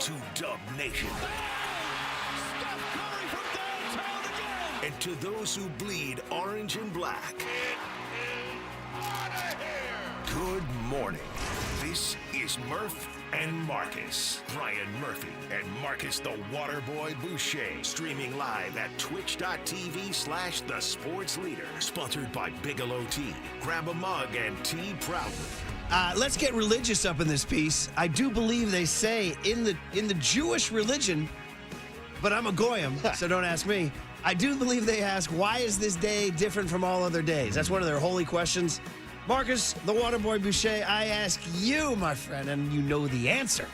to Dub Nation. Steph Curry from downtown again. And to those who bleed orange and black. It is out of here. Good morning. This is Murph and Marcus. Brian Murphy and Marcus the Waterboy Boucher. Streaming live at twitch.tv/The Sports Leader. Sponsored by Bigelow Tea. Grab a mug and tea proudly. Let's get religious up in this piece. I do believe they say in the Jewish religion, but I'm a goyim, so don't ask me. I do believe they ask, why is this day different from all other days? That's one of their holy questions. Marcus, the Waterboy Boucher, I ask you, my friend, and you know the answer.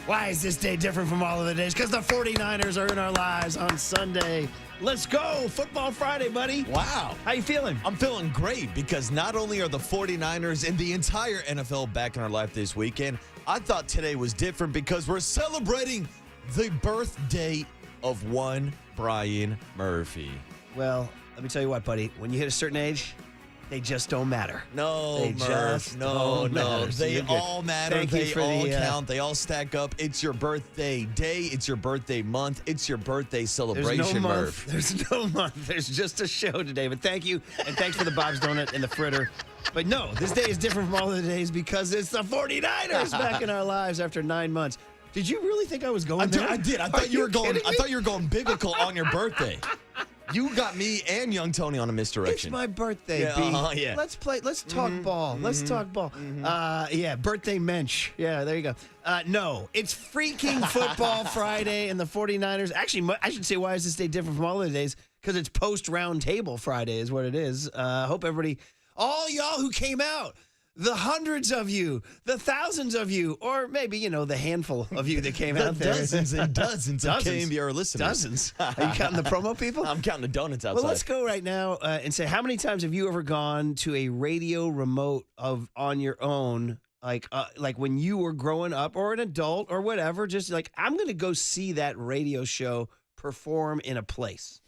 Why is this day different from all other days? Because the 49ers are in our lives on Sunday. Let's go. Football Friday, buddy. Wow. How you feeling? I'm feeling great because not only are the 49ers and the entire NFL back in our life this weekend, I thought today was different because we're celebrating the birthday of one Brian Murphy. Well, let me tell you what, buddy. When you hit a certain age, they just don't matter. No, They Murph. just No. don't matter. So They you're good. all matter. Thank you They for all the, count. They all stack up. It's your birthday day. It's your birthday month. It's your birthday celebration, Murph. There's no month. There's just a show today. But thank you, and thanks for the Bob's Donut and the fritter. But no, this day is different from all the days because it's the 49ers back in our lives after 9 months. Did you really think I was going there? I did. I thought you were going biblical on your birthday. You got me and young Tony on a misdirection. It's my birthday, Yeah, B. yeah. Let's play. Let's talk ball. Let's talk ball. Yeah, birthday mensch. Yeah, there you go. No, it's freaking football Friday and the 49ers. Actually, I should say, why is this day different from all other days? Because it's post-round table Friday is what it is. Hope everybody, all y'all who came out, the hundreds of you, the thousands of you, or maybe, the handful of you that came out there. Dozens and dozens of KNBR listeners. Dozens. Are you counting the promo people? I'm counting the donuts outside. Well, let's go right now and say, how many times have you ever gone to a radio remote on your own, like when you were growing up or an adult or whatever, just like, I'm going to go see that radio show perform in a place?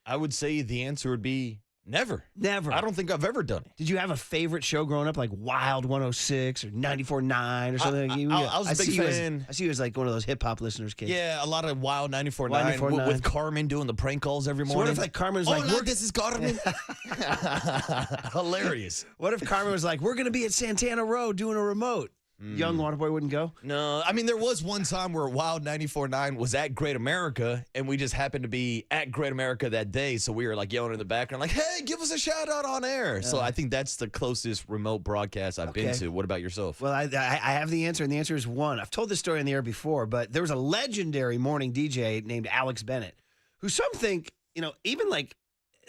I would say the answer would be never. Never. I don't think I've ever done it. Did you have a favorite show growing up, like Wild 106 or 94.9 or something? I was a big fan. I see you as like one of those hip-hop listeners, kids. Yeah, a lot of Wild 94.9 94.9. with Carmen doing the prank calls every So morning. what if like Carmen was oh, like, no, this is Carmen. Hilarious. what if Carmen was like, we're going to be at Santana Row doing a remote? Young Waterboy wouldn't go? No, I mean, there was one time where Wild 94.9 was at Great America, and we just happened to be at Great America that day, so we were like yelling in the background, like, hey, give us a shout-out on air. So I think that's the closest remote broadcast I've been to. What about yourself? Well, I have the answer, and the answer is one. I've told this story on the air before, but there was a legendary morning DJ named Alex Bennett, who some think, even like,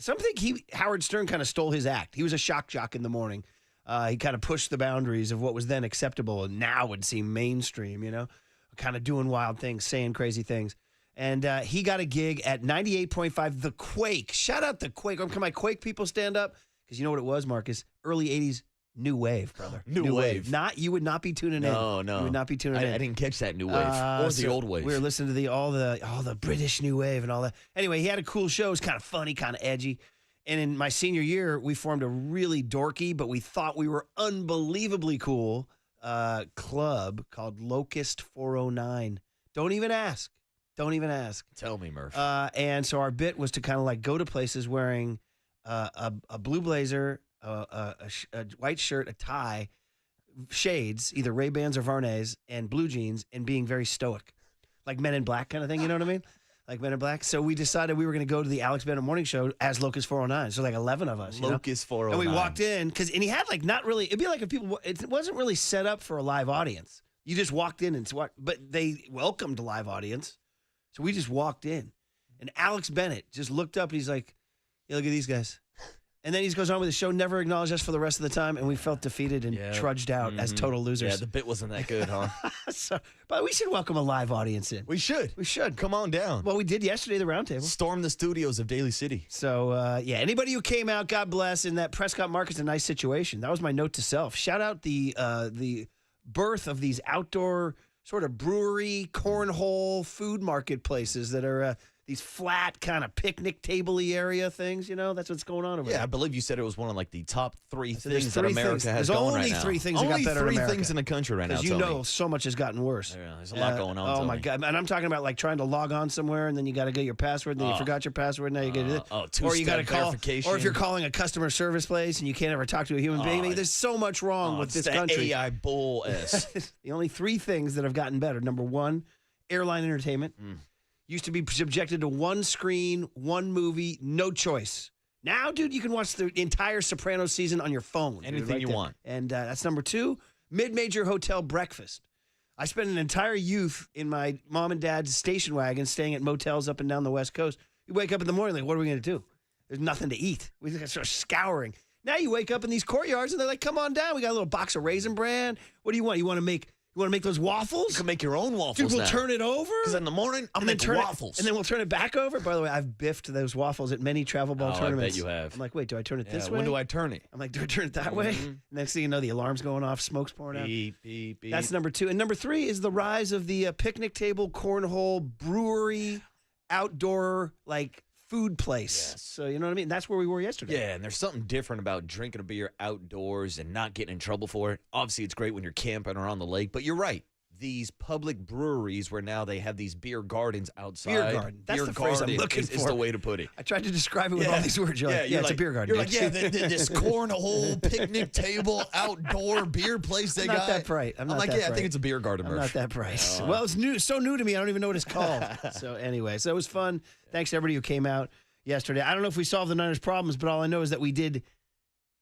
some think Howard Stern kind of stole his act. He was a shock jock in the morning. He kind of pushed the boundaries of what was then acceptable and now would seem mainstream, kind of doing wild things, saying crazy things. And he got a gig at 98.5, The Quake. Shout out The Quake. Can my Quake people stand up? Because you know what it was, Marcus? Early 80s, new wave, brother. New wave. You would not be tuning in. No. You would not be tuning in. I didn't catch that new wave or the old wave. We were listening to all the British new wave and all that. Anyway, he had a cool show. It was kind of funny, kind of edgy. And in my senior year, we formed a really dorky, but we thought we were unbelievably cool club called Locust 409. Don't even ask. Tell me, Murph. And so our bit was to kind of like go to places wearing a blue blazer, a white shirt, a tie, shades, either Ray-Bans or Varnays, and blue jeans, and being very stoic. Like Men in Black kind of thing, you know what I mean? Like Men in Black. So we decided we were going to go to the Alex Bennett Morning Show as Locust 409. So like 11 of us. Locust 409. And we walked in, and he had like not really, it'd be like if people, it wasn't really set up for a live audience. You just walked in but they welcomed a live audience. So we just walked in. And Alex Bennett just looked up and he's like, yeah, look at these guys. And then he goes on with the show, never acknowledged us for the rest of the time, and we felt defeated and trudged out as total losers. Yeah, the bit wasn't that good, huh? But we should welcome a live audience in. We should. Come on down. Well, we did yesterday, the roundtable. Storm the studios of Daly City. So, anybody who came out, God bless. In that Prescott Market's a nice situation. That was my note to self. Shout out the birth of these outdoor sort of brewery, cornhole, food marketplaces that are these flat kind of picnic table-y area things. That's what's going on over there. Yeah, I believe you said it was one of like the top three So things there's that America has There's going only right now. three things that Only got better in three America. things in the country right now. Because Tony. so much has gotten worse. Yeah, there's a lot going on. Oh my Tony. God! And I'm talking about like trying to log on somewhere, and then you got to get your password, and then you forgot your password. Now you get it. Or you got to call. verification. Or if you're calling a customer service place and you can't ever talk to a human being, there's so much wrong with this that country. AI bull s. The only three things that have gotten better. Number one, airline entertainment. Used to be subjected to one screen, one movie, no choice. Now, dude, you can watch the entire Sopranos season on your phone. Anything you want. And that's number two, mid-major hotel breakfast. I spent an entire youth in my mom and dad's station wagon staying at motels up and down the West Coast. You wake up in the morning like, what are we going to do? There's nothing to eat. We just start scouring. Now you wake up in these courtyards and they're like, come on down. We got a little box of Raisin Bran. What do you want? You want to make those waffles? You can make your own waffles. Dude, we'll now. turn it over. Because in the morning, I'm and then making waffles. And then we'll turn it back over. By the way, I've biffed those waffles at many travel ball tournaments. I bet you have. I'm like, wait, do I turn it this way? When do I turn it? I'm like, do I turn it that way? Next thing you know, the alarm's going off, smoke's pouring out. Beep, beep, beep. That's number two. And number three is the rise of the picnic table, cornhole, brewery, outdoor, like, food place. Yes. So, you know what I mean? That's where we were yesterday. Yeah, and there's something different about drinking a beer outdoors and not getting in trouble for it. Obviously, it's great when you're camping or on the lake, but you're right. These public breweries where now they have these beer gardens outside. Beer garden. That's the phrase I'm looking for. Is the way to put it. I tried to describe it with all these words. You're like, it's a beer garden. You're like, this cornhole, picnic table, outdoor beer place they I'm got. not that bright. I'm like, that I bright. think it's a beer garden. I'm not that bright. Well, it's new, so new to me. I don't even know what it's called. So anyway, so it was fun. Thanks to everybody who came out yesterday. I don't know if we solved the Niners' problems, but all I know is that we did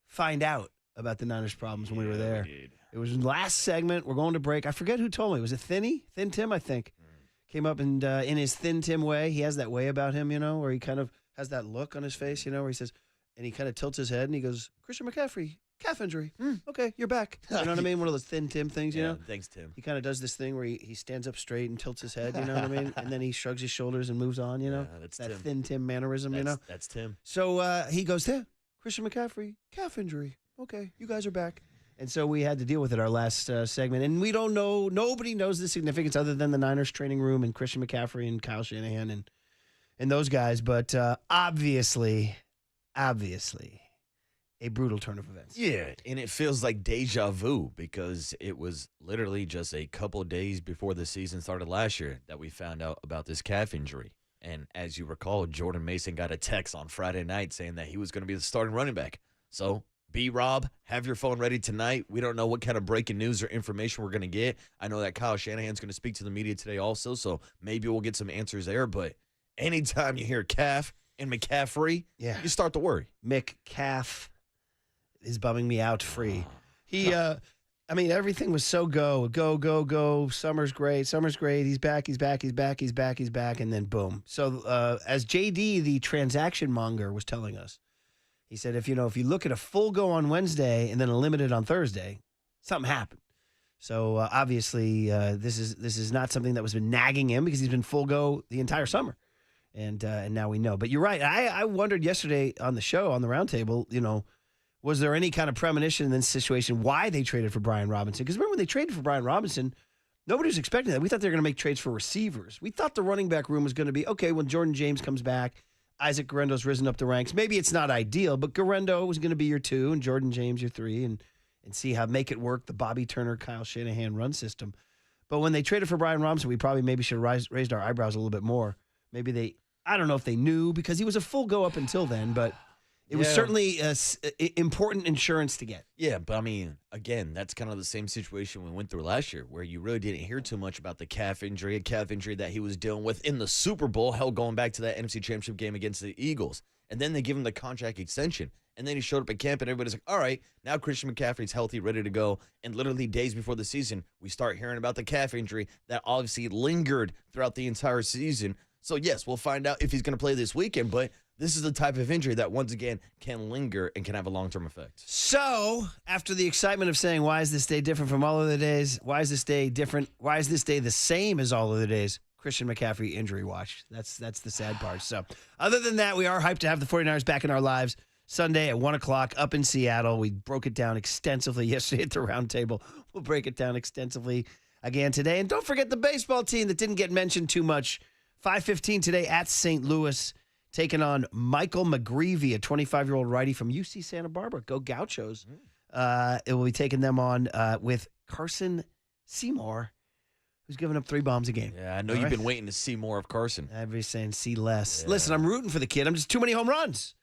find out about the Niners' problems when we were there. We did. It was last segment. We're going to break. I forget who told me. Was it Thin Tim, I think? Came up and in his Thin Tim way. He has that way about him, where he kind of has that look on his face, where he says, and he kind of tilts his head and he goes, Christian McCaffrey, calf injury. Okay, you're back. You know what I mean? One of those Thin Tim things, you know? Thanks, Tim. He kind of does this thing where he stands up straight and tilts his head, you know what I mean? And then he shrugs his shoulders and moves on, Yeah, that's that Tim. Thin Tim mannerism, That's Tim. So he goes, yeah, Christian McCaffrey, calf injury. Okay, you guys are back. And so we had to deal with it our last segment. And we don't know, nobody knows the significance other than the Niners training room and Christian McCaffrey and Kyle Shanahan and those guys. But obviously, a brutal turn of events. Yeah, and it feels like deja vu because it was literally just a couple of days before the season started last year that we found out about this calf injury. And as you recall, Jordan Mason got a text on Friday night saying that he was going to be the starting running back. So, B-Rob, have your phone ready tonight. We don't know what kind of breaking news or information we're going to get. I know that Kyle Shanahan's going to speak to the media today also, so maybe we'll get some answers there. But anytime you hear calf and McCaffrey, you start to worry. McCaff is bumming me out free. Everything was so go. Summer's great. He's back. And then boom. So as JD, the transaction monger, was telling us, he said, if you look at a full go on Wednesday and then a limited on Thursday, something happened. So obviously this is not something that was been nagging him because he's been full go the entire summer. And now we know. But you're right. I wondered yesterday on the show, on the roundtable, was there any kind of premonition in this situation why they traded for Brian Robinson? Because remember when they traded for Brian Robinson, nobody was expecting that. We thought they were going to make trades for receivers. We thought the running back room was going to be, okay, when Jordan James comes back, Isaac Guerendo's risen up the ranks. Maybe it's not ideal, but Guerendo was going to be your 2 and Jordan James your 3 and see how make it work, the Bobby Turner, Kyle Shanahan run system. But when they traded for Brian Robinson, we probably maybe should have raised our eyebrows a little bit more. Maybe I don't know if they knew because he was a full go up until then, but it was certainly important insurance to get. Yeah, but again, that's kind of the same situation we went through last year where you really didn't hear too much about the calf injury, a calf injury that he was dealing with in the Super Bowl, going back to that NFC Championship game against the Eagles. And then they give him the contract extension. And then he showed up at camp and everybody's like, all right, now Christian McCaffrey's healthy, ready to go. And literally days before the season, we start hearing about the calf injury that obviously lingered throughout the entire season. So, yes, we'll find out if he's going to play this weekend, but this is the type of injury that, once again, can linger and can have a long-term effect. So, after the excitement of saying, why is this day different from all other days? Why is this day different? Why is this day the same as all other days? Christian McCaffrey injury watch. That's the sad part. So, other than that, we are hyped to have the 49ers back in our lives. Sunday at 1 o'clock up in Seattle. We broke it down extensively yesterday at the roundtable. We'll break it down extensively again today. And don't forget the baseball team that didn't get mentioned too much 5:15 today at St. Louis, taking on Michael McGreevy, a 25-year-old righty from UC Santa Barbara. Go Gauchos. It will be taking them on with Carson Seymour, who's giving up 3 bombs a game. Yeah, I know you've been waiting to see more of Carson. Everybody's saying see less. Yeah. Listen, I'm rooting for the kid. I'm just too many home runs.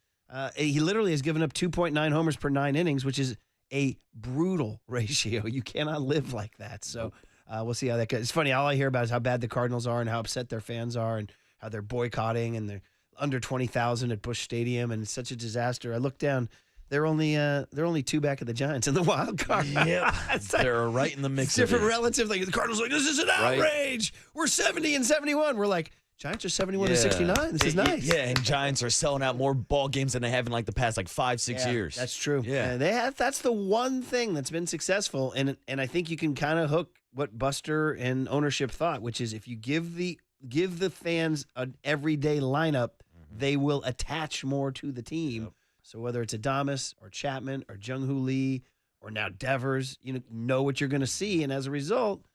He literally has given up 2.9 homers per 9 innings, which is a brutal ratio. You cannot live like that. So we'll see how that goes. It's funny. All I hear about is how bad the Cardinals are and how upset their fans are and how they're boycotting and they're under 20,000 at Busch Stadium and it's such a disaster. I look down. They're only 2 back of the Giants in the wild card. Yeah, they're right in the mix. Different relative. Like the Cardinals, are like this is an outrage. Right. We're 70 and 71. We're like Giants are 71 and 69. This is nice. Yeah, and Giants are selling out more ball games than they have in like the past 5-6 years. That's true. Yeah, they have. That's the one thing that's been successful, and I think you can kind of hook what Buster and ownership thought, which is if you give the fans an everyday lineup, they will attach more to the team. Yep. So whether it's Adames or Chapman or Jung-Hoo Lee or now Devers, you know what you're going to see, and as a result,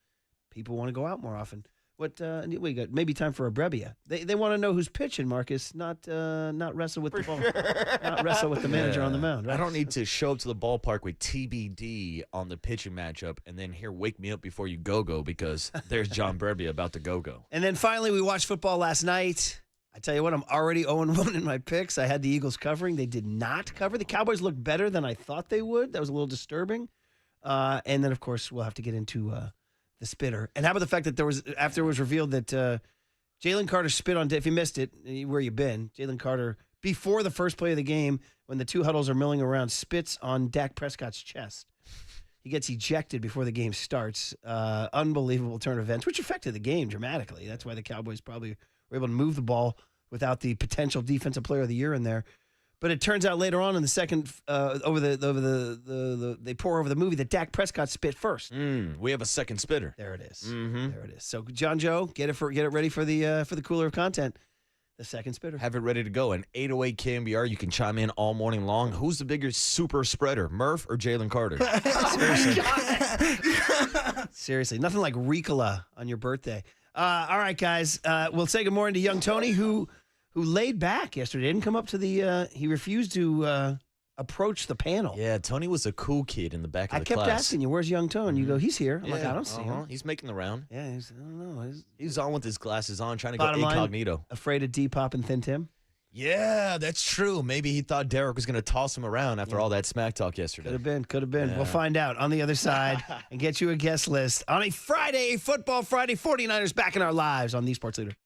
people want to go out more often. What we got? Maybe time for a Brebbia. They want to know who's pitching, Marcus, not wrestle with the ball, not wrestle with the manager on the mound. Right? I don't need to show up to the ballpark with TBD on the pitching matchup and then wake me up before you go because there's John Brebbia about to go. And then finally, we watched football last night. I tell you what, I'm already 0-1 in my picks. I had the Eagles covering. They did not cover. The Cowboys looked better than I thought they would. That was a little disturbing. And then, of course, we'll have to get into the spitter. And how about the fact that after it was revealed that Jalen Carter spit on, if you missed it, where you been, Jalen Carter, before the first play of the game, when the 2 huddles are milling around, spits on Dak Prescott's chest. He gets ejected before the game starts. Unbelievable turn of events, which affected the game dramatically. That's why the Cowboys probably were able to move the ball without the potential defensive player of the year in there. But it turns out later on in the second, they pour over the movie that Dak Prescott spit first. We have a second spitter. There it is. Mm-hmm. There it is. So John Joe, get it ready for the cooler of content. The second spitter. Have it ready to go. And 808 KNBR, you can chime in all morning long. Who's the bigger super spreader, Murph or Jalen Carter? Seriously, nothing like Ricola on your birthday. All right, guys. We'll say good morning to young Tony, who laid back yesterday. Didn't come up to he refused to approach the panel. Yeah, Tony was a cool kid in the back of the class. I kept asking you, where's young Tony? You go, he's here. I'm like, I don't see him. He's making the round. Yeah, I don't know. He's on with his glasses on, trying to go incognito. Line, afraid of Depop and Thin Tim? Yeah, that's true. Maybe he thought Derek was going to toss him around after all that smack talk yesterday. Could have been. Yeah. We'll find out on the other side and get you a guest list on a Friday, Football Friday. 49ers back in our lives on the Sports Leader.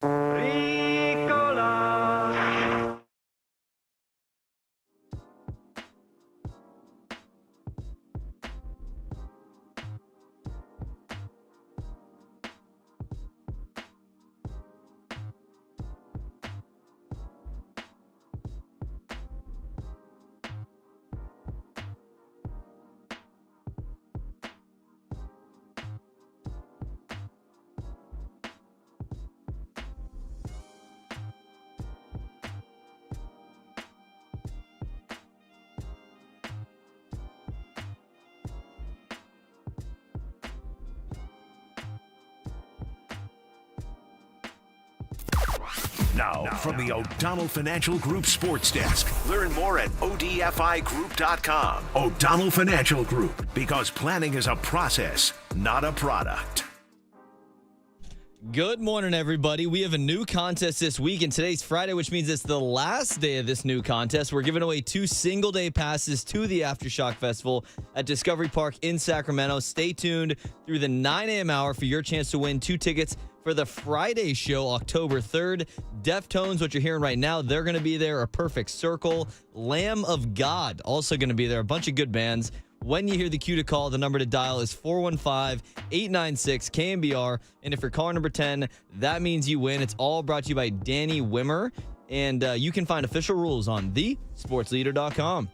Now, from the O'Donnell Financial Group Sports Desk. Learn more at odfigroup.com. O'Donnell Financial Group, because planning is a process, not a product. Good morning, everybody. We have a new contest this week, and today's Friday, which means it's the last day of this new contest. We're giving away 2 single-day passes to the Aftershock Festival at Discovery Park in Sacramento. Stay tuned through the 9 a.m. hour for your chance to win 2 tickets for the Friday show, October 3rd. Deftones, what you're hearing right now, they're going to be there. A Perfect Circle. Lamb of God, also going to be there. A bunch of good bands. When you hear the cue to call, the number to dial is 415-896-KNBR. And if you're caller number 10, that means you win. It's all brought to you by Danny Wimmer. And you can find official rules on thesportsleader.com.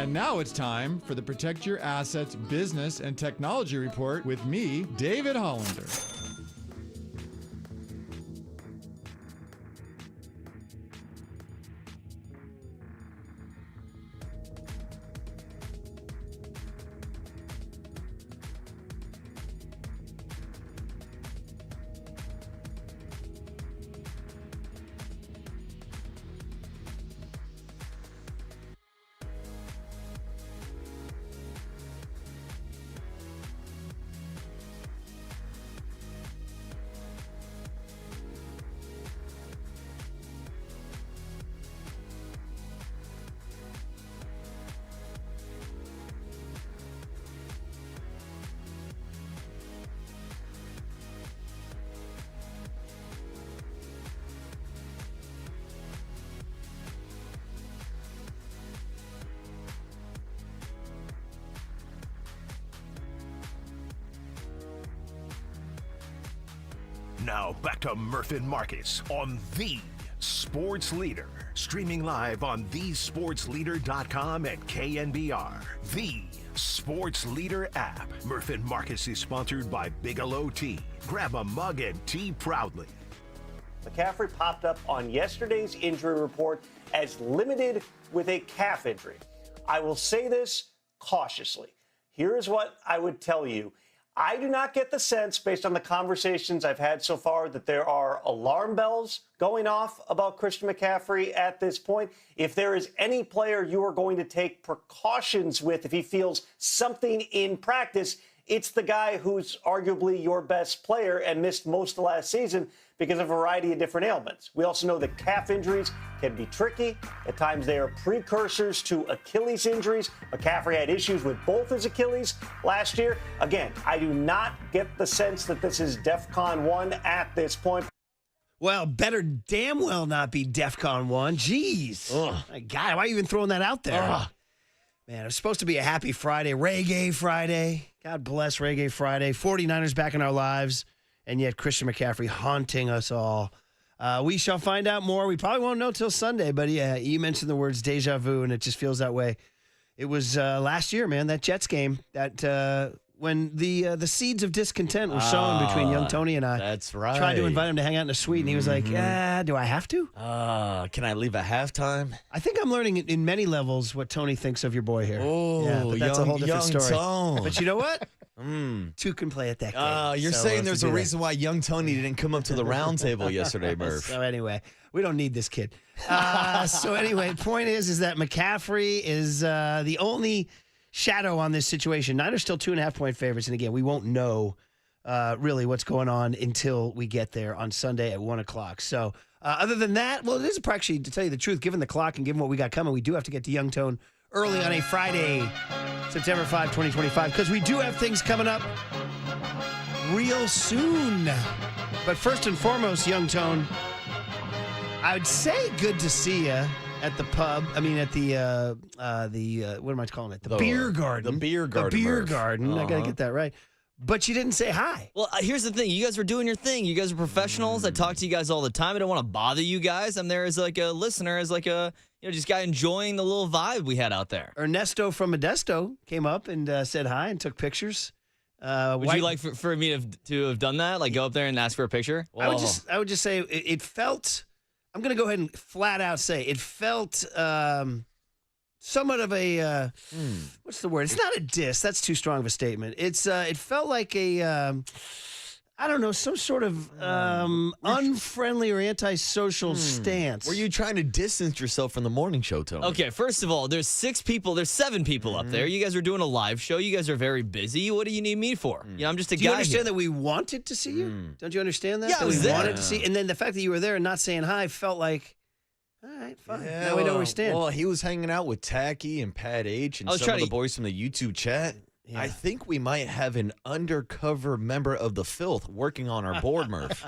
And now it's time for the Protect Your Assets Business and Technology Report with me, David Hollander. Now back to Murph and Marcus on the Sports Leader. Streaming live on thesportsleader.com and KNBR. The Sports Leader app. Murph and Marcus is sponsored by Bigelow Tea. Grab a mug and tea proudly. McCaffrey popped up on yesterday's injury report as limited with a calf injury. I will say this cautiously. Here is what I would tell you. I do not get the sense, based on the conversations I've had so far, that there are alarm bells going off about Christian McCaffrey at this point. If there is any player you are going to take precautions with if he feels something in practice, it's the guy who's arguably your best player and missed most of last season because of a variety of different ailments. We also know that calf injuries can be tricky. At times they are precursors to Achilles injuries. McCaffrey had issues with both his Achilles last year. Again, I do not get the sense that this is DEFCON 1 at this point. Well, better damn well not be DEFCON 1. Jeez. My God, why are you even throwing that out there? Man, it was supposed to be a happy Friday, Reggae Friday. God bless Reggae Friday. 49ers back in our lives, and yet Christian McCaffrey haunting us all. We shall find out more. We probably won't know till Sunday, but yeah, you mentioned the words deja vu, and it just feels that way. It was last year, man, that Jets game, that when the seeds of discontent were sown between young Tony and I. That's right. Tried to invite him to hang out in a suite, and he was like, do I have to? Can I leave at halftime? I think I'm learning in many levels what Tony thinks of your boy here. Oh, yeah, but that's a whole different story. Tone. But you know what? Two can play at that game. You're So saying let's there's do a that. reason why young Tony didn't come up to the round table yesterday, Murph. So anyway, we don't need this kid. So anyway, point is that McCaffrey is the only shadow on this situation. Niners still 2.5-point favorites, and again, we won't know really what's going on until we get there on Sunday at 1:00. So other than that, well, it is actually, to tell you the truth, given the clock and given what we got coming, we do have to get to Young Tone early on a Friday, September 5, 2025, because we do have things coming up real soon. But first and foremost, Young Tone, I would say good to see you at the pub. I mean, at the what am I calling it? The beer garden. The beer garden. The beer Murph. garden. I got to get that right. But you didn't say hi. Well, here's the thing. You guys were doing your thing. You guys are professionals. I talk to you guys all the time. I don't want to bother you guys. I'm there as like a listener, as like a, just guy enjoying the little vibe we had out there. Ernesto from Modesto came up and said hi and took pictures. Would you like for me to have done that? Like go up there and ask for a picture? I would just say it felt, I'm going to go ahead and flat out say, it felt somewhat of a, what's the word? It's not a diss. That's too strong of a statement. It felt like a, I don't know, some sort of unfriendly or antisocial stance. Were you trying to distance yourself from the morning show, Tony? Okay, first of all, there's 7 people up there. You guys are doing a live show. You guys are very busy. What do you need me for? I'm just a guy. Do you understand here. that we wanted to see you? Don't you understand that? Yeah, I that was we there. wanted to see, and then the fact that you were there and not saying hi felt like, all right, fine. Yeah, now we know where we stand. Well, he was hanging out with Tacky and Pat H and some of the boys from the YouTube chat. Yeah. I think we might have an undercover member of the filth working on our board, Murph.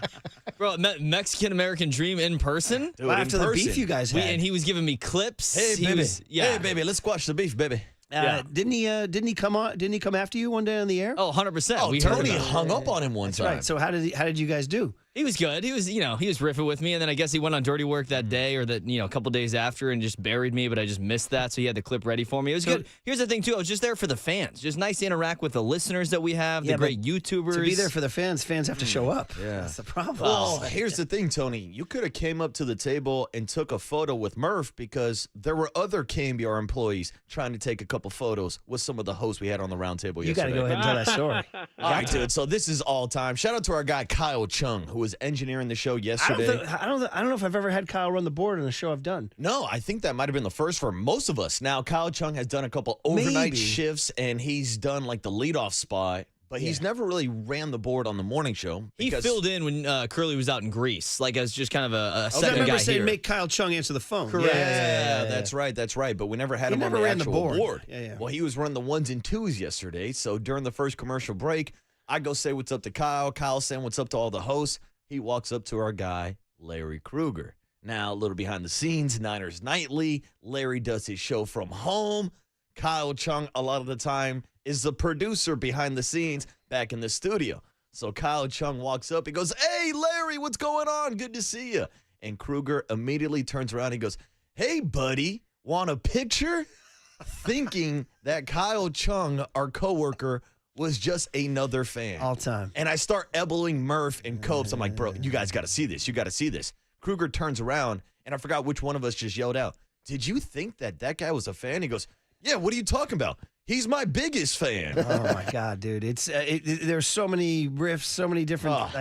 Bro, Mexican American Dream in person? Dude, Well, in after the beef person. you guys had. And he was giving me clips. Hey, He baby. was- yeah. Hey, baby, let's squash the beef, baby. Didn't he come on? Didn't he come after you one day on the air? Oh, 100%. Oh, We heard Tony about it. hung up on him one time. Right. So how did you guys do? He was good. He was riffing with me, and then I guess he went on dirty work that day or a couple days after and just buried me, but I just missed that, so he had the clip ready for me. It was good. Here's the thing, too. I was just there for the fans. Just nice to interact with the listeners that we have, the great YouTubers. To be there for the fans have to show up. Yeah. That's the problem. Well, here's the thing, Tony. You could have came up to the table and took a photo with Murph because there were other KNBR employees trying to take a couple photos with some of the hosts we had on the round table yesterday. You got to go ahead and tell that story. All right, dude. So this is all time. Shout out to our guy, Kyle Chung, who was engineering the show yesterday. I don't know if I've ever had Kyle run the board in a show I've done. No, I think that might have been the first for most of us. Now, Kyle Chung has done a couple overnight shifts, and he's done like the leadoff spot, but he's never really ran the board on the morning show. He filled in when Curly was out in Greece, like as just kind of a second guy here. I remember saying make Kyle Chung answer the phone. Correct. Yeah, that's right. But we never had him on the actual board. Yeah. Well, he was running the ones and twos yesterday, so during the first commercial break, I go say what's up to Kyle. Kyle saying what's up to all the hosts. He walks up to our guy, Larry Kruger. Now, a little behind the scenes, Niners Nightly. Larry does his show from home. Kyle Chung, a lot of the time, is the producer behind the scenes back in the studio. So Kyle Chung walks up. He goes, "Hey, Larry, what's going on? Good to see you." And Kruger immediately turns around. He goes, "Hey, buddy, want a picture?" Thinking that Kyle Chung, our coworker, was just another fan. All time. And I start elbowing Murph and Copes. I'm like, bro, you guys got to see this. You got to see this. Kruger turns around, and I forgot which one of us just yelled out, "Did you think that guy was a fan?" He goes, "Yeah, what are you talking about? He's my biggest fan." Oh, my God, dude. There's so many riffs, so many different,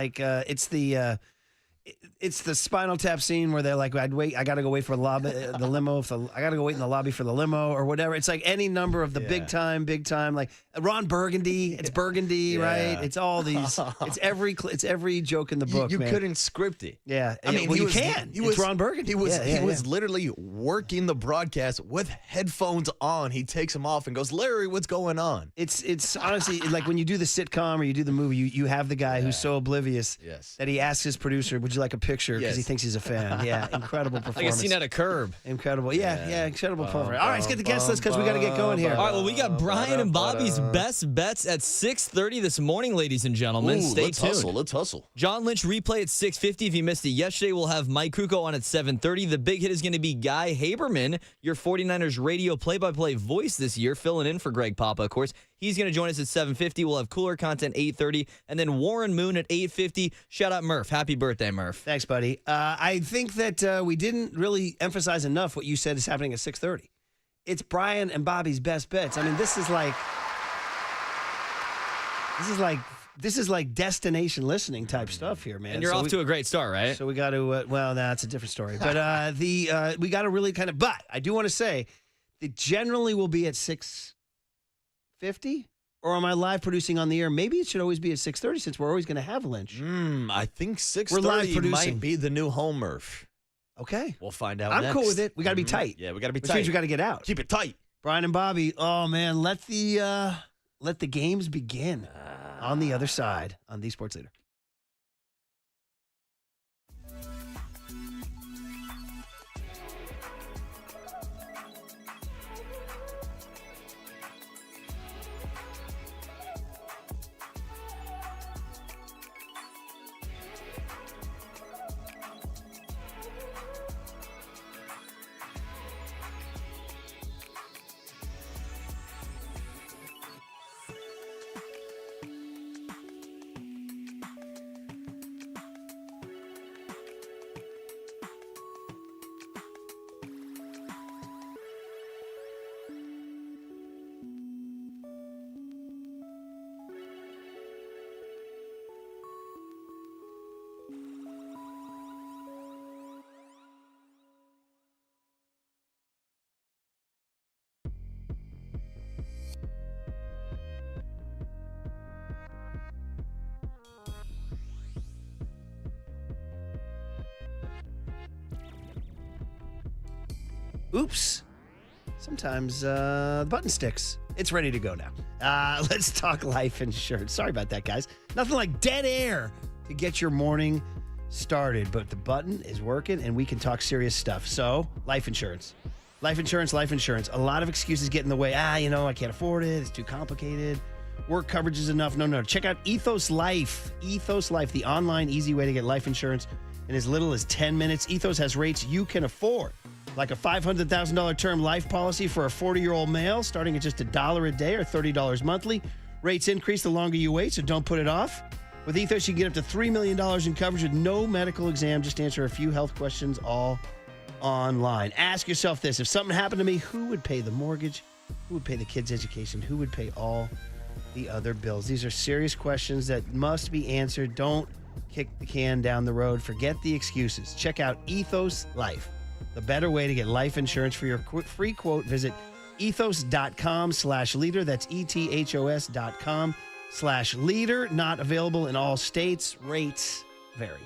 it's the Spinal Tap scene where they're like, I got to go wait for the limo. I got to go wait in the lobby for the limo or whatever. It's like any number of the big time, like Ron Burgundy. It's Burgundy, right? It's all these. It's every joke in the book. You man. couldn't script it. Yeah, I mean, you can. It's Ron Burgundy. He was literally working the broadcast with headphones on. He takes them off and goes, "Larry, what's going on?" It's honestly like when you do the sitcom or you do the movie, you have the guy who's so oblivious that he asks his producer, "Would you like a picture?" Because he thinks he's a fan. Yeah, incredible performance. Like a scene at a curb. Incredible. Yeah, incredible performance. All right, let's get the guest list because we got to get going here. All right, well, we got Brian and Bobby's best bets at 6:30 this morning, ladies and gentlemen. Stay tuned. Let's hustle. John Lynch replay at 6:50. If you missed it yesterday, we'll have Mike Kruko on at 7:30. The big hit is going to be Guy Haberman, your 49ers radio play-by-play voice this year, filling in for Greg Papa, of course. He's going to join us at 7:50. We'll have cooler content 8:30. And then Warren Moon at 8:50. Shout out Murph. Happy birthday, Murph. Thanks, buddy. I think that we didn't really emphasize enough what you said is happening at 6:30. It's Brian and Bobby's best bets. I mean, this is like destination listening type stuff here, man. And you're off to a great start, right? So we got to, that's a different story. But we got to really but I do want to say that generally we'll be at 6:50. Or am I live producing on the air? Maybe it should always be at 6:30 since we're always going to have Lynch. I think We're live 6:30 producing. might be the new home, Murph. Okay. We'll find out I'm next. cool with it. We got to be tight. Yeah, we got to be Which tight. means we got to get out. Keep it tight. Brian and Bobby, oh, man, let the games begin on the other side on the Sports Leader. Oops. Sometimes the button sticks. It's ready to go now. Let's talk life insurance. Sorry about that, guys. Nothing like dead air to get your morning started, but the button is working and we can talk serious stuff. So, life insurance. Life insurance. A lot of excuses get in the way. I can't afford it. It's too complicated. work coverage is enough. No. Check out Ethos Life. Ethos Life, the online easy way to get life insurance in as little as 10 minutes. Ethos has rates you can afford, like a $500,000 term life policy for a 40-year-old male starting at just $1 a day or $30 monthly. Rates increase the longer you wait, so don't put it off. With Ethos, you get up to $3 million in coverage with no medical exam. Just answer a few health questions all online. Ask yourself this. If something happened to me, who would pay the mortgage? Who would pay the kids' education? Who would pay all the other bills? These are serious questions that must be answered. Don't kick the can down the road. Forget the excuses. Check out Ethos Life, the better way to get life insurance. For your free quote, visit ethos.com/leader. That's ethos.com/leader. Not available in all states. Rates vary.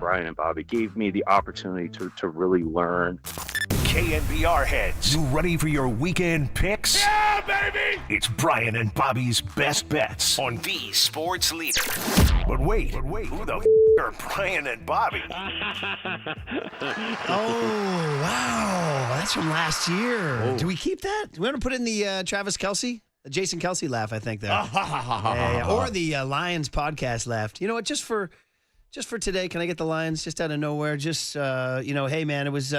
Brian and Bobby gave me the opportunity to really learn. KNBR heads, you ready for your weekend picks? Yeah, baby! It's Brian and Bobby's best bets on the sports leader. But wait, who the are Brian and Bobby? Oh, wow. That's from last year. Whoa. Do we keep that? Do we want to put in the Travis Kelce? The Jason Kelce laugh, I think, there. Yeah. Or the Lions podcast laugh. You know what? Just for today, can I get the Lions just out of nowhere? Just, hey, man, it was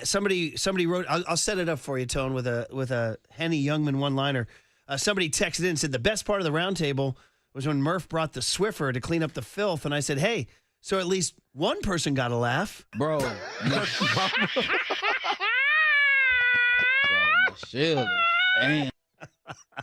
somebody wrote, I'll set it up for you, Tone, with a Henny Youngman one-liner. Somebody texted in and said the best part of the roundtable was when Murph brought the Swiffer to clean up the filth. And I said, hey, so at least one person got a laugh. Bro. Chill. Damn.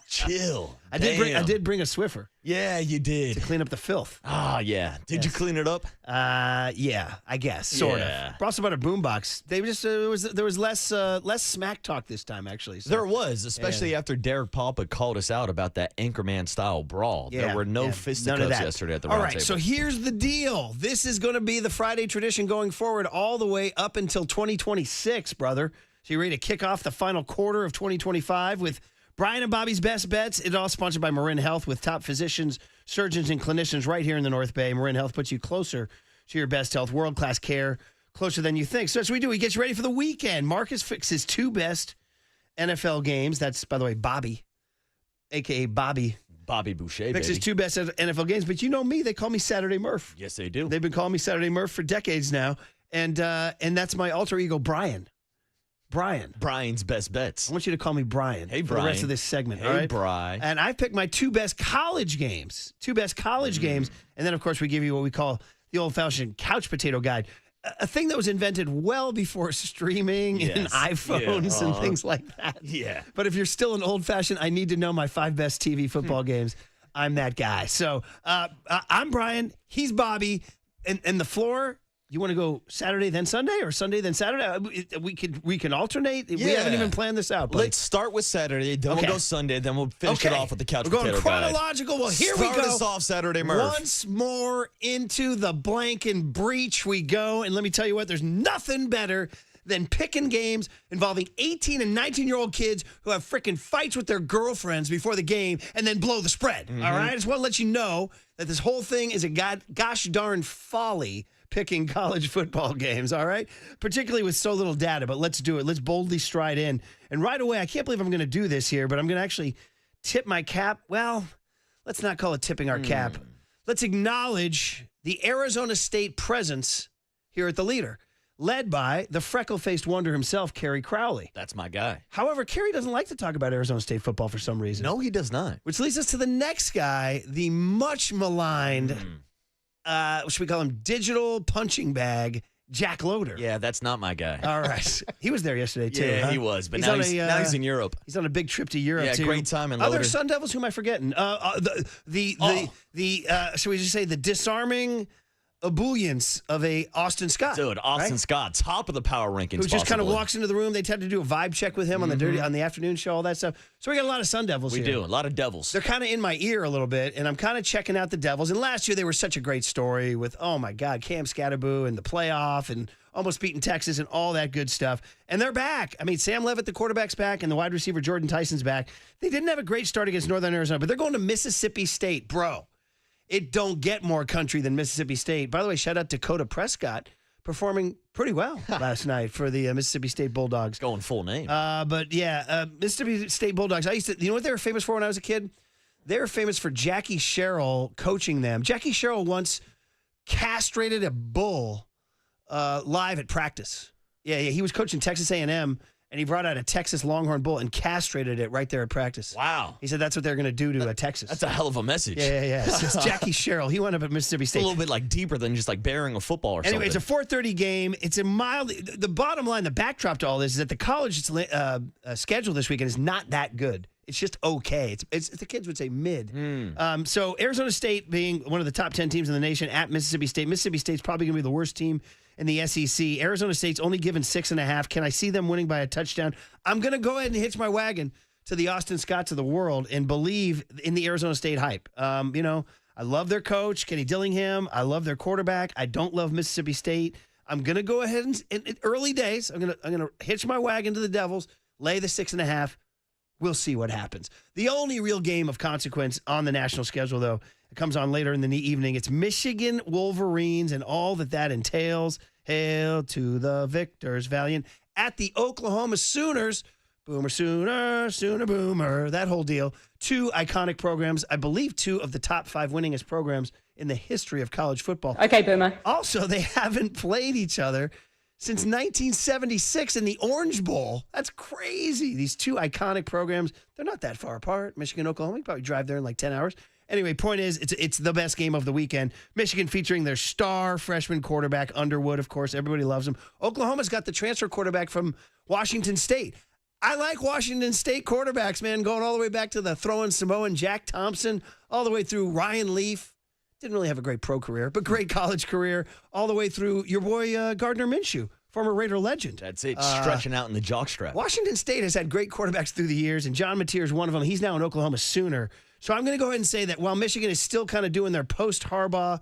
Chill. I did bring a Swiffer Yeah, you to did. clean up the filth. Ah, yeah. Did you clean it up? Yeah, I guess, sort Yeah. of. Brought some about a boombox. They just there was less smack talk this time, actually. So. There was, especially after Derek Papa called us out about that Anchorman style brawl. There were no None of fisticuffs that. yesterday at the All round right, table. so here's the deal. This is going to be the Friday tradition going forward all the way up until 2026, brother. So you ready to kick off the final quarter of 2025 with Brian and Bobby's Best Bets? It's all sponsored by Marin Health with top physicians, surgeons, and clinicians right here in the North Bay. Marin Health puts you closer to your best health, world-class care, closer than you think. So that's what we do. We get you ready for the weekend. Marcus fixes two best NFL games. That's, by the way, Bobby, a.k.a. Bobby. Bobby Boucher, Fixes baby. two best NFL games. But you know me. They call me Saturday Murph. Yes, they do. They've been calling me Saturday Murph for decades now. And that's my alter ego, Brian. Brian. Brian's best bets. I want you to call me Brian. Hey, for Brian. the rest of this segment. Hey, all right? Brian. And I picked my two best college games. Games. And then, of course, we give you what we call the old-fashioned couch potato guide. A thing that was invented well before streaming and iPhones and things like that. Yeah. But if you're still an old-fashioned, I need to know my 5 best TV football games, I'm that guy. So I'm Brian. He's Bobby. And the floor, you want to go Saturday then Sunday or Sunday then Saturday? We can alternate. We haven't even planned this out. Let's start with Saturday, then we'll go Sunday, then we'll finish it off with the couch We're potato going chronological. guide. Well, here we go. Start us off Saturday, Murph. Once more into the blank and breach we go. And let me tell you what, there's nothing better than picking games involving 18 and 19-year-old kids who have freaking fights with their girlfriends before the game and then blow the spread. All right? I just want to let you know that this whole thing is a gosh darn folly picking college football games, all right? Particularly with so little data, but let's do it. Let's boldly stride in. And right away, I can't believe I'm going to do this here, but I'm going to actually tip my cap. Well, let's not call it tipping our cap. Let's acknowledge the Arizona State presence here at the Leader, led by the freckle-faced wonder himself, Kerry Crowley. That's my guy. However, Kerry doesn't like to talk about Arizona State football for some reason. No, he does not. Which leads us to the next guy, the much maligned, should we call him digital punching bag, Jack Loader. Yeah, that's not my guy. All right. He was there yesterday, too. Yeah, huh? he was, but He's now he's in Europe. He's on a big trip to Europe, too. Yeah, great time in Other Loader. Sun Devils, who am I forgetting? Should we just say the disarming ebullience of a Austin Scott. Dude, Austin right? Scott, top of the power rankings. Who just kind of possibly. walks into the room. They tend to do a vibe check with him on the afternoon show, all that stuff. So we got a lot of Sun Devils We here. do. A lot of Devils. They're kind of in my ear a little bit, and I'm kind of checking out the Devils. And last year, they were such a great story with, oh, my God, Cam Scatterboo and the playoff and almost beating Texas and all that good stuff. And they're back. I mean, Sam Levitt, the quarterback's back, and the wide receiver Jordan Tyson's back. They didn't have a great start against Northern Arizona, but they're going to Mississippi State. Bro, it don't get more country than Mississippi State. By the way, shout out to Dakota Prescott, performing pretty well last night for the Mississippi State Bulldogs. Going full name. Mississippi State Bulldogs. You know what they were famous for when I was a kid? They were famous for Jackie Sherrill coaching them. Jackie Sherrill once castrated a bull live at practice. Yeah, he was coaching Texas A&M, and he brought out a Texas Longhorn bull and castrated it right there at practice. Wow. He said that's what they're going to do to Texas. That's a hell of a message. Yeah. It's Jackie Sherrill. He wound up at Mississippi It's a State. little bit like deeper than just like burying a football or Anyway, something. it's a 4:30 game. It's a mild. The bottom line, the backdrop to all this is that the college schedule this weekend is not that good. It's just okay. It's the kids would say mid. So Arizona State being one of the top 10 teams in the nation at Mississippi State. Mississippi State's probably going to be the worst team in the SEC. Arizona State's only given 6.5. Can I see them winning by a touchdown? I'm going to go ahead and hitch my wagon to the Austin Scotts of the world and believe in the Arizona State hype. I love their coach, Kenny Dillingham. I love their quarterback. I don't love Mississippi State. I'm going to go ahead and in early days, I'm going to hitch my wagon to the Devils, lay the 6.5. We'll see what happens. The only real game of consequence on the national schedule, though, it comes on later in the evening. It's Michigan Wolverines and all that entails. Hail to the victors, valiant. At the Oklahoma Sooners. Boomer Sooner Boomer. That whole deal. Two iconic programs. I believe two of the top 5 winningest programs in the history of college football. Okay, Boomer. Also, they haven't played each other since 1976 in the Orange Bowl. That's crazy. These two iconic programs, they're not that far apart. Michigan, Oklahoma, you probably drive there in like 10 hours. Anyway, point is, it's the best game of the weekend. Michigan featuring their star freshman quarterback, Underwood, of course. Everybody loves him. Oklahoma's got the transfer quarterback from Washington State. I like Washington State quarterbacks, man, going all the way back to the throwing Samoan Jack Thompson, all the way through Ryan Leaf. Didn't really have a great pro career, but great college career, all the way through your boy Gardner Minshew, former Raider legend. That's it, stretching out in the jockstrap. Washington State has had great quarterbacks through the years, and John Mateer is one of them. He's now an Oklahoma Sooner. So I'm going to go ahead and say that while Michigan is still kind of doing their post-Harbaugh,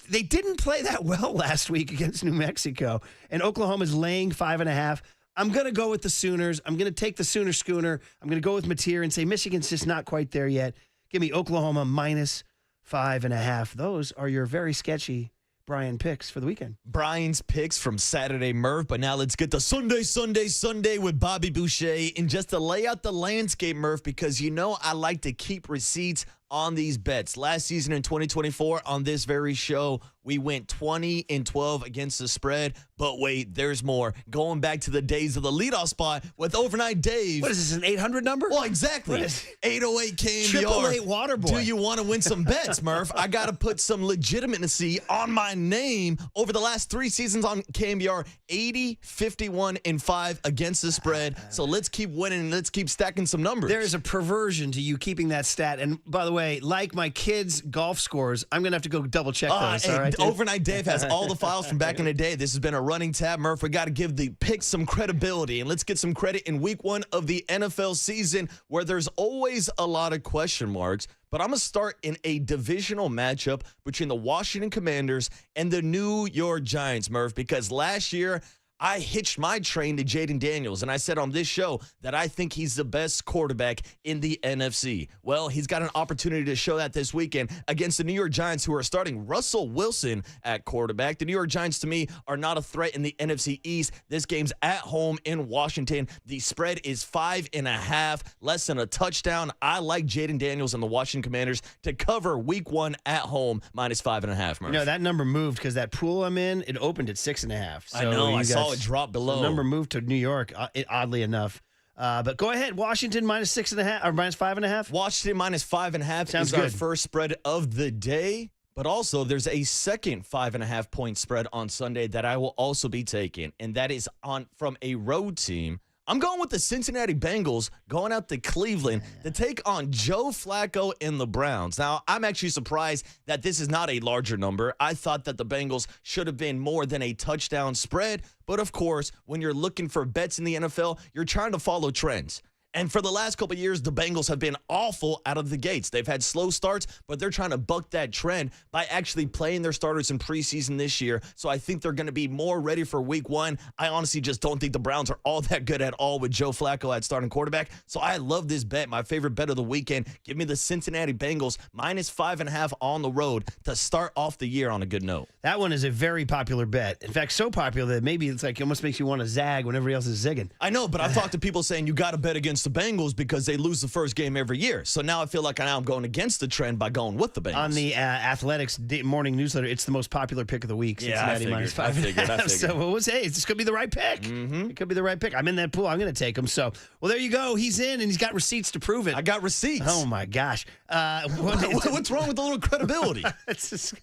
they didn't play that well last week against New Mexico, and Oklahoma's laying 5.5. I'm going to go with the Sooners. I'm going to take the Sooner schooner. I'm going to go with Mateer and say Michigan's just not quite there yet. Give me Oklahoma minus 5.5. Those are your very sketchy Brian picks for the weekend. Brian's picks from Saturday, Murph. But now let's get to Sunday with Bobby Boucher. And just to lay out the landscape, Murph, because you know I like to keep receipts. on these bets. Last season in 2024, on this very show, we went 20-12 against the spread. But wait, there's more. Going back to the days of the leadoff spot with Overnight Dave. What is this, an 800 number? Well, exactly. 808 KNBR. 888 Waterboy. Do you want to win some bets, Murph? I got to put some legitimacy on my name. Over the last 3 seasons on KNBR, 80, 51, and 5 against the spread. So let's keep winning and let's keep stacking some numbers. There is a perversion to you keeping that stat. And by the way, like my kids' golf scores, I'm going to have to go double check those. Hey, all right, dude? Overnight Dave has all the files from back in the day. This has been a running tab, Murph. We got to give the picks some credibility. And let's get some credit in week 1 of the NFL season where there's always a lot of question marks. But I'm going to start in a divisional matchup between the Washington Commanders and the New York Giants, Murph, because last year I hitched my train to Jaden Daniels, and I said on this show that I think he's the best quarterback in the NFC. Well, he's got an opportunity to show that this weekend against the New York Giants, who are starting Russell Wilson at quarterback. The New York Giants, to me, are not a threat in the NFC East. This game's at home in Washington. The spread is 5.5, less than a touchdown. I like Jaden Daniels and the Washington Commanders to cover week 1 at home, minus 5.5, Murph. You know, that number moved because that pool I'm in, it opened at 6.5. So I know, I saw it drop below. The number moved to New York, oddly enough. But go ahead, Washington minus 6.5 or minus 5.5. Washington minus 5.5 Sounds is good. our first spread of the day. But also, there's a second 5.5 point spread on Sunday that I will also be taking, and that is from a road team. I'm going with the Cincinnati Bengals going out to Cleveland to take on Joe Flacco and the Browns. Now, I'm actually surprised that this is not a larger number. I thought that the Bengals should have been more than a touchdown spread. But, of course, when you're looking for bets in the NFL, you're trying to follow trends. And for the last couple of years, the Bengals have been awful out of the gates. They've had slow starts, but they're trying to buck that trend by actually playing their starters in preseason this year. So I think they're going to be more ready for week 1. I honestly just don't think the Browns are all that good at all with Joe Flacco at starting quarterback. So I love this bet. My favorite bet of the weekend. Give me the Cincinnati Bengals minus 5.5 on the road to start off the year on a good note. That one is a very popular bet. In fact, so popular that maybe it's like it almost makes you want to zag when everybody else is zigging. I know, but I've talked to people saying you got to bet against the Bengals because they lose the first game every year. So now I feel like I'm going against the trend by going with the Bengals. On the Athletics morning newsletter, it's the most popular pick of the week. Cincinnati minus 5.5. I figured. So we'll say this could be the right pick. Mm-hmm. It could be the right pick. I'm in that pool. I'm going to take him. So, well, there you go. He's in, and he's got receipts to prove it. I got receipts. Oh, my gosh. What's wrong with the little credibility? It's just,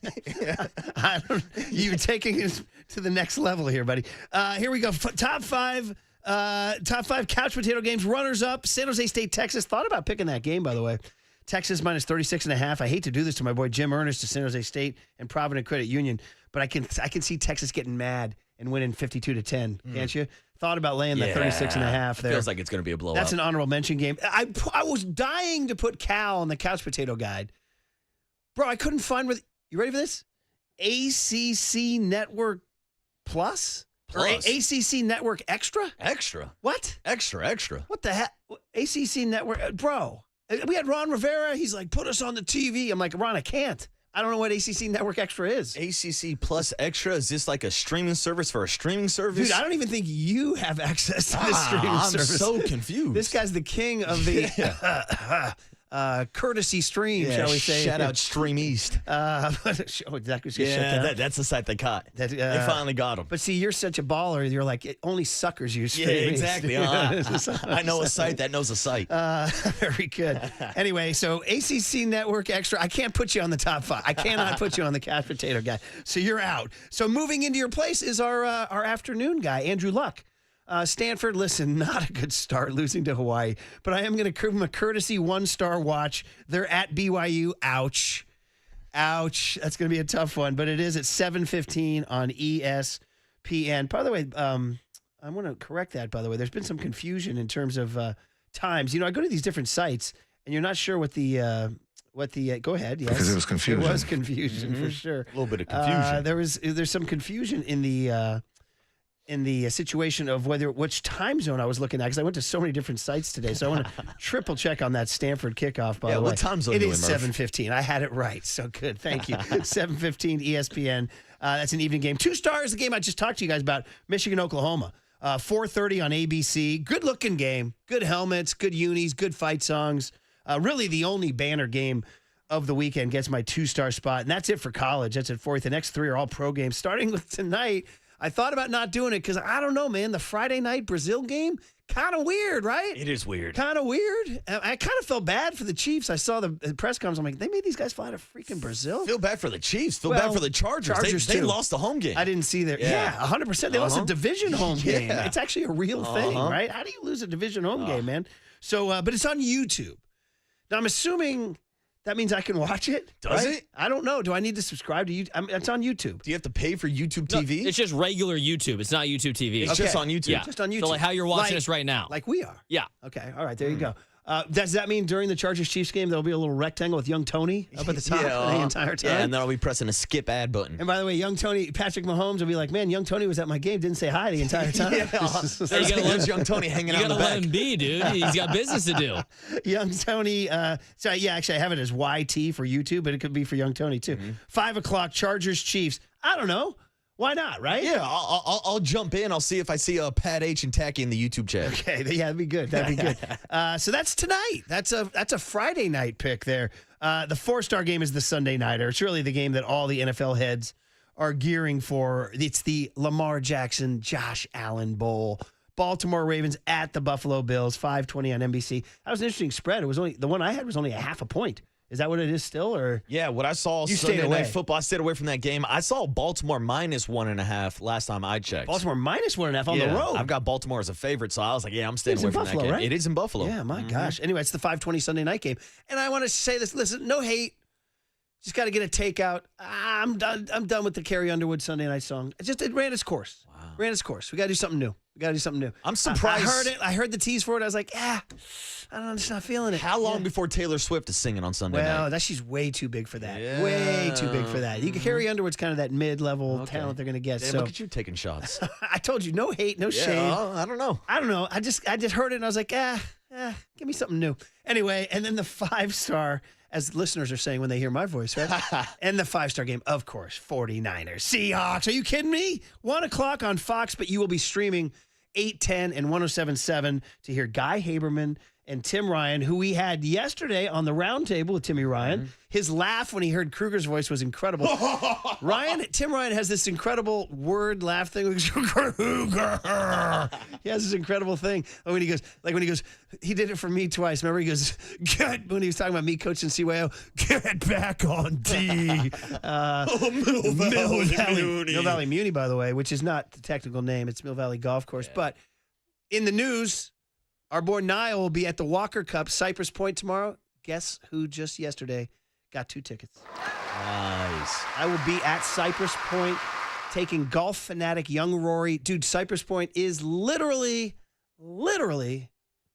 you're taking it to the next level here, buddy. Here we go. Top five couch potato games. Runners up. San Jose State, Texas. Thought about picking that game, by the way. Texas minus 36.5. I hate to do this to my boy Jim Ernest to San Jose State and Provident Credit Union, but I can see Texas getting mad and winning 52-10. Can't you? Thought about laying the 36.5 there. Feels like it's going to be a blowout. That's an honorable mention game. I was dying to put Cal on the couch potato guide. Bro, I couldn't find where. You ready for this? ACC Network Plus? Or ACC Network Extra? Extra? What? Extra. What the heck? ACC Network? Bro, we had Ron Rivera. He's like, put us on the TV. I'm like, Ron, I can't. I don't know what ACC Network Extra is. ACC Plus Extra? Is this like a streaming service for a streaming service? Dude, I don't even think you have access to this streaming service. I'm so confused. This guy's the king of the courtesy stream, shall we say. Shout out Stream East. That's the site they caught. They finally got him. But see, you're such a baller. You're like, only suckers use Stream East. Exactly. I know a site that knows a site. Very good. Anyway, so ACC Network Extra. I can't put you on the top 5. I cannot put you on the couch potato guy. So you're out. So moving into your place is our afternoon guy, Andrew Luck. Stanford, listen, not a good start losing to Hawaii, but I am going to give them a courtesy 1-star watch. They're at BYU. Ouch. That's going to be a tough one, but it is at 7:15 on ESPN. By the way, I want to correct that, by the way. There's been some confusion in terms of times. You know, I go to these different sites, and you're not sure what the go ahead. Yes. Because it was confusion. It was confusion for sure. A little bit of confusion. There's some confusion in the situation of which time zone I was looking at, because I went to so many different sites today. So I want to triple check on that Stanford kickoff, by the way. What time zone it you is in, Murph? 7:15. I had it right. So good. Thank you. 7:15 ESPN. That's an evening game. 2 stars, the game I just talked to you guys about, Michigan, Oklahoma. 4:30 on ABC. Good-looking game. Good helmets, good unis, good fight songs. Really the only banner game of the weekend gets my 2-star spot, and that's it for college. That's at 4th. The next 3 are all pro games. Starting with tonight, I thought about not doing it because I don't know, man. The Friday night Brazil game, kind of weird, right? It is weird. Kind of weird. I kind of felt bad for the Chiefs. I saw the press conference. I'm like, they made these guys fly to freaking Brazil? Feel bad for the Chiefs. Feel bad for the Chargers. They too. lost the home game. I didn't see that. Yeah, 100%. They lost a division home game. It's actually a real thing, right? How do you lose a division home game, man? So, but it's on YouTube. Now, I'm assuming that means I can watch it. Does it? I don't know. Do I need to subscribe to YouTube? It's on YouTube. Do you have to pay for YouTube TV? No, it's just regular YouTube. It's not YouTube TV. It's just on YouTube. Yeah. Just on YouTube. So like how you're watching us right now. Like we are. Yeah. Okay. All right. There you go. Does that mean during the Chargers-Chiefs game, there'll be a little rectangle with young Tony up at the top the entire time? Yeah, and then I'll be pressing a skip ad button. And by the way, young Tony, Patrick Mahomes will be like, man, young Tony was at my game, didn't say hi the entire time. There's young Tony hanging out in the back. You gotta let him be, dude. He's got business to do. Young Tony, actually I have it as YT for YouTube, but it could be for young Tony too. 5 o'clock, Chargers-Chiefs. I don't know. Why not, right? Yeah, I'll jump in. I'll see if I see a Pat H and Tacky in the YouTube chat. Okay, yeah, that'd be good. That'd be good. So that's tonight. That's a Friday night pick there. The 4-star game is the Sunday nighter. It's really the game that all the NFL heads are gearing for. It's the Lamar Jackson, Josh Allen Bowl. Baltimore Ravens at the Buffalo Bills, 5:20 on NBC. That was an interesting spread. It was only the one I had was only a half a point. Is that what it is still, or? Yeah, what I saw Sunday Night Football, I stayed away from that game. I saw Baltimore -1.5 last time I checked. Baltimore -1.5 on the road. I've got Baltimore as a favorite, so I was like, yeah, I'm staying away from that game. Right? It is in Buffalo. Yeah, my gosh. Anyway, it's the 5:20 Sunday night game. And I want to say this. Listen, no hate. Just got to get a takeout. I'm done with the Carrie Underwood Sunday night song. It ran its course. Wow. Ran its course. We got to do something new. I'm surprised. I heard it. I heard the tease for it. I was like, I don't know. I'm just not feeling it. How long before Taylor Swift is singing on Sunday night? Well, she's way too big for that. Yeah. Way too big for that. Carrie Underwood's kind of that mid-level talent they're going to get. Damn, so look at you taking shots. I told you, no hate, no shade. I don't know. I just heard it and I was like, give me something new. Anyway, and then the 5-star, as listeners are saying when they hear my voice, right? And the 5-star game, of course, 49ers. Seahawks. Are you kidding me? 1 o'clock on Fox, but you will be streaming 810 and 107.7 to hear Guy Haberman and Tim Ryan, who we had yesterday on the roundtable with Timmy Ryan. His laugh when he heard Kruger's voice was incredible. Tim Ryan has this incredible word laugh thing. Kruger. He has this incredible thing. When he goes, he did it for me twice. Remember, he goes, when he was talking about me coaching CYO, get back on D. Mill Valley Muni, by the way, which is not the technical name. It's Mill Valley Golf Course. Yeah. But in the news, our boy Niall will be at the Walker Cup, Cypress Point tomorrow. Guess who just yesterday got 2 tickets? Nice. I will be at Cypress Point taking golf fanatic young Rory. Dude, Cypress Point is literally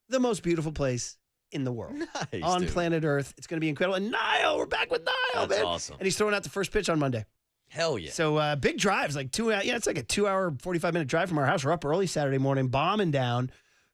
the most beautiful place in the world. Nice, on dude. Planet Earth. It's going to be incredible. And Niall, we're back with Niall, That's man. awesome. And he's throwing out the first pitch on Monday. Hell yeah. So big drives, like 2 hours. Yeah, it's like a 2-hour, 45-minute drive from our house. We're up early Saturday morning, bombing down,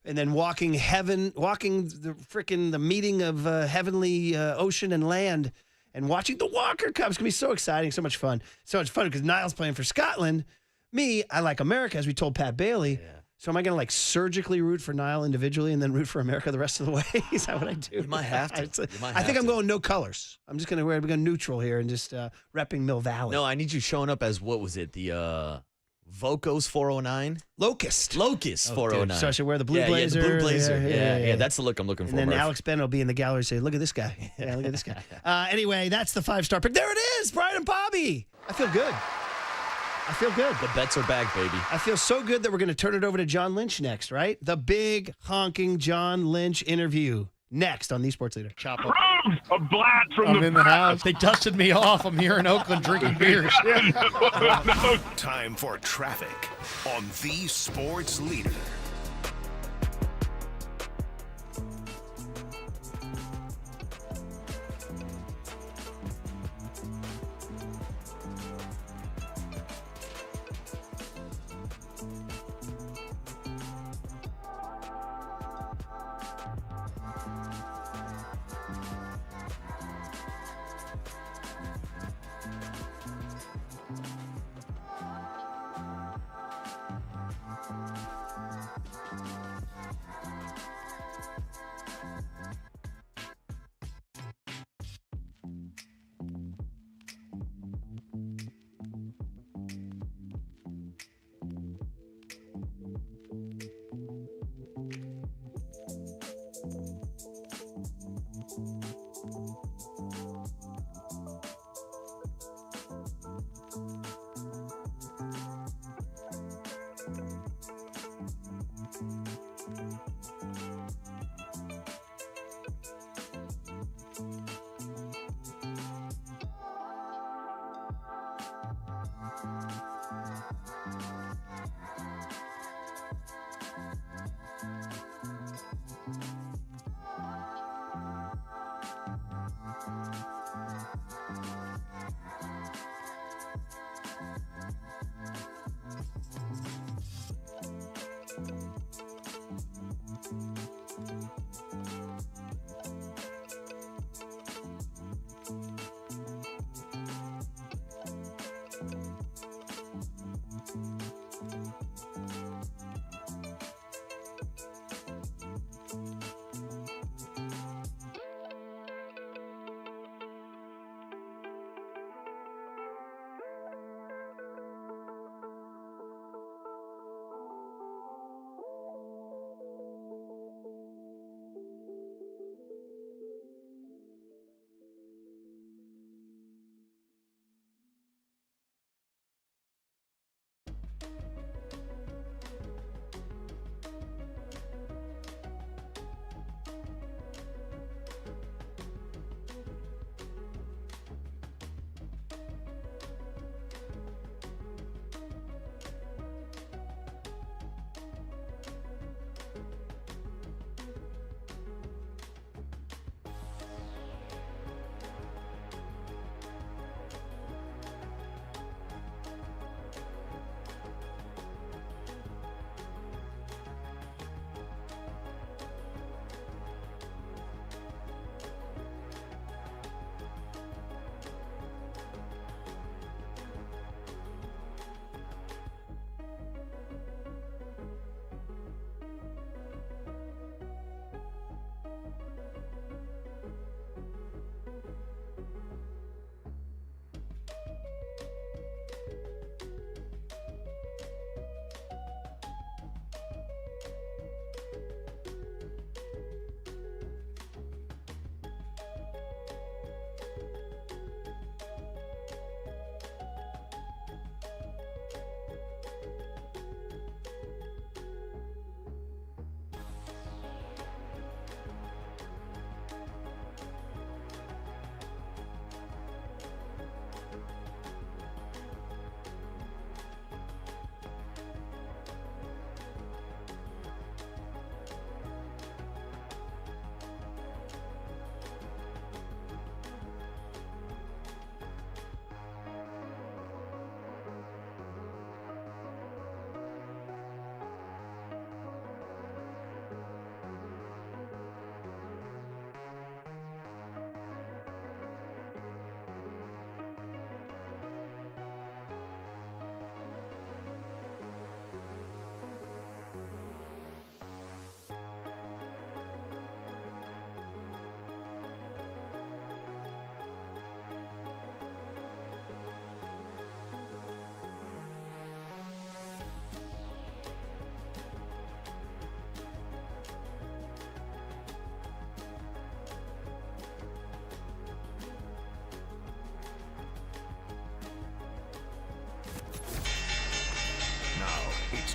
and then walking the meeting of heavenly ocean and land, and watching the Walker Cup. It's going to be so exciting, so much fun. So much fun because Niall's playing for Scotland. Me, I like America, as we told Pat Bailey. Yeah. So am I going to surgically root for Niall individually and then root for America the rest of the way? Is that what I do? You might have to. I think I'm going no colors. I'm just going to go neutral here and just repping Mill Valley. No, I need you showing up as, what was it, the Vocos 409? Locust 409. Dude. So I should wear the blue blazer. Yeah, the blue blazer. Yeah, that's the look I'm looking for. And then Alex Bennett will be in the gallery and say, look at this guy. Yeah, look at this guy. Anyway, that's the 5-star pick. There it is, Brian and Bobby. I feel good. The bets are back, baby. I feel so good that we're going to turn it over to John Lynch next, right? The big honking John Lynch interview next on the Sports Leader. Chop up. A blast from I'm in the house. They dusted me off. I'm here in Oakland drinking beers. Time for traffic on the Sports Leader.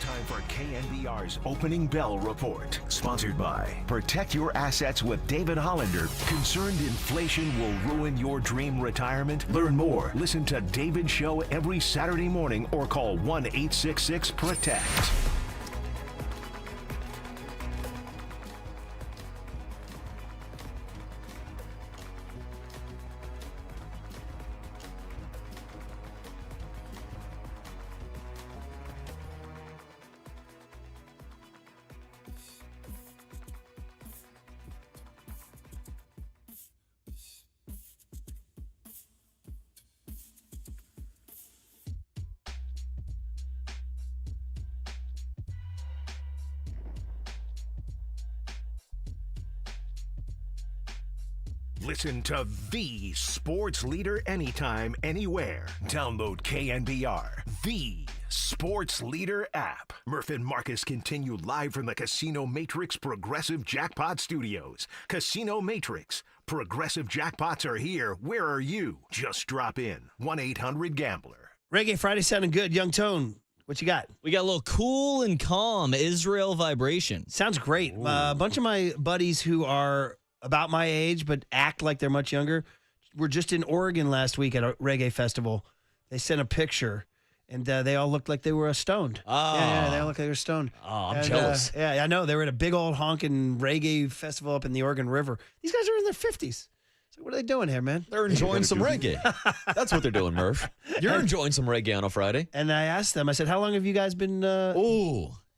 Time for KNBR's Opening Bell Report. Sponsored by Protect Your Assets with David Hollander. Concerned inflation will ruin your dream retirement? Learn more. Listen to David's show every Saturday morning or call 1-866-PROTECT. Listen to the sports leader anytime, anywhere. Download KNBR, the sports leader app. Murph and Marcus continue live from the Casino Matrix Progressive Jackpot Studios. Casino Matrix. Progressive jackpots are here. Where are you? Just drop in. 1-800-GAMBLER. Reggae Friday sounding good. Young Tone, what you got? We got a little cool and calm Israel vibration. Sounds great. A bunch of my buddies who are about my age but act like they're much younger were just in Oregon last week at a reggae festival. They sent a picture, and they all looked like they were stoned. Oh. Yeah, they all looked like they were stoned. Oh, I'm jealous. Yeah, I know. They were at a big old honking reggae festival up in the Oregon River. These guys are in their 50s. So what are they doing here, man? They're enjoying some reggae. That's what they're doing, Murph. You're enjoying some reggae on a Friday. And I asked them, I said, how long have you guys been...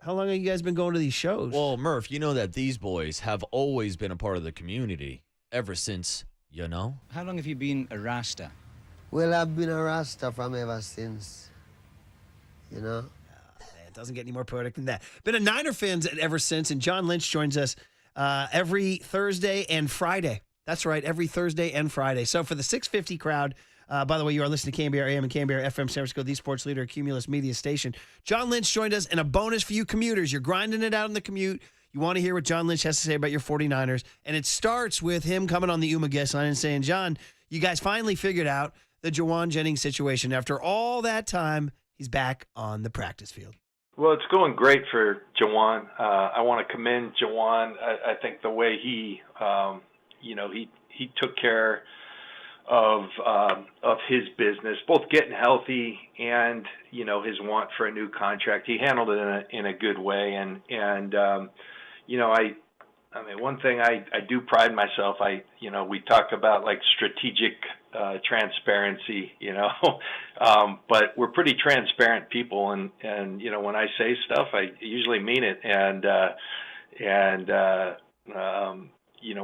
How long have you guys been going to these shows? Well, Murph, you know that these boys have always been a part of the community ever since, you know? How long have you been a Rasta? Well, I've been a Rasta from ever since, you know? It doesn't get any more poetic than that. Been a Niner fan ever since, and John Lynch joins us every Thursday and Friday. That's right, every Thursday and Friday. So for the 650 crowd, by the way, you are listening to KNBR AM and KNBR FM San Francisco, the sports leader, Cumulus Media Station. John Lynch joined us, and a bonus for you commuters. You're grinding it out in the commute. You want to hear what John Lynch has to say about your 49ers, and it starts with him coming on the UMA guest line and saying, John, you guys finally figured out the Jawan Jennings situation. After all that time, he's back on the practice field. Well, it's going great for Jawan. I want to commend Jawan. I think the way he took care of his business, both getting healthy and his want for a new contract. He handled it in a good way, and I mean, one thing I do pride myself. We talk about like strategic transparency, but we're pretty transparent people, and when I say stuff, I usually mean it,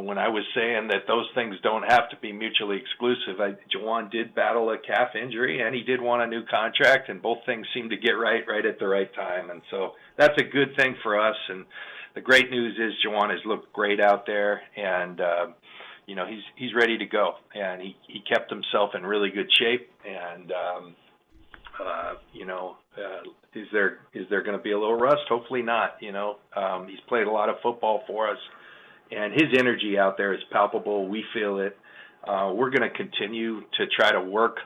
when I was saying that those things don't have to be mutually exclusive, Jawan did battle a calf injury, and he did want a new contract, and both things seemed to get right at the right time. And so that's a good thing for us. And the great news is Jawan has looked great out there, and he's ready to go. And he kept himself in really good shape. And is there going to be a little rust? Hopefully not. He's played a lot of football for us. And his energy out there is palpable. We feel it. We're going to continue to try to work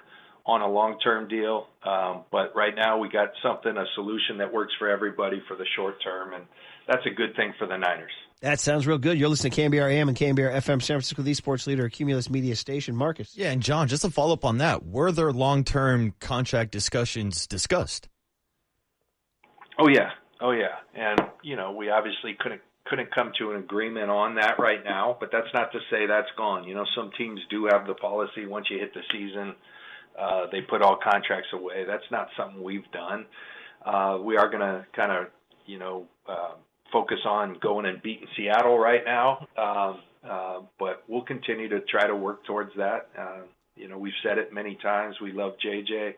on a long-term deal. But right now we got a solution that works for everybody for the short term. And that's a good thing for the Niners. That sounds real good. You're listening to KNBR AM and KNBR FM San Francisco, the sports leader, Cumulus Media Station. Marcus. Yeah, and John, just to follow up on that, were there long-term contract discussions discussed? Oh, yeah. And, we obviously couldn't come to an agreement on that right now, but that's not to say that's gone. Some teams do have the policy once you hit the season, they put all contracts away. That's not something we've done. We are going to kind of, focus on going and beating Seattle right now, but we'll continue to try to work towards that. We've said it many times. We love JJ.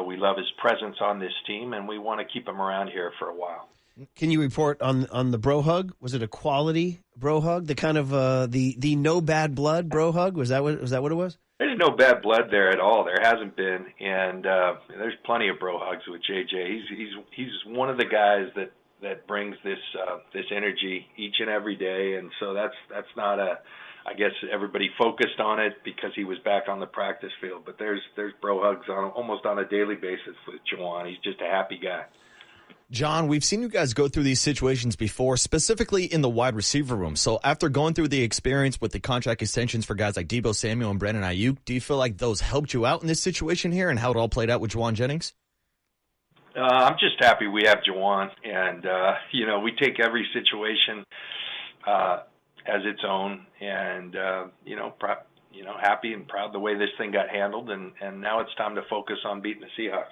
We love his presence on this team, and we want to keep him around here for a while. Can you report on the bro hug? Was it a quality bro hug? The kind of the no bad blood bro hug? Was that what it was? There's no bad blood there at all. There hasn't been, and there's plenty of bro hugs with JJ. He's one of the guys that brings this energy each and every day, and so that's not I guess everybody focused on it because he was back on the practice field, but there's bro hugs almost on a daily basis with Jawan. He's just a happy guy. John, we've seen you guys go through these situations before, specifically in the wide receiver room. So after going through the experience with the contract extensions for guys like Deebo Samuel and Brandon Ayuk, do you feel like those helped you out in this situation here and how it all played out with Juwan Jennings? I'm just happy we have Juwan, and we take every situation as its own, and happy and proud the way this thing got handled, and now it's time to focus on beating the Seahawks.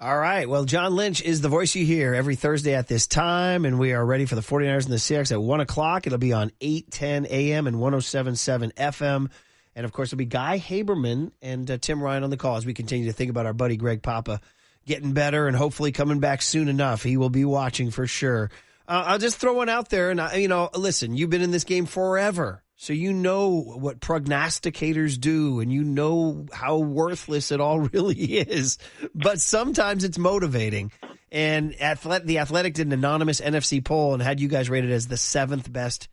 All right. Well, John Lynch is the voice you hear every Thursday at this time, and we are ready for the 49ers and the Seahawks at 1 o'clock. It'll be on 8:10 a.m. and 107.7 FM. And, of course, it'll be Guy Haberman and Tim Ryan on the call as we continue to think about our buddy Greg Papa getting better and hopefully coming back soon enough. He will be watching for sure. I'll just throw one out there. And, listen, you've been in this game forever. So you know what prognosticators do, and you know how worthless it all really is. But sometimes it's motivating. And The Athletic did an anonymous NFC poll and had you guys rated as the 7th best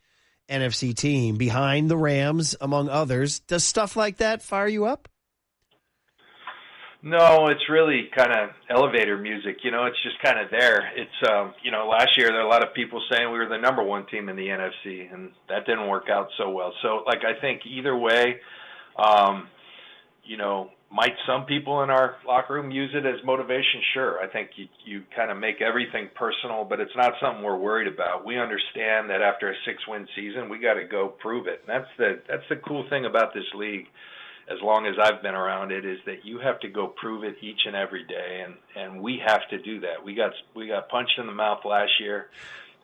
NFC team behind the Rams, among others. Does stuff like that fire you up? No, it's really kind of elevator music. It's just kind of there. It's, last year there were a lot of people saying we were the number one team in the NFC, and that didn't work out so well. So, I think either way, might some people in our locker room use it as motivation? Sure. I think you kind of make everything personal, but it's not something we're worried about. We understand that after a 6-win season, we got to go prove it. And that's the cool thing about this league. As long as I've been around it, is that you have to go prove it each and every day, and we have to do that. We got punched in the mouth last year,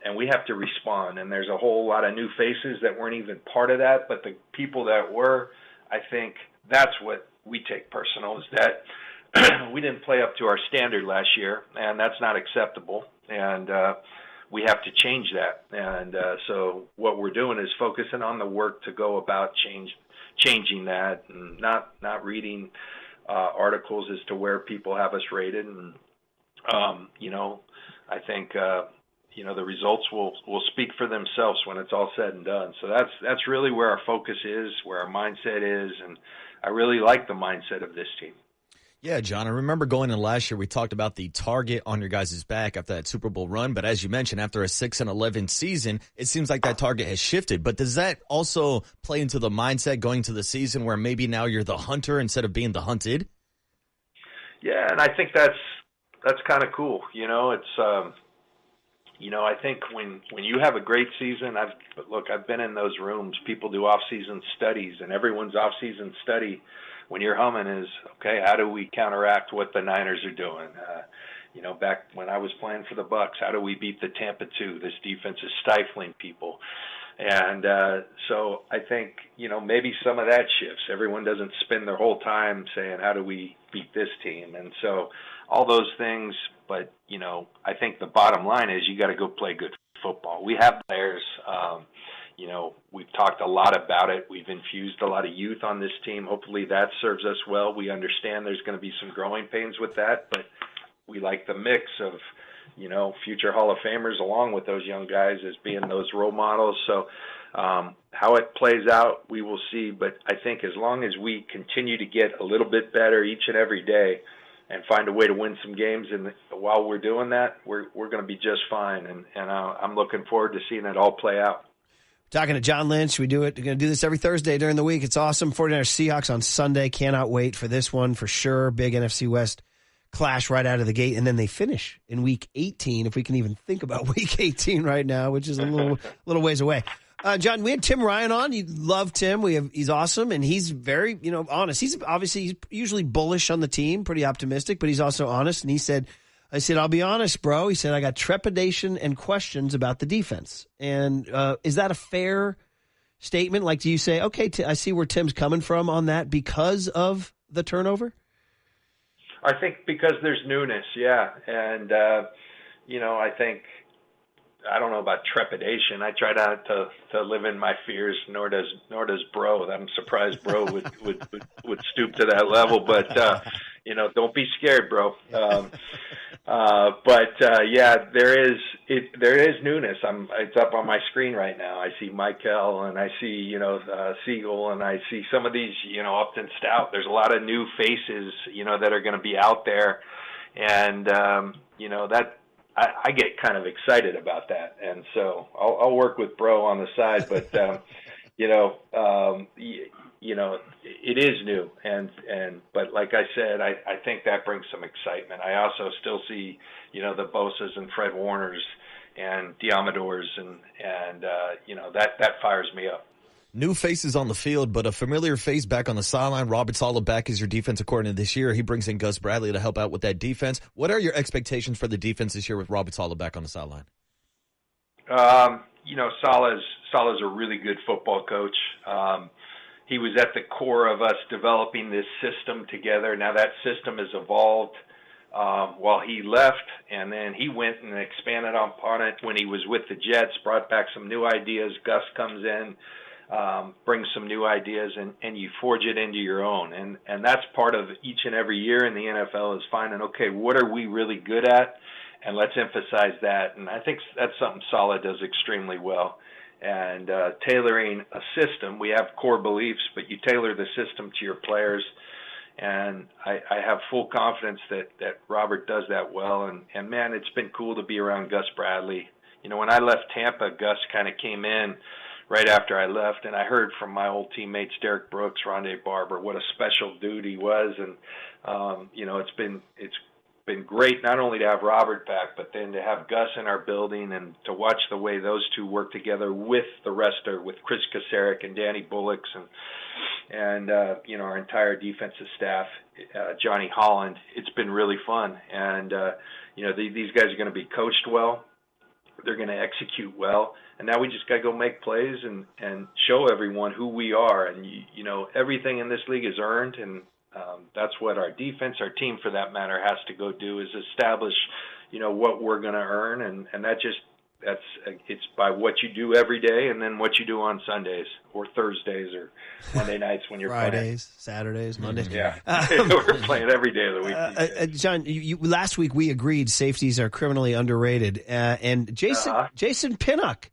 and we have to respond. And there's a whole lot of new faces that weren't even part of that, but the people that were, I think that's what we take personal, is that we didn't play up to our standard last year, and that's not acceptable. And we have to change that. And so what we're doing is focusing on the work to go about changing that, and not reading articles as to where people have us rated. And I think the results will speak for themselves when it's all said and done. So that's really where our focus is, where our mindset is, and I really like the mindset of this team. Yeah, John, I remember going in last year, we talked about the target on your guys' back after that Super Bowl run. But as you mentioned, after a 6-11 season, it seems like that target has shifted. But does that also play into the mindset going to the season where maybe now you're the hunter instead of being the hunted? Yeah, and I think that's kind of cool. It's I think when you have a great season, I've been in those rooms. People do off-season studies, and everyone's off-season study when you're humming is, okay, how do we counteract what the Niners are doing? Back when I was playing for the Bucks, how do we beat the Tampa 2? This defense is stifling people. And so I think, maybe some of that shifts. Everyone doesn't spend their whole time saying, how do we beat this team? And so all those things, but, I think the bottom line is you got to go play good football. We have players. We've talked a lot about it. We've infused a lot of youth on this team. Hopefully that serves us well. We understand there's going to be some growing pains with that, but we like the mix of, future Hall of Famers along with those young guys as being those role models. So how it plays out, we will see. But I think as long as we continue to get a little bit better each and every day and find a way to win some games, and while we're doing that, we're going to be just fine. And I'm looking forward to seeing it all play out. Talking to John Lynch. We're going to do this every Thursday during the week. It's awesome. 49ers Seahawks on Sunday. Cannot wait for this one for sure. Big NFC West clash right out of the gate. And then they finish in week 18, if we can even think about week 18 right now, which is a little ways away. John, we had Tim Ryan on. You love Tim. He's awesome, and he's very honest. He's usually bullish on the team, pretty optimistic, but he's also honest. And I said, I'll be honest, bro. He said, I got trepidation and questions about the defense. And is that a fair statement? Like, do you say, okay, I see where Tim's coming from on that because of the turnover? I think because there's newness, yeah. And, I think, I don't know about trepidation. I try not to live in my fears, nor does Bro. I'm surprised Bro would stoop to that level. But, don't be scared, bro. There is newness. It's up on my screen right now. I see Michael, and I see Siegel, and I see some of these Upton Stout. There's a lot of new faces that are going to be out there, and I get kind of excited about that, and so I'll work with Bro on the side. But it is new, but like I said, I think that brings some excitement. I also still see the Bosas and Fred Warners and Diamadors, and that fires me up. New faces on the field, but a familiar face back on the sideline. Robert Saleh back as your defensive coordinator this year. He brings in Gus Bradley to help out with that defense. What are your expectations for the defense this year with Robert Saleh back on the sideline? Saleh's a really good football coach. He was at the core of us developing this system together. Now that system has evolved while he left, and then he went and expanded upon it when he was with the Jets, brought back some new ideas. Gus comes in, brings some new ideas, and you forge it into your own. And that's part of each and every year in the NFL is finding, okay, what are we really good at? And let's emphasize that. And I think that's something Saleh does extremely well. And tailoring a system, we have core beliefs, but you tailor the system to your players. And I have full confidence that Robert does that well. And man, it's been cool to be around Gus Bradley. When I left Tampa, Gus kind of came in right after I left, and I heard from my old teammates, Derek Brooks, Rondé Barber, what a special dude he was. And, it's been great not only to have Robert back, but then to have Gus in our building and to watch the way those two work together with the rest with Chris Kasarik and Danny Bullocks and our entire defensive staff, Johnny Holland. It's been really fun. And, these guys are going to be coached well. They're going to execute well. And now we just got to go make plays and show everyone who we are. And, everything in this league is earned, and that's what our defense, our team for that matter, has to go do is establish, what we're going to earn. And it's by what you do every day and then what you do on Sundays or Thursdays or Monday nights when you're Fridays, Saturdays, Mondays. Yeah. We're playing every day of the week. John, last week we agreed safeties are criminally underrated. And Jason Pinnock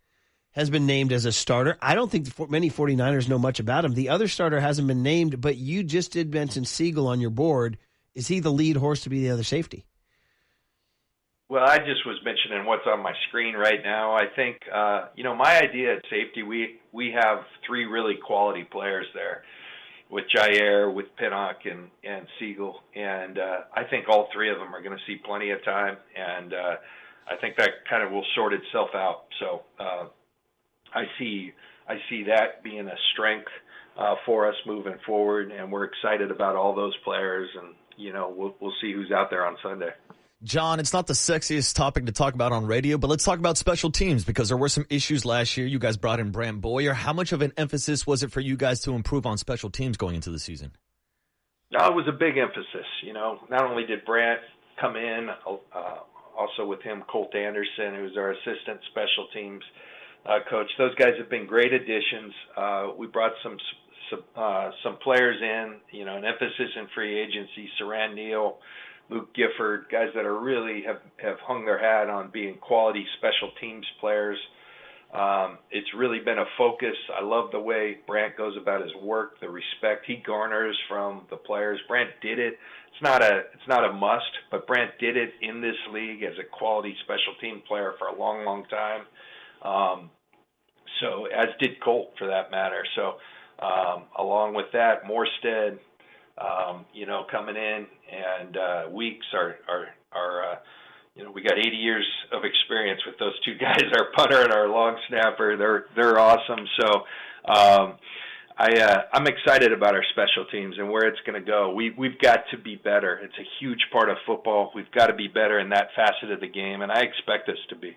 has been named as a starter. I don't think many 49ers know much about him. The other starter hasn't been named, but you just did mention Siegel on your board. Is he the lead horse to be the other safety? Well, I just was mentioning what's on my screen right now. I think, my idea at safety, we have three really quality players there with Jair, with Pinnock, and Siegel. And I think all three of them are going to see plenty of time. And I think that kind of will sort itself out. So I see that being a strength for us moving forward. And we're excited about all those players. And, we'll see who's out there on Sunday. John, it's not the sexiest topic to talk about on radio, but let's talk about special teams because there were some issues last year. You guys brought in Brant Boyer. How much of an emphasis was it for you guys to improve on special teams going into the season? No, it was a big emphasis. Not only did Brant come in, also with him, Colt Anderson, who's our assistant special teams coach. Those guys have been great additions. We brought some players in, an emphasis in free agency, Saran Neal, Luke Gifford, guys that are really have hung their hat on being quality special teams players. It's really been a focus. I love the way Brant goes about his work, the respect he garners from the players. Brant did it. It's not a must, but Brant did it in this league as a quality special team player for a long, long time. So as did Colt for that matter. So along with that, Morstead, coming in, and Weeks are we got 80 years of experience with those two guys, our punter and our long snapper. They're awesome. So I'm excited about our special teams and where it's going to go. We've got to be better. It's a huge part of football. We've got to be better in that facet of the game, and I expect us to be.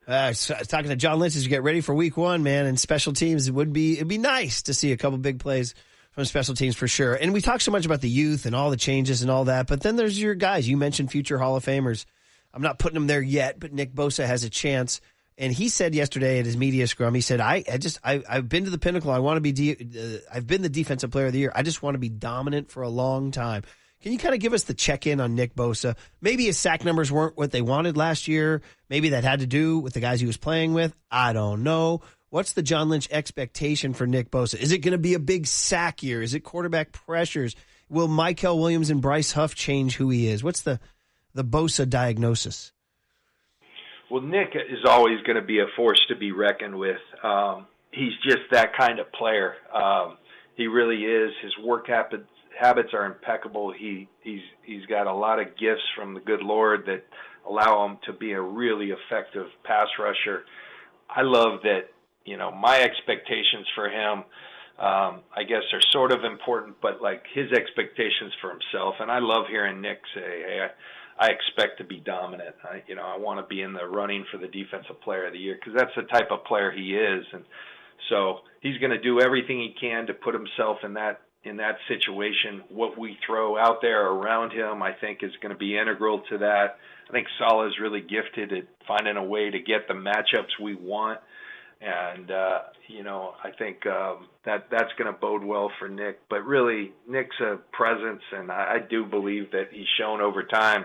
Talking to John Lynch as you get ready for week one, man, and special teams, it'd be nice to see a couple big plays from special teams for sure. And we talk so much about the youth and all the changes and all that, but then there's your guys. You mentioned future Hall of Famers. I'm not putting them there yet, but Nick Bosa has a chance. And he said yesterday at his media scrum, he said, I've been to the pinnacle. I want to be, I've been the defensive player of the year. I just want to be dominant for a long time. Can you kind of give us the check-in on Nick Bosa? Maybe his sack numbers weren't what they wanted last year. Maybe that had to do with the guys he was playing with. I don't know. What's the John Lynch expectation for Nick Bosa? Is it going to be a big sack year? Is it quarterback pressures? Will Michael Williams and Bryce Huff change who he is? What's the Bosa diagnosis? Well, Nick is always going to be a force to be reckoned with. He's just that kind of player. He really is. His work habits are impeccable. He's got a lot of gifts from the good Lord that allow him to be a really effective pass rusher. I love that, my expectations for him, I guess, are sort of important, but like his expectations for himself. And I love hearing Nick say, hey, I expect to be dominant. I want to be in the running for the Defensive Player of the Year, because that's the type of player he is. And so he's going to do everything he can to put himself in that situation. What we throw out there around him, I think, is going to be integral to that. I think Saleh's really gifted at finding a way to get the matchups we want. And, I think that's going to bode well for Nick. But really, Nick's a presence, and I do believe that he's shown over time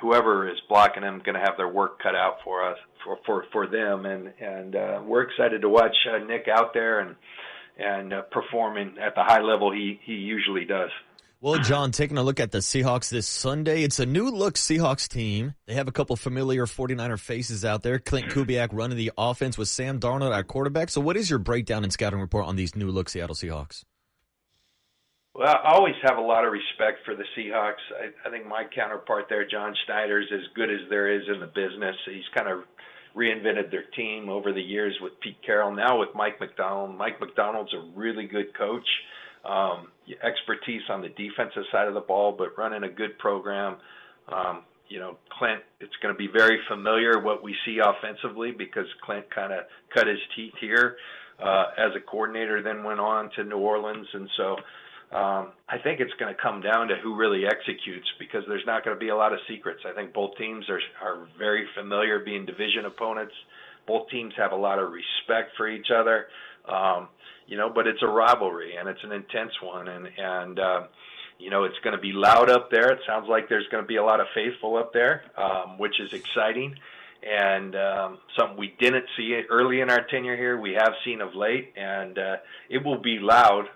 whoever is blocking him going to have their work cut out for us, for them. And we're excited to watch Nick out there and performing at the high level he usually does. Well, John, taking a look at the Seahawks this Sunday, it's a new-look Seahawks team. They have a couple familiar 49er faces out there. Clint Kubiak running the offense with Sam Darnold at quarterback. So what is your breakdown and scouting report on these new-look Seattle Seahawks? Well, I always have a lot of respect for the Seahawks. I think my counterpart there, John Schneider, is as good as there is in the business. He's kind of reinvented their team over the years with Pete Carroll, now with Mike Macdonald. Mike Macdonald's a really good coach. Expertise on the defensive side of the ball, but running a good program. Clint, it's going to be very familiar what we see offensively, because Clint kind of cut his teeth here as a coordinator, then went on to New Orleans. And so I think it's going to come down to who really executes, because there's not going to be a lot of secrets. I think both teams are very familiar being division opponents. Both teams have a lot of respect for each other. But it's a rivalry, and it's an intense one, and it's going to be loud up there. It sounds like there's going to be a lot of faithful up there, which is exciting, and something we didn't see early in our tenure here, we have seen of late, and it will be loud.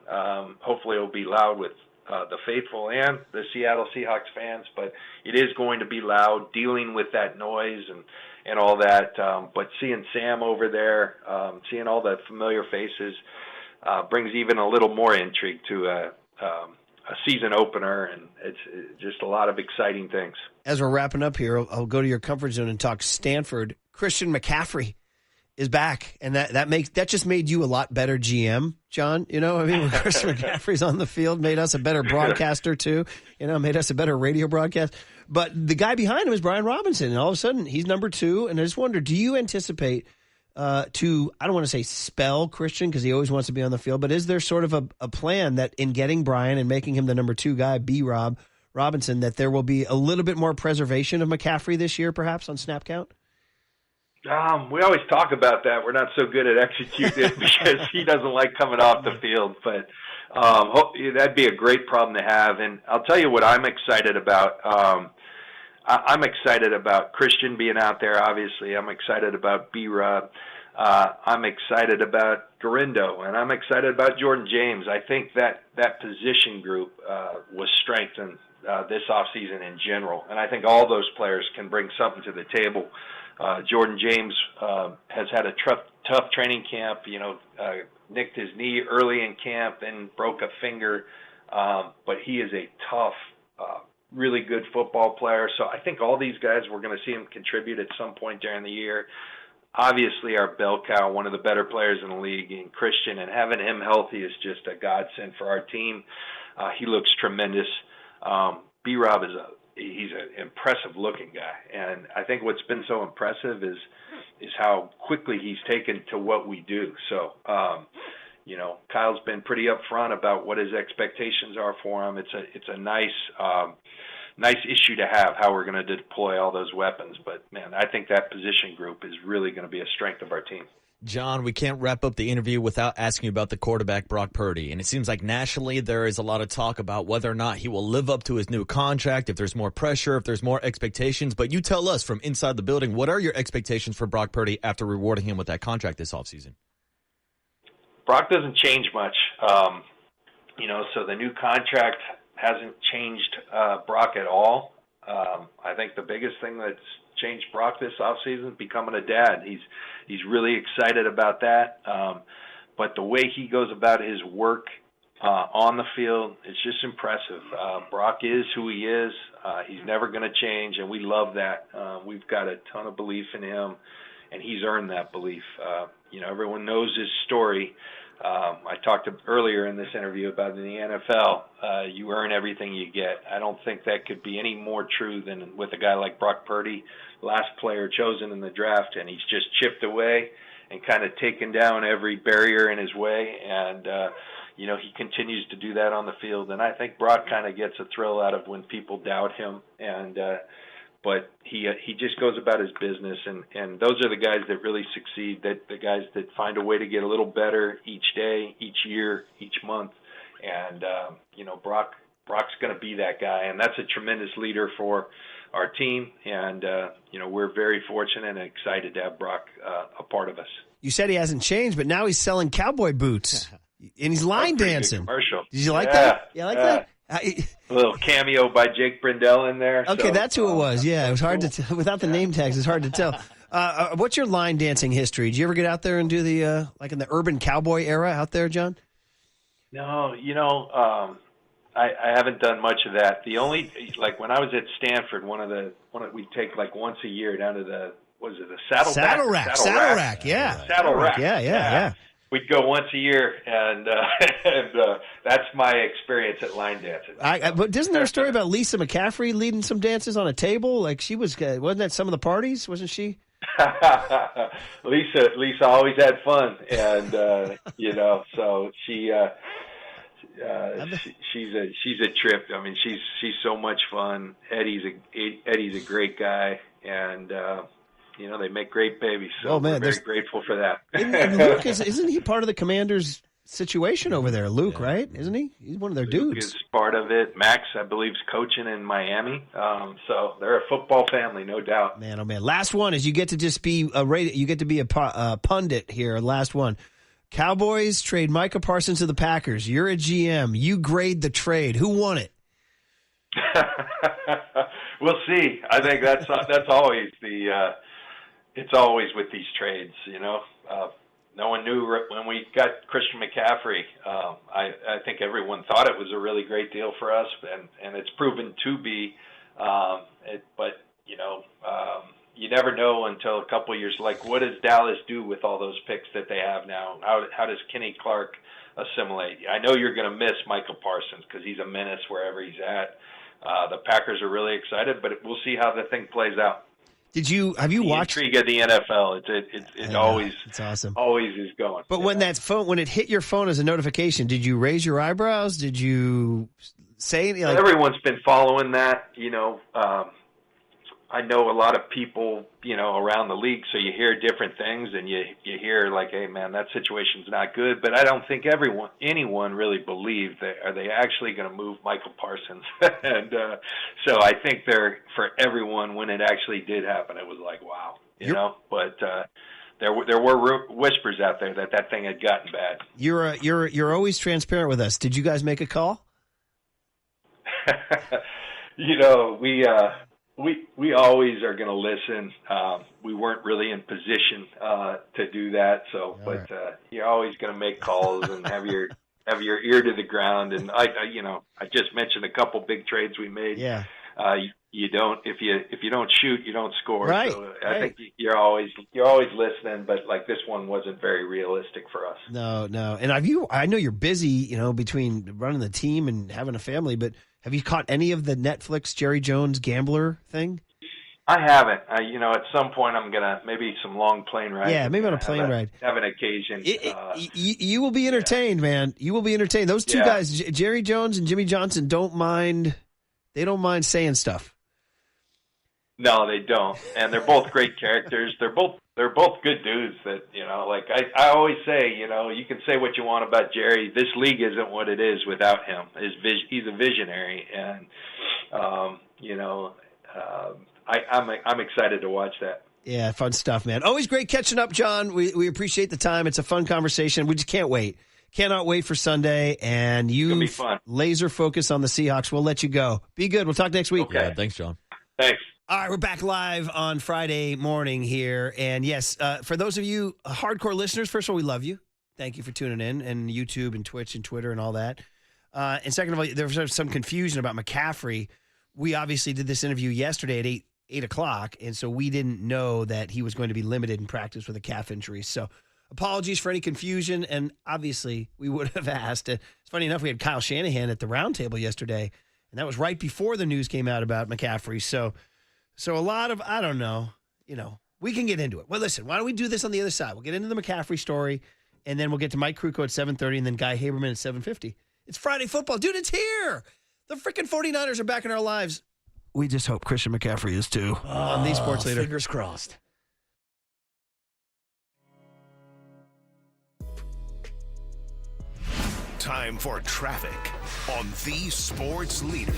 Hopefully it will be loud with the faithful and the Seattle Seahawks fans, but it is going to be loud, dealing with that noise and all that. But seeing Sam over there, seeing all the familiar faces, brings even a little more intrigue to a season opener, and it's just a lot of exciting things. As we're wrapping up here, I'll go to your comfort zone and talk Stanford. Christian McCaffrey is back, and that just made you a lot better GM, John. When Christian McCaffrey's on the field, made us a better broadcaster too. Made us a better radio broadcast. But the guy behind him is Brian Robinson, and all of a sudden he's number 2. And I just wonder, do you anticipate I don't want to say spell Christian, because he always wants to be on the field, but is there sort of a plan that in getting Brian and making him the number 2 guy, B-Rob Robinson, that there will be a little bit more preservation of McCaffrey this year, perhaps, on snap count? We always talk about that. We're not so good at executing it because he doesn't like coming off the field, but that'd be a great problem to have. And I'll tell you what I'm excited about. I'm excited about Christian being out there, obviously. I'm excited about B-Rob. I'm excited about Garindo, and I'm excited about Jordan James. I think that position group was strengthened this offseason in general, and I think all those players can bring something to the table. Jordan James has had a tough training camp, nicked his knee early in camp, then broke a finger, but he is a tough, really good football player. So I think all these guys, we're going to see him contribute at some point during the year. Obviously, our bell cow, one of the better players in the league, in Christian, and having him healthy is just a godsend for our team. He looks tremendous. B-Rob he's an impressive-looking guy, and I think what's been so impressive is how quickly he's taken to what we do. So, Kyle's been pretty upfront about what his expectations are for him. It's a nice issue to have, how we're going to deploy all those weapons. But, man, I think that position group is really going to be a strength of our team. John, we can't wrap up the interview without asking you about the quarterback, Brock Purdy. And it seems like nationally there is a lot of talk about whether or not he will live up to his new contract, if there's more pressure, if there's more expectations. But you tell us from inside the building, what are your expectations for Brock Purdy after rewarding him with that contract this offseason? Brock doesn't change much. So the new contract hasn't changed Brock at all. I think the biggest thing that's changed Brock this offseason, becoming a dad. He's really excited about that. But the way he goes about his work on the field, it's just impressive. Brock is who he is. He's never going to change, and we love that. We've got a ton of belief in him, and he's earned that belief. Everyone knows his story. I talked earlier in this interview about in the NFL, you earn everything you get. I don't think that could be any more true than with a guy like Brock Purdy, last player chosen in the draft, and he's just chipped away and kind of taken down every barrier in his way, and he continues to do that on the field. And I think Brock kind of gets a thrill out of when people doubt him, but he just goes about his business, and those are the guys that really succeed, that the guys that find a way to get a little better each day, each year, each month. And Brock's going to be that guy, and that's a tremendous leader for our team. And we're very fortunate and excited to have Brock a part of us. You said he hasn't changed, but now he's selling cowboy boots and he's line dancing. Commercial. Did you like that? Yeah, that. A little cameo by Jake Brindell in there. Okay, so, that's who it was. Yeah, it was hard to tell. Without the name tags, it's hard to tell. What's your line dancing history? Did you ever get out there and do the like in the urban cowboy era out there, John? No, I haven't done much of that. The only when I was at Stanford, we take like once a year down to the Saddle Rack. Saddle Rack. Yeah. We'd go once a year, and that's my experience at line dancing. But isn't there a story about Lisa McCaffrey leading some dances on a table? Like she was, wasn't that some of the parties? Wasn't she? Lisa always had fun, and so she's a trip. I mean, she's so much fun. Eddie's a great guy, and they make great babies. So we're very grateful for that. And Luke isn't he part of the Commanders' situation over there? Luke, right? Isn't he? He's one of their dudes. Luke is part of it. Max, I believe, is coaching in Miami. So they're a football family, no doubt. Man, oh man! Last one is you get to just be you get to be a pundit here. Last one. Cowboys trade Micah Parsons to the Packers. You're a GM. You grade the trade. Who won it? We'll see. I think that's always it's always with these trades, no one knew when we got Christian McCaffrey. I think everyone thought it was a really great deal for us, and it's proven to be. But you never know until a couple of years. Like, what does Dallas do with all those picks that they have now? How does Kenny Clark assimilate? I know you're going to miss Michael Parsons because he's a menace wherever he's at. The Packers are really excited, but we'll see how the thing plays out. Have you watched the intrigue of the NFL? It always, it's awesome. Always is going. But when it hit your phone as a notification, did you raise your eyebrows? Did you say anything? Everyone's been following that. I know a lot of people, around the league, so you hear different things, and you hear like, hey man, that situation's not good. But I don't think anyone really believed that are they actually going to move Michael Parsons. And so I think for everyone, when it actually did happen, it was like, wow, But there were whispers out there that thing had gotten bad. You're always transparent with us. Did you guys make a call? We always are going to listen. We weren't really in position to do that, you're always going to make calls and have your ear to the ground. And I just mentioned a couple big trades we made. Yeah. You don't if you don't shoot, you don't score. Right. So I think you're always listening, but like this one wasn't very realistic for us. No. And I know you're busy, between running the team and having a family, but have you caught any of the Netflix Jerry Jones Gambler thing? I haven't. At some point I'm gonna maybe some long plane ride. Yeah, maybe on a plane ride. Have an occasion. You will be entertained, man. You will be entertained. Those two guys, Jerry Jones and Jimmy Johnson, don't mind. They don't mind saying stuff. No, they don't, and they're both great characters. They're both good dudes. That I always say, you can say what you want about Jerry. This league isn't what it is without him. He's a visionary, and I'm excited to watch that. Yeah, fun stuff, man. Always great catching up, John. We appreciate the time. It's a fun conversation. We just can't wait. Cannot wait for Sunday, and you laser focus on the Seahawks. We'll let you go. Be good. We'll talk next week. Okay. Yeah, thanks, John. Thanks. All right, we're back live on Friday morning here. And yes, for those of you hardcore listeners, first of all, we love you. Thank you for tuning in, and YouTube and Twitch and Twitter and all that. And second of all, there was some confusion about McCaffrey. We obviously did this interview yesterday at 8 o'clock, and so we didn't know that he was going to be limited in practice with a calf injury. So apologies for any confusion, and obviously we would have asked. It's funny enough, we had Kyle Shanahan at the roundtable yesterday, and that was right before the news came out about McCaffrey. So a lot of, I don't know, we can get into it. Well, listen, why don't we do this on the other side? We'll get into the McCaffrey story, and then we'll get to Mike Kruk at 7:30, and then Guy Haberman at 7:50. It's Friday football. Dude, it's here. The freaking 49ers are back in our lives. We just hope Christian McCaffrey is too. On the Sports Leader. Fingers crossed. Time for traffic on the Sports Leader.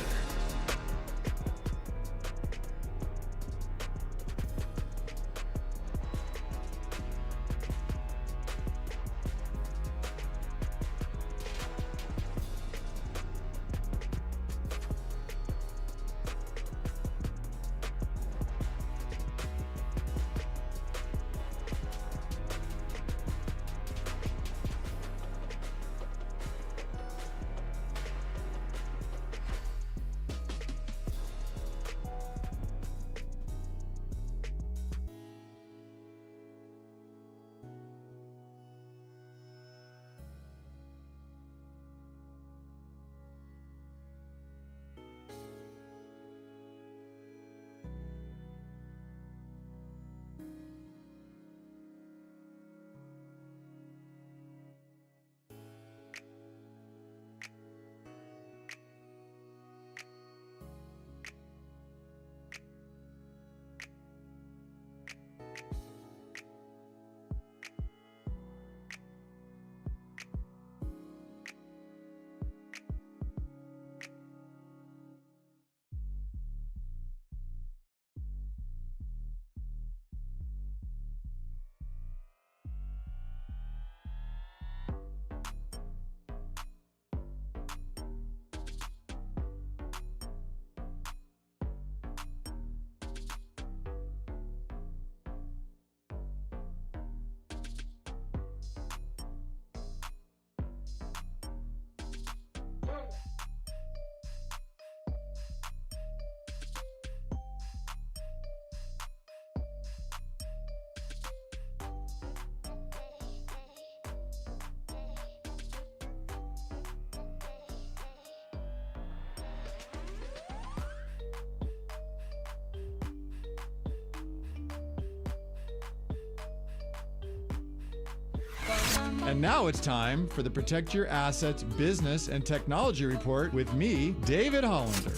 And now it's time for the Protect Your Assets Business and Technology Report with me, David Hollander.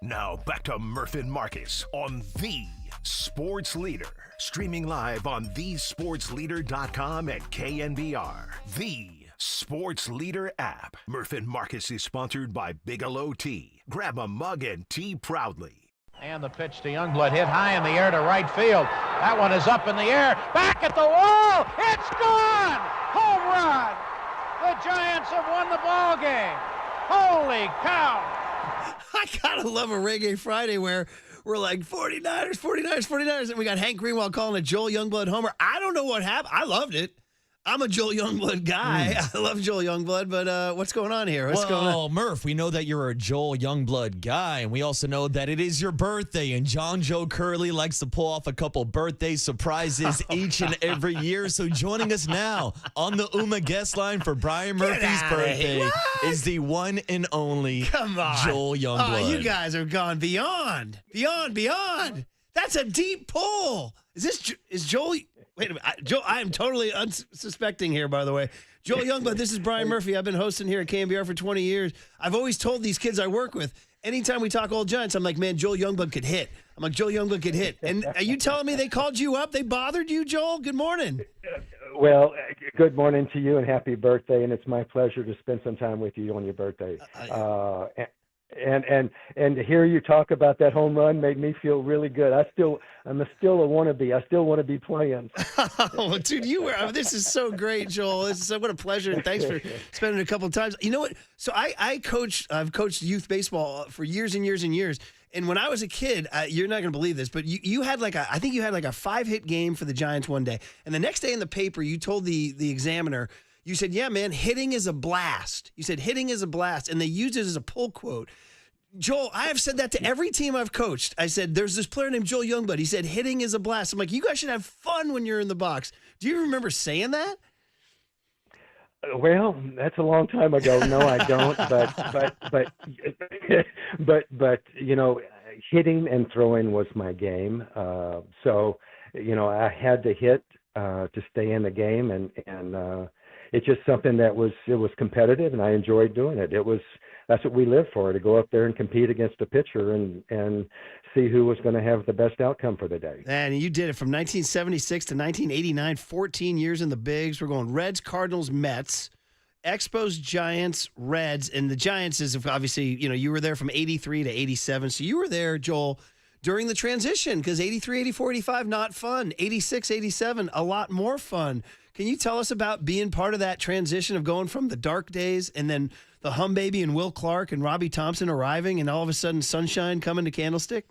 Now back to Murph and Marcus on the Sports Leader. Streaming live on thesportsleader.com and KNBR. The Sports Leader app. Murph and Marcus is sponsored by Bigelow Tea. Grab a mug and tea proudly. And the pitch to Youngblood, hit high in the air to right field. That one is up in the air, back at the wall. It's gone! Home run! The Giants have won the ball game. Holy cow! I gotta love a Reggae Friday where we're like 49ers, 49ers, 49ers, and we got Hank Greenwald calling a Joel Youngblood homer. I don't know what happened. I loved it. I'm a Joel Youngblood guy. I love Joel Youngblood, but what's going on here? What's going on? Well, Murph, we know that you're a Joel Youngblood guy, and we also know that it is your birthday, and John Joe Curley likes to pull off a couple birthday surprises each and every year. So joining us now on the UMA guest line for Brian Murphy's birthday is the one and only Joel Youngblood. Oh, you guys have gone beyond. That's a deep pull. Is Joel... Wait a minute. Joel, I am totally unsuspecting here, by the way. Joel Youngblood, this is Brian Murphy. I've been hosting here at KNBR for 20 years. I've always told these kids I work with, anytime we talk old Giants, I'm like, man, Joel Youngblood could hit. I'm like, Joel Youngblood could hit. And are you telling me they called you up? They bothered you, Joel? Good morning. Well, good morning to you and happy birthday. And it's my pleasure to spend some time with you on your birthday. And to hear you talk about that home run made me feel really good. I'm still a wannabe. I still want to be playing. Oh, dude, this is so great, Joel. What a pleasure, and thanks for spending a couple of times. You know what? So I've coached youth baseball for years and years and years. And when I was a kid, you're not going to believe this, but you had I think you had like a 5-hit game for the Giants one day. And the next day in the paper, you told the examiner, you said, yeah, man, hitting is a blast. You said hitting is a blast. And they used it as a pull quote. Joel, I have said that to every team I've coached. I said, there's this player named Joel Youngblood. He said, hitting is a blast. I'm like, you guys should have fun when you're in the box. Do you remember saying that? Well, that's a long time ago. No, I don't. But you know, hitting and throwing was my game. So, you know, I had to hit to stay in the game, and it's just something that was competitive, and I enjoyed doing it. That's what we live for, to go up there and compete against a pitcher and see who was going to have the best outcome for the day. And you did it from 1976 to 1989, 14 years in the bigs. We're going Reds, Cardinals, Mets, Expos, Giants, Reds. And the Giants is obviously, you know, you were there from 83 to 87. So you were there, Joel, during the transition, because 83, 84, 85, not fun. 86, 87, a lot more fun. Can you tell us about being part of that transition of going from the dark days and then the Hum Baby and Will Clark and Robbie Thompson arriving and all of a sudden sunshine coming to Candlestick?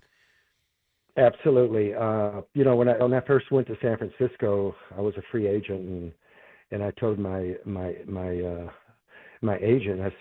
Absolutely. You know, when I first went to San Francisco, I was a free agent, and I told my agent, I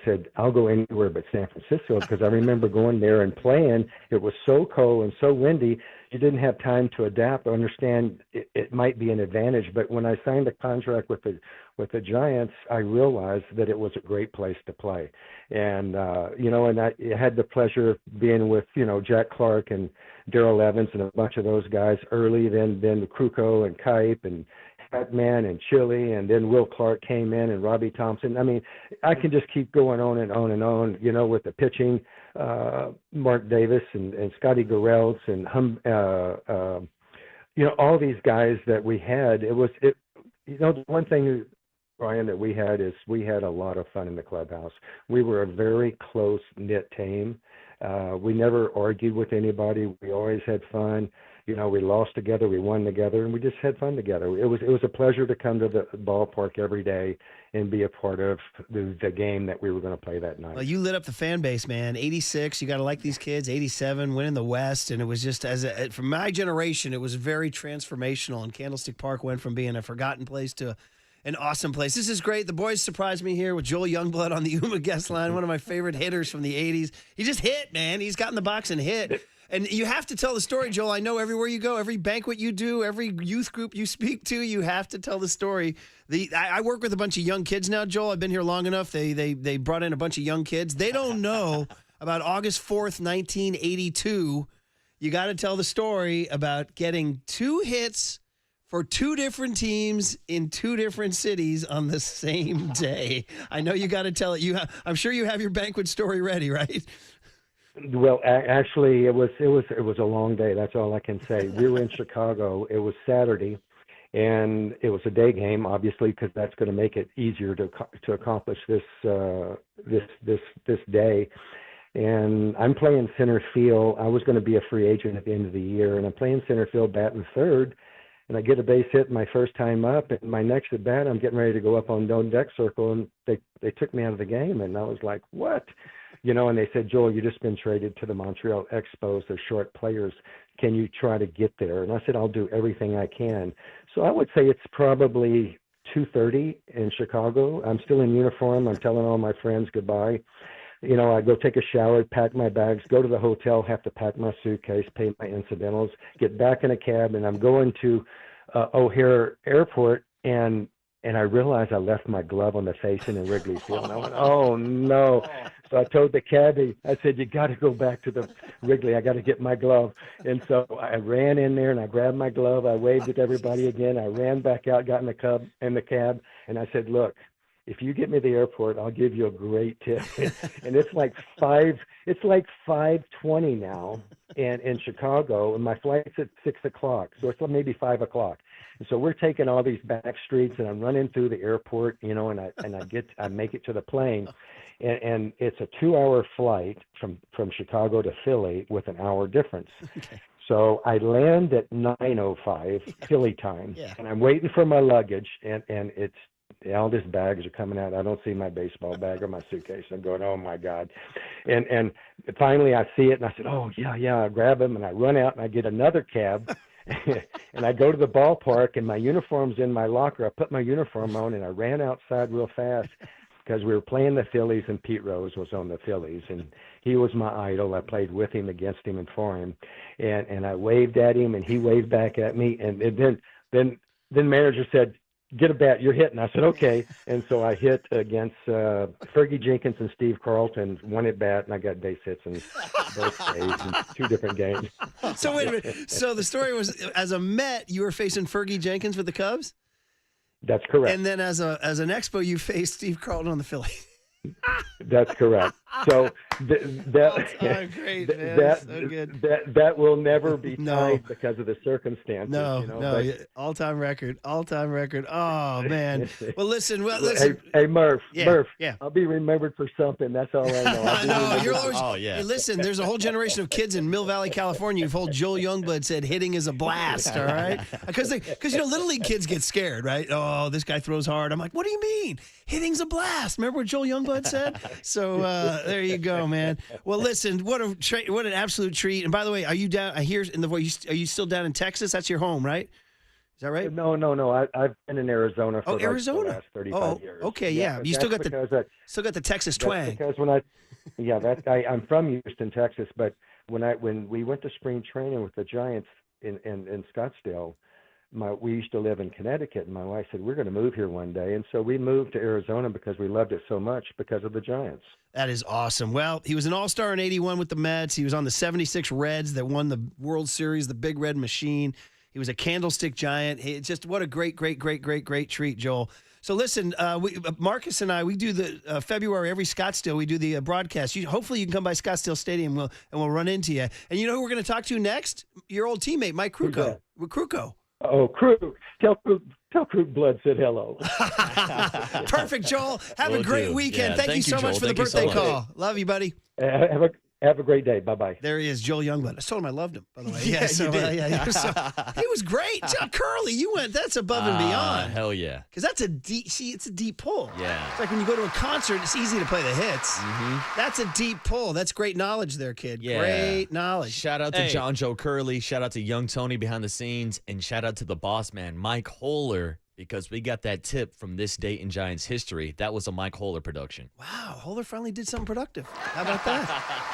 said, I'll go anywhere but San Francisco, because I remember going there and playing. It was so cold and so windy. You didn't have time to adapt or understand it might be an advantage. But when I signed a contract with the Giants, I realized that it was a great place to play. And, you know, and I had the pleasure of being with, you know, Jack Clark and Darrell Evans and a bunch of those guys early, then Kruk and Kipe and Batman and Chili, and then Will Clark came in and Robbie Thompson. I mean, I can just keep going on and on and on, you know, with the pitching, Mark Davis and Scotty Garrelts and you know, all these guys that we had. You know, the one thing, Brian, that we had is we had a lot of fun in the clubhouse. We were a very close-knit team. We never argued with anybody. We always had fun. You know, we lost together, we won together, and we just had fun together. It was a pleasure to come to the ballpark every day and be a part of the game that we were going to play that night. Well, you lit up the fan base, man. 86, you got to like these kids. 87, winning the West, and it was just, from my generation, it was very transformational, and Candlestick Park went from being a forgotten place to an awesome place. This is great. The boys surprised me here with Joel Youngblood on the UMA guest line, one of my favorite hitters from the 80s. He just hit, man. He's got in the box and hit. And you have to tell the story, Joel. I know everywhere you go, every banquet you do, every youth group you speak to, you have to tell the story. I work with a bunch of young kids now, Joel. I've been here long enough. They brought in a bunch of young kids. They don't know about August 4th, 1982. You got to tell the story about getting 2 hits for 2 different teams in 2 different cities on the same day. I know you got to tell it. I'm sure you have your banquet story ready, right? Well, actually, it was a long day. That's all I can say. We were in Chicago. It was Saturday, and it was a day game, obviously, because that's going to make it easier to accomplish this day. And I'm playing center field. I was going to be a free agent at the end of the year, and I'm playing center field, batting third. And I get a base hit my first time up, and my next at bat, I'm getting ready to go up on no deck circle, and they took me out of the game, and I was like, what? You know, and they said, Joel, you just been traded to the Montreal Expos. They're short players. Can you try to get there? And I said, I'll do everything I can. So I would say it's probably 2:30 in Chicago. I'm still in uniform. I'm telling all my friends goodbye. I go take a shower, pack my bags, go to the hotel, have to pack my suitcase, pay my incidentals, get back in a cab, and I'm going to O'Hare Airport, and I realized I left my glove on the station in Wrigley Field. And I went, oh, no. So I told the cabbie, I said, you got to go back to the Wrigley. I got to get my glove. And so I ran in there, and I grabbed my glove. I waved at everybody again. I ran back out, got in the cab, and I said, look, if you get me to the airport, I'll give you a great tip. And it's like 5:20 now in Chicago, and my flight's at 6 o'clock. So it's maybe 5 o'clock. And so we're taking all these back streets, and I'm running through the airport, and I make it to the plane. And it's a 2-hour flight from Chicago to Philly with an hour difference. Okay. So I land at 9:05 Philly time, and I'm waiting for my luggage, and it's all these bags are coming out. I don't see my baseball bag or my suitcase. I'm going, oh my God. And finally I see it, and I said, oh yeah, I grab them, and I run out, and I get another cab. And I go to the ballpark, and my uniform's in my locker. I put my uniform on, and I ran outside real fast because we were playing the Phillies, and Pete Rose was on the Phillies, and he was my idol. I played with him, against him, and for him. And I waved at him, and he waved back at me. And then manager said, get a bat, you're hitting. I said, okay. And so I hit against Fergie Jenkins and Steve Carlton, one at bat, and I got base hits in both days in 2 different games. So wait a minute. So the story was, as a Met, you were facing Fergie Jenkins with the Cubs? That's correct. And then as an Expo, you faced Steve Carlton on the Phillies. That's correct. So that will never be tied because of the circumstances. No, all-time record. Oh man. Well, listen. Hey, Murph. Murph. Yeah. I'll be remembered for something. That's all I know. No, you're always. Oh yeah. Hey, listen, there's a whole generation of kids in Mill Valley, California, who've heard Joel Youngblood said hitting is a blast. All right, because Little League kids get scared, right? Oh, this guy throws hard. I'm like, what do you mean? Hitting's a blast. Remember what Joel Youngblood said? So there you go, man. Well, listen, what an absolute treat. And by the way, are you down? I hear in the voice. Are you still down in Texas? That's your home, right? Is that right? No. I've been in Arizona for Arizona? The last 35 years. Okay, yeah. You still got the Texas twang. Because I'm from Houston, Texas, but when we went to spring training with the Giants in Scottsdale. We used to live in Connecticut, and my wife said, we're going to move here one day. And so we moved to Arizona because we loved it so much because of the Giants. That is awesome. Well, he was an all-star in 81 with the Mets. He was on the 76 Reds that won the World Series, the Big Red Machine. He was a Candlestick Giant. What a great treat, Joel. So listen, Marcus and I, we do the February, every Scottsdale, we do the broadcast. Hopefully you can come by Scottsdale Stadium and we'll run into you. And you know who we're going to talk to next? Your old teammate, Mike Kruko. Kruko. Oh, Kruk. Tell Kruk Blood said hello. Perfect, Joel. Have a great weekend. Yeah, thank you so much for the birthday call. Love you, buddy. Have a great day. Bye-bye. There he is, Joel Youngblood. I told him I loved him, by the way. You did. He was great. Curly, that's above and beyond. Hell yeah. Because that's it's a deep pull. Yeah. It's like when you go to a concert, it's easy to play the hits. Mm-hmm. That's a deep pull. That's great knowledge there, kid. Yeah. Great knowledge. Shout out to John Joe Curley. Shout out to Young Tony behind the scenes. And shout out to the boss man, Mike Holler, because we got that tip from this date in Giants history. That was a Mike Holler production. Wow. Holler finally did something productive. How about that?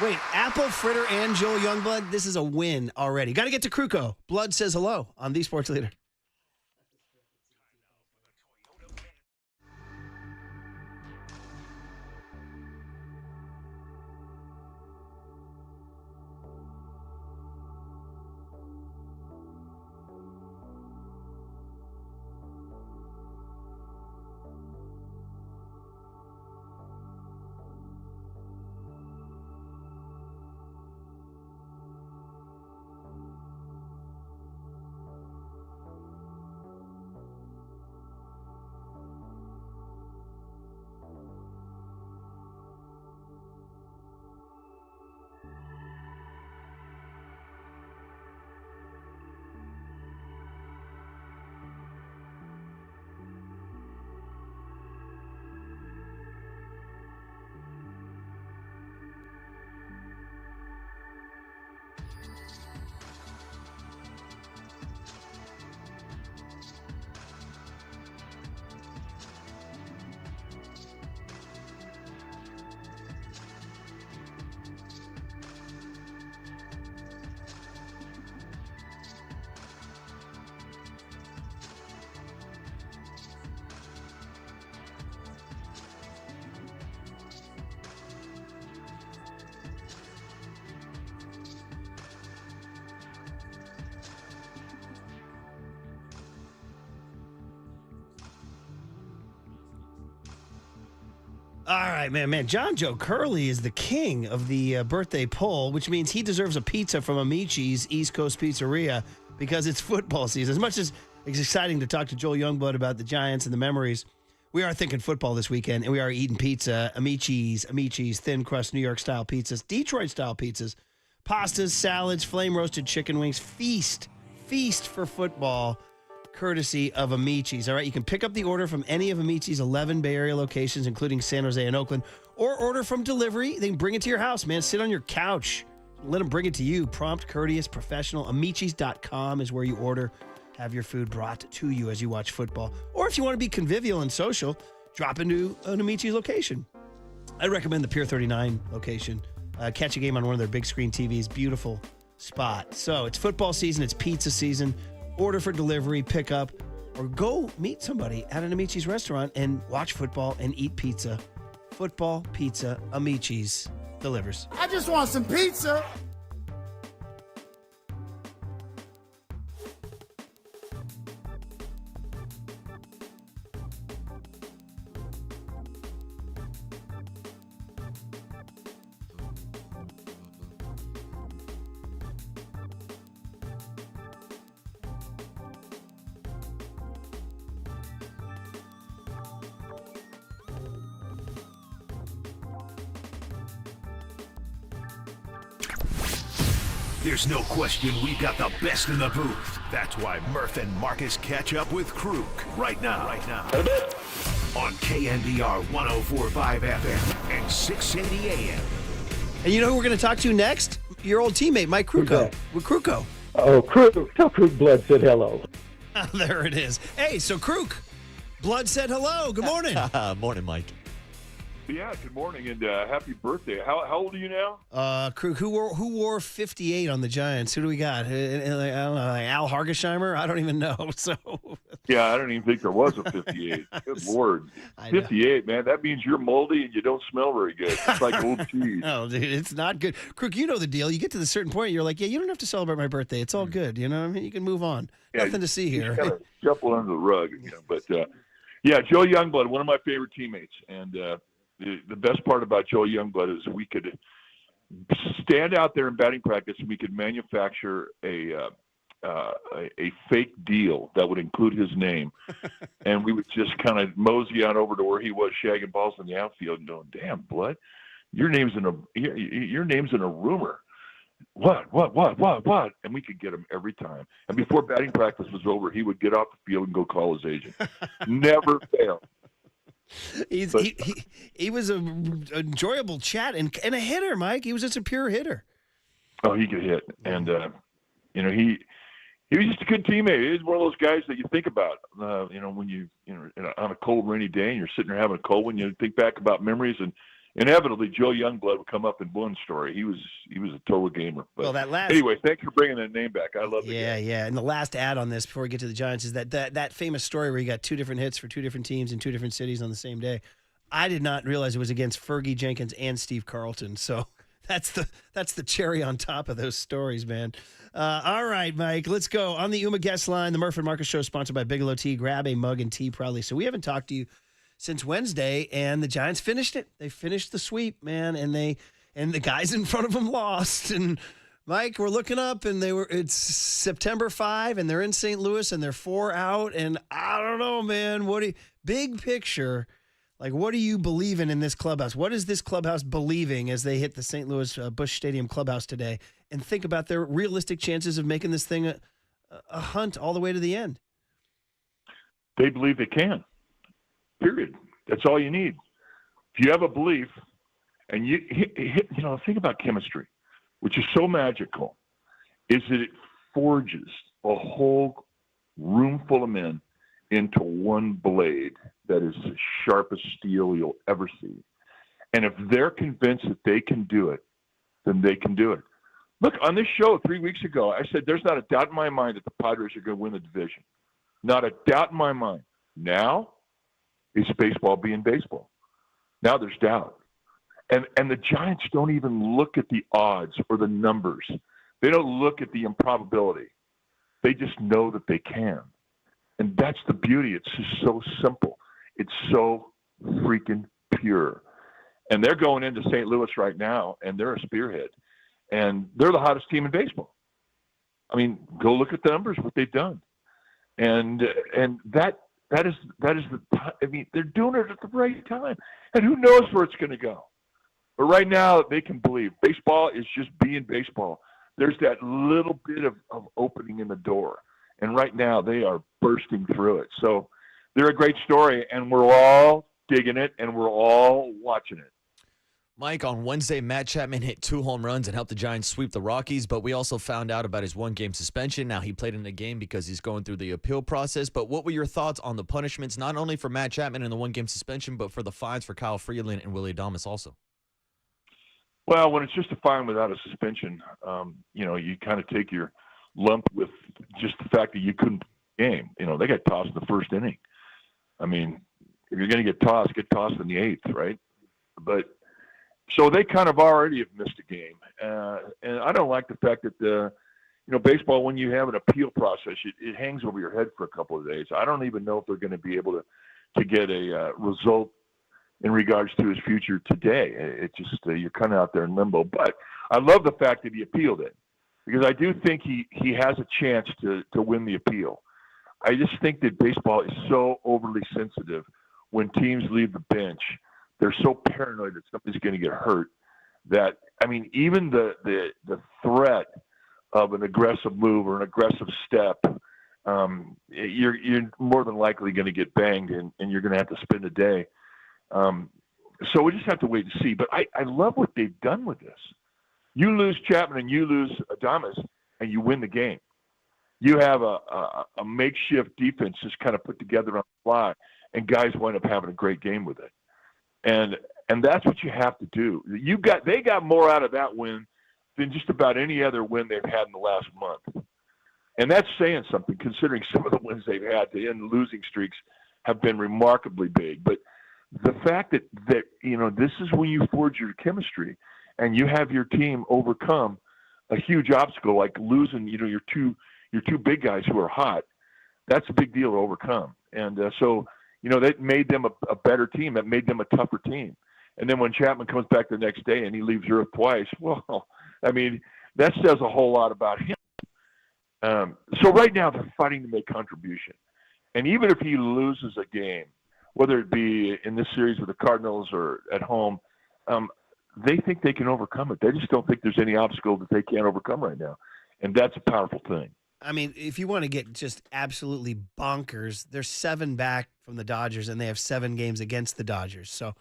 Wait, Apple, Fritter, and Joel Youngblood, this is a win already. Got to get to Kruko. Blood says hello on The Sports Leader. All right, man. John Joe Curley is the king of the birthday poll, which means he deserves a pizza from Amici's East Coast Pizzeria because it's football season. As much as it's exciting to talk to Joel Youngblood about the Giants and the memories, we are thinking football this weekend, and we are eating pizza. Amici's thin crust New York style pizzas, Detroit style pizzas, pastas, salads, flame roasted chicken wings. Feast for football. Courtesy of Amici's. All right, you can pick up the order from any of Amici's 11 Bay Area locations, including San Jose and Oakland, or order from delivery. They can bring it to your house, man. Sit on your couch. Let them bring it to you. Prompt, courteous, professional. Amicis.com is where you order. Have your food brought to you as you watch football. Or if you want to be convivial and social, drop into an Amici's location. I recommend the Pier 39 location. Catch a game on one of their big screen TVs. Beautiful spot. So it's football season. It's pizza season. Order for delivery, pick up, or go meet somebody at an Amici's restaurant and watch football and eat pizza. Football, pizza, Amici's delivers. I just want some pizza. There's no question we've got the best in the booth. That's why Murph and Marcus catch up with Kruk right now. On KNBR 104.5 FM and 680 AM. And you know who we're going to talk to next? Your old teammate, Mike Kruko. With Kruko. Oh, Kruk. Tell Kruk Blood said hello. There it is. Hey, so Kruk, Blood said hello. Good morning. Morning, Mike. Yeah, good morning and happy birthday. How old are you now? Kruk, who wore 58 on the Giants? Who do we got? I don't know, like Al Hargesheimer? I don't even know. So Yeah, I don't even think there was a 58. Good Lord. 58, man. That means you're moldy and you don't smell very good. It's like old cheese. Oh, dude, it's not good. Kruk, you know the deal. You get to the certain point, you're like, yeah, you don't have to celebrate my birthday. It's all good. You know what I mean? You can move on. Yeah, Nothing to see here. You kind of shuffle under the rug. You know, but, yeah, Joe Youngblood, one of my favorite teammates. And the best part about Joe Youngblood is we could stand out there in batting practice and we could manufacture a fake deal that would include his name, and we would just kind of mosey on over to where he was shagging balls in the outfield and going, "Damn, Blood, your name's in a rumor." What? And we could get him every time. And before batting practice was over, he would get off the field and go call his agent. Never failed. He was an enjoyable chat and a hitter, Mike. He was just a pure hitter. Oh, he could hit, and he was just a good teammate. He's one of those guys that you think about. When you on a cold, rainy day and you're sitting there having a cold one, you think back about memories, and inevitably Joe Youngblood would come up in one story. He was a total gamer. But anyway, thanks for bringing that name back. I love it. Yeah. And the last ad on this before we get to the Giants is that famous story where he got two different hits for two different teams in two different cities on the same day. I did not realize it was against Fergie Jenkins and Steve Carlton. So that's the cherry on top of those stories, man. All right, Mike, let's go. On the Uma guest line, the Murph and Marcus Show, sponsored by Bigelow Tea. Grab a mug and tea proudly. So we haven't talked to you since Wednesday, and the Giants finished it. They finished the sweep, man, and the guys in front of them lost. And Mike, we're looking up, and it's September 5, and they're in St. Louis, and they're 4 out. And I don't know, man. Big picture, like, what are you believing in this clubhouse? What is this clubhouse believing as they hit the St. Louis Busch Stadium clubhouse today? And think about their realistic chances of making this thing a hunt all the way to the end. They believe they can. Period. That's all you need. If you have a belief, and you think about chemistry, which is so magical, is that it forges a whole room full of men into one blade that is the sharpest steel you'll ever see. And if they're convinced that they can do it, then they can do it. Look, on this show 3 weeks ago, I said there's not a doubt in my mind that the Padres are going to win the division. Not a doubt in my mind. Now, it's baseball being baseball. Now there's doubt. And the Giants don't even look at the odds or the numbers. They don't look at the improbability. They just know that they can. And that's the beauty. It's just so simple. It's so freaking pure. And they're going into St. Louis right now, and they're a spearhead. And they're the hottest team in baseball. I mean, go look at the numbers, what they've done. And that is the time. I mean, they're doing it at the right time. And who knows where it's going to go. But right now, they can believe. Baseball is just being baseball. There's that little bit of opening in the door. And right now, they are bursting through it. So they're a great story, and we're all digging it, and we're all watching it. Mike, on Wednesday, Matt Chapman hit 2 home runs and helped the Giants sweep the Rockies, but we also found out about his 1-game suspension. Now, he played in the game because he's going through the appeal process, but what were your thoughts on the punishments, not only for Matt Chapman in the 1-game suspension, but for the fines for Kyle Freeland and Willie Adames also? Well, when it's just a fine without a suspension, you kind of take your lump with just the fact that you couldn't play the game. They got tossed in the first inning. I mean, if you're going to get tossed in the 8th, right? But so they kind of already have missed a game. And I don't like the fact that baseball, when you have an appeal process, it hangs over your head for a couple of days. I don't even know if they're going to be able to get a result in regards to his future today. It's just you're kind of out there in limbo. But I love the fact that he appealed it, because I do think he has a chance to win the appeal. I just think that baseball is so overly sensitive when teams leave the bench. They're so paranoid that somebody's going to get hurt that, I mean, even the threat of an aggressive move or an aggressive step, you're more than likely going to get banged, and you're going to have to spend a day. So we just have to wait and see. But I love what they've done with this. You lose Chapman and you lose Adames, and you win the game. You have a makeshift defense just kind of put together on the fly, and guys wind up having a great game with it. And that's what you have to do. They got more out of that win than just about any other win they've had in the last month. And that's saying something, considering some of the wins they've had to end losing streaks have been remarkably big. But the fact that this is when you forge your chemistry and you have your team overcome a huge obstacle like losing, your two big guys who are hot, that's a big deal to overcome. And so that made them a better team. That made them a tougher team. And then when Chapman comes back the next day and he leaves Earth twice, well, I mean, that says a whole lot about him. So right now they're fighting to make contribution. And even if he loses a game, whether it be in this series with the Cardinals or at home, they think they can overcome it. They just don't think there's any obstacle that they can't overcome right now. And that's a powerful thing. I mean, if you want to get just absolutely bonkers, they're 7 back from the Dodgers, and they have 7 games against the Dodgers. So, I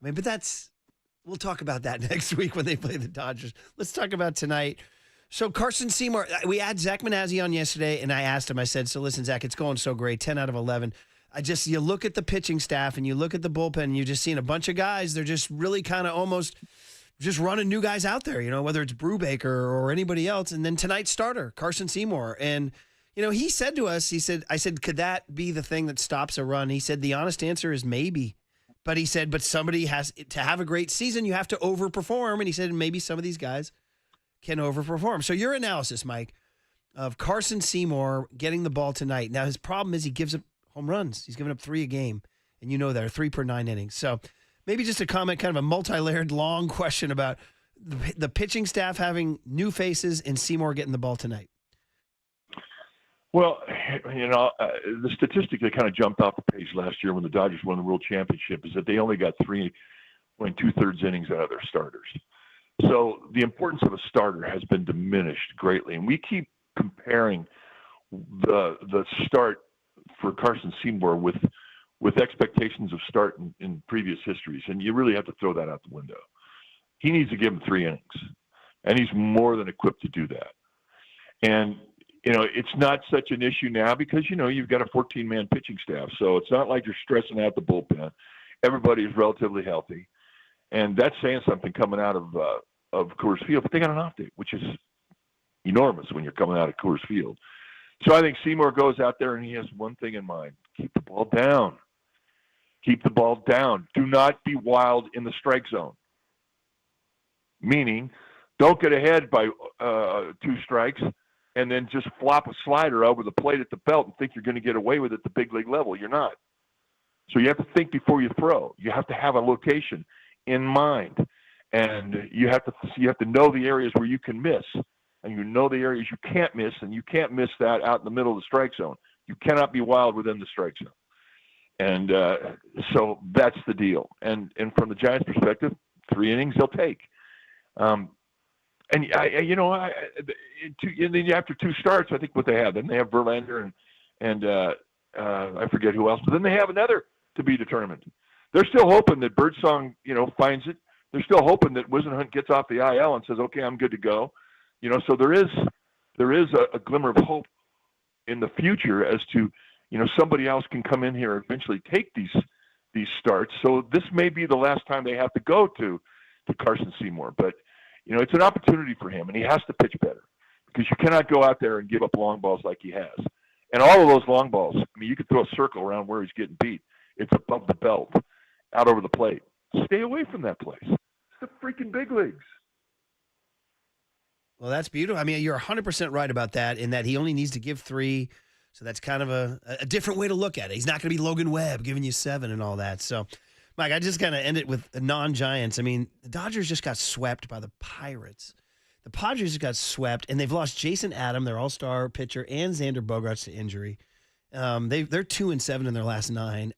mean, but we'll talk about that next week when they play the Dodgers. Let's talk about tonight. So Carson Seymour, we had Zach Manazzi on yesterday, and I asked him, I said, so listen, Zach, it's going so great, 10 out of 11. You look at the pitching staff and you look at the bullpen, and you're just seeing a bunch of guys. They're just really kind of almost just running new guys out there, whether it's Brubaker or anybody else. And then tonight's starter, Carson Seymour. And, he said to us, I said, could that be the thing that stops a run? He said, the honest answer is maybe. But he said, but somebody has to have a great season. You have to overperform. And he said, maybe some of these guys can overperform. So your analysis, Mike, of Carson Seymour getting the ball tonight. Now, his problem is he gives up home runs. He's given up 3 a game. And there are 3 per 9 innings. So maybe just a comment, kind of a multi-layered, long question about the pitching staff having new faces and Seymour getting the ball tonight. Well, the statistic that kind of jumped off the page last year when the Dodgers won the World Championship is that they only got 3 2/3 innings out of their starters. So the importance of a starter has been diminished greatly. And we keep comparing the start for Carson Seymour with expectations of start in previous histories, and you really have to throw that out the window. He needs to give him 3 innings, and he's more than equipped to do that. And, it's not such an issue now because, you've got a 14-man pitching staff, so it's not like you're stressing out the bullpen. Everybody is relatively healthy, and that's saying something coming out of Coors Field, but they got an off date, which is enormous when you're coming out of Coors Field. So I think Seymour goes out there and he has one thing in mind: keep the ball down. Keep the ball down. Do not be wild in the strike zone. Meaning, don't get ahead by 2 strikes and then just flop a slider over the plate at the belt and think you're going to get away with it at the big league level. You're not. So you have to think before you throw. You have to have a location in mind, and you have to know the areas where you can miss, and you know the areas you can't miss, and you can't miss that out in the middle of the strike zone. You cannot be wild within the strike zone, and so that's the deal. And from the Giants' perspective, 3 innings they'll take. And then after 2 starts, I think what they have, then they have Verlander and I forget who else, but then they have another to be determined. They're still hoping that Birdsong, finds it. They're still hoping that Wisenhunt gets off the IL and says, "Okay, I'm good to go." So there is a glimmer of hope in the future as to, somebody else can come in here and eventually take these starts. So this may be the last time they have to go to Carson Seymour, but it's an opportunity for him, and he has to pitch better because you cannot go out there and give up long balls like he has. And all of those long balls, you could throw a circle around where he's getting beat. It's above the belt, out over the plate. Stay away from that place. It's the freaking big leagues. Well, that's beautiful. You're 100% right about that, in that he only needs to give 3. So that's kind of a different way to look at it. He's not going to be Logan Webb giving you 7 and all that. So, Mike, I just kind of end it with non-Giants. The Dodgers just got swept by the Pirates. The Padres just got swept, and they've lost Jason Adam, their all-star pitcher, and Xander Bogaerts to injury. They're 2-7 in their last 9.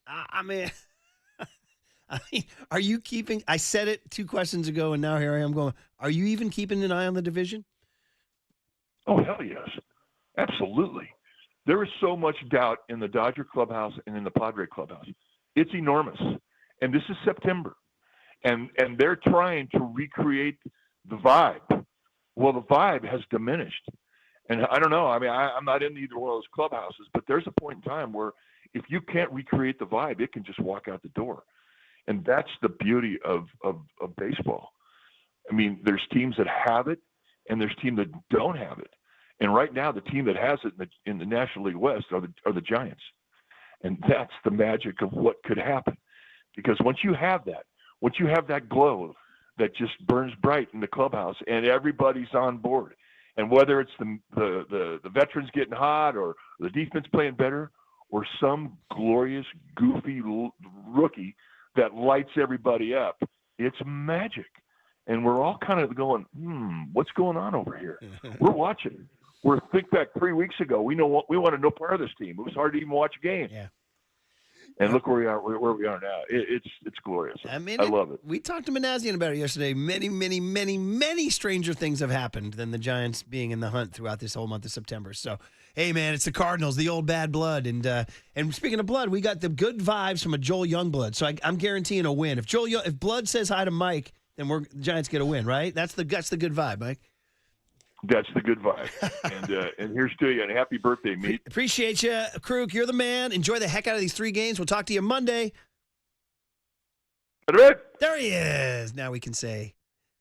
Are you keeping? I said it 2 questions ago, and now here I am going. Are you even keeping an eye on the division? Oh, hell yes, absolutely. There is so much doubt in the Dodger clubhouse and in the Padre clubhouse. It's enormous, and this is September, and they're trying to recreate the vibe. Well, the vibe has diminished, and I don't know. I'm not in either one of those clubhouses, but there's a point in time where if you can't recreate the vibe, it can just walk out the door. And that's the beauty of baseball. There's teams that have it, and there's teams that don't have it. And right now, the team that has it in the National League West are the Giants. And that's the magic of what could happen. Because once you have that glow that just burns bright in the clubhouse, and everybody's on board, and whether it's the veterans getting hot, or the defense playing better, or some glorious, goofy rookie that lights everybody up, it's magic. And we're all kind of going, what's going on over here? We're watching. Think back 3 weeks ago. We wanted no part of this team. It was hard to even watch a game. Yeah. And look where we are now. It's glorious. I love it. We talked to Manassian about it yesterday. Many, many, many, many stranger things have happened than the Giants being in the hunt throughout this whole month of September. So, hey, man, it's the Cardinals, the old bad blood. And speaking of blood, we got the good vibes from a Joel Youngblood. So I'm guaranteeing a win. If Blood says hi to Mike, then the Giants get a win, right? That's the good vibe, Mike. That's the good vibe. And here's to you, and happy birthday, Meat. Appreciate you, Kruk. You're the man. Enjoy the heck out of these 3 games. We'll talk to you Monday. There he is. Now we can say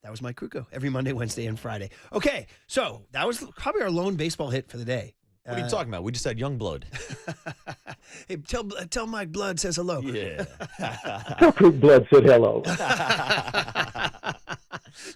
that was Mike Kruko every Monday, Wednesday, and Friday. Okay, so that was probably our lone baseball hit for the day. What are you talking about? We just had Youngblood. Hey, tell Mike Blood says hello. Yeah. Tell Kruk Blood said hello.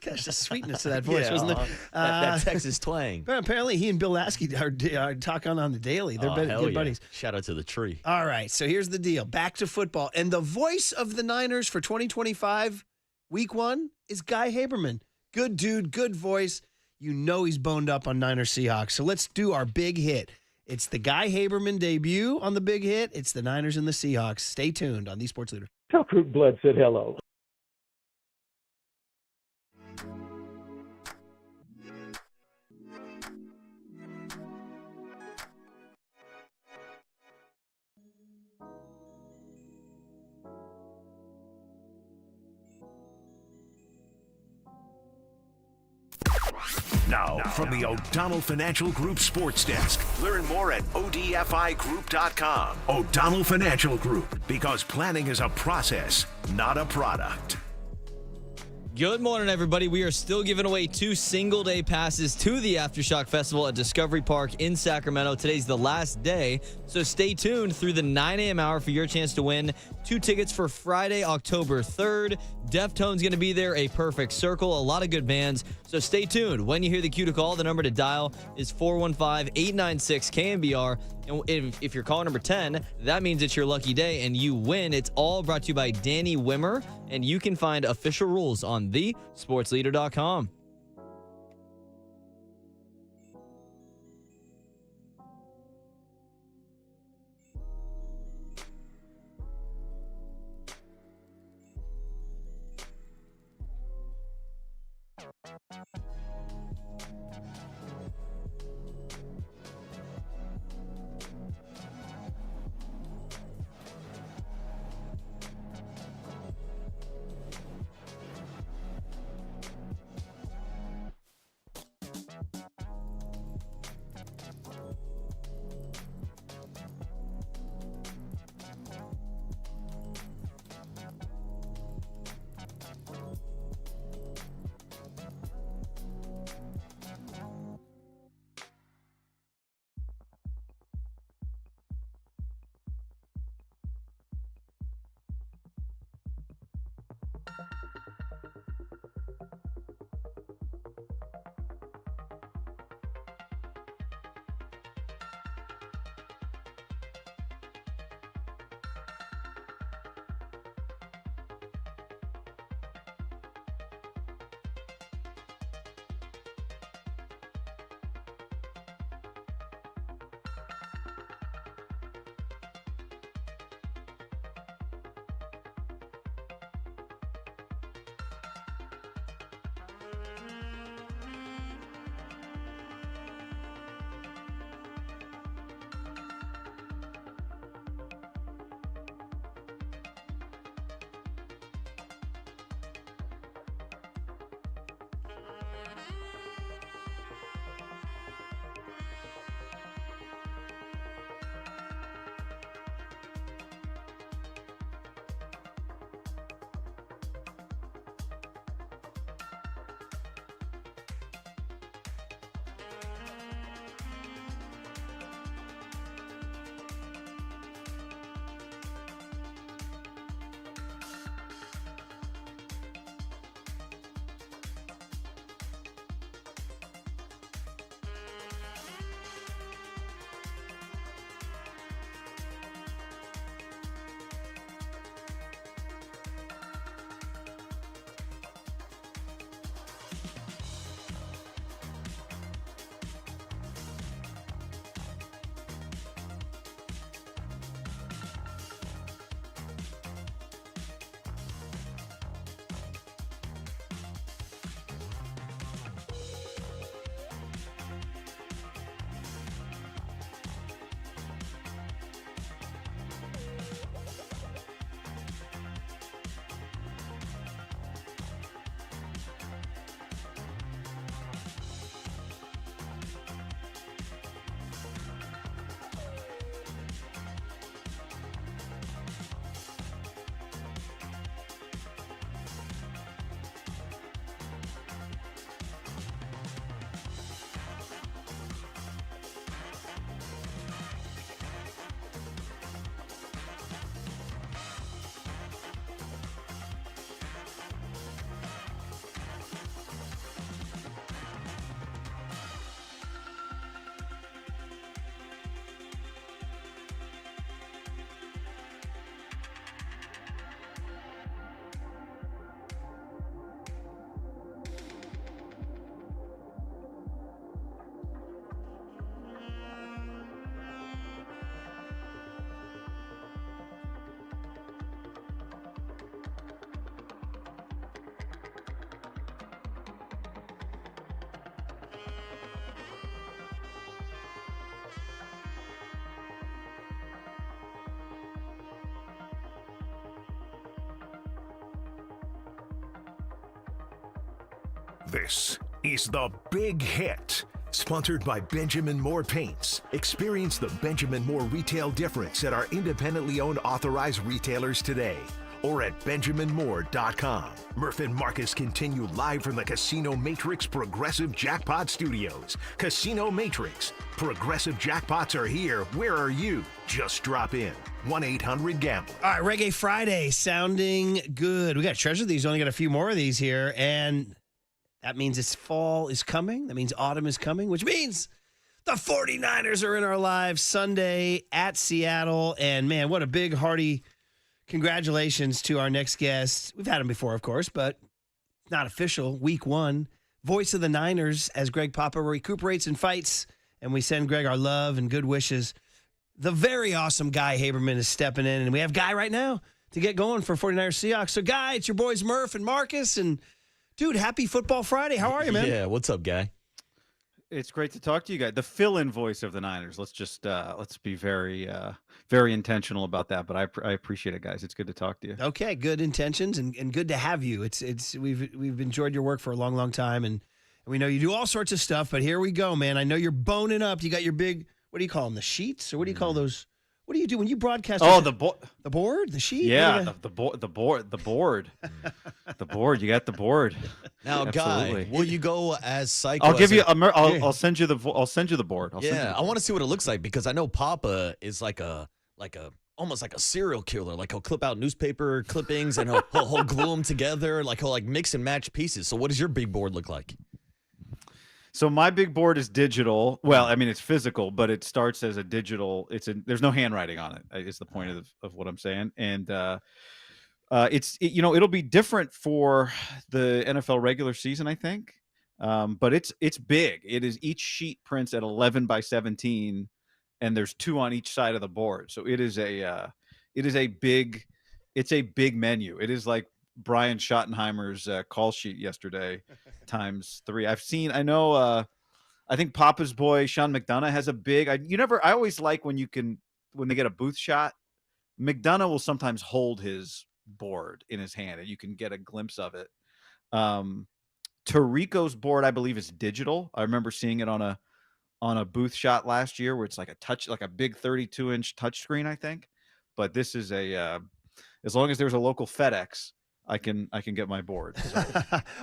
Gosh, the sweetness of that voice, wasn't it? That Texas twang. But apparently, he and Bill Lasky are talking on the daily. They're good buddies. Shout out to the tree. All right, so here's the deal. Back to football. And the voice of the Niners for 2025, week 1, is Guy Haberman. Good dude, good voice. You know he's boned up on Niners Seahawks. So let's do our big hit. It's the Guy Haberman debut on the big hit. It's the Niners and the Seahawks. Stay tuned on the Sports Leader. Tell Kruk Blood said hello. Now, from the O'Donnell Financial Group Sports Desk. Learn more at odfigroup.com. O'Donnell Financial Group, because planning is a process, not a product. Good morning, everybody. We are still giving away 2 single-day passes to the Aftershock Festival at Discovery Park in Sacramento. Today's the last day, so stay tuned through the 9 a.m. hour for your chance to win 2 tickets for Friday, October 3rd. Deftone's going to be there, A Perfect Circle, a lot of good bands. So stay tuned. When you hear the cue to call, the number to dial is 415-896-KNBR. And if you're caller number 10, that means it's your lucky day and you win. It's all brought to you by Danny Wimmer, and you can find official rules on thesportsleader.com. This is The Big Hit, sponsored by Benjamin Moore Paints. Experience the Benjamin Moore retail difference at our independently owned authorized retailers today. or at benjaminmoore.com. Murph and Marcus continue live from the Casino Matrix Progressive Jackpot Studios. Casino Matrix. Progressive jackpots are here. Where are you? Just drop in. 1-800-GAMBLER. All right, Reggae Friday sounding good. We got to treasure these. Only got a few more of these here. And that means it's fall is coming. That means autumn is coming, which means the 49ers are in our lives Sunday at Seattle. And, man, what a big, hearty congratulations to our next guest. We've had him before, of course, but not official. Week 1. Voice of the Niners as Greg Papa recuperates and fights. And we send Greg our love and good wishes. The very awesome Guy Haberman is stepping in. And we have Guy right now to get going for 49ers Seahawks. So, Guy, it's your boys Murph and Marcus. And, dude, happy Football Friday. How are you, man? Yeah, what's up, Guy? It's great to talk to you guys. The fill-in voice of the Niners. Let's just let's be very very intentional about that. But I appreciate it, guys. It's good to talk to you. Okay, good intentions and good to have you. It's we've enjoyed your work for a long time, and we know you do all sorts of stuff. But here we go, man. I know you're boning up. You got your big, what do you call them? The sheets, or what do you call those? What do you do when you broadcast? Oh, the board, the sheet. Yeah, the board, the board, the board. You got the board. Now, Absolutely. Guy, will you go as psycho? I'll give you. I'll send you the. I'll send you the board. I want to see what it looks like because I know Papa is like a almost like a serial killer. Like he'll clip out newspaper clippings and he'll glue them together. Like he'll mix and match pieces. So what does your big board look like? So my big board is digital. Well, I mean it's physical, but it starts as a digital. There's no handwriting on it. Is the point of what I'm saying, and it'll be different for the NFL regular season, I think. But it's big. It is each sheet prints at 11 by 17, and there's 2 on each side of the board. So it is a big menu. It is like Brian Schottenheimer's call sheet yesterday times 3. I think Papa's boy Sean McDonough has a big. I always like when they get a booth shot. McDonough will sometimes hold his board in his hand, and you can get a glimpse of it. Tarico's board, I believe, is digital. I remember seeing it on a booth shot last year, where it's like a big 32-inch touchscreen, I think. But this is as long as there's a local FedEx, I can get my board. So.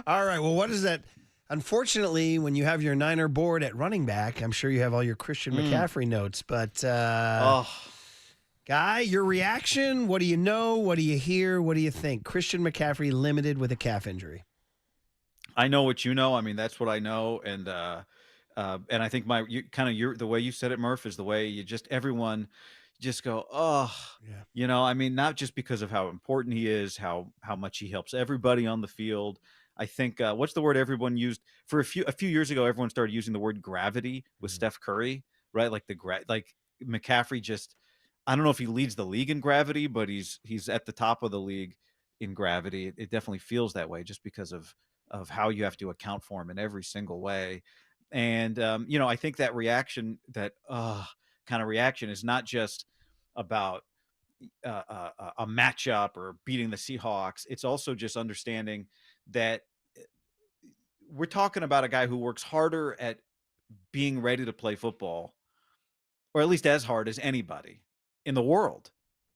All right. Well, what is that? Unfortunately, when you have your Niner board at running back, I'm sure you have all your Christian McCaffrey notes. But, Guy, your reaction? What do you know? What do you hear? What do you think? Christian McCaffrey limited with a calf injury. I know what you know. I mean, that's what I know. And I think the way you said it, Murph, is the way everyone just go, yeah. I mean, not just because of how important he is, how much he helps everybody on the field. I think what's the word everyone used for a few years ago? Everyone started using the word gravity with Steph Curry, right? Like like McCaffrey just, I don't know if he leads the league in gravity, but he's at the top of the league in gravity. It definitely feels that way just because of how you have to account for him in every single way. And I think that reaction, that kind of reaction, is not just about a matchup or beating the Seahawks. It's also just understanding that we're talking about a guy who works harder at being ready to play football, or at least as hard as anybody in the world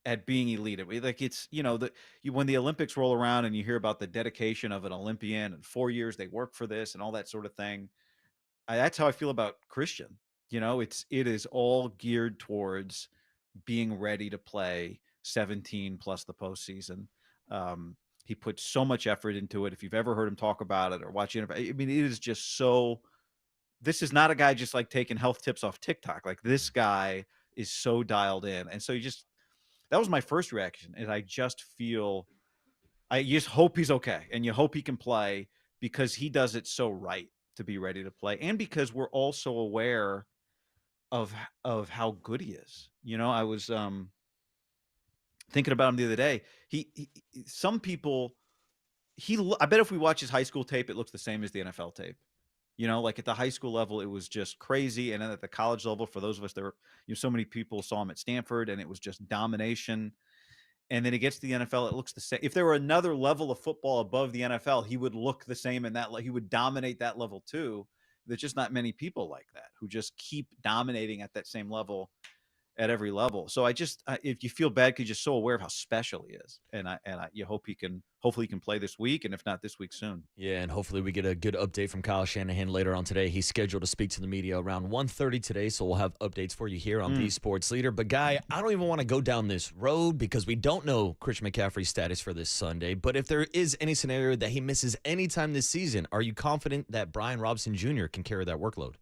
at being elite. Like it's, when the Olympics roll around and you hear about the dedication of an Olympian and 4 years they work for this and all that sort of thing. That's how I feel about Christian. It is all geared towards being ready to play 17 plus the postseason. He puts so much effort into it. If you've ever heard him talk about it or watch it, I mean, it is just so. This is not a guy just like taking health tips off TikTok. Like this guy is so dialed in, and so that was my first reaction. And I just hope he's okay, and you hope he can play because he does it so right to be ready to play, and because we're also aware of how good he is. I was thinking about him the other day. I bet if we watch his high school tape, it looks the same as the NFL tape. Like at the high school level, it was just crazy. And then at the college level, for those of us that were, so many people saw him at Stanford and it was just domination. And then he gets to the NFL, it looks the same. If there were another level of football above the NFL, he would look the same in that. He would dominate that level too. There's just not many people like that who just keep dominating at that same level. at every level. So if you feel bad, because you're so aware of how special he is, and you hope hopefully he can play this week, and if not this week, soon. Yeah, and hopefully we get a good update from Kyle Shanahan later on today. He's scheduled to speak to the media around 1:30 today, so we'll have updates for you here on The Sports Leader. But, Guy, I don't even want to go down this road because we don't know Christian McCaffrey's status for this Sunday. But if there is any scenario that he misses any time this season, are you confident that Brian Robinson Jr. can carry that workload?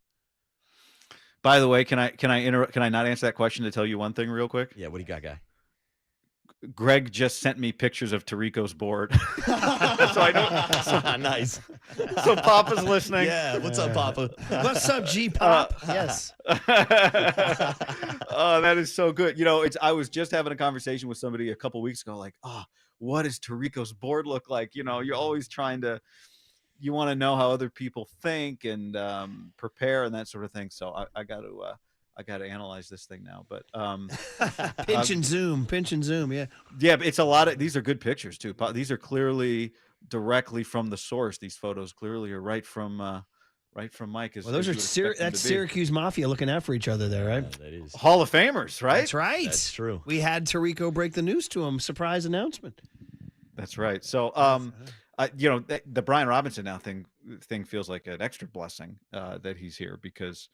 By the way, can I not answer that question to tell you one thing real quick? Yeah, what do you got, Guy? Greg just sent me pictures of Tirico's board. So I don't. Nice. So Papa's listening. Yeah, what's up, Papa? What's up, G-Pop? Yes. Oh, that is so good. I was just having a conversation with somebody a couple weeks ago, like, what does Tirico's board look like? You're always you want to know how other people think and prepare and that sort of thing. So I got to analyze this thing now. But pinch and zoom. Yeah. Yeah, but it's a lot of. These are good pictures too. These are clearly directly from the source. These photos clearly are right from Mike. Well, those are that's Syracuse Mafia looking out for each other there, right? Yeah, that is Hall of Famers, right? That's right. That's true. We had Tirico break the news to him. Surprise announcement. That's right. So, the Brian Robinson now thing feels like an extra blessing that he's here because,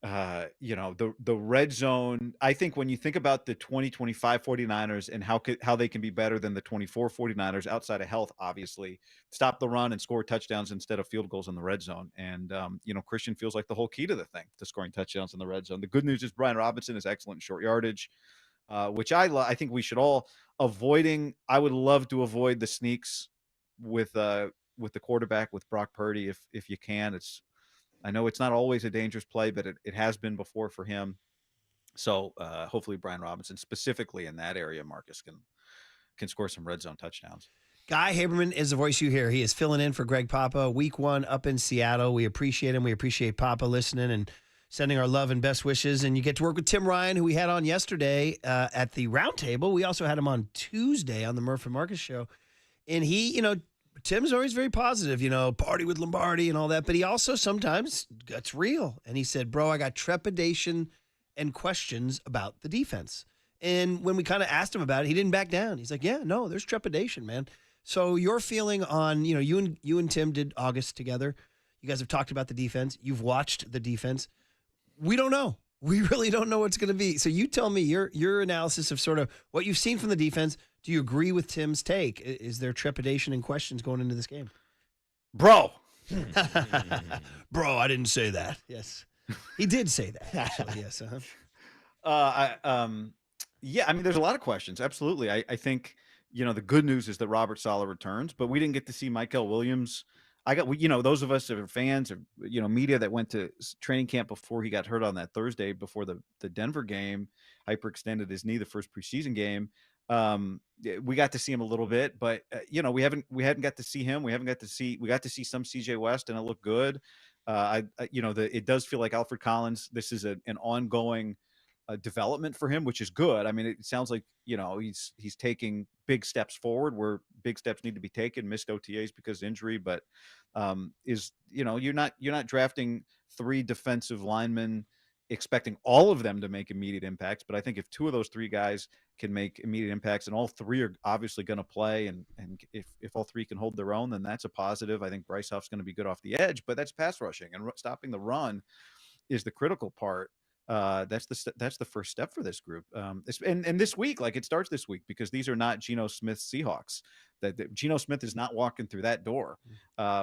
the red zone. I think when you think about the 2025 49ers and how they can be better than the 24 49ers outside of health, obviously stop the run and score touchdowns instead of field goals in the red zone. And Christian feels like the whole key to the thing to scoring touchdowns in the red zone. The good news is Brian Robinson is excellent in short yardage. Which I think we should all avoiding. I would love to avoid the sneaks with the quarterback with Brock Purdy if you can. I know it's not always a dangerous play, but it has been before for him. So hopefully Brian Robinson specifically in that area, Marcus can score some red zone touchdowns. Guy Haberman is the voice you hear. He is filling in for Greg Papa week 1 up in Seattle. We appreciate him. We appreciate Papa listening and sending our love and best wishes. And you get to work with Tim Ryan, who we had on yesterday at the roundtable. We also had him on Tuesday on the Murph and Marcus show. And he, Tim's always very positive, party with Lombardi and all that. But he also sometimes gets real. And he said, bro, I got trepidation and questions about the defense. And when we kind of asked him about it, he didn't back down. He's like, yeah, no, there's trepidation, man. So your feeling on, you and Tim did August together. You guys have talked about the defense. You've watched the defense. We don't know. We really don't know what's going to be. So you tell me your analysis of sort of what you've seen from the defense. Do you agree with Tim's take? Is there trepidation and questions going into this game? Bro. Bro, I didn't say that. Yes. He did say that, actually. Yes. Yeah, I mean, there's a lot of questions. Absolutely. I think, the good news is that Robert Saleh returns, but we didn't get to see Michael Williams. Those of us that are fans or, media that went to training camp before he got hurt on that Thursday before the Denver game, hyperextended his knee, the first preseason game. We got to see him a little bit, but we hadn't got to see him. We got to see some CJ West and it looked good. It does feel like Alfred Collins. This is an ongoing development for him, which is good. I mean, it sounds like, he's taking big steps forward where big steps need to be taken, missed OTAs because of injury, but you're not drafting 3 defensive linemen expecting all of them to make immediate impacts. But I think if 2 of those 3 guys can make immediate impacts and all 3 are obviously going to play, and if all 3 can hold their own, then that's a positive. I think Bryce Huff's going to be good off the edge, but that's pass rushing, and stopping the run is the critical part. That's the first step for this group. And this week, like it starts this week because these are not Geno Smith's Seahawks. That Geno Smith is not walking through that door,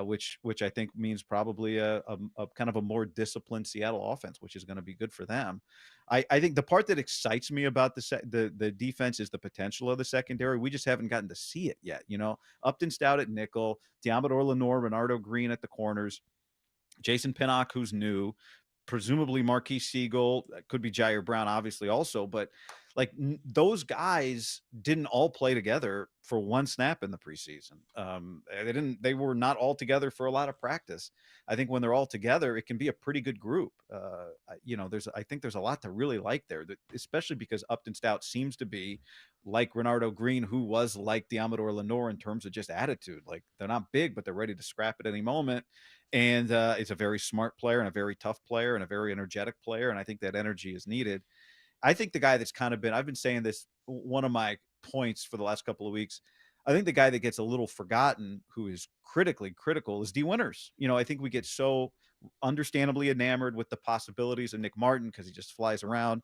which I think means probably a kind of a more disciplined Seattle offense, which is going to be good for them. I think the part that excites me about the defense is the potential of the secondary. We just haven't gotten to see it yet. Upton Stout at nickel, Diamador Lenore, Renardo Green at the corners, Jason Pinnock, who's new. Presumably Marquise Siegel, could be Jair Brown, obviously also, but those guys didn't all play together for 1 snap in the preseason. They were not all together for a lot of practice. I think when they're all together, it can be a pretty good group. I think there's a lot to really like there, especially because Upton Stout seems to be like Renardo Green, who was like Diamador Lenore in terms of just attitude. Like they're not big, but they're ready to scrap at any moment. And it's a very smart player and a very tough player and a very energetic player. And I think that energy is needed. I think the guy that's kind of been, I've been saying this, one of my points for the last couple of weeks, I think the guy that gets a little forgotten, who is critically critical, is D. Winters. I think we get so understandably enamored with the possibilities of Nick Martin because he just flies around.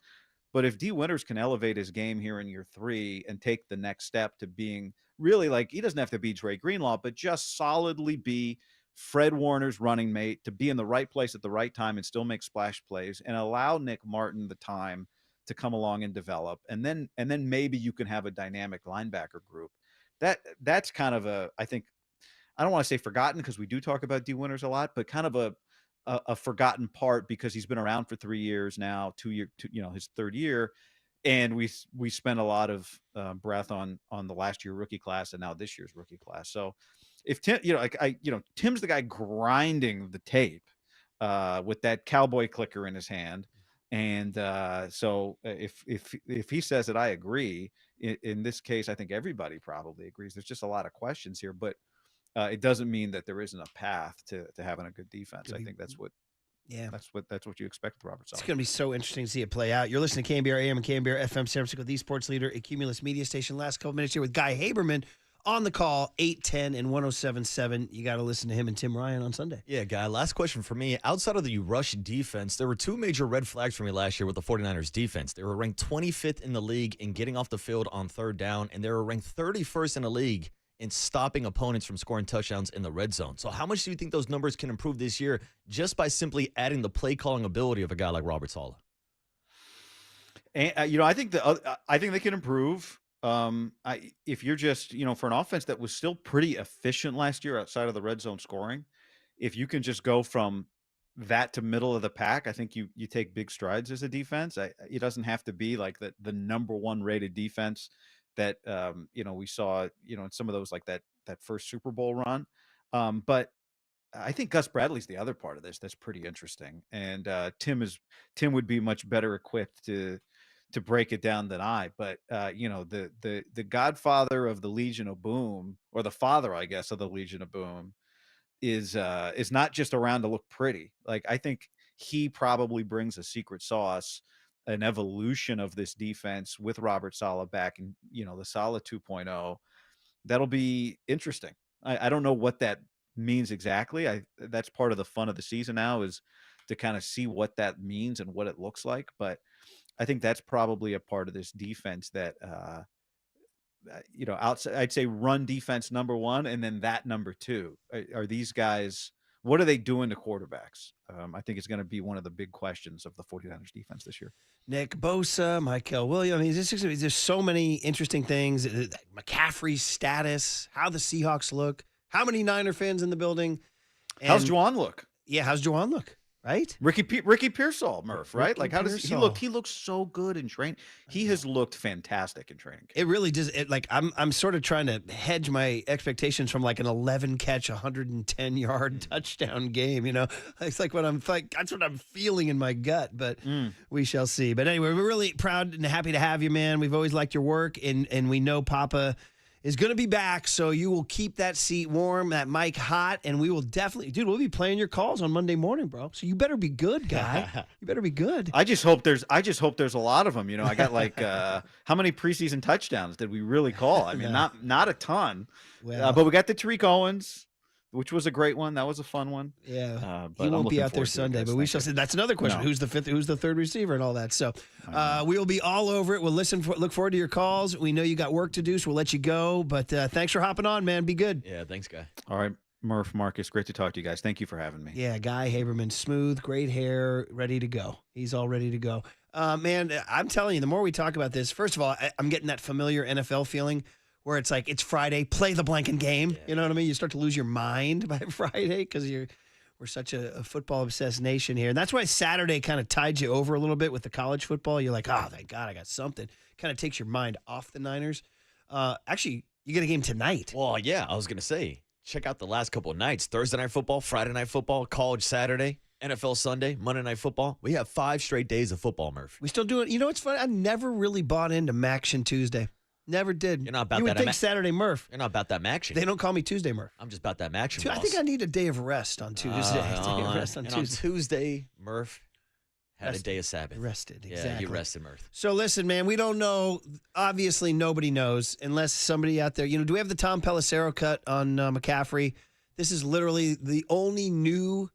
But if D. Winters can elevate his game here in year 3 and take the next step to being really like, he doesn't have to be Dre Greenlaw, but just solidly be Fred Warner's running mate, to be in the right place at the right time and still make splash plays, and allow Nick Martin the time to come along and develop. And then maybe you can have a dynamic linebacker group. That's kind of I think, I don't want to say forgotten because we do talk about D. Winters a lot, but kind of a forgotten part because he's been around for 3 years now, 2 year, his third year. And we spent a lot of breath on the last year rookie class and now this year's rookie class. So if Tim, Tim's the guy grinding the tape with that cowboy clicker in his hand. And so if he says it, I agree. In this case, I think everybody probably agrees. There's just a lot of questions here, but it doesn't mean that there isn't a path to having a good defense. I think that's what you expect with Robert Saleh. It's going to be so interesting to see it play out. You're listening to KNBR AM and KNBR FM San Francisco, the sports leader, a Cumulus media station. Last couple minutes here with Guy Haberman on the call, 810 and 107.7. You got to listen to him and Tim Ryan on Sunday. Yeah, Guy, last question for me. Outside of the rush defense, there were 2 major red flags for me last year with the 49ers defense. They were ranked 25th in the league in getting off the field on third down, and they were ranked 31st in the league in stopping opponents from scoring touchdowns in the red zone. So how much do you think those numbers can improve this year just by simply adding the play calling ability of a guy like Robert Saleh? And I think they can improve. If you're just, for an offense that was still pretty efficient last year outside of the red zone scoring, if you can just go from that to middle of the pack, I think you take big strides as a defense. It doesn't have to be like the number 1 rated defense that we saw in some of those, like that first Super Bowl run. But I think Gus Bradley's the other part of this that's pretty interesting, and Tim would be much better equipped to break it down than I. But the godfather of the Legion of Boom, or the father, I guess, of the Legion of Boom, is not just around to look pretty. Like, I think he probably brings a secret sauce, an evolution of this defense with Robert Saleh back in, the Saleh 2.0. That'll be interesting. I don't know what that means exactly. That's part of the fun of the season now, is to kind of see what that means and what it looks like. But I think that's probably a part of this defense that, outside, I'd say run defense number 1, and then that number 2. Are these guys, what are they doing to quarterbacks? I think it's going to be one of the big questions of the 49ers defense this year. Nick Bosa, Michael Williams. I mean, there's so many interesting things. McCaffrey's status, how the Seahawks look, how many Niner fans in the building. And, how's Juwan look? Yeah, how's Juwan look? Right? Ricky Pearsall, Murph, right? Ricky like, how does Pearsall. He looks so good in training. He has looked fantastic in training camp. It really does. I'm sort of trying to hedge my expectations from like an 11 catch, 110 yard touchdown game. It's like that's what I'm feeling in my gut. But we shall see. But anyway, we're really proud and happy to have you, man. We've always liked your work, and we know Papa is going to be back, so you will keep that seat warm, that mic hot, and we will definitely, dude, we'll be playing your calls on Monday morning, bro. So you better be good, guy. You better be good. I just hope there's a lot of them. I got like, how many preseason touchdowns did we really call? I mean, not a ton, but we got the Tariq Owens, which was a great one. That was a fun one. Yeah, but he won't be out there Sunday, but we shall see. That's another question. No. Who's the third receiver and all that? So we will be all over it. We'll look forward to your calls. We know you got work to do, so we'll let you go. But thanks for hopping on, man. Be good. Yeah, thanks, Guy. All right, Murph, Marcus, great to talk to you guys. Thank you for having me. Yeah, Guy Haberman, smooth, great hair, ready to go. He's all ready to go. Man, I'm telling you, the more we talk about this, first of all, I'm getting that familiar NFL feeling where it's like, it's Friday, play the blanking game. You know what I mean? You start to lose your mind by Friday because we're such a football-obsessed nation here. And that's why Saturday kind of tied you over a little bit with the college football. You're like, oh, thank God I got something. Kind of takes your mind off the Niners. Actually, you get a game tonight. Well, yeah, I was going to say, check out the last couple of nights. Thursday night football, Friday night football, college Saturday, NFL Sunday, Monday night football. We have 5 straight days of football, Murph. We still do it. You know what's funny? I never really bought into Maction Tuesday. Never did. You're not about you would that. think Saturday Murph. You're not about that Maction. They don't call me Tuesday Murph. I'm just about that Maction. I think I need a day of rest on Tuesday. On Tuesday, Murph, Had a day of Sabbath. Rested, Yeah, exactly. you rested, Mirth. So listen, man, we don't know. Obviously, nobody knows unless somebody out there, do we have the Tom Pelissero cut on McCaffrey? This is literally the only new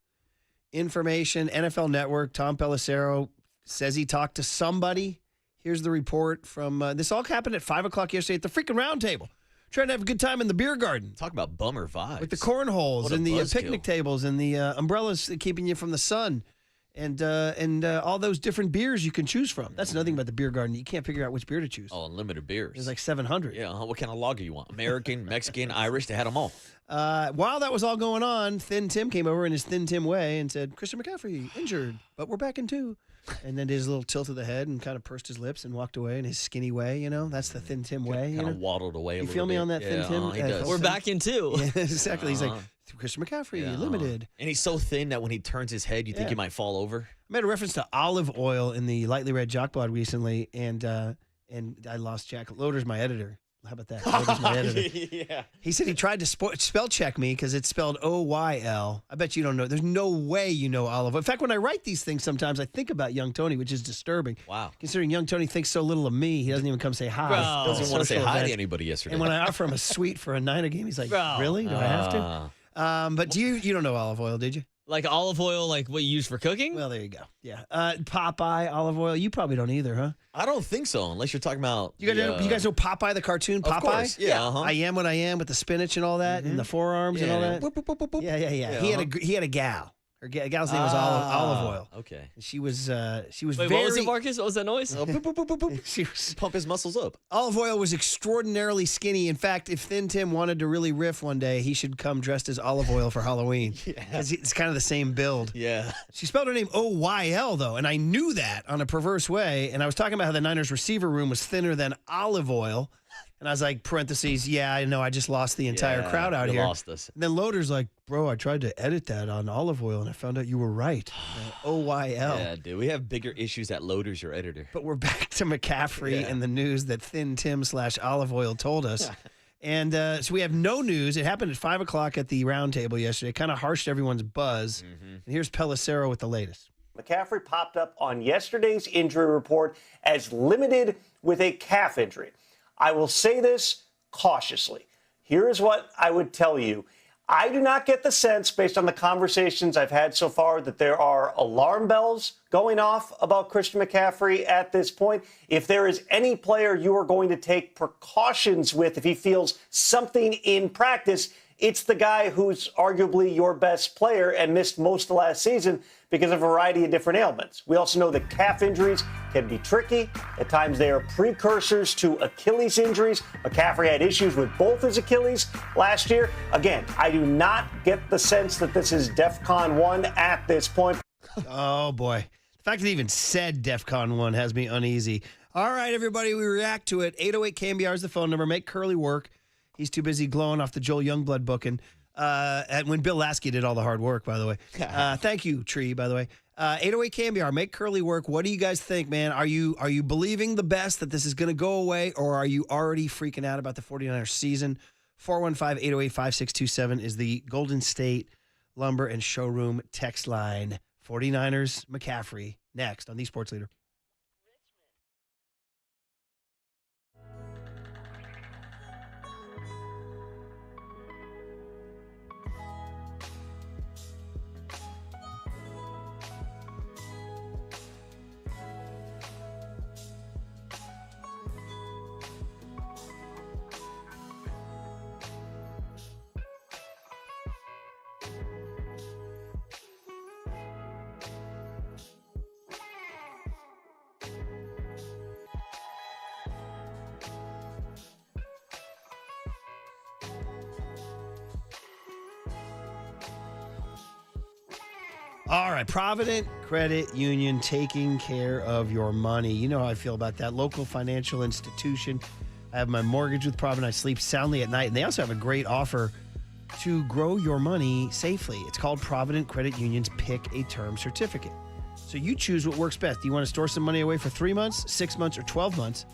information. NFL Network, Tom Pelissero says he talked to somebody. Here's the report from, this all happened at 5 o'clock yesterday at the freaking round table. Trying to have a good time in the beer garden. Talk about bummer vibes. With the cornholes and the picnic buzzkill. tables and the umbrellas keeping you from the sun. And all those different beers you can choose from. That's another thing about the beer garden. You can't figure out which beer to choose. Oh, unlimited beers. There's like 700. Yeah, what kind of lager you want? American, Mexican, Irish, they had them all. While that was all going on, Thin Tim came over in his Thin Tim way and said, Christian McCaffrey, injured, but we're back in 2. And then did his little tilt of the head and kind of pursed his lips and walked away in his skinny way, That's the Thin Tim way, Kind of waddled away a You little feel me bit. on that Thin Tim? He does. We're back in 2. Yeah, exactly. He's like, Christian McCaffrey, limited. And he's so thin that when he turns his head, you think he might fall over. I made a reference to olive oil in the Lightly Red Jockblad recently, and I lost Jack. Loader's my editor. How about that? Loader's my editor. Yeah. He said he tried to spell check me because it's spelled O-Y-L. I bet you don't know. There's no way you know olive oil. In fact, when I write these things, sometimes I think about young Tony, which is disturbing. Wow. Considering young Tony thinks so little of me, he doesn't even come say hi. Bro. Doesn't want to say Social hi to events. anybody yesterday. And when I offer him a suite for a Niner game, he's like, Bro. really? Do I have to? But you don't know olive oil, did you? Like olive oil, like what you use for cooking? Well, there you go. Yeah. Popeye olive oil. You probably don't either, huh? I don't think so, unless you're talking about. You guys know Popeye the cartoon? Popeye? Of course, yeah. Uh-huh. I am what I am with the spinach and all that, and the forearms and all that. Boop, boop, boop, boop, boop. Yeah. He had a gal. Her gal's name was Olive Oil. Okay. And she was Wait, very. what was it, Marcus? What was that noise? Boop, boop, boop, boop, boop. She was, Pump his muscles up. Olive Oil was extraordinarily skinny. In fact, if Thin Tim wanted to really riff one day, he should come dressed as Olive Oil for Halloween. Because it's kind of the same build. Yeah. She spelled her name O-Y-L, though, and I knew that on a perverse way. And I was talking about how the Niners receiver room was thinner than olive oil. And I was like, parentheses, yeah, I know, I just lost the entire crowd out you here. lost us. And then Loader's like, bro, I tried to edit that on olive oil, and I found out you were right. O-Y-L. Yeah, dude. We have bigger issues at Loader's, your editor. But we're back to McCaffrey and the news that Thin Tim / Olive Oil told us. And so we have no news. It happened at 5 o'clock at the round table yesterday. Kind of harshed everyone's buzz. And here's Pelissero with the latest. McCaffrey popped up on yesterday's injury report as limited with a calf injury. I will say this cautiously. Here is what I would tell you. I do not get the sense, based on the conversations I've had so far, that there are alarm bells going off about Christian McCaffrey at this point. If there is any player you are going to take precautions with if he feels something in practice, it's the guy who's arguably your best player and missed most of last season because of a variety of different ailments. We also know that calf injuries can be tricky. At times they are precursors to Achilles injuries. McCaffrey had issues with both his Achilles last year. Again, I do not get the sense that this is DEFCON 1 at this point. Oh, boy. The fact that he even said DEFCON 1 has me uneasy. All right, everybody, we react to it. 808 KNBR is the phone number. Make Curly work. He's too busy glowing off the Joel Youngblood booking. And when Bill Lasky did all the hard work, by the way. Thank you, Tree, by the way. 808 KNBR, make Curly work. What do you guys think, man? Are you believing the best that this is going to go away, or are you already freaking out about the 49ers season? 415-808-5627 is the Golden State Lumber and Showroom text line. 49ers, McCaffrey, next on the Sports Leader. All right, Provident Credit Union, taking care of your money. You know how I feel about that. Local financial institution. I have my mortgage with Provident. I sleep soundly at night. And they also have a great offer to grow your money safely. It's called Provident Credit Union's Pick a Term Certificate. So you choose what works best. Do you want to store some money away for 3 months, 6 months, or 12 months?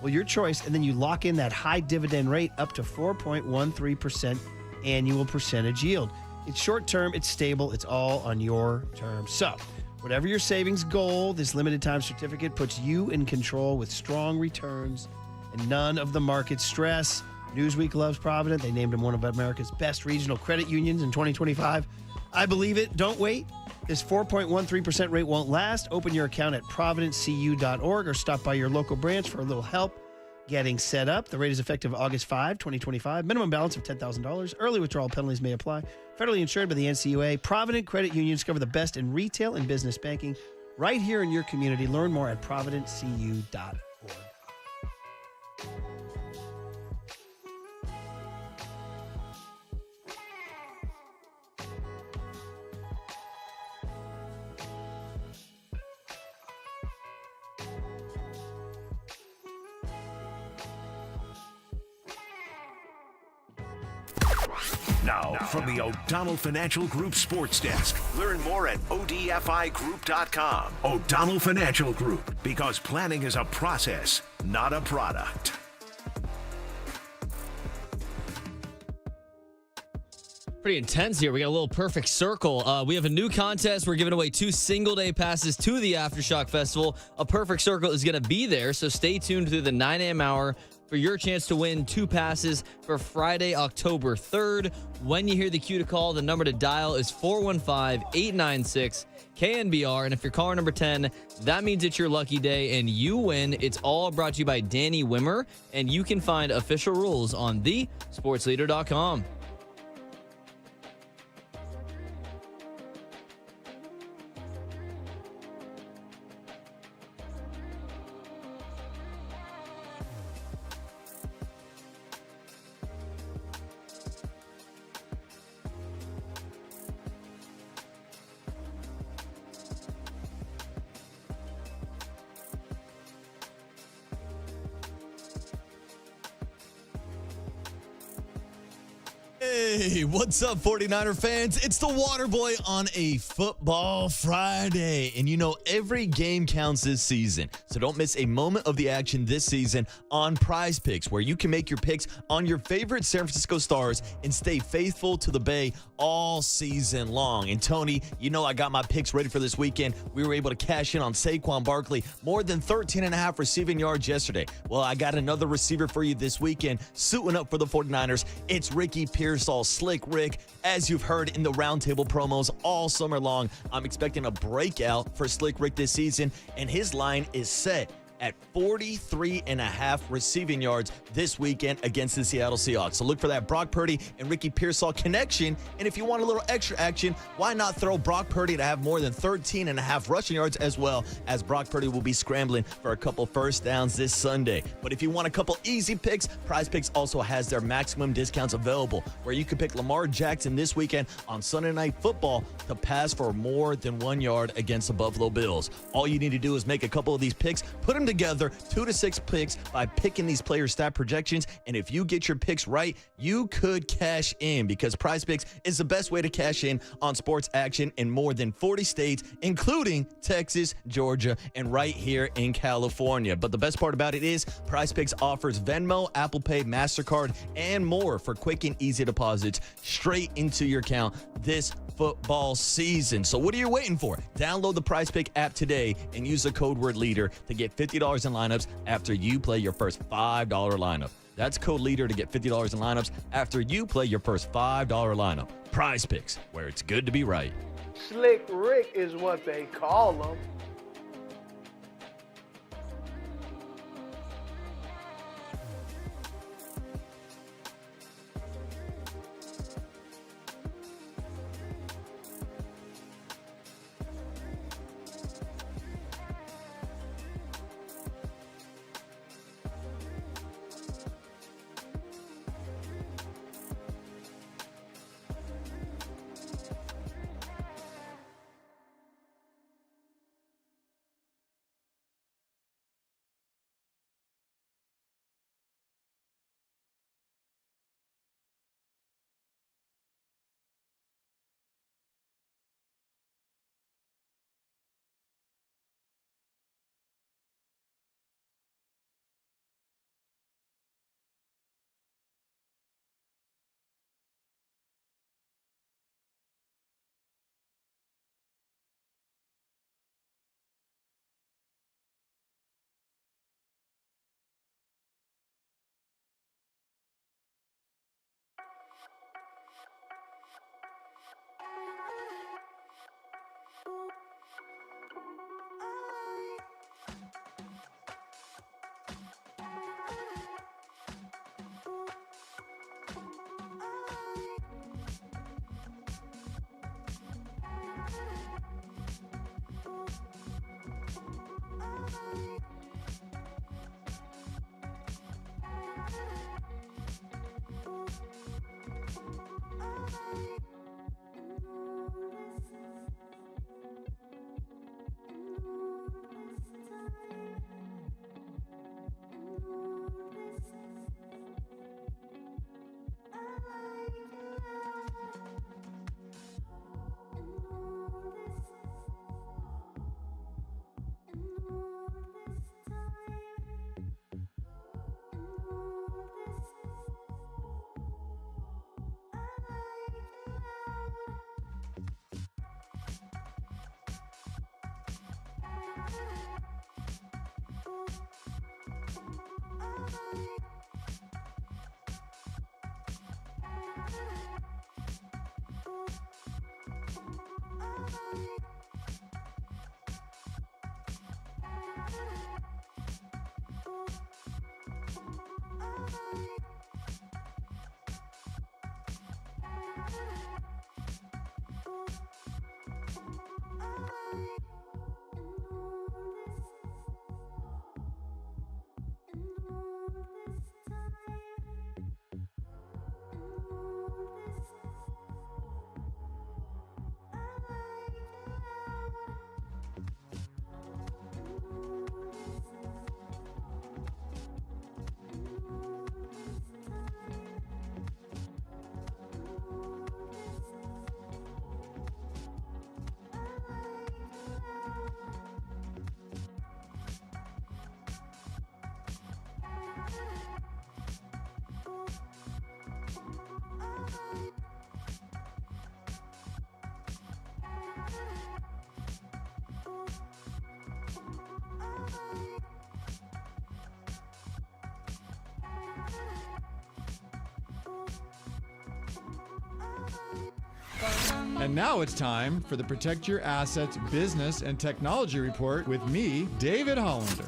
Well, your choice. And then you lock in that high dividend rate up to 4.13% annual percentage yield. It's short term, it's stable, it's all on your terms. So, Whatever your savings goal, this limited time certificate puts you in control with strong returns and none of the market stress. Newsweek loves Provident. They named them one of America's best regional credit unions in 2025. I believe it. Don't wait. This 4.13% rate won't last. Open your account at providencecu.org or stop by your local branch for a little help getting set up. The rate is effective August 5, 2025. Minimum balance of $10,000. Early withdrawal penalties may apply. Federally insured by the NCUA. Provident Credit Union. Discover the best in retail and business banking right here in your community. Learn more at providencecu.org. Now, from the O'Donnell Financial Group Sports Desk. Learn more at odfigroup.com. O'Donnell Financial Group, because planning is a process, not a product. Pretty intense here. We got a little perfect circle. We have a new contest. We're giving away 2 single-day passes to the Aftershock Festival. A perfect circle is going to be there, so stay tuned through the 9 a.m. hour for your chance to win 2 passes for Friday, October 3rd. When you hear the cue to call, the number to dial is 415-896-KNBR. And if you're caller number 10, that means it's your lucky day and you win. It's all brought to you by Danny Wimmer, and you can find official rules on thesportsleader.com. Hey, what's up, 49er fans? It's the Waterboy on a Football Friday. And you know, every game counts this season. So don't miss a moment of the action this season on Prize Picks, where you can make your picks on your favorite San Francisco Stars and stay faithful to the Bay all season long. And Tony, you know I got my picks ready for this weekend. We were able to cash in on Saquon Barkley, more than 13.5 receiving yards yesterday. Well, I got another receiver for you this weekend, suiting up for the 49ers. It's Ricky Pearsall, Slick Rick. As you've heard in the roundtable promos all summer long, I'm expecting a breakout for Slick Rick this season, and his line is set at 43.5 receiving yards this weekend against the Seattle Seahawks. So look for that Brock Purdy and Ricky Pearsall connection. And if you want a little extra action, why not throw Brock Purdy to have more than 13.5 rushing yards, as well as Brock Purdy will be scrambling for a couple first downs this Sunday. But if you want a couple easy picks, Prize Picks also has their maximum discounts available, where you can pick Lamar Jackson this weekend on Sunday Night Football to pass for more than 1 yard against the Buffalo Bills. All you need to do is make a couple of these picks, put them together, 2 to 6 picks by picking these player stat projections. And if you get your picks right, you could cash in, because Prize Picks is the best way to cash in on sports action in more than 40 states, including Texas, Georgia, and right here in California. But the best part about it is Prize Picks offers Venmo, Apple Pay, MasterCard, and more for quick and easy deposits straight into your account this football season. So what are you waiting for? Download the Prize Pick app today and use the code word LEADER to get $50 in lineups after you play your first $5 lineup. That's code LEADER to get $50 in lineups after you play your first $5 lineup. Prize Picks, where it's good to be right. Slick Rick is what they call him. And now it's time for the Protect Your Assets Business and Technology Report with me, David Hollander.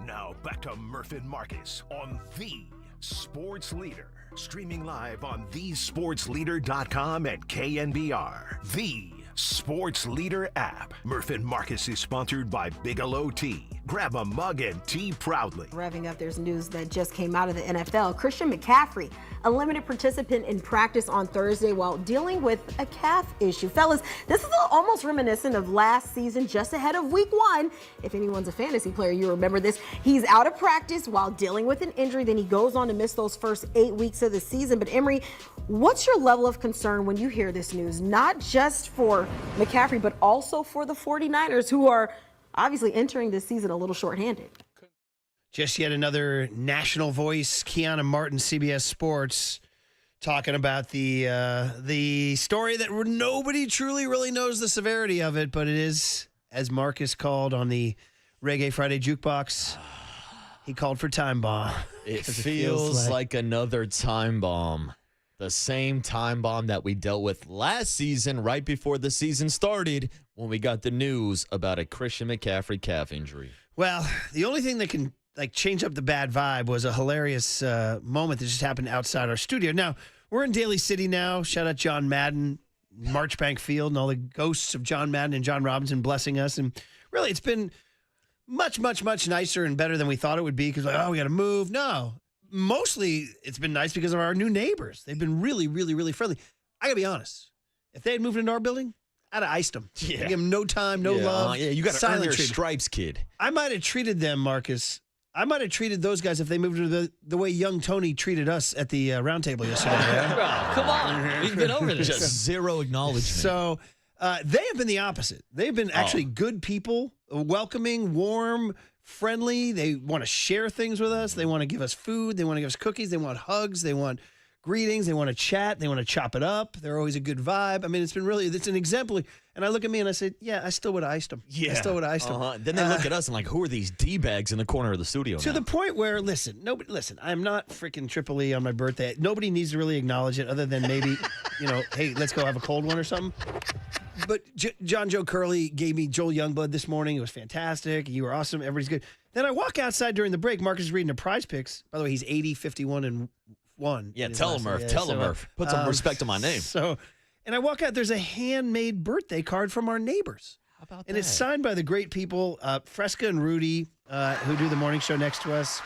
Now back to Murph and Marcus on The Sports Leader. Streaming live on thesportsleader.com and KNBR. The Sports Leader app. Murph and Marcus is sponsored by Bigelow Tea. Grab a mug and tea proudly. Revving up, there's news that just came out of the NFL. Christian McCaffrey, a limited participant in practice on Thursday while dealing with a calf issue. Fellas, this is almost reminiscent of last season, just ahead of week 1. If anyone's a fantasy player, you remember this. He's out of practice while dealing with an injury. Then he goes on to miss those first 8 weeks of the season. But Emery, what's your level of concern when you hear this news? Not just for McCaffrey, but also for the 49ers, who are obviously entering this season a little shorthanded. Just yet another national voice, Keanu Martin, CBS Sports, talking about the story that nobody truly really knows the severity of it, but it is, as Marcus called on the Reggae Friday Jukebox, he called for time bomb. It feels like another time bomb. The same time bomb that we dealt with last season, right before the season started, when we got the news about a Christian McCaffrey calf injury. Well, the only thing that can change up the bad vibe was a hilarious moment that just happened outside our studio. Now, we're in Daly City now. Shout out John Madden, Marchbank Field, and all the ghosts of John Madden and John Robinson blessing us. And really, it's been much, much, much nicer and better than we thought it would be because, we got to move. No. Mostly, it's been nice because of our new neighbors. They've been really, really, really friendly. I got to be honest. If they had moved into our building, I'd have iced them. Yeah. I'd give them no time, no love. Yeah, you got to earn your treatment. stripes, kid. I might have treated them, Marcus. I might have treated those guys if they moved into the way young Tony treated us at the round table yesterday. Oh, come on. We've been over this. Just zero acknowledgement. So they have been the opposite. They've been actually good people, welcoming, warm, friendly. They want to share things with us. They want to give us food. They want to give us cookies. They want hugs. They want greetings. They want to chat. They want to chop it up. They're always a good vibe. I mean, it's an exemplary. And I look at me and I say, yeah, I still would have iced them. Yeah. I still would have iced them. Then they look at us and like, who are these D-bags in the corner of the studio To now? the point where, listen, I'm not freaking Triple E on my birthday. Nobody needs to really acknowledge it other than maybe, hey, let's go have a cold one or something. But John Joe Curley gave me Joel Youngblood this morning. It was fantastic. You were awesome. Everybody's good. Then I walk outside during the break. Marcus is reading the prize picks. By the way, he's 80, 51, and 1. Yeah, tell him, Murph. Tell him, Murph. Put some respect on my name. And I walk out. There's a handmade birthday card from our neighbors. How about that? And it's signed by the great people, Fresca and Rudy, who do the morning show next to us.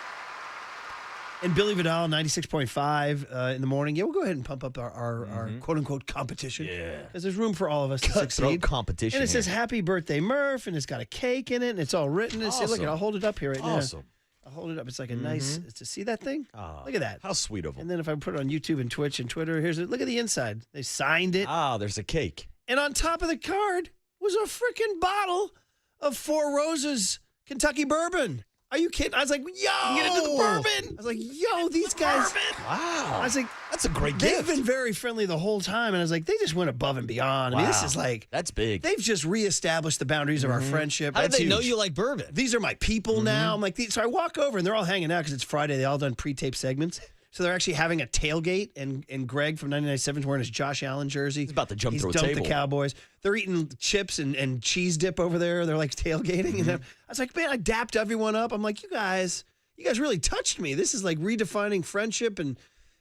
And Billy Vidal, 96.5 in the morning. Yeah, we'll go ahead and pump up our quote-unquote competition. Yeah. Because there's room for all of us to succeed. Competition. And it says, Happy Birthday, Murph, and it's got a cake in it, and it's all written. And look, I'll hold it up here right now. Awesome. I'll hold it up. It's like a nice, to see that thing? Look at that. How sweet of them. And then if I put it on YouTube and Twitch and Twitter, look at the inside. They signed it. There's a cake. And on top of the card was a freaking bottle of Four Roses Kentucky bourbon. Are you kidding? I was like, yo. Get into the bourbon. I was like, yo, these guys. Wow. I was like, that's a great they've gift. been very friendly the whole time. And I was like, they just went above and beyond. I mean, this is like. That's big. They've just reestablished the boundaries of our friendship. How did That's they know huge. you like bourbon? These are my people now. I'm like, so I walk over and they're all hanging out because it's Friday. They all done pre-tape segments. So they're actually having a tailgate, and Greg from 99.7 is wearing his Josh Allen jersey. He's about to jump through a dumped table. the Cowboys. They're eating chips and cheese dip over there. They're like tailgating. And I was like, man, I dapped everyone up. I'm like, you guys really touched me. This is like redefining friendship, and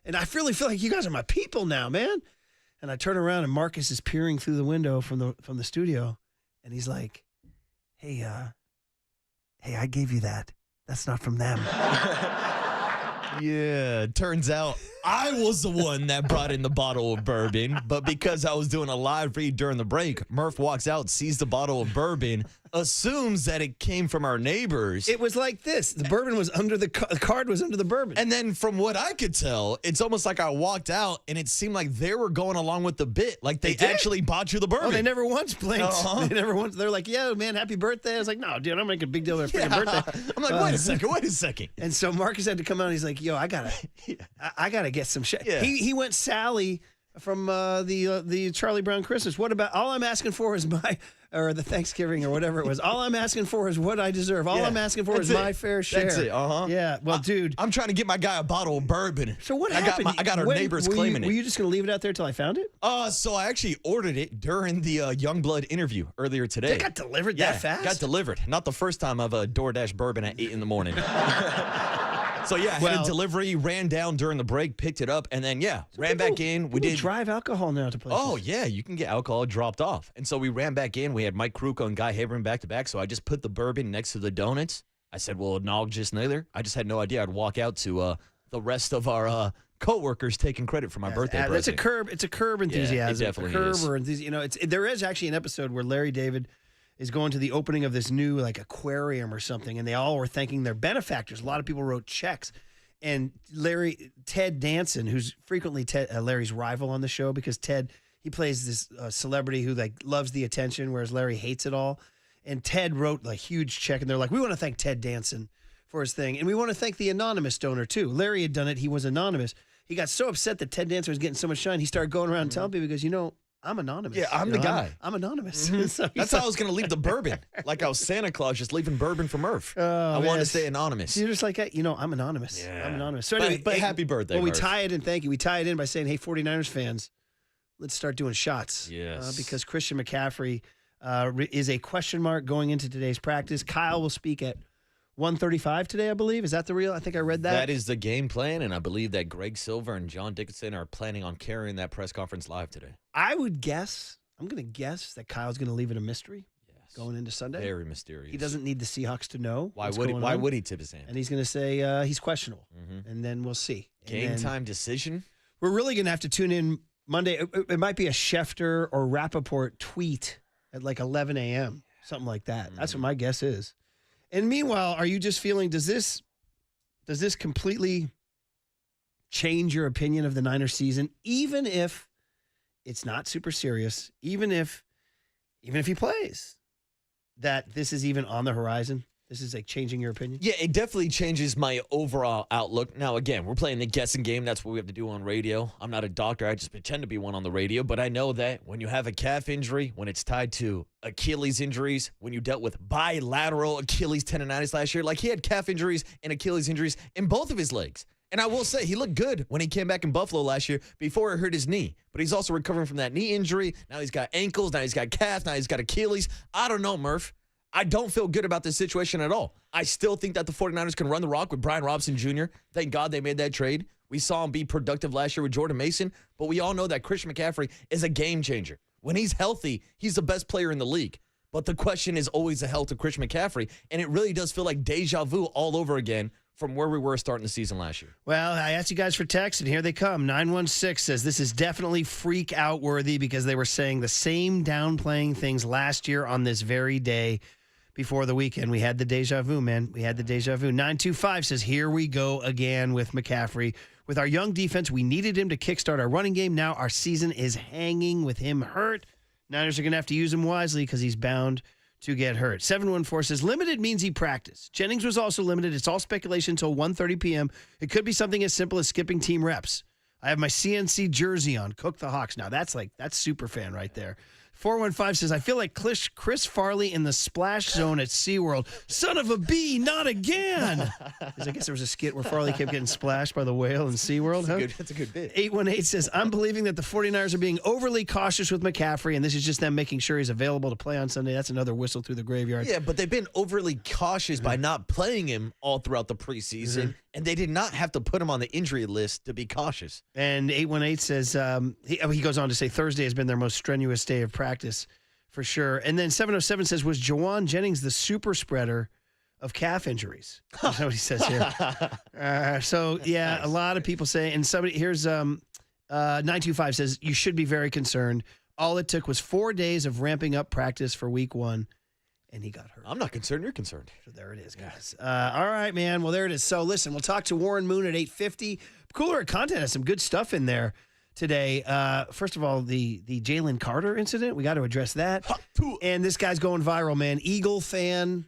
I really feel like you guys are my people now, man. And I turn around and Marcus is peering through the window from the studio, and he's like, "Hey, I gave you that. That's not from them." Yeah, turns out I was the one that brought in the bottle of bourbon, but because I was doing a live read during the break, Murph walks out, sees the bottle of bourbon, assumes that it came from our neighbors. It was like this. The bourbon was under the card was under the bourbon. And then from what I could tell, it's almost like I walked out and it seemed like they were going along with the bit. Like they actually bought you the bourbon. Oh, they never once blinked. They never once. They're like, "Yeah, man, happy birthday." I was like, "No, dude, I'm making a big deal of their freaking birthday." I'm like, wait a second. And so Marcus had to come out. And he's like, "Yo, I gotta get some shit." Yeah. He went Sally from the Charlie Brown Christmas. What about all I'm asking for is or the Thanksgiving or whatever it was. All I'm asking for is what I deserve. All I'm asking for is my fair share. That's it. Yeah. Well, dude, I'm trying to get my guy a bottle of bourbon. So what happened? I got our neighbors claiming it. Were you just going to leave it out there till I found it? So I actually ordered it during the Youngblood interview earlier today. It got delivered that fast? Got delivered. Not the first time I've DoorDash bourbon at 8 in the morning. So yeah, had a delivery, ran down during the break, picked it up, and then ran back in. We did drive alcohol now to places. Oh yeah, you can get alcohol dropped off. And so we ran back in. We had Mike Kruk and Guy Haberman back to back. So I just put the bourbon next to the donuts. I said, "Well, acknowledge neither." I just had no idea I'd walk out to the rest of our co-workers taking credit for my birthday present. It's a curb enthusiasm. Yeah, it definitely is. Or there is actually an episode where Larry David is going to the opening of this new aquarium or something, and they all were thanking their benefactors. A lot of people wrote checks. And Ted Danson, who's frequently Larry's rival on the show, because Ted, he plays this celebrity who loves the attention, whereas Larry hates it all. And Ted wrote a huge check, and they're like, "We want to thank Ted Danson for his thing, and we want to thank the anonymous donor too." Larry had done it; he was anonymous. He got so upset that Ted Danson was getting so much shine, he started going around telling people, because I'm anonymous. Yeah, I'm the guy. I'm anonymous. So that's how I was going to leave the bourbon. Like I was Santa Claus, just leaving bourbon for Murph. I wanted to stay anonymous. You're just like, I'm anonymous. Yeah. I'm anonymous. So anyway, but happy birthday, Well, we Murph. tie it in. Thank you. We tie it in by saying, "Hey, 49ers fans, let's start doing shots." Yes. Because Christian McCaffrey is a question mark going into today's practice. Kyle will speak at 1:35 today, I believe. Is that the real? I think I read that. That is the game plan, and I believe that Greg Silver and John Dickinson are planning on carrying that press conference live today. I'm going to guess that Kyle's going to leave it a mystery going into Sunday. Very mysterious. He doesn't need the Seahawks to know. Why would he tip his hand? And he's going to say he's questionable, and then we'll see. Game time decision? We're really going to have to tune in Monday. It might be a Schefter or Rappaport tweet at 11 a.m., something like that. That's what my guess is. And meanwhile, are you just feeling, does this completely change your opinion of the Niners season, even if it's not super serious, even if he plays, that this is even on the horizon? This is changing your opinion? Yeah, it definitely changes my overall outlook. Now, again, we're playing the guessing game. That's what we have to do on radio. I'm not a doctor. I just pretend to be one on the radio. But I know that when you have a calf injury, when it's tied to Achilles injuries, when you dealt with bilateral Achilles tendonitis last year, he had calf injuries and Achilles injuries in both of his legs. And I will say, he looked good when he came back in Buffalo last year before it hurt his knee. But he's also recovering from that knee injury. Now he's got ankles. Now he's got calf. Now he's got Achilles. I don't know, Murph. I don't feel good about this situation at all. I still think that the 49ers can run the rock with Brian Robinson Jr. Thank God they made that trade. We saw him be productive last year with Jordan Mason, but we all know that Christian McCaffrey is a game changer. When he's healthy, he's the best player in the league. But the question is always the health of Christian McCaffrey, and it really does feel like deja vu all over again from where we were starting the season last year. Well, I asked you guys for text, and here they come. 916 says this is definitely freak out worthy because they were saying the same downplaying things last year on this very day. Before the weekend, we had the deja vu, man. We had the deja vu. 925 says, here we go again with McCaffrey. With our young defense, we needed him to kickstart our running game. Now our season is hanging with him hurt. Niners are going to have to use him wisely because he's bound to get hurt. 714 says, limited means he practiced. Jennings was also limited. It's all speculation until 1:30 p.m. It could be something as simple as skipping team reps. I have my CNC jersey on. Cook the Hawks. Now, that's super fan right there. 415 says, I feel like Chris Farley in the splash zone at SeaWorld. Son of a bee, not again. Because I guess there was a skit where Farley kept getting splashed by the whale in SeaWorld. That's a good bit. 818 says, I'm believing that the 49ers are being overly cautious with McCaffrey, and this is just them making sure he's available to play on Sunday. That's another whistle through the graveyard. Yeah, but they've been overly cautious by not playing him all throughout the preseason. and they did not have to put him on the injury list to be cautious. And 818 says, he goes on to say Thursday has been their most strenuous day of practice for sure. And then 707 says, was Jawan Jennings the super spreader of calf injuries? That's what he says here. A lot of people say, and somebody, here's 925 says, you should be very concerned. All it took was 4 days of ramping up practice for week 1. And he got hurt. I'm not concerned. You're concerned. So there it is, guys. All right, man. Well, there it is. So listen, we'll talk to Warren Moon at 8:50. Cooler Content has some good stuff in there today. First of all, the Jalen Carter incident. We got to address that. And this guy's going viral, man. Eagle fan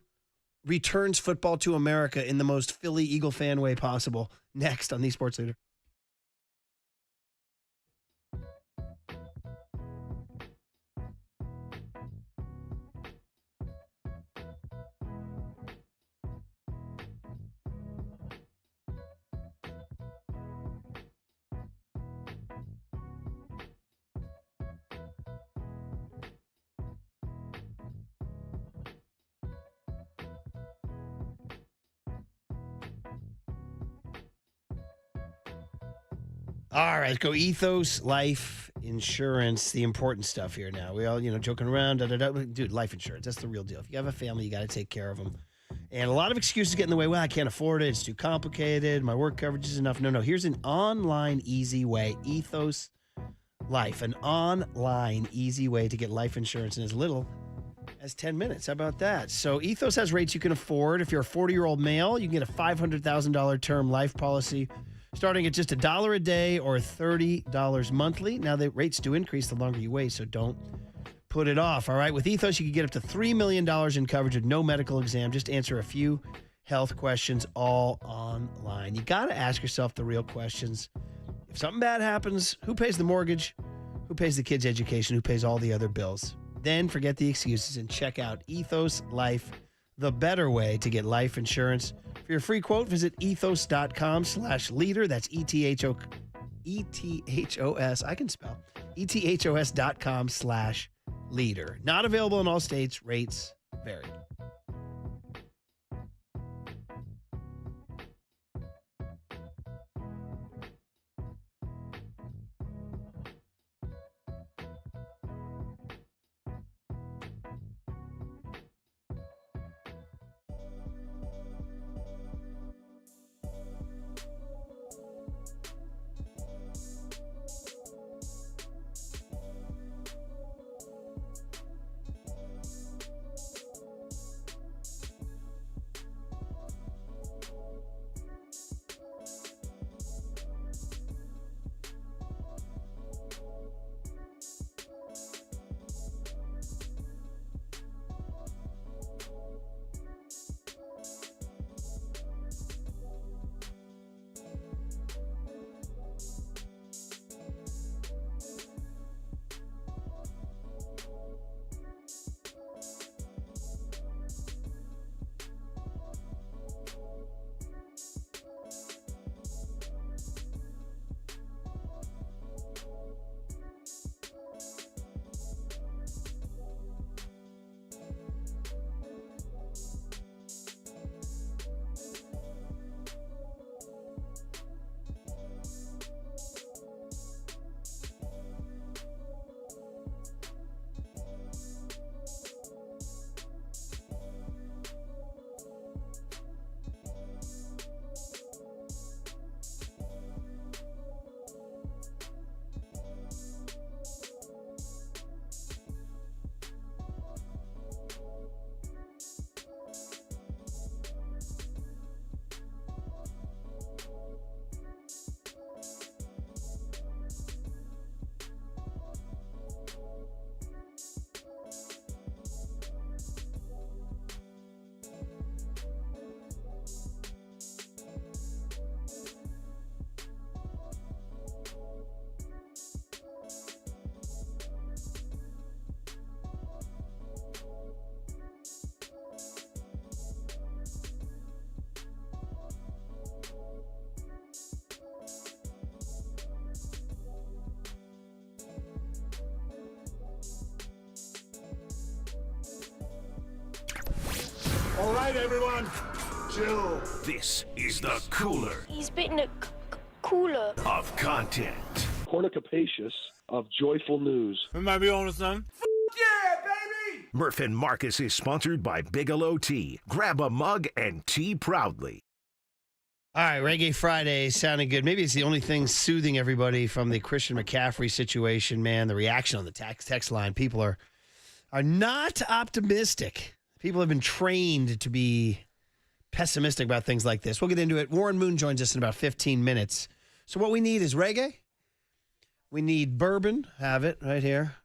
returns football to America in the most Philly Eagle fan way possible. Next on the Sports Leader. All right, let's go Ethos Life Insurance, the important stuff here now. We all, joking around. Dude, life insurance, that's the real deal. If you have a family, you got to take care of them. And a lot of excuses get in the way. Well, I can't afford it. It's too complicated. My work coverage is enough. No. Here's an online easy way. Ethos Life, an online easy way to get life insurance in as little as 10 minutes. How about that? So Ethos has rates you can afford. If you're a 40-year-old male, you can get a $500,000 term life policy starting at just $1 a day or $30 monthly. Now, the rates do increase the longer you wait, so don't put it off, all right? With Ethos, you can get up to $3 million in coverage with no medical exam. Just answer a few health questions all online. You got to ask yourself the real questions. If something bad happens, who pays the mortgage? Who pays the kids' education? Who pays all the other bills? Then forget the excuses and check out Ethos Life, the better way to get life insurance. For your free quote, visit ethos.com/leader. That's ETHOS. I can spell. ETHOS.com/leader. Not available in all states. Rates vary. All right, everyone. Chill. This is the cooler. He's bitten a cooler Of content. Cornucapacious of joyful news. We might be on to something. Yeah, baby! Murph and Marcus is sponsored by Bigelow Tea. Grab a mug and tea proudly. All right, Reggae Friday sounding good. Maybe it's the only thing soothing everybody from the Christian McCaffrey situation, man. The reaction on the text line. People are not optimistic. People have been trained to be pessimistic about things like this. We'll get into it. Warren Moon joins us in about 15 minutes. So what we need is reggae. We need bourbon. Have it right here.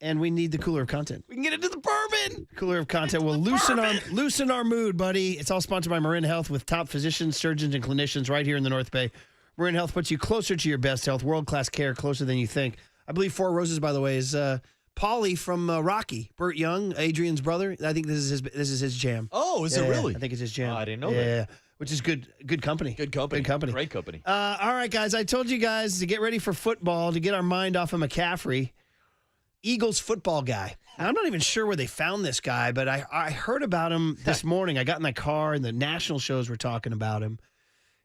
And we need the cooler of content. We can get into the bourbon. Cooler of content will loosen our mood, buddy. It's all sponsored by Marin Health with top physicians, surgeons, and clinicians right here in the North Bay. Marin Health puts you closer to your best health, world-class care, closer than you think. I believe Four Roses, by the way, is Paulie from Rocky, Burt Young, Adrian's brother. I think this is his jam. Oh, is it really? I think it's his jam. Oh, I didn't know that. Yeah, which is good company. Good company. Good company. Great company. All right, guys. I told you guys to get ready for football, to get our mind off of McCaffrey. Eagles football guy. Now, I'm not even sure where they found this guy, but I heard about him this morning. I got in my car, and the national shows were talking about him.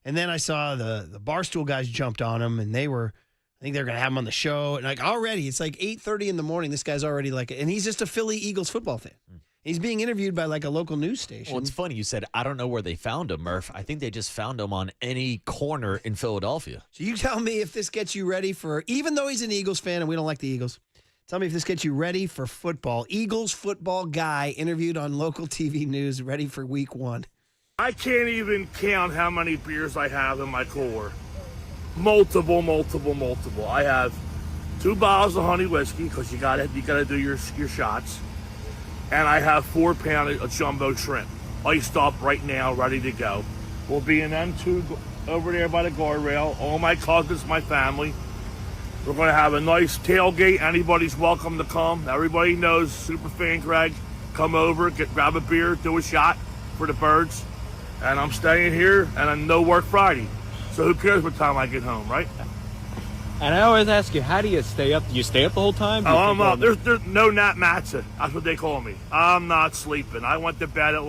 And then I saw the Barstool guys jumped on him, and I think they're going to have him on the show. And like already, it's like 8:30 in the morning. This guy's already and he's just a Philly Eagles football fan. He's being interviewed by like a local news station. Well, it's funny. You said, I don't know where they found him, Murph. I think they just found him on any corner in Philadelphia. So you tell me if this gets you ready for, even though he's an Eagles fan and we don't like the Eagles, tell me if this gets you ready for football. Eagles football guy interviewed on local TV news, ready for week 1. I can't even count how many beers I have in my cooler. Multiple. I have 2 bottles of honey whiskey because you gotta do your shots, and I have 4 pounds of jumbo shrimp, iced up right now, ready to go. We'll be in M2 over there by the guardrail. All my cousins, my family. We're going to have a nice tailgate. Anybody's welcome to come. Everybody knows Superfan Greg. Come over, grab a beer, do a shot for the birds. And I'm staying here, and I'm no work Friday. So who cares what time I get home, right? And I always ask you, how do you stay up? Do you stay up the whole time? Oh, I'm up. There's no Nat Matza. That's what they call me. I'm not sleeping. I went to bed at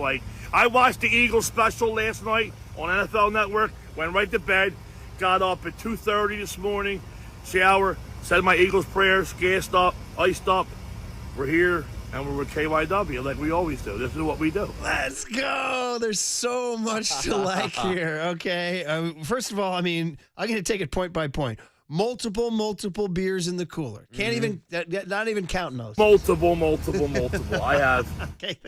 I watched the Eagles special last night on NFL Network, went right to bed, got up at 2:30 this morning, shower, said my Eagles prayers, gassed up, iced up. We're here, and we're with KYW like we always do. This is what we do. Let's go. There's so much to like here. Okay. First of all, I'm going to take it point by point. Multiple beers in the cooler. Can't even, not even counting those. Multiple. I have. Okay.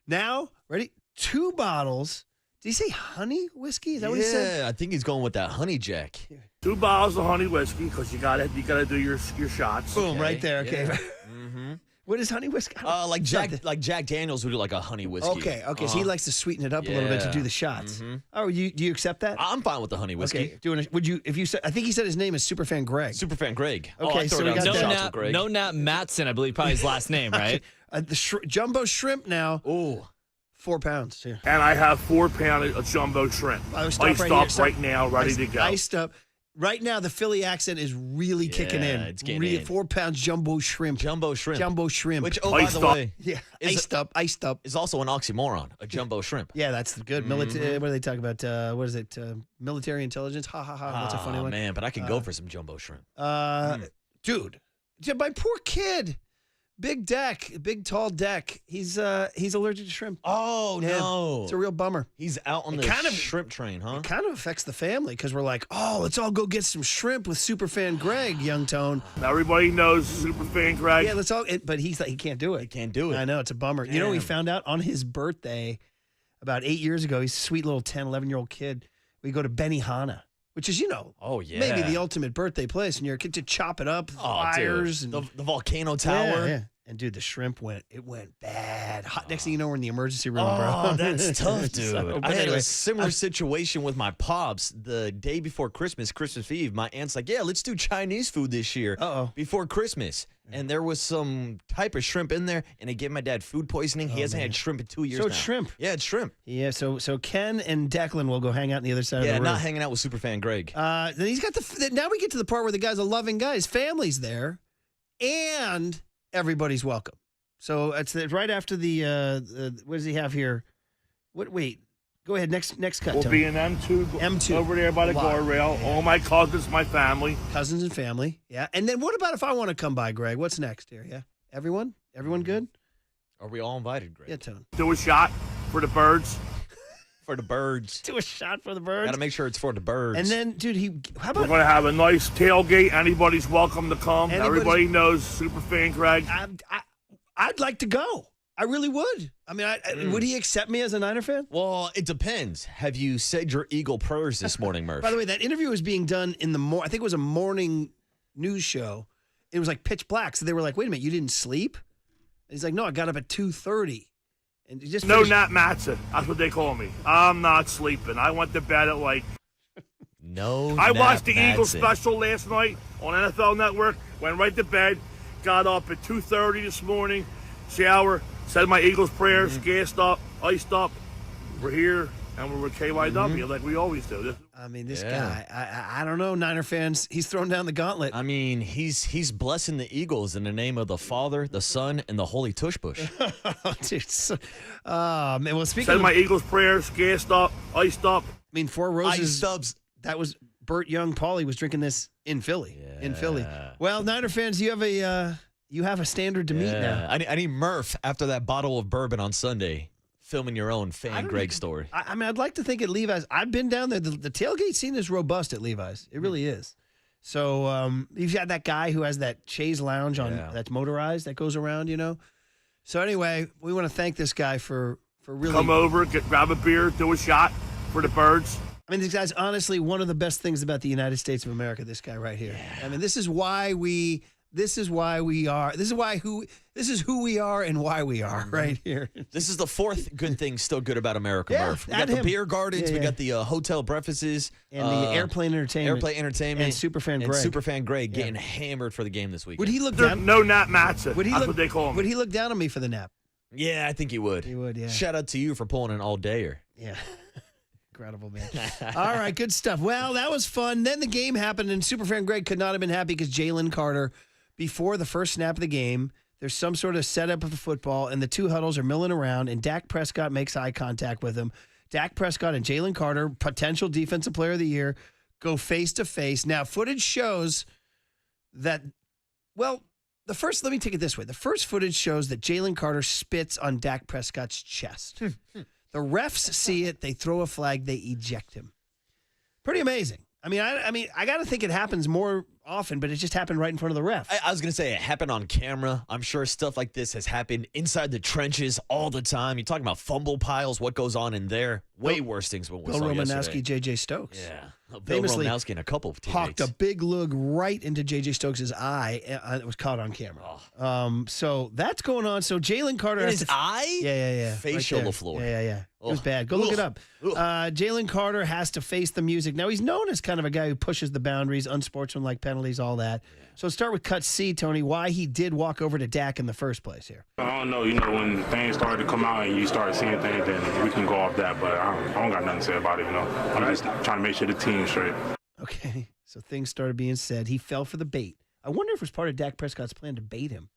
Now, ready? 2 bottles. Did he say honey whiskey? Is that what he said? Yeah, I think he's going with that honey jack. 2 bottles of honey whiskey because you gotta do your shots. Boom, right there. Okay. Yeah. What is honey whiskey? Like Jack Daniels would do like a honey whiskey. Okay. So he likes to sweeten it up a little bit to do the shots. Oh, do you accept that? I'm fine with the honey whiskey. Okay. I think he said his name is Superfan Greg. Superfan Greg. Okay, so we got that. No Nat Matson, I believe, probably his last name, right? The jumbo shrimp now. Oh. 4 pounds. Here. And I have 4 pounds of jumbo shrimp. Iced up right now, ready to go. Iced up. Right now, the Philly accent is really kicking in. It's getting in. 4 pounds jumbo shrimp. Jumbo shrimp. Which, by the way, iced up. Is also an oxymoron, a jumbo shrimp. Yeah, that's the good military. What do they talk about? What is it? Military intelligence? Ha, ha, ha. That's a funny one. Man, but I could go for some jumbo shrimp. Dude, my poor kid. Big tall deck. He's allergic to shrimp. Oh, no. It's a real bummer. He's out on the shrimp train, huh? It kind of affects the family because we're like, let's all go get some shrimp with Superfan Greg, Young Tone. Everybody knows Superfan Greg. Yeah, let's all. But he can't do it. He can't do it. I know, it's a bummer. Damn. You know, we found out on his birthday about 8 years ago. He's a sweet little 10, 11-year-old kid. We go to Benihana, which is, maybe the ultimate birthday place. And you're a kid to chop it up, fires. And the volcano tower. Yeah. And, dude, the shrimp went bad. Next thing you know, we're in the emergency room, bro. Oh, that's tough, dude. So, I had a similar situation with my pops the day before Christmas Eve. My aunt's like, yeah, let's do Chinese food this year before Christmas. And there was some type of shrimp in there, and it gave my dad food poisoning. He hasn't had shrimp in 2 years now. So it's shrimp. Yeah, it's shrimp. Yeah, so Ken and Declan will go hang out on the other side of the room. Yeah, not hanging out with Superfan Greg. Then he's got now we get to the part where the guy's a loving guy. His family's there, and everybody's welcome. So it's right after the what does he have here? Wait, Go ahead. Next cut. We'll Tony. be in M2 over there by the Lot. guardrail. Yeah. All my cousins, my family. Cousins and family. Yeah. And then what about if I want to come by, Greg? What's next here? Yeah. Everyone good? Are we all invited, Greg? Yeah, Tone. Do a shot for the birds. For the birds. Do a shot for the birds. Got to make sure it's for the birds. And then, dude, how about We're going to have a nice tailgate. Anybody's welcome to come. Everybody knows Superfan Greg. I'd like to go. I really would. I mean, would he accept me as a Niner fan? Well, it depends. Have you said your Eagle prayers this morning, Murph? By the way, that interview was being done in the I think it was a morning news show. It was like pitch black. So they were like, wait a minute, you didn't sleep? And he's like, no, I got up at 2:30. And he just No, not Mattson. That's what they call me. I'm not sleeping. I went to bed at like... No, I watched the Eagles special last night on NFL Network. Went right to bed. Got up at 2:30 this morning. Shower. Said my Eagles prayers. Gassed up. Iced up. We're here. And we're with KYW like we always do. I mean, this guy, I don't know, Niner fans. He's thrown down the gauntlet. I mean, he's blessing the Eagles in the name of the Father, the Son, and the Holy Tush Push. Dude, man, well, speaking Said of my Eagles prayers. Gassed up. Iced up. I mean, Four Roses. Ice Stubs. That was Burt Young. Paulie was drinking this in Philly. In Philly. Well, Niner fans, you have a standard to meet now. I need Murph after that bottle of bourbon on Sunday. Filming your own Fan Greg story. I mean, I'd like to think at Levi's. I've been down there. The tailgate scene is robust at Levi's. It really is. So you've got that guy who has that chaise lounge that's motorized that goes around, you know. So anyway, we want to thank this guy for really Come over, grab a beer, do a shot for the birds. I mean, this guy's honestly one of the best things about the United States of America. This guy right here. Yeah. I mean, this is who we are and why we are right here. This is the fourth good thing still good about America, Yeah, Murph. We got the him. beer gardens, Yeah, we got the hotel breakfasts. And the airplane entertainment. And Superfan Greg. Superfan Greg getting hammered for the game this weekend. Would he look There's down? no Nat Mattson. That's what they call me. Would he look down on me for the nap? Yeah, I think he would. He would, yeah. Shout out to you for pulling an all-dayer. Yeah. Incredible, man. All right, good stuff. Well, that was fun. Then the game happened, and Superfan Greg could not have been happy because Jalen Carter, before the first snap of the game, there's some sort of setup of the football, and the two huddles are milling around, and Dak Prescott makes eye contact with him. Dak Prescott and Jalen Carter, potential Defensive Player of the Year, go face-to-face. Now, footage shows that, well, let me take it this way. The first footage shows that Jalen Carter spits on Dak Prescott's chest. The refs see it. They throw a flag. They eject him. Pretty amazing. I mean, I got to think it happens more often, but it just happened right in front of the ref. I was going to say it happened on camera. I'm sure stuff like this has happened inside the trenches all the time. You're talking about fumble piles, what goes on in there. Way worse things than what we Bill saw Romanowski, yesterday. J.J. Stokes. Yeah. Bill Famously Romanowski and a couple of teammates. hawked a big lug right into J.J. Stokes' eye. It was caught on camera. So that's going on. So Jalen Carter In has his to, eye? Yeah. Facial right there. floor. Yeah. It was bad. Go look it up. Jalen Carter has to face the music. Now, he's known as kind of a guy who pushes the boundaries, unsportsmanlike penalties, all that. So let's start with cut C, Tony, why he did walk over to Dak in the first place here. I don't know, when things started to come out and you start seeing things, then we can go off that, but I don't got nothing to say about it, I'm just trying to make sure the team's straight. Okay, so things started being said. He fell for the bait. I wonder if it was part of Dak Prescott's plan to bait him.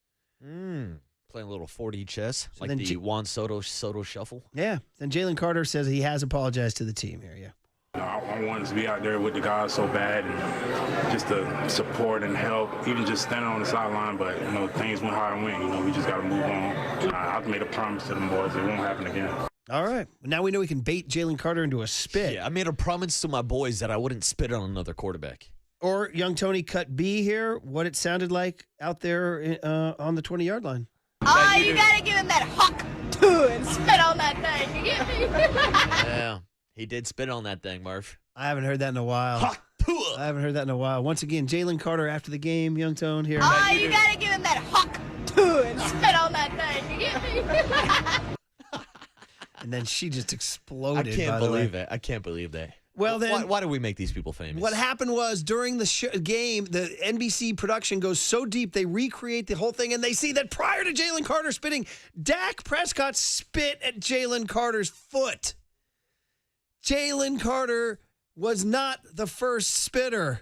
Playing a little 4D chess, So like then the Juan Soto shuffle. Yeah, then Jalen Carter says he has apologized to the team here, yeah. I wanted to be out there with the guys so bad and just to support and help, even just standing on the sideline, but, things went how it went. We just got to move on. I've made a promise to them boys. It won't happen again. All right. Now we know we can bait Jalen Carter into a spit. Yeah, I made a promise to my boys that I wouldn't spit on another quarterback. Or young Tony cut B here, what it sounded like out there on the 20-yard line. Oh, you gotta give him that hawk too and spit on that thing. You get me? Yeah, he did spit on that thing, Murph. I haven't heard that in a while. Once again, Jalen Carter after the game, young Tone here. Oh, you gotta give him that hawk too and spit on that thing. You get me? And then she just exploded. I can't believe it. I can't believe that. Well, then, why do we make these people famous? What happened was during the game, the NBC production goes so deep, they recreate the whole thing, and they see that prior to Jalen Carter spitting, Dak Prescott spit at Jalen Carter's foot. Jalen Carter was not the first spitter.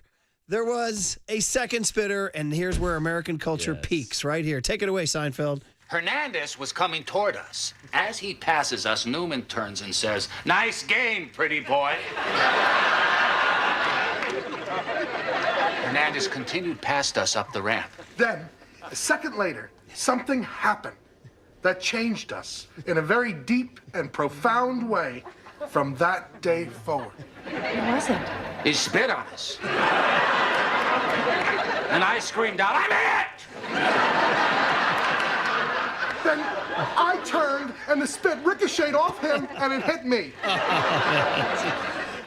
There was a second spitter, and here's where American culture peaks right here. Take it away, Seinfeld. Hernandez was coming toward us. As he passes us, Newman turns and says, "Nice game, pretty boy." Hernandez continued past us up the ramp. Then, a second later, something happened that changed us in a very deep and profound way from that day forward. What was it? He spit on us. And I screamed out, "I'm hit!" Then I turned and the spit ricocheted off him and it hit me.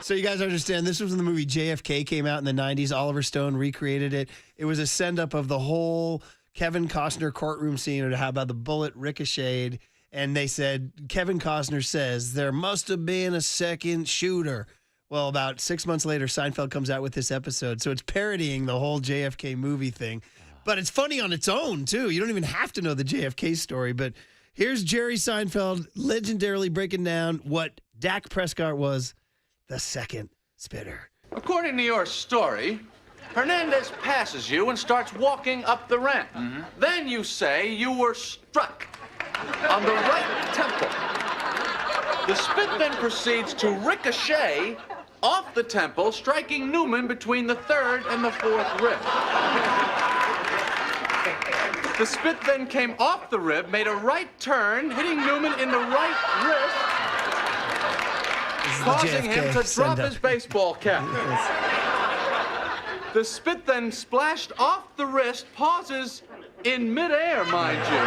So you guys understand, this was when the movie JFK came out in the 90s. Oliver Stone recreated it. It was a send-up of the whole Kevin Costner courtroom scene of how about the bullet ricocheted. And they said, Kevin Costner says, there must have been a second shooter. Well, about 6 months later, Seinfeld comes out with this episode. So it's parodying the whole JFK movie thing. But it's funny on its own, too. You don't even have to know the JFK story. But here's Jerry Seinfeld legendarily breaking down what Dak Prescott was, the second spitter. According to your story, Hernandez passes you and starts walking up the ramp. Then you say you were struck on the right temple. The spit then proceeds to ricochet off the temple, striking Newman between the third and the fourth rib. The spit then came off the rib, made a right turn, hitting Newman in the right wrist, causing him to drop his baseball cap. The spit then splashed off the wrist, pauses in midair, mind you,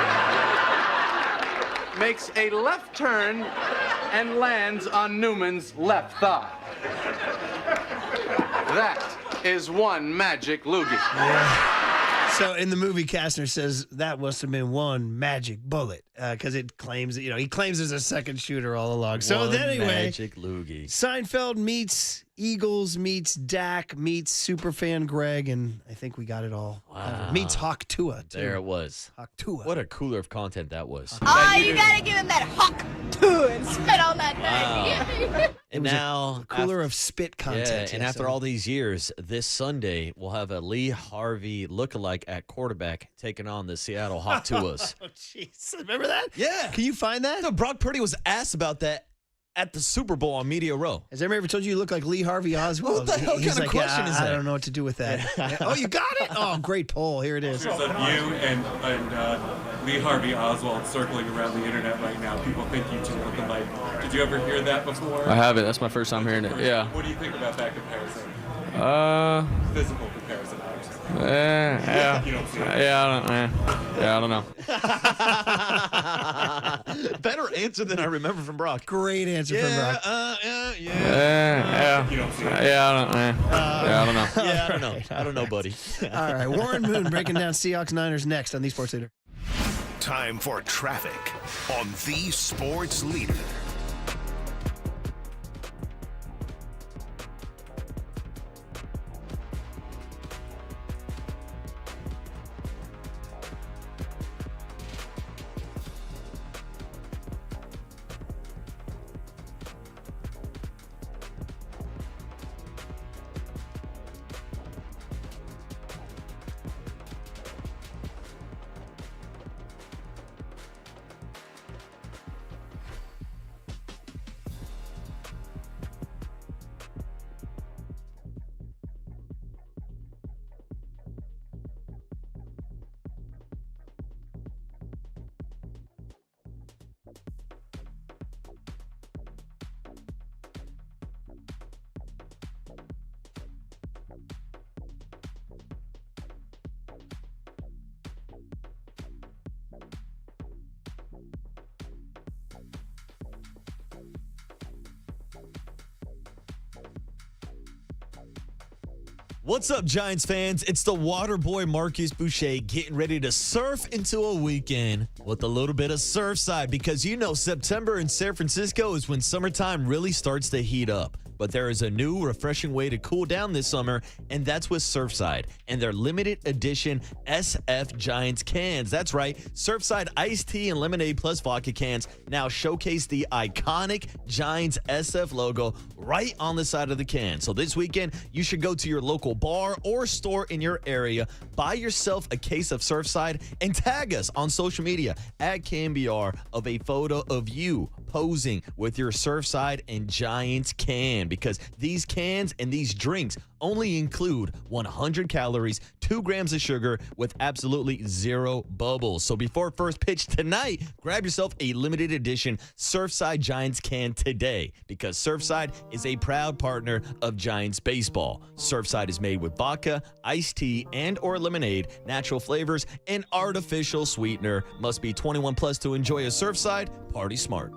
makes a left turn, and lands on Newman's left thigh. That is one magic loogie. Yeah. So in the movie, Costner says that must have been one magic bullet because it claims that, he claims there's a second shooter all along. So One anyway, magic loogie. Seinfeld meets Eagles, meets Dak, meets superfan Greg, and I think we got it all. Meets Hawk Tua, too. There it was. Hawk Tua. What a cooler of content that was. Oh, you gotta give him that Hawk Tua and spit on that thing. And now, a cooler of spit content. Yeah, and after all these years, this Sunday, we'll have a Lee Harvey lookalike at quarterback taking on the Seattle Hawk Tuas. Oh, jeez. Remember that? Yeah. Can you find that? No, Brock Purdy was asked about that at the Super Bowl on Media Row. Has anybody ever told you look like Lee Harvey Oswald? What the hell He's kind of question is that? I don't know what to do with that. Oh, you got it? Oh, great poll. Here it is. There's a you and Lee Harvey Oswald circling around the internet right now. People think you two look alike. Did you ever hear that before? I haven't. That's my first time hearing it. Yeah. What do you think about that comparison? Physical comparison, obviously. Yeah. You don't see it. I don't know. Better answer than I remember from Brock. Great answer from Brock. Yeah. You don't see it. I don't know. Yeah, I don't know. I don't know, buddy. All right, Warren Moon breaking down Seahawks Niners next on the Sports Leader. Time for traffic on the Sports Leader. What's up, Giants fans? It's the water boy Marcus Boucher getting ready to surf into a weekend with a little bit of Surfside because September in San Francisco is when summertime really starts to heat up. But there is a new, refreshing way to cool down this summer, and that's with Surfside and their limited edition SF Giants cans. That's right, Surfside iced tea and lemonade plus vodka cans now showcase the iconic Giants SF logo right on the side of the can. So this weekend, you should go to your local bar or store in your area, buy yourself a case of Surfside, and tag us on social media at KNBR of a photo of you posing with your Surfside and Giants can, because these cans and these drinks only include 100 calories, 2 grams of sugar with absolutely 0 bubbles. So before first pitch tonight, grab yourself a limited edition Surfside Giants can today, because Surfside is a proud partner of Giants baseball. Surfside is made with vodka, iced tea, and or lemonade, natural flavors, and artificial sweetener. Must be 21 plus to enjoy a Surfside. Party smart.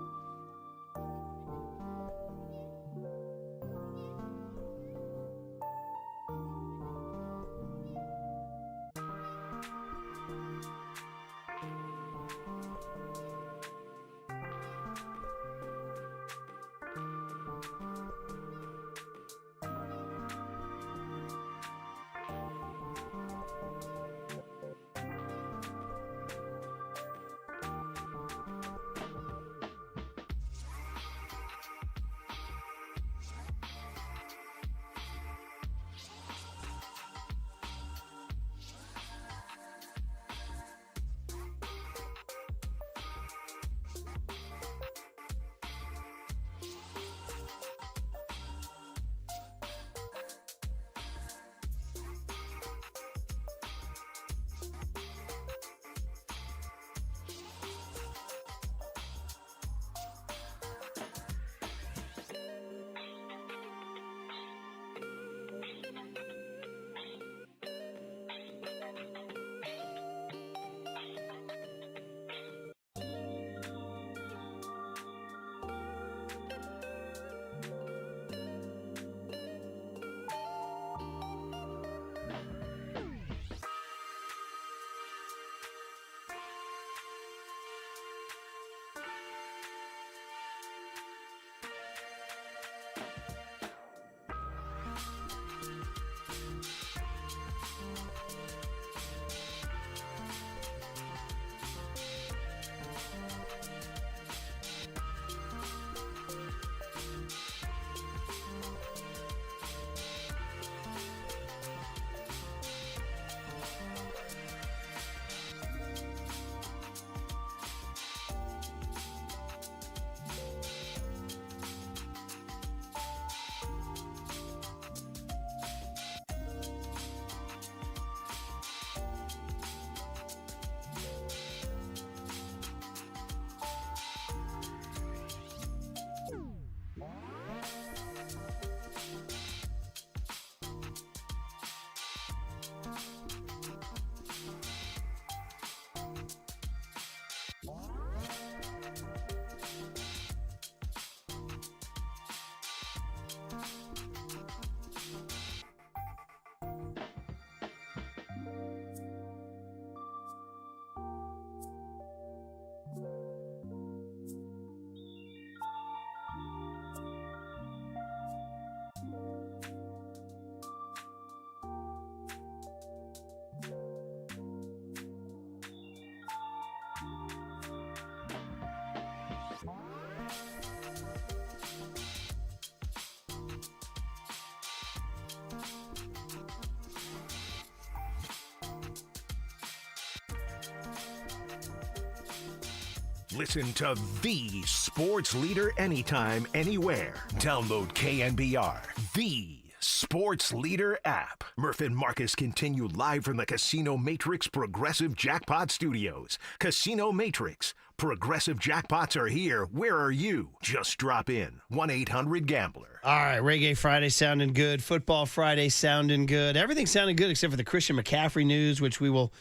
Listen to the sports leader anytime, anywhere. Download KNBR, the sports leader app. Murph and Marcus continue live from the Casino Matrix Progressive Jackpot Studios. Casino Matrix. Progressive jackpots are here. Where are you? Just drop in. 1-800-GAMBLER. All right, Reggae Friday sounding good. Football Friday sounding good. Everything sounding good except for the Christian McCaffrey news, which we will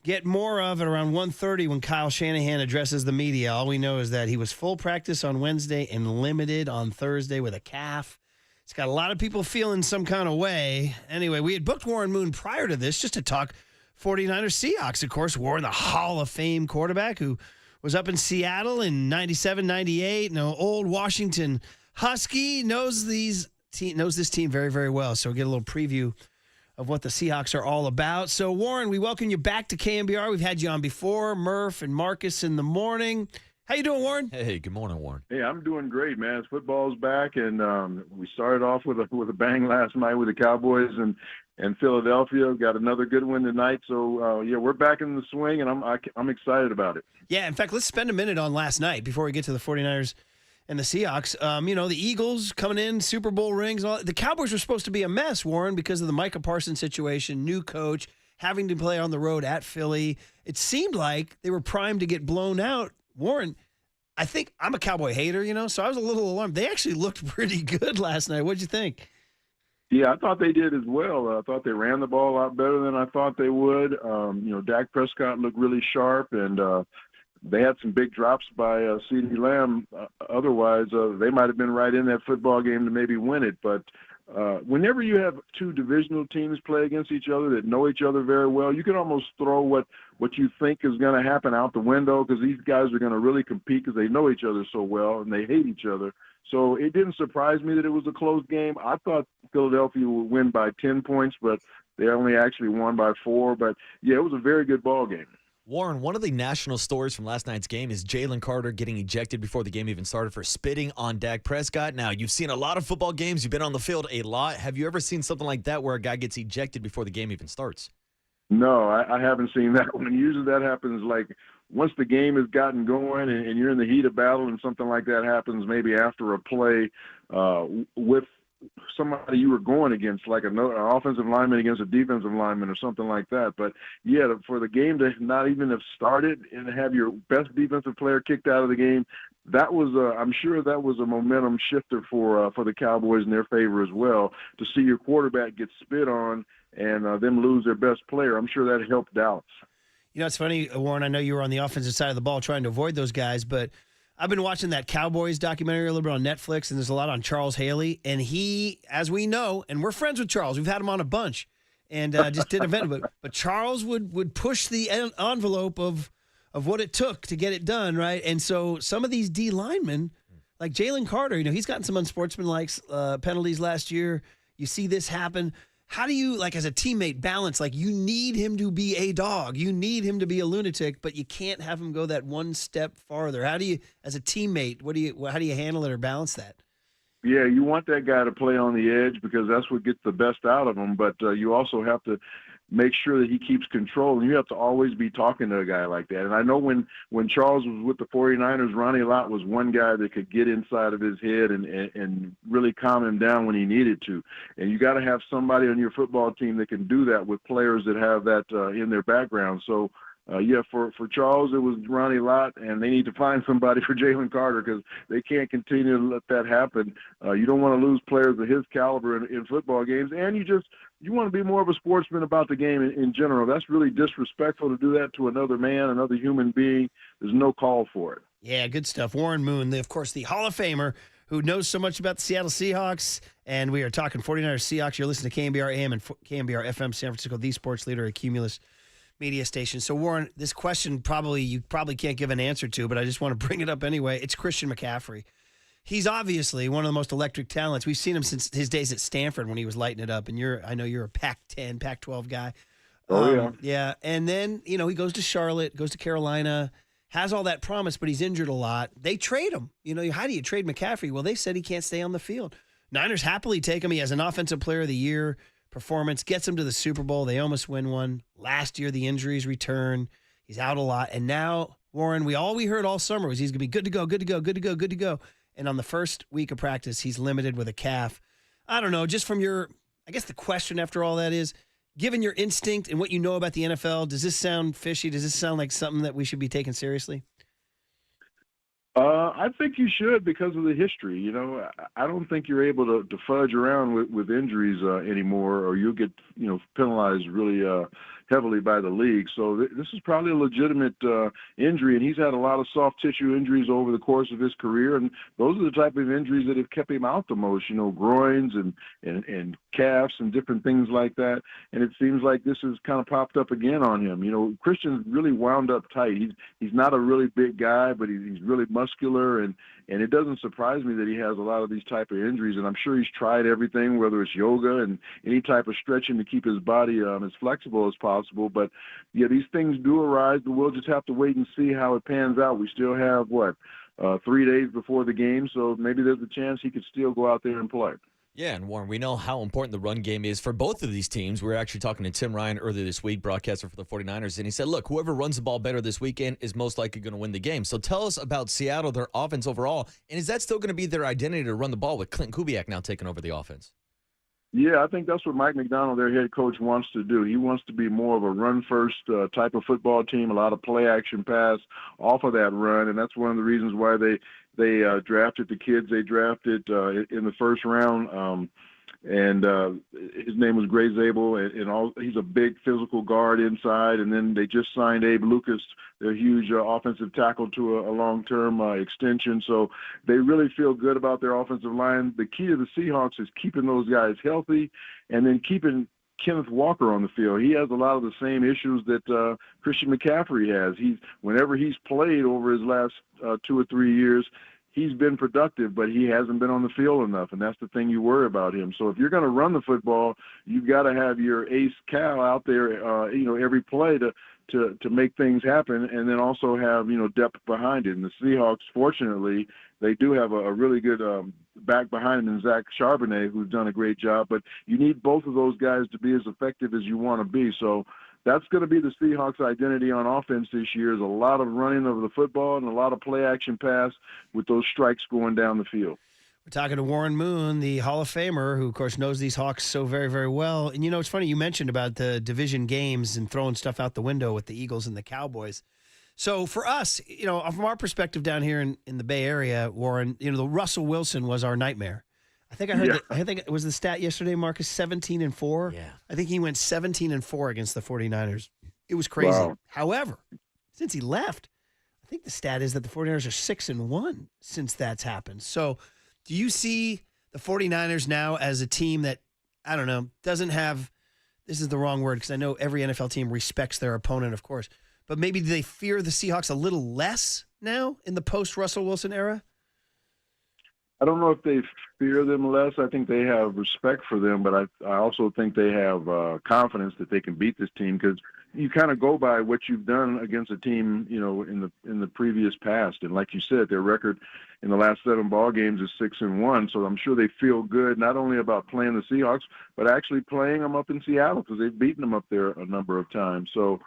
get more of at around 1:30 when Kyle Shanahan addresses the media. All we know is that he was full practice on Wednesday and limited on Thursday with a calf. It's got a lot of people feeling some kind of way. Anyway, we had booked Warren Moon prior to this just to talk 49ers Seahawks. Of course, Warren, the Hall of Fame quarterback who was up in Seattle in 97, 98. Old Washington Husky, knows these knows this team very, very well. So we'll get a little preview of what the Seahawks are all about. So, Warren, we welcome you back to KNBR. We've had you on before, Murph and Marcus in the morning. How you doing, Warren? Hey, good morning, Warren. Hey, I'm doing great, man. Football's back, and we started off with a bang last night with the Cowboys and Philadelphia. Got another good win tonight. So, we're back in the swing, and I'm excited about it. Yeah, in fact, let's spend a minute on last night before we get to the 49ers and the Seahawks. The Eagles coming in, Super Bowl rings. And all. The Cowboys were supposed to be a mess, Warren, because of the Micah Parsons situation, new coach, having to play on the road at Philly. It seemed like they were primed to get blown out. Warren, I think I'm a Cowboy hater, so I was a little alarmed. They actually looked pretty good last night. What'd you think? Yeah, I thought they did as well. I thought they ran the ball a lot better than I thought they would. Dak Prescott looked really sharp, and they had some big drops by CeeDee Lamb. Otherwise, they might have been right in that football game to maybe win it. But whenever you have two divisional teams play against each other that know each other very well, you can almost throw what you think is going to happen out the window, because these guys are going to really compete because they know each other so well and they hate each other. So it didn't surprise me that it was a close game. I thought Philadelphia would win by 10 points, but they only actually won by 4. But, yeah, it was a very good ball game. Warren, one of the national stories from last night's game is Jalen Carter getting ejected before the game even started for spitting on Dak Prescott. Now, you've seen a lot of football games. You've been on the field a lot. Have you ever seen something like that where a guy gets ejected before the game even starts? No, I haven't seen that one. Usually that happens like once the game has gotten going and you're in the heat of battle, and something like that happens maybe after a play with somebody you were going against, like an offensive lineman against a defensive lineman or something like that. But, yeah, for the game to not even have started and have your best defensive player kicked out of the game, that was I'm sure that was a momentum shifter for the Cowboys in their favor as well, to see your quarterback get spit on and them lose their best player. I'm sure that helped Dallas. It's funny, Warren, I know you were on the offensive side of the ball trying to avoid those guys, but I've been watching that Cowboys documentary a little bit on Netflix, and there's a lot on Charles Haley. And he, as we know, and we're friends with Charles, we've had him on a bunch, and just did an event. But Charles would push the envelope of what it took to get it done, right? And so some of these D linemen, like Jalen Carter, he's gotten some unsportsmanlike penalties last year. You see this happen. How do you, as a teammate, balance? You need him to be a dog. You need him to be a lunatic, but you can't have him go that one step farther. How do you, as a teammate, how do you handle it or balance that? Yeah, you want that guy to play on the edge because that's what gets the best out of him, but you also have to make sure that he keeps control, and you have to always be talking to a guy like that. And I know when Charles was with the 49ers, Ronnie Lott was one guy that could get inside of his head and really calm him down when he needed to. And you got to have somebody on your football team that can do that with players that have that in their background. So, for Charles, it was Ronnie Lott, and they need to find somebody for Jalen Carter because they can't continue to let that happen. You don't want to lose players of his caliber in football games, and you want to be more of a sportsman about the game in general. That's really disrespectful to do that to another man, another human being. There's no call for it. Yeah, good stuff. Warren Moon, of course, the Hall of Famer who knows so much about the Seattle Seahawks, and we are talking 49ers Seahawks. You're listening to KNBR AM and KNBR FM San Francisco, the sports leader at Cumulus Media Station. So, Warren, this question you probably can't give an answer to, but I just want to bring it up anyway. It's Christian McCaffrey. He's obviously one of the most electric talents. We've seen him since his days at Stanford when he was lighting it up, and I know you're a Pac-10, Pac-12 guy. Oh, yeah. Yeah, and then, he goes to Charlotte, goes to Carolina, has all that promise, but he's injured a lot. They trade him. How do you trade McCaffrey? Well, they said he can't stay on the field. Niners happily take him. He has an Offensive Player of the Year performance, gets him to the Super Bowl. They almost win one. Last year, the injuries return. He's out a lot. And now, Warren, we heard all summer was he's going to be good to go, good to go, good to go, good to go. And on the first week of practice, he's limited with a calf. I don't know, just from I guess the question after all that is, given your instinct and what you know about the NFL, does this sound fishy? Does this sound like something that we should be taking seriously? I think you should because of the history. I don't think you're able to fudge around with injuries anymore, or you'll get penalized really heavily by the league. So this is probably a legitimate injury, and he's had a lot of soft tissue injuries over the course of his career, and those are the type of injuries that have kept him out the most. Groins and calves and different things like that. And it seems like this has kind of popped up again on him. Christian's really wound up tight. He's not a really big guy, but he's really muscular, and And it doesn't surprise me that he has a lot of these type of injuries. And I'm sure he's tried everything, whether it's yoga and any type of stretching to keep his body as flexible as possible. But, yeah, these things do arise, but we'll just have to wait and see how it pans out. We still have, 3 days before the game, so maybe there's a chance he could still go out there and play. Yeah, and Warren, we know how important the run game is for both of these teams. We were actually talking to Tim Ryan earlier this week, broadcaster for the 49ers, and he said, look, whoever runs the ball better this weekend is most likely going to win the game. So tell us about Seattle, their offense overall, and is that still going to be their identity to run the ball with Clint Kubiak now taking over the offense? Yeah, I think that's what Mike McDonald, their head coach, wants to do. He wants to be more of a run-first type of football team, a lot of play-action pass off of that run, and that's one of the reasons why they drafted the kids they drafted in the first round. His name was Gray Zabel, and he's a big physical guard inside. And then they just signed Abe Lucas, their huge offensive tackle, to a long-term extension. So they really feel good about their offensive line. The key to the Seahawks is keeping those guys healthy and then keeping Kenneth Walker on the field. He has a lot of the same issues that Christian McCaffrey has. Whenever he's played over his last 2 or 3 years, he's been productive, but he hasn't been on the field enough, and that's the thing you worry about him. So if you're going to run the football, you've got to have your ace Cal out there, every play to make things happen, and then also have, depth behind it. And the Seahawks, fortunately, they do have a really good back behind him in Zach Charbonnet, who's done a great job. But you need both of those guys to be as effective as you want to be. So that's going to be the Seahawks' identity on offense this year, is a lot of running of the football and a lot of play-action pass with those strikes going down the field. We're talking to Warren Moon, the Hall of Famer, who, of course, knows these Hawks so very, very well. And, it's funny, you mentioned about the division games and throwing stuff out the window with the Eagles and the Cowboys. So for us, from our perspective down here in the Bay Area, Warren, the Russell Wilson was our nightmare. I think I heard I think it was the stat yesterday, Marcus, 17-4. Yeah. I think he went 17-4 against the 49ers. It was crazy. Wow. However, since he left, I think the stat is that the 49ers are 6-1 since that's happened. So do you see the 49ers now as a team that, I don't know, doesn't have, this is the wrong word because I know every NFL team respects their opponent, of course, but maybe do they fear the Seahawks a little less now in the post-Russell Wilson era? I don't know if they fear them less. I think they have respect for them, but I also think they have confidence that they can beat this team, because you kind of go by what you've done against a team, in the previous past. And like you said, their record in the last 7 ball games is 6-1. So I'm sure they feel good not only about playing the Seahawks, but actually playing them up in Seattle, because they've beaten them up there a number of times. So,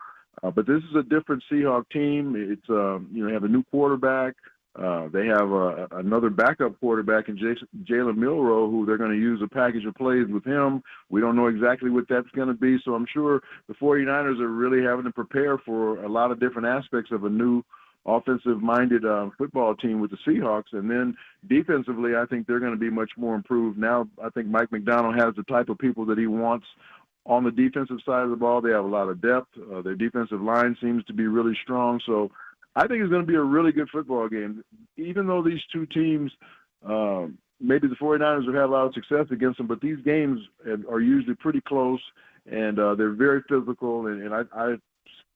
but this is a different Seahawk team. It's have a new quarterback. They have another backup quarterback in Jalen Milroe, who they're going to use a package of plays with him. We don't know exactly what that's going to be, so I'm sure the 49ers are really having to prepare for a lot of different aspects of a new offensive-minded football team with the Seahawks. And then defensively, I think they're going to be much more improved. Now I think Mike McDonald has the type of people that he wants on the defensive side of the ball. They have a lot of depth. Their defensive line seems to be really strong, so I think it's going to be a really good football game. Even though these two teams, maybe the 49ers have had a lot of success against them, but these games are usually pretty close, and they're very physical, and I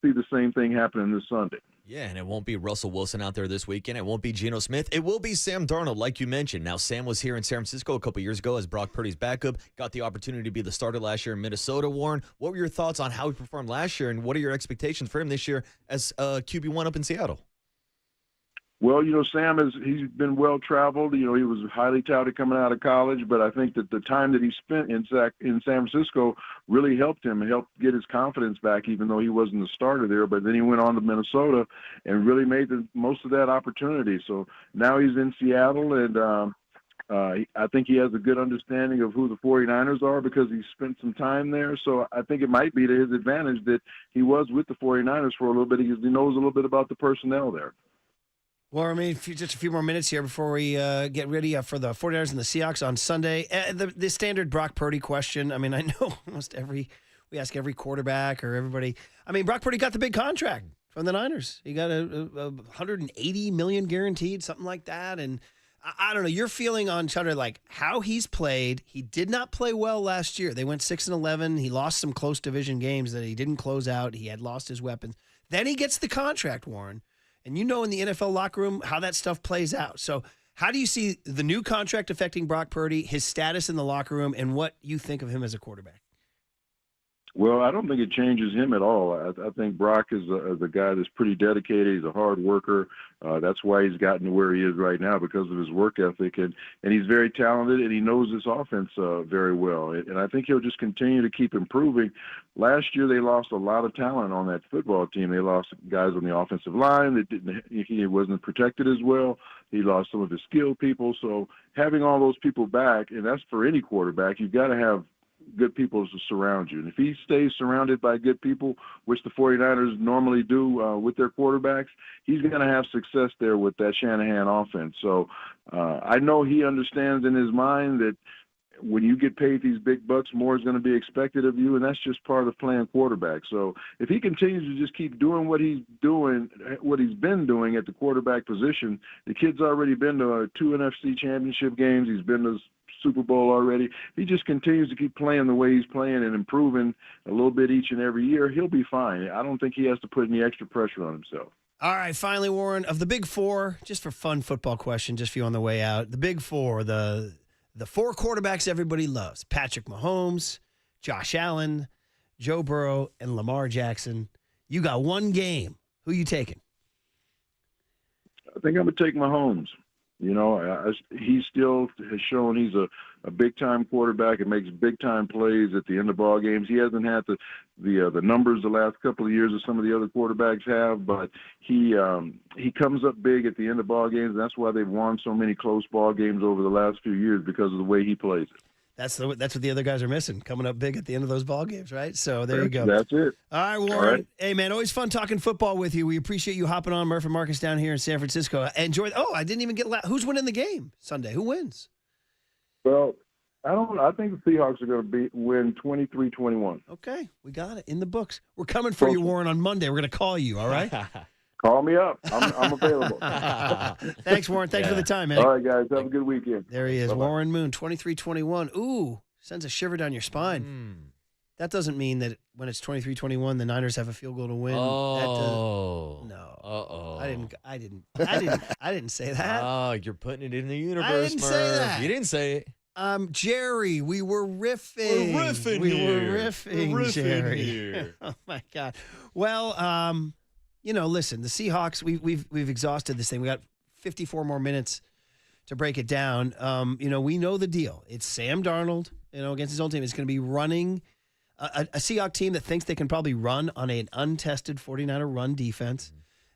see the same thing happening this Sunday. Yeah, and it won't be Russell Wilson out there this weekend. It won't be Geno Smith. It will be Sam Darnold, like you mentioned. Now, Sam was here in San Francisco a couple years ago as Brock Purdy's backup, got the opportunity to be the starter last year in Minnesota. Warren, what were your thoughts on how he performed last year, and what are your expectations for him this year as QB1 up in Seattle? Well, Sam he's been well-traveled. He was highly touted coming out of college, but I think that the time that he spent in San Francisco really helped him and helped get his confidence back, even though he wasn't the starter there. But then he went on to Minnesota and really made the most of that opportunity. So now he's in Seattle, and I think he has a good understanding of who the 49ers are because he spent some time there. So I think it might be to his advantage that he was with the 49ers for a little bit because he knows a little bit about the personnel there. Well, just a few more minutes here before we get ready for the 49ers and the Seahawks on Sunday. The standard Brock Purdy question. I know almost we ask every quarterback or everybody. Brock Purdy got the big contract from the Niners. He got a $180 million guaranteed, something like that. And I don't know, your feeling on Chutter, like how he's played. He did not play well last year. They went 6-11. He lost some close division games that he didn't close out. He had lost his weapons. Then he gets the contract, Warren. And in the NFL locker room how that stuff plays out. So How do you see the new contract affecting Brock Purdy, his status in the locker room, and what you think of him as a quarterback? Well, I don't think it changes him at all. I think Brock is a guy that's pretty dedicated. He's a hard worker. That's why he's gotten to where he is right now, because of his work ethic. And he's very talented, and he knows this offense very well. And I think he'll just continue to keep improving. Last year, they lost a lot of talent on that football team. They lost guys on the offensive line that he wasn't protected as well. He lost some of his skilled people. So having all those people back, and that's for any quarterback, you've got to have good people to surround you. And if he stays surrounded by good people, which the 49ers normally do with their quarterbacks, he's going to have success there with that Shanahan offense. So I know he understands in his mind that when you get paid these big bucks, more is going to be expected of you, and that's just part of playing quarterback. So if he continues to just keep doing what he's been doing at the quarterback position, the kid's already been to 2 NFC championship games. He's been to Super Bowl already. He just continues to keep playing the way he's playing and improving a little bit each and every year. He'll be fine. I don't think he has to put any extra pressure on himself. All right, finally, Warren, of the big four, just for fun football question, just for you on the way out, the big four, the 4 quarterbacks everybody loves: Patrick Mahomes, Josh Allen, Joe Burrow, and Lamar Jackson. You got one game. Who you taking? I think I'm going to take Mahomes. You know, he still has shown he's a big-time quarterback and makes big-time plays at the end of ball games. He hasn't had the numbers the last couple of years that some of the other quarterbacks have, but he comes up big at the end of ball games, and that's why they've won so many close ball games over the last few years, because of the way he plays it. That's what the other guys are missing, coming up big at the end of those ball games, right? So there you go. That's it. All right, Warren. All right. Hey, man, always fun talking football with you. We appreciate you hopping on Murph and Marcus down here in San Francisco. Enjoy. Oh, I didn't even get who's winning the game Sunday? Who wins? Well, I think the Seahawks are going to win 23-21. Okay, we got it in the books. We're coming for you, Warren, on Monday. We're going to call you, all right? Call me up. I'm available. Thanks, Warren. Thanks for the time, man. All right, guys. Have a good weekend. There he is, Bye-bye. Warren Moon, 23-21. Ooh, sends a shiver down your spine. That doesn't mean that when it's 23-21, the Niners have a field goal to win. Oh. No. Uh-oh. I didn't say that. Oh, you're putting it in the universe, I didn't say Murph. that. You didn't say it. Jerry, we were riffing. We're riffing we here. were riffing, We're riffing Jerry. here. Oh my God. Well, you know, listen, the Seahawks, we've exhausted this thing. We got 54 more minutes to break it down. You know, we know the deal. It's Sam Darnold, you know, against his own team. It's going to be running a Seahawks team that thinks they can probably run on an untested 49er run defense.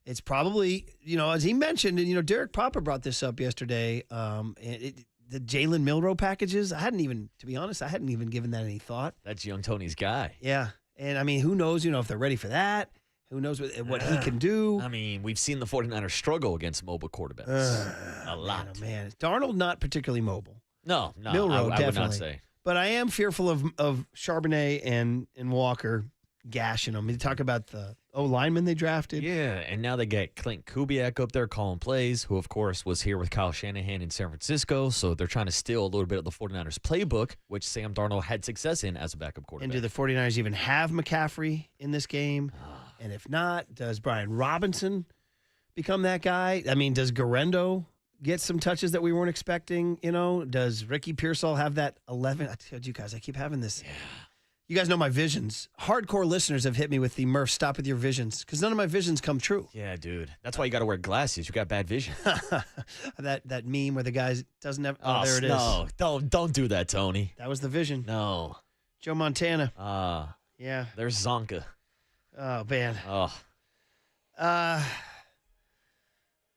It's probably, you know, as he mentioned, and, you know, Derek Papa brought this up yesterday, the Jalen Milroe packages, to be honest, I hadn't even given that any thought. That's Young Tony's guy. Yeah. And, I mean, who knows, you know, if they're ready for that. Who knows what he can do. I mean, we've seen the 49ers struggle against mobile quarterbacks a lot. Man. Darnold, not particularly mobile. No. Milroe, I definitely. would not say. But I am fearful of Charbonnet and Walker gashing them. You talk about the lineman they drafted. Yeah, and now they get Clint Kubiak up there calling plays, who, of course, was here with Kyle Shanahan in San Francisco. So they're trying to steal a little bit of the 49ers playbook, which Sam Darnold had success in as a backup quarterback. And do the 49ers even have McCaffrey in this game? And if not, does Brian Robinson become that guy? I mean, does Garendo get some touches that we weren't expecting? You know, does Ricky Pearsall have that 11? I told you guys, I keep having this. Yeah. You guys know my visions. Hardcore listeners have hit me with the Murph, stop with your visions, because none of my visions come true. Yeah, dude. That's why you got to wear glasses. You got bad vision. that meme where the guy doesn't have. Oh, there it is. No, don't do that, Tony. That was the vision. No. Joe Montana. Yeah. There's Zonka. Oh, man. Oh. I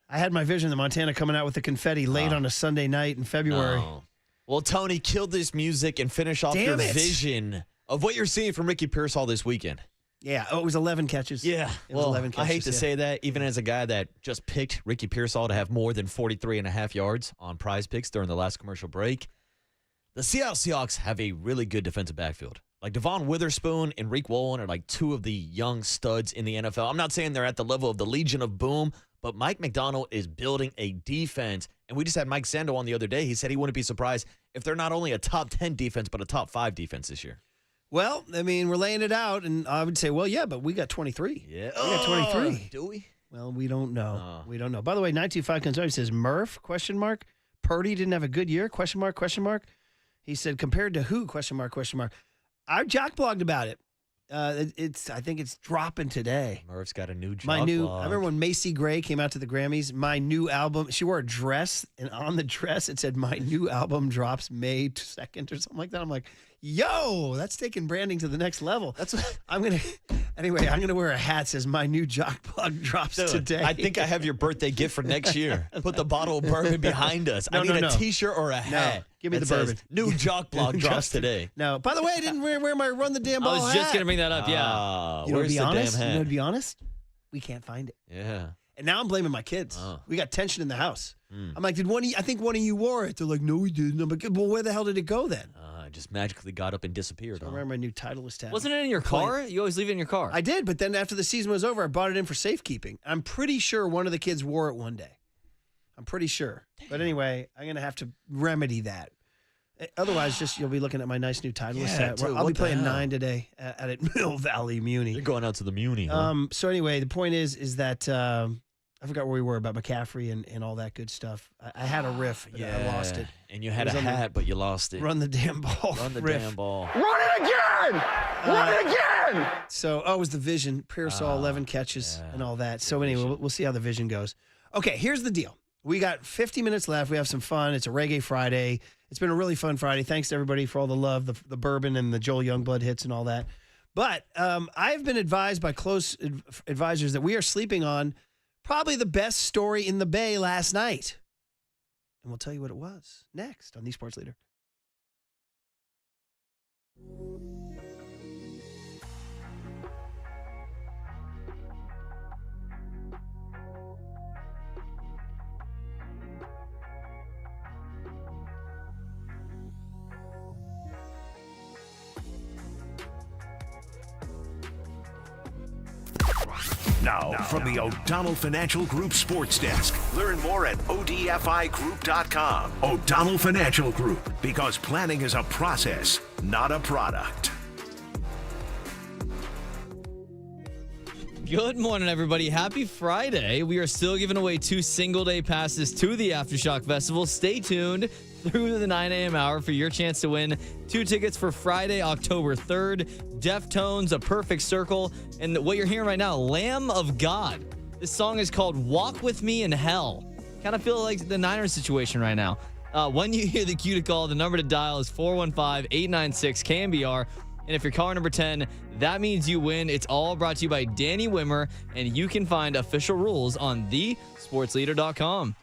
had my vision of Montana coming out with the confetti late on a Sunday night in February. No. Well, Tony, kill this music and finish off your vision of what you're seeing from Ricky Pearsall this weekend. Yeah. Oh, it was 11 catches. Yeah. It was 11 catches. I hate to say that, even as a guy that just picked Ricky Pearsall to have more than 43.5 yards on Prize Picks during the last commercial break. The Seattle Seahawks have a really good defensive backfield. Like Devon Witherspoon and Reek Woolen are like two of the young studs in the NFL. I'm not saying they're at the level of the Legion of Boom, but Mike McDonald is building a defense. And we just had Mike Sando on the other day. He said he wouldn't be surprised if they're not only a top 10 defense, but a top 5 defense this year. Well, I mean, we're laying it out, and I would say, well, yeah, but we got 23. Yeah. We got 23. Do we? Well, we don't know. We don't know. By the way, 925 comes over. He says, Murph, question mark. Purdy didn't have a good year? ? He said, compared to who? ? I jock blogged about it. I think it's dropping today. Murph's got a new jock I blog. remember when Macy Gray came out to the Grammys, my new album, she wore a dress, and on the dress it said, my new album drops May 2nd or something like that. I'm like, yo, that's taking branding to the next level. That's what I'm going to wear a hat that says my new jock blog drops today. I think I have your birthday gift for next year. Put the bottle of bourbon behind us. I need a T-shirt or a hat. Give me the bourbon. New jock blog drops today. No, by the way, I didn't wear my Run the Damn Ball hat. I was just going to bring that up, yeah. Where's the damn hat? To be honest, we can't find it. Yeah. And now I'm blaming my kids. We got tension in the house. I'm like, I think one of you wore it. They're like, no, we didn't. I'm like, well, where the hell did it go then? It just magically got up and disappeared. I remember my new Titleist hat. Wasn't it in your car? You always leave it in your car. I did, but then after the season was over, I brought it in for safekeeping. I'm pretty sure one of the kids wore it one day. I'm pretty sure. Damn. But anyway, I'm going to have to remedy that. Otherwise, just you'll be looking at my nice new Titleist hat. Dude, I'll be playing 9 today at Mill Valley Muni. You're going out to the Muni, huh? So anyway, the point is that I forgot where we were about McCaffrey and all that good stuff. I had a riff, but I lost it. And you had a hat, but you lost it. Run the damn ball. Run the riff. damn ball. Run it again! Run it again! So, it was the vision. Pearsall, 11 catches and all that. So anyway, we'll see how the vision goes. Okay, here's the deal. We got 50 minutes left. We have some fun. It's a Reggae Friday. It's been a really fun Friday. Thanks to everybody for all the love, the bourbon and the Joel Youngblood hits and all that. But I've been advised by close advisors that we are sleeping on probably the best story in the Bay last night. And we'll tell you what it was next on The Sports Leader. Now, from the O'Donnell Financial Group Sports Desk. Learn more at odfigroup.com. O'Donnell Financial Group, because planning is a process, not a product. Good morning, everybody. Happy Friday. We are still giving away 2 single-day passes to the Aftershock Festival. Stay tuned through the 9 a.m. hour for your chance to win 2 tickets for Friday, October 3rd. Deftones, A Perfect Circle, and what you're hearing right now, Lamb of God. This song is called Walk With Me in Hell. Kind of feel like the Niners situation right now. When you hear the cue to call, the number to dial is 415-896-KNBR. And if you're caller number 10, that means you win. It's all brought to you by Danny Wimmer, and you can find official rules on thesportsleader.com.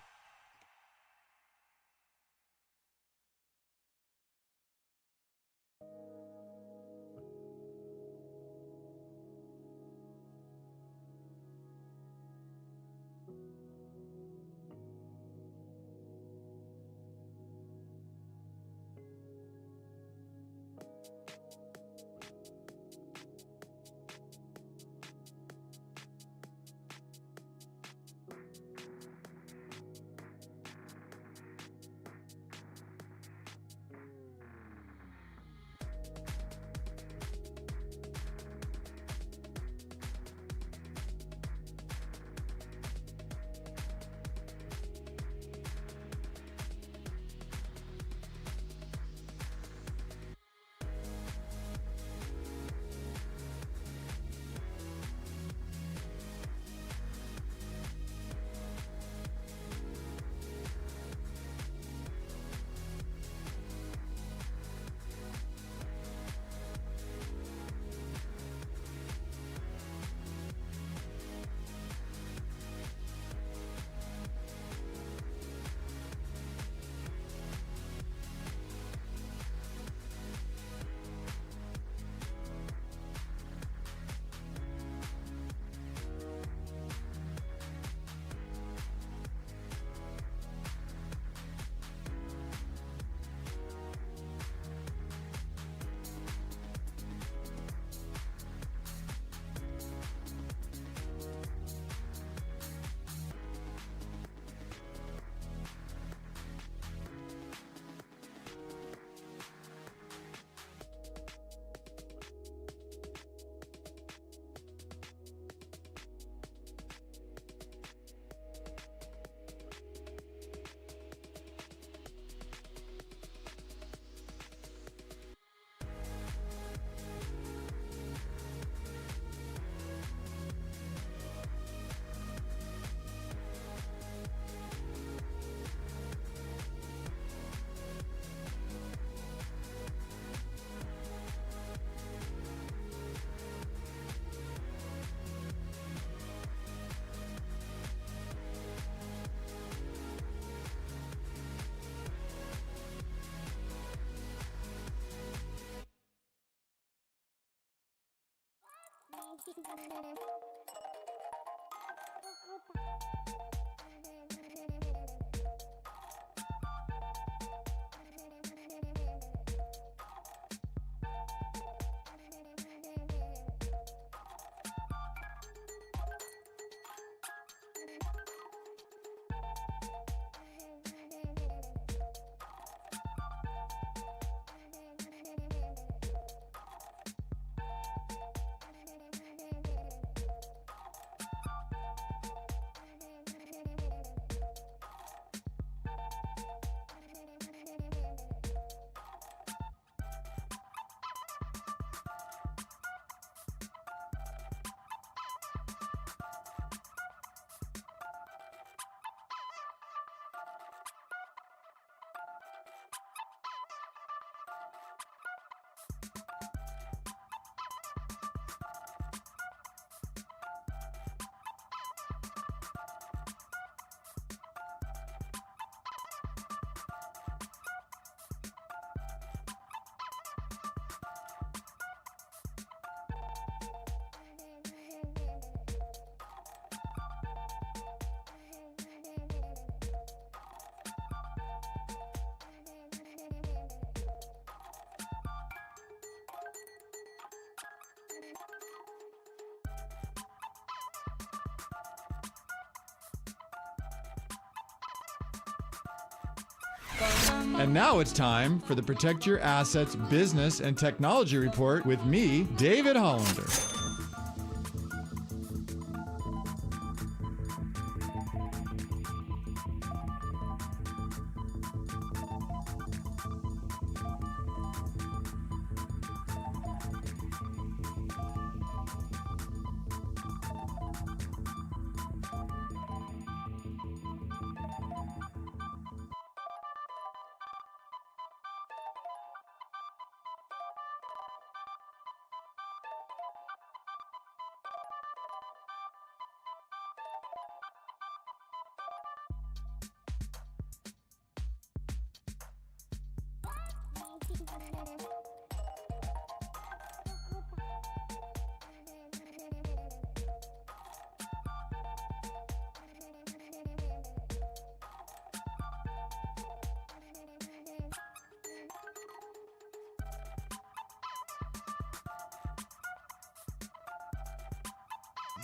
And now it's time for the Protect Your Assets Business and Technology Report with me, David Hollander.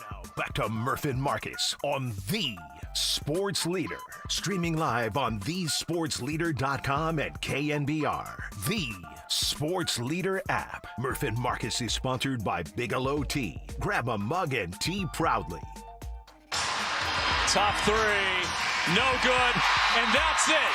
Now back to Murph and Marcus on The Sports Leader. Streaming live on thesportsleader.com and KNBR. The Sports Leader app. Murph and Marcus is sponsored by Bigelow Tea. Grab a mug and tea proudly. Top three, no good, and that's it.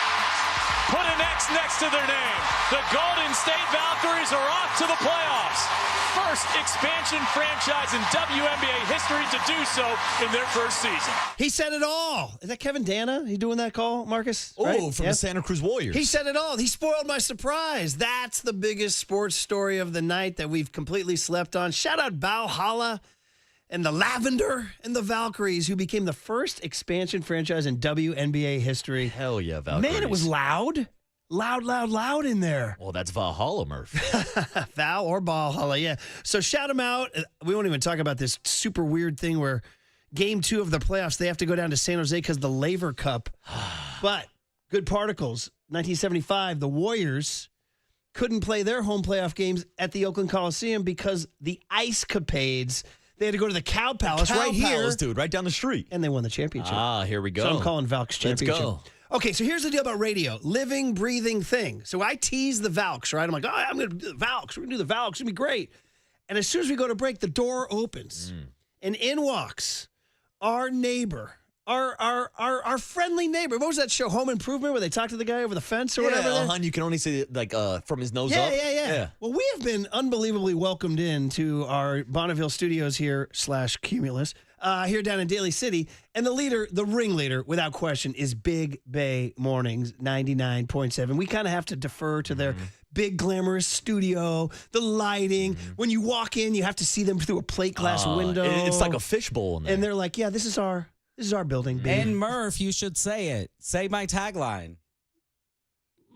Put an X next to their name. The Golden State Valkyries are off to the playoffs. First expansion franchise in WNBA history to do so in their first season. He said it all. Is that Kevin Dana? He doing that call, Marcus? Oh, Right? from the Santa Cruz Warriors. He said it all. He spoiled my surprise. That's the biggest sports story of the night that we've completely slept on. Shout out Valhalla and the Lavender and the Valkyries, who became the first expansion franchise in WNBA history. Hell yeah, Valkyries. Man, it was loud. Loud in there. Well, that's Valhalla, Murph. Val or Valhalla, yeah. So shout them out. We won't even talk about this super weird thing where game 2 of the playoffs, they have to go down to San Jose because the Laver Cup. But good particles. 1975, the Warriors couldn't play their home playoff games at the Oakland Coliseum because the Ice Capades, they had to go to the Cow Palace right here. Palace, dude, right down the street. And they won the championship. Ah, here we go. So I'm calling Valks championship. Let's go. Okay, so here's the deal about radio. Living, breathing thing. So I tease the Valks, right? I'm like, I'm going to do the Valks. We're going to do the Valks. It's going to be great. And as soon as we go to break, the door opens. And in walks our neighbor, our friendly neighbor. What was that show, Home Improvement, where they talk to the guy over the fence or whatever? Yeah, you can only see it like from his nose up. Yeah. Well, we have been unbelievably welcomed into our Bonneville studios here / Cumulus. Here down in Daly City. And the ringleader, without question, is Big Bay Mornings 99.7. We kind of have to defer to their big glamorous studio, the lighting. When you walk in, you have to see them through a plate glass window. It's like a fishbowl in there. And they're like, yeah, this is our building, baby. And Murph, you should say it. Say my tagline.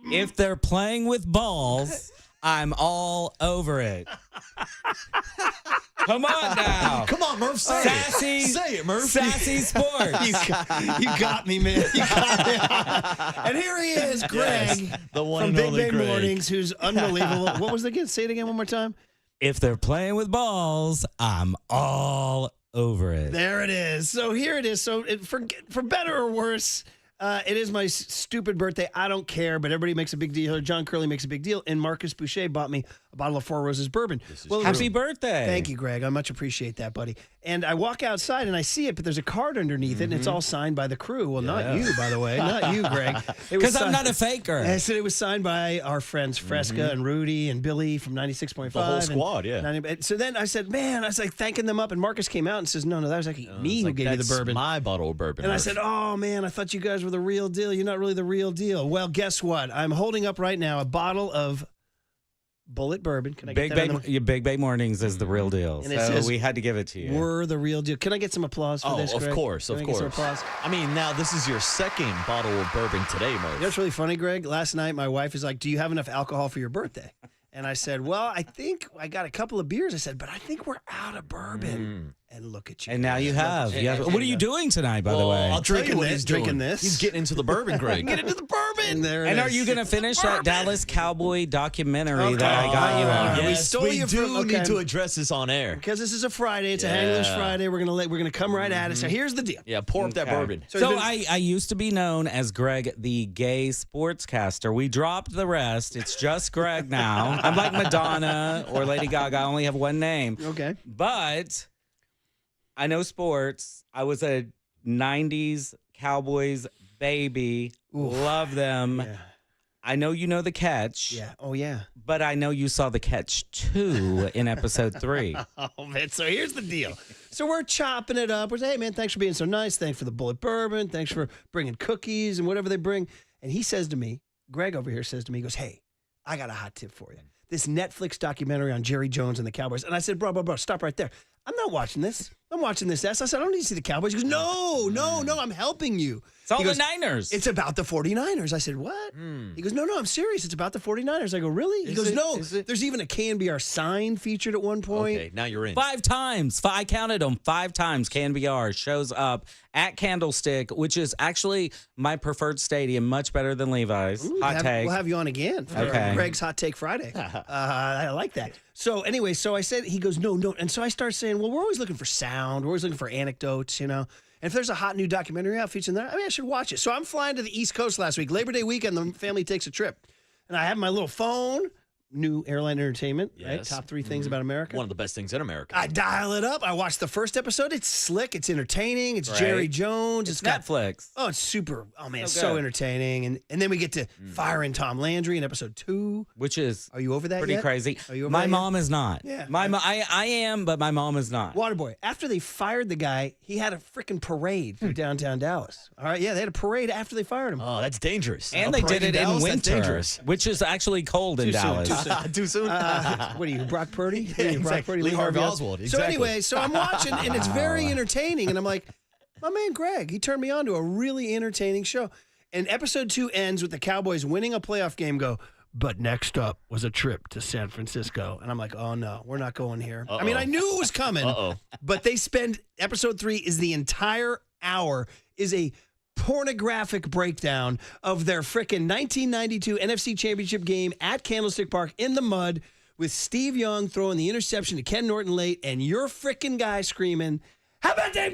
If they're playing with balls, I'm all over it. Come on now. Come on, Murph. Say Sassy. it. Say it, Murph. Sassy sports. You got me, man. You got me. And here he is, Greg, Yes, the one from and Big only Bay Greg. Mornings, who's unbelievable. What was it again? Say it again one more time. If they're playing with balls, I'm all over it. There it is. So here it is. So for better or worse, it is my stupid birthday. I don't care, but everybody makes a big deal. John Curley makes a big deal, and Marcus Boucher bought me a bottle of Four Roses bourbon. Happy birthday. Thank you, Greg. I much appreciate that, buddy. And I walk outside, and I see it, but there's a card underneath it, and it's all signed by the crew. Well, not you, by the way. Not you, Greg. Because I'm not a faker. I said it was signed by our friends Fresca and Rudy and Billy from 96.5. The whole squad, and yeah. 90, so then I said, man, I was like thanking them up, and Marcus came out and says, no, that was actually me who gave you the bourbon. My bottle of bourbon. And I Murph. said, oh, man, I thought you guys were the real deal. You're not really the real deal. Well, guess what? I'm holding up right now a bottle of Bullet Bourbon. Can I get that on the- Big Bay Mornings is the real deal. And it So says, we had to give it to you. We're the real deal. Can I get some applause for this, of Greg? course, Can of I get some course. applause? I mean, now this is your second bottle of bourbon today, Murph. You know what's really funny, Greg? Last night, my wife is like, do you have enough alcohol for your birthday? And I said, well, I think I got a couple of beers. I said, but I think we're out of bourbon. And look at you. And now you have. Look at You have- you. What are you doing tonight, by the Well, way? I'll tell you Drinking what this, he's doing. drinking this. He's getting into the bourbon, Greg. Get into the bourbon. There it And are is. you going to finish that Dallas Cowboy documentary Okay. that I got you on? We Yes, stole we you do from- okay. need to address this on air. Because this is a Friday. It's a Hangless Friday. We're gonna come right at it. So here's the deal. Yeah, pour up that Okay. bourbon. So I used to be known as Greg the gay sportscaster. We dropped the rest. It's just Greg now. I'm like Madonna or Lady Gaga. I only have one name. Okay. But I know sports. I was a 90s Cowboys baby. Love them. Yeah. I know you know the catch. Yeah. Oh yeah. But I know you saw the catch too in episode 3. Oh man. So here's the deal. So we're chopping it up. We're saying, hey man, thanks for being so nice. Thanks for the Bullet Bourbon. Thanks for bringing cookies and whatever they bring. And he says to me, Greg over here says to me, he goes, hey, I got a hot tip for you. This Netflix documentary on Jerry Jones and the Cowboys. And I said, bro, stop right there. I'm not watching this. I'm watching this. I said, I don't need to see the Cowboys. He goes, no, I'm helping you. It's all He the goes, Niners. It's about the 49ers. I said, what? He goes, no, I'm serious. It's about the 49ers. I go, really? He goes, no. There's even a KNBR sign featured at one point. Okay, now you're in. 5 times. I counted them 5 times. KNBR shows up at Candlestick, which is actually my preferred stadium, much better than Levi's. Hot take. We'll have you on again for Greg's Hot Take Friday. I like that. So anyway, so I said, he goes, no. And so I start saying, well, we're always looking for sound. We're always looking for anecdotes, you know. And if there's a hot new documentary out featuring that, I mean, I should watch it. So I'm flying to the East Coast last week. Labor Day weekend, the family takes a trip. And I have my little phone, new airline entertainment, right? Yes. Top 3 things about America. One of the best things in America. I dial it up. I watch the first episode. It's slick. It's entertaining. It's Right. Jerry Jones. It's got Netflix. Oh, it's super. Oh, man, So so good. entertaining. And then we get to firing Tom Landry in episode 2. Which is Are you over that pretty yet? crazy. Are you over My that yet? mom is not. Yeah. I am, but my mom is not. Waterboy, after they fired the guy, he had a freaking parade through downtown Dallas. All right, yeah, they had a parade after they fired him. Oh, that's dangerous. And A they parade did it in Dallas? That's winter, dangerous. which is actually cold in Too soon, Dallas. too soon. Too soon? What are you, Brock Purdy? What are you, Brock exactly. Purdy, Lee Harvey Oswald? Oswald, So exactly. anyway, so I'm watching, and it's very entertaining. And I'm like, my man Greg, he turned me on to a really entertaining show. And episode 2 ends with the Cowboys winning a playoff game. But next up was a trip to San Francisco. And I'm like, oh no, we're not going here. I mean, I knew it was coming. But they spend, episode 3 is the entire hour is a pornographic breakdown of their frickin' 1992 NFC Championship game at Candlestick Park in the mud with Steve Young throwing the interception to Ken Norton late and your frickin' guy screaming, how about them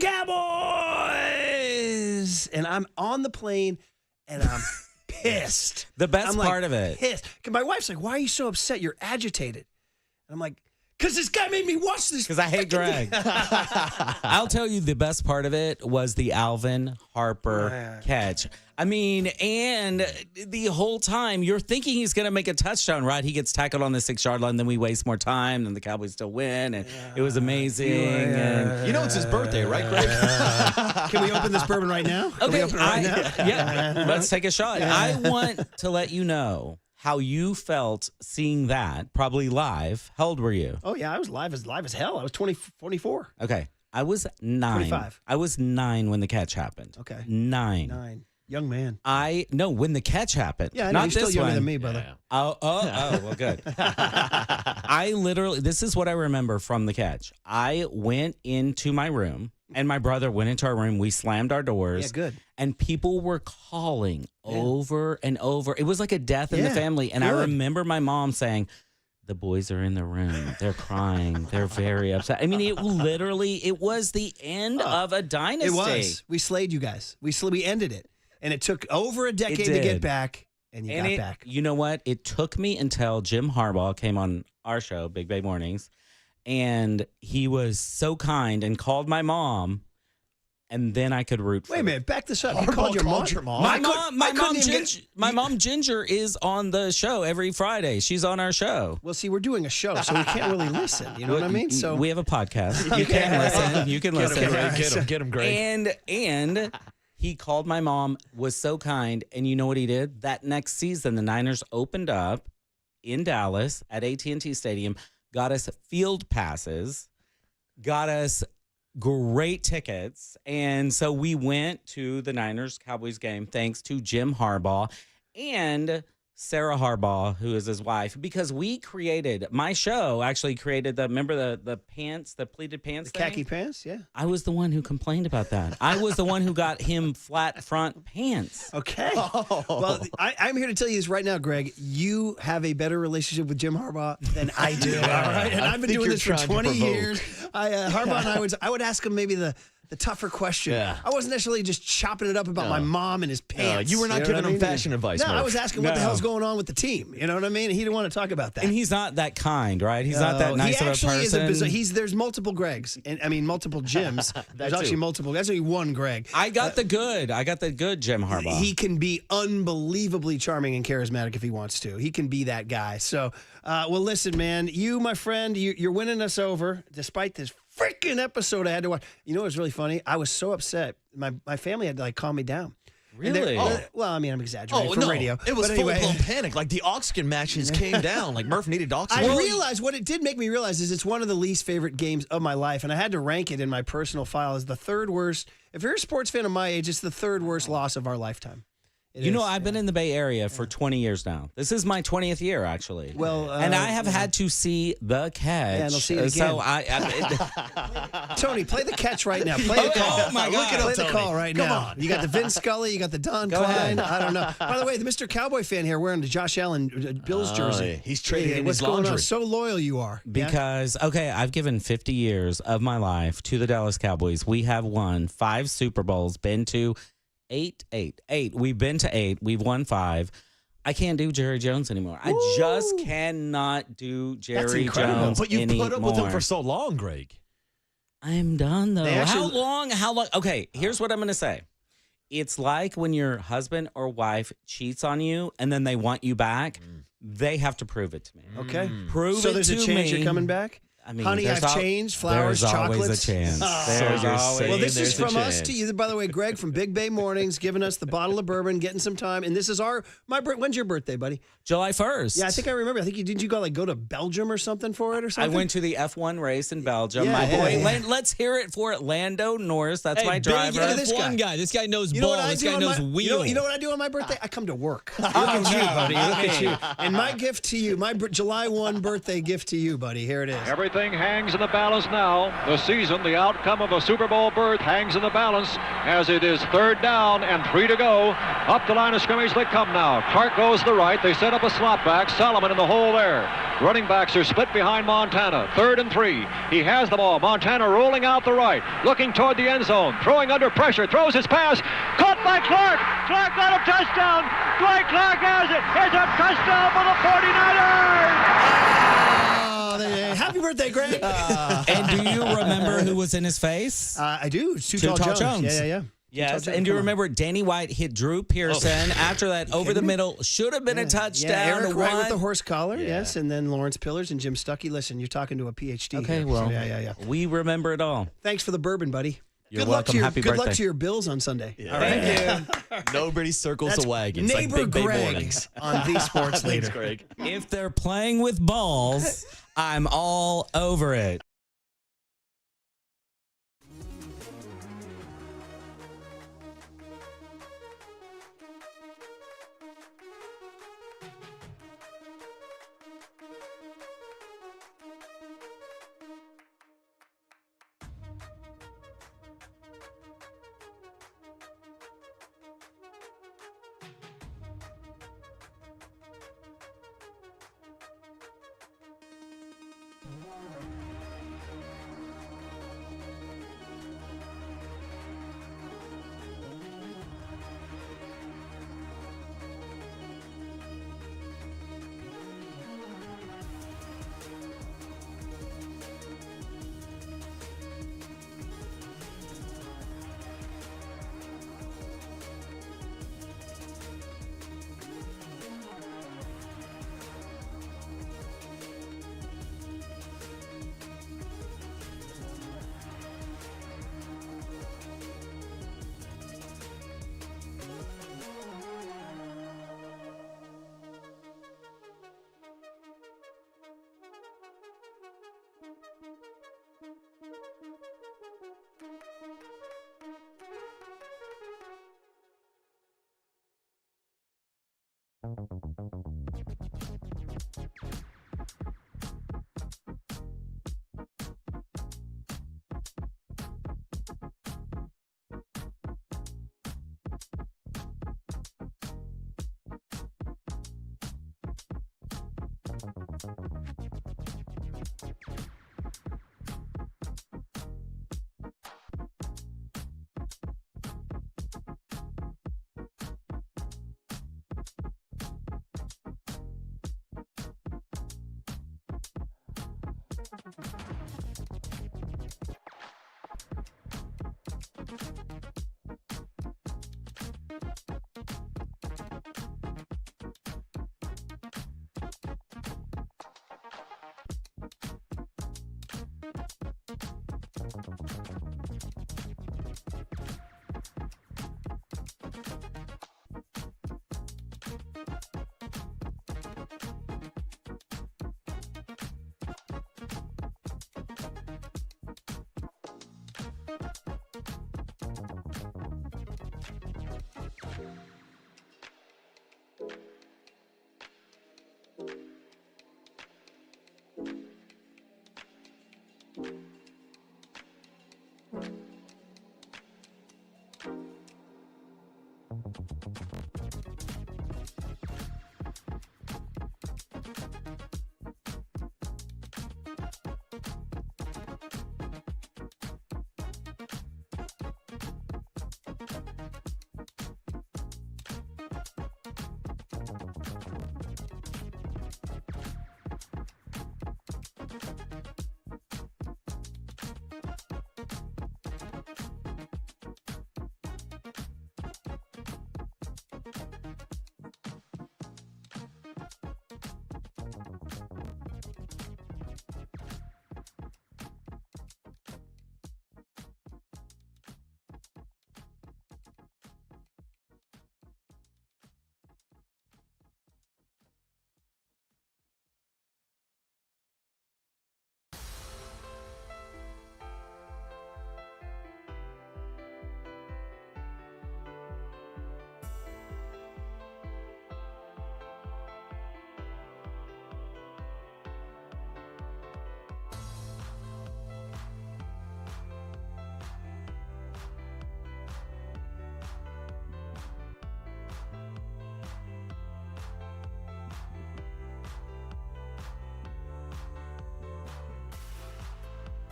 Cowboys? And I'm on the plane and I'm pissed. The best I'm like, part of it. Pissed. 'Cause my wife's like, why are you so upset? You're agitated. And I'm like, because this guy made me watch this. Because I hate Greg. I'll tell you the best part of it was the Alvin Harper catch. I mean, and the whole time you're thinking he's going to make a touchdown, right? He gets tackled on the 6-yard line, then we waste more time, and the Cowboys still win, and it was amazing. And You know it's his birthday, right, Greg? Can we open this bourbon right now? Can we okay, open it right now? yeah, let's take a shot. I want to let you know how you felt seeing that, probably live. How old were you? Oh, yeah, I was live as hell. I was 24. Okay. I was 9. 25. I was 9 when the catch happened. Okay. 9. Young man. when the catch happened. Yeah, I know. Not You're still this younger one. than me, brother. Oh, well, good. I I literally, this is what I remember from the catch. I went into my room, and my brother went into our room. We slammed our doors. Yeah, good. And people were calling over and over. It was like a death in the family. And I remember my mom saying, the boys are in the room. They're crying. They're very upset. I mean, it was the end of a dynasty. It was. We slayed you guys. We ended it. And it took over a decade to get back, and you got back. You know what? It took me until Jim Harbaugh came on our show, Big Bay Mornings, and he was so kind and called my mom, and then I could root for Wait a minute, back this up. You called your mom? My mom Ginger is on the show every Friday. She's on our show. Well, see, we're doing a show, so we can't really listen. You know what I mean? So we have a podcast. You can listen. You can listen. Get him, Greg. And he called my mom, was so kind, and you know what he did? That next season, the Niners opened up in Dallas at AT&T Stadium, got us field passes, got us great tickets. And so we went to the Niners-Cowboys game thanks to Jim Harbaugh and Sarah Harbaugh, who is his wife, because we created, my show actually created remember the pants, the pleated pants The khaki pants, yeah. I was the one who complained about that. I was the one who got him flat front pants. Okay. Well, I'm here to tell you this right now, Greg. You have a better relationship with Jim Harbaugh than I do. All right, and I've been doing this for 20 years. Harbaugh and I would ask him maybe the tougher question. Yeah. I wasn't necessarily just chopping it up about my mom and his pants. You were not giving him fashion advice. No, Murph. I was asking what the hell's going on with the team. You know what I mean? He didn't want to talk about that. And he's not that kind, right? He's not that nice of a person. There's multiple Gregs, and I mean multiple Jims. There's actually multiple. That's only one Greg. I got the good Jim Harbaugh. He can be unbelievably charming and charismatic if he wants to. He can be that guy. So, well, listen, man, you, my friend, you're winning us over despite this freaking episode I had to watch. You know what was really funny? I was so upset. My family had to calm me down. Really? Well, I mean, I'm exaggerating for radio. It was anyway, full-blown panic. Like, the oxygen matches came down. Like, Murph needed oxygen. I realized what it did make me realize is it's one of the least favorite games of my life, and I had to rank it in my personal file as the third worst. If you're a sports fan of my age, it's the third worst loss of our lifetime. I've been in the Bay Area for 20 years now. This is my 20th year, actually. Well, and I have had to see the catch. Yeah, and I'll see it again. So Tony, play the catch right now. Play the call. Oh, my God. Play the call right now. Come on. You got the Vin Scully. You got the Don Klein. I don't know. By the way, the Mr. Cowboy fan here wearing the Josh Allen Bills jersey. He's trading in what's his going laundry. on? So loyal you are. Because, I've given 50 years of my life to the Dallas Cowboys. We have won 5 Super Bowls, been to 8. We've been to 8. We've won 5. I can't do Jerry Jones anymore. I just cannot do Jerry Jones But you anymore. put up with him for so long, Greg. I'm done, though. How long? Okay, here's what I'm going to say. It's like when your husband or wife cheats on you and then they want you back. They have to prove it to me. Okay. Prove it to me. So there's a chance you're coming back? I mean, honey, I've changed. Flowers, there's chocolates. Always a chance. Well, this is from us to you. By the way, Greg from Big Bay Mornings giving us the bottle of bourbon, getting some time, and this is when's your birthday, buddy? July 1st. Yeah, I think I remember. I think didn't you go to Belgium or something for it or something? I went to the F1 race in Belgium. Yeah, my boy, yeah. let's hear it for Lando Norris. That's my driver. Look at this guy. This guy knows ball. This guy knows wheel. You know what I do on my birthday? I come to work. Look at you, buddy. Look at you. And my gift to you, my July 1 birthday gift to you, buddy. Here it is. Everything hangs in the balance now. The season, the outcome of a Super Bowl berth hangs in the balance as it is 3rd down and 3 to go. Up the line of scrimmage they come now. Clark goes to the right. They set up a slot back. Solomon in the hole there. Running backs are split behind Montana. 3rd and 3. He has the ball. Montana rolling out the right. Looking toward the end zone. Throwing under pressure. Throws his pass. Caught by Clark. Clark got a touchdown. Dwight Clark has it. It's a touchdown for the 49ers. Happy birthday, Greg. And do you remember who was in his face? I do. Too Tall Jones. Yeah. Yes, and do you remember Danny White hit Drew Pearson after that over the middle? Should have been a touchdown. Yeah, Eric Wright with the one. horse collar, yes, and then Lawrence Pillars and Jim Stuckey. Listen, you're talking to a PhD. Okay, here, well, so yeah. we remember it all. Thanks for the bourbon, buddy. You're good welcome. Luck Happy good birthday. luck to your Bills on Sunday. Yeah. All right. Thank you. Nobody circles That's the wagons. neighbor like Big Bay Greg Mornings. on the Sports Leader. Thanks, Greg. If they're playing with balls, I'm all over it.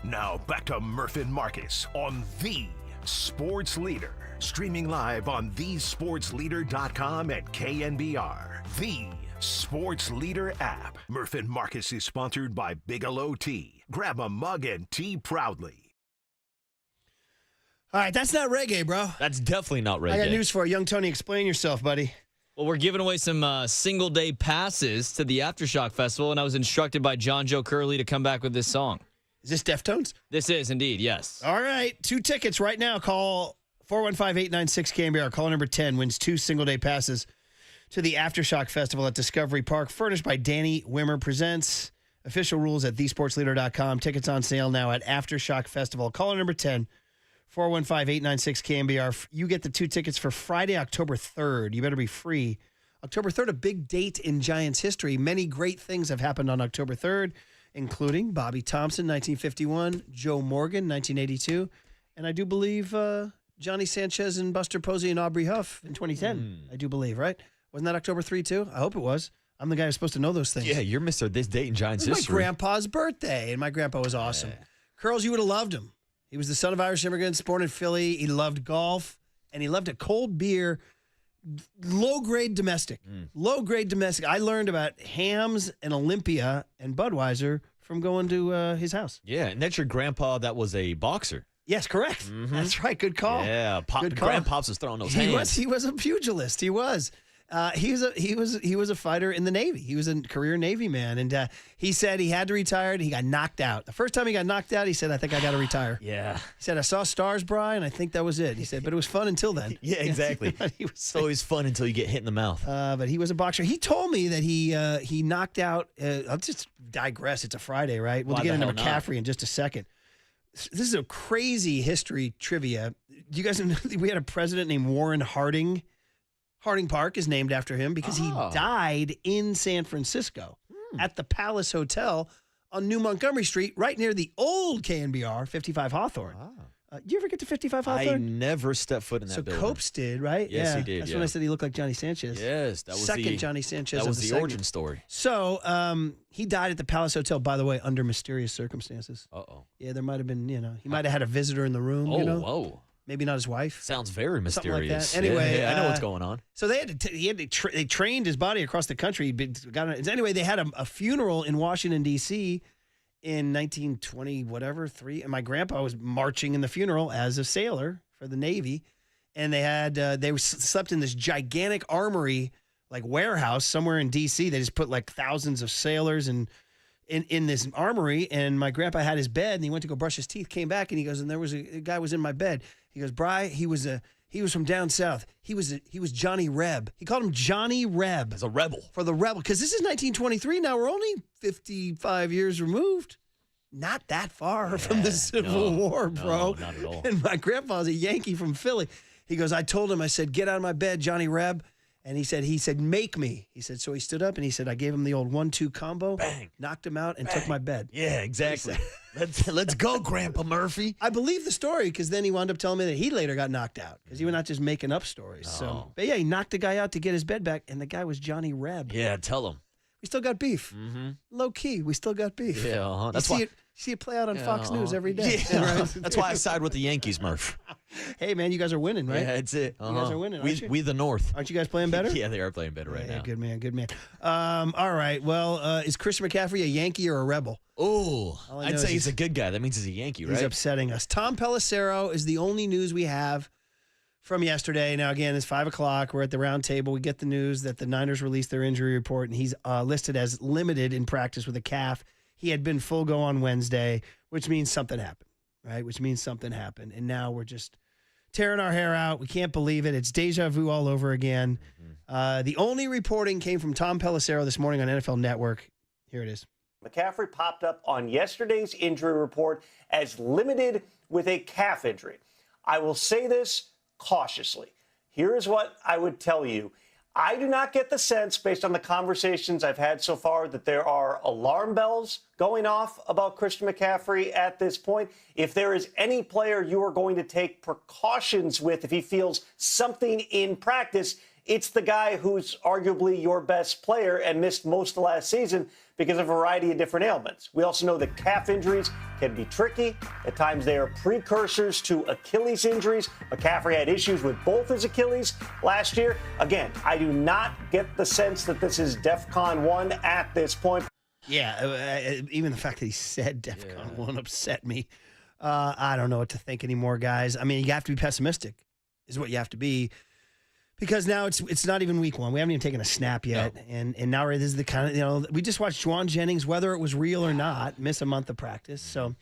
Now back to Murph and Marcus on The Sports Leader. Streaming live on thesportsleader.com and KNBR. The Sports Leader app. Murph and Marcus is sponsored by Bigelow Tea. Grab a mug and tea proudly. All right, that's not reggae, bro. That's definitely not reggae. I got news for you. Young Tony, explain yourself, buddy. Well, we're giving away some single-day passes to the Aftershock Festival, and I was instructed by John Joe Curley to come back with this song. Is this Deftones? This is indeed, yes. All right, 2 tickets right now. Call 415-896-KNBR. Caller number 10 wins 2 single-day passes to the Aftershock Festival at Discovery Park, furnished by Danny Wimmer Presents. Official rules at thesportsleader.com. Tickets on sale now at Aftershock Festival. Caller number 10, 415-896-KNBR. You get the 2 tickets for Friday, October 3rd. You better be free. October 3rd, a big date in Giants history. Many great things have happened on October 3rd, including Bobby Thompson, 1951, Joe Morgan, 1982, and I do believe Johnny Sanchez and Buster Posey and Aubrey Huff in 2010. I do believe, right? Wasn't that October 3 too? I hope it was. I'm the guy who's supposed to know those things. Yeah, you're Mr. This Date in Giants It was history. my grandpa's birthday, and my grandpa was awesome. Curls, you would have loved him. He was the son of Irish immigrants, born in Philly. He loved golf, and he loved a cold beer, low-grade domestic. Low-grade domestic. I learned about Hams and Olympia and Budweiser from going to his house. Yeah, and that's your grandpa that was a boxer. Yes, correct. That's right. Good call. Yeah, Good call. Grandpops was throwing those hands. He was a pugilist. He was. He was a fighter in the Navy. He was a career Navy man, and he said he had to retire. He got knocked out. The first time he got knocked out, he said, "I think I got to retire." Yeah. He said, "I saw stars, Brian. I think that was it." He said, "But it was fun until then." Yeah, exactly. It's always fun until you get hit in the mouth. But he was a boxer. He told me that he knocked out. I'll just digress. It's a Friday, right? We'll Why get the into hell not? McCaffrey in just a second. This is a crazy history trivia. Do you guys know we had a president named Warren Harding? Harding Park is named after him because he died in San Francisco at the Palace Hotel on New Montgomery Street, right near the old KNBR, 55 Hawthorne. You ever get to 55 I Hawthorne? never stepped foot in that So building. Copes did, right? Yes, he did, That's yeah. when I said he looked like Johnny Sanchez. Yes, that was Second Johnny Sanchez. That of was the the segment. origin story. So he died at the Palace Hotel, by the way, under mysterious circumstances. Uh-oh. Yeah, there might have been, he might have had a visitor in the room, Whoa. Maybe not his wife. Sounds very Something like mysterious. that. Anyway, Yeah, I know what's going on. So they they trained his body across the country. Anyway, they had a funeral in Washington, D.C. in 1920, 3. And my grandpa was marching in the funeral as a sailor for the Navy. And they slept in this gigantic armory, like warehouse somewhere in D.C. They just put like thousands of sailors in this armory. And my grandpa had his bed, and he went to go brush his teeth, came back, and he goes, and there was a guy was in my bed. He goes, Bri, he was from down south. He was Johnny Reb. He called him Johnny Reb. As a rebel. For the rebel. Because this is 1923. Now we're only 55 years removed. Not that far from the Civil War, bro. No, not at all. And my grandpa's a Yankee from Philly. He goes, I told him, I said, get out of my bed, Johnny Reb. And he said, make me. He said, so he stood up and he said, I gave him the old 1-2 combo. Bang. Knocked him out and took my bed. Yeah, exactly. Let's go, Grandpa Murphy. I believe the story because then he wound up telling me that he later got knocked out because he was not just making up stories. So, but yeah, he knocked the guy out to get his bed back, and the guy was Johnny Reb. Yeah, tell him. We still got beef. Low key, we still got beef. Yeah, that's you why. see it play out on Fox News every day. Yeah, Right? that's why I side with the Yankees, Murph. Hey, man, you guys are winning, right? Yeah, that's it. You guys are winning, aren't you? We the North. Aren't you guys playing better? Yeah, they are playing better right now. Good man, good man. All right, well, is Christian McCaffrey a Yankee or a Rebel? Oh, All I I'd know say is he's a good guy. That means he's a Yankee, right? He's upsetting us. Tom Pelissero is the only news we have from yesterday. Now, again, it's 5 o'clock. We're at the round table. We get the news that the Niners released their injury report, and he's listed as limited in practice with a calf. He had been full go on Wednesday, which means something happened, right? Which means something happened. And now we're just tearing our hair out. We can't believe it. It's deja vu all over again. The only reporting came from Tom Pelissero this morning on NFL Network. Here it is. McCaffrey popped up on yesterday's injury report as limited with a calf injury. I will say this cautiously. Here is what I would tell you. I do not get the sense, based on the conversations I've had so far, that there are alarm bells going off about Christian McCaffrey at this point. If there is any player you are going to take precautions with if he feels something in practice, it's the guy who's arguably your best player and missed most of last season because of a variety of different ailments. We also know that calf injuries can be tricky. At times they are precursors to Achilles injuries. McCaffrey had issues with both his Achilles last year. Again, I do not get the sense that this is DEFCON 1 at this point. Yeah, even the fact that he said DEFCON 1 upset me. I don't know what to think anymore, guys. I mean, you have to be pessimistic is what you have to be. Because now it's not even week one. We haven't even taken a snap yet. No. And now this is the kind of, we just watched Juwan Jennings, whether it was real or not, miss a month of practice. So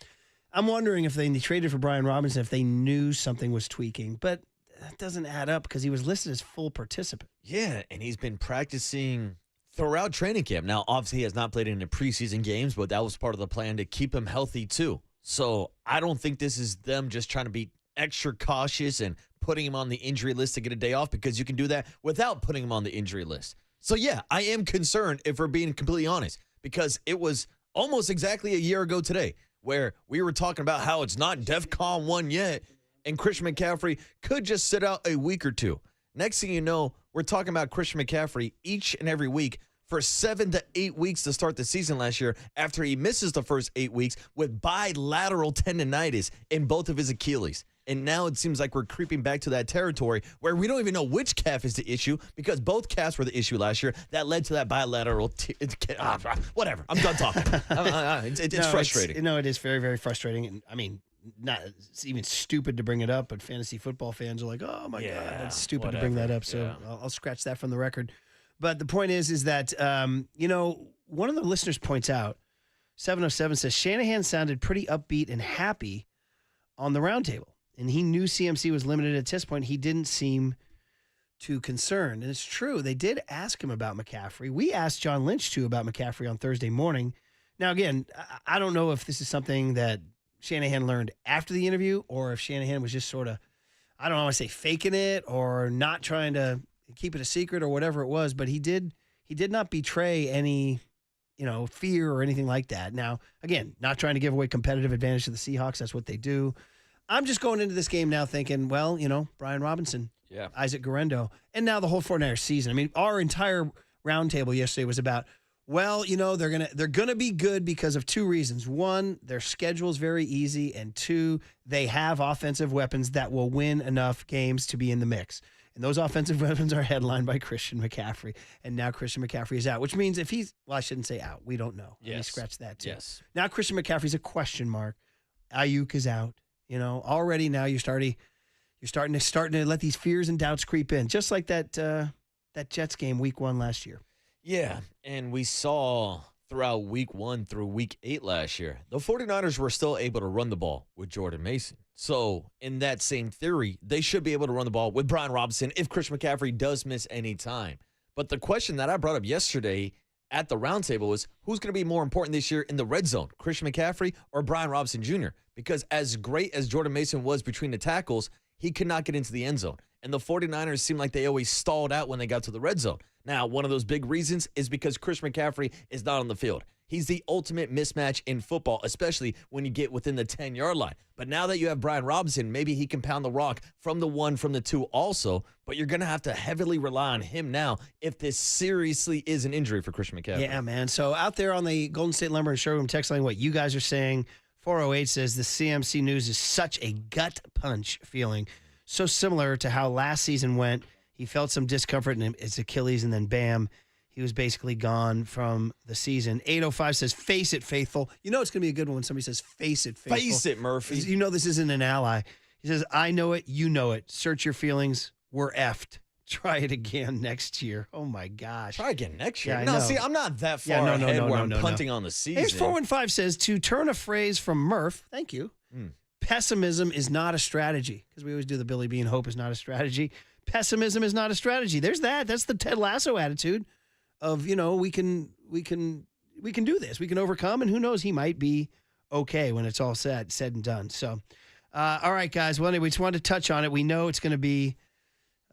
I'm wondering if they traded for Brian Robinson, if they knew something was tweaking. But that doesn't add up because he was listed as full participant. Yeah, and he's been practicing throughout training camp. Now, obviously, he has not played in the preseason games, but that was part of the plan to keep him healthy, too. So I don't think this is them just trying to be extra cautious and putting him on the injury list to get a day off, because you can do that without putting him on the injury list. So, yeah, I am concerned, if we're being completely honest, because it was almost exactly a year ago today where we were talking about how it's not DEFCON 1 yet, and Christian McCaffrey could just sit out a week or two. Next thing you know, we're talking about Christian McCaffrey each and every week for 7 to 8 weeks to start the season last year after he misses the first 8 weeks with bilateral tendinitis in both of his Achilles. And now it seems like we're creeping back to that territory where we don't even know which calf is the issue because both calves were the issue last year. That led to that bilateral. Whatever. I'm done talking. It's frustrating. It is very, very frustrating. And I mean, it's even stupid to bring it up, but fantasy football fans are like, oh my God, that's stupid to bring that up. So I'll scratch that from the record. But the point is that, one of the listeners points out, 707 says, Shanahan sounded pretty upbeat and happy on the roundtable. And he knew CMC was limited at this point. He didn't seem too concerned. And it's true. They did ask him about McCaffrey. We asked John Lynch, too, about McCaffrey on Thursday morning. Now, again, I don't know if this is something that Shanahan learned after the interview or if Shanahan was just sort of, I don't know, I say faking it or not trying to keep it a secret or whatever it was. But he did not betray any, fear or anything like that. Now, again, not trying to give away competitive advantage to the Seahawks. That's what they do. I'm just going into this game now thinking, well, Brian Robinson, Isaac Guerrero, and now the whole 49ers season. I mean, our entire roundtable yesterday was about, well, they're gonna be good because of two reasons. One, their schedule is very easy, and two, they have offensive weapons that will win enough games to be in the mix. And those offensive weapons are headlined by Christian McCaffrey. And now Christian McCaffrey is out, which means I shouldn't say out. We don't know. Yes. Let me scratch that too. Yes. Now Christian McCaffrey's a question mark. Ayuk is out. Already now you're starting to let these fears and doubts creep in, just like that Jets game week 1 last year. Yeah, and we saw throughout week 1 through week 8 last year, the 49ers were still able to run the ball with Jordan Mason. So in that same theory, they should be able to run the ball with Brian Robinson if Christian McCaffrey does miss any time. But the question that I brought up yesterday at the roundtable was, who's going to be more important this year in the red zone, Christian McCaffrey or Brian Robinson Jr.? Because as great as Jordan Mason was between the tackles, he could not get into the end zone. And the 49ers seemed like they always stalled out when they got to the red zone. Now, one of those big reasons is because Christian McCaffrey is not on the field. He's the ultimate mismatch in football, especially when you get within the 10-yard line. But now that you have Brian Robinson, maybe he can pound the rock from the 1, from the 2 also. But you're going to have to heavily rely on him now if this seriously is an injury for Christian McCaffrey. Yeah, man. So out there on the Golden State Lumber and Showroom text line, what you guys are saying, 408 says the CMC news is such a gut punch feeling. So similar to how last season went. He felt some discomfort in his Achilles, and then bam, he was basically gone from the season. 805 says, face it, faithful. It's going to be a good one when somebody says, face it, faithful. Face it, Murphy. This isn't an ally. He says, I know it, you know it. Search your feelings. We're effed. Try it again next year. Oh, my gosh. Try again next year? Yeah, no, see, I'm not that far ahead where I'm punting on the season. Here's 415 says, to turn a phrase from Murph, thank you, pessimism is not a strategy. Because we always do the Billy Bean, hope is not a strategy. Pessimism is not a strategy. There's that. That's the Ted Lasso attitude of, we can do this. We can overcome, and who knows, he might be okay when it's all said and done. So, all right, guys. Well, anyway, we just wanted to touch on it. We know it's going to be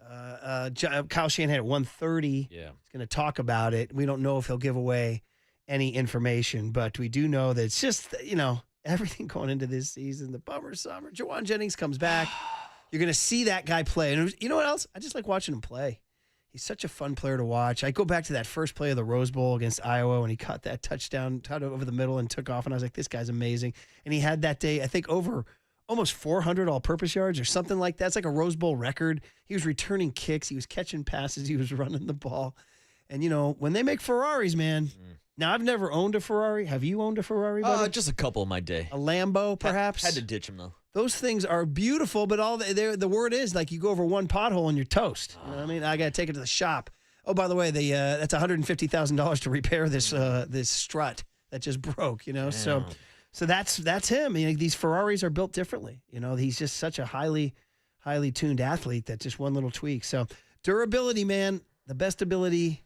Kyle Shanahan at 1:30. Yeah. He's going to talk about it. We don't know if he'll give away any information, but we do know that it's just, everything going into this season, the bummer summer. Jawan Jennings comes back. You're going to see that guy play. And you know what else? I just like watching him play. He's such a fun player to watch. I go back to that first play of the Rose Bowl against Iowa when he caught that touchdown, tied over the middle and took off. And I was like, this guy's amazing. And he had that day, I think, over almost 400 all-purpose yards or something like that. It's like a Rose Bowl record. He was returning kicks. He was catching passes. He was running the ball. And, when they make Ferraris, man. Now, I've never owned a Ferrari. Have you owned a Ferrari, buddy? Just a couple in my day. A Lambo, perhaps? Had to ditch them, though. Those things are beautiful, but the word is, like, you go over one pothole and you're toast. You know what I mean? I got to take it to the shop. Oh, by the way, that's $150,000 to repair this strut that just broke, So that's him. These Ferraris are built differently. He's just such a highly tuned athlete that just one little tweak. So durability, man, the best ability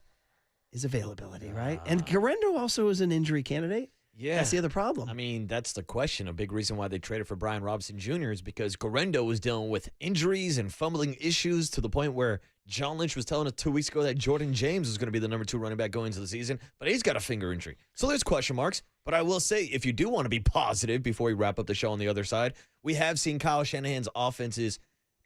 is availability, right? And Guerrero also is an injury candidate. Yeah. That's the other problem. I mean, that's the question. A big reason why they traded for Brian Robinson Jr. is because Guerrero was dealing with injuries and fumbling issues to the point where John Lynch was telling us 2 weeks ago that Jordan James was going to be the number 2 running back going into the season, but he's got a finger injury. So there's question marks. But I will say, if you do want to be positive before we wrap up the show on the other side, we have seen Kyle Shanahan's offenses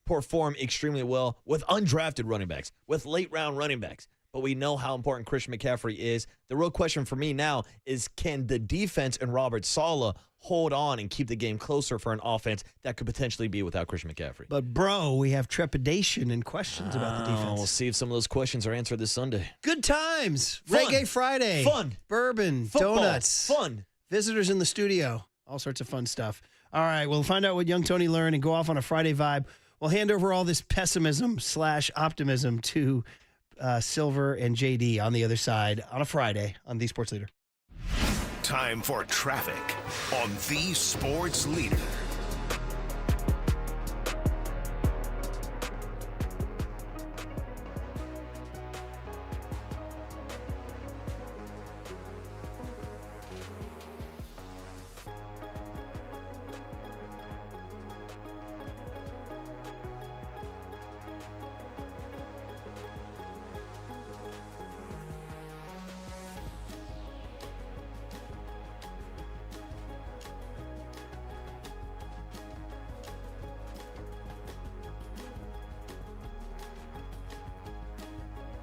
perform extremely well with undrafted running backs, with late-round running backs. but we know how important Christian McCaffrey is. The real question for me now is, can the defense and Robert Saleh hold on and keep the game closer for an offense that could potentially be without Christian McCaffrey? But, bro, we have trepidation and questions about the defense. We'll see if some of those questions are answered this Sunday. Good times. Fun. Reggae Friday. Fun. Bourbon. Football. Donuts. Fun. Visitors in the studio. All sorts of fun stuff. All right, we'll find out what young Tony learned and go off on a Friday vibe. We'll hand over all this pessimism/optimism to Silver and JD on the other side on a Friday on The Sports Leader. Time for traffic on The Sports Leader.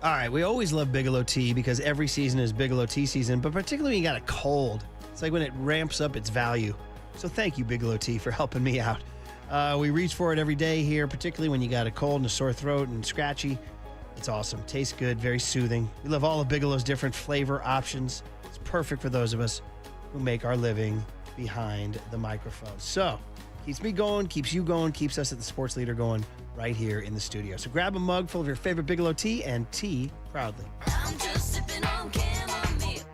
All right, we always love Bigelow Tea because every season is Bigelow Tea season, but particularly when you got a cold. It's like when it ramps up its value. So thank you, Bigelow Tea, for helping me out. We reach for it every day here, particularly when you got a cold and a sore throat and scratchy. It's awesome. Tastes good, very soothing. We love all of Bigelow's different flavor options. It's perfect for those of us who make our living behind the microphone. So, keeps me going, keeps you going, keeps us at the Sports Leader going right here in the studio. So grab a mug full of your favorite Bigelow tea and tea proudly. I'm just sipping on chamomile.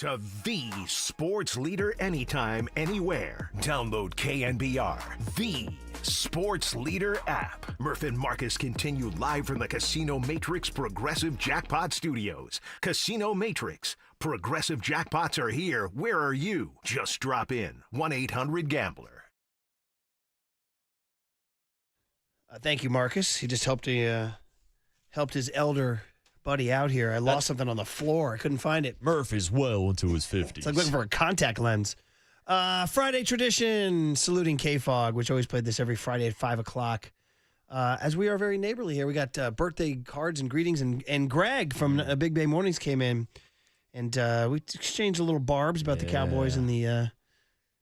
to the sports leader anytime, anywhere. Download KNBR, the sports leader app. Murph and Marcus continue live from the Casino Matrix Progressive Jackpot Studios. Casino Matrix. Progressive jackpots are here. Where are you? Just drop in. 1-800-GAMBLER. Thank you, Marcus. He just helped his elder buddy out here. I lost something on the floor. I couldn't find it. Murph is well into his 50s. It's like looking for a contact lens. Friday tradition, saluting K-Fog, which always played this every Friday at 5 o'clock. As we are very neighborly here, we got birthday cards and greetings, and Greg from Big Bay Mornings came in, and we exchanged a little barbs about the Cowboys and the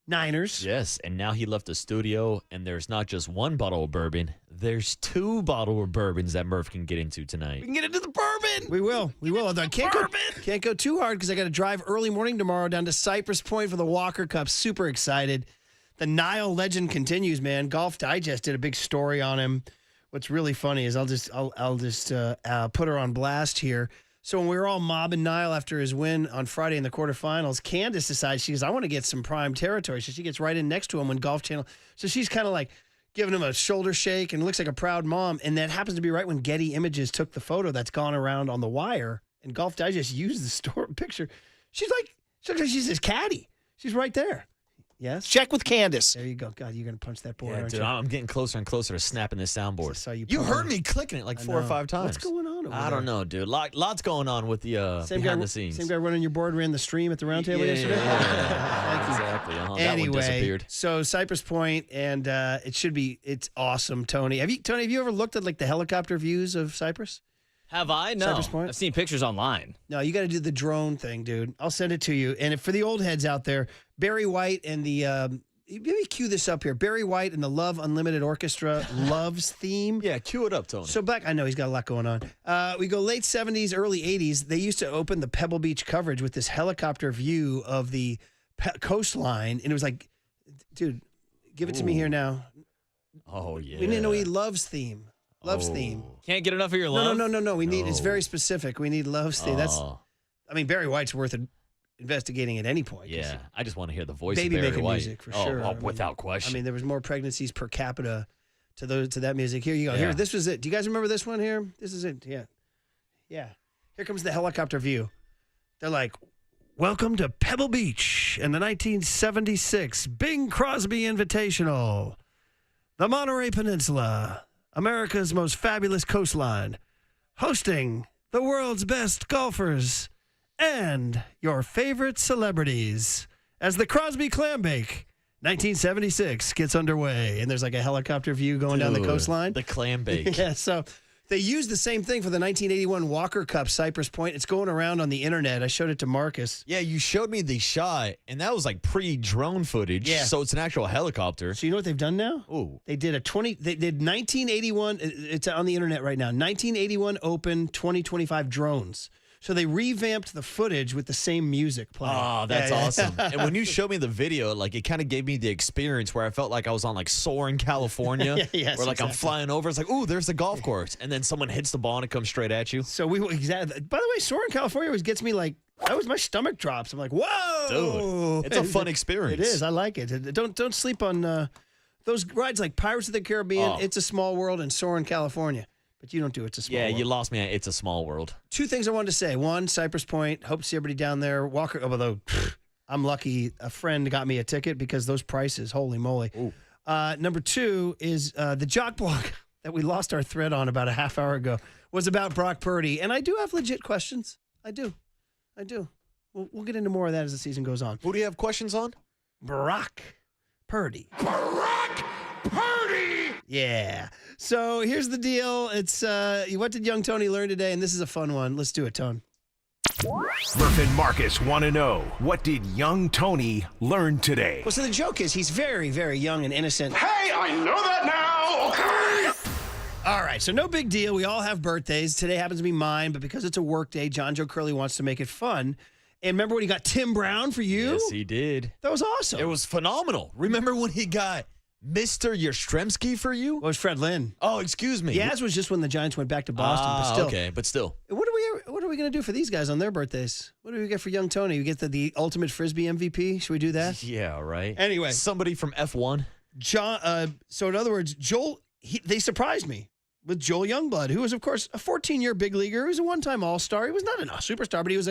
Niners. Yes, and now he left the studio, and there's not just one bottle of bourbon. There's 2 bottles of bourbons that Murph can get into tonight. We can get into the bourbon. We will. Although I can't go too hard because I got to drive early morning tomorrow down to Cypress Point for the Walker Cup. Super excited. The Nile legend continues, man. Golf Digest did a big story on him. What's really funny is I'll just put her on blast here. So when we were all mobbing Nile after his win on Friday in the quarterfinals, Candace decides, she goes, I want to get some prime territory. So she gets right in next to him on Golf Channel. So she's kind of like giving him a shoulder shake and looks like a proud mom. And that happens to be right when Getty Images took the photo that's gone around on the wire. And Golf Digest used the store picture. She looks like she's his caddy. She's right there. Yes. Check with Candace. There you go. God, you're going to punch that board, Yeah, aren't dude, you? I'm getting closer and closer to snapping this soundboard. Saw you You pulling. heard me clicking it like 4 or 5 times. What's going on over I don't know, dude. Lots going on with the behind the scenes. Same guy running your board ran the stream at the round table yesterday? Yeah, exactly. That one Anyway, disappeared. so Cypress Point, and it's awesome, Tony. Have you ever looked at like the helicopter views of Cypress? Have I? No. Cypress Point? I've seen pictures online. No, you got to do the drone thing, dude. I'll send it to you. And for the old heads out there, Barry White and the maybe cue this up here. Barry White and the Love Unlimited Orchestra Loves theme. Yeah, cue it up, Tony. So I know he's got a lot going on. We go late 70s, early 80s. They used to open the Pebble Beach coverage with this helicopter view of the coastline. And it was like, dude, give it to me here now. Oh, yeah. We didn't know he loves theme. Loves theme. Can't get enough of your love? No. We need, it's very specific. We need loves theme. Oh. Barry White's worth investigating at any point. Yeah, I just want to hear the voice Baby of Barry making White. music for sure. Oh, without question. There was more pregnancies per capita to that music. Here you go. Yeah. Here, this was it. Do you guys remember this one here? This is it. Yeah. Here comes the helicopter view. They're like, welcome to Pebble Beach and the 1976 Bing Crosby Invitational. The Monterey Peninsula, America's most fabulous coastline, hosting the world's best golfers and your favorite celebrities as the Crosby Clambake 1976 gets underway. And there's like a helicopter view going down the coastline. The Clambake. Yeah, so they used the same thing for the 1981 Walker Cup, Cypress Point. It's going around on the internet. I showed it to Marcus. Yeah, you showed me the shot, and that was like pre-drone footage. Yeah. So it's an actual helicopter. So you know what they've done now? Ooh. They did they did 1981, it's on the internet right now, 1981 Open 2025 drones. So they revamped the footage with the same music playing. Oh, that's awesome. And when you showed me the video, like it kind of gave me the experience where I felt like I was on like Soaring, California. Yes, where like I'm exactly. flying over. It's like, ooh, there's the golf course. And then someone hits the ball and it comes straight at you. So exactly. By the way, Soaring, California always gets me like, my stomach drops. I'm like, whoa. Dude, it's a fun experience. It is. I like it. Don't sleep on those rides like Pirates of the Caribbean, It's a Small World, and Soaring, California. But you don't do It's a Small World. Yeah, you lost me at It's a Small World. 2 things I wanted to say. One, Cypress Point. Hope to see everybody down there. Walker, although I'm lucky a friend got me a ticket because those prices, holy moly. Number 2 is the Jock Blog that we lost our thread on about a half hour ago was about Brock Purdy. And I do have legit questions. I do. We'll get into more of that as the season goes on. Who do you have questions on? Brock Purdy. Brock Purdy! Yeah. So here's the deal. It's what did young Tony learn today? And this is a fun one. Let's do it, Tone. Murph and Marcus want to know, what did young Tony learn today? Well, so the joke is he's very, very young and innocent. Hey, I know that now! Okay! All right, so no big deal. We all have birthdays. Today happens to be mine, but because it's a work day, John Joe Curley wants to make it fun. And remember when he got Tim Brown for you? Yes, he did. That was awesome. It was phenomenal. Remember when he got Mr. Yastrzemski for you? Well, it was Fred Lynn. Oh, excuse me. Yaz was just when the Giants went back to Boston, but still. Okay, but still. What are we going to do for these guys on their birthdays? What do we get for young Tony? We get the ultimate Frisbee MVP? Should we do that? Yeah, right. Anyway. Somebody from F1. So in other words, Joel, they surprised me with Joel Youngblood, who was, of course, a 14-year big leaguer. He was a one-time All-Star. He was not a superstar, but he was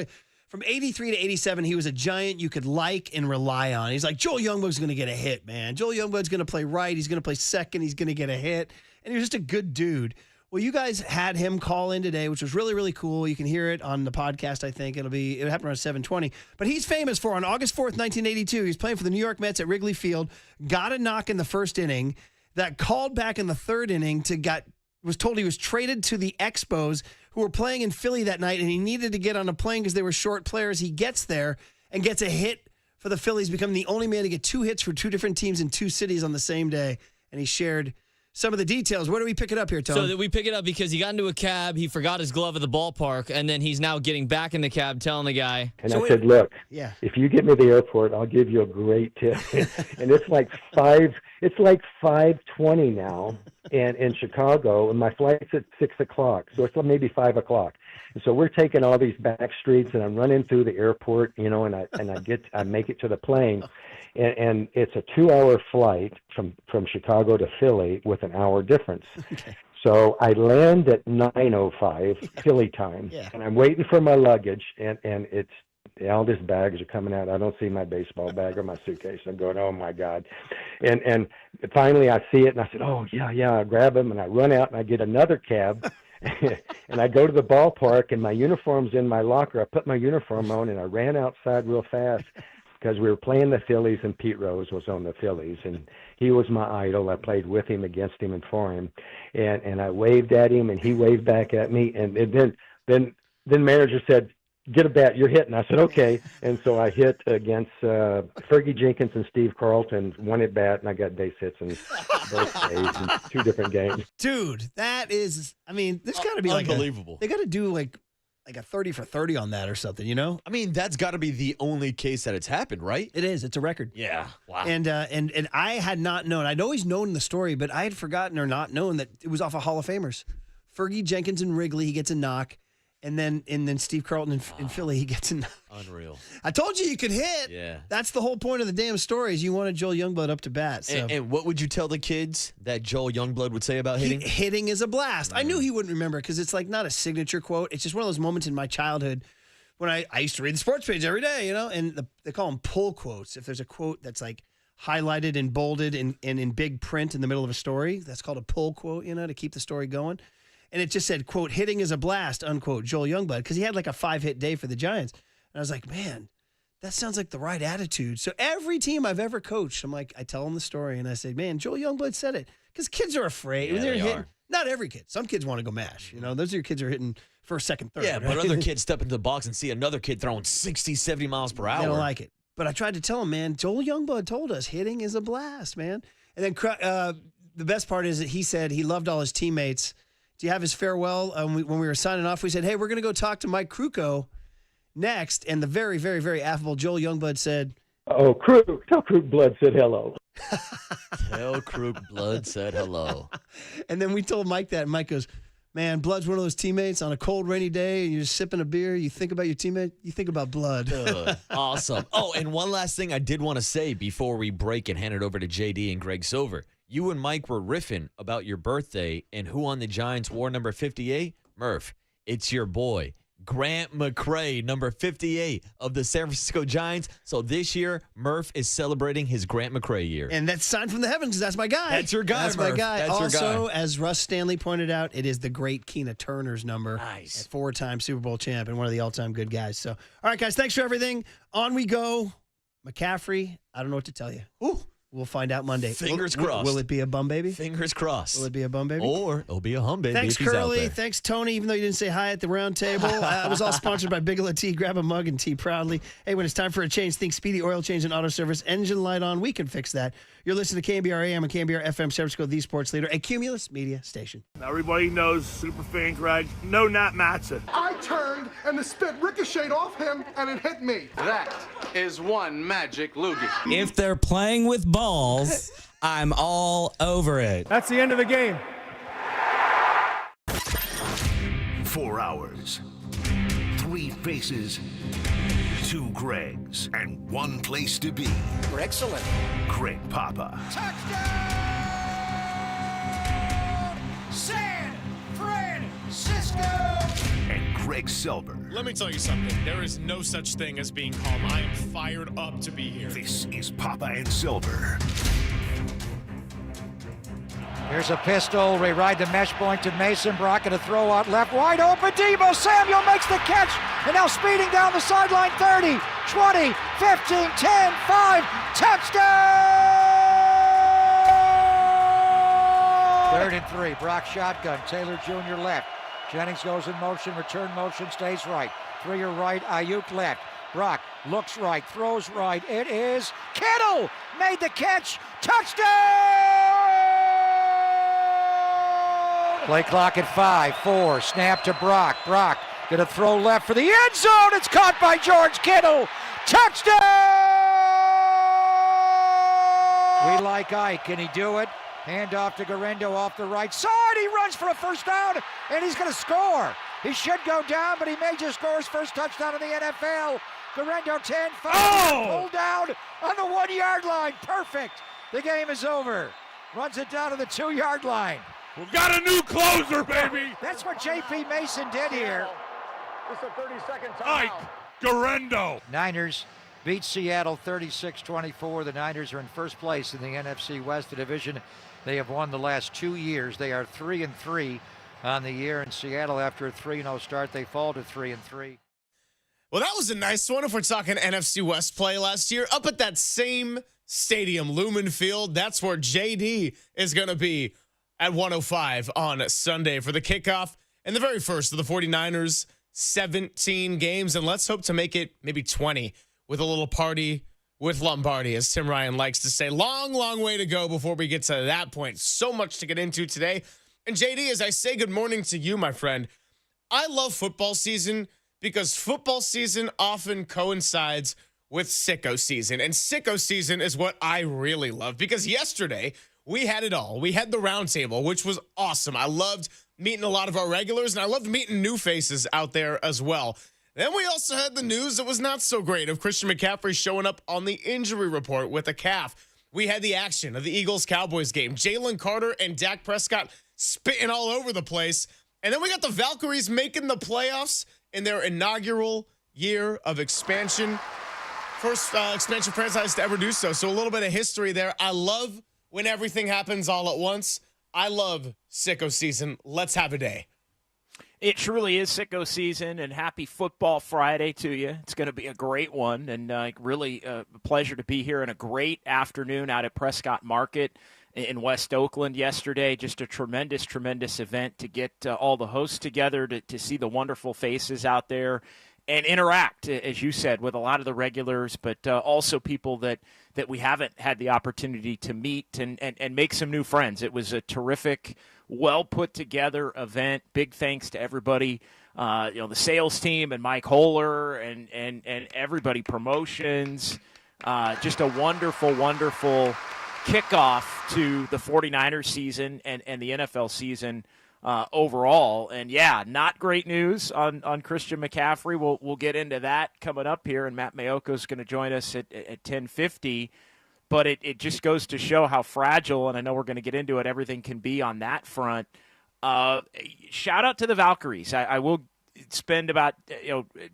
from 83 to 87, he was a giant you could like and rely on. He's like, Joel Youngblood's going to get a hit, man. Joel Youngblood's going to play right. He's going to play second. He's going to get a hit. And he was just a good dude. Well, you guys had him call in today, which was really, really cool. You can hear it on the podcast, I think. It happened around 7:20. But he's famous for, on August 4th, 1982, he's playing for the New York Mets at Wrigley Field, got a knock in the first inning, that called back in the third inning was told he was traded to the Expos, who were playing in Philly that night, and he needed to get on a plane because they were short players. He gets there and gets a hit for the Phillies, becoming the only man to get 2 hits for 2 different teams in 2 cities on the same day. And he shared some of the details. Where do we pick it up here, Tom? So we pick it up because he got into a cab, he forgot his glove at the ballpark, and then he's now getting back in the cab telling the guy. And I said, look, yeah, if you get me to the airport, I'll give you a great tip. And it's like 5:20 now and in Chicago, and my flight's at 6 o'clock. So it's maybe 5 o'clock. And so we're taking all these back streets, and I'm running through the airport, and I make it to the plane. And it's a 2-hour flight from Chicago to Philly with an hour difference. Okay. So I land at 9:05 Philly time, and I'm waiting for my luggage, and it's all these bags are coming out. I don't see my baseball bag or my suitcase. I'm going, oh my God! And finally I see it, and I said, oh yeah, I grab them, and I run out, and I get another cab. And I go to the ballpark, and my uniform's in my locker. I put my uniform on, and I ran outside real fast. Because we were playing the Phillies, and Pete Rose was on the Phillies, and he was my idol. I played with him, against him, and for him, and I waved at him, and he waved back at me, and then manager said, "Get a bat, you're hitting." I said, "Okay," and so I hit against Fergie Jenkins and Steve Carlton, one at bat, and I got base hits in both days in 2 different games. Dude, that is, there's got to be unbelievable. They got to do like a 30 for 30 on that or something, you know? I mean, that's got to be the only case that it's happened, right? It is. It's a record. Yeah. Wow. And I had not known. I'd always known the story, but I had forgotten or not known that it was off of Hall of Famers. Fergie Jenkins and Wrigley, he gets a knock. And then Steve Carlton in Philly, he gets a knock. Unreal. I told you could hit. Yeah. That's the whole point of the damn story is you wanted Joel Youngblood up to bat. So. And what would you tell the kids that Joel Youngblood would say about hitting? Hitting is a blast. I knew he wouldn't remember because it's like not a signature quote. It's just one of those moments in my childhood when I used to read the sports page every day, and they call them pull quotes. If there's a quote that's like highlighted and bolded and in big print in the middle of a story, that's called a pull quote, to keep the story going. And it just said, quote, hitting is a blast, unquote, Joel Youngblood, because he had like a 5-hit day for the Giants. And I was like, man, that sounds like the right attitude. So every team I've ever coached, I tell them the story, and I say, man, Joel Youngblood said it. Because kids are afraid. Yeah, when they're they hitting, are. Not every kid. Some kids want to go mash. Those are your kids who are hitting first, second, third. Yeah, right? but other kids step into the box and see another kid throwing 60, 70 miles per hour. They don't like it. But I tried to tell him, man, Joel Youngblood told us hitting is a blast, man. And then the best part is that he said he loved all his teammates. Do you have his farewell? When we were signing off, we said, hey, we're going to go talk to Mike Kruk next. And the very, very, very affable Joel Youngblood said, oh, Kruk, tell Kruk Blood said hello. Tell Kruk Blood said hello. And then we told Mike that, and Mike goes, man, Blood's one of those teammates on a cold, rainy day, and you're just sipping a beer, you think about your teammate, you think about Blood. Awesome. Oh, and one last thing I did want to say before we break and hand it over to JD and Greg Silver. You and Mike were riffing about your birthday and who on the Giants wore number 58. Murph, it's your boy, Grant McCray, number 58 of the San Francisco Giants. So this year, Murph is celebrating his Grant McCray year. And that's signed from the heavens because that's my guy. That's your guy, That's Murph. my guy. That's your also, guy. as Russ Stanley pointed out, it is the great Keena Turner's number. Nice. 4-time Super Bowl champ and one of the all-time good guys. So, all right, guys, thanks for everything. On we go. McCaffrey, I don't know what to tell you. Ooh. We'll find out Monday. Fingers crossed. Will it be a bum baby? Fingers crossed. Will it be a bum baby? Or it'll be a hum baby. Thanks, if he's out Curly. there. Thanks, Tony, even though you didn't say hi at the round table. It was all sponsored by Bigelow Tea. Grab a mug and tea proudly. Hey, when it's time for a change, think Speedy Oil Change and Auto Service. Engine light on. We can fix that. You're listening to KNBR AM and KNBR FM, San Francisco, the sports leader, a Cumulus Media station. Everybody knows Superfan Greg. No Nat Matza. I turned and the spit ricocheted off him and it hit me. That is one magic loogie. If they're playing with balls I'm all over it. That's the end of the game. 4 hours, 3 faces, 2 Gregs, and 1 place to be. Excellent. Greg Papa San Francisco. and Greg Silver. Let me tell you something. There is no such thing as being calm. I am fired up to be here. This is Papa and Silver. Here's a pistol. We ride the mesh point to Mason. Brock at a throw out left. Wide open. Debo Samuel makes the catch. And now speeding down the sideline. 30, 20, 15, 10, 5. Touchdown! 3rd and 3. Brock shotgun. Taylor Jr. left. Jennings goes in motion. Return motion. Stays right. 3-year right. Ayuk left. Brock looks right. Throws right. It is Kittle. Made the catch. Touchdown! Play clock at 5, 4, snap to Brock. Brock gonna throw left for the end zone. It's caught by George Kittle. Touchdown! We like Ike. Can he do it? Hand off to Garendo off the right side. He runs for a first down, and he's gonna score. He should go down, but he may just score his first touchdown in the NFL. Garendo 10, 5, pulled down on the 1-yard line. Perfect. The game is over. Runs it down to the 2-yard line. We've got a new closer, baby. That's what J.P. Mason did here. It's a 30-second timeout. Ike Garendo. Niners beat Seattle 36-24. The Niners are in first place in the NFC West division. They have won the last 2 years. They are 3-3 on the year. In Seattle, after a 3-0 start, they fall to 3-3. Well, that was a nice one if we're talking NFC West play last year. Up at that same stadium, Lumen Field, that's where JD is going to be at 105 on Sunday for the kickoff and the very first of the 49ers 17 games. And let's hope to make it maybe 20 with a little party with Lombardi, as Tim Ryan likes to say. Long, long way to go before we get to that point. So much to get into today. And JD, as I say good morning to you, my friend, I love football season because football season often coincides with sicko season. And sicko season is what I really love because yesterday we had it all. We had the round table, which was awesome. I loved meeting a lot of our regulars, and I loved meeting new faces out there as well. Then we also had the news that was not so great of Christian McCaffrey showing up on the injury report with a calf. We had the action of the Eagles-Cowboys game. Jalen Carter and Dak Prescott spitting all over the place. And then we got the Valkyries making the playoffs in their inaugural year of expansion. First expansion franchise to ever do so. So a little bit of history there. I love when everything happens all at once. I love sicko season. Let's have a day. It truly is sicko season, and happy Football Friday to you. It's going to be a great one, and really a pleasure to be here in a great afternoon out at Prescott Market in West Oakland yesterday. Just a tremendous, tremendous event to get all the hosts together to see the wonderful faces out there and interact, as you said, with a lot of the regulars, but also people that we haven't had the opportunity to meet and make some new friends. It was a terrific, well put together event. Big thanks to everybody, the sales team and Mike Holler and everybody, promotions. Just a wonderful, wonderful kickoff to the 49ers season and the NFL season overall. And yeah, not great news on Christian McCaffrey. We'll get into that coming up here, and Matt Mayoko is going to join us at 10:50. But it just goes to show how fragile, and I know we're going to get into it, everything can be on that front. Shout out to the Valkyries. I will spend about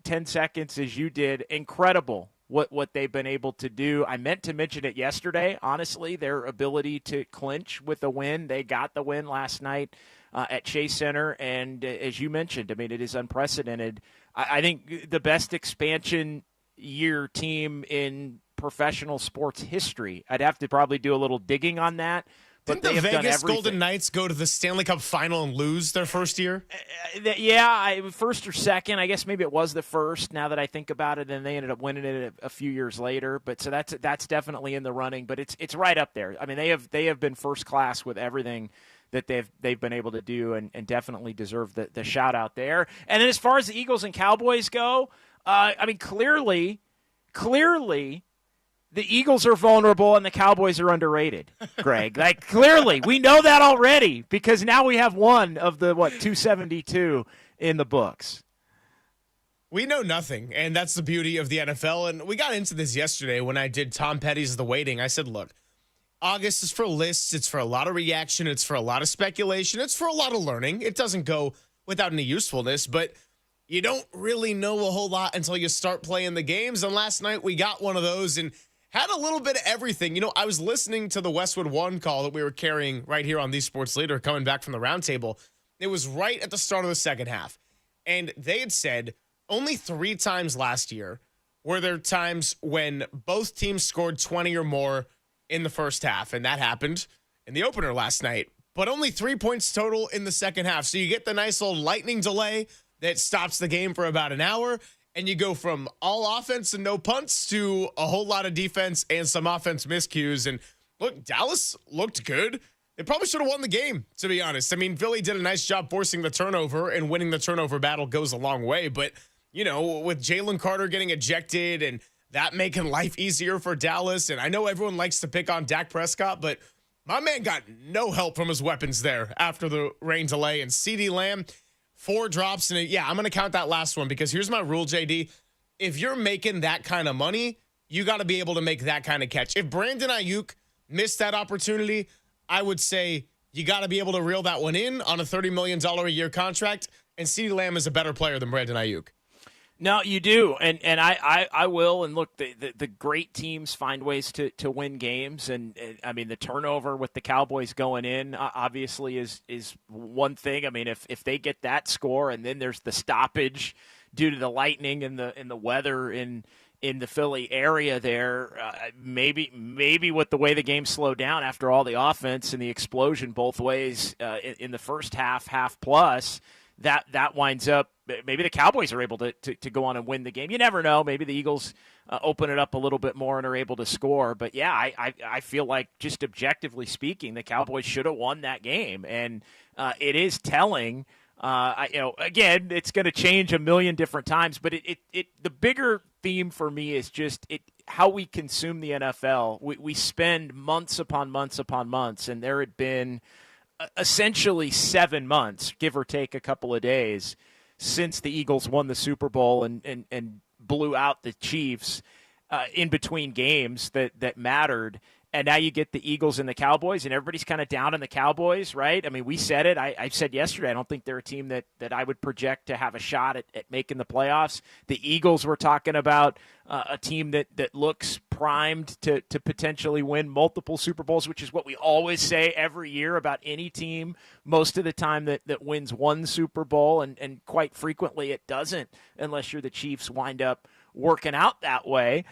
10 seconds as you did. Incredible what they've been able to do. I meant to mention it yesterday, honestly, their ability to clinch with a win. They got the win last night at Chase Center, and as you mentioned, I mean, it is unprecedented. I think the best expansion year team in professional sports history. I'd have to probably do a little digging on that. But Didn't the Vegas Golden Knights go to the Stanley Cup final and lose their first year? First or second. I guess maybe it was the first, now that I think about it, and they ended up winning it a few years later. But so that's definitely in the running, but it's right up there. I mean, they have been first class with everything that they've been able to do, and definitely deserve the shout out there. And then as far as the Eagles and Cowboys go, I mean, clearly the Eagles are vulnerable and the Cowboys are underrated, Greg. Like, clearly, we know that already because now we have one of the, 272 in the books. We know nothing, and that's the beauty of the NFL. And we got into this yesterday when I did Tom Petty's The Waiting. I said, look, August is for lists. It's for a lot of reaction. It's for a lot of speculation. It's for a lot of learning. It doesn't go without any usefulness, but you don't really know a whole lot until you start playing the games. And last night we got one of those and had a little bit of everything. You know, I was listening to the Westwood One call that we were carrying right here on The Sports Leader coming back from the roundtable. It was right at the start of the second half. And they had said only 3 times last year were there times when both teams scored 20 or more in the first half. And that happened in the opener last night. But only 3 points total in the second half. So you get the nice little lightning delay that stops the game for about an hour. And you go from all offense and no punts to a whole lot of defense and some offense miscues. And look, Dallas looked good. They probably should have won the game, to be honest. I mean, Philly did a nice job forcing the turnover, and winning the turnover battle goes a long way. But, you know, with Jalen Carter getting ejected and that making life easier for Dallas, and I know everyone likes to pick on Dak Prescott, but my man got no help from his weapons there after the rain delay. And CeeDee Lamb, 4 drops. And yeah, I'm going to count that last one because here's my rule, JD. If you're making that kind of money, you got to be able to make that kind of catch. If Brandon Ayuk missed that opportunity, I would say you got to be able to reel that one in on a $30 million a year contract. And CeeDee Lamb is a better player than Brandon Ayuk. No, you do, and I will. And look, the great teams find ways to win games, and I mean the turnover with the Cowboys going in obviously is one thing. I mean if they get that score, and then there's the stoppage due to the lightning and the weather in the Philly area there, maybe with the way the game slowed down after all the offense and the explosion both ways in the first half plus. That winds up, maybe the Cowboys are able to go on and win the game. You never know. Maybe the Eagles open it up a little bit more and are able to score. But, yeah, I feel like just objectively speaking, the Cowboys should have won that game. And it is telling. Again, it's going to change a million different times. But the bigger theme for me is just how we consume the NFL. We spend months upon months upon months, and there had been essentially 7 months, give or take a couple of days, since the Eagles won the Super Bowl and blew out the Chiefs in between games that mattered. And now you get the Eagles and the Cowboys, and everybody's kind of down on the Cowboys, right? I mean, we said it. I said yesterday, I don't think they're a team that I would project to have a shot at making the playoffs. The Eagles were talking about a team that looks primed to potentially win multiple Super Bowls, which is what we always say every year about any team most of the time that wins one Super Bowl, and quite frequently it doesn't unless you're the Chiefs wind up working out that way.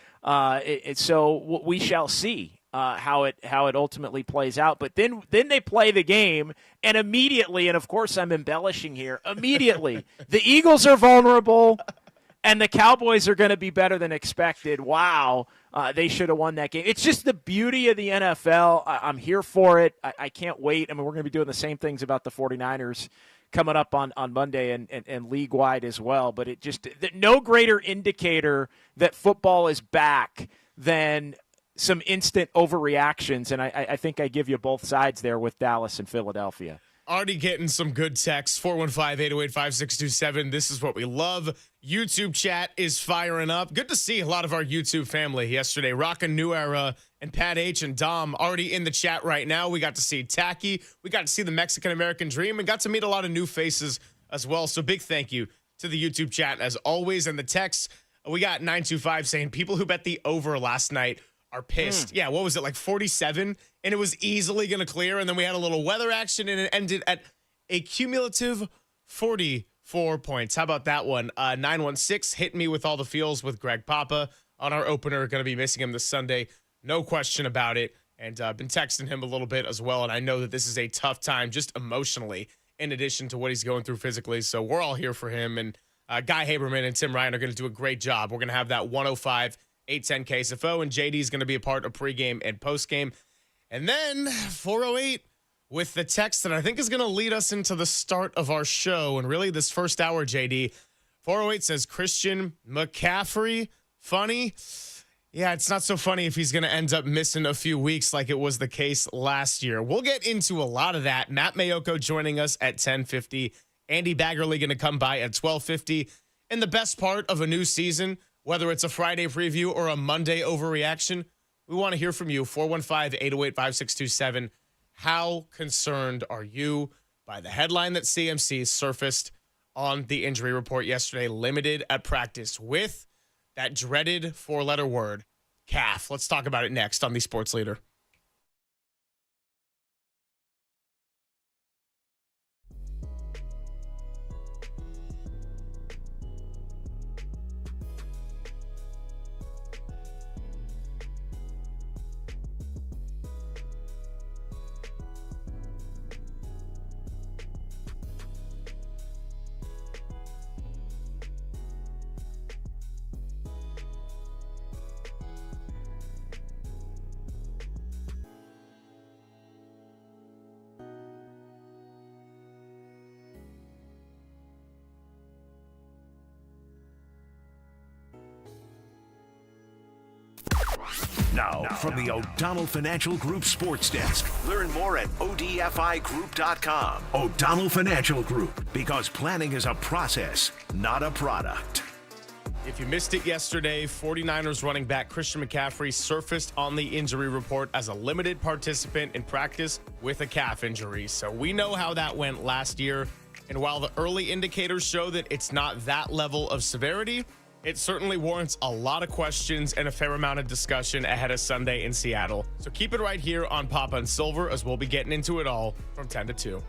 So we shall see how it ultimately plays out. But then they play the game, and immediately, and of course I'm embellishing here, immediately the Eagles are vulnerable and the Cowboys are going to be better than expected. Wow, they should have won that game. It's just the beauty of the NFL. I'm here for it. I can't wait. I mean, we're going to be doing the same things about the 49ers coming up on Monday and league-wide as well. But it just no greater indicator that football is back than some instant overreactions, and I think I give you both sides there with Dallas and Philadelphia. Already getting some good texts, 415-808-5627. This is what we love. YouTube chat is firing up. Good to see a lot of our YouTube family yesterday. Rockin' New Era and Pat H and Dom already in the chat right now. We got to see Tacky. We got to see the Mexican-American Dream and got to meet a lot of new faces as well. So big thank you to the YouTube chat as always. And the texts, we got 925 saying people who bet the over last night are pissed. Yeah, what was it, like 47? And it was easily going to clear. And then we had a little weather action, and it ended at a cumulative 44 points. How about that one? 916 hit me with all the feels with Greg Papa on our opener. Going to be missing him this Sunday. No question about it. And I've been texting him a little bit as well. And I know that this is a tough time just emotionally in addition to what he's going through physically. So we're all here for him. And Guy Haberman and Tim Ryan are going to do a great job. We're going to have that 105 810 KSFO, and JD is going to be a part of pregame and postgame. And then 408 with the text that I think is going to lead us into the start of our show. And really this first hour, JD, 408 says Christian McCaffrey, funny. Yeah, it's not so funny if he's going to end up missing a few weeks like it was the case last year. We'll get into a lot of that. Matt Mayoko joining us at 10:50. Andy Baggerly going to come by at 12:50. And the best part of a new season, whether it's a Friday preview or a Monday overreaction, we want to hear from you. 415-808-5627. How concerned are you by the headline that CMC surfaced on the injury report yesterday, limited at practice with that dreaded four-letter word, calf? Let's talk about it next on the Sports Leader. Now, from the O'Donnell Financial Group Sports Desk. Learn more at odfigroup.com. O'Donnell Financial Group, because planning is a process, not a product. If you missed it yesterday, 49ers running back Christian McCaffrey surfaced on the injury report as a limited participant in practice with a calf injury. So we know how that went last year. And while the early indicators show that it's not that level of severity, it certainly warrants a lot of questions and a fair amount of discussion ahead of Sunday in Seattle. So keep it right here on Papa and Silver, as we'll be getting into it all from 10 to 2.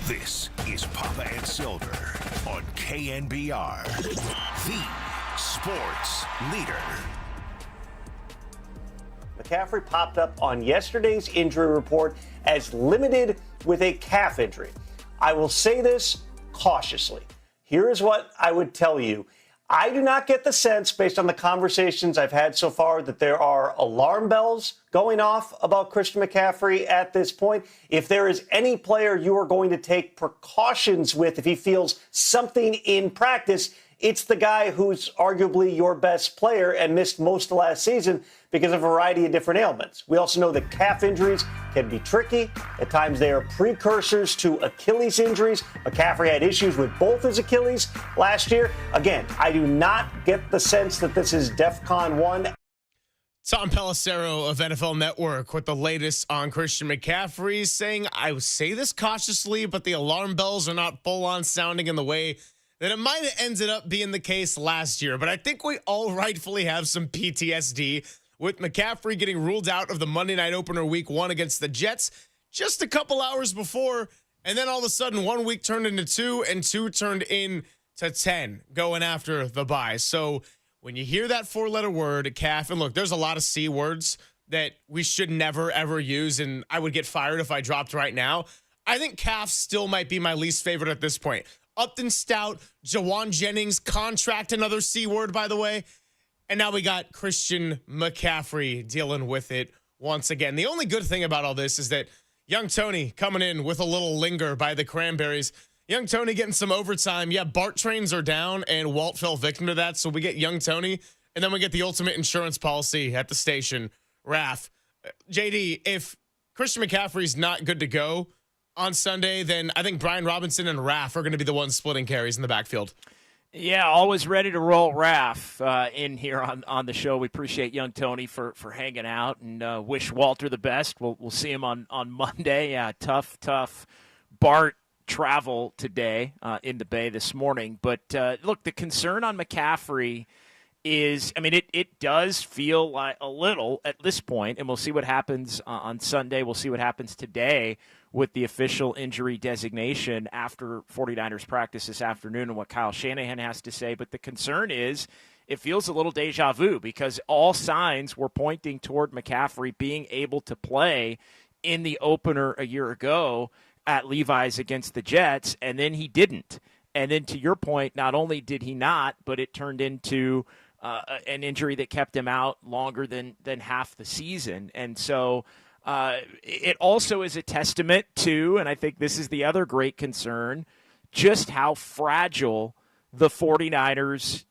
This is Papa and Silver on KNBR, the sports leader. McCaffrey popped up on yesterday's injury report as limited with a calf injury. I will say this cautiously. Here is what I would tell you. I do not get the sense, based on the conversations I've had so far, that there are alarm bells going off about Christian McCaffrey at this point. If there is any player you are going to take precautions with if he feels something in practice, it's the guy who's arguably your best player and missed most of last season because of a variety of different ailments. We also know that calf injuries can be tricky. At times they are precursors to Achilles injuries. McCaffrey had issues with both his Achilles last year. Again, I do not get the sense that this is DEFCON 1. Tom Pelissero of NFL Network with the latest on Christian McCaffrey, saying, I would say this cautiously, but the alarm bells are not full on sounding in the way that it might have ended up being the case last year. But I think we all rightfully have some PTSD with McCaffrey getting ruled out of the Monday night opener week 1 against the Jets just a couple hours before. And then all of a sudden 1 week turned into 2 and 2 turned into 10 going after the bye. So when you hear that 4-letter word, calf, and look, there's a lot of C words that we should never, ever use. And I would get fired if I dropped right now. I think calf still might be my least favorite at this point. Upton Stout, Jawan Jennings, contract, another C word, by the way. And now we got Christian McCaffrey dealing with it once again. The only good thing about all this is that young Tony coming in with a little linger by the Cranberries. Young Tony getting some overtime. Yeah, BART trains are down, and Walt fell victim to that. So we get young Tony, and then we get the ultimate insurance policy at the station. Raph, JD, if Christian McCaffrey's not good to go on Sunday, then I think Brian Robinson and Raph are going to be the ones splitting carries in the backfield. Yeah, always ready to roll Raph in here on the show. We appreciate young Tony for hanging out and wish Walter the best. We'll see him on Monday. Yeah, tough BART travel today in the Bay this morning. But look, the concern on McCaffrey is, I mean, it does feel like a little at this point, and we'll see what happens on Sunday. We'll see what happens today with the official injury designation after 49ers practice this afternoon and what Kyle Shanahan has to say. But the concern is it feels a little deja vu because all signs were pointing toward McCaffrey being able to play in the opener a year ago at Levi's against the Jets, and then he didn't. And then to your point, not only did he not, but it turned into an injury that kept him out longer than half the season. And so it also is a testament to, and I think this is the other great concern, just how fragile the 49ers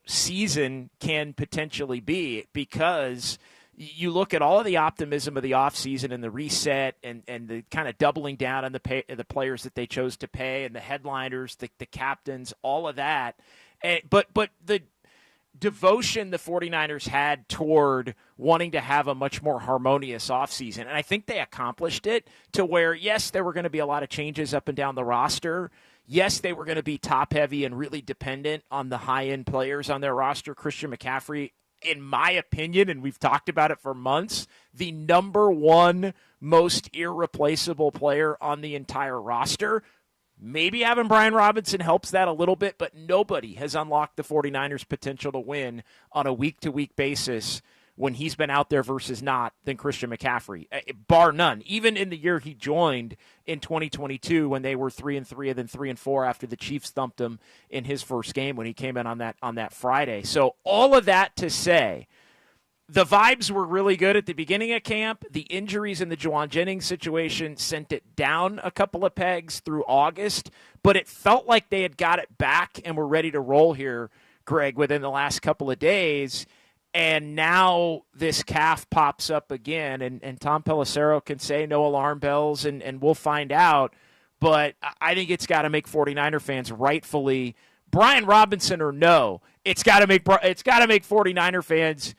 season can potentially be, because you look at all of the optimism of the offseason and the reset and the kind of doubling down on the players that they chose to pay and the headliners, the captains, all of that. But the devotion the 49ers had toward wanting to have a much more harmonious offseason. And I think they accomplished it to where, yes, there were going to be a lot of changes up and down the roster. Yes, they were going to be top-heavy and really dependent on the high-end players on their roster. Christian McCaffrey, in my opinion, and we've talked about it for months, the number one most irreplaceable player on the entire roster. Maybe having Brian Robinson helps that a little bit, but nobody has unlocked the 49ers' potential to win on a week-to-week basis when he's been out there versus not than Christian McCaffrey, bar none. Even in the year he joined in 2022 when they were 3-3 and then 3-4 after the Chiefs thumped him in his first game when he came in on that Friday. So all of that to say, the vibes were really good at the beginning of camp. The injuries in the Jawan Jennings situation sent it down a couple of pegs through August, but it felt like they had got it back and were ready to roll here, Greg, within the last couple of days. And now this calf pops up again, and Tom Pelissero can say no alarm bells, and we'll find out. But I think it's got to make 49er fans rightfully, Brian Robinson or no, it's got to make 49er fans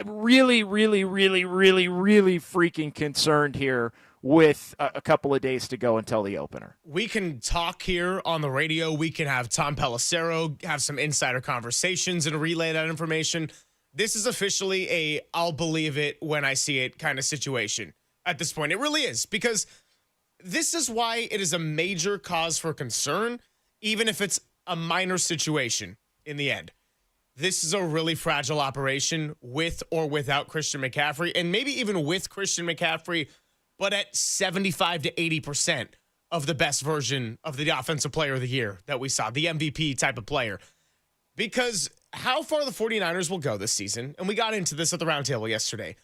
really, really, really, really, really freaking concerned here with a couple of days to go until the opener. We can talk here on the radio. We can have Tom Pelissero have some insider conversations and relay that information. This is officially a I'll believe it when I see it kind of situation at this point. It really is, because this is why it is a major cause for concern, even if it's a minor situation in the end. This is a really fragile operation with or without Christian McCaffrey, and maybe even with Christian McCaffrey, but at 75 to 80% of the best version of the offensive player of the year that we saw, the MVP type of player. Because how far the 49ers will go this season, and we got into this at the roundtable yesterday,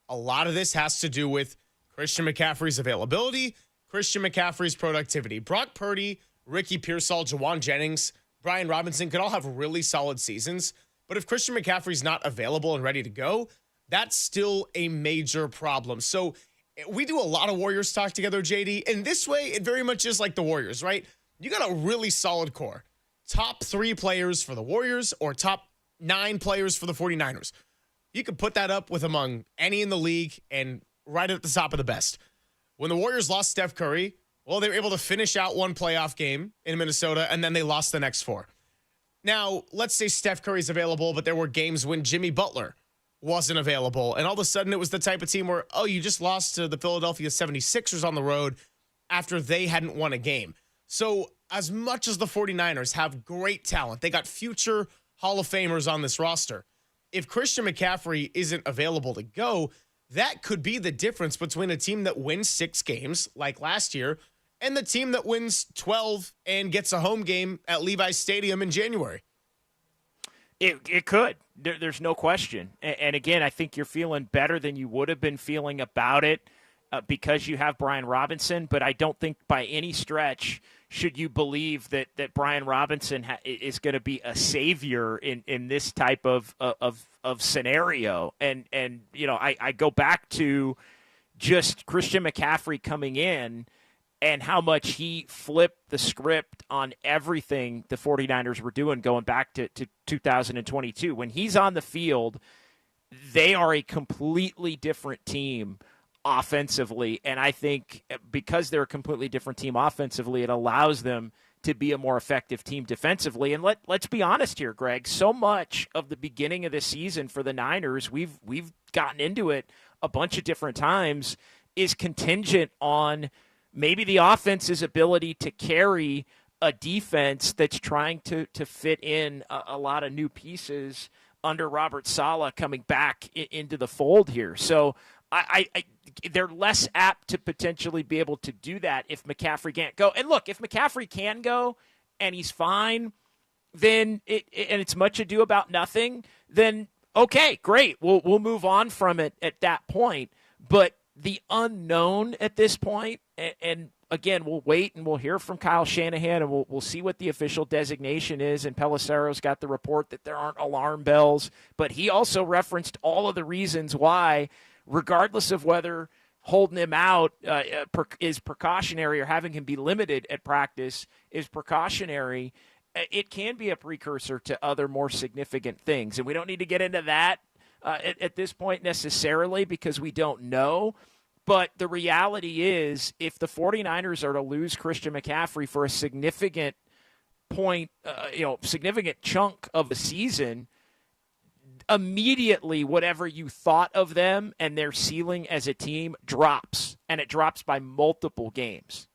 a lot of this has to do with Christian McCaffrey's availability, Christian McCaffrey's productivity. Brock Purdy, Ricky Pearsall, Jawan Jennings, Brian Robinson could all have really solid seasons, but if Christian McCaffrey's not available and ready to go, that's still a major problem. So we do a lot of Warriors talk together, JD, and this way it very much is like the Warriors, right? You got a really solid core. Top 3 players for the Warriors or top 9 players for the 49ers. You could put that up with among any in the league and right at the top of the best. When the Warriors lost Steph Curry, well, they were able to finish out one playoff game in Minnesota, and then they lost the next 4. Now, let's say Steph Curry's available, but there were games when Jimmy Butler wasn't available, and all of a sudden it was the type of team where, oh, you just lost to the Philadelphia 76ers on the road after they hadn't won a game. So as much as the 49ers have great talent, they got future Hall of Famers on this roster. If Christian McCaffrey isn't available to go, that could be the difference between a team that wins 6 games like last year and the team that wins 12 and gets a home game at Levi's Stadium in January. It could. There's no question. And again, I think you're feeling better than you would have been feeling about it because you have Brian Robinson. But I don't think by any stretch should you believe that Brian Robinson is going to be a savior in this type of scenario. And you know, I go back to just Christian McCaffrey coming in and how much he flipped the script on everything the 49ers were doing going back to 2022. When he's on the field, they are a completely different team offensively. And I think because they're a completely different team offensively, it allows them to be a more effective team defensively. And let's be honest here, Greg, so much of the beginning of the season for the Niners, we've gotten into it a bunch of different times, is contingent on maybe the offense's ability to carry a defense that's trying to fit in a lot of new pieces under Robert Saleh coming back into the fold here. So they're less apt to potentially be able to do that if McCaffrey can't go. And look, if McCaffrey can go and he's fine, then and it's much ado about nothing, then okay, great. We'll move on from it at that point. But the unknown at this point, and again, we'll wait and we'll hear from Kyle Shanahan and we'll see what the official designation is. And Pelissero's got the report that there aren't alarm bells, but he also referenced all of the reasons why, regardless of whether holding him out is precautionary or having him be limited at practice is precautionary, it can be a precursor to other more significant things. And we don't need to get into that at this point necessarily because we don't know. But the reality is if the 49ers are to lose Christian McCaffrey for a significant point, significant chunk of the season, immediately whatever you thought of them and their ceiling as a team drops, and it drops by multiple games.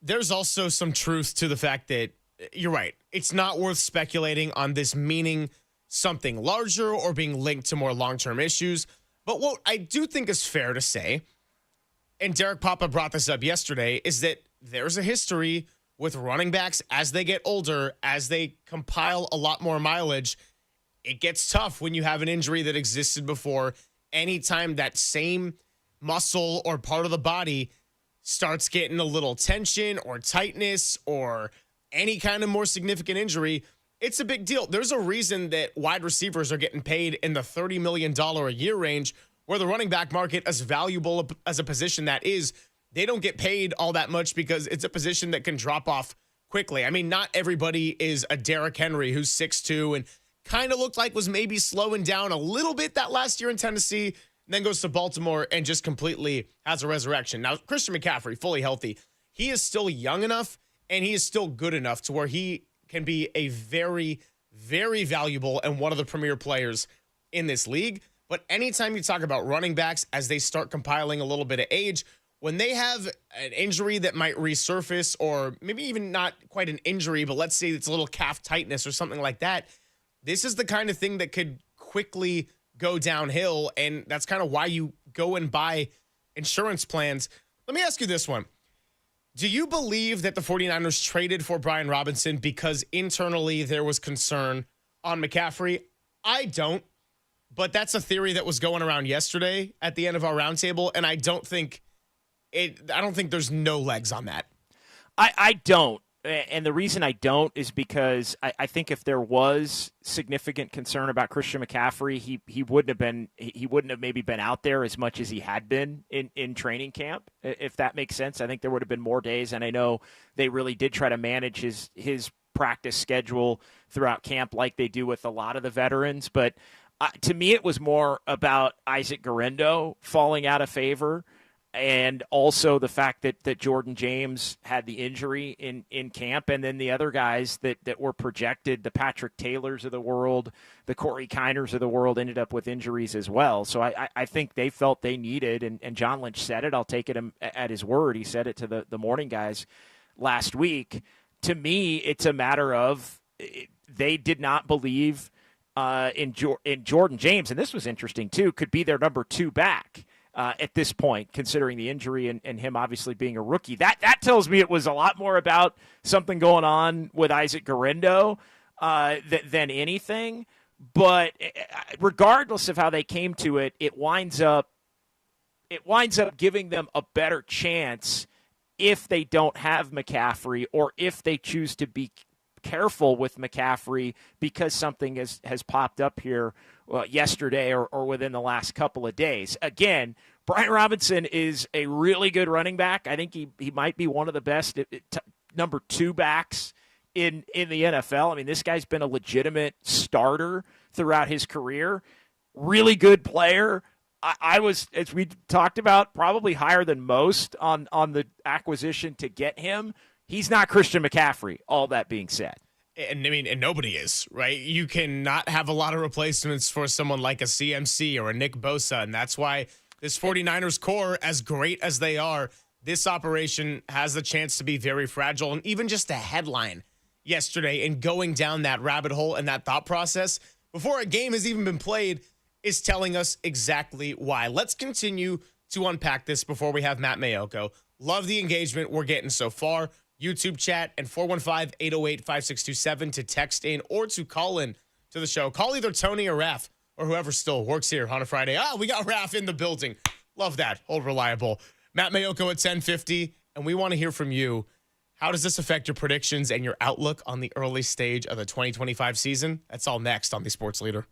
There's also some truth to the fact that you're right. It's not worth speculating on this meaning something larger or being linked to more long-term issues. But what I do think is fair to say, and Derek Papa brought this up yesterday, is that there's a history with running backs as they get older, as they compile a lot more mileage. It gets tough when you have an injury that existed before. Anytime that same muscle or part of the body starts getting a little tension or tightness or any kind of more significant injury, it's a big deal. There's a reason that wide receivers are getting paid in the $30 million a year range, where the running back market, as valuable as a position that is, they don't get paid all that much because it's a position that can drop off quickly. I mean, not everybody is a Derrick Henry who's 6'2" and kind of looked like was maybe slowing down a little bit that last year in Tennessee, and then goes to Baltimore and just completely has a resurrection. Now, Christian McCaffrey, fully healthy, he is still young enough and he is still good enough to where he can be a very, very valuable and one of the premier players in this league. But anytime you talk about running backs as they start compiling a little bit of age, when they have an injury that might resurface, or maybe even not quite an injury, but let's say it's a little calf tightness or something like that, this is the kind of thing that could quickly go downhill, and that's kind of why you go and buy insurance plans. Let me ask you this one. Do you believe that the 49ers traded for Brian Robinson because internally there was concern on McCaffrey? I don't, but that's a theory that was going around yesterday at the end of our roundtable, and I don't think there's no legs on that. I don't. And the reason I don't is because I think if there was significant concern about Christian McCaffrey, he wouldn't have maybe been out there as much as he had been in training camp, if that makes sense. I think there would have been more days, and I know they really did try to manage his practice schedule throughout camp like they do with a lot of the veterans. But to me, it was more about Isaac Guerendo falling out of favor, and also the fact that Jordan James had the injury in camp, and then the other guys that were projected, the Patrick Taylors of the world, the Corey Kiners of the world, ended up with injuries as well. So I think they felt they needed, and John Lynch said it, I'll take it at his word. He said it to the morning guys last week. To me, it's a matter of they did not believe in Jordan James, and this was interesting too, could be their number 2 back. At this point, considering the injury and him obviously being a rookie. That tells me it was a lot more about something going on with Isaac Guerendo than anything. But regardless of how they came to it, it winds up giving them a better chance if they don't have McCaffrey, or if they choose to be careful with McCaffrey because something has popped up here yesterday or within the last couple of days. Again, Brian Robinson is a really good running back. I think he might be one of the best number 2 backs in the NFL. I mean, this guy's been a legitimate starter throughout his career. Really good player. I was, as we talked about, probably higher than most on the acquisition to get him. He's not Christian McCaffrey, all that being said. And I mean, and nobody is, right? You cannot have a lot of replacements for someone like a CMC or a Nick Bosa, and that's why this 49ers core, as great as they are, this operation has the chance to be very fragile. And even just a headline yesterday and going down that rabbit hole and that thought process before a game has even been played is telling us exactly why. Let's continue to unpack this before we have Matt Mayoko. Love the engagement we're getting so far. YouTube chat and 415-808-5627 to text in or to call in to the show. Call either Tony or Raph or whoever still works here on a Friday. We got Raph in the building. Love that. Hold reliable. Matt Mayoko at 10:50, and we want to hear from you. How does this affect your predictions and your outlook on the early stage of the 2025 season? That's all next on the Sports Leader.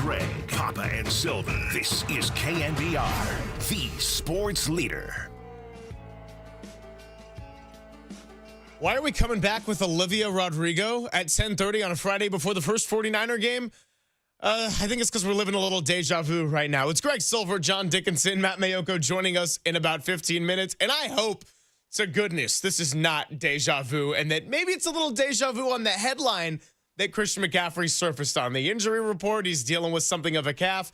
Greg, Papa, and Silver. This is KNBR, the sports leader. Why are we coming back with Olivia Rodrigo at 10:30 on a Friday before the first 49er game? I think it's because we're living a little deja vu right now. It's Greg Silver, John Dickinson, Matt Mayoko joining us in about 15 minutes. And I hope to goodness this is not deja vu and that maybe it's a little deja vu on the headline that Christian McCaffrey surfaced on. The injury report, he's dealing with something of a calf.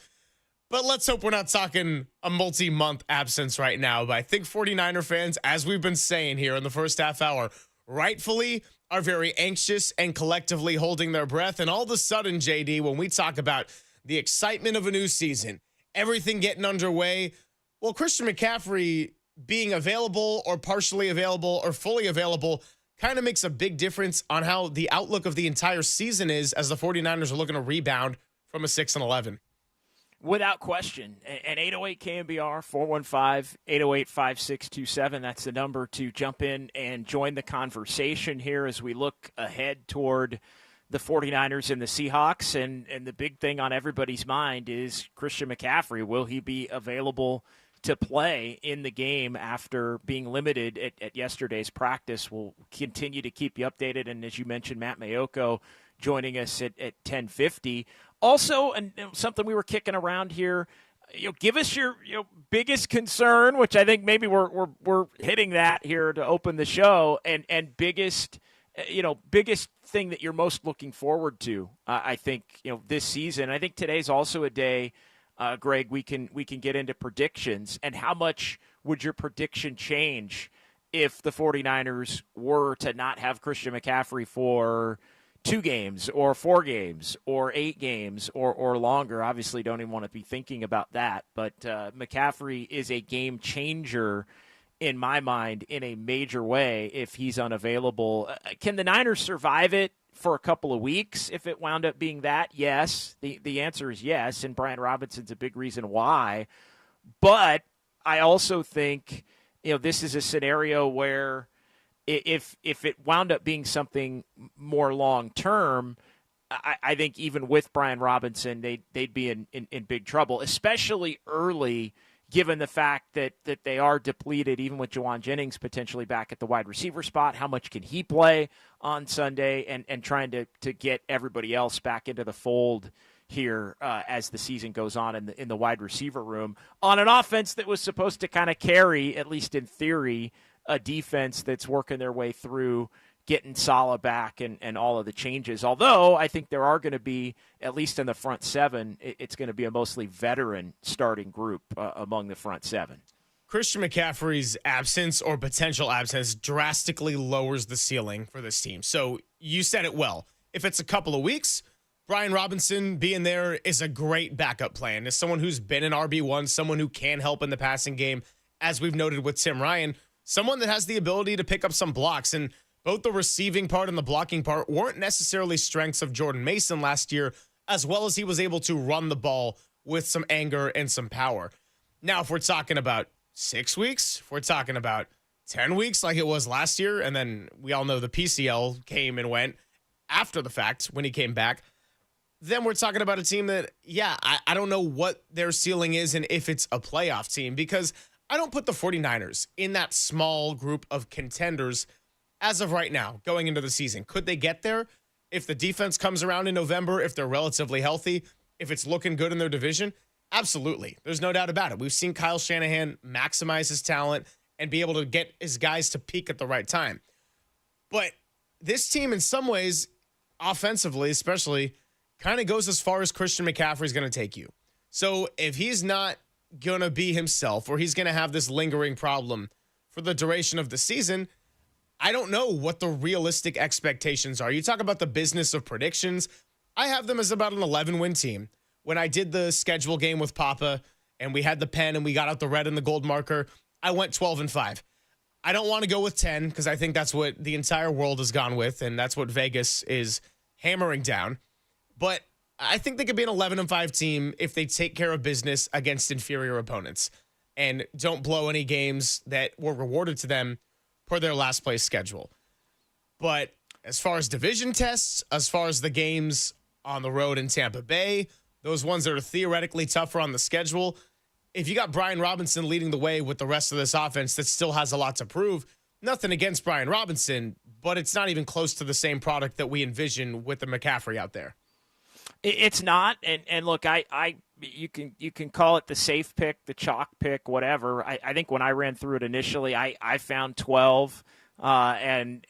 But let's hope we're not talking a multi-month absence right now. But I think 49er fans, as we've been saying here in the first half hour, rightfully are very anxious and collectively holding their breath. And all of a sudden, JD, when we talk about the excitement of a new season, everything getting underway, well, Christian McCaffrey being available or partially available or fully available kind of makes a big difference on how the outlook of the entire season is as the 49ers are looking to rebound from a 6-11. Without question. And 808 KNBR, 415-808-5627. That's the number to jump in and join the conversation here as we look ahead toward the 49ers and the Seahawks. And the big thing on everybody's mind is Christian McCaffrey. Will he be available to play in the game after being limited at yesterday's practice? We'll continue to keep you updated. And as you mentioned, Matt Mayoko joining us at 10:50. Also, and something we were kicking around here, give us your biggest concern, which I think maybe we're hitting that here to open the show, and biggest thing that you're most looking forward to. I think this season. I think today's also a day, Greg. We can get into predictions, and how much would your prediction change if the 49ers were to not have Christian McCaffrey for 2 games or 4 games or 8 games or longer? Obviously don't even want to be thinking about that, but McCaffrey is a game changer in my mind in a major way if he's unavailable. Can the Niners survive it for a couple of weeks if it wound up being that? Yes. The answer is yes, and Brian Robinson's a big reason why. But I also think this is a scenario where if it wound up being something more long-term, I think even with Brian Robinson, they'd be in big trouble, especially early, given the fact that they are depleted, even with Juwan Jennings potentially back at the wide receiver spot. How much can he play on Sunday, and trying to get everybody else back into the fold here as the season goes on in the wide receiver room on an offense that was supposed to kind of carry, at least in theory, a defense that's working their way through getting Salah back and all of the changes. Although I think there are going to be, at least in the front 7, it's going to be a mostly veteran starting group among the front 7. Christian McCaffrey's absence or potential absence drastically lowers the ceiling for this team. So you said it well. If it's a couple of weeks, Brian Robinson being there is a great backup plan. As someone who's been an RB1, someone who can help in the passing game, as we've noted with Tim Ryan, someone that has the ability to pick up some blocks. And both the receiving part and the blocking part weren't necessarily strengths of Jordan Mason last year, as well as he was able to run the ball with some anger and some power. Now, if we're talking about 6 weeks, if we're talking about 10 weeks like it was last year, and then we all know the PCL came and went after the fact when he came back, then we're talking about a team that, I don't know what their ceiling is and if it's a playoff team, because I don't put the 49ers in that small group of contenders as of right now going into the season. Could they get there if the defense comes around in November, if they're relatively healthy, if it's looking good in their division? Absolutely. There's no doubt about it. We've seen Kyle Shanahan maximize his talent and be able to get his guys to peak at the right time. But this team, in some ways, offensively especially, kind of goes as far as Christian McCaffrey is going to take you. So if he's not going to be himself, or he's going to have this lingering problem for the duration of the season, I don't know what the realistic expectations are. You talk about the business of predictions. I have them as about an 11-win team. When I did the schedule game with Papa and we had the pen and we got out the red and the gold marker, I went 12-5. I don't want to go with 10 because I think that's what the entire world has gone with, and that's what Vegas is hammering down. But I think they could be an 11-5 team if they take care of business against inferior opponents and don't blow any games that were rewarded to them per their last place schedule. But as far as division tests, as far as the games on the road in Tampa Bay, those ones that are theoretically tougher on the schedule. If you got Brian Robinson leading the way with the rest of this offense that still has a lot to prove, nothing against Brian Robinson, but it's not even close to the same product that we envision with the McCaffrey out there. It's not, and look, you can call it the safe pick, the chalk pick, whatever. I think when I ran through it initially, I found 12 and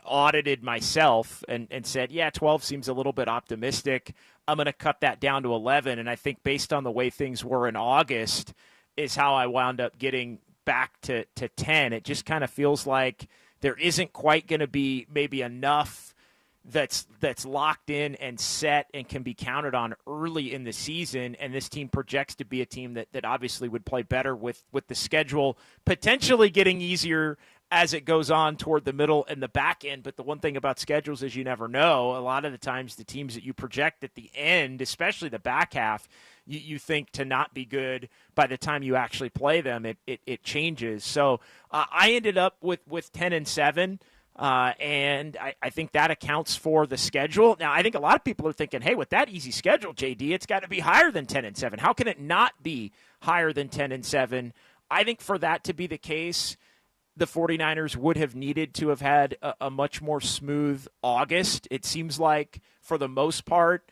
audited myself and said, yeah, 12 seems a little bit optimistic. I'm going to cut that down to 11, and I think based on the way things were in August is how I wound up getting back to 10. It just kind of feels like there isn't quite going to be maybe enough that's locked in and set and can be counted on early in the season, and this team projects to be a team that obviously would play better with the schedule potentially getting easier as it goes on toward the middle and the back end. But the one thing about schedules is you never know. A lot of the times the teams that you project at the end, especially the back half, you think to not be good by the time you actually play them, it changes. So I ended up with 10-7. And I think that accounts for the schedule. Now, I think a lot of people are thinking, hey, with that easy schedule, JD, it's got to be higher than 10-7. How can it not be higher than 10-7? I think for that to be the case, the 49ers would have needed to have had a much more smooth August. It seems like, for the most part,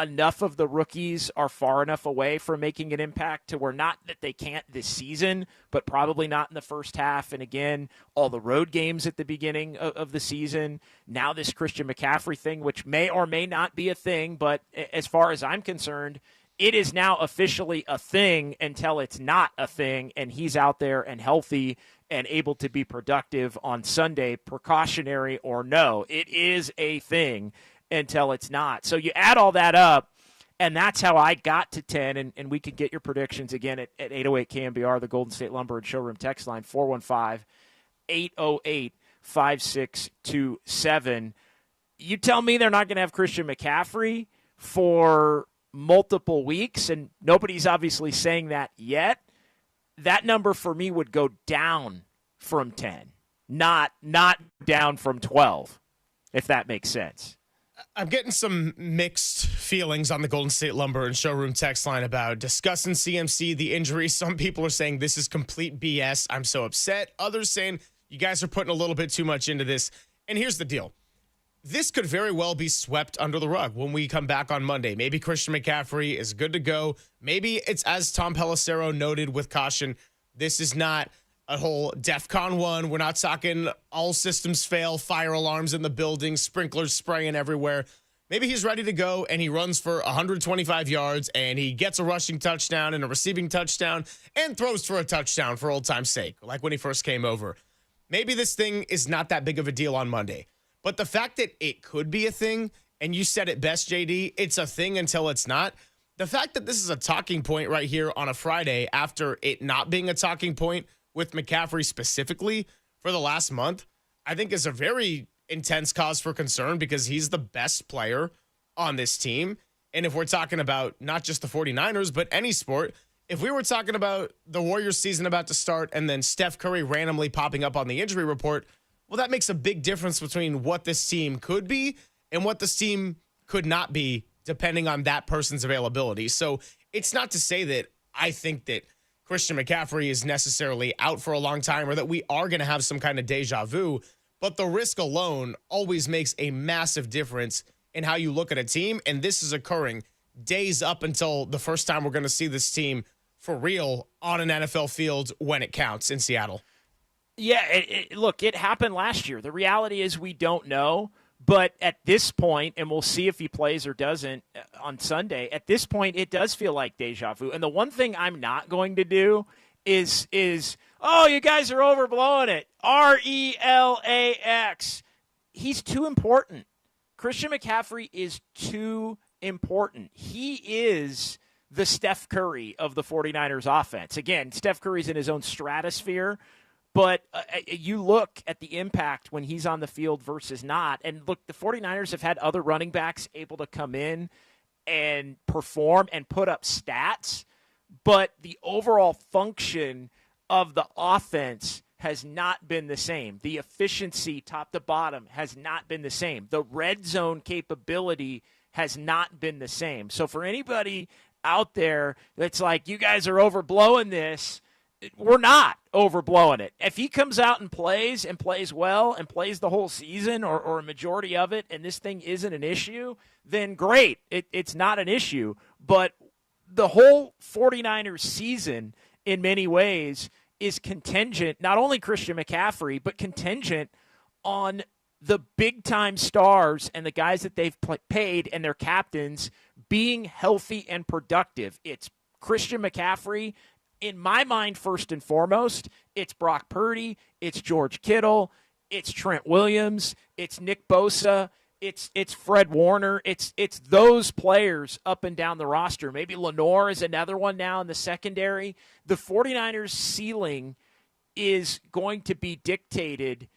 enough of the rookies are far enough away from making an impact to where not that they can't this season, but probably not in the first half. And again, all the road games at the beginning of the season. Now this Christian McCaffrey thing, which may or may not be a thing, but as far as I'm concerned, it is now officially a thing until it's not a thing, and he's out there and healthy and able to be productive on Sunday, precautionary or no. It is a thing until it's not. So you add all that up, and that's how I got to 10, and we can get your predictions again at 808 KNBR, the Golden State Lumber and Showroom text line, 415-808-5627. You tell me they're not going to have Christian McCaffrey for multiple weeks, and nobody's obviously saying that yet. That number for me would go down from 10, not down from 12, if that makes sense. I'm getting some mixed feelings on the Golden State Lumber and Showroom text line about discussing CMC, the injury. Some people are saying this is complete BS. I'm so upset. Others saying you guys are putting a little bit too much into this. And here's the deal. This could very well be swept under the rug when we come back on Monday. Maybe Christian McCaffrey is good to go. Maybe it's, as Tom Pelissero noted with caution, this is not a whole DEFCON 1. We're not talking all systems fail, fire alarms in the building, sprinklers spraying everywhere. Maybe he's ready to go and he runs for 125 yards and he gets a rushing touchdown and a receiving touchdown and throws for a touchdown for old time's sake, like when he first came over. Maybe this thing is not that big of a deal on Monday. But the fact that it could be a thing, and you said it best, JD, it's a thing until it's not. The fact that this is a talking point right here on a Friday after it not being a talking point with McCaffrey specifically for the last month, I think is a very intense cause for concern because he's the best player on this team. And if we're talking about not just the 49ers, but any sport, if we were talking about the Warriors season about to start and then Steph Curry randomly popping up on the injury report, well, that makes a big difference between what this team could be and what this team could not be, depending on that person's availability. So it's not to say that I think that Christian McCaffrey is necessarily out for a long time or that we are going to have some kind of deja vu, but the risk alone always makes a massive difference in how you look at a team, and this is occurring days up until the first time we're going to see this team for real on an NFL field when it counts in Seattle. Yeah, look, it happened last year. The reality is we don't know, but at this point, and we'll see if he plays or doesn't on Sunday, at this point, it does feel like deja vu. And the one thing I'm not going to do is oh, you guys are overblowing it. RELAX. He's too important. Christian McCaffrey is too important. He is the Steph Curry of the 49ers offense. Again, Steph Curry's in his own stratosphere, but you look at the impact when he's on the field versus not. And look, the 49ers have had other running backs able to come in and perform and put up stats, but the overall function of the offense has not been the same. The efficiency top to bottom has not been the same. The red zone capability has not been the same. So for anybody out there that's like, you guys are overblowing this, we're not overblowing it. If he comes out and plays well and plays the whole season or a majority of it, and this thing isn't an issue, then great. It's not an issue. But the whole 49ers season, in many ways, is contingent, not only Christian McCaffrey, but contingent on the big-time stars and the guys that they've paid and their captains being healthy and productive. It's Christian McCaffrey. In my mind, first and foremost, it's Brock Purdy, it's George Kittle, it's Trent Williams, it's Nick Bosa, it's Fred Warner, it's those players up and down the roster. Maybe Lenore is another one now in the secondary. The 49ers ceiling is going to be dictated,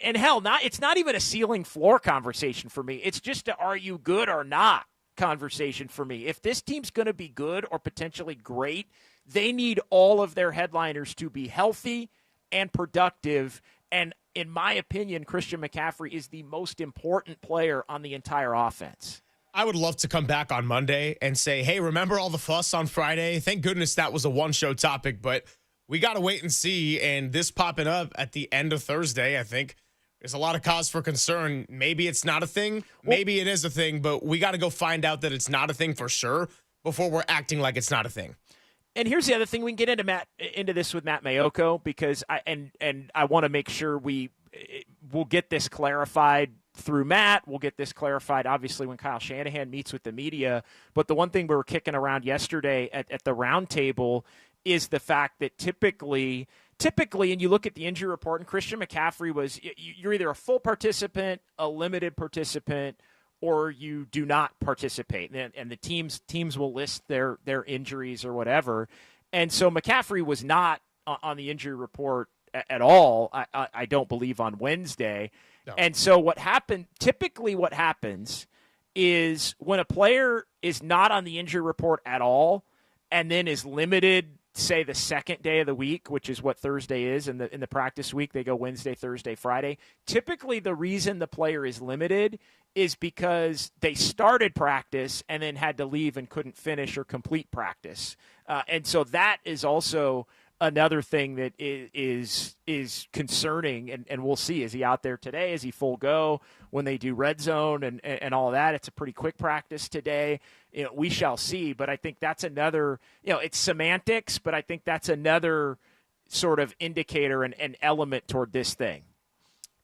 and hell, it's not even a ceiling floor conversation for me. It's just a are you good or not conversation for me. If this team's going to be good or potentially great, they need all of their headliners to be healthy and productive. And in my opinion, Christian McCaffrey is the most important player on the entire offense. I would love to come back on Monday and say, hey, remember all the fuss on Friday? Thank goodness that was a one-show topic, but we got to wait and see. And this popping up at the end of Thursday, I think there's a lot of cause for concern. Maybe it's not a thing. Maybe it is a thing, but we got to go find out that it's not a thing for sure before we're acting like it's not a thing. And here's the other thing: we can get into this with Matt Mayoko, because I want to make sure we'll get this clarified through Matt. We'll get this clarified, obviously, when Kyle Shanahan meets with the media. But the one thing we were kicking around yesterday at the roundtable is the fact that typically, and you look at the injury report, and Christian McCaffrey you're either a full participant, a limited participant, or you do not participate, and the teams will list their injuries or whatever. And so McCaffrey was not on the injury report at all, I don't believe, on Wednesday. No. And so typically what happens is when a player is not on the injury report at all and then is limited, say, the second day of the week, which is what Thursday is in the practice week, they go Wednesday, Thursday, Friday. Typically the reason the player is limited is because they started practice and then had to leave and couldn't finish or complete practice. And so that is also another thing that is concerning, and we'll see. Is he out there today? Is he full go when they do red zone and all of that? It's a pretty quick practice today. We shall see, but I think that's another, it's semantics, but I think that's another sort of indicator and element toward this thing.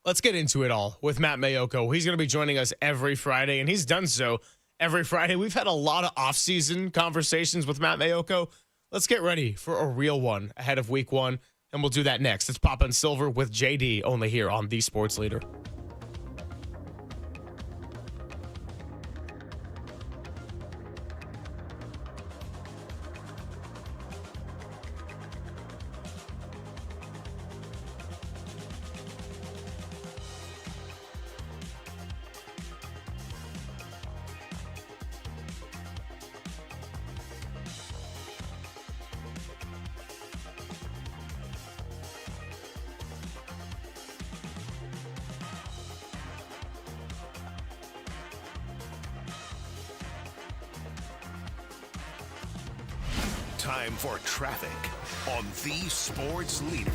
Let's get into it all with Matt Mayoko. He's going to be joining us every Friday, and he's done so every Friday. We've had a lot of off-season conversations with Matt Mayoko. Let's get ready for a real one ahead of week one, and we'll do that next. It's Pop and Silver with JD, only here on The Sports Leader. Time for traffic on The Sports Leader.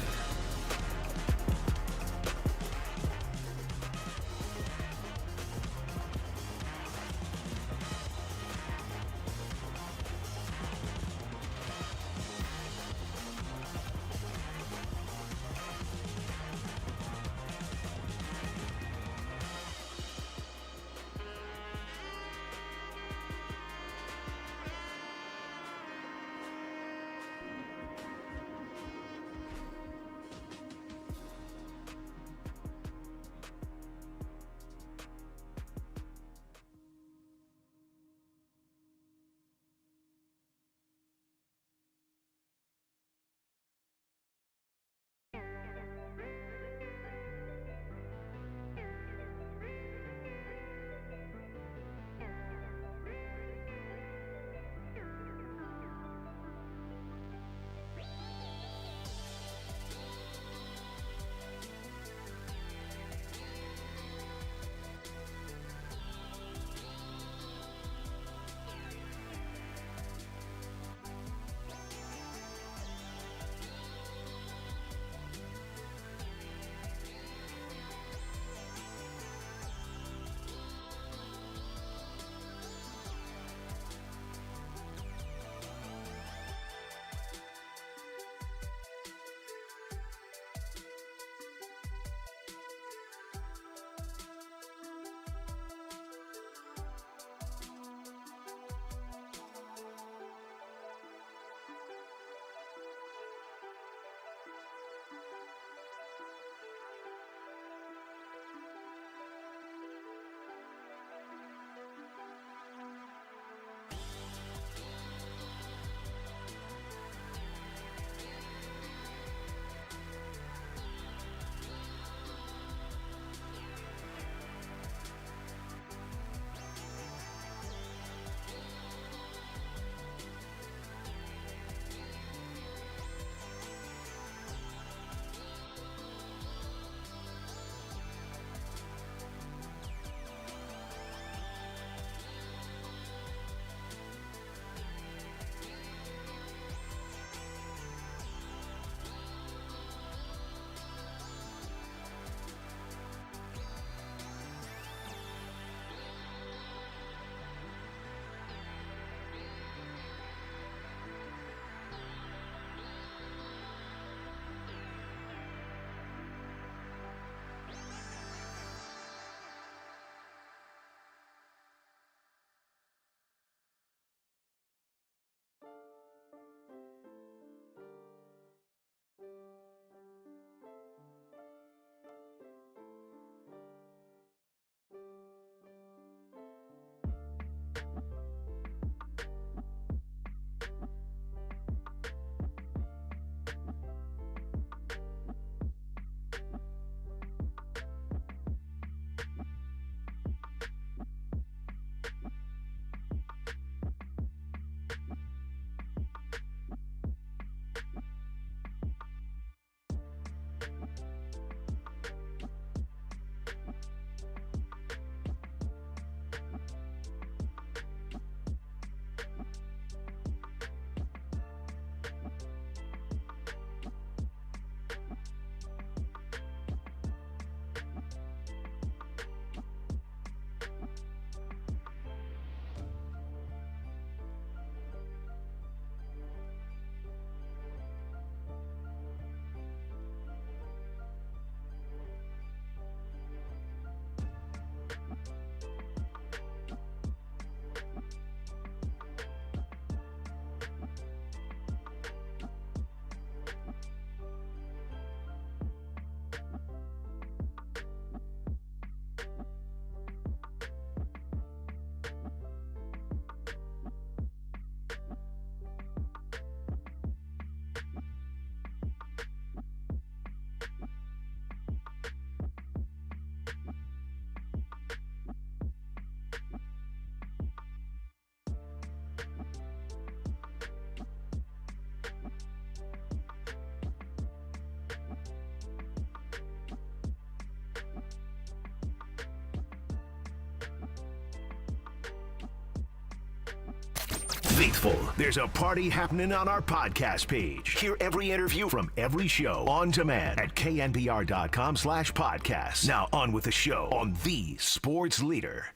faithful. There's a party happening on our podcast page. Hear every interview from every show on demand at knbr.com/podcast. Now on with the show on the Sports Leader.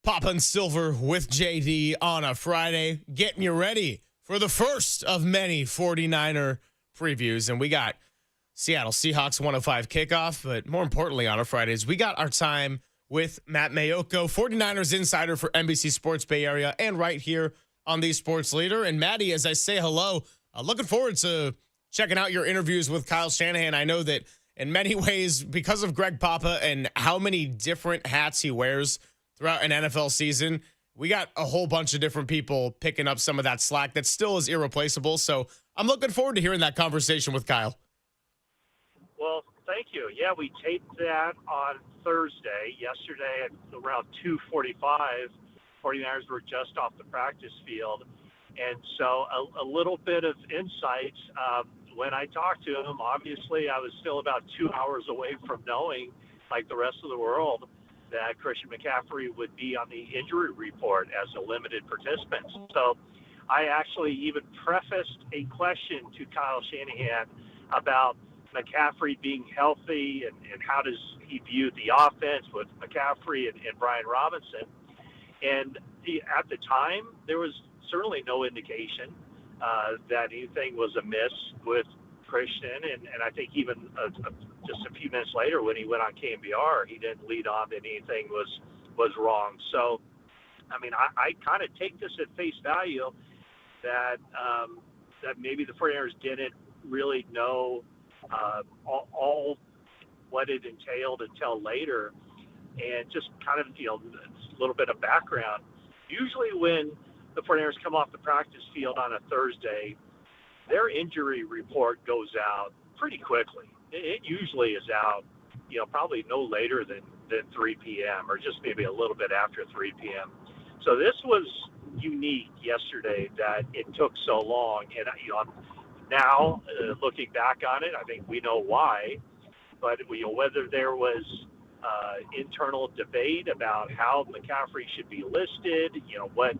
Poppin' Silver with JD on a Friday, getting you ready for the first of many 49er previews. And we got Seattle Seahawks 105 kickoff, but more importantly on our Fridays, we got our time with Matt Mayoko, 49ers insider for NBC Sports Bay Area and right here on the Sports Leader. And Maddie, as I say hello, looking forward to checking out your interviews with Kyle Shanahan. I know that in many ways, because of Greg Papa and how many different hats he wears throughout an NFL season, we got a whole bunch of different people picking up some of that slack that still is irreplaceable. So I'm looking forward to hearing that conversation with Kyle. Well, thank you. Yeah, we taped that on Thursday. Yesterday at around 2:45, 49ers were just off the practice field. And so a little bit of insight. When I talked to him, obviously I was still about 2 hours away from knowing, like the rest of the world, that Christian McCaffrey would be on the injury report as a limited participant. So I actually even prefaced a question to Kyle Shanahan about McCaffrey being healthy and how does he view the offense with McCaffrey and Brian Robinson. And at the time, there was certainly no indication that anything was amiss with Christian. And I think even just a few minutes later when he went on KNBR, he didn't lead on that anything was wrong. So, I mean, I kind of take this at face value that maybe the 49ers didn't really know all what it entailed until later. And just kind of, a little bit of background. Usually when the 49ers come off the practice field on a Thursday, their injury report goes out pretty quickly. It usually is out, probably no later than 3 p.m. or just maybe a little bit after 3 p.m. So this was unique yesterday that it took so long. And, now looking back on it, I think we know why. But, whether there was internal debate about how McCaffrey should be listed, what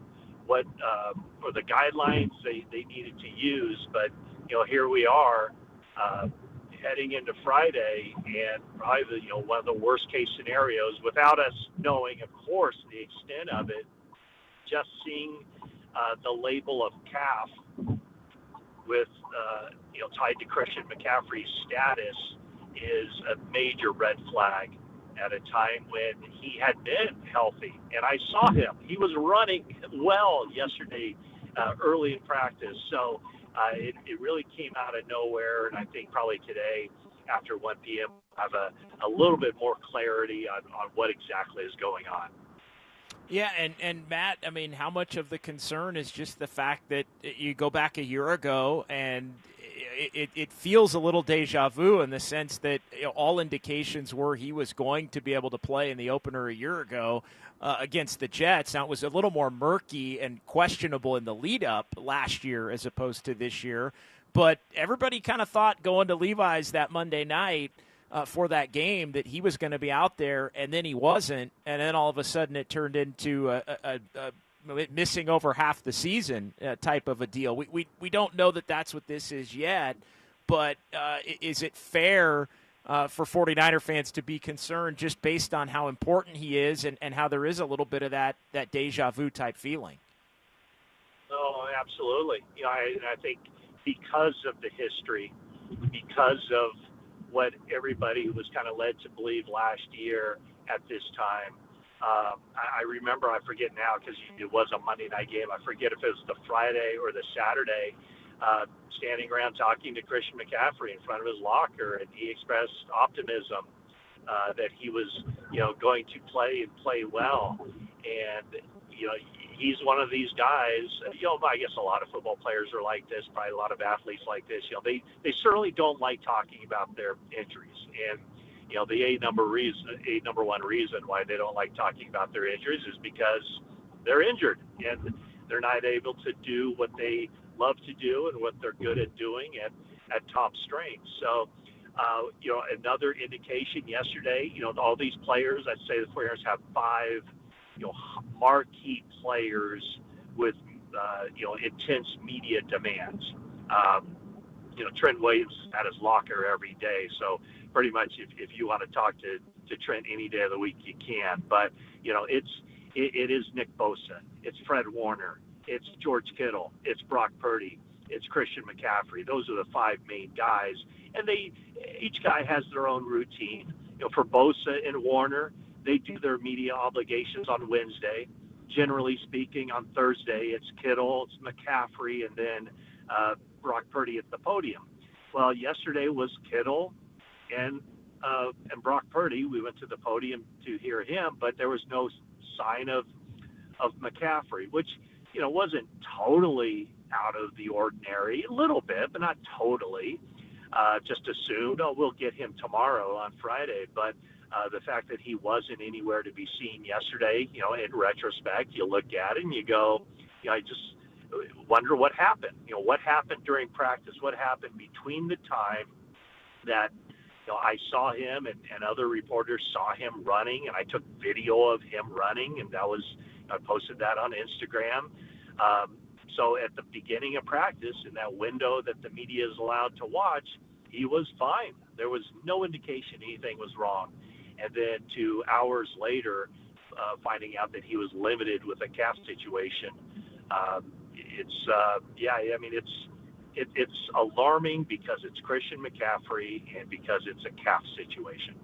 or the guidelines they needed to use. But, here we are heading into Friday and probably, one of the worst case scenarios without us knowing, of course, the extent of it, just seeing the label of calf with, tied to Christian McCaffrey's status is a major red flag at a time when he had been healthy. And I saw him. He was running well yesterday early in practice. So it really came out of nowhere. And I think probably today after 1 p.m. we'll have a little bit more clarity on what exactly is going on. Yeah, and Matt, I mean, how much of the concern is just the fact that you go back a year ago and it feels a little deja vu in the sense that all indications were he was going to be able to play in the opener a year ago against the Jets. Now, it was a little more murky and questionable in the lead-up last year as opposed to this year, but everybody kind of thought going to Levi's that Monday night for that game that he was going to be out there, and then he wasn't, and then all of a sudden it turned into a missing over half the season type of a deal. We don't know that that's what this is yet, but is it fair for 49er fans to be concerned just based on how important he is and how there is a little bit of that deja vu type feeling? Oh, absolutely. I think because of the history, because of what everybody was kind of led to believe last year at this time. I remember, I forget now because it was a Monday night game. I forget if it was the Friday or the Saturday, standing around talking to Christian McCaffrey in front of his locker, and he expressed optimism that he was, going to play and play well. And, he's one of these guys, I guess a lot of football players are like this, probably a lot of athletes like this. They certainly don't like talking about their injuries. And, the number one reason why they don't like talking about their injuries is because they're injured and they're not able to do what they love to do and what they're good at doing at top strength. So, another indication yesterday, all these players, I'd say the 49ers have 5, marquee players with intense media demands. Trent Williams is at his locker every day, so pretty much if you want to talk to Trent any day of the week, you can. But it is Nick Bosa, it's Fred Warner, it's George Kittle, it's Brock Purdy, it's Christian McCaffrey. Those are the 5 main guys, and each guy has their own routine. For Bosa and Warner, they do their media obligations on Wednesday. Generally speaking, on Thursday, it's Kittle, it's McCaffrey, and then Brock Purdy at the podium. Well, yesterday was Kittle and Brock Purdy. We went to the podium to hear him, but there was no sign of McCaffrey, which wasn't totally out of the ordinary. A little bit, but not totally. Just assumed, we'll get him tomorrow on Friday. But the fact that he wasn't anywhere to be seen yesterday, in retrospect, you look at it and you go, I just wonder what happened. What happened during practice? What happened between the time that I saw him and other reporters saw him running, and I took video of him running, and I posted that on Instagram. So at the beginning of practice, in that window that the media is allowed to watch, he was fine. There was no indication anything was wrong. And then 2 hours later, finding out that he was limited with a calf situation, it's alarming because it's Christian McCaffrey and because it's a calf situation.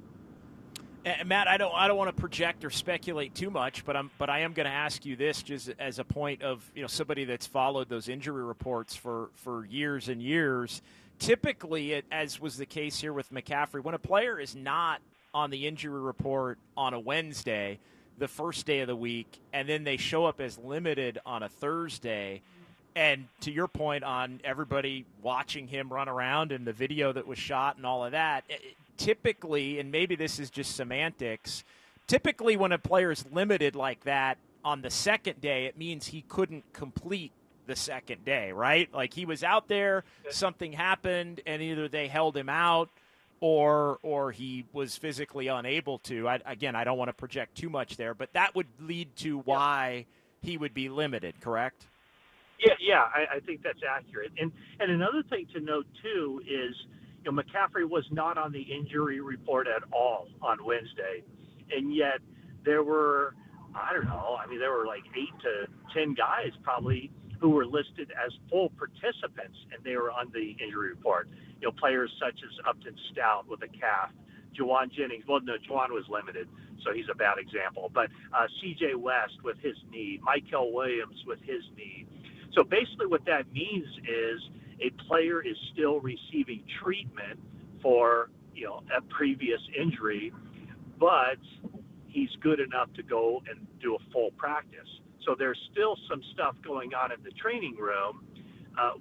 And Matt, I don't want to project or speculate too much, but I am going to ask you this just as a point of somebody that's followed those injury reports for years and years. Typically, as was the case here with McCaffrey, when a player is not on the injury report on a Wednesday, the first day of the week, and then they show up as limited on a Thursday, and to your point on everybody watching him run around and the video that was shot and all of that, typically, and maybe this is just semantics, typically when a player is limited like that on the second day, it means he couldn't complete the second day, right? Like he was out there, something happened, and either they held him out or he was physically unable to. I don't want to project too much there, but that would lead to why he would be limited, correct? Yeah, I think that's accurate. And another thing to note, too, is McCaffrey was not on the injury report at all on Wednesday, and yet there were, there were like 8 to 10 guys probably who were listed as full participants, and they were on the injury report. Players such as Upton Stout with a calf, Juwan Jennings. Well, no, Juwan was limited, so he's a bad example. But C.J. West with his knee, Michael Williams with his knee. So basically what that means is a player is still receiving treatment for, a previous injury, but he's good enough to go and do a full practice. So there's still some stuff going on in the training room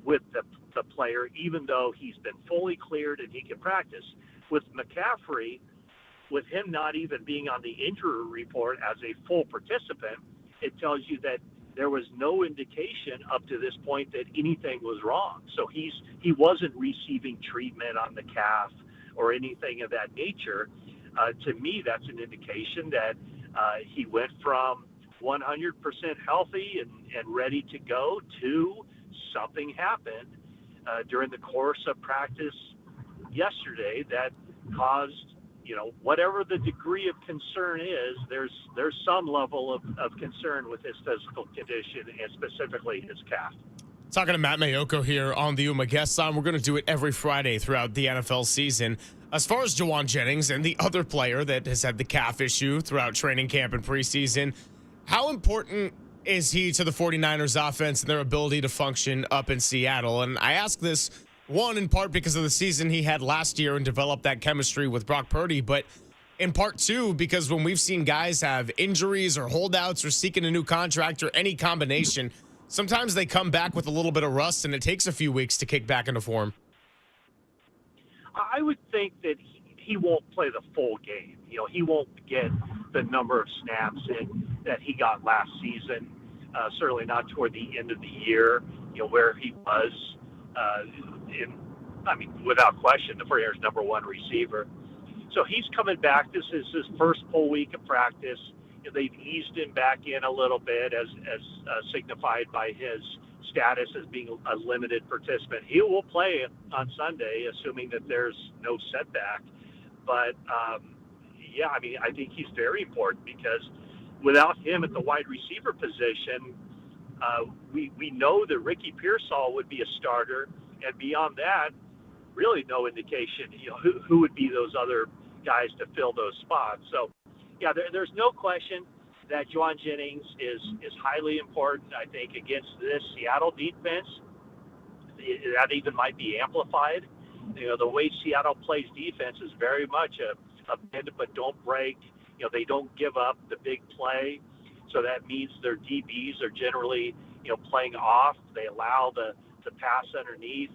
with the player, even though he's been fully cleared and he can practice. With McCaffrey, with him not even being on the injury report as a full participant, it tells you that there was no indication up to this point that anything was wrong. So he wasn't receiving treatment on the calf or anything of that nature. To me, that's an indication that he went from 100% healthy and ready to go to something happened during the course of practice yesterday that caused, whatever the degree of concern is, there's some level of concern with his physical condition and specifically his calf. Talking to Matt Mayoko here on the UMA guest line. We're going to do it every Friday throughout the NFL season. As far as Juwan Jennings and the other player that has had the calf issue throughout training camp and preseason, how important is he to the 49ers offense and their ability to function up in Seattle? And I ask this, one, in part because of the season he had last year and developed that chemistry with Brock Purdy, but in part, two, because when we've seen guys have injuries or holdouts or seeking a new contract or any combination, sometimes they come back with a little bit of rust and it takes a few weeks to kick back into form. I would think that he won't play the full game. He won't get the number of snaps that he got last season, certainly not toward the end of the year, where he was, without question, the 49ers' number one receiver. So he's coming back. This is his first full week of practice. they've eased him back in a little bit, as signified by his status as being a limited participant. He will play on Sunday, assuming that there's no setback. But yeah, I mean, I think he's very important because without him at the wide receiver position, we know that Ricky Pearsall would be a starter, and beyond that, really no indication, who would be those other guys to fill those spots. So, yeah, there's no question that Juwan Jennings is highly important. I think against this Seattle defense, that even might be amplified. The way Seattle plays defense is very much a bend but don't break. They don't give up the big play. So that means their DBs are generally, playing off. They allow the pass underneath.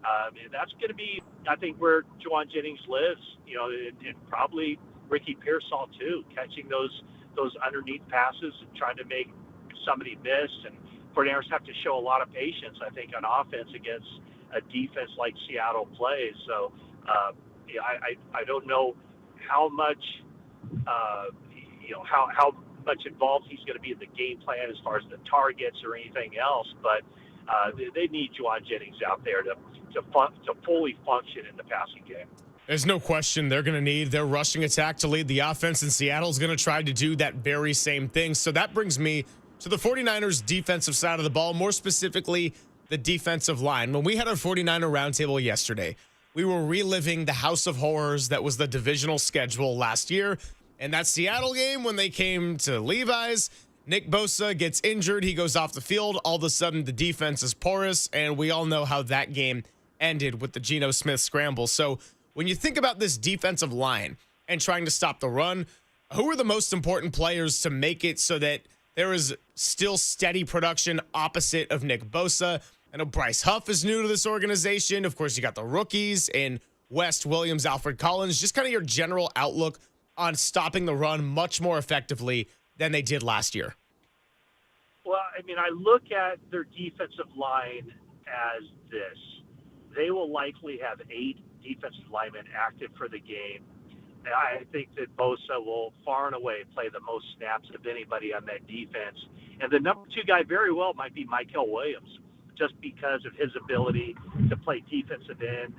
And that's going to be, I think, where Juwan Jennings lives, and probably Ricky Pearsall too, catching those underneath passes and trying to make somebody miss. And 49ers have to show a lot of patience, I think, on offense against a defense like Seattle plays. So I don't know how much, how much involved he's going to be in the game plan as far as the targets or anything else, but they need Juwan Jennings out there to fully function in the passing game. There's no question they're going to need their rushing attack to lead the offense, and Seattle's going to try to do that very same thing. So that brings me to the 49ers defensive side of the ball, more specifically the defensive line. When we had our 49er roundtable yesterday, we were reliving the house of horrors that was the divisional schedule last year. And that Seattle game, when they came to Levi's, Nick Bosa gets injured. He goes off the field. All of a sudden, the defense is porous, and we all know how that game ended with the Geno Smith scramble. So when you think about this defensive line and trying to stop the run, who are the most important players to make it so that there is still steady production opposite of Nick Bosa? I know Bryce Huff is new to this organization. Of course, you got the rookies in West Williams, Alfred Collins. Just kind of your general outlook on stopping the run much more effectively than they did last year. Well, I mean, I look at their defensive line as this. They will likely have 8 defensive linemen active for the game. And I think that Bosa will far and away play the most snaps of anybody on that defense. And the number 2 guy very well might be Mykel Williams, just because of his ability to play defensive end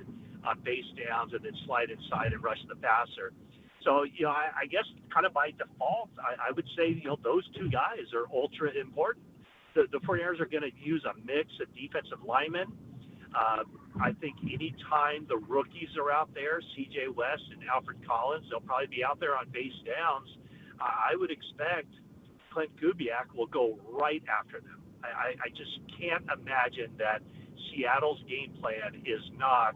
on base downs and then slide inside and rush the passer. So, I guess kind of by default, I would say, those 2 guys are ultra important. The 49ers are going to use a mix of defensive linemen. I think anytime the rookies are out there, C.J. West and Alfred Collins, they'll probably be out there on base downs. I would expect Clint Kubiak will go right after them. I just can't imagine that Seattle's game plan is not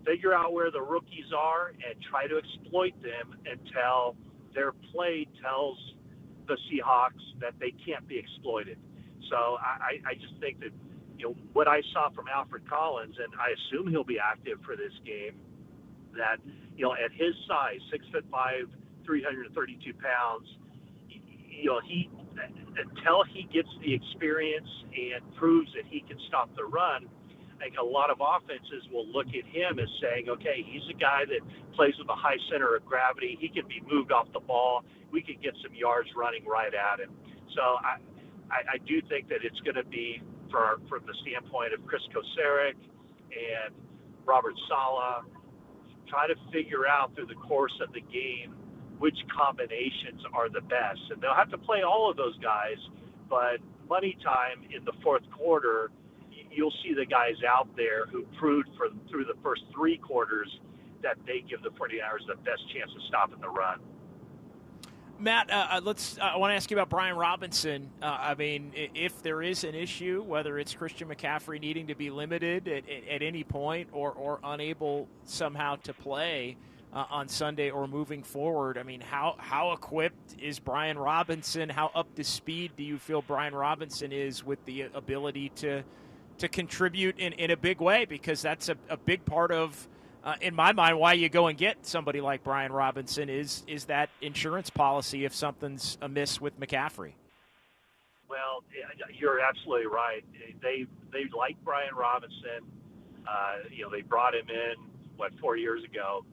figure out where the rookies are and try to exploit them until their play tells the Seahawks that they can't be exploited. So I just think that, what I saw from Alfred Collins, and I assume he'll be active for this game, that, at his size, 6'5", 332 pounds, he until he gets the experience and proves that he can stop the run, I think a lot of offenses will look at him as saying, okay, he's a guy that plays with a high center of gravity. He can be moved off the ball. We can get some yards running right at him. So I do think that it's going to be, from the standpoint of Chris Kocurek and Robert Saleh, try to figure out through the course of the game which combinations are the best. And they'll have to play all of those guys, but money time in the fourth quarter, you'll see the guys out there who proved through the first 3 quarters that they give the 49ers the best chance of stopping the run. Matt, I want to ask you about Brian Robinson. I mean, if there is an issue, whether it's Christian McCaffrey needing to be limited at any point or unable somehow to play on Sunday or moving forward, I mean, how equipped is Brian Robinson? How up to speed do you feel Brian Robinson is with the ability to contribute in a big way? Because that's a big part of, in my mind, why you go and get somebody like Brian Robinson is that insurance policy if something's amiss with McCaffrey. Well, you're absolutely right. They like Brian Robinson. They brought him in, 4 years ago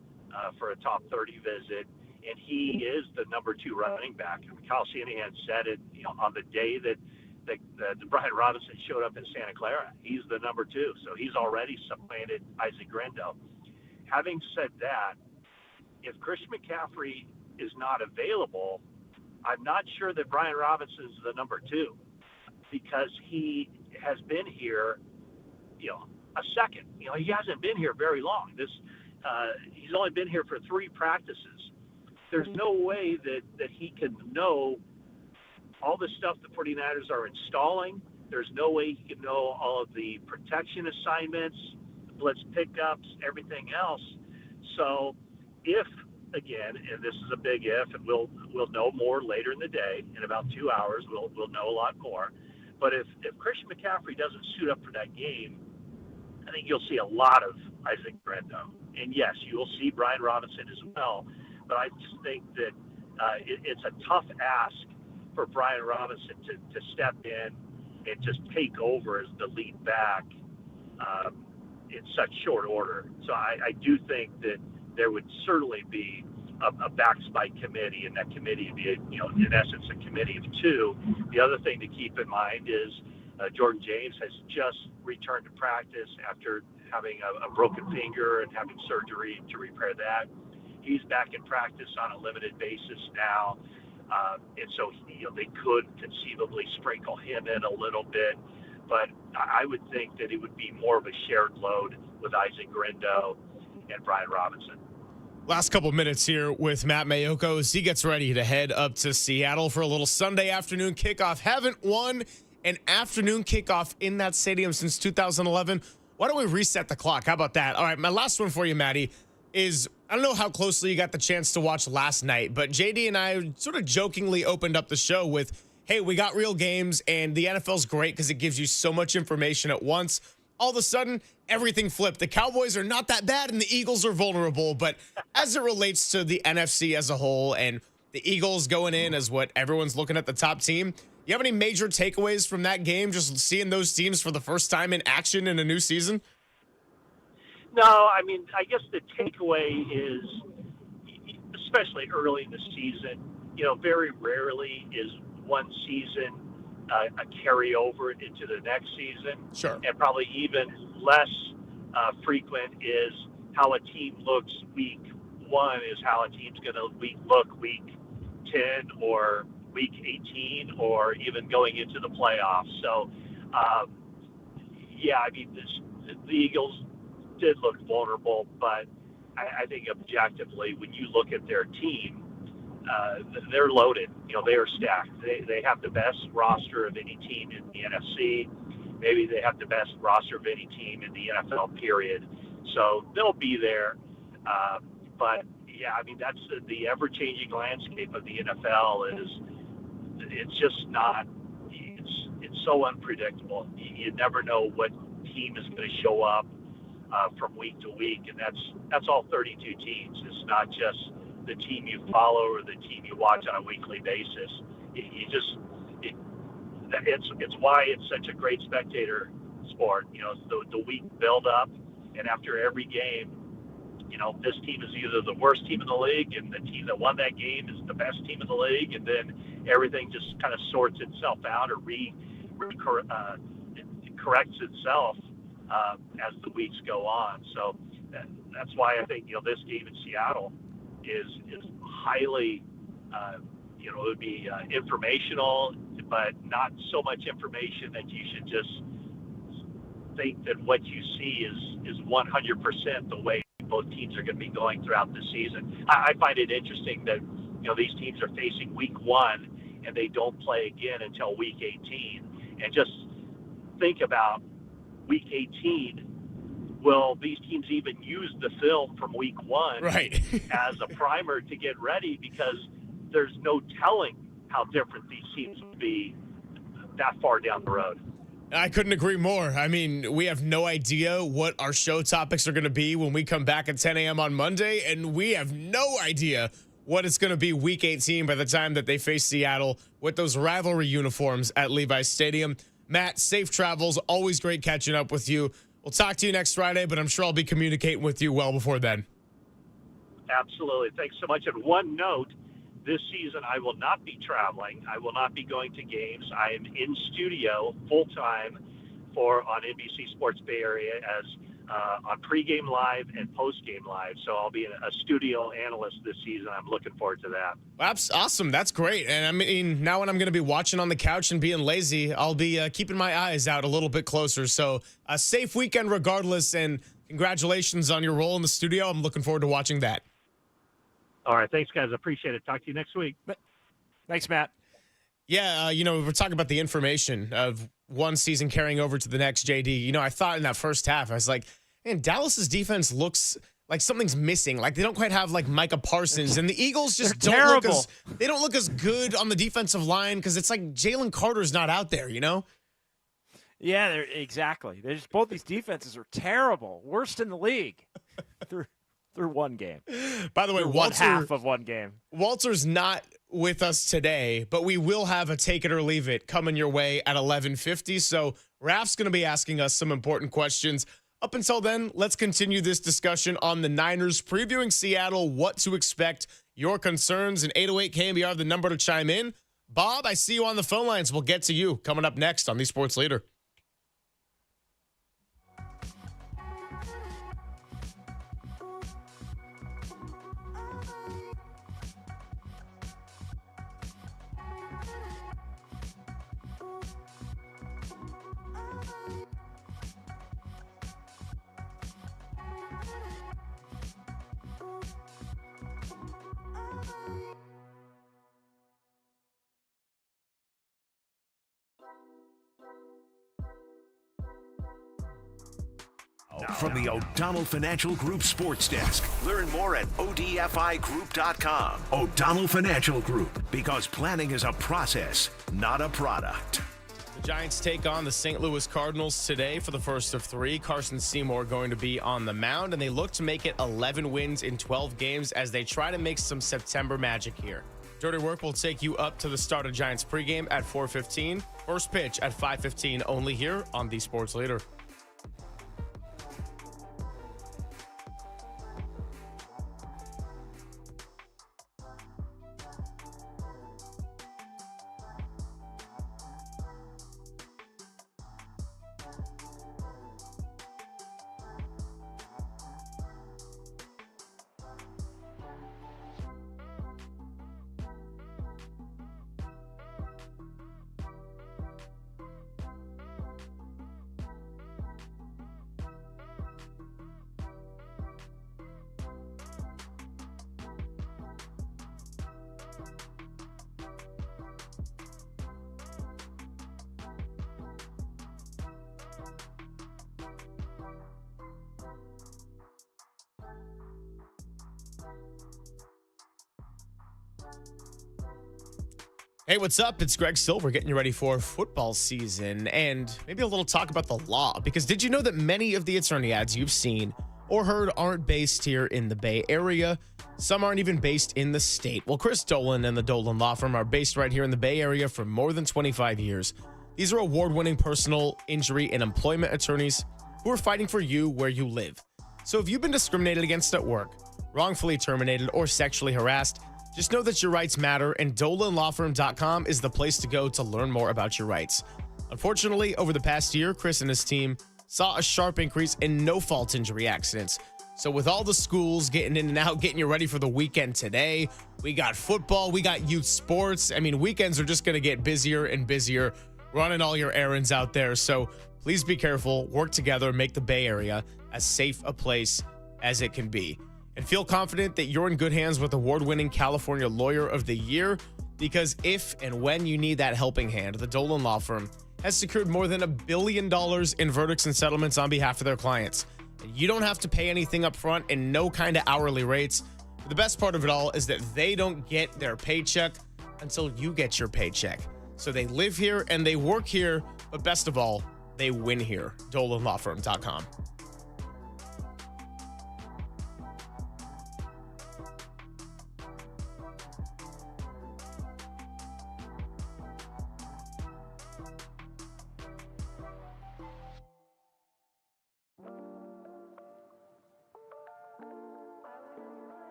for a top 30 visit. and he is the number 2 running back. I mean, Kyle Shanahan said it, on the day that Brian Robinson showed up in Santa Clara. He's the number 2, so he's already supplanted Isaac Grendo. Having said that, if Christian McCaffrey is not available, I'm not sure that Brian Robinson's the number 2, because he has been here, a second. He hasn't been here very long. He's only been here for 3 practices. There's no way that he can know all the stuff the 49ers are installing. There's no way he can know all of the protection assignments, the blitz pickups, everything else. So if, again, and this is a big if, and we'll know more later in the day, in about 2 hours, we'll know a lot more. But if Christian McCaffrey doesn't suit up for that game, I think you'll see a lot of Isaac Grendo. And yes, you will see Brian Robinson as well. But I just think that it's a tough ask for Brian Robinson to step in and just take over as the lead back in such short order. So I do think that there would certainly be a backs by committee, and that committee would be, in essence, a committee of 2. The other thing to keep in mind is Jordan James has just returned to practice after having a broken finger and having surgery to repair that. He's back in practice on a limited basis now. And so, they could conceivably sprinkle him in a little bit. But I would think that it would be more of a shared load with Isaac Grendo and Brian Robinson. Last couple minutes here with Matt Mayoko as he gets ready to head up to Seattle for a little Sunday afternoon kickoff. Haven't won an afternoon kickoff in that stadium since 2011. Why don't we reset the clock? How about that? All right, my last one for you, Maddie, is I don't know how closely you got the chance to watch last night, but JD and I sort of jokingly opened up the show with, hey, we got real games, and the NFL's great because it gives you so much information at once. All of a sudden, everything flipped. The Cowboys are not that bad, and the Eagles are vulnerable. But as it relates to the NFC as a whole and the Eagles going in as what everyone's looking at the top team, you have any major takeaways from that game, just seeing those teams for the first time in action in a new season? No, I mean, I guess the takeaway is, especially early in the season, very rarely is one season a carryover into the next season. Sure. And probably even less frequent is how a team looks week 1 is how a team's going to look week 10 or week 18 or even going into the playoffs. So, I mean, the Eagles did look vulnerable, but I think objectively, when you look at their team, they're loaded. They are stacked. They have the best roster of any team in the NFC. Maybe they have the best roster of any team in the NFL, period. So they'll be there. But, I mean, that's the ever-changing landscape of the NFL it's just not – it's so unpredictable. You never know what team is going to show up from week to week, and that's all 32 teams. It's not just the team you follow or the team you watch on a weekly basis. It's why it's such a great spectator sport. The week build up, and after every game, this team is either the worst team in the league, and the team that won that game is the best team in the league, and then everything just kind of sorts itself out or corrects itself as the weeks go on. So that's why I think this game in Seattle is highly it would be informational, but not so much information that you should just think that what you see is 100% the way both teams are going to be going throughout the season. I find it interesting that these teams are facing week 1 and they don't play again until week 18. And just think about week 18. Will these teams even use the film from week 1 as a primer to get ready? Because there's no telling how different these teams will be that far down the road. I couldn't agree more. I mean, we have no idea what our show topics are going to be when we come back at 10 a.m. on Monday, and we have no idea what it's going to be week 18 by the time that they face Seattle with those rivalry uniforms at Levi's Stadium. Matt, safe travels. Always great catching up with you. We'll talk to you next Friday, but I'm sure I'll be communicating with you well before then. Absolutely. Thanks so much. And one note, this season I will not be traveling. I will not be going to games. I am in studio full-time on NBC Sports Bay Area as on Pregame Live and Postgame Live. So I'll be a studio analyst this season. I'm looking forward to that. That's awesome. That's great. And I mean, now when I'm going to be watching on the couch and being lazy, I'll be keeping my eyes out a little bit closer. So a safe weekend regardless, and congratulations on your role in the studio. I'm looking forward to watching that. All right. Thanks, guys. Appreciate it. Talk to you next week. Thanks, Matt. Yeah, we're talking about the information of one season carrying over to the next, JD. I thought in that first half, I was like, man, Dallas's defense looks like something's missing. Like they don't quite have like Micah Parsons, and the Eagles just don't look as good on the defensive line because it's like Jalen Carter's not out there, Yeah, exactly. Both these defenses are terrible, worst in the league through one game. By the way, one half of one game. Walter's not with us today, but we will have a take it or leave it coming your way at 11:50. So Raf's going to be asking us some important questions. Up until then, let's continue this discussion on the Niners, previewing Seattle, what to expect, your concerns, and 808 KNBR, the number to chime in. Bob, I see you on the phone lines. We'll get to you coming up next on the Sports Leader. From the O'Donnell Financial Group Sports Desk. Learn more at odfigroup.com. O'Donnell Financial Group, because planning is a process, not a product. The Giants take on the St. Louis Cardinals today for the first of three. Carson Seymour going to be on the mound, and they look to make it 11 wins in 12 games as they try to make some September magic here. Dirty Work will take you up to the start of Giants pregame at 4:15. First pitch at 5:15 only here on the Sports Leader. Hey, what's up? It's Greg Silver getting you ready for football season and maybe a little talk about the law. Because did you know that many of the attorney ads you've seen or heard aren't based here in the Bay Area? Some aren't even based in the state. Well, Chris Dolan and the Dolan Law Firm are based right here in the Bay Area for more than 25 years. These are award-winning personal injury and employment attorneys who are fighting for you where you live. So if you've been discriminated against at work, wrongfully terminated, or sexually harassed, just know that your rights matter, and DolanLawFirm.com is the place to go to learn more about your rights. Unfortunately, over the past year, Chris and his team saw a sharp increase in no-fault injury accidents. So with all the schools getting in and out, getting you ready for the weekend today, we got football, we got youth sports. I mean, weekends are just going to get busier and busier, running all your errands out there. So please be careful, work together, make the Bay Area as safe a place as it can be. And feel confident that you're in good hands with award-winning California Lawyer of the Year, because if and when you need that helping hand, the Dolan Law Firm has secured more than $1 billion in verdicts and settlements on behalf of their clients. And you don't have to pay anything up front and no kind of hourly rates. But the best part of it all is that they don't get their paycheck until you get your paycheck. So they live here and they work here, but best of all, they win here. DolanLawFirm.com.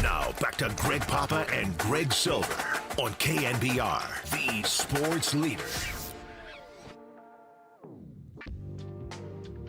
Now back to Greg Papa and Greg Silver on KNBR, the sports leader.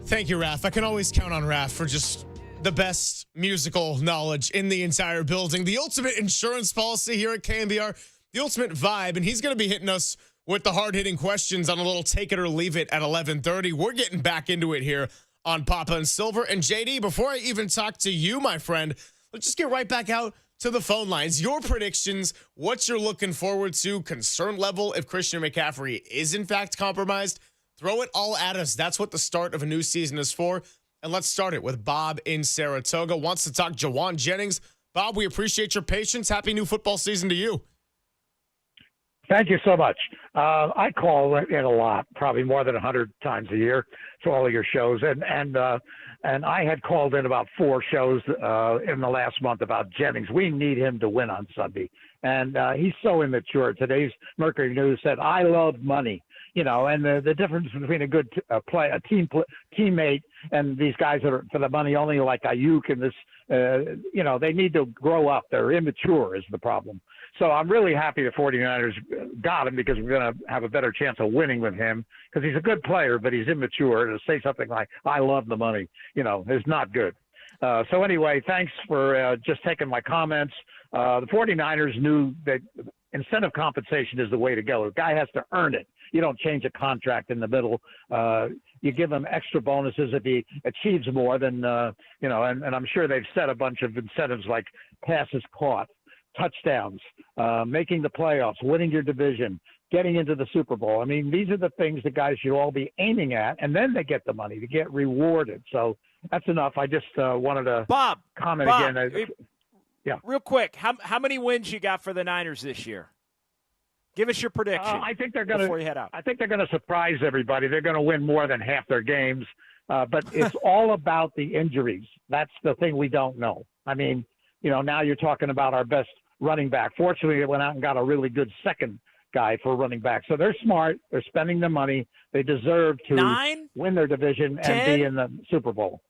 Thank you, Raph. I can always count on Raph for just the best musical knowledge in the entire building. The ultimate insurance policy here at KNBR, the ultimate vibe, and he's going to be hitting us with the hard-hitting questions on a little take it or leave it at 11:30. We're getting back into it here on Papa and Silver. And JD, before I even talk to you, my friend, let's just get right back out to the phone lines. Your predictions, what you're looking forward to, concern level if Christian McCaffrey is in fact compromised. Throw it all at us. That's what the start of a new season is for. And let's start it with Bob in Saratoga. Wants to talk Juwan Jennings. Bob, we appreciate your patience. Happy new football season to you. Thank you so much. I call in a lot, probably more than 100 times a year to all of your shows. And I had called in about 4 shows in the last month about Jennings. We need him to win on Sunday. And he's so immature. Today's Mercury News said, I love money. You know, and the difference between a good teammate and these guys that are for the money only, like Ayuk and this, they need to grow up. They're immature is the problem. So I'm really happy the 49ers got him because we're going to have a better chance of winning with him because he's a good player, but he's immature. To say something like, I love the money, is not good. So anyway, thanks for just taking my comments. The 49ers knew that incentive compensation is the way to go. The guy has to earn it. You don't change a contract in the middle. You give him extra bonuses if he achieves more than, and I'm sure they've set a bunch of incentives like passes caught, touchdowns, making the playoffs, winning your division, getting into the Super Bowl. I mean, these are the things that guys should all be aiming at, and then they get the money to get rewarded. So that's enough. I just wanted to comment again. Yeah. Real quick, how many wins you got for the Niners this year? Give us your prediction. I think they're going before you head out. I think they're going to surprise everybody. They're going to win more than half their games, but it's all about the injuries. That's the thing we don't know. I mean, now you're talking about our best running back. Fortunately, they went out and got a really good second guy for running back. So they're smart. They're spending their money. They deserve to win their division 10, and be in the Super Bowl.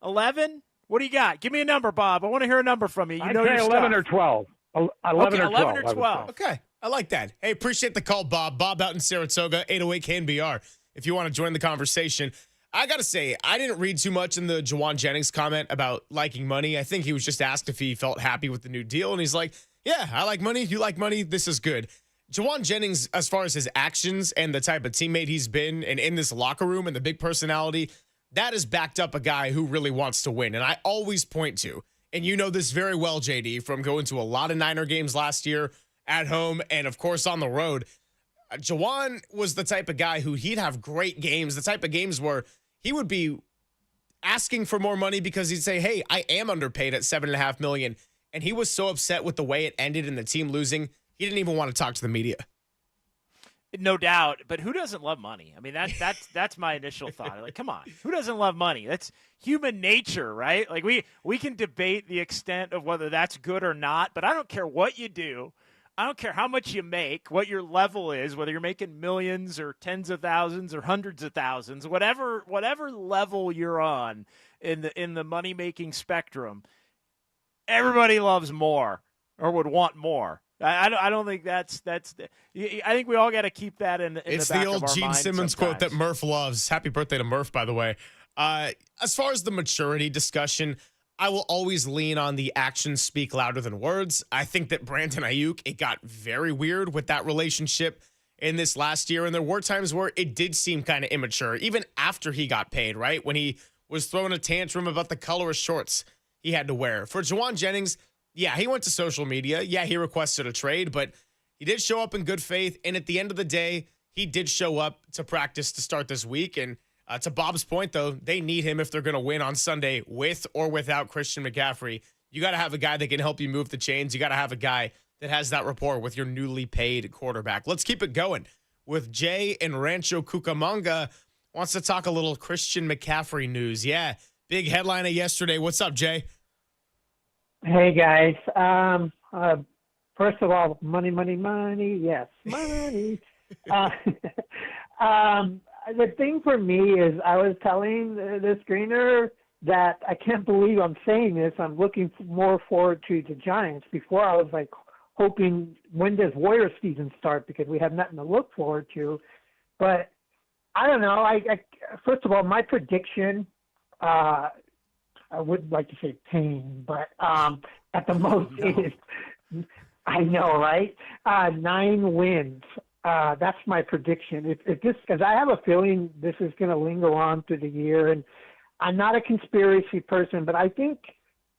11? What do you got? Give me a number, Bob. I want to hear a number from you. I'd say 11 or 12. 11 or 12. Okay. I like that. Hey, appreciate the call, Bob. Bob out in Saratoga, 808 KNBR. If you want to join the conversation. I got to say, I didn't read too much in the Juwan Jennings comment about liking money. I think he was just asked if he felt happy with the new deal. And he's like, yeah, I like money. You like money. This is good. Juwan Jennings, as far as his actions and the type of teammate he's been and in this locker room and the big personality, that has backed up a guy who really wants to win. And I always point to, and you know this very well, JD, from going to a lot of Niner games last year at home and, of course, on the road. Juwan was the type of guy who he'd have great games, the type of games where he would be asking for more money because he'd say, hey, I am underpaid at $7.5 million. And he was so upset with the way it ended and the team losing, he didn't even want to talk to the media. No doubt, but who doesn't love money? I mean, that's my initial thought. Like, come on, who doesn't love money? That's human nature, right? Like we can debate the extent of whether that's good or not, but I don't care what you do. I don't care how much you make, what your level is, whether you're making millions or tens of thousands or hundreds of thousands, whatever level you're on in the money making spectrum. Everybody loves more or would want more. I don't think that's. I think we all got to keep that in the back of our minds. It's the old Gene Simmons quote that Murph loves. Happy birthday to Murph, by the way. As far as the maturity discussion, I will always lean on the actions speak louder than words. I think that Brandon Ayuk, it got very weird with that relationship in this last year, and there were times where it did seem kind of immature, even after he got paid, right? When he was throwing a tantrum about the color of shorts he had to wear. For Juwan Jennings, yeah, he went to social media. Yeah, he requested a trade, but he did show up in good faith. And at the end of the day, he did show up to practice to start this week. And to Bob's point, though, they need him if they're going to win on Sunday with or without Christian McCaffrey. You got to have a guy that can help you move the chains. You got to have a guy that has that rapport with your newly paid quarterback. Let's keep it going with Jay in Rancho Cucamonga. Wants to talk a little Christian McCaffrey news. Yeah, big headline of yesterday. What's up, Jay? Hey, guys. First of all, money. Yes, money. The thing for me is I was telling the screener that I can't believe I'm saying this. I'm looking more forward to the Giants. Before I was like hoping, when does Warrior season start, because we have nothing to look forward to. But I don't know. I first of all, my prediction, I wouldn't like to say pain, but at the most is, I know, right? 9 wins. That's my prediction. If this, because I have a feeling this is going to linger on through the year, and I'm not a conspiracy person, but I think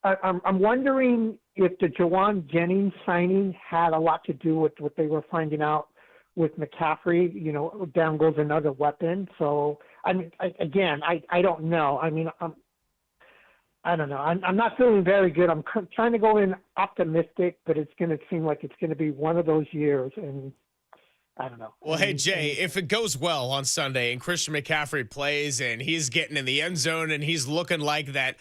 I'm wondering if the Jawan Jennings signing had a lot to do with what they were finding out with McCaffrey. You know, down goes another weapon. So I mean, I don't know. I mean, I don't know. I'm not feeling very good. I'm trying to go in optimistic, but it's going to seem like it's going to be one of those years, and I don't know. Well, hey, Jay, if it goes well on Sunday and Christian McCaffrey plays and he's getting in the end zone and he's looking like that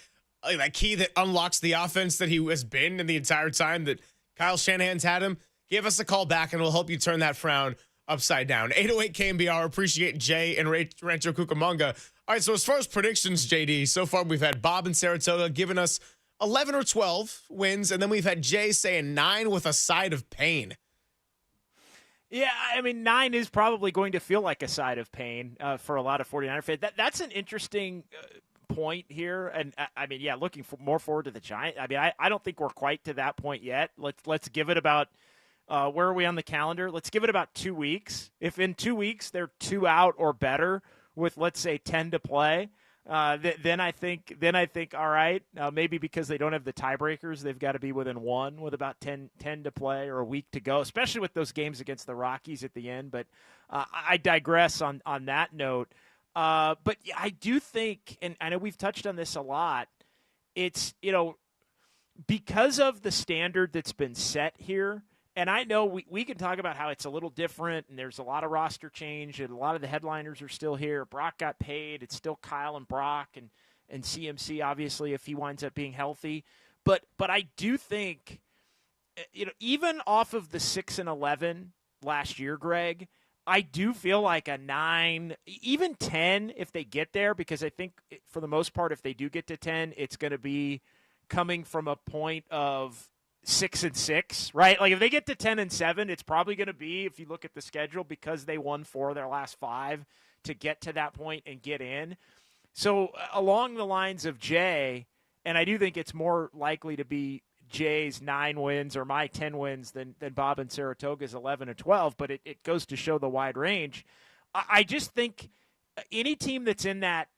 key that unlocks the offense that he has been in the entire time that Kyle Shanahan's had him, give us a call back and we'll help you turn that frown upside down. 808 KNBR. Appreciate Jay and Rancho Cucamonga. All right, so as far as predictions, JD, so far we've had Bob in Saratoga giving us 11 or 12 wins, and then we've had Jay saying 9 with a side of pain. Yeah, I mean, 9 is probably going to feel like a side of pain for a lot of 49er fans. That's an interesting point here. And, I mean, yeah, looking more forward to the Giants. I mean, I don't think we're quite to that point yet. Let's give it about where are we on the calendar? Let's give it about 2 weeks. If in 2 weeks they're 2 out or better with, let's say, 10 to play, then I think, all right, maybe because they don't have the tiebreakers, they've got to be within 1 with about 10 to play or a week to go, especially with those games against the Rockies at the end. But I digress on that note. But yeah, I do think, and I know we've touched on this a lot, it's, because of the standard that's been set here. And I know we can talk about how it's a little different, and there's a lot of roster change, and a lot of the headliners are still here. Brock got paid. It's still Kyle and Brock and CMC, obviously, if he winds up being healthy. But I do think, even off of the 6-11 last year, Greg, I do feel like a 9, even 10 if they get there, because I think for the most part, if they do get to 10, it's going to be coming from a point of 6-6, right? Like if they get to 10-7, it's probably going to be, if you look at the schedule, because they won 4 of their last 5 to get to that point and get in. So along the lines of Jay, and I do think it's more likely to be Jay's 9 wins or my 10 wins than Bob and Saratoga's 11 or 12, but it goes to show the wide range. I just think any team that's in that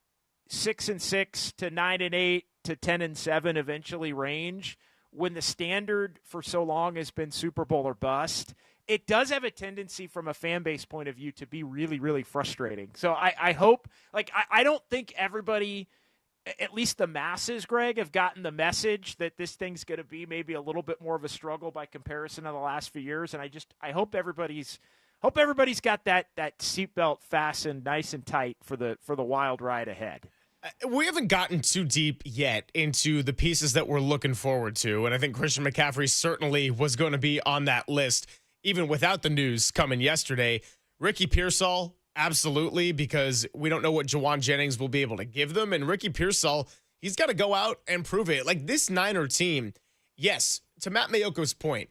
6-6 to 9-8 to 10-7 eventually range, when the standard for so long has been Super Bowl or bust, it does have a tendency from a fan base point of view to be really, really frustrating. So I hope, I don't think everybody, at least the masses, Greg, have gotten the message that this thing's going to be maybe a little bit more of a struggle by comparison to the last few years. And I hope everybody's got that seatbelt fastened nice and tight for the wild ride ahead. We haven't gotten too deep yet into the pieces that we're looking forward to, and I think Christian McCaffrey certainly was going to be on that list, even without the news coming yesterday. Ricky Pearsall, absolutely, because we don't know what Jawan Jennings will be able to give them, and Ricky Pearsall, he's got to go out and prove it. Like this Niner team, yes, to Matt Mayoko's point,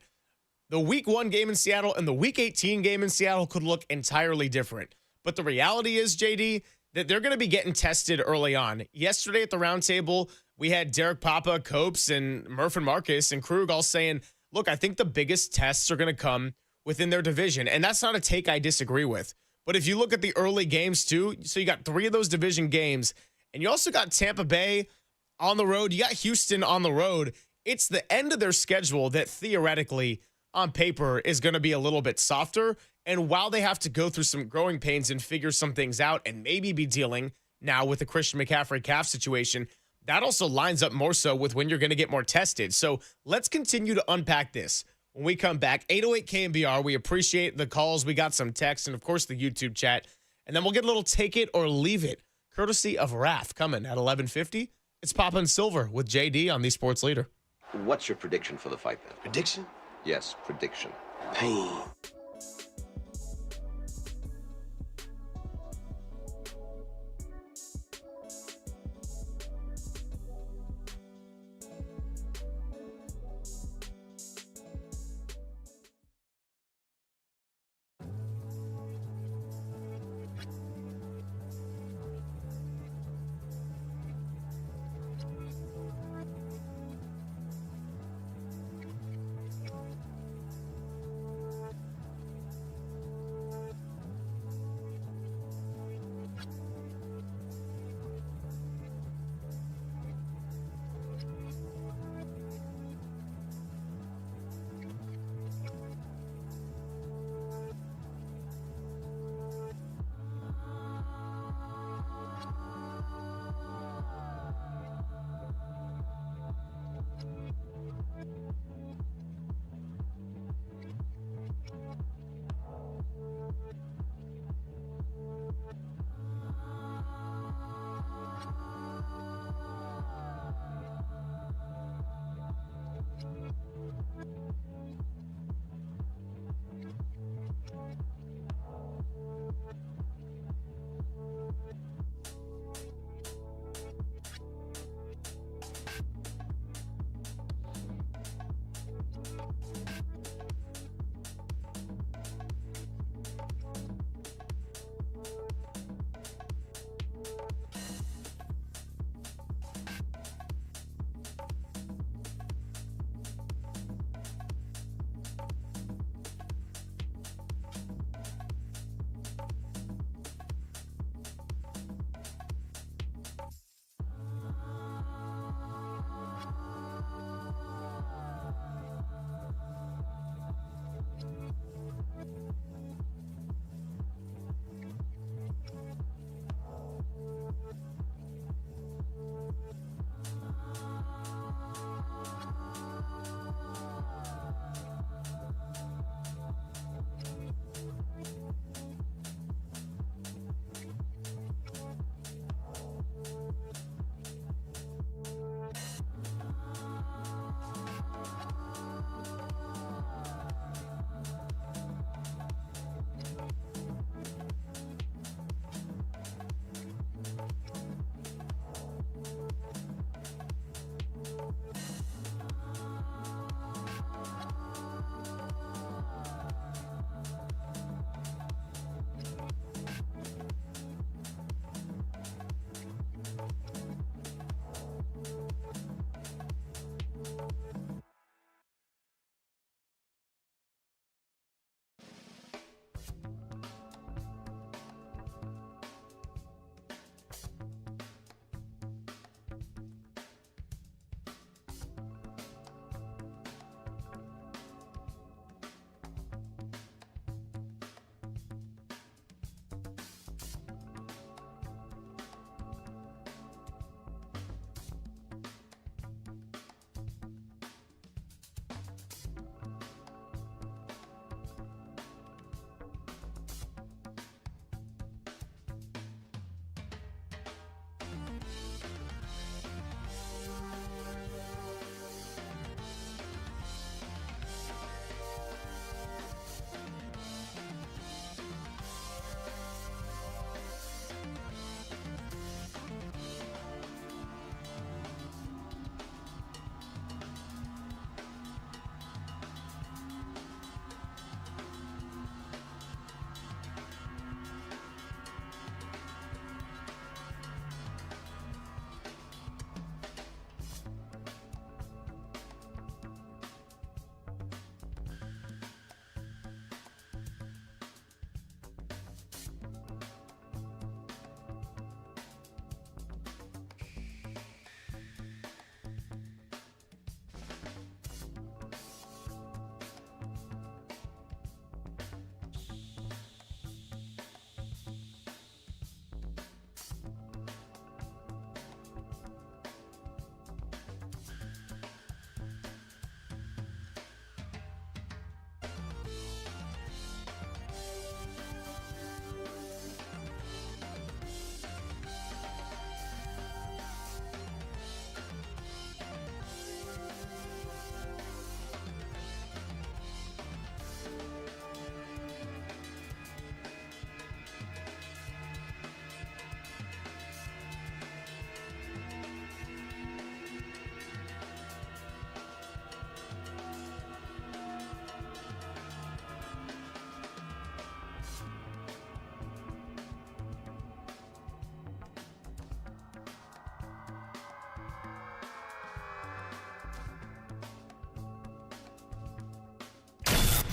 the Week 1 game in Seattle and the Week 18 game in Seattle could look entirely different. But the reality is, JD, that they're going to be getting tested early on. Yesterday at the roundtable, we had Derek Papa, Copes, and Murph and Marcus and Kruk all saying, look, I think the biggest tests are going to come within their division. And that's not a take I disagree with. But if you look at the early games too, so you got 3 of those division games, and you also got Tampa Bay on the road. You got Houston on the road. It's the end of their schedule that theoretically on paper is going to be a little bit softer. And while they have to go through some growing pains and figure some things out and maybe be dealing now with the Christian McCaffrey calf situation, that also lines up more so with when you're going to get more tested. So let's continue to unpack this when we come back. 808 KNBR, we appreciate the calls. We got some texts and, of course, the YouTube chat. And then we'll get a little take it or leave it, courtesy of Raph, coming at 11:50. It's Papa and Silver with JD on the Sports Leader. What's your prediction for the fight, then? Prediction? Yes, prediction. Pain.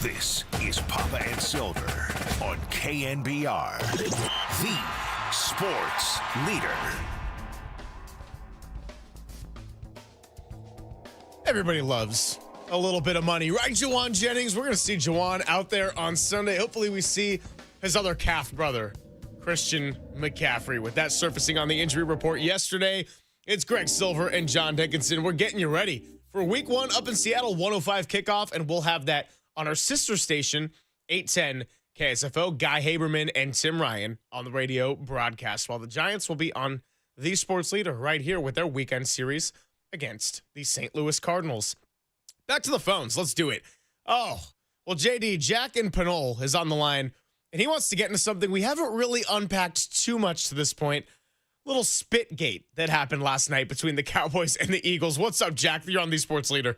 This is Papa and Silver on KNBR, the sports leader. Everybody loves a little bit of money, right, Juwan Jennings? We're going to see Juwan out there on Sunday. Hopefully we see his other calf brother, Christian McCaffrey, with that surfacing on the injury report yesterday. It's Greg Silver and John Dickinson. We're getting you ready for week one up in Seattle, 105 kickoff, and we'll have that on our sister station, 810 KSFO. Guy Haberman and Tim Ryan on the radio broadcast, while the Giants will be on the sports leader right here with their weekend series against the St. Louis Cardinals. Back to the phones. Let's do it. Oh, well, JD, Jack in Pinole is on the line, and he wants to get into something we haven't really unpacked too much to this point. Little Spitgate that happened last night between the Cowboys and the Eagles. What's up, Jack? You're on the sports leader.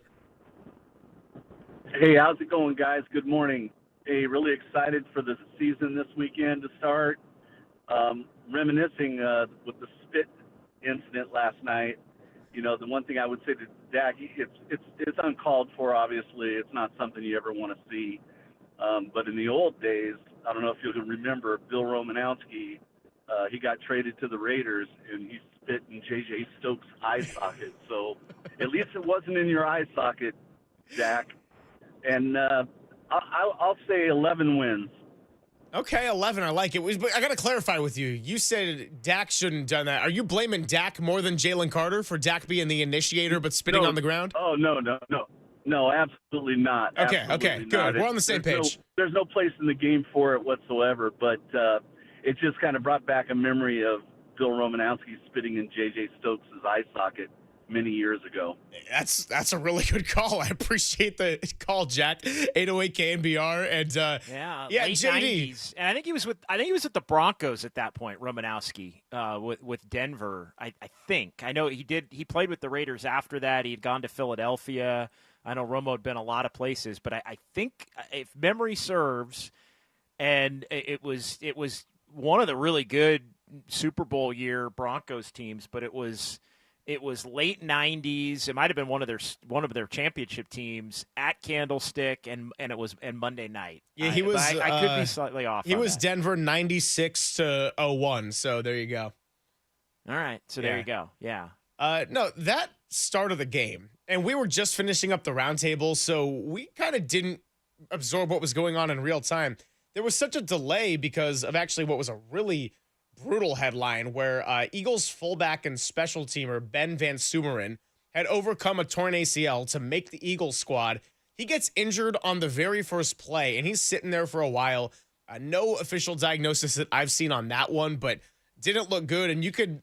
Hey, how's it going, guys? Good morning. Hey, really excited for the season this weekend to start. Reminiscing with the spit incident last night. You know, the one thing I would say to Dak, it's uncalled for. Obviously, it's not something you ever want to see. But in the old days, I don't know if you can remember Bill Romanowski. He got traded to the Raiders, and he spit in J.J. Stokes' eye socket. So at least it wasn't in your eye socket, Dak. And I'll say 11 wins. Okay, 11. I like it. But I got to clarify with you. You said Dak shouldn't have done that. Are you blaming Dak more than Jalen Carter for Dak being the initiator but spitting on the ground? Oh, no, absolutely not. Okay, absolutely good. Not. We're on the same page. There's no place in the game for it whatsoever, but it just kind of brought back a memory of Bill Romanowski spitting in J.J. Stokes' eye socket many years ago. That's a really good call. I appreciate the call, Jack. 808 KNBR and late JD. 90s. And I think he was with the Broncos at that point, Romanowski, with Denver. I think. I know he played with the Raiders after that. He had gone to Philadelphia. I know Romo had been a lot of places, but I think if memory serves, and it was one of the really good Super Bowl year Broncos teams, but it was late 90s. It might have been one of their championship teams at Candlestick, and it was Monday night. Yeah, he was. I could be slightly off. He was Denver 96-01. So there you go. All right. So there you go. Yeah. No, that start of the game, and we were just finishing up the roundtable, so we kind of didn't absorb what was going on in real time. There was such a delay because of actually what was a really brutal headline where Eagles fullback and special teamer Ben Van Sumeren had overcome a torn ACL to make the Eagles squad. He gets injured on the very first play, and he's sitting there for a while. No official diagnosis that I've seen on that one, but didn't look good. And you could,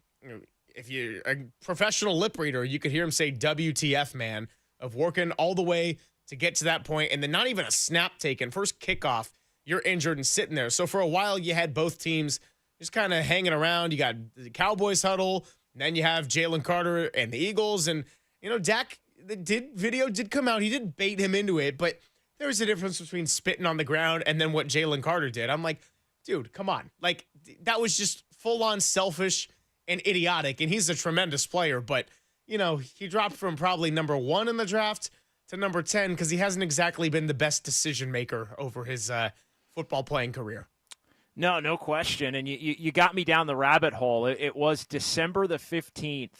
if you're a professional lip reader, you could hear him say WTF, man, of working all the way to get to that point, and then not even a snap taken. First kickoff, you're injured and sitting there. So for a while, you had both teams just kind of hanging around. You got the Cowboys huddle, and then you have Jalen Carter and the Eagles. And, Dak, video did come out. He did bait him into it, but there was a difference between spitting on the ground and then what Jalen Carter did. I'm like, dude, come on. Like, that was just full-on selfish and idiotic, and he's a tremendous player. But, he dropped from probably number 1 in the draft to number 10 because he hasn't exactly been the best decision-maker over his football playing career. No question. And you got me down the rabbit hole. It was December the 15th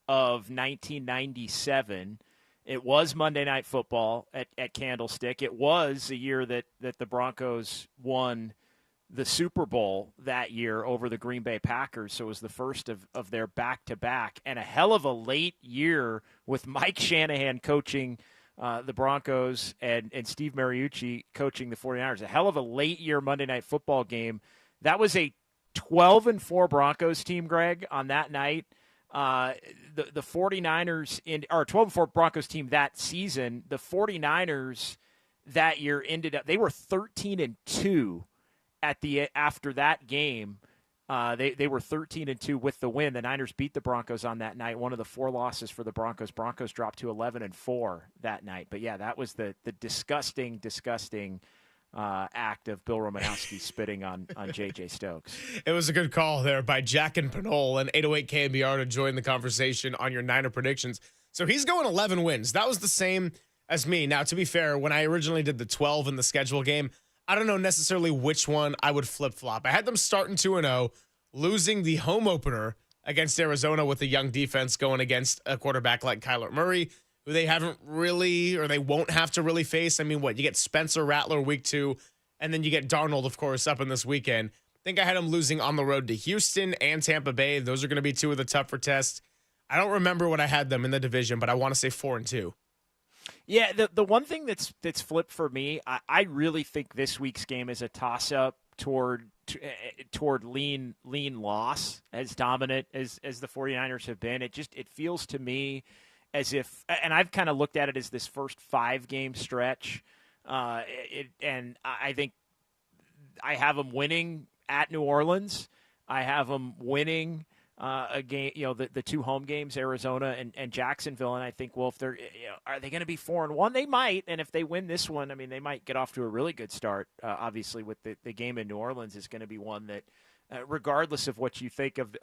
of 1997. It was Monday Night Football at Candlestick. It was a year that the Broncos won the Super Bowl that year over the Green Bay Packers. So it was the first of their back-to-back. And a hell of a late year with Mike Shanahan coaching the Broncos and Steve Mariucci coaching the 49ers. A hell of a late year Monday Night Football game. That was a 12-4 Broncos team, Greg, on that night. The 49ers, or 12-4 Broncos team that season, the 49ers that year ended up, they were 13-2 after that game. They were 13-2 with the win. The Niners beat the Broncos on that night. One of the 4 losses for the Broncos. Broncos dropped to 11-4 that night. But yeah, that was the disgusting act of Bill Romanowski spitting on J.J. Stokes. It was a good call there by Jack and Pinole and 808 KNBR to join the conversation on your Niner predictions. So he's going 11 wins. That was the same as me. Now, to be fair, when I originally did the 12 in the schedule game, I don't know necessarily which one I would flip-flop. I had them starting 2-0, losing the home opener against Arizona with a young defense going against a quarterback like Kyler Murray, who they haven't really, or they won't have to really face. I mean, you get Spencer Rattler week 2, and then you get Darnold, of course, up in this weekend. I think I had them losing on the road to Houston and Tampa Bay. Those are going to be 2 of the tougher tests. I don't remember what I had them in the division, but I want to say 4-2. Yeah, the one thing that's flipped for me, I really think this week's game is a toss-up toward lean loss, as dominant as the 49ers have been. It feels to me as if, and I've kind of looked at it as this first 5-game stretch, and I think I have them winning at New Orleans. I have them winning a game, the 2 home games, Arizona and Jacksonville. And I think, well, if they're, are they going to be 4-1? They might. And if they win this one, I mean, they might get off to a really good start. Obviously, with the game in New Orleans is going to be one that, regardless of what you think of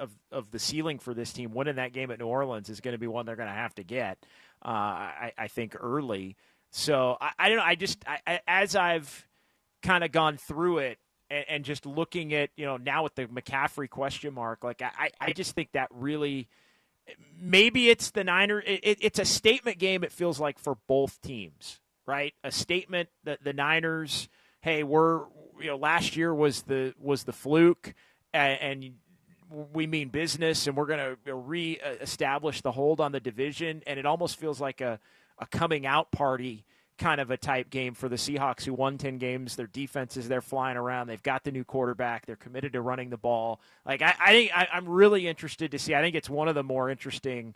the ceiling for this team, winning that game at New Orleans is going to be one they're going to have to get, I think, early. So I don't know. As I've kind of gone through it, and just looking at, now with the McCaffrey question mark, like I just think that really, maybe it's the Niners. It's a statement game, it feels like, for both teams, right? A statement that the Niners, hey, last year was the fluke, and we mean business, and we're going to reestablish the hold on the division. And it almost feels like a coming out party kind of a type game for the Seahawks, who won 10 games. Their defenses, they're flying around. They've got the new quarterback. They're committed to running the ball. Like, I think I'm really interested to see. I think it's one of the more interesting,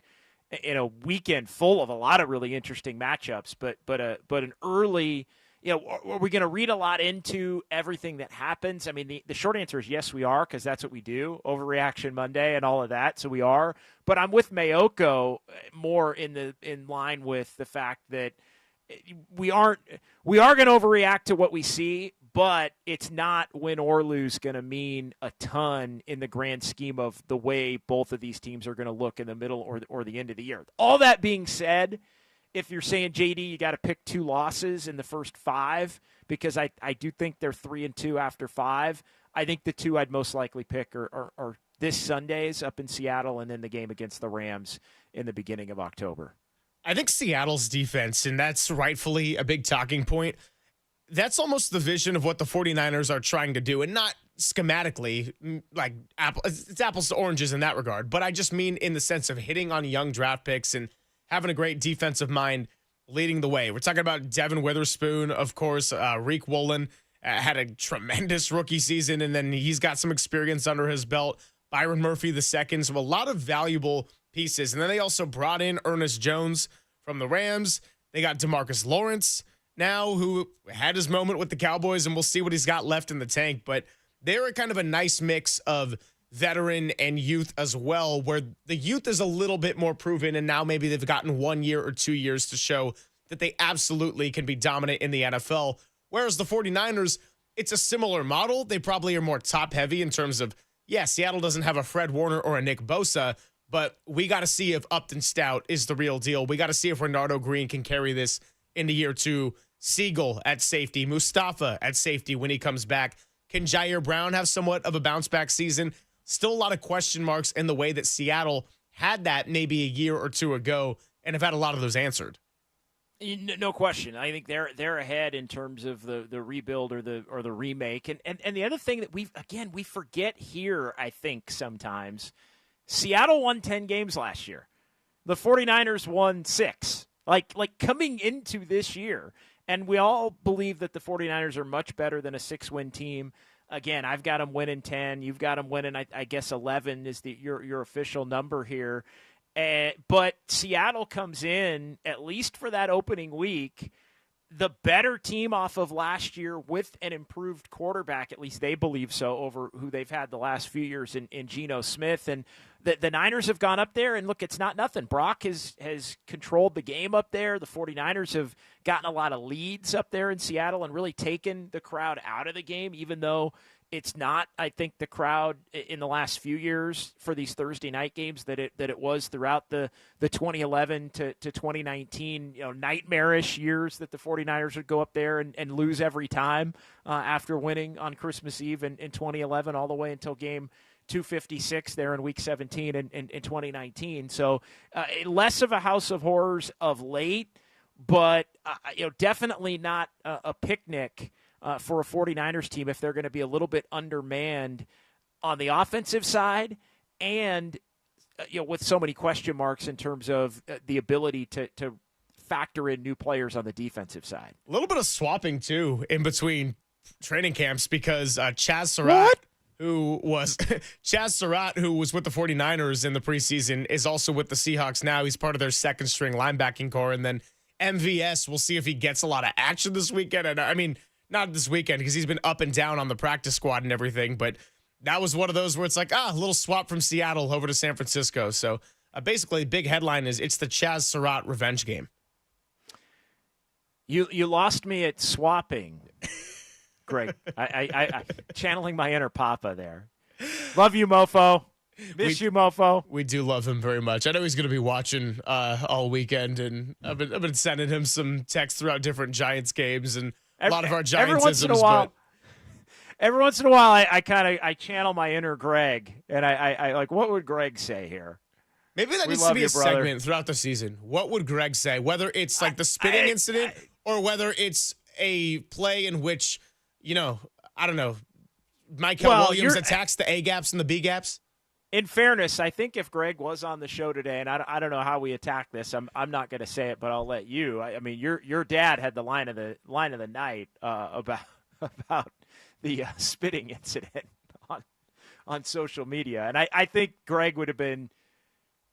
weekend full of a lot of really interesting matchups, but an early, are we going to read a lot into everything that happens? I mean, the short answer is yes, we are, because that's what we do, Overreaction Monday and all of that. So we are, but I'm with Mayoko more in line with the fact that we are going to overreact to what we see, but it's not win or lose going to mean a ton in the grand scheme of the way both of these teams are going to look in the middle or the end of the year. All that being said, if you're saying, JD, you got to pick 2 losses in the first 5, because I do think they're 3-2 after 5. I think the 2 I'd most likely pick are this Sunday's up in Seattle, and then the game against the Rams in the beginning of October. I think Seattle's defense, and that's rightfully a big talking point, that's almost the vision of what the 49ers are trying to do, and not schematically, like it's apples to oranges in that regard, but I just mean in the sense of hitting on young draft picks and having a great defensive mind leading the way. We're talking about Devin Witherspoon, of course. Reek Woolen had a tremendous rookie season, and then he's got some experience under his belt. Byron Murphy II, so a lot of valuable pieces. And then they also brought in Ernest Jones from the Rams. They got DeMarcus Lawrence now, who had his moment with the Cowboys, and we'll see what he's got left in the tank. But they're kind of a nice mix of veteran and youth as well, where the youth is a little bit more proven, and now maybe they've gotten 1 year or 2 years to show that they absolutely can be dominant in the NFL. Whereas the 49ers, it's a similar model. They probably are more top-heavy in terms of, Seattle doesn't have a Fred Warner or a Nick Bosa, but we got to see if Upton Stout is the real deal. We got to see if Renardo Green can carry this into year 2. Siegel at safety, Mustafa at safety when he comes back. Can Jair Brown have somewhat of a bounce-back season? Still a lot of question marks in the way that Seattle had that maybe a year or 2 ago and have had a lot of those answered. No question. I think they're ahead in terms of the rebuild or the remake. And the other thing that we forget here, I think sometimes, Seattle won 10 games last year. The 49ers won 6. Like coming into this year, and we all believe that the 49ers are much better than a 6-win team. Again, I've got them winning 10. You've got them winning, I guess, 11 is your official number here. But Seattle comes in, at least for that opening week, the better team off of last year with an improved quarterback, at least they believe so, over who they've had the last few years in Geno Smith. And the Niners have gone up there, and look, it's not nothing. Brock has controlled the game up there. The 49ers have gotten a lot of leads up there in Seattle and really taken the crowd out of the game, even though It's not, I think, the crowd in the last few years for these Thursday night games that it was throughout the 2011 to 2019, nightmarish years that the 49ers would go up there and lose every time after winning on Christmas Eve in 2011 all the way until game 256 there in Week 17 in 2019. So less of a house of horrors of late, but definitely not a picnic for a 49ers team if they're going to be a little bit undermanned on the offensive side and with so many question marks in terms of the ability to factor in new players on the defensive side. A little bit of swapping, too, in between training camps because Chaz Surratt, who was with the 49ers in the preseason, is also with the Seahawks now. He's part of their second-string linebacking core. And then MVS, we'll see if he gets a lot of action this weekend. And I mean, not this weekend because he's been up and down on the practice squad and everything, but that was one of those where it's like, a little swap from Seattle over to San Francisco. So basically, big headline is it's the Chaz Surratt revenge game. You lost me at swapping, Greg. I channeling my inner Papa there. Love you, mofo. Miss you, mofo. We do love him very much. I know he's going to be watching all weekend, and I've been sending him some texts throughout different Giants games and a lot of our Giants-isms. Every once in a while, I channel my inner Greg, and I like, what would Greg say here? Maybe that needs to be a segment throughout the season. What would Greg say? Whether it's like the spitting incident or whether it's a play in which, I don't know, Michael Williams attacks the A gaps and the B gaps. In fairness, I think if Greg was on the show today, and I don't know how we attack this, I'm not going to say it, but I'll let you. I mean, your dad had the line of the night about the spitting incident on social media, and I think Greg would have been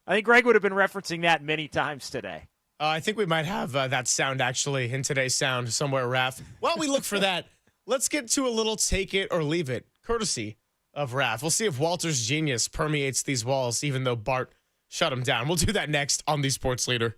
referencing that many times today. I think we might have that sound actually in today's sound somewhere, Raph. While we look for that, let's get to a little take it or leave it, courtesy of Raph. We'll see if Walter's genius permeates these walls, even though Bart shut him down. We'll do that next on The Sports Leader.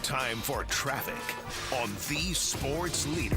Time for traffic on The Sports Leader.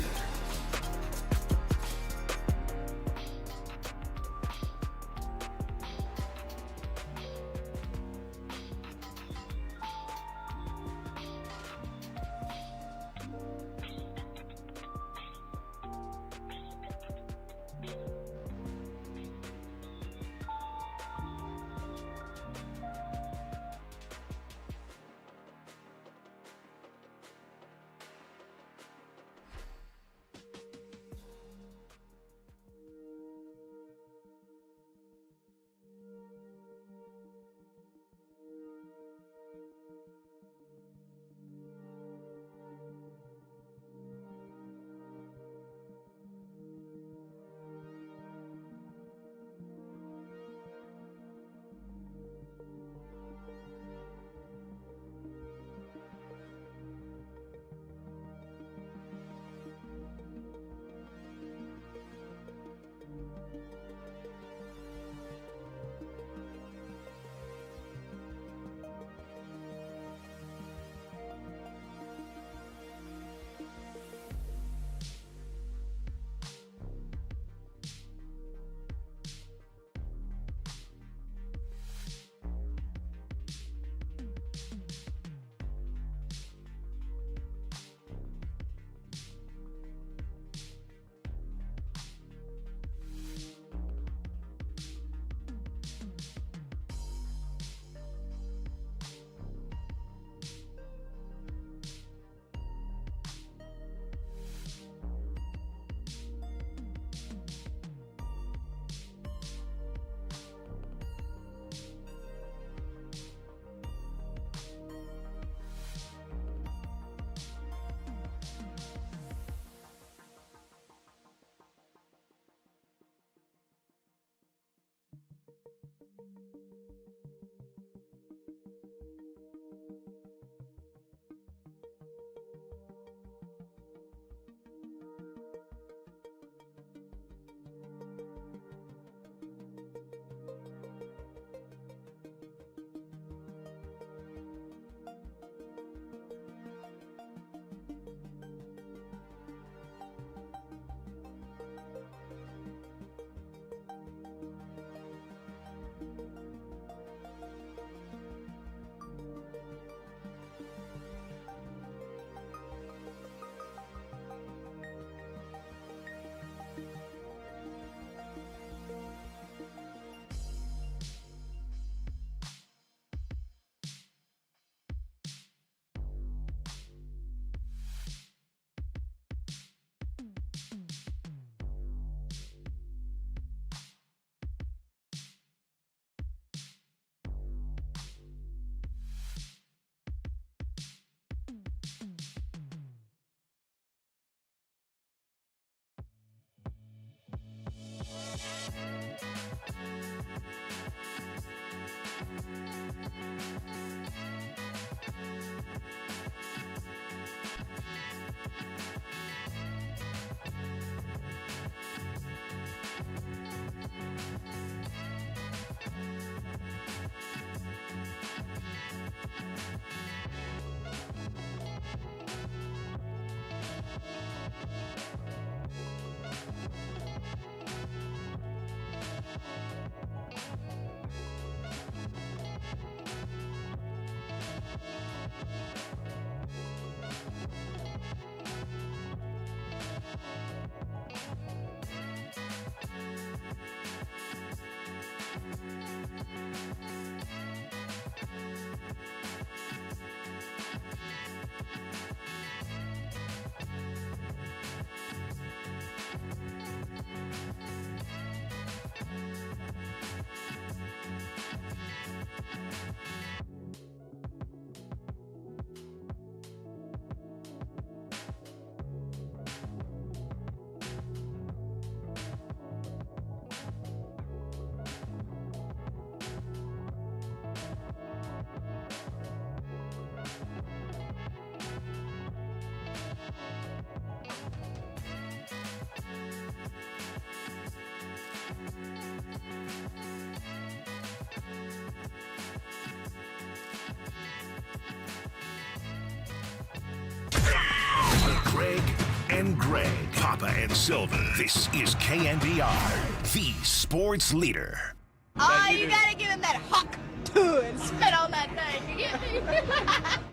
and Greg, Papa and Silver. This is KNBR, the sports leader. Oh, you gotta give him that hawk too and spit on that thing. You get me?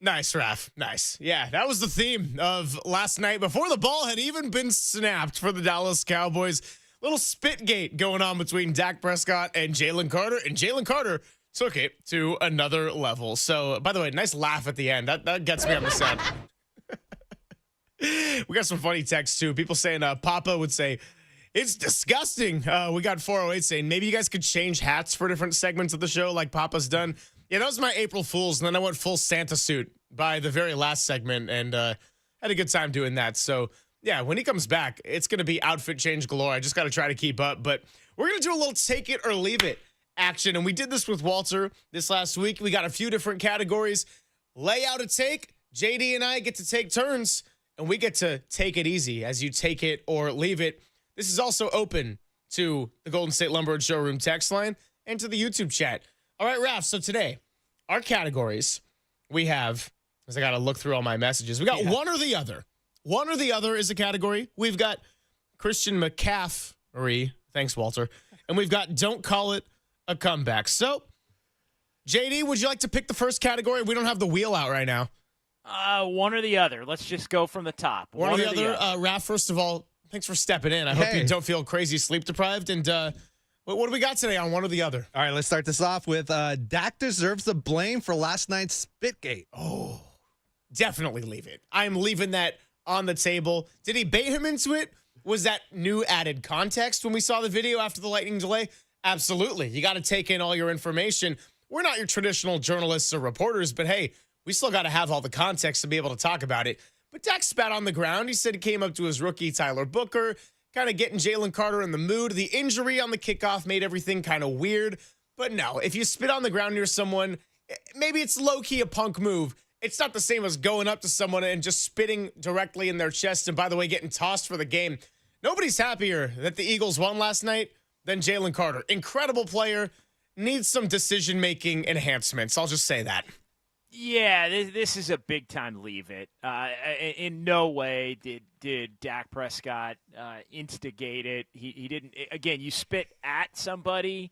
Nice, Raph. Nice. Yeah, that was the theme of last night before the ball had even been snapped for the Dallas Cowboys. Little Spitgate going on between Dak Prescott and Jalen Carter, and Jalen Carter took it to another level. So, by the way, nice laugh at the end. That gets me on the set. We got some funny texts, too. People saying Papa would say, it's disgusting. We got 408 saying, maybe you guys could change hats for different segments of the show like Papa's done. Yeah, that was my April Fool's, and then I went full Santa suit by the very last segment and had a good time doing that. So, yeah, when he comes back, it's going to be outfit change galore. I just got to try to keep up. But we're going to do a little take it or leave it action, and we did this with Walter this last week. We got a few different categories. Lay out a take. JD and I get to take turns, and we get to take it easy as you take it or leave it. This is also open to the Golden State Lumber and Showroom text line and to the YouTube chat. All right, Raph, so today, our categories we have, as I got to look through all my messages, we got one or the other. One or the other is a category. We've got Christian McCaffrey. Thanks, Walter. And we've got don't call it a comeback. So, JD, would you like to pick the first category? We don't have the wheel out right now. One or the other. Let's just go from the top. One or the other. Raph, first of all, thanks for stepping in. I hope you don't feel crazy sleep deprived. And what do we got today on one or the other? All right, let's start this off with Dak deserves the blame for last night's Spitgate. Oh, definitely leave it. I'm leaving that on the table. Did he bait him into it? Was that new added context when we saw the video after the lightning delay? Absolutely. You got to take in all your information. We're not your traditional journalists or reporters, but hey, we still got to have all the context to be able to talk about it. But Dak spat on the ground. He said he came up to his rookie, Tyler Booker, kind of getting Jalen Carter in the mood. The injury on the kickoff made everything kind of weird. But no, if you spit on the ground near someone, maybe it's low-key a punk move. It's not the same as going up to someone and just spitting directly in their chest and, by the way, getting tossed for the game. Nobody's happier that the Eagles won last night than Jalen Carter. Incredible player. Needs some decision-making enhancements. I'll just say that. Yeah, this is a big-time leave it. In no way did Dak Prescott instigate it. He didn't. Again, you spit at somebody,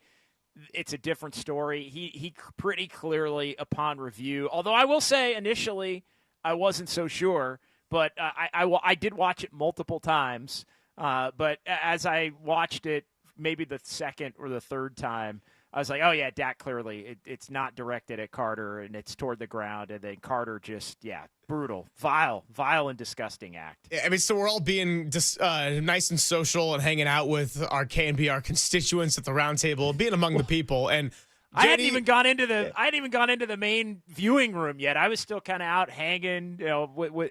it's a different story. He pretty clearly, upon review, although I will say initially I wasn't so sure, but I did watch it multiple times. But as I watched it, maybe the second or the third time, I was like, oh, yeah, Dak clearly, it's not directed at Carter, and it's toward the ground, and then Carter just, brutal, vile and disgusting act. Yeah, I mean, so we're all being nice and social and hanging out with our KNBR constituents at the round table, being among the people, and I hadn't even gone into the main viewing room yet. I was still kind of out hanging,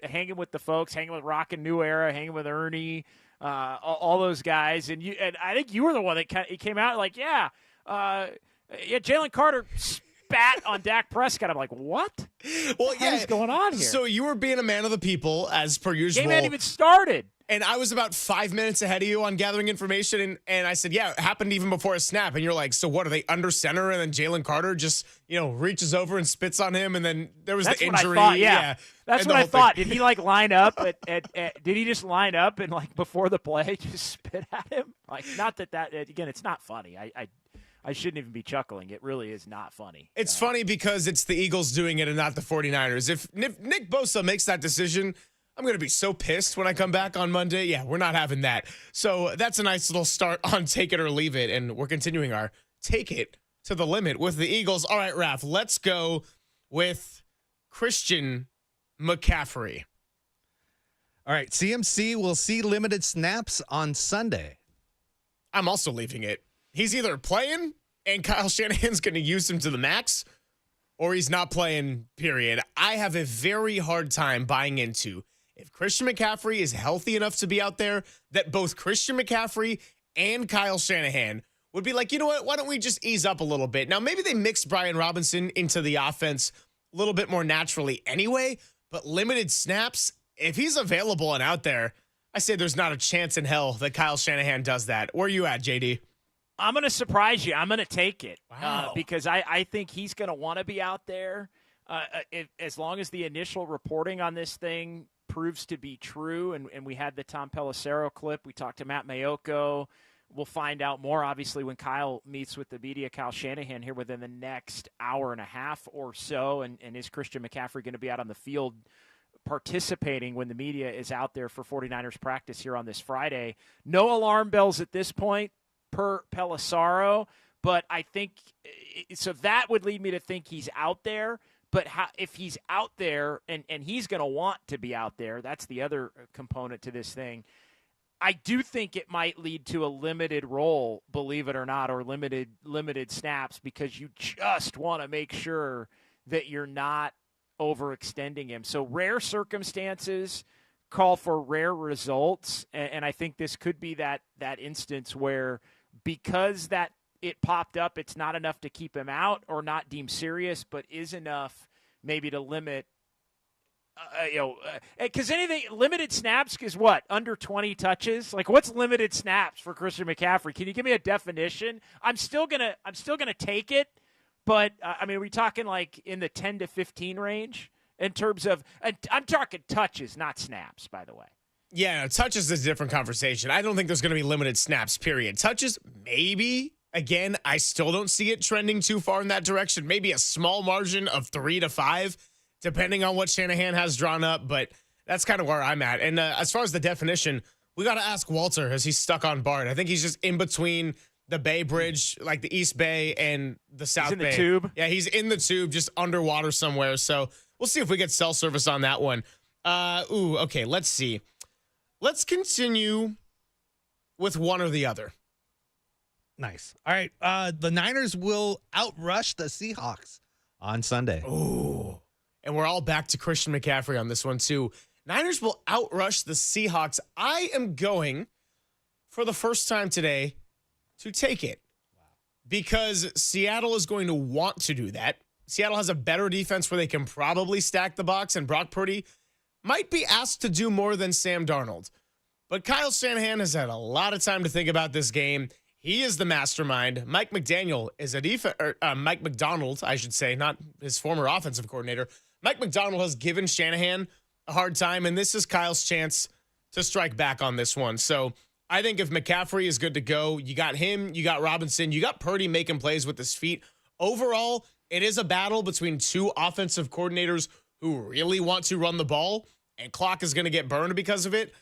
hanging with the folks, hanging with Rock and New Era, hanging with Ernie, all those guys, and I think you were the one that came out like, Jalen Carter spat on Dak Prescott. I'm like, what? Well, what is going on here? So you were being a man of the people, as per usual. Game hadn't even started. And I was about 5 minutes ahead of you on gathering information, and I said, yeah, it happened even before a snap. And you're like, so what, are they under center? And then Jalen Carter just, reaches over and spits on him, and then there was the injury. What I thought, yeah. That's what I thought. Did he, line up? Did he just line up and, before the play, just spit at him? Not that again, it's not funny. I shouldn't even be chuckling. It really is not funny. It's funny because it's the Eagles doing it and not the 49ers. If Nick Bosa makes that decision, I'm going to be so pissed when I come back on Monday. Yeah, we're not having that. So that's a nice little start on Take It or Leave It, and we're continuing our Take It to the Limit with the Eagles. All right, Raph, let's go with Christian McCaffrey. All right, CMC will see limited snaps on Sunday. I'm also leaving it. He's either playing and Kyle Shanahan's going to use him to the max, or he's not playing, period. I have a very hard time buying into, if Christian McCaffrey is healthy enough to be out there, that both Christian McCaffrey and Kyle Shanahan would be like, you know what, why don't we just ease up a little bit? Now, maybe they mixed Brian Robinson into the offense a little bit more naturally anyway, but limited snaps, if he's available and out there, I say there's not a chance in hell that Kyle Shanahan does that. Where are you at, JD? I'm going to surprise you. I'm going to take it. Wow. Because I think he's going to want to be out there as long as the initial reporting on this thing proves to be true, and we had the Tom Pelissero clip. We talked to Matt Mayoko. We'll find out more, obviously, when Kyle meets with the media, Kyle Shanahan, here within the next hour and a half or so. And is Christian McCaffrey going to be out on the field participating when the media is out there for 49ers practice here on this Friday? No alarm bells at this point per Pelissero, but I think – so that would lead me to think he's out there. But if he's out there, and he's going to want to be out there, that's the other component to this thing. I do think it might lead to a limited role, believe it or not, or limited snaps, because you just want to make sure that you're not overextending him. So rare circumstances call for rare results, and I think this could be that instance where, because that it popped up, it's not enough to keep him out or not deemed serious, but is enough maybe to limit. Because anything limited snaps is what, under 20 touches? Like, what's limited snaps for Christian McCaffrey? Can you give me a definition? I'm still gonna take it, but I mean, are we talking like in the 10 to 15 range in terms of? I'm talking touches, not snaps, by the way. Yeah, touches is a different conversation. I don't think there's going to be limited snaps. Period. Touches, maybe. Again, I still don't see it trending too far in that direction. Maybe a small margin of 3 to 5. Depending on what Shanahan has drawn up, but that's kind of where I'm at. And as far as the definition, we got to ask Walter, as he's stuck on Bart. I think he's just in between the Bay Bridge, like the East Bay and the South Bay. He's in the tube? Yeah, he's in the tube, just underwater somewhere. So we'll see if we get cell service on that one. Okay, let's see. Let's continue with one or the other. Nice. All right, the Niners will outrush the Seahawks on Sunday. Ooh. And we're all back to Christian McCaffrey on this one, too. Niners will outrush the Seahawks. I am going, for the first time today, to take it. Wow. Because Seattle is going to want to do that. Seattle has a better defense where they can probably stack the box, and Brock Purdy might be asked to do more than Sam Darnold. But Kyle Shanahan has had a lot of time to think about this game. He is the mastermind. Mike McDaniel is Mike McDonald, I should say, not his former offensive coordinator. Mike McDonald has given Shanahan a hard time, and this is Kyle's chance to strike back on this one. So I think if McCaffrey is good to go, you got him, you got Robinson, you got Purdy making plays with his feet. Overall, it is a battle between two offensive coordinators who really want to run the ball, and clock is going to get burned because of it.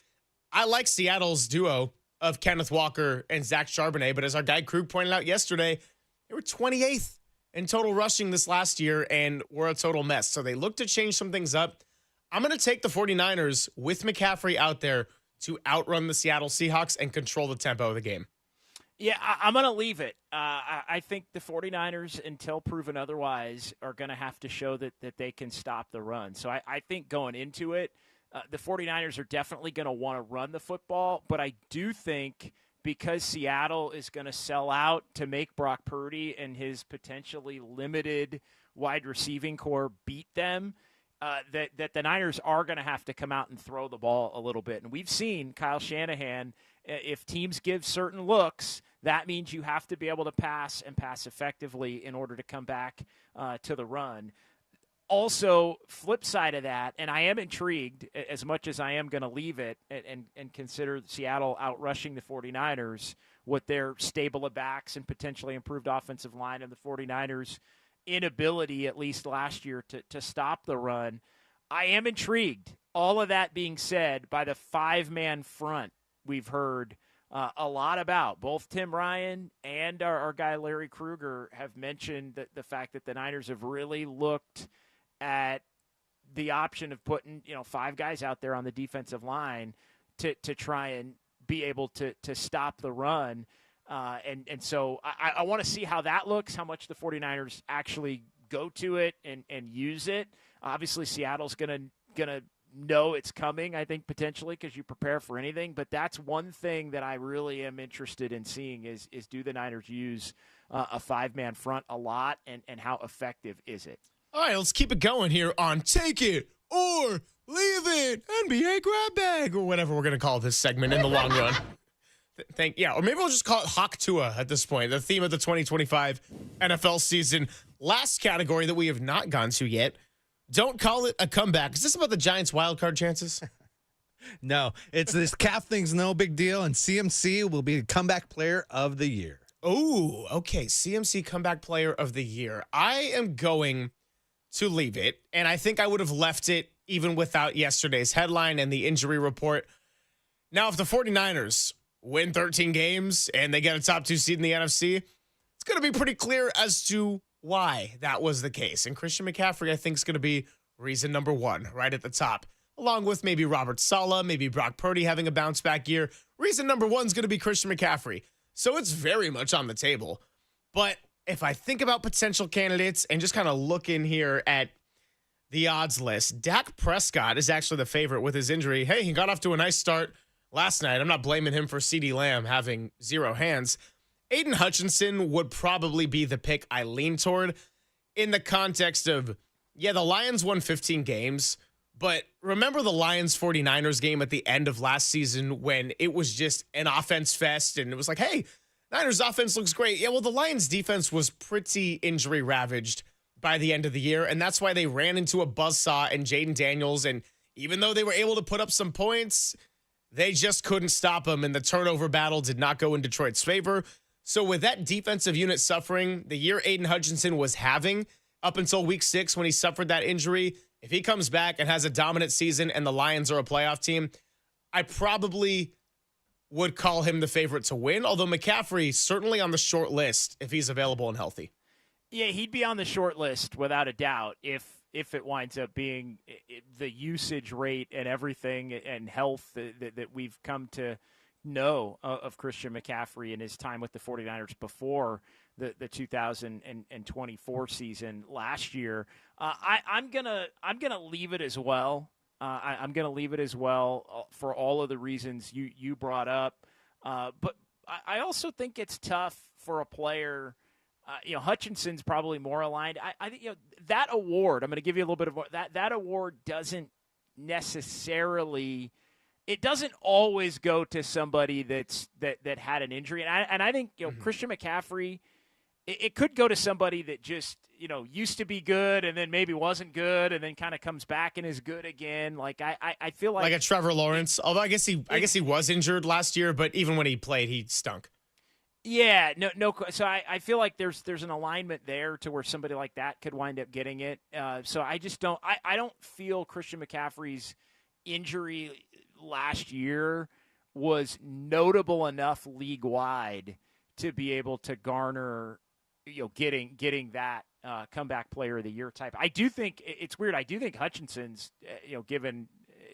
I like Seattle's duo of Kenneth Walker and Zach Charbonnet, but as our guy Kruk pointed out yesterday, they were 28th in total rushing this last year and were a total mess. So they look to change some things up. I'm going to take the 49ers with McCaffrey out there to outrun the Seattle Seahawks and control the tempo of the game. Yeah, I'm going to leave it. I think the 49ers, until proven otherwise, are going to have to show that they can stop the run. So I think going into it, the 49ers are definitely going to want to run the football, but I do think because Seattle is going to sell out to make Brock Purdy and his potentially limited wide receiving core beat them, that the Niners are going to have to come out and throw the ball a little bit. And we've seen Kyle Shanahan, if teams give certain looks, that means you have to be able to pass and pass effectively in order to come back to the run. Also, flip side of that, and I am intrigued as much as I am going to leave it and consider Seattle outrushing the 49ers with their stable of backs and potentially improved offensive line and the 49ers' inability, at least last year, to stop the run. I am intrigued, all of that being said, by the five-man front we've heard a lot about. Both Tim Ryan and our guy Larry Krueger have mentioned the fact that the Niners have really looked at the option of putting, five guys out there on the defensive line to try and be able to stop the run. And so I want to see how that looks, how much the 49ers actually go to it and use it. Obviously, Seattle's going to know it's coming, I think, potentially, because you prepare for anything. But that's one thing that I really am interested in seeing is do the Niners use a five-man front a lot, and how effective is it? All right, let's keep it going here on Take It or Leave It, NBA Grab Bag, or whatever we're going to call this segment in the long run. Or maybe we'll just call it Hawk Tua at this point, the theme of the 2025 NFL season. Last category that we have not gone to yet, Don't call it a comeback. Is this about the Giants' wild card chances? No, it's this calf thing's no big deal, and CMC will be the comeback player of the year. Oh, okay. CMC comeback player of the year. I am going to leave it, and I think I would have left it even without yesterday's headline and the injury report. Now, if the 49ers win 13 games and they get a top 2 seed in the NFC, it's going to be pretty clear as to why that was the case. And Christian McCaffrey, I think, is going to be reason number 1 right at the top, along with maybe Robert Saleh, maybe Brock Purdy having a bounce back year. Reason number 1 is going to be Christian McCaffrey. So it's very much on the table. But if I think about potential candidates and just kind of look in here at the odds list, Dak Prescott is actually the favorite with his injury. Hey, he got off to a nice start last night. I'm not blaming him for CeeDee Lamb having 0 hands. Aiden Hutchinson would probably be the pick I lean toward in the context of, yeah, the Lions won 15 games, but remember the Lions 49ers game at the end of last season when it was just an offense fest and it was like, hey, Niners offense looks great. Yeah, well, the Lions defense was pretty injury ravaged by the end of the year, and that's why they ran into a buzzsaw in Jaden Daniels, and even though they were able to put up some points, they just couldn't stop them, and the turnover battle did not go in Detroit's favor. So with that defensive unit suffering, the year Aiden Hutchinson was having up until week 6 when he suffered that injury, if he comes back and has a dominant season and the Lions are a playoff team, I probably would call him the favorite to win, although McCaffrey certainly on the short list if he's available and healthy. Yeah, he'd be on the short list without a doubt if it winds up being the usage rate and everything and health that we've come to know of Christian McCaffrey in his time with the 49ers before the 2024 season last year. I'm gonna leave it as well. I'm gonna leave it as well for all of the reasons you brought up. But I also think it's tough for a player. Hutchinson's probably more aligned. I think that award. I'm going to give you a little bit of that award doesn't necessarily. It doesn't always go to somebody that had an injury, and I think Christian McCaffrey. It could go to somebody that just used to be good and then maybe wasn't good and then kind of comes back and is good again. Like I feel like a Trevor Lawrence. Although I guess he was injured last year, but even when he played, he stunk. Yeah, no. So I feel like there's an alignment there to where somebody like that could wind up getting it. So I just don't. I don't feel Christian McCaffrey's injury last year was notable enough league wide to be able to garner, getting that comeback player of the year type. I do think it's weird. I do think Hutchinson's, given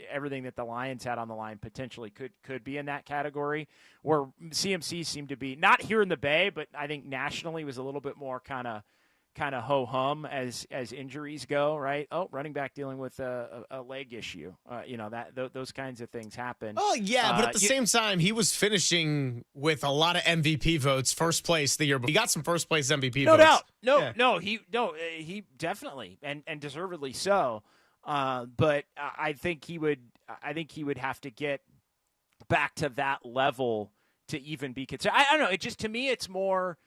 everything that the Lions had on the line, potentially could be in that category, where CMC seemed to be not here in the Bay, but I think nationally was a little bit more kind of ho hum as injuries go, right? Oh, running back dealing with a leg issue, those kinds of things happen. Oh yeah, but at the same time, he was finishing with a lot of MVP votes, first place the year before. He got some first place MVP no votes. Doubt. He definitely and deservedly so. But I think he would have to get back to that level to even be considered. I don't know. It just, to me, it's more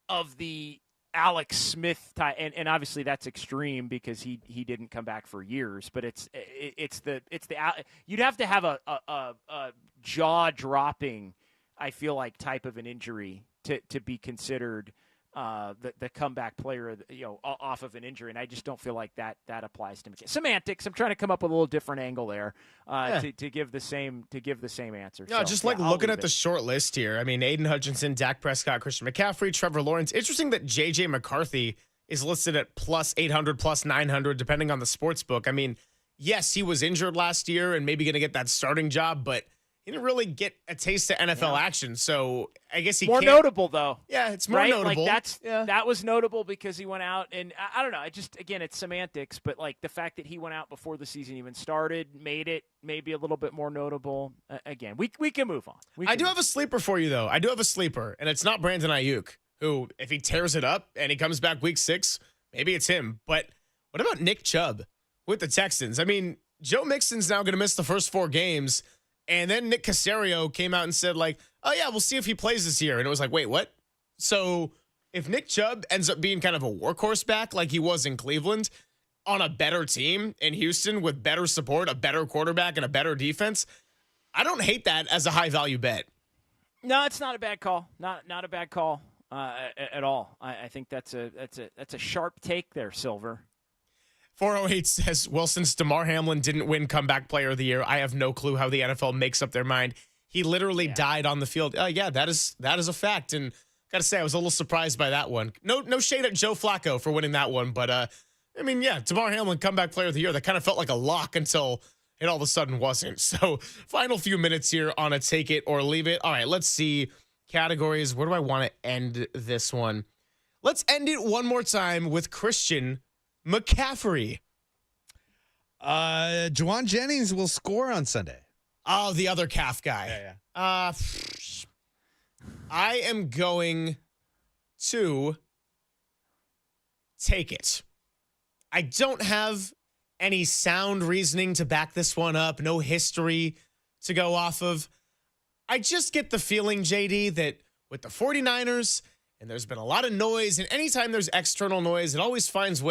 of the Alex Smith type, and obviously that's extreme because he didn't come back for years. But it's the you'd have to have a jaw dropping, I feel like, type of an injury to be considered the comeback player, off of an injury, and I just don't feel like that applies to me. Semantics. I'm trying to come up with a little different angle there to give the same answer. No, looking at the short list here. I mean, Aiden Hutchinson, Dak Prescott, Christian McCaffrey, Trevor Lawrence. Interesting that J.J. McCarthy is listed at plus 800, plus 900, depending on the sports book. I mean, yes, he was injured last year and maybe going to get that starting job, but he didn't really get a taste of NFL action, so I guess he more notable though. Yeah, it's more right? notable. Like that was notable because he went out, and I don't know. It's semantics, but like the fact that he went out before the season even started made it maybe a little bit more notable. Again, we can move on. I do have a sleeper for you though. I do have a sleeper, and it's not Brandon Ayuk, who if he tears it up and he comes back week 6, maybe it's him. But what about Nick Chubb with the Texans? I mean, Joe Mixon's now going to miss the first 4 games. And then Nick Caserio came out and said, like, oh, yeah, we'll see if he plays this year. And it was like, wait, what? So if Nick Chubb ends up being kind of a workhorse back like he was in Cleveland, on a better team in Houston with better support, a better quarterback, and a better defense, I don't hate that as a high-value bet. No, it's not a bad call. Not a bad call at all. I think that's a sharp take there, Silver. 408 says, well, since DeMar Hamlin didn't win Comeback Player of the Year, I have no clue how the NFL makes up their mind. He literally died on the field. Yeah, that is a fact. And got to say, I was a little surprised by that one. No shade at Joe Flacco for winning that one. But, I mean, yeah, DeMar Hamlin Comeback Player of the Year. That kind of felt like a lock until it all of a sudden wasn't. So final few minutes here on a take it or leave it. All right, let's see. Categories. Where do I want to end this one? Let's end it one more time with Christian McCaffrey. Juwan Jennings will score on Sunday. Oh, the other calf guy. Yeah. I am going to take it. I don't have any sound reasoning to back this one up. No history to go off of. I just get the feeling, JD, that with the 49ers, and there's been a lot of noise, and anytime there's external noise, it always finds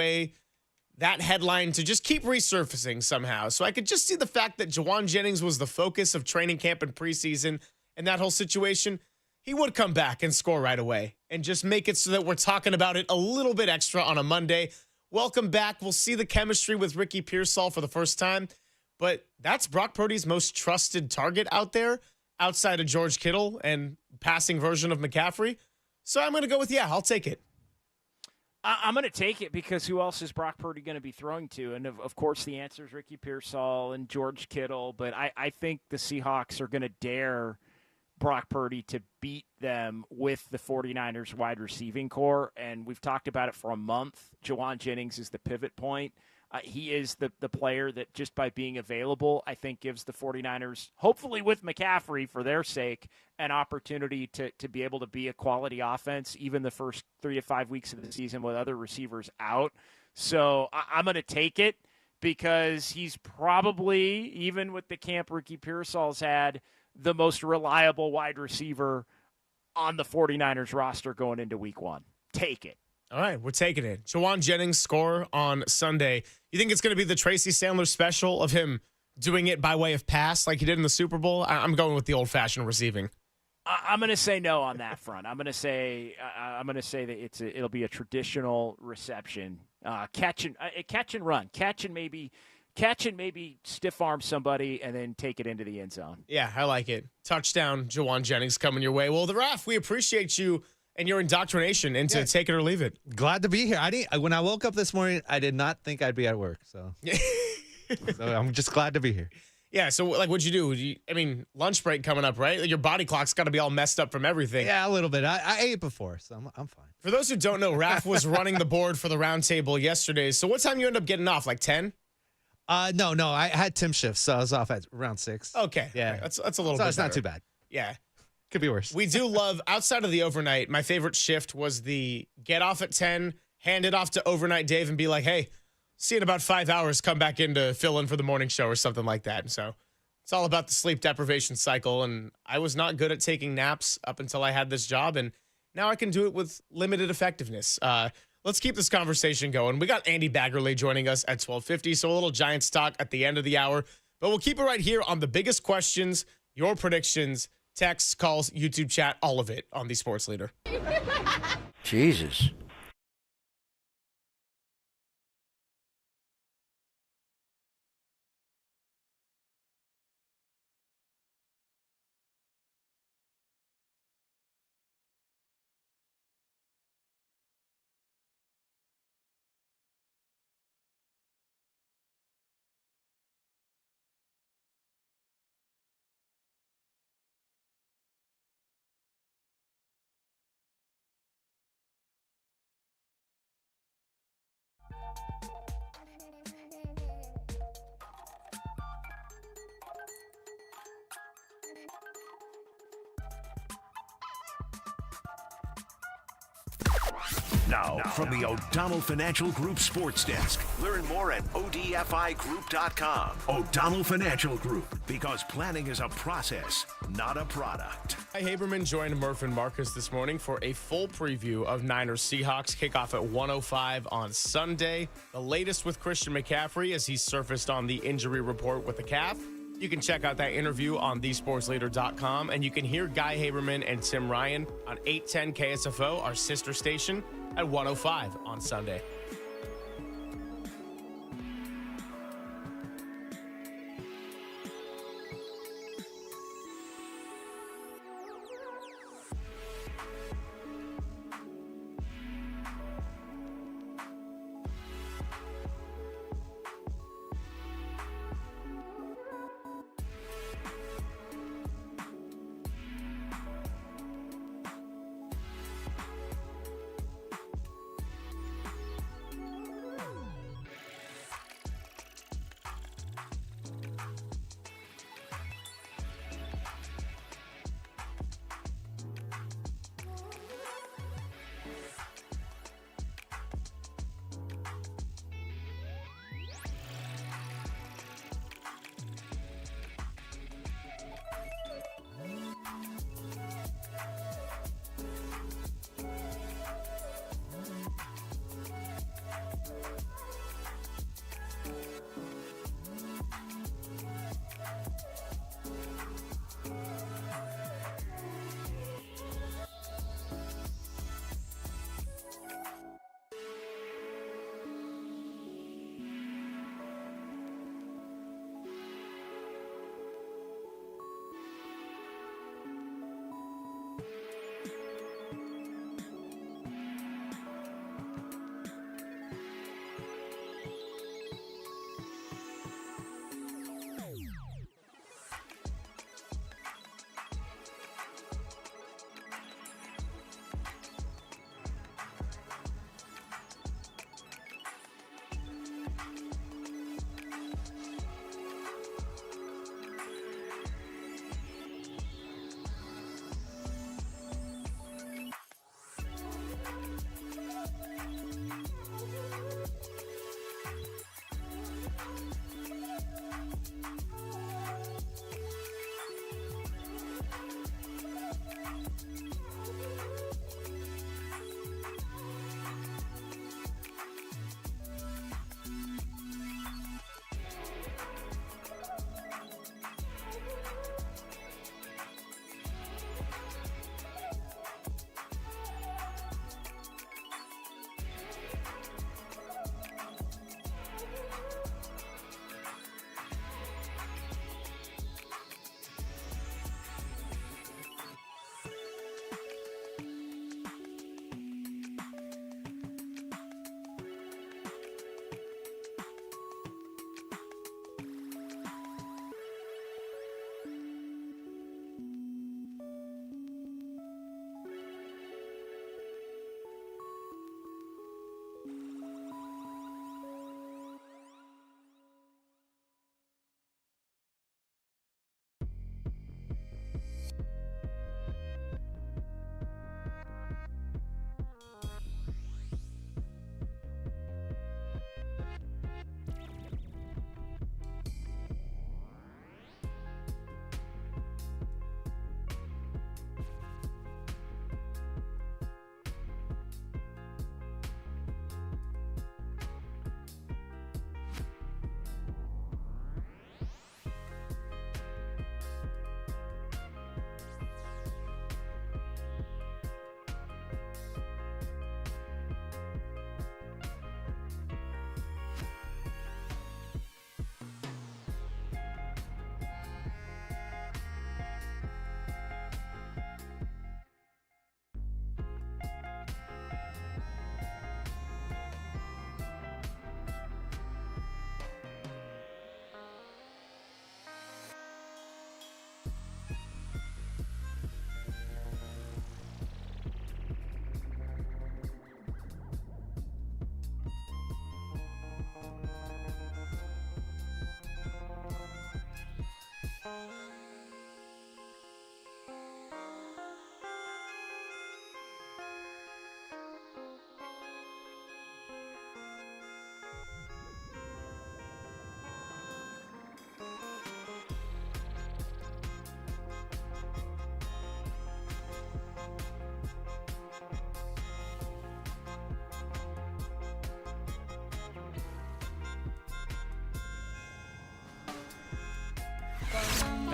that headline to just keep resurfacing somehow. So I could just see the fact that Juwan Jennings was the focus of training camp and preseason and that whole situation. He would come back and score right away and just make it so that we're talking about it a little bit extra on a Monday. Welcome back. We'll see the chemistry with Ricky Pearsall for the first time, but that's Brock Purdy's most trusted target out there outside of George Kittle and passing version of McCaffrey. So I'm going to go with, I'll take it. I'm going to take it because who else is Brock Purdy going to be throwing to? And, of course, the answer is Ricky Pearsall and George Kittle. But I think the Seahawks are going to dare Brock Purdy to beat them with the 49ers wide receiving core. And we've talked about it for a month. Juwan Jennings is the pivot point. He is the player that just by being available, I think gives the 49ers, hopefully with McCaffrey for their sake, an opportunity to be able to be a quality offense even the first 3 to 5 weeks of the season with other receivers out. So I'm going to take it because he's probably, even with the camp Ricky Pearsall's had, the most reliable wide receiver on the 49ers roster going into week 1. Take it. All right, we're taking it. Juwan Jennings score on Sunday. You think it's going to be the Tracy Sandler special of him doing it by way of pass like he did in the Super Bowl? I'm going with the old-fashioned receiving. I'm going to say no on that front. I'm going to say that it'll be a traditional reception, catch and run, catch and maybe stiff arm somebody and then take it into the end zone. Yeah, I like it. Touchdown, Juwan Jennings coming your way. Well, the Raf, we appreciate you and your indoctrination into take it or leave it. Glad to be here. When I woke up this morning, I did not think I'd be at work. So, so I'm just glad to be here. Yeah. So, what'd you do? Lunch break coming up, right? Like, your body clock's got to be all messed up from everything. Yeah, a little bit. I ate before, so I'm fine. For those who don't know, Raf was running the board for the roundtable yesterday. So, what time you end up getting off? Like 10? No. I had Tim shifts, so I was off at around 6. Okay. Yeah. That's a little bit it's not better. too bad. Yeah. Could be worse. We do love, outside of the overnight, my favorite shift was the get off at 10, hand it off to overnight Dave and be like, hey, see you in about 5 hours, come back in to fill in for the morning show or something like that. And so it's all about the sleep deprivation cycle. And I was not good at taking naps up until I had this job. And now I can do it with limited effectiveness. Let's keep this conversation going. We got Andy Baggerly joining us at 12:50. So a little Giants talk at the end of the hour. But we'll keep it right here on the biggest questions, your predictions, texts, calls, YouTube chat, all of it on the Sports Leader. Jesus. Now, from the O'Donnell Financial Group Sports Desk. Learn more at odfigroup.com. O'Donnell Financial Group, because planning is a process, not a product. Hi, Haberman joined Murph and Marcus this morning for a full preview of Niners Seahawks kickoff at 1:05 on Sunday. The latest with Christian McCaffrey as he surfaced on the injury report with the calf. You can check out that interview on thesportsleader.com, and you can hear Guy Haberman and Tim Ryan on 810 KSFO, our sister station, at 1:05 on Sunday.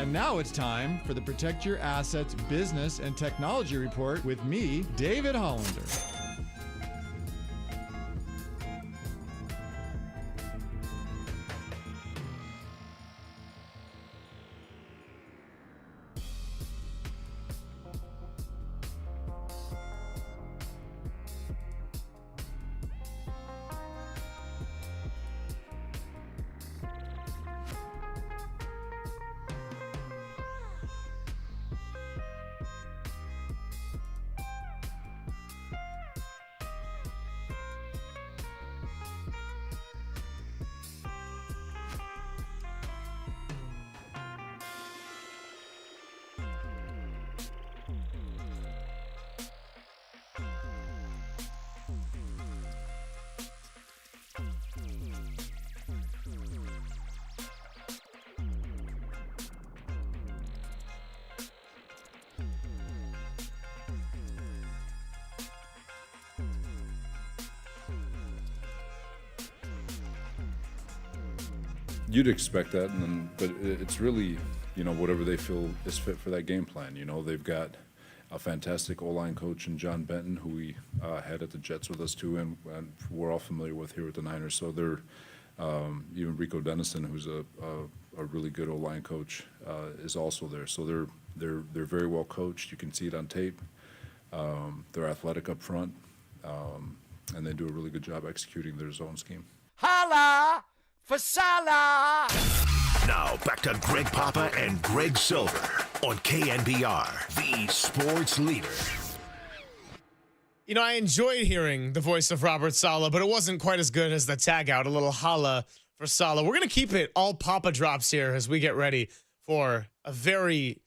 And now it's time for the Protect Your Assets Business and Technology Report with me, David Hollander. You'd expect that, but it's really, whatever they feel is fit for that game plan. They've got a fantastic O-line coach in John Benton, who we had at the Jets with us too, and we're all familiar with here with the Niners. So they're even Rico Dennison, who's a really good O-line coach, is also there. So they're very well coached. You can see it on tape. They're athletic up front, and they do a really good job executing their zone scheme. Holla for Salah! Now back to Greg Papa and Greg Silver on KNBR, the sports leader. I enjoyed hearing the voice of Robert Saleh, but it wasn't quite as good as the tag out, a little holla for Saleh. We're going to keep it all Papa drops here as we get ready for a very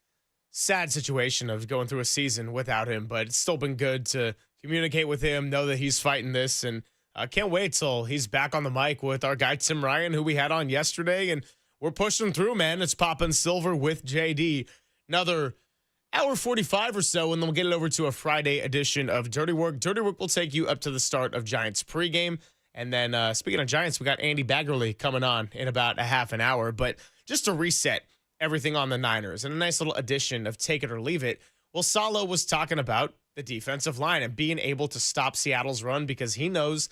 sad situation of going through a season without him, but it's still been good to communicate with him, know that he's fighting this, and I can't wait till he's back on the mic with our guy Tim Ryan, who we had on yesterday, and we're pushing through, man. It's Papa and Silver with JD. Another hour 45 or so, and then we'll get it over to a Friday edition of Dirty Work. Dirty Work will take you up to the start of Giants pregame, and then speaking of Giants, we got Andy Baggerly coming on in about a half an hour, but just to reset everything on the Niners and a nice little addition of take it or leave it. Well, Saleh was talking about the defensive line and being able to stop Seattle's run because he knows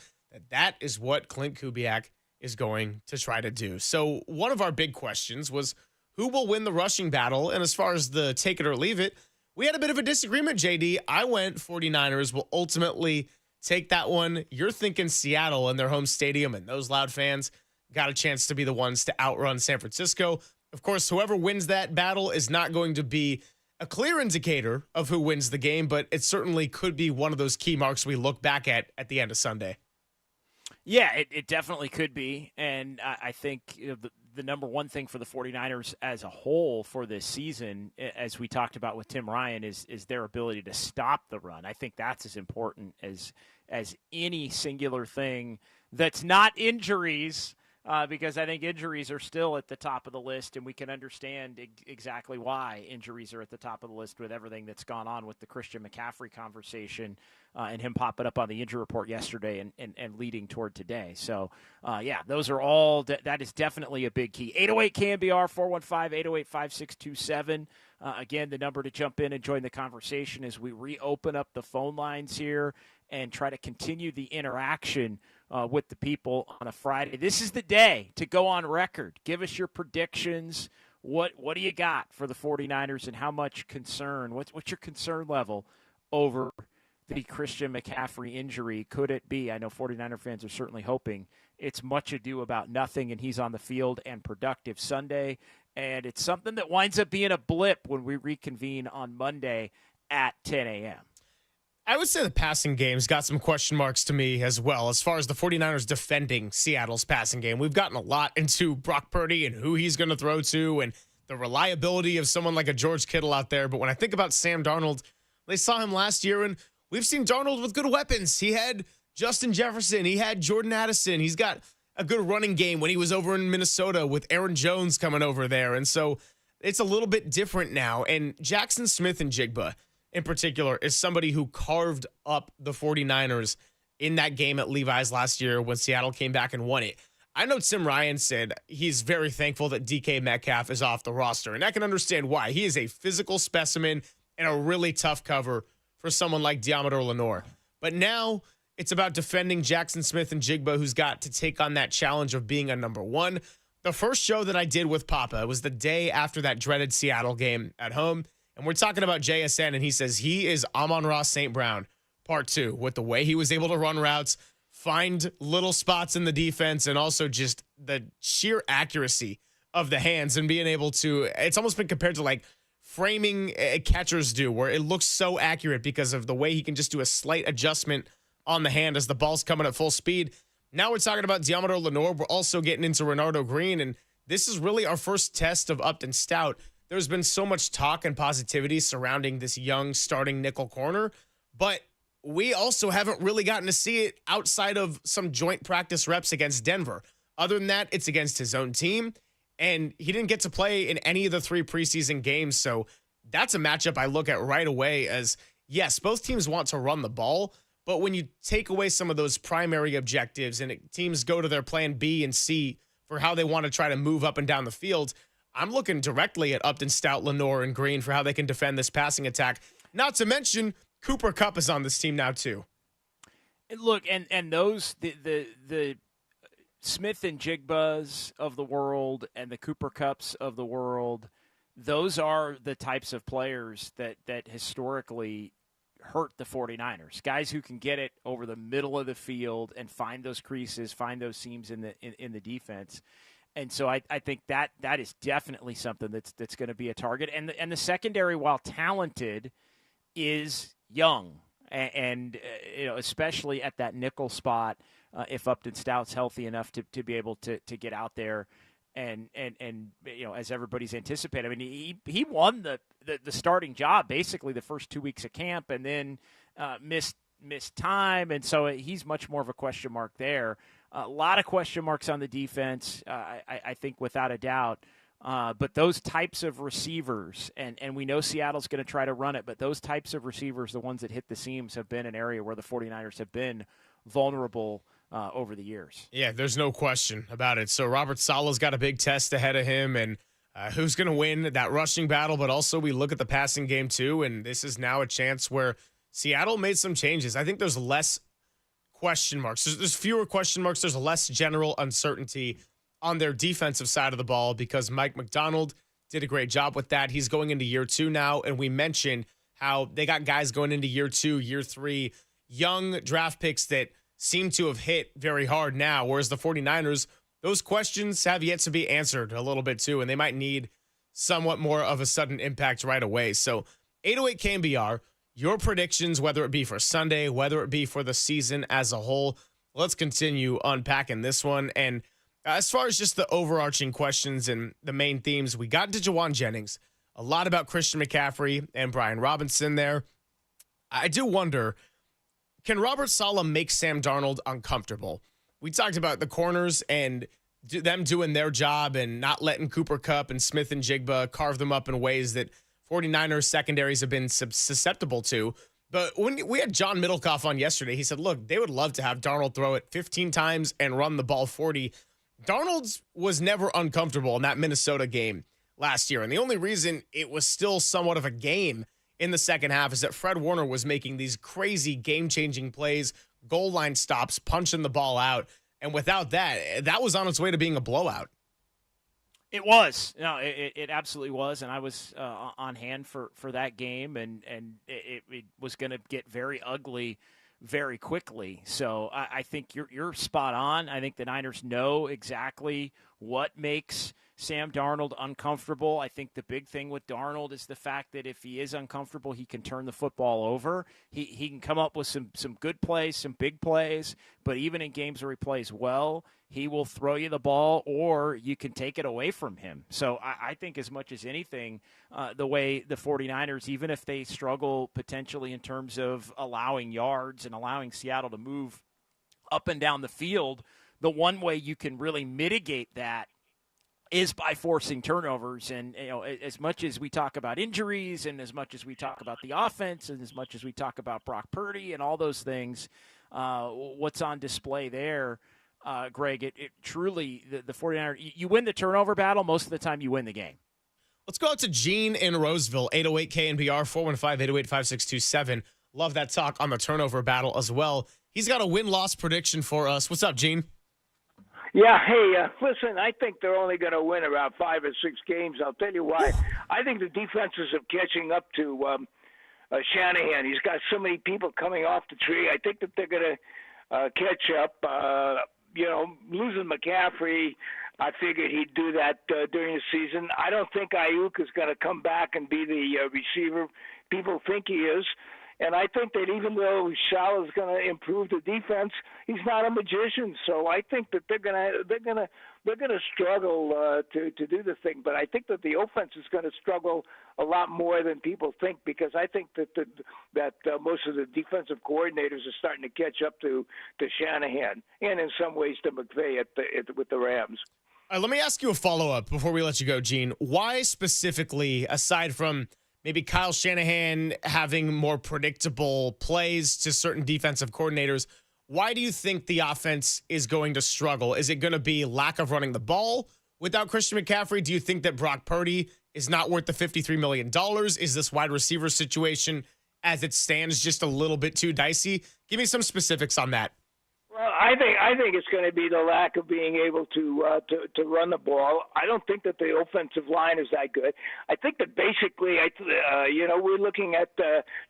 that is what Clint Kubiak is going to try to do. So one of our big questions was who will win the rushing battle? And as far as the take it or leave it, we had a bit of a disagreement, JD. I went 49ers will ultimately take that one. You're thinking Seattle in their home stadium, and those loud fans got a chance to be the ones to outrun San Francisco. Of course, whoever wins that battle is not going to be a clear indicator of who wins the game, but it certainly could be one of those key marks we look back at the end of Sunday. Yeah, it definitely could be. And I think the number one thing for the 49ers as a whole for this season, as we talked about with Tim Ryan, is their ability to stop the run. I think that's as important as any singular thing that's not injuries, because I think injuries are still at the top of the list, and we can understand exactly why injuries are at the top of the list with everything that's gone on with the Christian McCaffrey conversation and him popping up on the injury report yesterday and leading toward today. So, those are all that is definitely a big key. 808 KNBR, 415-808-5627. Again, the number to jump in and join the conversation as we reopen up the phone lines here and try to continue the interaction with the people on a Friday. This is the day to go on record. Give us your predictions. What do you got for the 49ers and how much concern? What's your concern level over the Christian McCaffrey injury? Could it be? I know 49er fans are certainly hoping it's much ado about nothing and he's on the field and productive Sunday. And it's something that winds up being a blip when we reconvene on Monday at 10 a.m. I would say the passing game's got some question marks to me as well. As far as the 49ers defending Seattle's passing game, we've gotten a lot into Brock Purdy and who he's going to throw to and the reliability of someone like a George Kittle out there. But when I think about Sam Darnold, they saw him last year, and we've seen Darnold with good weapons. He had Justin Jefferson. He had Jordan Addison. He's got a good running game when he was over in Minnesota with Aaron Jones coming over there. And so it's a little bit different now. And Jackson Smith and Jigba in particular is somebody who carved up the 49ers in that game at Levi's last year when Seattle came back and won it. I know Tim Ryan said he's very thankful that DK Metcalf is off the roster, and I can understand why. He is a physical specimen and a really tough cover for someone like Diamador Lenore. But now it's about defending Jackson Smith and Jigba, who's got to take on that challenge of being a number one. The first show that I did with Papa was the day after that dreaded Seattle game at home, and we're talking about JSN, and he says he is Amon-Ra St. Brown, part 2, with the way he was able to run routes, find little spots in the defense, and also just the sheer accuracy of the hands and being able to, it's almost been compared to like framing catchers do, where it looks so accurate because of the way he can just do a slight adjustment on the hand as the ball's coming at full speed. Now we're talking about Diamador Lenore. We're also getting into Renardo Green, and this is really our first test of Upton Stout. There's been so much talk and positivity surrounding this young starting nickel corner, but we also haven't really gotten to see it outside of some joint practice reps against Denver. Other than that, it's against his own team, and he didn't get to play in any of the 3 preseason games. So that's a matchup I look at right away as, yes, both teams want to run the ball, but when you take away some of those primary objectives and teams go to their plan B and C for how they want to try to move up and down the field, I'm looking directly at Upton Stout, Lenore, and Green for how they can defend this passing attack. Not to mention Cooper Kupp is on this team now too. And look, and those the Smith and Jigbas of the world and the Cooper Kupps of the world, those are the types of players that historically hurt the 49ers. Guys who can get it over the middle of the field and find those creases, find those seams in the defense. And so I think that is definitely something that's going to be a target. And the secondary, while talented, is young, and especially at that nickel spot, if Upton Stout's healthy enough to be able to get out there, and as everybody's anticipated, I mean he won the starting job basically the first 2 weeks of camp, and then missed time, and so he's much more of a question mark there. A lot of question marks on the defense, I think, without a doubt. But those types of receivers, and we know Seattle's going to try to run it, but those types of receivers, the ones that hit the seams, have been an area where the 49ers have been vulnerable over the years. Yeah, there's no question about it. So Robert Saleh's got a big test ahead of him, and who's going to win that rushing battle, but also we look at the passing game too, and this is now a chance where Seattle made some changes. I think there's less question marks. There's fewer question marks. There's less general uncertainty on their defensive side of the ball because Mike McDonald did a great job with that. He's going into year 2 now, and we mentioned how they got guys going into year 2, year 3, young draft picks that seem to have hit very hard now, whereas the 49ers, those questions have yet to be answered a little bit too, and they might need somewhat more of a sudden impact right away. So 808 KNBR, your predictions, whether it be for Sunday, whether it be for the season as a whole. Let's continue unpacking this one. And as far as just the overarching questions and the main themes, we got to Jawan Jennings, a lot about Christian McCaffrey and Brian Robinson there. I do wonder, can Robert Saleh make Sam Darnold uncomfortable? We talked about the corners and them doing their job and not letting Cooper Kupp and Smith and Jigba carve them up in ways that 49ers secondaries have been susceptible to. But when we had John Middlecoff on yesterday, he said, look, they would love to have Darnold throw it 15 times and run the ball 40. Darnold was never uncomfortable in that Minnesota game last year. And the only reason it was still somewhat of a game in the second half is that Fred Warner was making these crazy game-changing plays, goal line stops, punching the ball out. And without that, that was on its way to being a blowout. It was. No, it absolutely was, and I was on hand for that game, and it was going to get very ugly very quickly. So I think you're spot on. I think the Niners know exactly what makes Sam Darnold uncomfortable. I think the big thing with Darnold is the fact that if he is uncomfortable, he can turn the football over. He can come up with some good plays, some big plays, but even in games where he plays well, he will throw you the ball or you can take it away from him. So I think as much as anything, the way the 49ers, even if they struggle potentially in terms of allowing yards and allowing Seattle to move up and down the field, the one way you can really mitigate that is by forcing turnovers. And as much as we talk about injuries and as much as we talk about the offense and as much as we talk about Brock Purdy and all those things, what's on display there, Greg, it truly, the 49ers, you win the turnover battle, most of the time you win the game. Let's go out to Gene in Roseville, 808 KNBR, 415-808-5627. Love that talk on the turnover battle as well. He's got a win-loss prediction for us. What's up, Gene? Yeah, hey, listen, I think they're only going to win about 5 or 6 games. I'll tell you why. I think the defenses are catching up to Shanahan. He's got so many people coming off the tree. I think that they're going to catch up. Losing McCaffrey, I figured he'd do that during the season. I don't think Ayuk is going to come back and be the receiver people think he is. And I think that even though Salah's going to improve the defense, he's not a magician. So I think that they're going to struggle to do the thing. But I think that the offense is going to struggle a lot more than people think, because I think that most of the defensive coordinators are starting to catch up to Shanahan, and in some ways to McVay with the Rams. All right, let me ask you a follow-up before we let you go, Gene. Why specifically, aside from maybe Kyle Shanahan having more predictable plays to certain defensive coordinators, why do you think the offense is going to struggle? Is it going to be lack of running the ball without Christian McCaffrey? Do you think that Brock Purdy is not worth the $53 million? Is this wide receiver situation as it stands just a little bit too dicey? Give me some specifics on that. Well, I think it's going to be the lack of being able to run the ball. I don't think that the offensive line is that good. I think that basically, we're looking at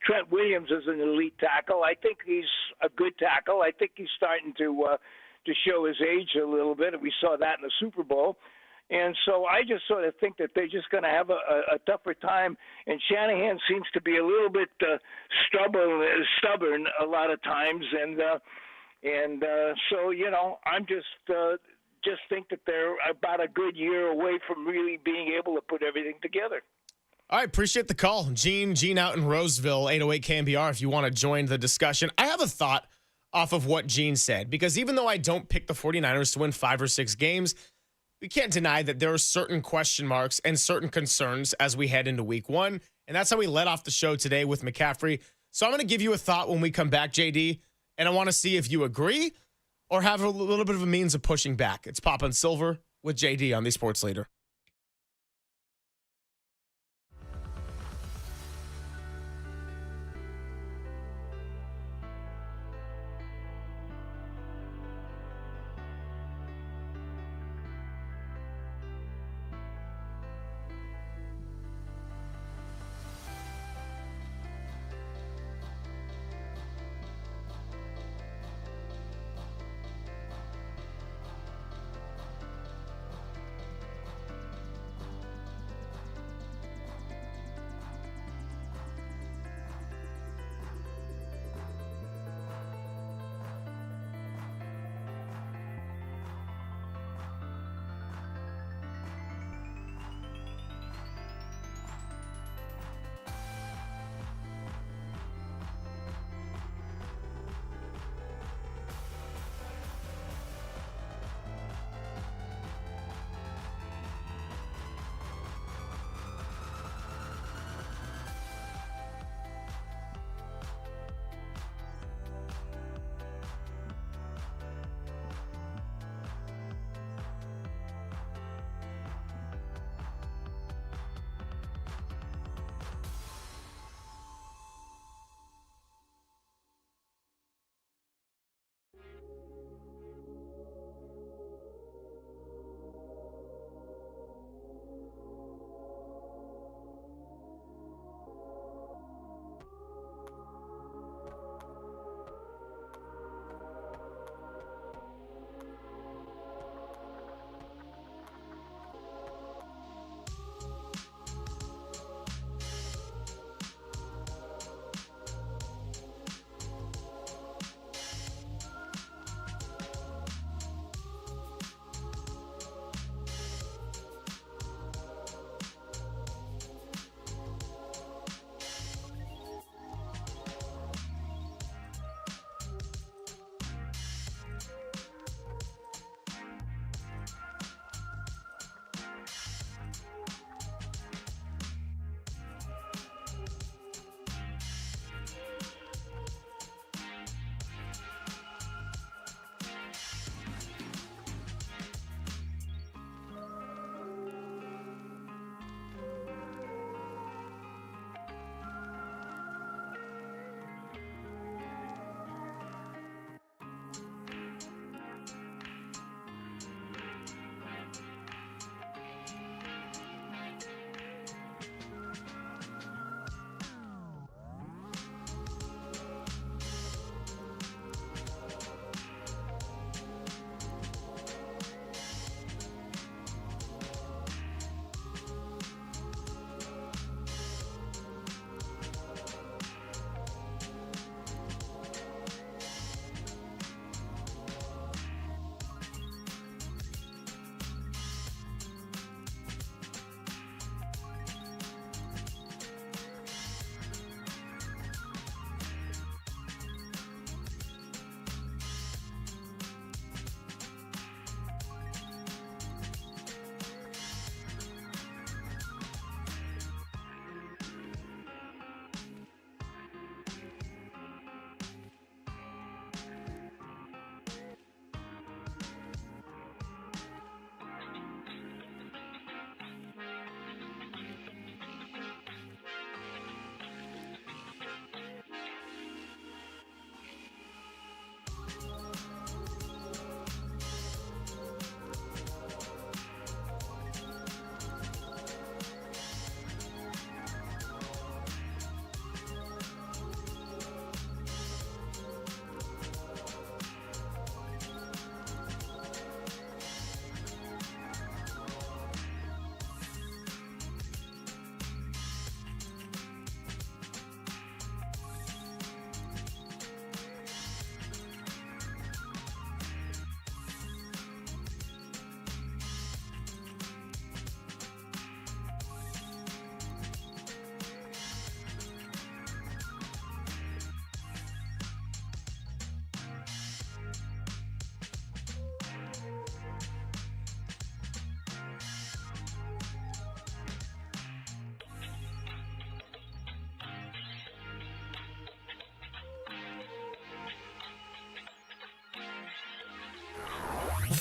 Trent Williams as an elite tackle. I think he's a good tackle. I think he's starting to show his age a little bit, and we saw that in the Super Bowl. And so I just sort of think that they're just going to have a tougher time. And Shanahan seems to be a little bit stubborn a lot of times, And so, I'm just think that they're about a good year away from really being able to put everything together. All right, appreciate the call. Gene out in Roseville, 808 KNBR, if you want to join the discussion. I have a thought off of what Gene said, because even though I don't pick the 49ers to win 5 or 6 games, we can't deny that there are certain question marks and certain concerns as we head into week 1. And that's how we led off the show today with McCaffrey. So I'm going to give you a thought when we come back, JD. And I want to see if you agree or have a little bit of a means of pushing back. It's Pop and Silver with JD on the Sports Leader.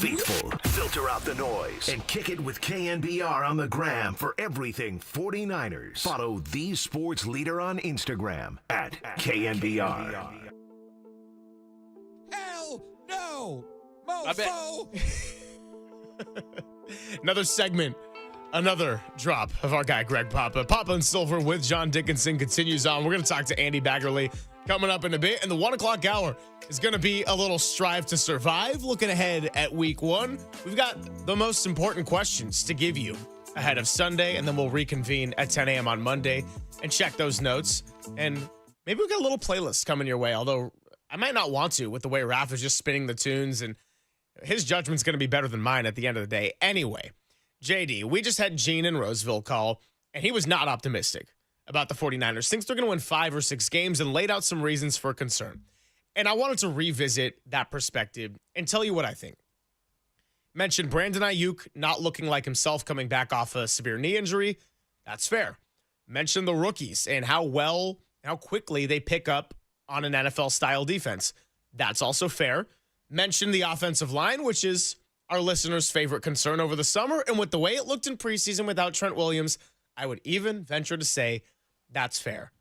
faithful. Filter out the noise and kick it with KNBR on the gram for everything 49ers. Follow the sports leader on Instagram at KNBR. Hell no, mofo. Another segment, another drop of our guy Greg Papa. Papa and Silver with John Dickinson continues on. We're going to talk to Andy Baggerly coming up in a bit. And the 1 o'clock hour is going to be a little strive to survive. Looking ahead at week 1, we've got the most important questions to give you ahead of Sunday. And then we'll reconvene at 10 a.m. on Monday and check those notes. And maybe we've got a little playlist coming your way, although I might not want to with the way Raph is just spinning the tunes, and his judgment's going to be better than mine at the end of the day. Anyway, JD, we just had Gene in Roseville call, and he was not optimistic about the 49ers. Thinks they're going to win 5 or 6 games and laid out some reasons for concern. And I wanted to revisit that perspective and tell you what I think. Mentioned Brandon Ayuk not looking like himself coming back off a severe knee injury. That's fair. Mentioned the rookies and how quickly they pick up on an NFL-style defense. That's also fair. Mentioned the offensive line, which is our listeners' favorite concern over the summer. And with the way it looked in preseason without Trent Williams, I would even venture to say that's fair.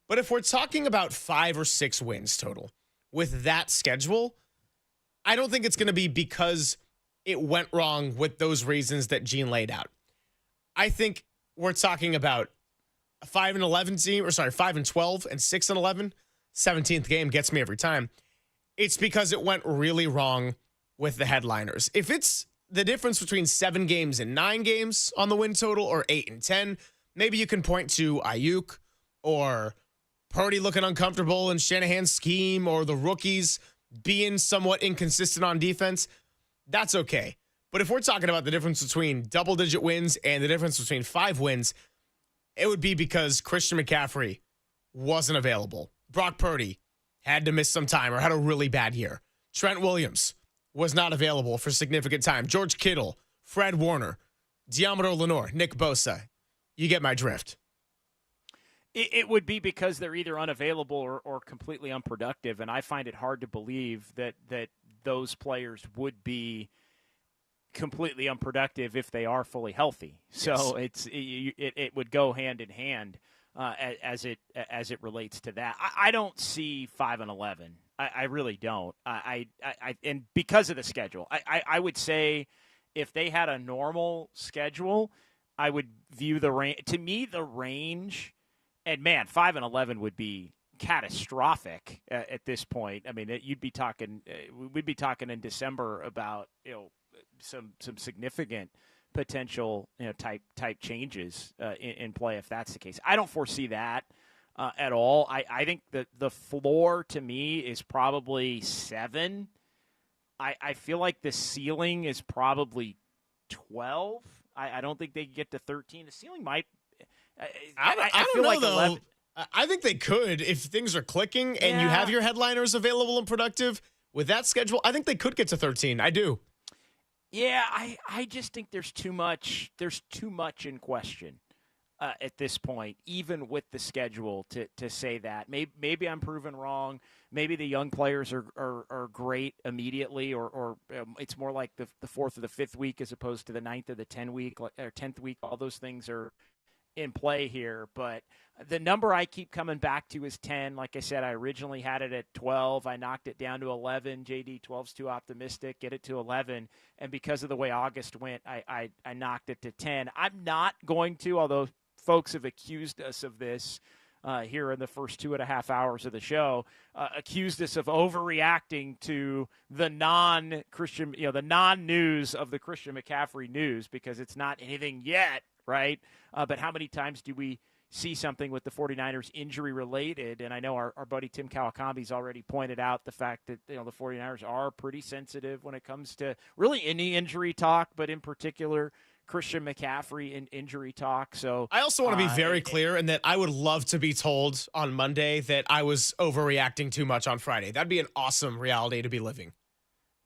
But if we're talking about 5 or 6 wins total with that schedule, I don't think it's going to be because it went wrong with those reasons that Gene laid out. I think we're talking about a 5-11 team, or sorry, 5-12 and 6-11. 17th game gets me every time. It's because it went really wrong with the headliners. If it's the difference between 7 games and 9 games on the win total, or 8 and 10, maybe you can point to Ayuk or Purdy looking uncomfortable in Shanahan's scheme, or the rookies being somewhat inconsistent on defense. That's okay. But if we're talking about the difference between double-digit wins and the difference between 5 wins, it would be because Christian McCaffrey wasn't available. Brock Purdy had to miss some time or had a really bad year. Trent Williams was not available for significant time. George Kittle, Fred Warner, Deommodore Lenoir, Nick Bosa. You get my drift. It would be because they're either unavailable or completely unproductive, and I find it hard to believe that those players would be completely unproductive if they are fully healthy. So yes. It would go hand in hand as it relates to that. I don't see 5-11. I really don't. And because of the schedule, I would say if they had a normal schedule, I would view the range. To me, the range. And man, 5-11 would be catastrophic at this point. I mean, we'd be talking in December about some significant potential type changes in play if that's the case. I don't foresee that at all. I think that the floor to me is probably 7. I feel like the ceiling is probably 12. I don't think they can get to 13. The ceiling might. I feel like 11. I think they could if things are clicking and you have your headliners available and productive. With that schedule, I think they could get to 13. I do. Yeah, I just think there's too much in question at this point, even with the schedule, to say that. Maybe I'm proven wrong. Maybe the young players are great immediately, or it's more like the 4th or the 5th week as opposed to the 9th or the 10th week. All those things are in play here, but the number I keep coming back to is 10. Like I said, I originally had it at 12. I knocked it down to 11. JD, 12's too optimistic. Get it to 11. And because of the way August went, I knocked it to 10. I'm not going to, although folks have accused us of this here in the first 2.5 hours of the show, accused us of overreacting to the non-Christian, the non-news of the Christian McCaffrey news, because it's not anything yet, right? But how many times do we see something with the 49ers injury related? And I know our buddy Tim Kawakambi's already pointed out the fact that the 49ers are pretty sensitive when it comes to really any injury talk, but in particular Christian McCaffrey in injury talk. So I also want to be very clear in that I would love to be told on Monday that I was overreacting too much on Friday. That'd be an awesome reality to be living.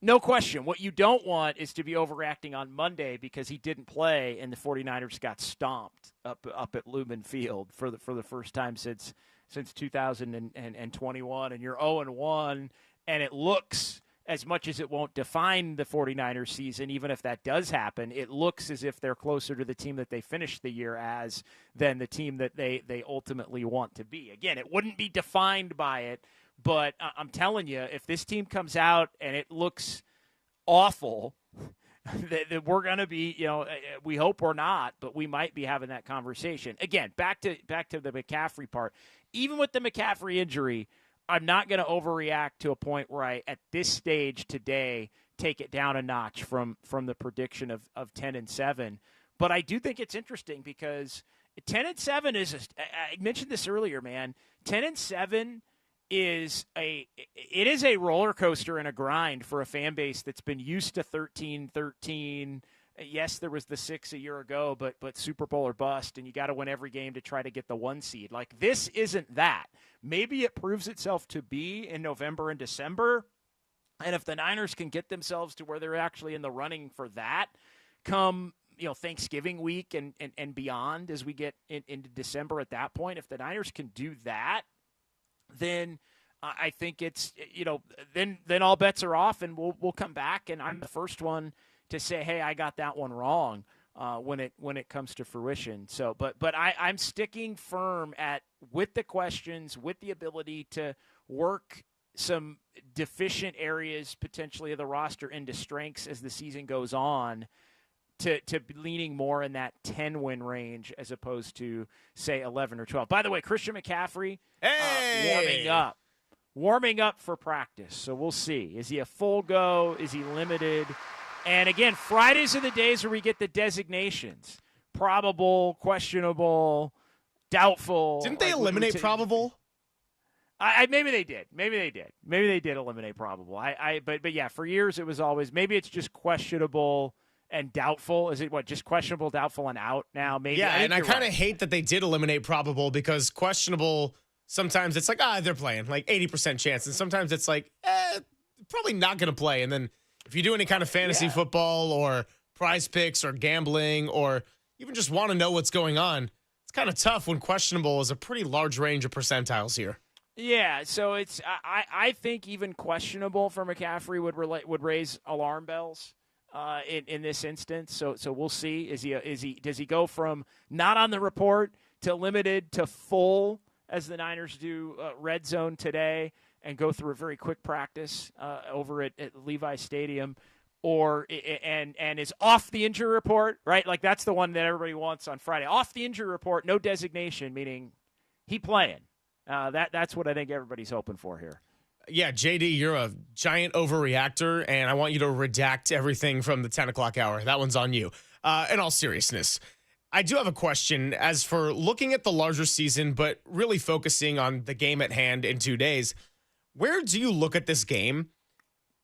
No question. What you don't want is to be overreacting on Monday because he didn't play and the 49ers got stomped up at Lumen Field for the first time since 2021, and you're 0-1, and it looks as much as it won't define the 49ers season, even if that does happen, it looks as if they're closer to the team that they finished the year as than the team that they ultimately want to be. Again, it wouldn't be defined by it, but I'm telling you, if this team comes out and it looks awful, that we're going to be, we hope we're not, but we might be having that conversation. Again, back to the McCaffrey part. Even with the McCaffrey injury, I'm not going to overreact to a point where I, at this stage today, take it down a notch from the prediction of 10-7. But I do think it's interesting because 10-7 is, I mentioned this earlier, man. 10-7 is a roller coaster and a grind for a fan base that's been used to 13-13. Yes, there was the 6 a year ago, but Super Bowl or bust, and you got to win every game to try to get the 1 seed. Like, this isn't that. Maybe it proves itself to be in November and December, and if the Niners can get themselves to where they're actually in the running for that come, Thanksgiving week and beyond as we get into December at that point, if the Niners can do that, then I think it's, then all bets are off, and we'll come back, and I'm the first one to say, hey, I got that one wrong when it comes to fruition. So, but I'm sticking firm with the questions, with the ability to work some deficient areas potentially of the roster into strengths as the season goes on, to leaning more in that 10-win range as opposed to, say, 11 or 12. By the way, Christian McCaffrey warming up for practice. So we'll see. Is he a full go? Is he limited? And again, Fridays are the days where we get the designations: probable, questionable, doubtful. Didn't they eliminate probable? Maybe they did. Maybe they did eliminate probable. But yeah, for years it was always, maybe it's just questionable and doubtful. Is it just questionable, doubtful, and out now? Maybe. Yeah, and I kind of hate that they did eliminate probable, because questionable, sometimes it's like, they're playing, like 80% chance. And sometimes it's like, probably not going to play. And then if you do any kind of fantasy football or prize picks or gambling, or even just want to know what's going on, it's kind of tough when questionable is a pretty large range of percentiles here. Yeah, so it's I think even questionable for McCaffrey would raise alarm bells in this instance. So we'll see. Does he go from not on the report to limited to full, as the Niners do red zone today, and go through a very quick practice over at Levi Stadium, or and is off the injury report, right? Like, that's the one that everybody wants on Friday. Off the injury report, no designation, meaning he playing. That's what I think everybody's hoping for here. Yeah, JD, you're a giant overreactor, and I want you to redact everything from the 10 o'clock hour. That one's on you. In all seriousness, I do have a question. As for looking at the larger season, but really focusing on the game at hand in 2 days, where do you look at this game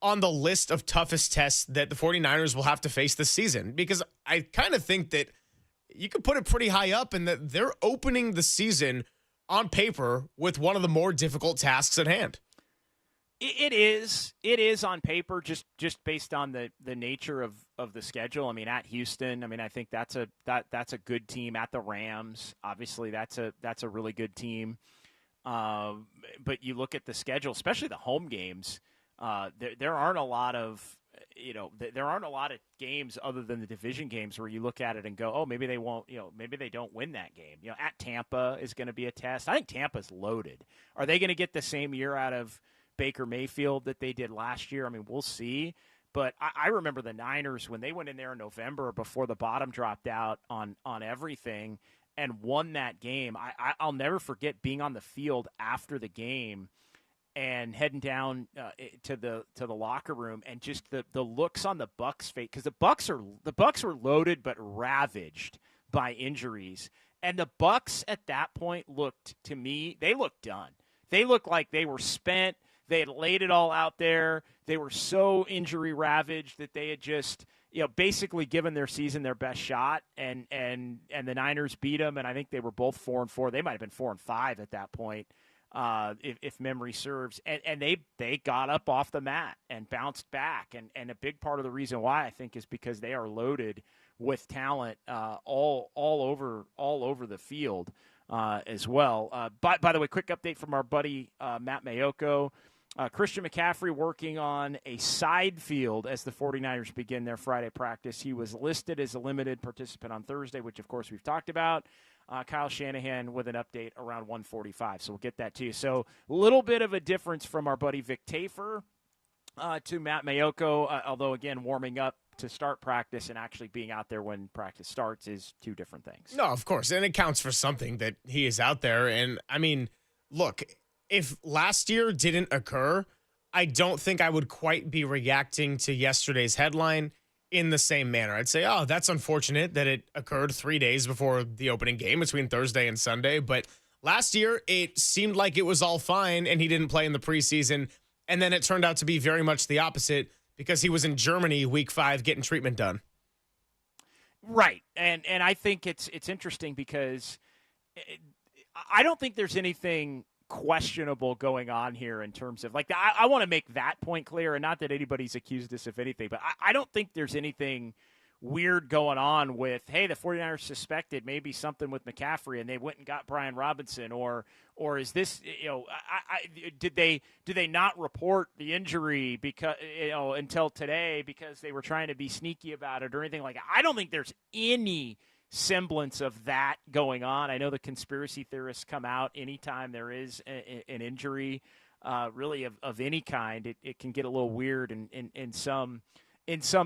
on the list of toughest tests that the 49ers will have to face this season? Because I kind of think that you could put it pretty high up, and that they're opening the season on paper with one of the more difficult tasks at hand. It is on paper, just based on the nature of the schedule. I mean, at Houston, I think that's a good team. At the Rams, obviously that's a really good team. But you look at the schedule, especially the home games. There aren't a lot of games other than the division games where you look at it and go, oh, maybe they won't. Maybe they don't win that game. At Tampa is going to be a test. I think Tampa's loaded. Are they going to get the same year out of Baker Mayfield that they did last year? We'll see. But I remember the Niners when they went in there in November before the bottom dropped out on everything and won that game. I'll never forget being on the field after the game and heading down to the locker room, and just the looks on the Bucs' face, because the Bucs were loaded but ravaged by injuries, and the Bucs at that point looked done. They looked like they were spent. They had laid it all out there. They were so injury ravaged that they had just, basically given their season their best shot, and the Niners beat them, and I think they were both 4-4. They might have been 4-5 at that point, if memory serves. And they got up off the mat and bounced back, and a big part of the reason why, I think, is because they are loaded with talent all over the field as well. By the way, quick update from our buddy Matt Mayoko. Christian McCaffrey working on a side field as the 49ers begin their Friday practice. He was listed as a limited participant on Thursday, which, of course, we've talked about. Kyle Shanahan with an update around 1:45, so we'll get that to you. So a little bit of a difference from our buddy Vic Tafur to Matt Mayoko, although, again, warming up to start practice and actually being out there when practice starts is two different things. No, of course, and it counts for something that he is out there. And, I mean, look, if last year didn't occur, I don't think I would quite be reacting to yesterday's headline in the same manner. I'd say, oh, that's unfortunate that it occurred 3 days before the opening game between Thursday and Sunday. But last year, it seemed like it was all fine, and he didn't play in the preseason. And then it turned out to be very much the opposite because he was in Germany week 5 getting treatment done. Right. And I think it's interesting because I don't think there's anything questionable going on here in terms of, like, I want to make that point clear, and not that anybody's accused us of anything, but I don't think there's anything weird going on with, hey, the 49ers suspected maybe something with McCaffrey and they went and got Brian Robinson, or is this, did they not report the injury because, until today because they were trying to be sneaky about it or anything like that? I don't think there's any semblance of that going on. I know the conspiracy theorists come out anytime there is an injury, really of any kind. It can get a little weird in some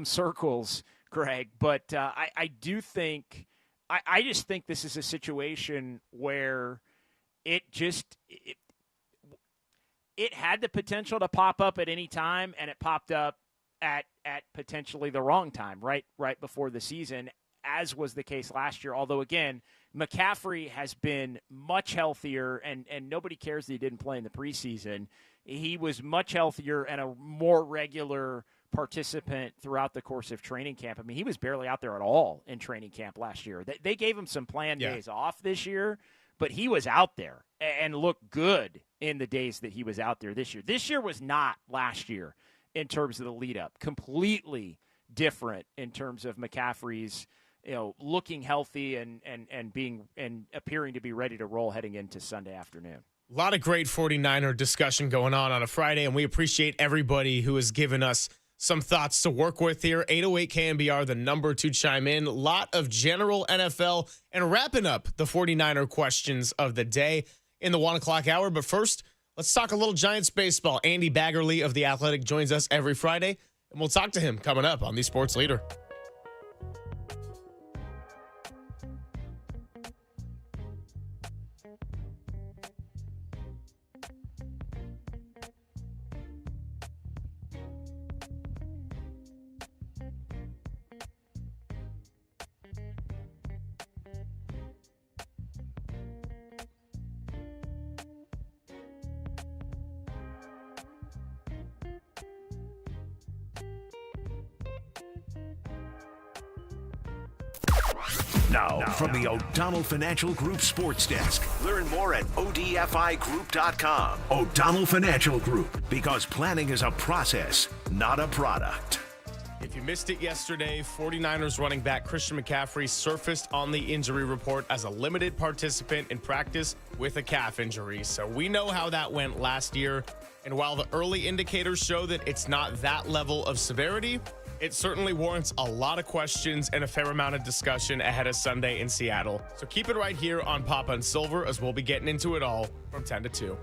circles, Greg. But I do think I just think this is a situation where it had the potential to pop up at any time, and it popped up at potentially the wrong time, right before the season, as was the case last year. Although, again, McCaffrey has been much healthier, and nobody cares that he didn't play in the preseason. He was much healthier and a more regular participant throughout the course of training camp. I mean, he was barely out there at all in training camp last year. They gave him some planned days off this year, but he was out there and looked good in the days that he was out there this year. This year was not last year in terms of the lead-up. Completely different in terms of McCaffrey's looking healthy and being and appearing to be ready to roll heading into Sunday afternoon. A lot of great 49er discussion going on a Friday, and we appreciate everybody who has given us some thoughts to work with here. 808 KNBR, the number to chime in. A lot of general NFL and wrapping up the 49er questions of the day in the 1 o'clock hour. But first, let's talk a little Giants baseball. Andy Baggerly of The Athletic joins us every Friday, and we'll talk to him coming up on The Sports Leader. Now, from the O'Donnell Financial Group Sports Desk. Learn more at odfigroup.com. O'Donnell Financial Group, because planning is a process, not a product. If you missed it yesterday, 49ers running back Christian McCaffrey surfaced on the injury report as a limited participant in practice with a calf injury. So we know how that went last year. And while the early indicators show that it's not that level of severity, it certainly warrants a lot of questions and a fair amount of discussion ahead of Sunday in Seattle. So keep it right here on Papa and Silver, as we'll be getting into it all from 10 to 2.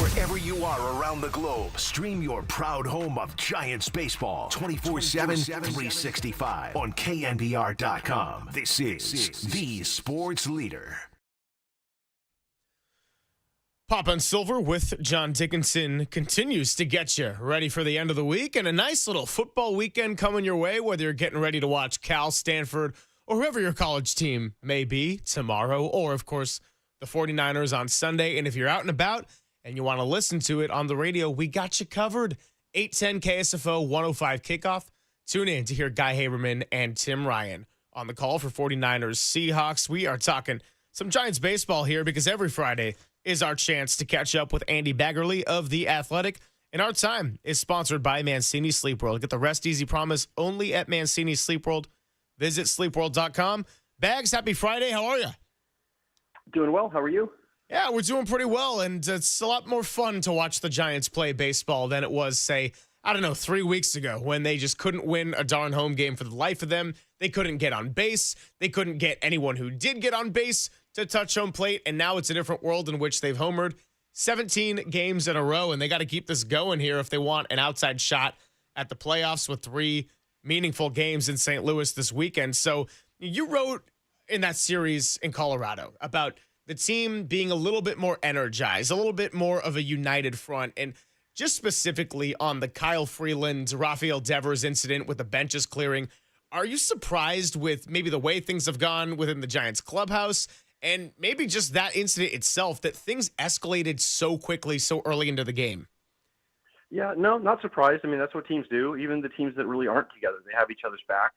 Wherever you are around the globe, stream your proud home of Giants baseball 24/7, 365 on KNBR.com. This is the sports leader. Pop and Silver with John Dickinson continues to get you ready for the end of the week and a nice little football weekend coming your way, whether you're getting ready to watch Cal, Stanford, or whoever your college team may be tomorrow, or, of course, the 49ers on Sunday. And if you're out and about and you want to listen to it on the radio, we got you covered. 810 KSFO 105 kickoff. Tune in to hear Guy Haberman and Tim Ryan on the call for 49ers Seahawks. We are talking some Giants baseball here because every Friday is our chance to catch up with Andy Baggerly of The Athletic. And our time is sponsored by Mancini Sleep World. Get the rest easy promise only at Mancini Sleep World. Visit sleepworld.com. Bags, happy Friday. How are you? Doing well. How are you? Yeah, we're doing pretty well. And it's a lot more fun to watch the Giants play baseball than it was, say, 3 weeks ago when they just couldn't win a darn home game for the life of them. They couldn't get on base. They couldn't get anyone who did get on base to touch home plate, and now it's a different world in which they've homered 17 games in a row, and they got to keep this going here if they want an outside shot at the playoffs with 3 meaningful games in St. Louis this weekend. So you wrote in that series in Colorado about the team being a little bit more energized, a little bit more of a united front, and just specifically on the Kyle Freeland, Rafael Devers incident with the benches clearing. Are you surprised with maybe the way things have gone within the Giants clubhouse and maybe just that incident itself, that things escalated so quickly, so early into the game? Yeah, no, not surprised. I mean, that's what teams do. Even the teams that really aren't together, they have each other's back.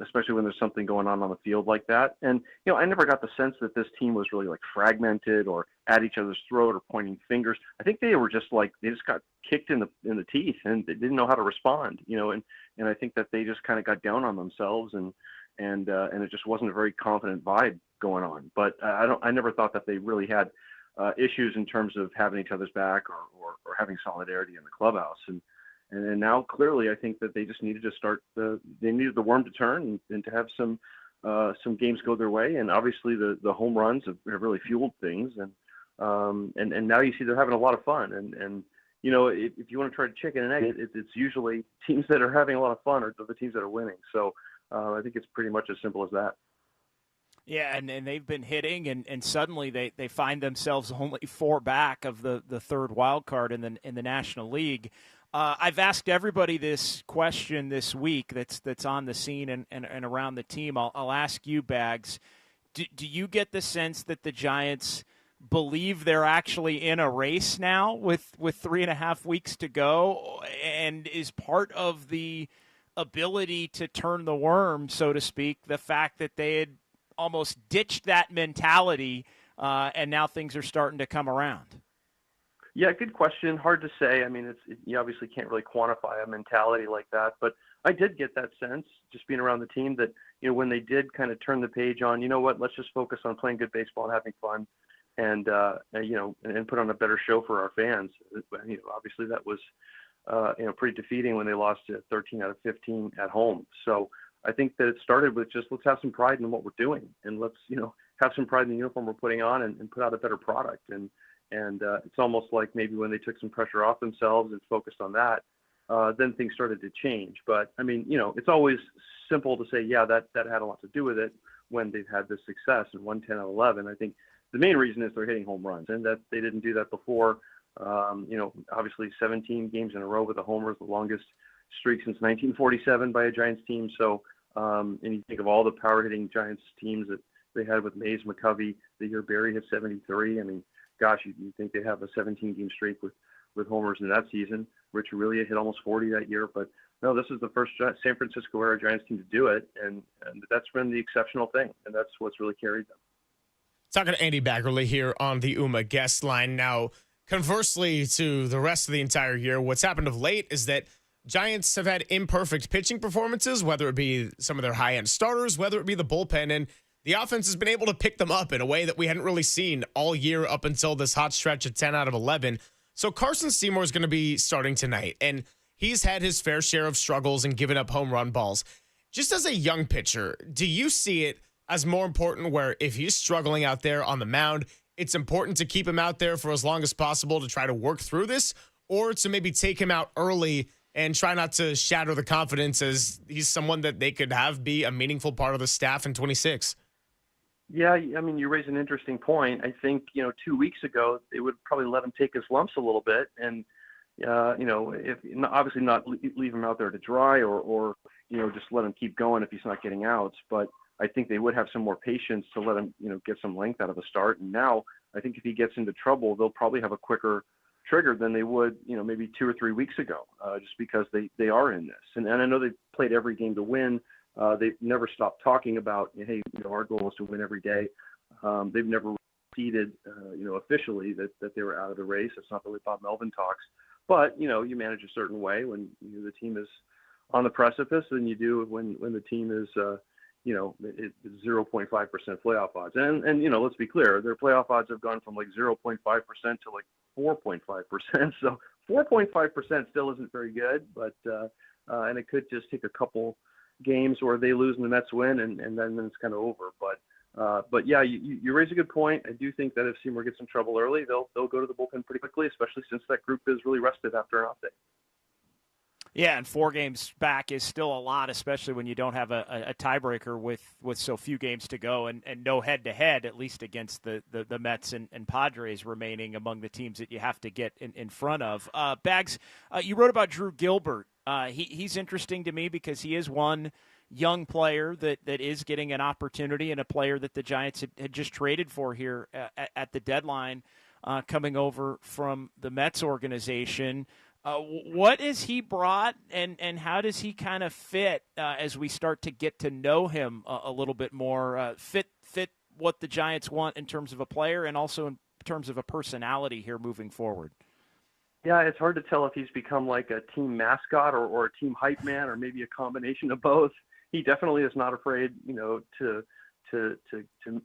Especially when there's something going on the field like that. And, I never got the sense that this team was really fragmented or at each other's throat or pointing fingers. I think they were just they just got kicked in the teeth and they didn't know how to respond, and I think that they just kind of got down on themselves and it just wasn't a very confident vibe going on. But I never thought that they really had issues in terms of having each other's back or having solidarity in the clubhouse. And now clearly, I think that they just needed to they needed the worm to turn and to have some games go their way. And obviously, the home runs have really fueled things. And now you see they're having a lot of fun. And if you want to try to chicken and egg, it's usually teams that are having a lot of fun are the teams that are winning. So I think it's pretty much as simple as that. Yeah, and they've been hitting, and suddenly they find themselves only 4 back of the third wild card in the National League. I've asked everybody this question this week that's on the scene and around the team. I'll ask you, Bags. Do you get the sense that the Giants believe they're actually in a race now with 3.5 weeks to go, and is part of the ability to turn the worm, so to speak, the fact that they had almost ditched that mentality and now things are starting to come around? Yeah, good question. Hard to say. I mean, you obviously can't really quantify a mentality like that, but I did get that sense just being around the team that, when they did kind of turn the page on, let's just focus on playing good baseball and having fun and put on a better show for our fans. Obviously that was, pretty defeating when they lost 13 out of 15 at home. So I think that it started with just let's have some pride in what we're doing and let's, have some pride in the uniform we're putting on and put out a better product. And it's almost like maybe when they took some pressure off themselves and focused on that, then things started to change. But I mean, it's always simple to say, yeah, that had a lot to do with it when they've had this success and won 10 out of 11. I think the main reason is they're hitting home runs and that they didn't do that before. Obviously 17 games in a row with a homer is the longest streak since 1947 by a Giants team. So, and you think of all the power hitting Giants teams that they had with Mays, McCovey, the year Barry hit 73. I mean, gosh, you think they have a 17-game streak with homers in that season. Rich Aurilia hit almost 40 that year. But no, this is the first San Francisco era Giants team to do it, and that's been the exceptional thing, and that's what's really carried them. Talking to Andy Baggerly here on the UMA guest line. Now, conversely to the rest of the entire year, what's happened of late is that Giants have had imperfect pitching performances, whether it be some of their high-end starters, whether it be the bullpen, and the offense has been able to pick them up in a way that we hadn't really seen all year up until this hot stretch of 10 out of 11. So Carson Seymour is going to be starting tonight, and he's had his fair share of struggles and given up home run balls. Just as a young pitcher, do you see it as more important where if he's struggling out there on the mound, it's important to keep him out there for as long as possible to try to work through this, or to maybe take him out early and try not to shatter the confidence as he's someone that they could have be a meaningful part of the staff in 26? Yeah, I mean, you raise an interesting point. I think, 2 weeks ago, they would probably let him take his lumps a little bit and, if obviously not leave him out there to dry or just let him keep going if he's not getting outs. But I think they would have some more patience to let him, get some length out of the start. And now I think if he gets into trouble, they'll probably have a quicker trigger than they would, maybe 2 or 3 weeks ago, just because they are in this. And I know they've played every game to win. They've never stopped talking about, hey, our goal is to win every day. They've never conceded, officially that they were out of the race. It's not really Bob Melvin talks. But, you manage a certain way when the team is on the precipice than you do when the team is, it's 0.5% playoff odds. And let's be clear, their playoff odds have gone from like 0.5% to like 4.5%. So 4.5% still isn't very good, but and it could just take a couple games where they lose and the Mets win, and then it's kind of over. But yeah, you raise a good point. I do think that if Seymour gets in trouble early, they'll go to the bullpen pretty quickly, especially since that group is really rested after an off day. Yeah, and 4 games back is still a lot, especially when you don't have a tiebreaker with so few games to go and no head-to-head, at least against the Mets and Padres remaining among the teams that you have to get in front of. Bags, you wrote about Drew Gilbert. He's interesting to me because he is one young player that is getting an opportunity, and a player that the Giants had just traded for here at the deadline, coming over from the Mets organization. What has he brought, and how does he kind of fit as we start to get to know him a little bit more? Fit what the Giants want in terms of a player and also in terms of a personality here moving forward? Yeah, it's hard to tell if he's become like a team mascot or a team hype man, or maybe a combination of both. He definitely is not afraid, to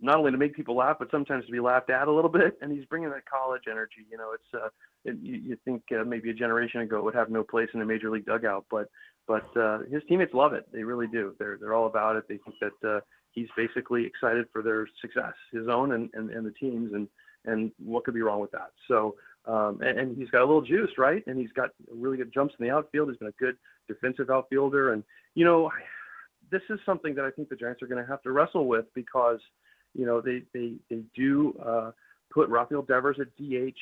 not only to make people laugh, but sometimes to be laughed at a little bit. And he's bringing that college energy. You think maybe a generation ago it would have no place in a major league dugout, but his teammates love it. They really do. They're all about it. They think that he's basically excited for their success, his own and the team's, and what could be wrong with that? So, and he's got a little juice, right? And he's got really good jumps in the outfield. He's been a good defensive outfielder, and this is something that I think the Giants are going to have to wrestle with, because they do put Rafael Devers at DH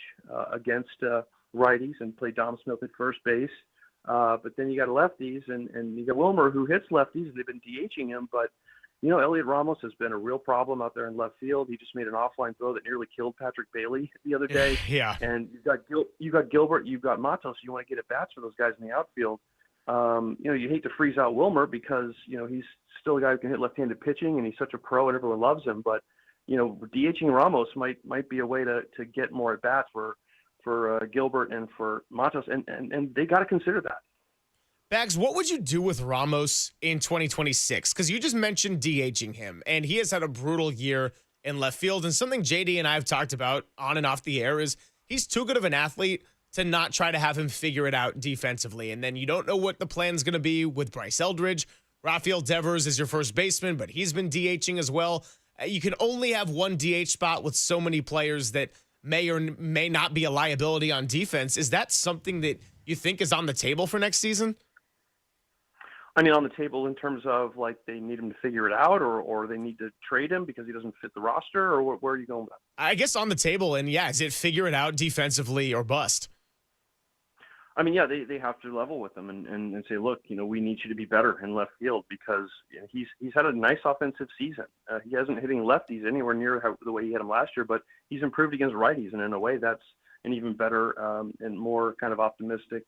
against righties and play Dom Smith at first base. But then you got lefties, and you got Wilmer, who hits lefties. They've been DHing him, but Elliot Ramos has been a real problem out there in left field. He just made an offline throw that nearly killed Patrick Bailey the other day. Yeah. And you've got Gilbert, you've got Matos. You want to get at bats for those guys in the outfield. You hate to freeze out Wilmer because he's still a guy who can hit left-handed pitching, and he's such a pro and everyone loves him. But DHing Ramos might be a way to get more at bats for Gilbert and for Matos, and they got to consider that. Bags, what would you do with Ramos in 2026? Because you just mentioned DHing him, and he has had a brutal year in left field. And something JD and I have talked about on and off the air is he's too good of an athlete to not try to have him figure it out defensively. And then you don't know what the plan's going to be with Bryce Eldridge. Rafael Devers is your first baseman, but he's been DHing as well. You can only have one DH spot with so many players that may or may not be a liability on defense. Is that something that you think is on the table for next season? I mean, on the table in terms of like they need him to figure it out, or they need to trade him because he doesn't fit the roster, or where are you going with that? I guess on the table, and yeah, is it figure it out defensively or bust? I mean, yeah, they have to level with him and say, look, we need you to be better in left field, because he's had a nice offensive season. He hasn't hitting lefties anywhere near the way he hit him last year, but he's improved against righties, and in a way that's an even better and more kind of optimistic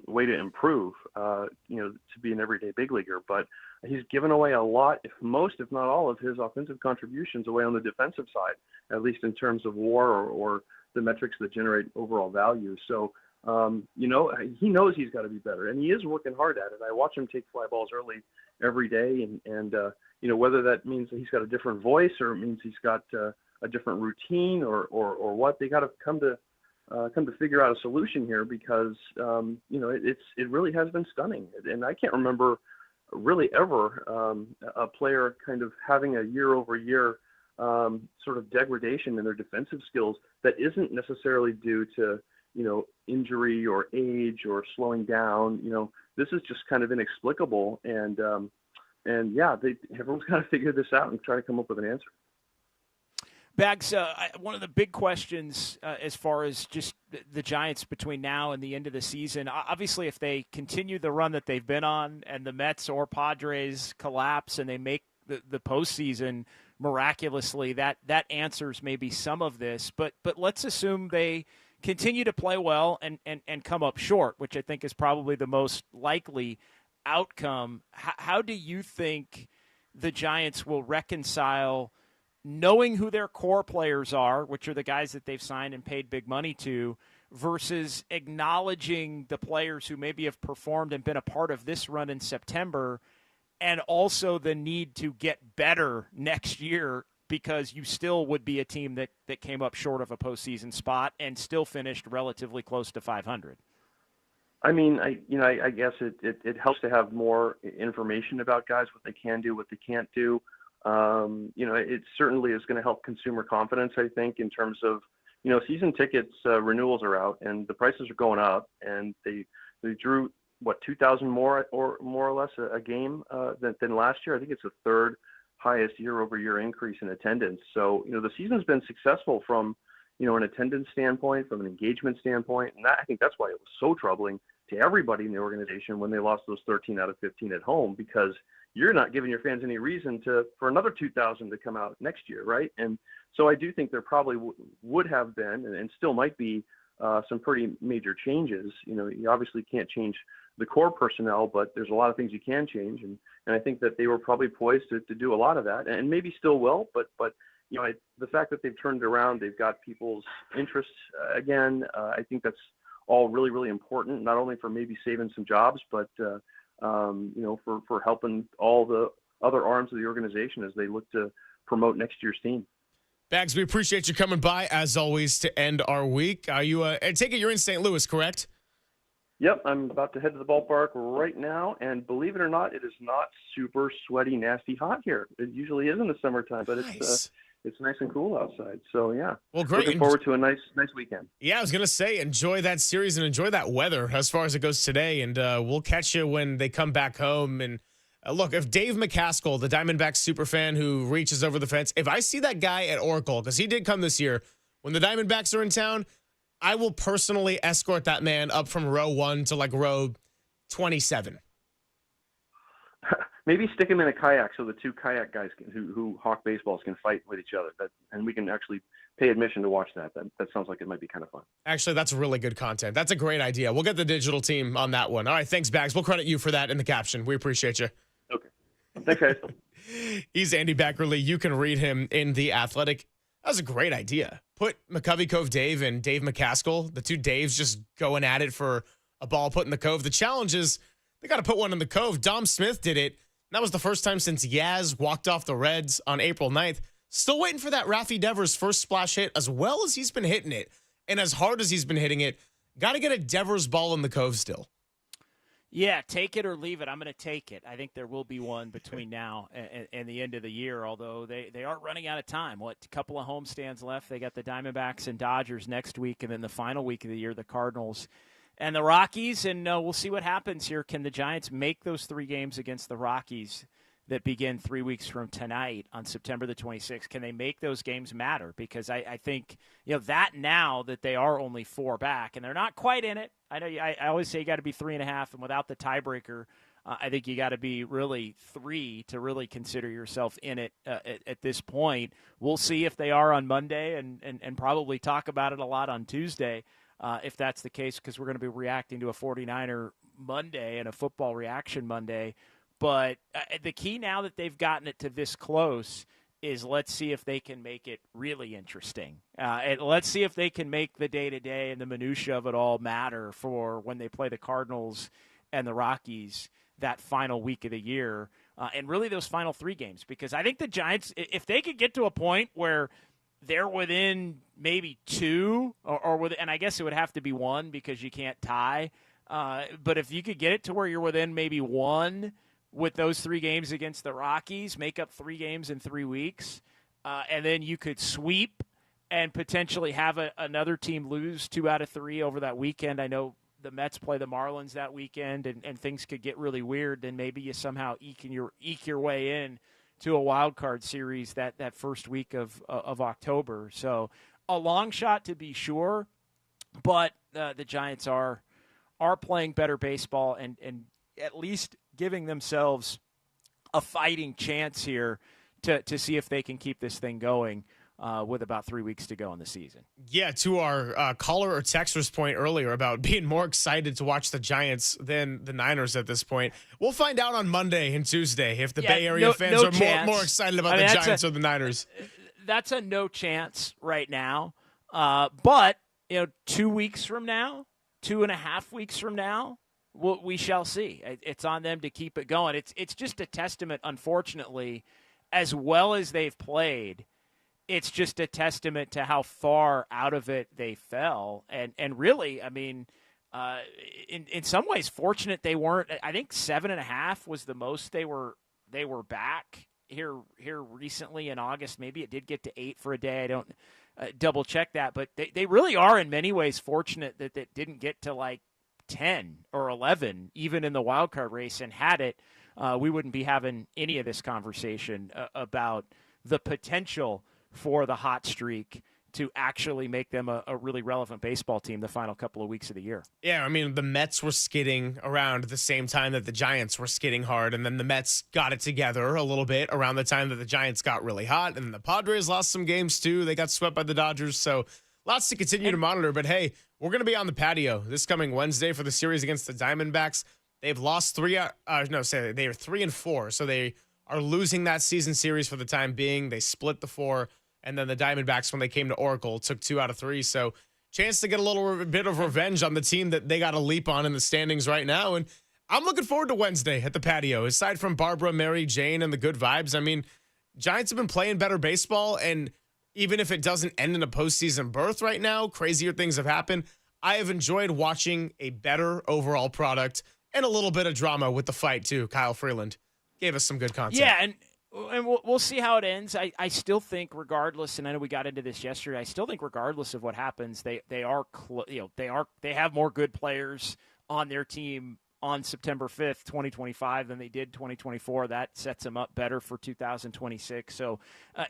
way to improve, to be an everyday big leaguer. But he's given away a lot, if not all of his offensive contributions away on the defensive side, at least in terms of WAR or the metrics that generate overall value. So, he knows he's got to be better, and he is working hard at it. I watch him take fly balls early every day, and whether that means that he's got a different voice or it means he's got a different routine or what, they got to come to figure out a solution here, because it really has been stunning, and I can't remember really ever a player kind of having a year-over-year sort of degradation in their defensive skills that isn't necessarily due to, injury or age or slowing down. This is just kind of inexplicable. And yeah, everyone's got to figure this out and try to come up with an answer. Bags, one of the big questions as far as just the Giants between now and the end of the season, obviously if they continue the run that they've been on and the Mets or Padres collapse and they make the postseason miraculously, that answers maybe some of this. But let's assume they continue to play well and come up short, which I think is probably the most likely outcome. How do you think the Giants will reconcile knowing who their core players are, which are the guys that they've signed and paid big money to, versus acknowledging the players who maybe have performed and been a part of this run in September, and also the need to get better next year because you still would be a team that came up short of a postseason spot and still finished relatively close to 500? I mean, I guess it helps to have more information about guys, what they can do, what they can't do. It certainly is going to help consumer confidence, I think, in terms of, season tickets renewals are out and the prices are going up, and they drew, 2,000 more or less a game than last year. I think it's the third highest year-over-year increase in attendance. So, the season's been successful from, an attendance standpoint, from an engagement standpoint, and I think that's why it was so troubling to everybody in the organization when they lost those 13 out of 15 at home, because you're not giving your fans any reason for another 2,000 to come out next year, right? And so I do think there probably would have been and still might be some pretty major changes. You obviously can't change the core personnel, but there's a lot of things you can change, and I think that they were probably poised to do a lot of that, and maybe still will. But the fact that they've turned it around, they've got people's interests again. I think that's all really, really important, not only for maybe saving some jobs, but for helping all the other arms of the organization as they look to promote next year's team. Bags, we appreciate you coming by, as always, to end our week. Are you? I take it you're in St. Louis, correct? Yep, I'm about to head to the ballpark right now, and believe it or not, it is not super sweaty, nasty hot here. It usually is in the summertime, but it's nice and cool outside. So yeah, well, great. Looking forward to a nice weekend. Yeah, I was gonna say enjoy that series and enjoy that weather as far as it goes today, and we'll catch you when they come back home. And look, if Dave McCaskill, the Diamondbacks superfan who reaches over the fence, if I see that guy at Oracle, because he did come this year, when the Diamondbacks are in town, I will personally escort that man up from row 1 to row 27. Maybe stick him in a kayak so the two kayak guys who hawk baseballs can fight with each other, and we can actually pay admission to watch that. That sounds like it might be kind of fun. Actually, that's really good content. That's a great idea. We'll get the digital team on that one. All right, thanks, Bags. We'll credit you for that in the caption. We appreciate you. Okay. Thanks, guys. He's Andy Beckerly. You can read him in The Athletic. That was a great idea. Put McCovey Cove Dave and Dave McCaskill, the two Daves just going at it for a ball put in the Cove. The challenge is they got to put one in the Cove. Dom Smith did it. That was the first time since Yaz walked off the Reds on April 9th. Still waiting for that Rafi Devers first splash hit, as well as he's been hitting it and as hard as he's been hitting it. Got to get a Devers ball in the Cove still. Yeah, take it or leave it. I'm going to take it. I think there will be one between now and the end of the year, although they are running out of time. A couple of homestands left. They got the Diamondbacks and Dodgers next week, and then the final week of the year, the Cardinals and the Rockies, and we'll see what happens here. Can the Giants make those 3 games against the Rockies that begin 3 weeks from tonight on September the 26th? Can they make those games matter? Because I think, that now that they are only 4 back, and they're not quite in it. I know I always say you got to be 3.5, and without the tiebreaker, I think you got to be really 3 to really consider yourself in it at this point. We'll see if they are on Monday and probably talk about it a lot on Tuesday. If that's the case, because we're going to be reacting to a 49er Monday and a football reaction Monday. But the key now that they've gotten it to this close is let's see if they can make it really interesting. And let's see if they can make the day-to-day and the minutia of it all matter for when they play the Cardinals and the Rockies that final week of the year, and really those final 3 games. Because I think the Giants, if they could get to a point where they're within maybe 2 or within, and I guess it would have to be 1 because you can't tie. But if you could get it to where you're within maybe 1 with those 3 games against the Rockies, make up 3 games in 3 weeks, and then you could sweep and potentially have another team lose 2 out of 3 over that weekend. I know the Mets play the Marlins that weekend, and things could get really weird. Then maybe you somehow eke your way in to a wild card series that first week of October. So a long shot to be sure, but the Giants are playing better baseball and at least giving themselves a fighting chance here to see if they can keep this thing going with about 3 weeks to go in the season. Yeah, to our caller or texter's point earlier about being more excited to watch the Giants than the Niners at this point, we'll find out on Monday and Tuesday if the Bay Area fans are more excited about the Giants or the Niners. That's a no chance right now. But 2 weeks from now, 2.5 weeks from now, we shall see. It's on them to keep it going. It's just a testament, unfortunately, as well as they've played. It's just a testament to how far out of it they fell. And really, I mean, in some ways, fortunate they weren't. I think 7.5 was the most they were back here recently in August. Maybe it did get to 8 for a day. I don't double check that, but they really are in many ways fortunate that it didn't get to like 10 or 11, even in the wild card race. And had it, we wouldn't be having any of this conversation about the potential for the hot streak to actually make them a really relevant baseball team the final couple of weeks of the year. Yeah, I mean, the Mets were skidding around the same time that the Giants were skidding hard, and then the Mets got it together a little bit around the time that the Giants got really hot, and the Padres lost some games too. They got swept by the Dodgers, so lots to continue to monitor. But hey, we're going to be on the patio this coming Wednesday for the series against the Diamondbacks. They've lost they are 3-4, so they are losing that season series for the time being. They split the 4. And then the Diamondbacks, when they came to Oracle, took 2 out of 3. So chance to get a little bit of revenge on the team that they got a leap on in the standings right now. And I'm looking forward to Wednesday at the patio. Aside from Barbara, Mary, Jane, and the good vibes, I mean, Giants have been playing better baseball. And even if it doesn't end in a postseason berth right now, crazier things have happened. I have enjoyed watching a better overall product and a little bit of drama with the fight, too. Kyle Freeland gave us some good content. Yeah, and we'll see how it ends. I still think, regardless, and I know we got into this yesterday, I still think regardless of what happens, they have more good players on their team on September 5th, 2025 than they did 2024. That sets them up better for 2026. So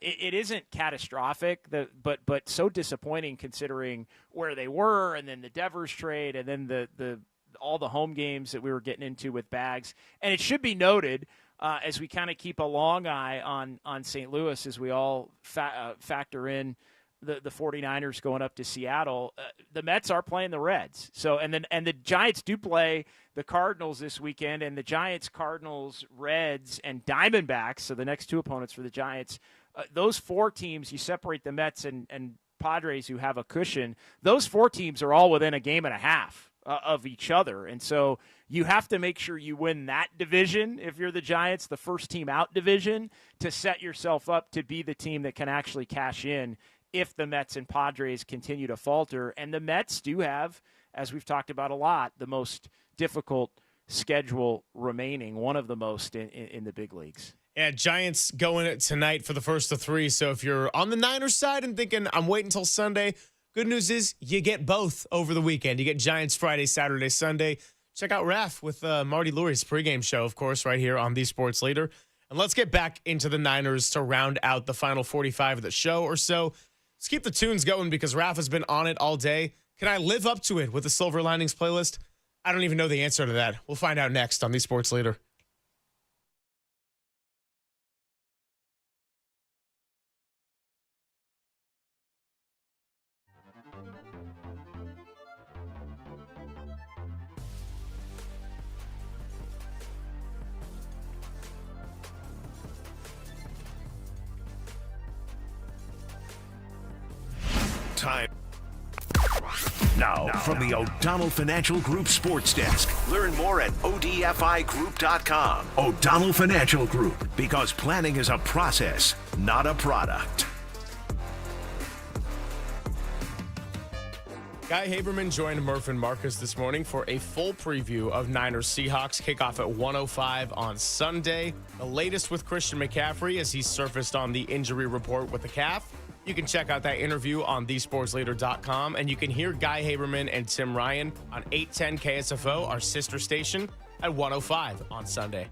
it isn't catastrophic, but so disappointing considering where they were, and then the Devers trade, and then the all the home games that we were getting into with Bags. And it should be noted, as we kind of keep a long eye on St. Louis, as we all factor in the 49ers going up to Seattle, the Mets are playing the Reds. So and the Giants do play the Cardinals this weekend, and the Giants, Cardinals, Reds, and Diamondbacks, so the next 2 opponents for the Giants, those 4 teams, you separate the Mets and Padres who have a cushion, those 4 teams are all within a game and a half of each other. And so you have to make sure you win that division if you're the Giants, the first team out division, to set yourself up to be the team that can actually cash in if the Mets and Padres continue to falter. And the Mets do have, as we've talked about a lot, the most difficult schedule remaining, one of the most in the big leagues. Yeah, Giants going it tonight for the first of 3. So if you're on the Niners side and thinking, I'm waiting until Sunday, good news is you get both over the weekend. You get Giants Friday, Saturday, Sunday. Check out Raf with Marty Lurie's pregame show, of course, right here on The Sports Leader. And let's get back into the Niners to round out the final 45 of the show or so. Let's keep the tunes going because Raf has been on it all day. Can I live up to it with the Silver Linings playlist? I don't even know the answer to that. We'll find out next on The Sports Leader. Time now from the O'Donnell Financial Group Sports Desk. Learn more at odfigroup.com. O'Donnell Financial Group, because planning is a process, not a product. Guy Haberman joined Murph and Marcus this morning for a full preview of Niners Seahawks kickoff at 1:05 on Sunday. The latest with Christian McCaffrey as he surfaced on the injury report with the calf. You can check out that interview on thesportsleader.com, and you can hear Guy Haberman and Tim Ryan on 810 KSFO, our sister station, at 1:05 on Sunday.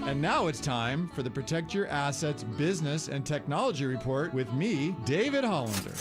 And now it's time for the Protect Your Assets Business and Technology Report with me, David Hollander.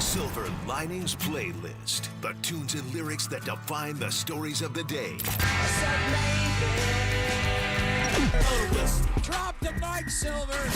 Silver Linings Playlist. The tunes and lyrics that define the stories of the day. Drop the mic, Silver.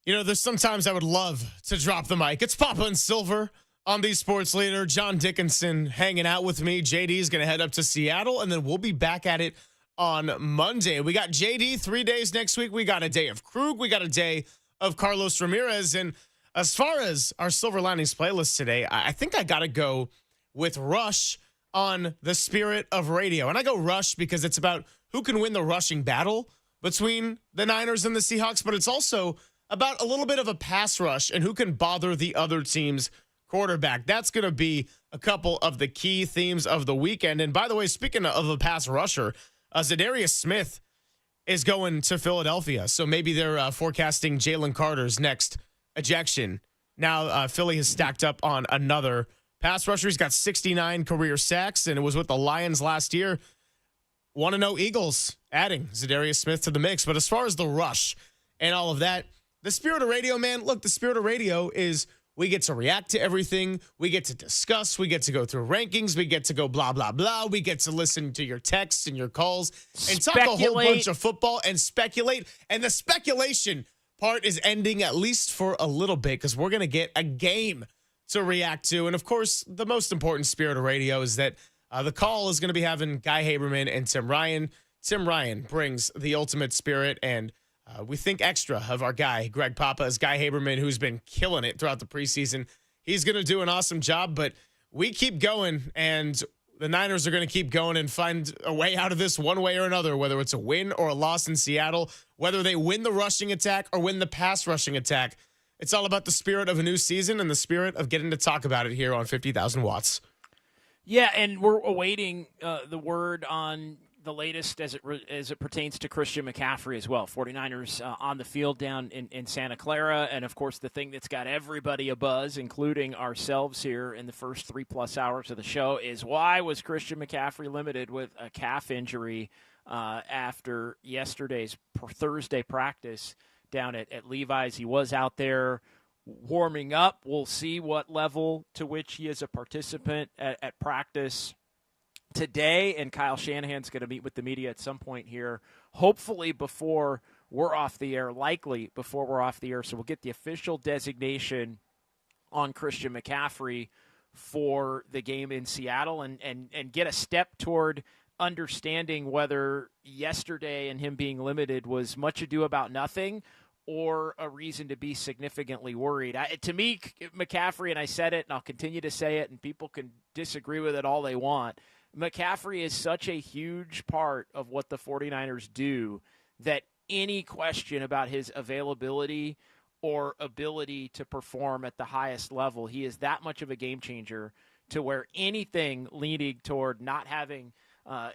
You know, there's sometimes I would love to drop the mic. It's Papa and Silver on the Sports Leader. John Dickinson hanging out with me. JD is going to head up to Seattle, and then we'll be back at it on Monday. We got JD 3 days next week. We got a day of Kruk. We got a day of Carlos Ramirez. And as far as our Silver Linings playlist today, I think I got to go with Rush on the Spirit of Radio. And I go Rush because it's about who can win the rushing battle between the Niners and the Seahawks, but it's also about a little bit of a pass rush and who can bother the other team's quarterback. That's going to be a couple of the key themes of the weekend. And by the way, speaking of a pass rusher, Zadarius Smith is going to Philadelphia. So maybe they're forecasting Jalen Carter's next ejection. Now Philly has stacked up on another pass rusher. He's got 69 career sacks, and it was with the Lions last year. Want to know Eagles adding Zadarius Smith to the mix. But as far as the rush and all of that, the Spirit of Radio, man, look, the Spirit of Radio is we get to react to everything. We get to discuss. We get to go through rankings. We get to go blah, blah, blah. We get to listen to your texts and your calls and talk a whole bunch of football and speculate. And the speculation part is ending at least for a little bit because we're going to get a game to react to. And, of course, the most important Spirit of Radio is that the call is going to be having Guy Haberman and Tim Ryan. Tim Ryan brings the ultimate spirit, and we think extra of our guy, Greg Papa, as Guy Haberman, who's been killing it throughout the preseason. He's going to do an awesome job, but we keep going, and the Niners are going to keep going and find a way out of this one way or another, whether it's a win or a loss in Seattle, whether they win the rushing attack or win the pass rushing attack. It's all about the spirit of a new season and the spirit of getting to talk about it here on 50,000 Watts. Yeah, and we're awaiting the word on the latest as it pertains to Christian McCaffrey as well. 49ers on the field down in Santa Clara. And, of course, the thing that's got everybody abuzz, including ourselves here in the first 3+ hours of the show, is why was Christian McCaffrey limited with a calf injury after yesterday's Thursday practice down at Levi's? He was out there warming up. We'll see what level to which he is a participant at practice today, and Kyle Shanahan's going to meet with the media at some point here, hopefully before we're off the air, likely before we're off the air. So we'll get the official designation on Christian McCaffrey for the game in Seattle and get a step toward understanding whether yesterday and him being limited was much ado about nothing or a reason to be significantly worried. To me, McCaffrey, and I said it and I'll continue to say it, and people can disagree with it all they want, McCaffrey is such a huge part of what the 49ers do that any question about his availability or ability to perform at the highest level, he is that much of a game changer to where anything leaning toward not having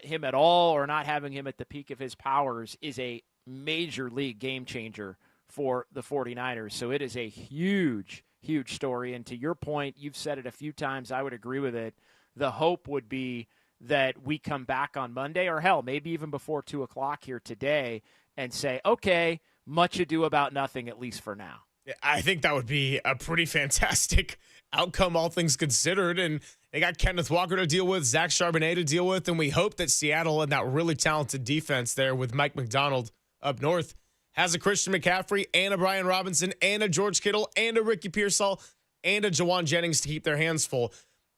him at all or not having him at the peak of his powers is a major league game changer for the 49ers. So it is a huge, huge story. And to your point, you've said it a few times, I would agree with it. The hope would be that we come back on Monday, or hell, maybe even before 2 o'clock here today, and say, okay, much ado about nothing, at least for now. I think that would be a pretty fantastic outcome, all things considered. And they got Kenneth Walker to deal with, Zach Charbonnet to deal with, and we hope that Seattle and that really talented defense there with Mike McDonald up north has a Christian McCaffrey and a Brian Robinson and a George Kittle and a Ricky Pearsall and a Jawan Jennings to keep their hands full.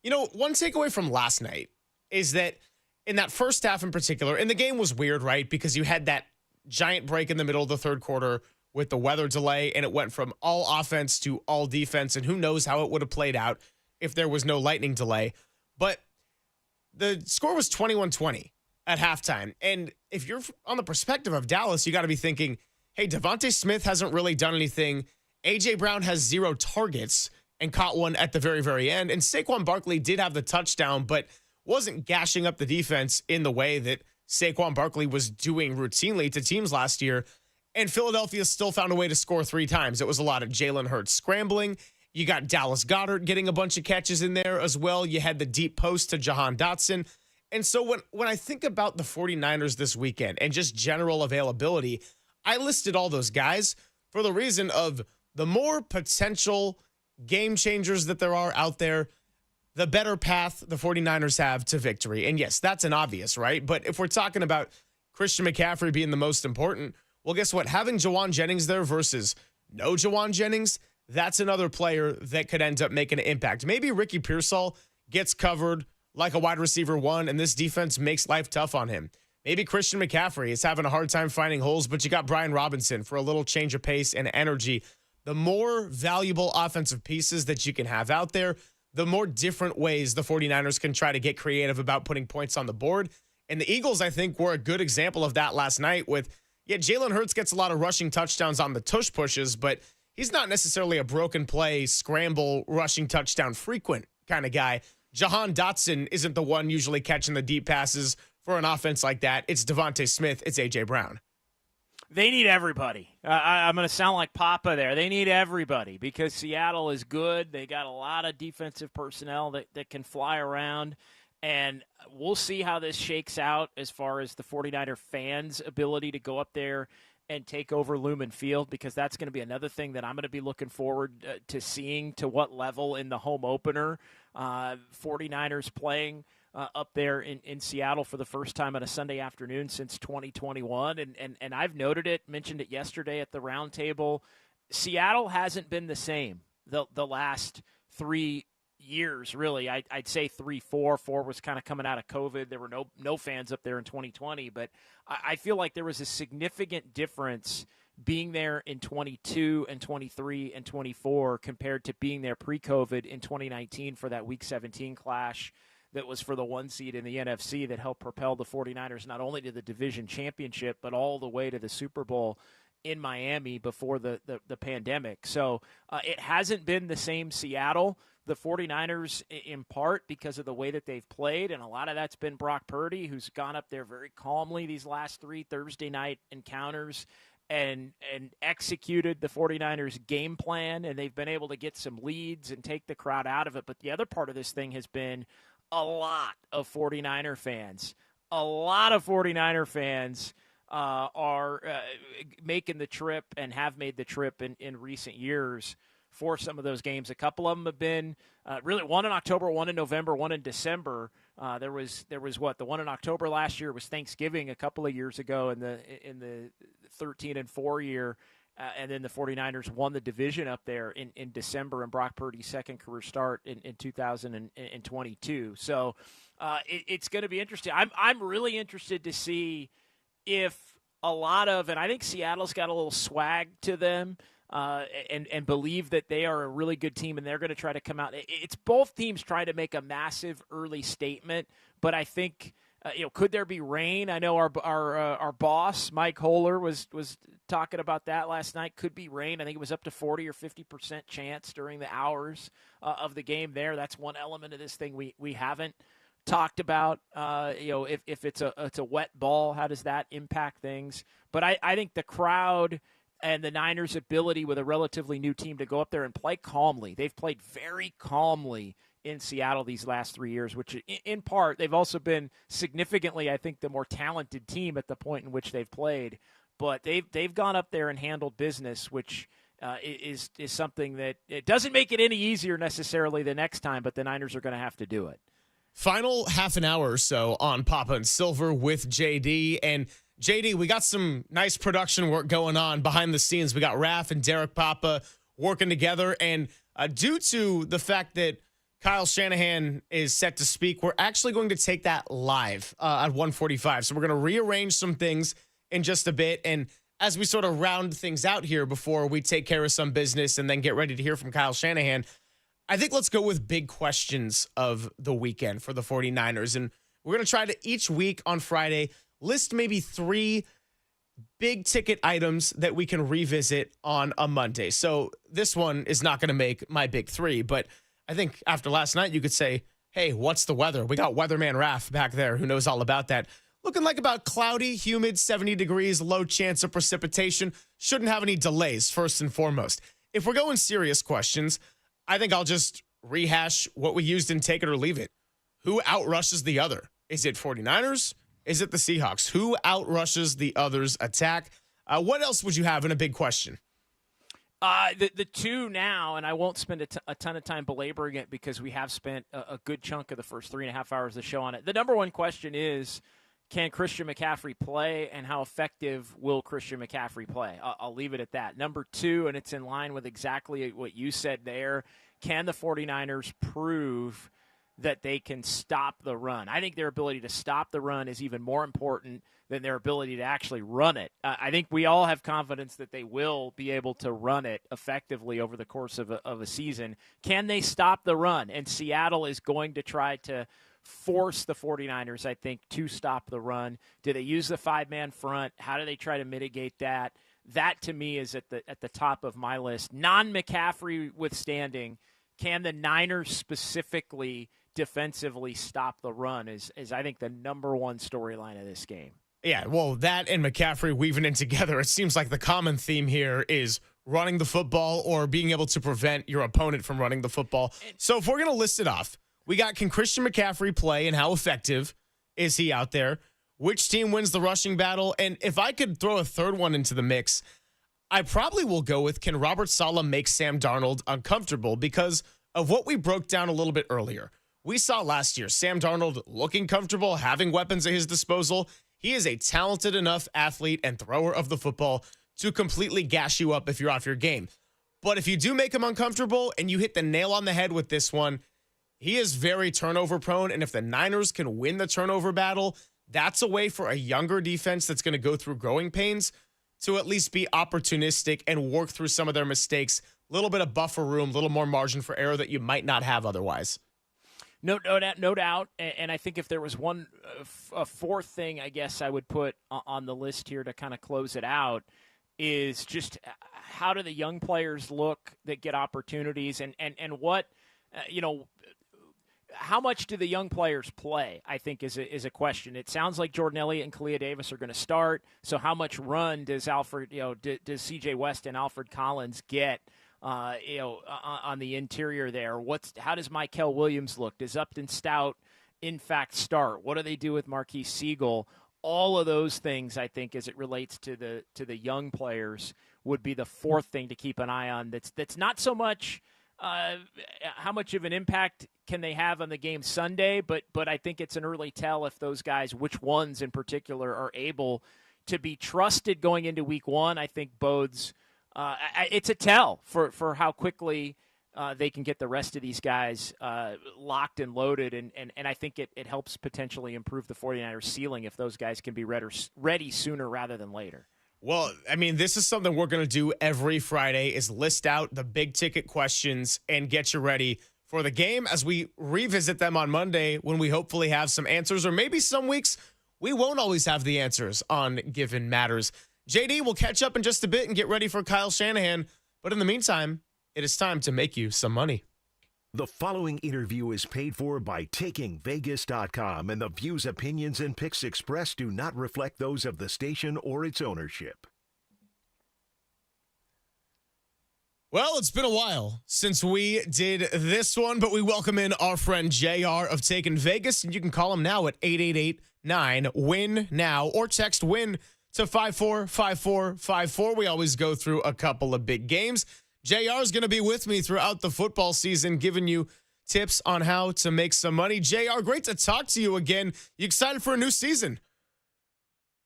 You know, one takeaway from last night is that in that first half in particular, and the game was weird, right? Because you had that giant break in the middle of the third quarter with the weather delay, and it went from all offense to all defense, and who knows how it would have played out if there was no lightning delay. But the score was 21-20 at halftime. And if you're on the perspective of Dallas, you got to be thinking, hey, Devontae Smith hasn't really done anything. A.J. Brown has 0 targets and caught one at the very, very end. And Saquon Barkley did have the touchdown, but wasn't gashing up the defense in the way that Saquon Barkley was doing routinely to teams last year. And Philadelphia still found a way to score 3 times. It was a lot of Jalen Hurts scrambling. You got Dallas Goedert getting a bunch of catches in there as well. You had the deep post to Jahan Dotson. And so when I think about the 49ers this weekend and just general availability, I listed all those guys. for the reason of the more potential game changers that there are out there, the better path the 49ers have to victory. And yes, that's an obvious, right? But if we're talking about Christian McCaffrey being the most important, well, guess what? Having Jawan Jennings there versus no Jawan Jennings, that's another player that could end up making an impact. Maybe Ricky Pearsall gets covered like a wide receiver one, and this defense makes life tough on him. Maybe Christian McCaffrey is having a hard time finding holes, but you got Brian Robinson for a little change of pace and energy. The more valuable offensive pieces that you can have out there, the more different ways the 49ers can try to get creative about putting points on the board. And the Eagles, I think, were a good example of that last night with, Jalen Hurts gets a lot of rushing touchdowns on the tush pushes, but he's not necessarily a broken play, scramble, rushing touchdown frequent kind of guy. Jahan Dotson isn't the one usually catching the deep passes for an offense like that. It's Devontae Smith. It's A.J. Brown. They need everybody. I'm going to sound like Papa there. They need everybody because Seattle is good. They got a lot of defensive personnel that can fly around, and we'll see how this shakes out as far as the 49er fans' ability to go up there and take over Lumen Field, because that's going to be another thing that I'm going to be looking forward to seeing, to what level in the home opener 49ers playing up there in Seattle for the first time on a Sunday afternoon since 2021. And I've noted it, mentioned it yesterday at the roundtable. Seattle hasn't been the same the last 3 years, really. I'd say 3, 4. 4 was kind of coming out of COVID. There were no fans up there in 2020, but I feel like there was a significant difference being there in 22 and 23 and 24 compared to being there pre-COVID in 2019 for that Week 17 clash that was for the 1 seed in the NFC that helped propel the 49ers not only to the division championship, but all the way to the Super Bowl in Miami before the pandemic. So it hasn't been the same Seattle. The 49ers, in part because of the way that they've played, and a lot of that's been Brock Purdy, who's gone up there very calmly these last 3 Thursday night encounters and executed the 49ers game plan, and they've been able to get some leads and take the crowd out of it. But the other part of this thing has been a lot of 49er fans. A lot of 49er fans are making the trip and have made the trip in recent years for some of those games. A couple of them have been really one in October, one in November, one in December. There was what, the one in October last year was Thanksgiving a couple of years ago in the 13-4 year. And then the 49ers won the division up there in December, and Brock Purdy's second career start in 2022. So it's going to be interesting. I'm really interested to see if a lot of, and I think Seattle's got a little swag to them, and believe that they are a really good team, and they're going to try to come out. It's both teams trying to make a massive early statement, but I think could there be rain? I know our boss Mike Holler was talking about that last night. Could be rain. I think it was up to 40 or 50% chance during the hours of the game there. That's one element of this thing we haven't talked about. If it's a wet ball, how does that impact things? But I think the crowd and the Niners' ability with a relatively new team to go up there and play calmly. They've played very calmly in Seattle these last 3 years, which in part they've also been significantly, I think, the more talented team at the point in which they've played. But they've gone up there and handled business, which is something that it doesn't make it any easier necessarily the next time, but the Niners are going to have to do it. Final half an hour or so on Papa and Silver with JD. And JD, we got some nice production work going on behind the scenes. We got Raph and Derek Papa working together. And due to the fact that Kyle Shanahan is set to speak, we're actually going to take that live at 1:45. So we're going to rearrange some things in just a bit. And as we sort of round things out here before we take care of some business and then get ready to hear from Kyle Shanahan, I think let's go with big questions of the weekend for the 49ers. And we're going to try to each week on Friday list maybe 3 big ticket items that we can revisit on a Monday. So this one is not going to make my big 3, but I think after last night you could say, hey, what's the weather? We got Weatherman Raph back there who knows all about that. Looking like about cloudy, humid, 70 degrees, low chance of precipitation. Shouldn't have any delays, first and foremost. If we're going serious questions, I think I'll just rehash what we used in Take It or Leave It. Who outrushes the other? Is it 49ers? Is it the Seahawks? Who outrushes the other's attack? What else would you have in a big question? The two now, and I won't spend a ton of time belaboring it because we have spent a good chunk of the first 3.5 hours of the show on it. The number one question is, can Christian McCaffrey play, and how effective will Christian McCaffrey play? I'll leave it at that. Number two, and it's in line with exactly what you said there, can the 49ers prove that they can stop the run? I think their ability to stop the run is even more important than their ability to actually run it. I think we all have confidence that they will be able to run it effectively over the course of a season. Can they stop the run? And Seattle is going to try to force the 49ers, I think, to stop the run. Do they use the five-man front? How do they try to mitigate that? That, to me, is at the top of my list. Non-McCaffrey withstanding, can the Niners specifically defensively stop the run is I think, the number one storyline of this game. Yeah, well, that and McCaffrey weaving in together, it seems like the common theme here is running the football or being able to prevent your opponent from running the football. So if we're going to list it off, we got, can Christian McCaffrey play and how effective is he out there? Which team wins the rushing battle? And if I could throw a third one into the mix, I probably will go with, can Robert Saleh make Sam Darnold uncomfortable? Because of what we broke down a little bit earlier. We saw last year Sam Darnold looking comfortable, having weapons at his disposal. He is a talented enough athlete and thrower of the football to completely gash you up if you're off your game. But if you do make him uncomfortable and you hit the nail on the head with this one, he is very turnover prone. And if the Niners can win the turnover battle, that's a way for a younger defense that's going to go through growing pains to at least be opportunistic and work through some of their mistakes. A little bit of buffer room, a little more margin for error that you might not have otherwise. No doubt. And I think if there was a fourth thing, I guess I would put on the list here to kind of close it out, is just how do the young players look that get opportunities, and what, how much do the young players play, I think is a question. It sounds like Jordan Elliott and Kalia Davis are going to start. So how much run does does CJ West and Alfred Collins get? On the interior there? How does Mykel Williams look? Does Upton Stout, in fact, start? What do they do with Marquise Siegel? All of those things, I think, as it relates to the young players, would be the fourth thing to keep an eye on. That's not so much how much of an impact can they have on the game Sunday, but I think it's an early tell if those guys, which ones in particular, are able to be trusted going into week one. I think bodes. It's a tell for how quickly they can get the rest of these guys locked and loaded, and I think it helps potentially improve the 49ers ceiling if those guys can be ready sooner rather than later. Well, I mean, this is something we're going to do every Friday, is list out the big ticket questions and get you ready for the game as we revisit them on Monday, when we hopefully have some answers, or maybe some weeks we won't always have the answers on given matters. JD, we'll catch up in just a bit and get ready for Kyle Shanahan. But in the meantime, it is time to make you some money. The following interview is paid for by TakingVegas.com, and the views, opinions, and picks expressed do not reflect those of the station or its ownership. Well, it's been a while since we did this one, but we welcome in our friend JR of Taking Vegas, and you can call him now at 888-9-WIN-NOW or text WIN to 545454. We always go through a couple of big games. JR is going to be with me throughout the football season, giving you tips on how to make some money. JR, great to talk to you again. You excited for a new season?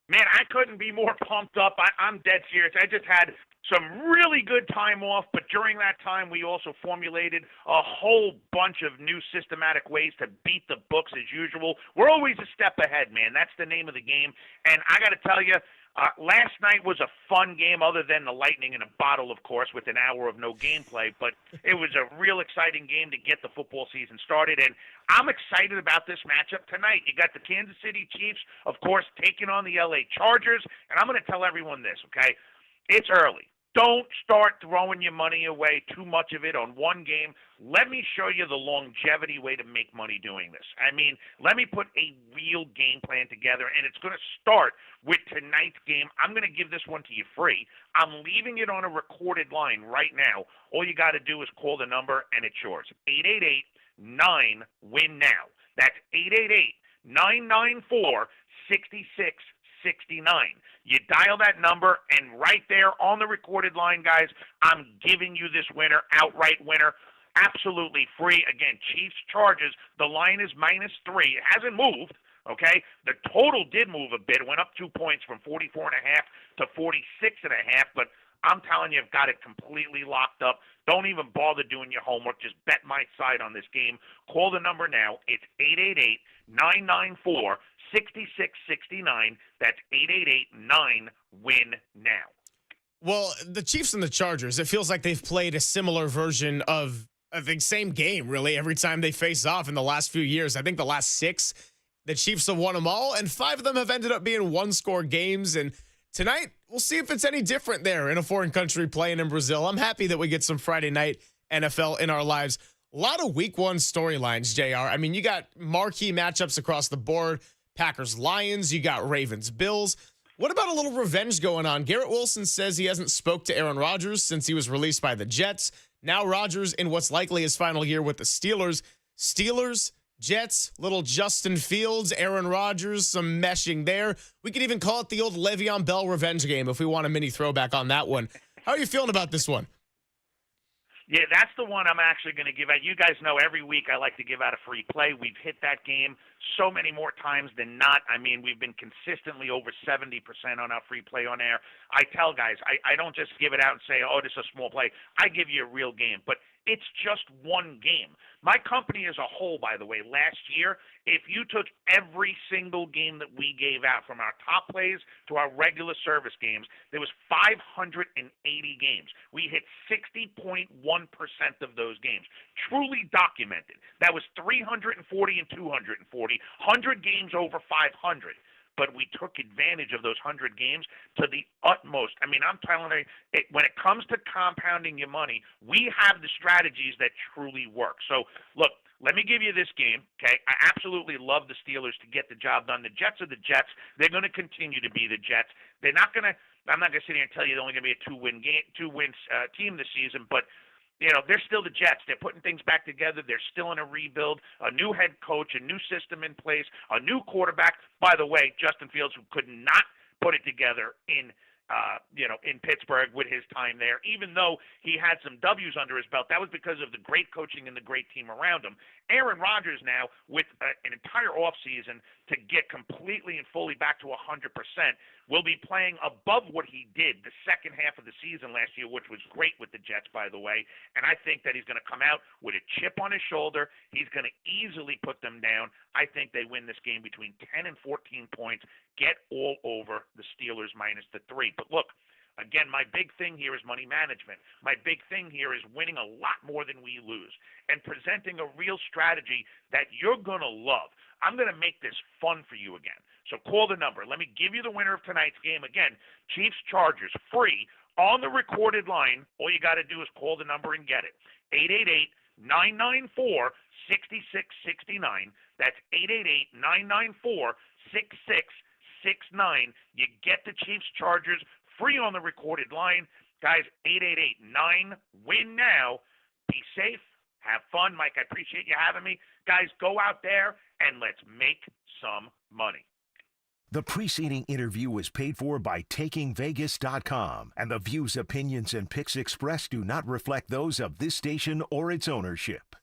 Man, I couldn't be more pumped up. I'm dead serious. I just had some really good time off, but during that time, we also formulated a whole bunch of new systematic ways to beat the books as usual. We're always a step ahead, man. That's the name of the game. And I got to tell you, last night was a fun game, other than the lightning in a bottle, of course, with an hour of no gameplay. But it was a real exciting game to get the football season started. And I'm excited about this matchup tonight. You got the Kansas City Chiefs, of course, taking on the LA Chargers. And I'm going to tell everyone this, okay? It's early. Don't start throwing your money away, too much of it on one game. Let me show you the longevity way to make money doing this. I mean, let me put a real game plan together, and it's going to start with tonight's game. I'm going to give this one to you free. I'm leaving it on a recorded line right now. All you got to do is call the number, and it's yours. 888-9-WIN-NOW. That's 888-994-66 You dial that number, and right there on the recorded line, guys, I'm giving you this winner, outright winner, absolutely free. Again, Chiefs Chargers, the line is -3. It hasn't moved, okay? The total did move a bit. It went up 2 points from 44.5 to 46.5, but I'm telling you, I've got it completely locked up. Don't even bother doing your homework. Just bet my side on this game. Call the number now. It's 888-994-6669. That's 888-9-WIN-NOW. Well, the Chiefs and the Chargers, it feels like they've played a similar version of the same game, really, every time they face off in the last few years. I think the last 6, the Chiefs have won them all, and 5 of them have ended up being one-score games. And tonight, we'll see if it's any different there in a foreign country playing in Brazil. I'm happy that we get some Friday night NFL in our lives. A lot of week 1 storylines, JR. I mean, you got marquee matchups across the board. Packers-Lions, you got Ravens-Bills. What about a little revenge going on? Garrett Wilson says he hasn't spoke to Aaron Rodgers since he was released by the Jets. Now Rodgers in what's likely his final year with the Steelers. Steelers, Jets, little Justin Fields, Aaron Rodgers, some meshing there. We could even call it the old Le'Veon Bell revenge game if we want a mini throwback on that one. How are you feeling about this one? Yeah, that's the one I'm actually going to give out. You guys know every week I like to give out a free play. We've hit that game so many more times than not. I mean, we've been consistently over 70% on our free play on air. I tell guys, I don't just give it out and say, oh, this is a small play. I give you a real game. But it's just one game. My company as a whole, by the way, last year, if you took every single game that we gave out, from our top plays to our regular service games, there was 580 games. We hit 60.1% of those games. Truly documented. That was 340 and 240, 100 games over 500. But we took advantage of those 100 games to the utmost. I mean, I'm telling you, when it comes to compounding your money, we have the strategies that truly work. So, look, let me give you this game, okay? I absolutely love the Steelers to get the job done. The Jets are the Jets. They're going to continue to be the Jets. They're not going to – I'm not going to sit here and tell you they're only going to be a two-win team this season, but – you know, they're still the Jets. They're putting things back together. They're still in a rebuild, a new head coach, a new system in place, a new quarterback. By the way, Justin Fields, who could not put it together in Pittsburgh with his time there, even though he had some W's under his belt. That was because of the great coaching and the great team around him. Aaron Rodgers now, with an entire offseason to get completely and fully back to 100%, will be playing above what he did the second half of the season last year, which was great with the Jets, by the way. And I think that he's going to come out with a chip on his shoulder. He's going to easily put them down. I think they win this game between 10 and 14 points, get all over the Steelers minus the 3. But look, again, my big thing here is money management. My big thing here is winning a lot more than we lose and presenting a real strategy that you're going to love. I'm going to make this fun for you again. So call the number. Let me give you the winner of tonight's game. Again, Chiefs-Chargers, free on the recorded line. All you got to do is call the number and get it. 888-994-6669. That's 888-994-6669. You get the Chiefs-Chargers free on the recorded line. Guys, 888-9-WIN-NOW. Be safe. Have fun. Mike, I appreciate you having me. Guys, go out there and let's make some money. The preceding interview was paid for by TakingVegas.com, and the views, opinions, and picks expressed do not reflect those of this station or its ownership.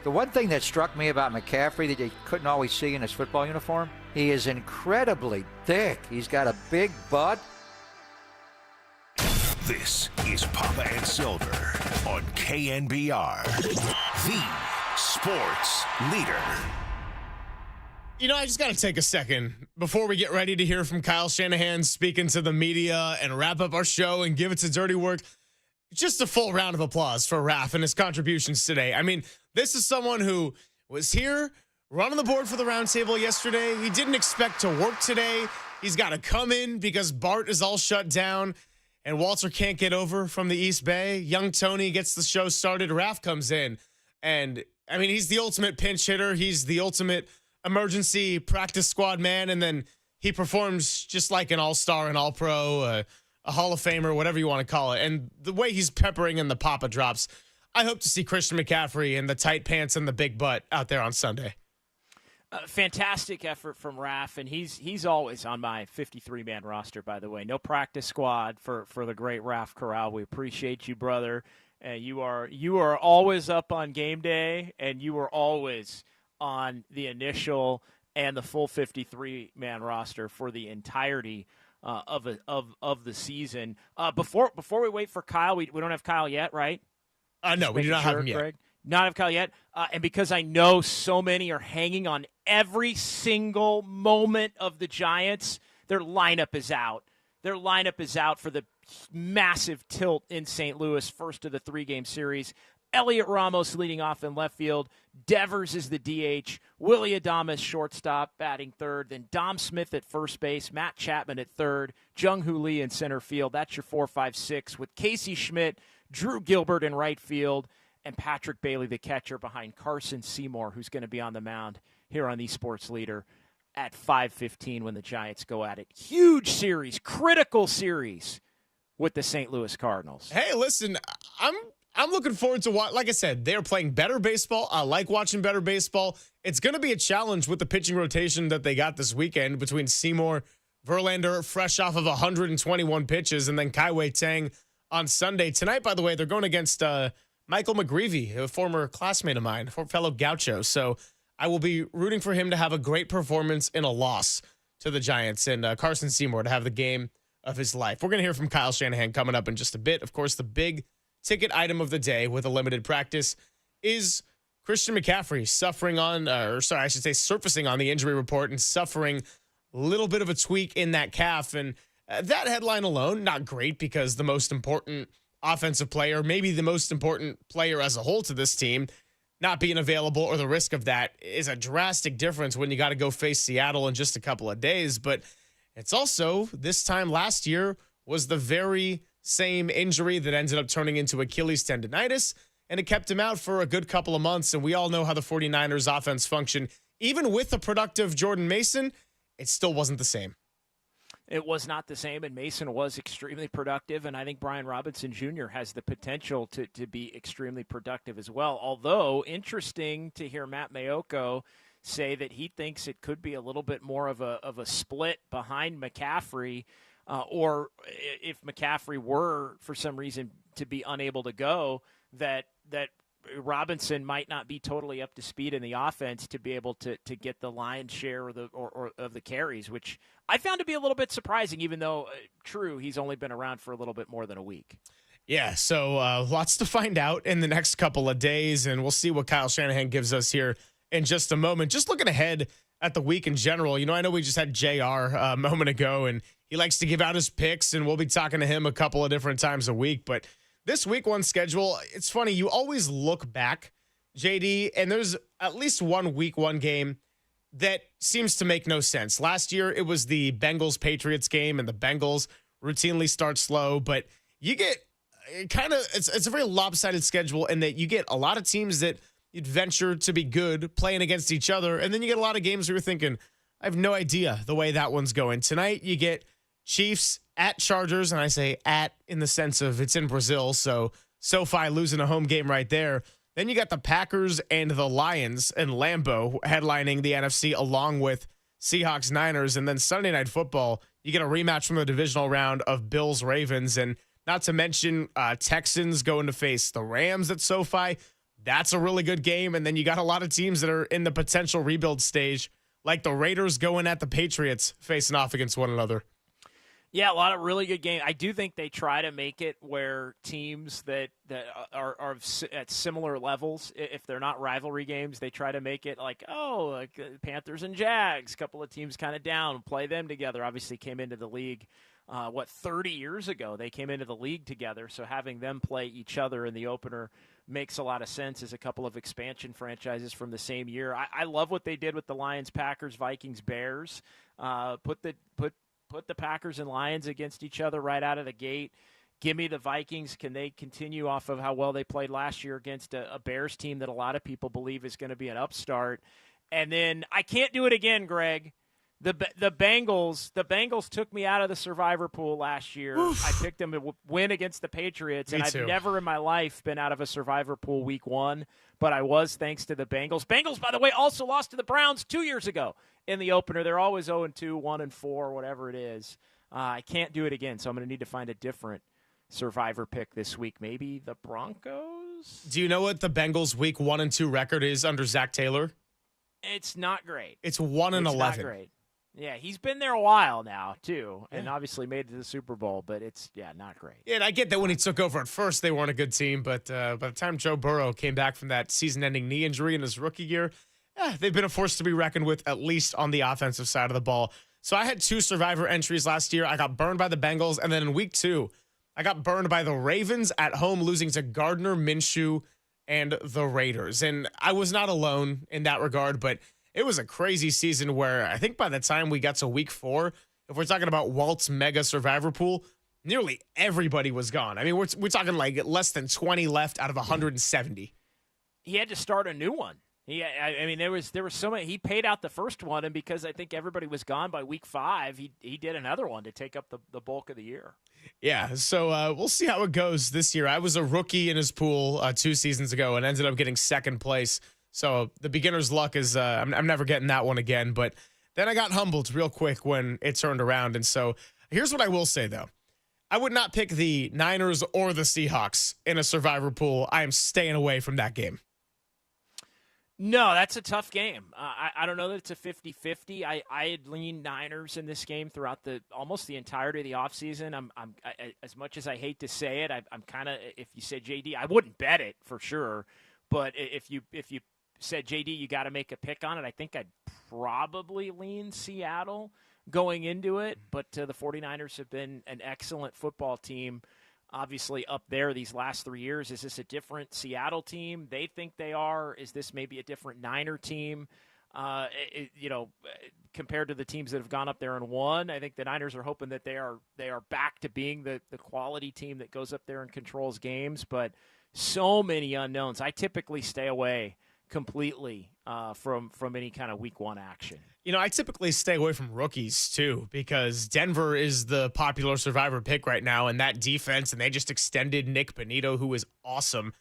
The one thing that struck me about McCaffrey that you couldn't always see in his football uniform, he is incredibly thick. He's got a big butt. This is Papa and Silver on KNBR, the sports leader. You know, I just got to take a second before we get ready to hear from Kyle Shanahan speaking to the media and wrap up our show and give it to dirty work. Just a full round of applause for Raph and his contributions today. I mean, this is someone who was here running the board for the roundtable yesterday. He didn't expect to work today. He's got to come in because Bart is all shut down and Walter can't get over from the East Bay. Young Tony gets the show started. Raph comes in. And, I mean, he's the ultimate pinch hitter. He's the ultimate emergency practice squad man. And then he performs just like an all-star, an all-pro, a Hall of Famer, whatever you want to call it. And the way he's peppering in the Papa drops, I hope to see Christian McCaffrey in the tight pants and the big butt out there on Sunday. Fantastic effort from Raph, and he's always on my 53-man roster, by the way. No practice squad for the great Raph Corral. We appreciate you, brother. You are always up on game day, and you are always on the initial and the full 53-man roster for the entirety of the season. Before we wait for Kyle, we don't have Kyle yet, right? No, we do not have him yet. Greg? Not have Kyle yet. And because I know so many are hanging on every single moment of the Giants, their lineup is out. Their lineup is out for the massive tilt in St. Louis, first of the 3-game series. Elliot Ramos leading off in left field. Devers is the DH. Willie Adames, shortstop, batting third. Then Dom Smith at first base. Matt Chapman at third. Jung-Hoo Lee in center field. That's your 4-5-6 with Casey Schmidt, Drew Gilbert in right field, and Patrick Bailey, the catcher, behind Carson Seymour, who's going to be on the mound here on the Sports Leader at 5:15 when the Giants go at it. Huge series, critical series with the St. Louis Cardinals. Hey, listen, I'm looking forward to what, like I said, they're playing better baseball. I like watching better baseball. It's going to be a challenge with the pitching rotation that they got this weekend between Seymour, Verlander, fresh off of 121 pitches, and then Kai-Wei Tang on Sunday. Tonight, by the way, they're going against Michael McGreevy, a former classmate of mine, a fellow Gaucho. So I will be rooting for him to have a great performance in a loss to the Giants, and Carson Seymour to have the game of his life. We're going to hear from Kyle Shanahan coming up in just a bit. Of course, the big ticket item of the day with a limited practice is Christian McCaffrey surfacing on the injury report and suffering a little bit of a tweak in that calf. And that headline alone, not great, because the most important offensive player, maybe the most important player as a whole to this team, not being available, or the risk of that, is a drastic difference when you got to go face Seattle in just a couple of days. But it's also, this time last year, was the very same injury that ended up turning into Achilles tendonitis, and it kept him out for a good couple of months. And we all know how the 49ers offense function. Even with a productive Jordan Mason, it still wasn't the same. It was not the same, and Mason was extremely productive, and I think Brian Robinson Jr. has the potential to be extremely productive as well. Although, interesting to hear Matt Mayoko say that he thinks it could be a little bit more of a split behind McCaffrey, or if McCaffrey were, for some reason, to be unable to go, that Robinson might not be totally up to speed in the offense to be able to get the lion's share or of the carries, which I found to be a little bit surprising, even though, true, he's only been around for a little bit more than a week. Yeah, so lots to find out in the next couple of days, and we'll see what Kyle Shanahan gives us here in just a moment. Just looking ahead at the week in general, I know we just had JR a moment ago, and he likes to give out his picks, and we'll be talking to him a couple of different times a week, but this week one schedule, it's funny, you always look back, JD, and there's at least one week one game that seems to make no sense. Last year, it was the Bengals-Patriots game, and the Bengals routinely start slow, but you get it's a very lopsided schedule in that you get a lot of teams that you'd venture to be good playing against each other, and then you get a lot of games where you're thinking, I have no idea the way that one's going. Tonight, you get Chiefs at Chargers, and I say at in the sense of it's in Brazil, so SoFi losing a home game right there. Then you got the Packers and the Lions and Lambeau headlining the NFC along with Seahawks, Niners, and then Sunday Night Football, you get a rematch from the divisional round of Bills, Ravens, and not to mention Texans going to face the Rams at SoFi, That's a really good game. And then you got a lot of teams that are in the potential rebuild stage, like the Raiders going at the Patriots facing off against one another. Yeah, a lot of really good games. I do think they try to make it where teams that are at similar levels, if they're not rivalry games, they try to make it like Panthers and Jags, a couple of teams kind of down, play them together. Obviously came into the league, 30 years ago they came into the league together, so having them play each other in the opener makes a lot of sense as a couple of expansion franchises from the same year. I love what they did with the Lions, Packers, Vikings, Bears. Put the Packers and Lions against each other right out of the gate. Give me the Vikings. Can they continue off of how well they played last year against a Bears team that a lot of people believe is going to be an upstart? And then I can't do it again, Greg. The Bengals took me out of the survivor pool last year. Oof. I picked them to win against the Patriots, and I've never in my life been out of a survivor pool week one, but I was thanks to the Bengals. Bengals, by the way, also lost to the Browns 2 years ago in the opener. They're always 0-2, 1-4, whatever it is. I can't do it again, so I'm going to need to find a different survivor pick this week. Maybe the Broncos? Do you know what the Bengals' week 1 and 2 record is under Zach Taylor? It's not great. It's 1-11. It's not great. Yeah, he's been there a while now, too, and obviously made it to the Super Bowl, but it's, not great. Yeah, and I get that when he took over at first, they weren't a good team, but by the time Joe Burrow came back from that season-ending knee injury in his rookie year, they've been a force to be reckoned with, at least on the offensive side of the ball. So I had 2 survivor entries last year. I got burned by the Bengals, and then in week 2, I got burned by the Ravens at home, losing to Gardner Minshew and the Raiders. And I was not alone in that regard, but it was a crazy season where I think by the time we got to week 4, if we're talking about Walt's mega survivor pool, nearly everybody was gone. I mean, we're talking like less than 20 left out of 170. He had to start a new one. There was so many. He paid out the first one, and because I think everybody was gone by week 5, he did another one to take up the bulk of the year. Yeah, so we'll see how it goes this year. I was a rookie in his pool 2 seasons ago and ended up getting second place. So the beginner's luck is I'm never getting that one again. But then I got humbled real quick when it turned around. And so here's what I will say, though. I would not pick the Niners or the Seahawks in a survivor pool. I am staying away from that game. No, that's a tough game. I don't know that it's a 50-50. I had leaned Niners in this game throughout almost the entirety of the offseason. I'm as much as I hate to say it, I'm kind of, if you said JD, I wouldn't bet it for sure. But if you said, JD, you got to make a pick on it, I think I'd probably lean Seattle going into it. But the 49ers have been an excellent football team, obviously up there these last 3 years. Is this a different Seattle team? They think they are. Is this maybe a different Niner team? Compared to the teams that have gone up there and won, I think the Niners are hoping that they are back to being the quality team that goes up there and controls games. But so many unknowns. I typically stay away completely from any kind of week 1 action. I typically stay away from rookies too, because Denver is the popular survivor pick right now, and that defense, and they just extended Nick Bonito, who is awesome.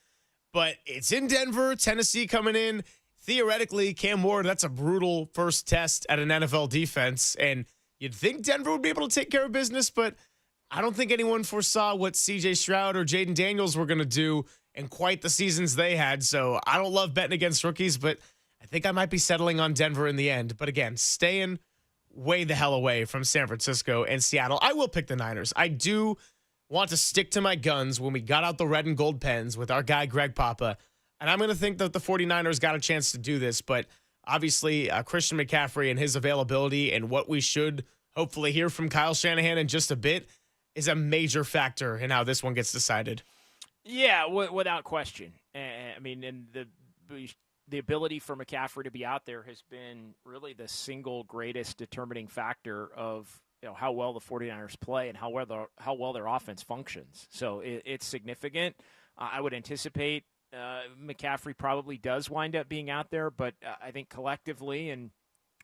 But it's in Denver, Tennessee coming in. Theoretically, Cam Ward, that's a brutal first test at an NFL defense, and you'd think Denver would be able to take care of business, but I don't think anyone foresaw what C.J. Stroud or Jaden Daniels were going to do in quite the seasons they had. So I don't love betting against rookies, but I think I might be settling on Denver in the end. But again, staying way the hell away from San Francisco and Seattle. I will pick the Niners. I do want to stick to my guns when we got out the red and gold pens with our guy Greg Papa. And I'm going to think that the 49ers got a chance to do this. But obviously, Christian McCaffrey and his availability and what we should hopefully hear from Kyle Shanahan in just a bit is a major factor in how this one gets decided. Yeah, without question. I mean, and the ability for McCaffrey to be out there has been really the single greatest determining factor of how well the 49ers play and how well their offense functions. So it's significant. I would anticipate McCaffrey probably does wind up being out there, but I think collectively and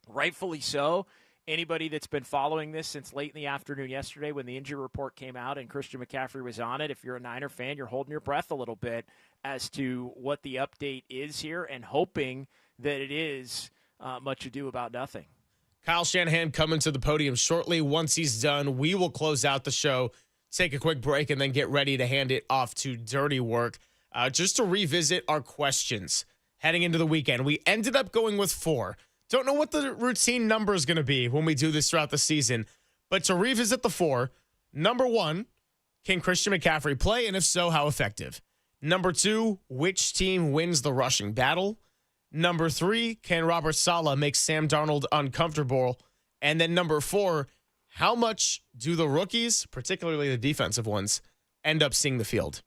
rightfully so, anybody that's been following this since late in the afternoon yesterday when the injury report came out and Christian McCaffrey was on it, if you're a Niner fan, you're holding your breath a little bit as to what the update is here and hoping that it is much ado about nothing. Kyle Shanahan coming to the podium shortly. Once he's done, we will close out the show, take a quick break, and then get ready to hand it off to Dirty Work. just to revisit our questions heading into the weekend. We ended up going with 4. Don't know what the routine number is going to be when we do this throughout the season, but to revisit the 4, number 1, can Christian McCaffrey play, and if so, how effective? Number 2, which team wins the rushing battle? Number 3, can Robert Saleh make Sam Darnold uncomfortable? And then number 4, how much do the rookies, particularly the defensive ones, end up seeing the field?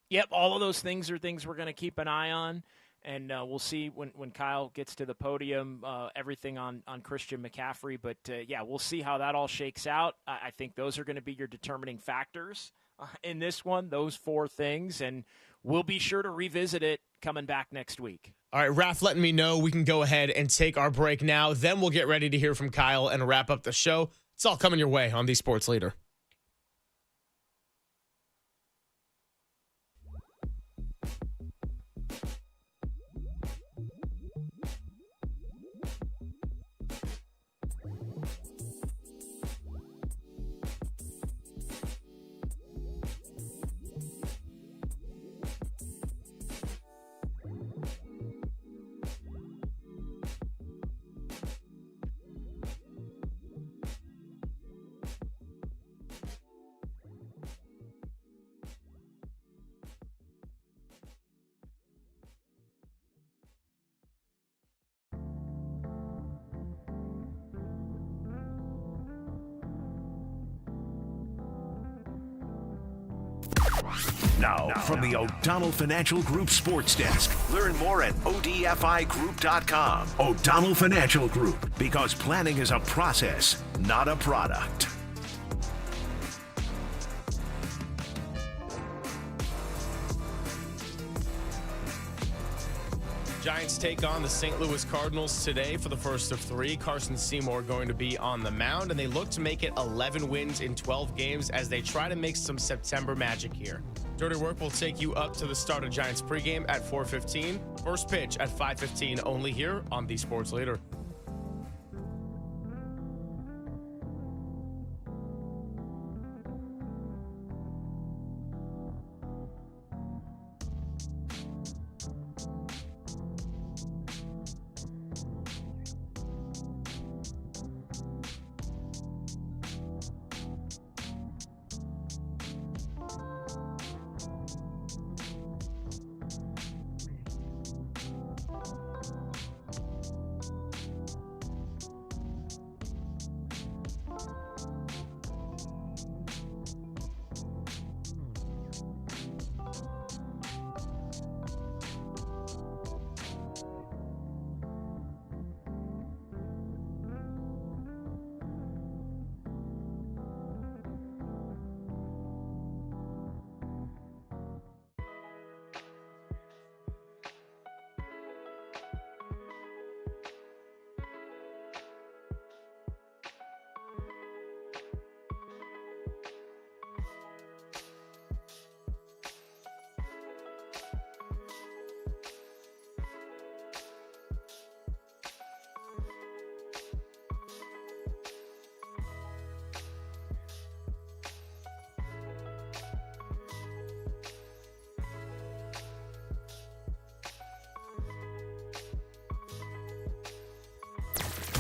Yep, all of those things are things we're going to keep an eye on. And we'll see when Kyle gets to the podium, everything on Christian McCaffrey. But, yeah, we'll see how that all shakes out. I think those are going to be your determining factors in this one, those 4 things. And we'll be sure to revisit it coming back next week. All right, Raph letting me know we can go ahead and take our break now. Then we'll get ready to hear from Kyle and wrap up the show. It's all coming your way on The Sports Leader. Now, from the O'Donnell Financial Group Sports Desk. Learn more at odfigroup.com. O'Donnell Financial Group, because planning is a process, not a product. Giants take on the St. Louis Cardinals today for the first of 3. Carson Seymour going to be on the mound, and they look to make it 11 wins in 12 games as they try to make some September magic here. Dirty Work will take you up to the start of Giants pregame at 4:15. First pitch at 5:15 only here on The Sports Leader.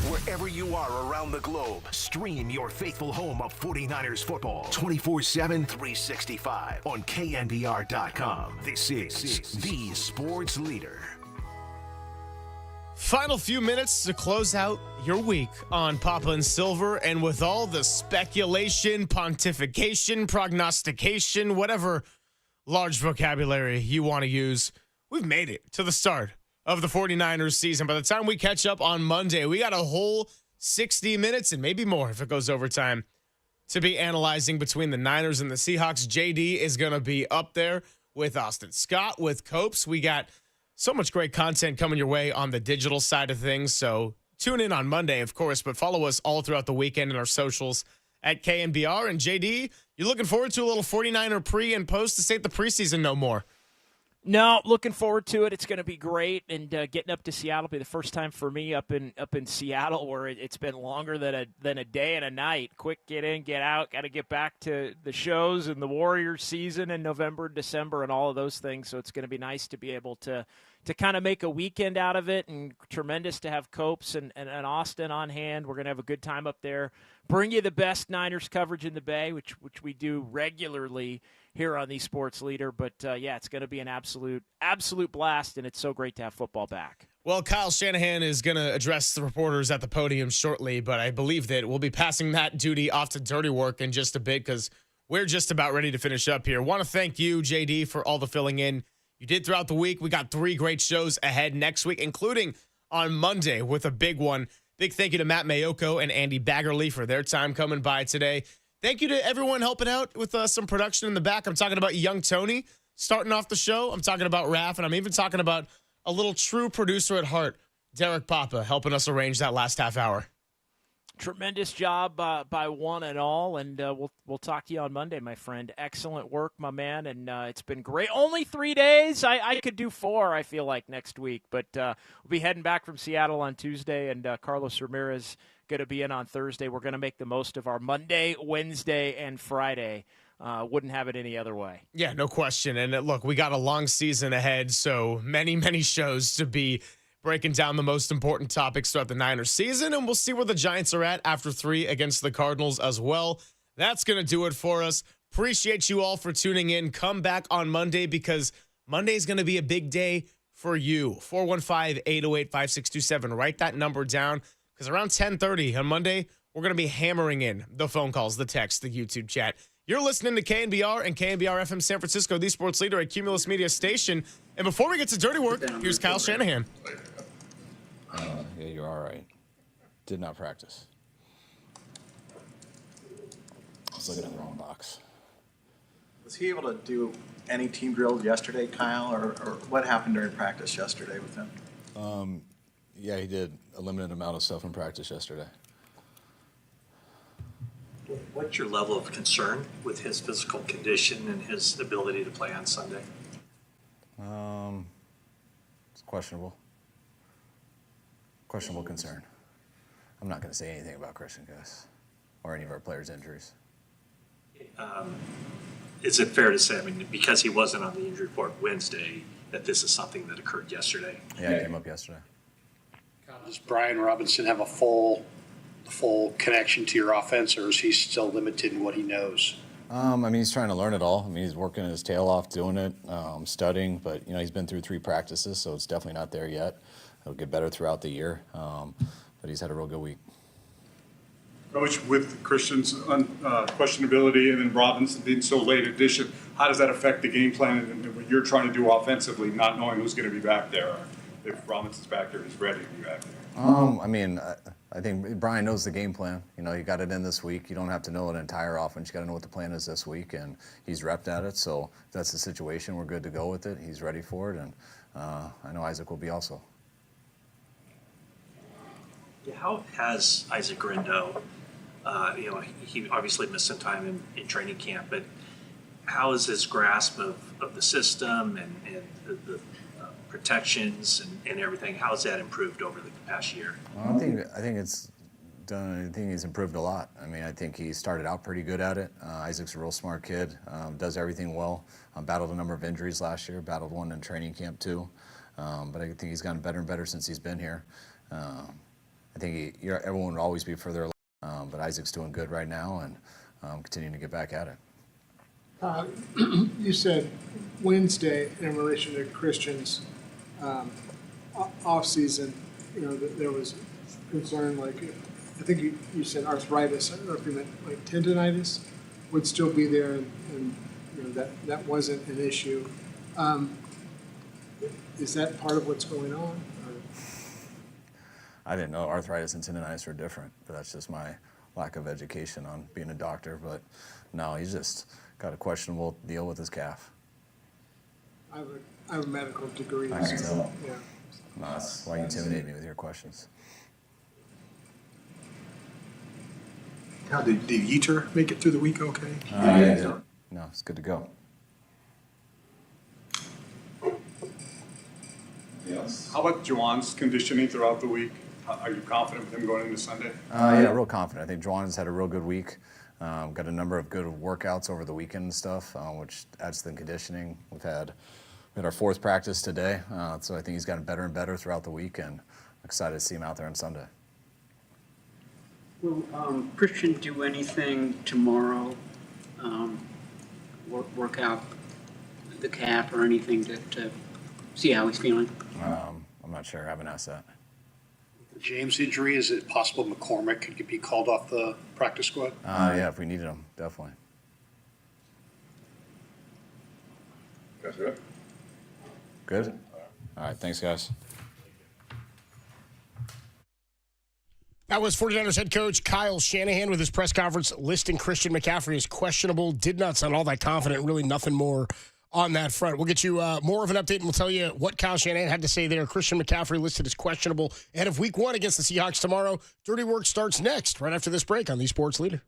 Wherever you are around the globe, stream your faithful home of 49ers football 24/7, 365 on KNBR.com. This is The Sports Leader. Final few minutes to close out your week on Papa and Silver, and with all the speculation, pontification, prognostication, whatever large vocabulary you want to use, we've made it to the start of the 49ers season. By the time we catch up on Monday, we got a whole 60 minutes and maybe more if it goes overtime to be analyzing between the Niners and the Seahawks. JD is going to be up there with Austin Scott, with Copes. We got so much great content coming your way on the digital side of things. So tune in on Monday, of course, but follow us all throughout the weekend in our socials at KNBR. And JD, you're looking forward to a little 49er pre and post to state the preseason no more. No, looking forward to it. It's going to be great, and getting up to Seattle will be the first time for me up in Seattle where it's been longer than a day and a night. Quick get in, get out. Got to get back to the shows and the Warriors season in November, December, and all of those things. So it's going to be nice to be able to kind of make a weekend out of it, and tremendous to have Copes and Austin on hand. We're going to have a good time up there. Bring you the best Niners coverage in the Bay, which we do regularly here on the Sports Leader. But, yeah, it's going to be an absolute blast, and it's so great to have football back. Well, Kyle Shanahan is going to address the reporters at the podium shortly, but I believe that we'll be passing that duty off to Dirty Work in just a bit because we're just about ready to finish up here. Want to thank you, JD, for all the filling in you did throughout the week. We got 3 great shows ahead next week, including on Monday with a big one. Big thank you to Matt Mayoko and Andy Baggerly for their time coming by today. Thank you to everyone helping out with some production in the back. I'm talking about Young Tony starting off the show. I'm talking about Raph, and I'm even talking about a little true producer at heart, Derek Papa, helping us arrange that last half hour. Tremendous job by one and all, and we'll talk to you on Monday, my friend. Excellent work, my man, and it's been great. Only 3 days. I could do 4, I feel like, next week, but we'll be heading back from Seattle on Tuesday, and Carlos Ramirez going to be in on Thursday. We're going to make the most of our Monday, Wednesday, and Friday. Wouldn't have it any other way. Yeah, no question. And look, we got a long season ahead, so many, many shows to be breaking down the most important topics throughout the Niners season, and we'll see where the Giants are at after 3 against the Cardinals as well. That's going to do it for us. Appreciate you all for tuning in. Come back on Monday because Monday is going to be a big day for you. 415-808-5627. Write that number down because around 10:30 on Monday, we're going to be hammering in the phone calls, the text, the YouTube chat. You're listening to KNBR and KNBR FM San Francisco, the sports leader at Cumulus Media Station. And before we get to Dirty Work, here's Kyle Shanahan. Yeah, you're all right. Did not practice. I was looking at the wrong box. Was he able to do any team drills yesterday, Kyle, or what happened during practice yesterday with him? Yeah, he did a limited amount of stuff in practice yesterday. What's your level of concern with his physical condition and his ability to play on Sunday? It's questionable. Questionable concern. I'm not going to say anything about Christian Gus or any of our players' injuries. Is it fair to say, I mean, because he wasn't on the injury report Wednesday, that this is something that occurred yesterday? Yeah, it came up yesterday. Does Brian Robinson have a full connection to your offense, or is he still limited in what he knows? I mean, he's trying to learn it all. I mean, he's working his tail off doing it, studying, but, he's been through 3 practices, so it's definitely not there yet. It'll get better throughout the year, but he's had a real good week. Coach, with Christian's questionability and then Robinson being so late addition, how does that affect the game plan and what you're trying to do offensively, not knowing who's going to be back there? If Robinson's back there, he's ready to be back there. I mean, I think Brian knows the game plan. You got it in this week. You don't have to know an entire offense. You got to know what the plan is this week, and he's repped at it. So if that's the situation, we're good to go with it. He's ready for it, and I know Isaac will be also. How has Isaac Grindo, he obviously missed some time in training camp, but how is his grasp of the system and the protections and everything, how has that improved over the past year? Well, I think it's done. I think he's improved a lot. I mean, I think he started out pretty good at it. Isaac's a real smart kid, does everything well. Battled a number of injuries last year, battled one in training camp too. But I think he's gotten better and better since he's been here. I think everyone will always be further along, but Isaac's doing good right now and continuing to get back at it. You said Wednesday in relation to Christian's off-season, there was concern, like, I think you said arthritis. I don't know if you meant like tendonitis would still be there, and that wasn't an issue. Is that part of what's going on? I didn't know arthritis and tendonitis were different, but that's just my lack of education on being a doctor. But no, he's just got a questionable deal with his calf. I have a medical degree. I can tell. Yeah. No, that's why you intimidate me with your questions. How did Yetur make it through the week okay? Yeah. No, it's good to go. Yes. How about Juwan's conditioning throughout the week? Are you confident with him going into Sunday? Yeah, real confident. I think Juwan's had a real good week. Got a number of good workouts over the weekend and stuff, which adds to the conditioning. We had our fourth practice today, so I think he's gotten better and better throughout the week, and I'm excited to see him out there on Sunday. Will Christian do anything tomorrow, work out the calf or anything to see how he's feeling? I'm not sure. I haven't asked that. The James injury, is it possible McCormick could be called off the practice squad? Yeah, if we needed him, definitely. That's it. Good? All right, thanks, guys. That was 49ers head coach Kyle Shanahan with his press conference listing Christian McCaffrey as questionable. Did not sound all that confident. Really nothing more on that front. We'll get you more of an update, and we'll tell you what Kyle Shanahan had to say there. Christian McCaffrey listed as questionable ahead of Week 1 against the Seahawks tomorrow. Dirty Work starts next, right after this break on the Sports Leader.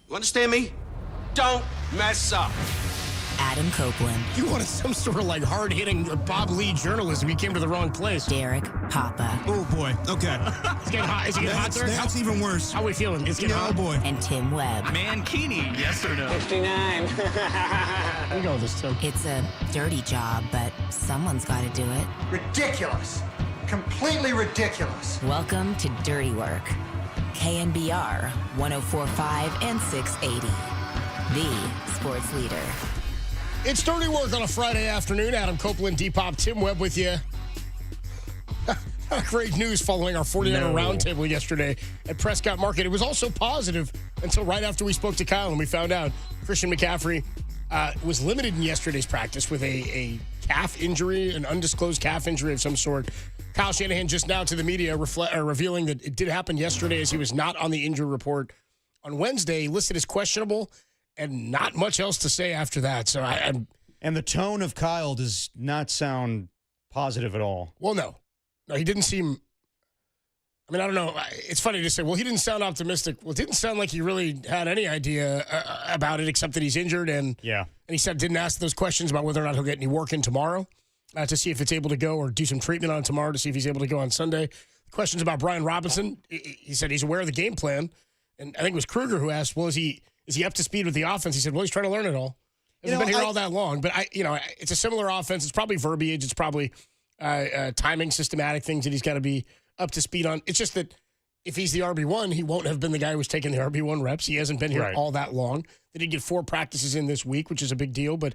You understand me? Don't mess up. Adam Copeland. You wanted some sort of hard-hitting Bob Lee journalism. You came to the wrong place. Derek Papa. Oh, boy. Okay. It's getting hot. Is it getting hot there? That's even worse. How are we feeling? It's getting hot. Oh, boy. And Tim Webb. Mankini, yes or no? 59. We go with this, Tim. It's a dirty job, but someone's got to do it. Ridiculous. Completely ridiculous. Welcome to Dirty Work. KNBR 104.5 and 680. The Sports Leader. It's Dirty Work on a Friday afternoon. Adam Copeland, Depop, Tim Webb with you. Great news following our 49er roundtable yesterday at Prescott Market. It was also positive until right after we spoke to Kyle and we found out Christian McCaffrey was limited in yesterday's practice with a calf injury, an undisclosed calf injury of some sort. Kyle Shanahan just now to the media revealing that it did happen yesterday as he was not on the injury report on Wednesday, listed as questionable, and not much else to say after that. So And the tone of Kyle does not sound positive at all. Well, no, he didn't seem. I mean, I don't know. It's funny to say, well, he didn't sound optimistic. Well, it didn't sound like he really had any idea about it, except that he's injured. And he said didn't ask those questions about whether or not he'll get any work in tomorrow to see if it's able to go, or do some treatment on it tomorrow to see if he's able to go on Sunday. Questions about Brian Robinson. He said he's aware of the game plan. And I think it was Kruger who asked, well, is he up to speed with the offense? He said, well, he's trying to learn it all. Hasn't been here all that long. But, it's a similar offense. It's probably verbiage. It's probably timing, systematic things that he's got to be up to speed on. It's just that if he's the RB1, he won't have been the guy who was taking the RB1 reps. He hasn't been here all that long. They did get 4 practices in this week, which is a big deal. But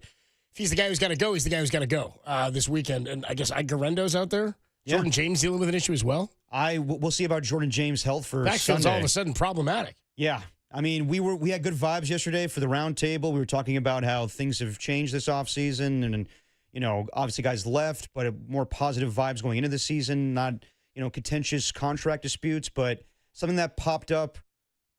if he's the guy who's got to go, he's the guy who's got to go this weekend. And I guess Garendo's out there. Yeah. Jordan James dealing with an issue as well. We'll see about Jordan James' health for Backfield's Sunday. all of a sudden problematic. Yeah. I mean, we had good vibes yesterday for the round table. We were talking about how things have changed this offseason, and obviously guys left, but more positive vibes going into the season, not, contentious contract disputes. But something that popped up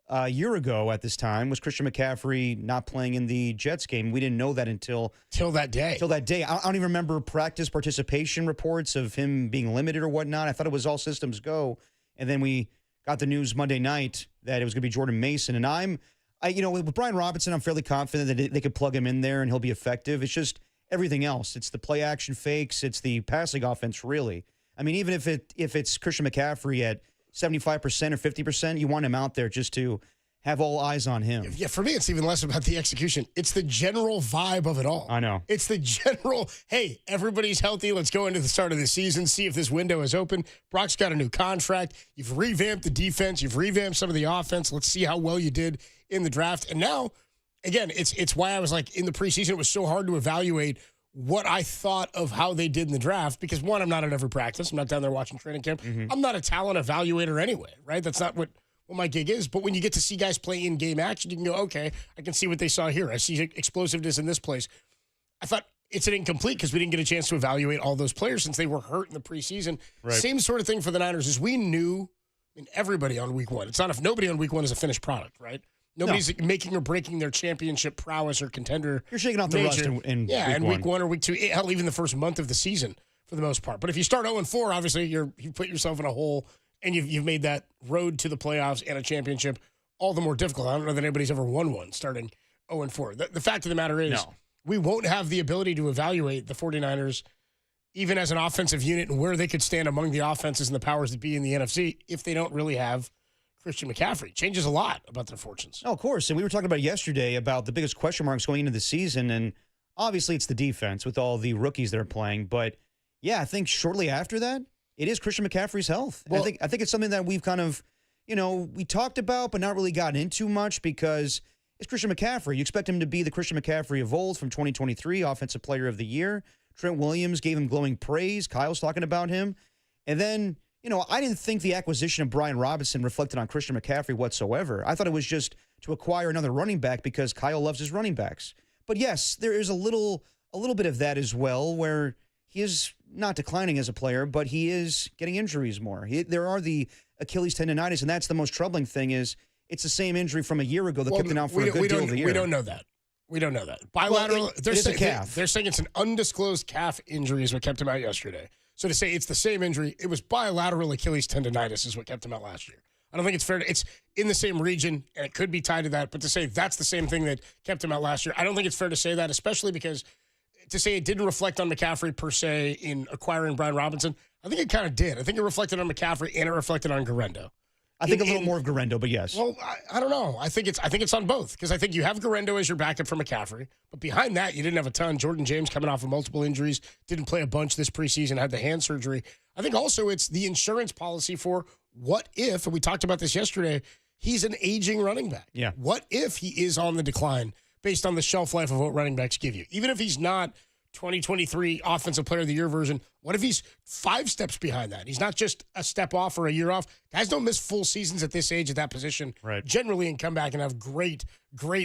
a year ago at this time was Christian McCaffrey not playing in the Jets game. We didn't know that until that day. I don't even remember practice participation reports of him being limited or whatnot. I thought it was all systems go. And then we got the news Monday night that it was going to be Jordan Mason. And with Brian Robinson, I'm fairly confident that they could plug him in there and he'll be effective. It's just everything else. It's the play action fakes. It's the passing offense, really. I mean, even if it's Christian McCaffrey at 75% or 50%, you want him out there just to have all eyes on him. Yeah, for me, it's even less about the execution. It's the general vibe of it all. I know. It's the general, hey, everybody's healthy. Let's go into the start of the season, see if this window is open. Brock's got a new contract. You've revamped the defense. You've revamped some of the offense. Let's see how well you did in the draft. And now, again, it's why I was like, in the preseason, it was so hard to evaluate what I thought of how they did in the draft, because one, I'm not at every practice. I'm not down there watching training camp. Mm-hmm. I'm not a talent evaluator anyway, right? That's not what my gig is. But when you get to see guys play in-game action, you can go, okay, I can see what they saw here. I see explosiveness in this place. I thought it's an incomplete because we didn't get a chance to evaluate all those players since they were hurt in the preseason. Right. Same sort of thing for the Niners is we knew, everybody on week 1. It's not if nobody on week 1 is a finished product, right? Nobody's making or breaking their championship prowess or contender. You're shaking off the rust in week one or week two. Hell, even the first month of the season for the most part. But if you start 0-4, obviously you put yourself in a hole, and you've made that road to the playoffs and a championship all the more difficult. I don't know that anybody's ever won one starting 0-4. The fact of the matter is, we won't have the ability to evaluate the 49ers even as an offensive unit and where they could stand among the offenses and the powers that be in the NFC if they don't really have Christian McCaffrey. Changes a lot about their fortunes. Oh, of course. And we were talking about yesterday about the biggest question marks going into the season, and obviously it's the defense with all the rookies that are playing. But, yeah, I think shortly after that, it is Christian McCaffrey's health. Well, I think it's something that we've kind of, we talked about but not really gotten into much because it's Christian McCaffrey. You expect him to be the Christian McCaffrey of old from 2023, Offensive Player of the Year. Trent Williams gave him glowing praise. Kyle's talking about him. And then, I didn't think the acquisition of Brian Robinson reflected on Christian McCaffrey whatsoever. I thought it was just to acquire another running back because Kyle loves his running backs. But yes, there is a little bit of that as well, where he is not declining as a player, but he is getting injuries more. There are the Achilles tendonitis, and that's the most troubling thing is it's the same injury from a year ago that kept him out for a good deal of the year. We don't know that. We don't know that. Bilateral, they're saying it's an undisclosed calf injury is what kept him out yesterday. So to say it's the same injury, it was bilateral Achilles tendonitis is what kept him out last year. I don't think it's fair. It's in the same region, and it could be tied to that. But to say that's the same thing that kept him out last year, I don't think it's fair to say that, especially because to say it didn't reflect on McCaffrey per se in acquiring Brian Robinson, I think it kind of did. I think it reflected on McCaffrey and it reflected on Garendo. I think a little more of Garendo, but yes. Well, I don't know. I think it's on both because I think you have Garendo as your backup for McCaffrey, but behind that you didn't have a ton. Jordan James coming off of multiple injuries, didn't play a bunch this preseason, had the hand surgery. I think also it's the insurance policy for what if, and we talked about this yesterday, he's an aging running back. Yeah. What if he is on the decline based on the shelf life of what running backs give you? Even if he's not 2023 Offensive Player of the Year version, what if he's 5 steps behind that? He's not just a step off or a year off. Guys don't miss full seasons at this age at that position generally and come back and have great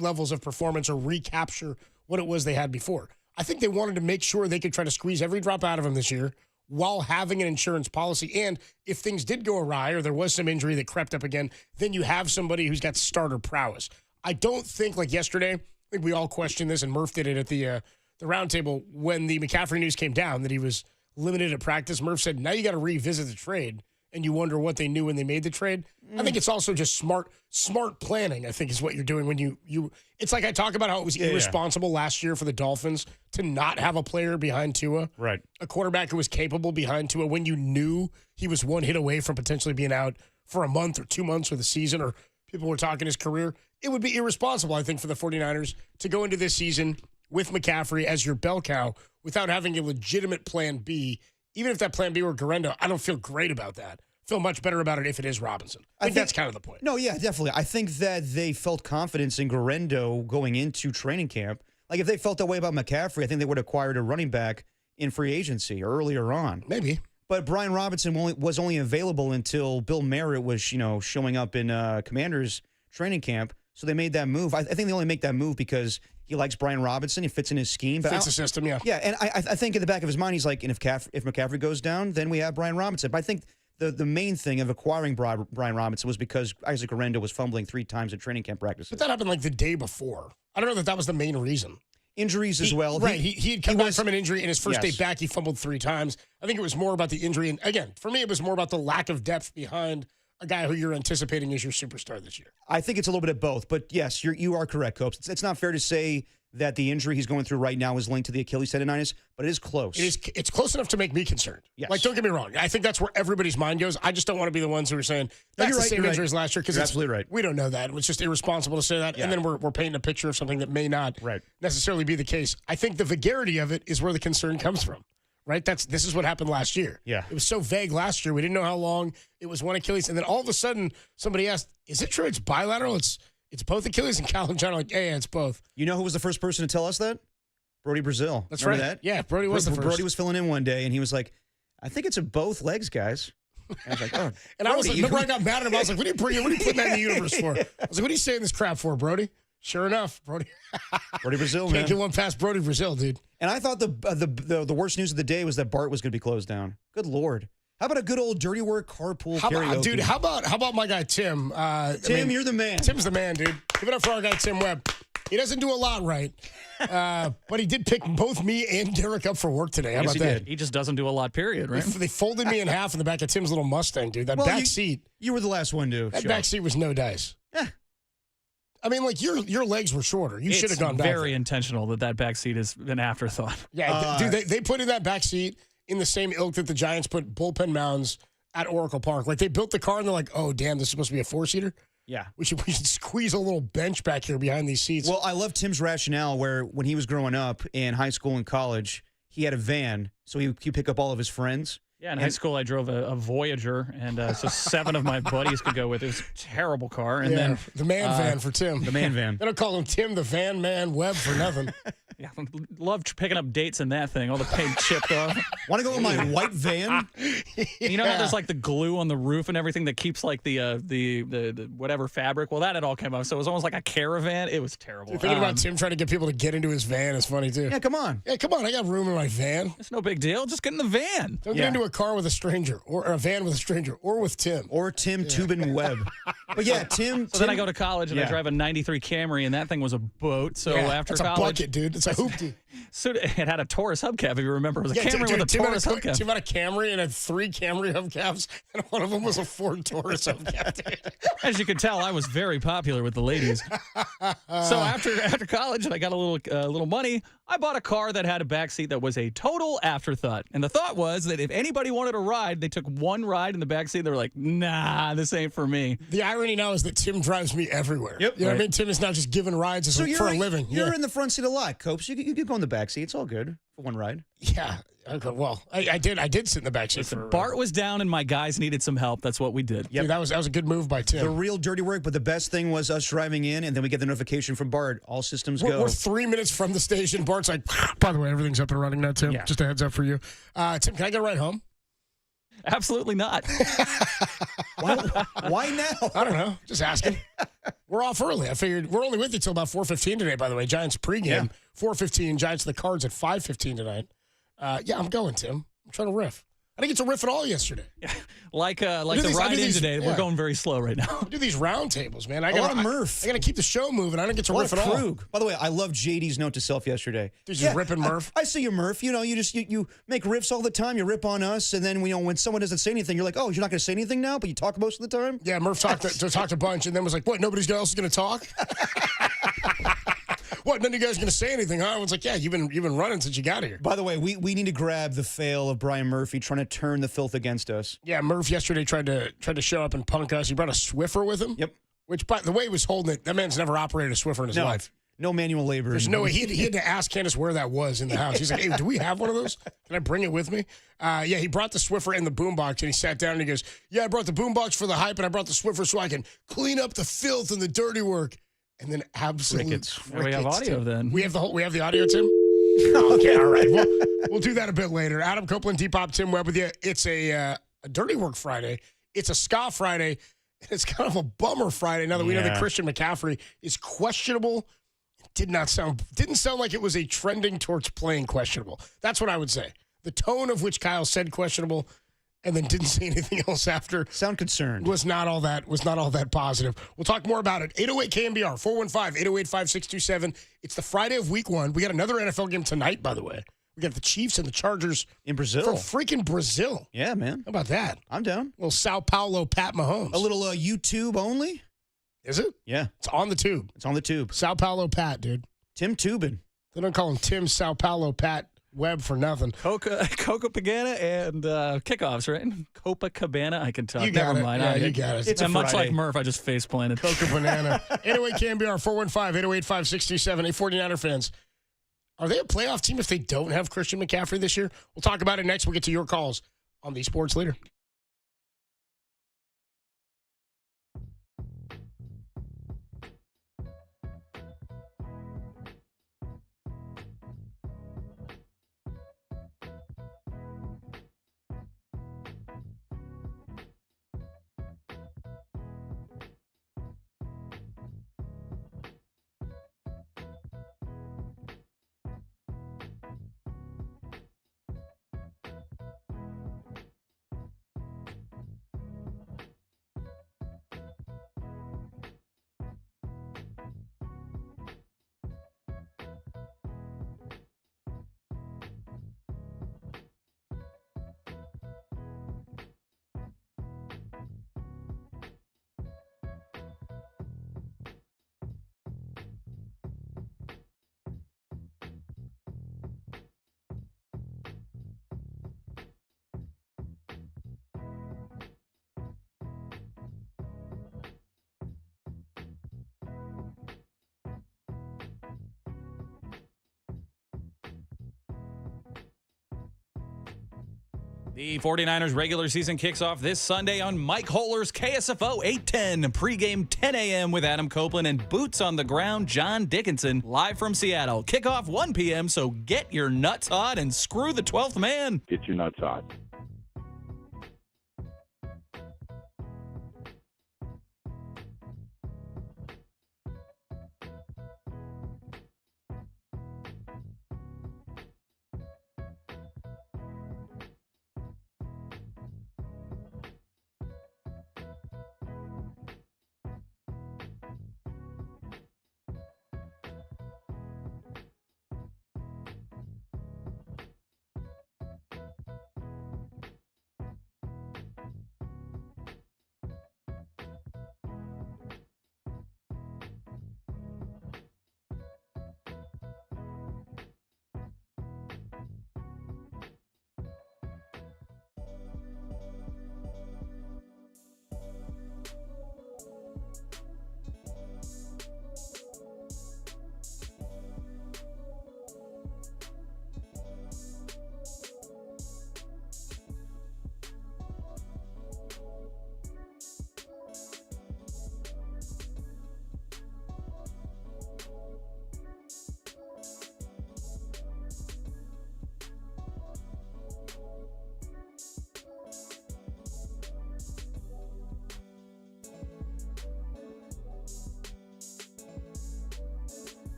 levels of performance or recapture what it was they had before. I think they wanted to make sure they could try to squeeze every drop out of him this year while having an insurance policy. And if things did go awry or there was some injury that crept up again, then you have somebody who's got starter prowess. I don't think, like yesterday, I think we all questioned this, and Murph did it at the roundtable when the McCaffrey news came down that he was limited at practice. Murph said, now you got to revisit the trade, and you wonder what they knew when they made the trade. I think it's also just smart planning, I think, is what you're doing when you it's like I talk about how it was irresponsible last year for the Dolphins to not have a player behind Tua. Right. A quarterback who was capable behind Tua when you knew he was one hit away from potentially being out for a month or 2 months or the season, or people were talking his career. It would be irresponsible, I think, for the 49ers to go into this season with McCaffrey as your bell cow without having a legitimate plan B. Even if that plan B were Garendo, I don't feel great about that. I feel much better about it if it is Robinson. I think that's kind of the point. No, yeah, definitely. I think that they felt confidence in Garendo going into training camp. Like if they felt that way about McCaffrey, I think they would have acquired a running back in free agency earlier on. Maybe. But Brian Robinson was only available until Bill Merritt was, showing up in Commanders training camp. So they made that move. I think they only make that move because he likes Brian Robinson. He fits in his scheme. Fits the system, yeah. Yeah, and I think in the back of his mind, he's like, and if McCaffrey goes down, then we have Brian Robinson. But I think the main thing of acquiring Brian Robinson was because Isaac Garendo was fumbling 3 times at training camp practices. But that happened like the day before. I don't know that was the main reason. Injuries as well. Right. He had come back from an injury, and his first day back, he fumbled 3 times. I think it was more about the injury. And again, for me, it was more about the lack of depth behind a guy who you're anticipating as your superstar this year. I think it's a little bit of both. But yes, you are correct, Copes. It's not fair to say that the injury he's going through right now is linked to the Achilles tendonitis, but it is close. It's close enough to make me concerned. Yes. Like, don't get me wrong. I think that's where everybody's mind goes. I just don't want to be the ones who are saying that's the same injury as last year, because you're absolutely right. We don't know that. It's just irresponsible to say that. Yeah. And then we're painting a picture of something that may not necessarily be the case. I think the vagarity of it is where the concern comes from. Right? This is what happened last year. Yeah. It was so vague last year. We didn't know how long it was one Achilles. And then all of a sudden, somebody asked, is it true it's bilateral? It's both Achilles, and Cal and John are like, yeah, it's both. You know who was the first person to tell us that? Brody Brazil. That's Remember right. That? Yeah, Brody was the first. Brody was filling in one day, and he was like, I think it's in both legs, guys. And I was like, oh. And I was like, remember I got mad at him. I was like, what are you putting that in the universe for? I was like, what are you saying this crap for, Brody? Sure enough, Brody. Brody Brazil, man. Can't get one past Brody Brazil, dude. And I thought the worst news of the day was that Bart was going to be closed down. Good Lord. How about a good old dirty work carpool karaoke? Dude, how about my guy Tim? Tim, you're the man. Tim's the man, dude. Give it up for our guy Tim Webb. He doesn't do a lot right, but he did pick both me and Derek up for work today. How about that? He just doesn't do a lot, period, right? They folded me in half in the back of Tim's little Mustang, dude. That back seat. You were the last one to That show back up. seat was no dice. Yeah. I mean, like, your legs were shorter. You should have gone back. It's very intentional that back seat is an afterthought. Yeah, dude, they put in that back seat in the same ilk that the Giants put bullpen mounds at Oracle Park. Like, they built the car and they're like, oh, damn, this is supposed to be a four-seater? Yeah. We should squeeze a little bench back here behind these seats. Well, I love Tim's rationale where when he was growing up in high school and college, he had a van, so he could pick up all of his friends. Yeah, in high school, I drove a Voyager, and so 7 of my buddies could go with it. It was a terrible car. And then the man van for Tim. The man van. They don't call him Tim the Van Man Webb for nothing. Yeah, loved picking up dates in that thing. All the paint chipped off. Want to go in my white van? You know how there's like the glue on the roof and everything that keeps like the whatever fabric? Well, that had all came off. So it was almost like a caravan. It was terrible. Thinking about Tim trying to get people to get into his van is funny, too. Yeah, come on. Yeah, come on. I got room in my van. It's no big deal. Just get in the van. Don't get into a car with a stranger or a van with a stranger or with Tim. Or Tim Tubin Webb. But yeah, Tim. So then I go to college and I drive a 93 Camry, and that thing was a boat. So after it's college. a bucket, dude. It's a hoopty. So it had a Taurus hubcap, if you remember. It was a Camry with a Taurus hubcap. Tim had a Camry and had 3 Camry hubcaps, and one of them was a Ford Taurus hubcap, dude. As you can tell, I was very popular with the ladies. So after college, and I got a little money, I bought a car that had a backseat that was a total afterthought. And the thought was that if anybody wanted a ride, they took one ride in the backseat. They were like, nah, this ain't for me. The irony now is that Tim drives me everywhere. Yep. You know what I mean? Tim is now just giving rides for a living. You're in the front seat a lot, Copes. You could go in the back seat. It's all good for one ride. Yeah. Okay, well, I did sit in the back seat. Bart was down and my guys needed some help. That's what we did. Yeah, that was a good move by Tim. The real dirty work, but the best thing was us driving in, and then we get the notification from Bart. All systems go. We're 3 minutes from the station. Bart's like, by the way, everything's up and running now, Tim. Yeah. Just a heads up for you. Tim, can I get a ride home? Absolutely not. Why now? I don't know. Just asking. We're off early. I figured we're only with you till about 4:15 today, by the way. Giants pregame, 4:15. Giants the Cards at 5:15 tonight. Yeah, I'm going, Tim. I'm trying to riff. I didn't get to riff at all yesterday. Like the ride in today, we're going very slow right now. I do these round tables, man. A lot of Murph. I got to keep the show moving. I don't get to riff at all. Kruk. By the way, I love JD's note to self yesterday. Dude, just ripping Murph. I see you, Murph. You know, you make riffs all the time. You rip on us, and then when someone doesn't say anything, you're like, oh, you're not going to say anything now, but you talk most of the time. Yeah, Murph talked a bunch, and then was like, what? Nobody else is going to talk? What? None of you guys going to say anything, huh? I was like, yeah, you've been running since you got here. By the way, we need to grab the fail of Brian Murphy trying to turn the filth against us. Yeah, Murph yesterday tried to show up and punk us. He brought a Swiffer with him. Yep. Which, by the way he was holding it, that man's never operated a Swiffer in his life. No manual labor. There's no way. He had to ask Candace where that was in the house. He's like, hey, do we have one of those? Can I bring it with me? Yeah, he brought the Swiffer and the boombox, and he sat down and he goes, yeah, I brought the boombox for the hype, and I brought the Swiffer so I can clean up the filth and the dirty work. And then absolute crickets. We have audio Tim. then. We have the audio, Tim? Okay, all right. We'll do that a bit later. Adam Copeland, Depop, Tim Webb with you. It's a Dirty Work Friday. It's a Ska Friday. And it's kind of a bummer Friday now that we know that Christian McCaffrey is questionable. Didn't sound like it was a trending towards playing questionable. That's what I would say. The tone of which Kyle said questionable and then didn't say anything else after. Sound concerned. Was not all that positive. We'll talk more about it. 808 KNBR, 415-808-5627. It's the Friday of week 1. We got another NFL game tonight, by the way. We got the Chiefs and the Chargers. In Brazil. From freaking Brazil. Yeah, man. How about that? I'm down. A little Sao Paulo Pat Mahomes. A little YouTube only? Is it? Yeah. It's on the tube. It's on the tube. Sao Paulo Pat, dude. Tim Tubin. They don't call him Tim Sao Paulo Pat Webb for nothing. Copacabana and kickoffs, right? Copacabana, I can tell. You got Never it. mind. Yeah, you got it. It's much like Murph, I just face planted. Coca Banana. 808 KNBR, 415-808-5627. 49er fans. Are they a playoff team if they don't have Christian McCaffrey this year? We'll talk about it next. We'll get to your calls on the Sports Leader. The 49ers regular season kicks off this Sunday on Mike Holler's KSFO 810. Pregame 10 a.m. with Adam Copeland and boots on the ground John Dickinson live from Seattle. Kickoff 1 p.m., so get your nuts hot and screw the 12th man. Get your nuts hot.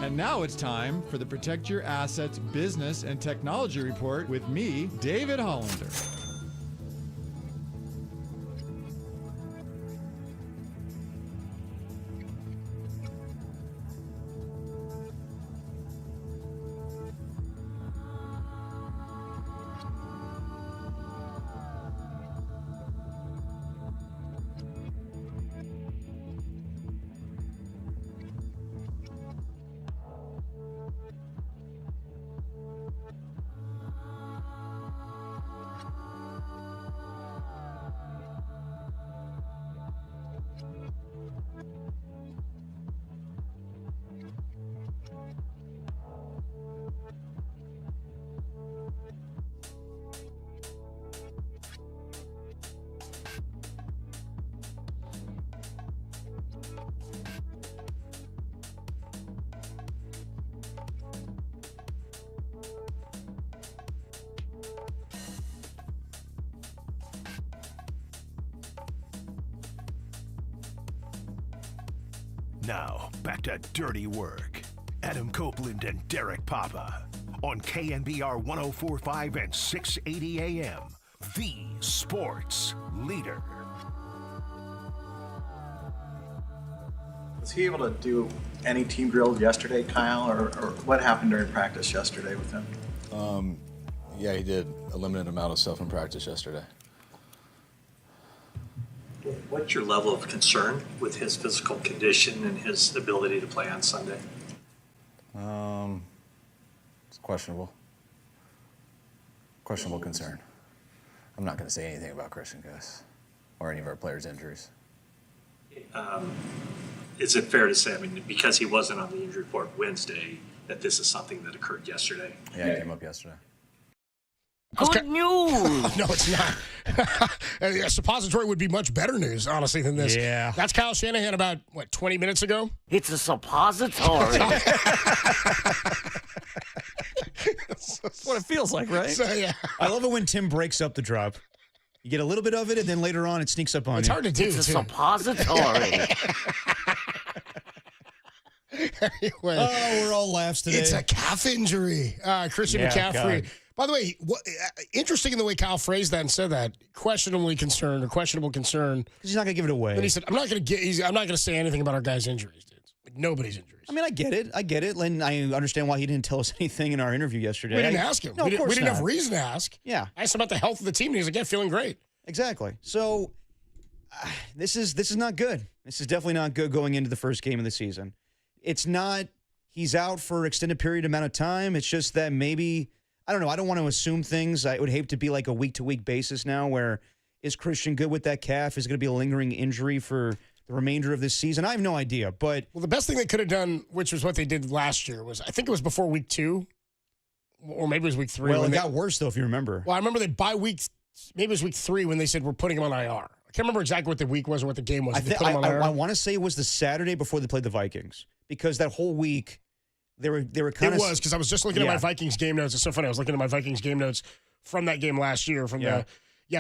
And now it's time for the Protect Your Assets Business and Technology Report with me, David Hollander. Now, back to Dirty Work. Adam Copeland and Derek Papa on KNBR 104.5 and 680 AM. The sports leader. Was he able to do any team drills yesterday, Kyle, or what happened during practice yesterday with him? Yeah, he did a limited amount of stuff in practice yesterday. What's your level of concern with his physical condition and his ability to play on Sunday? It's questionable. Questionable concern. I'm not going to say anything about Christian, guys, or any of our players' injuries. Is it fair to say, I mean, because he wasn't on the injury report Wednesday, that this is something that occurred yesterday? Yeah, it came up yesterday. Good news! No, it's not. A suppository would be much better news, honestly, than this. Yeah. That's Kyle Shanahan about, 20 minutes ago? It's a suppository. That's what it feels like, right? So, yeah. I love it when Tim breaks up the drop. You get a little bit of it, and then later on, it sneaks up on It's you. hard to do, It's a too. suppository. Anyway. Oh, we're all laughs today. It's a calf injury. Christian McCaffrey. God. By the way, interesting in the way Kyle phrased that and said that. Questionable concern. Because he's not going to give it away. Then he said, I'm not going to say anything about our guys' injuries, dude. Like, nobody's injuries. I mean, I get it. Len, I understand why he didn't tell us anything in our interview yesterday. We didn't ask him. No, we of course didn't have not. reason to ask. Yeah. I asked him about the health of the team, and he's like, yeah, feeling great. Exactly. So this is not good. This is definitely not good going into the first game of the season. It's not he's out for extended period amount of time. It's just that maybe, I don't know. I don't want to assume things. I would hate to be like a week-to-week basis now where is Christian good with that calf? Is it going to be a lingering injury for the remainder of this season? I have no idea. But Well, the best thing they could have done, which was what they did last year, was I think it was before week 2, or maybe it was week 3. Well, it got worse, though, if you remember. Well, I remember maybe it was week 3 when they said we're putting him on IR. I can't remember exactly what the week was or what the game was. I want to say it was the Saturday before they played the Vikings because that whole week they were kind of. It was because I was just looking at my Vikings game notes. It's so funny. I was looking at my Vikings game notes from that game last year.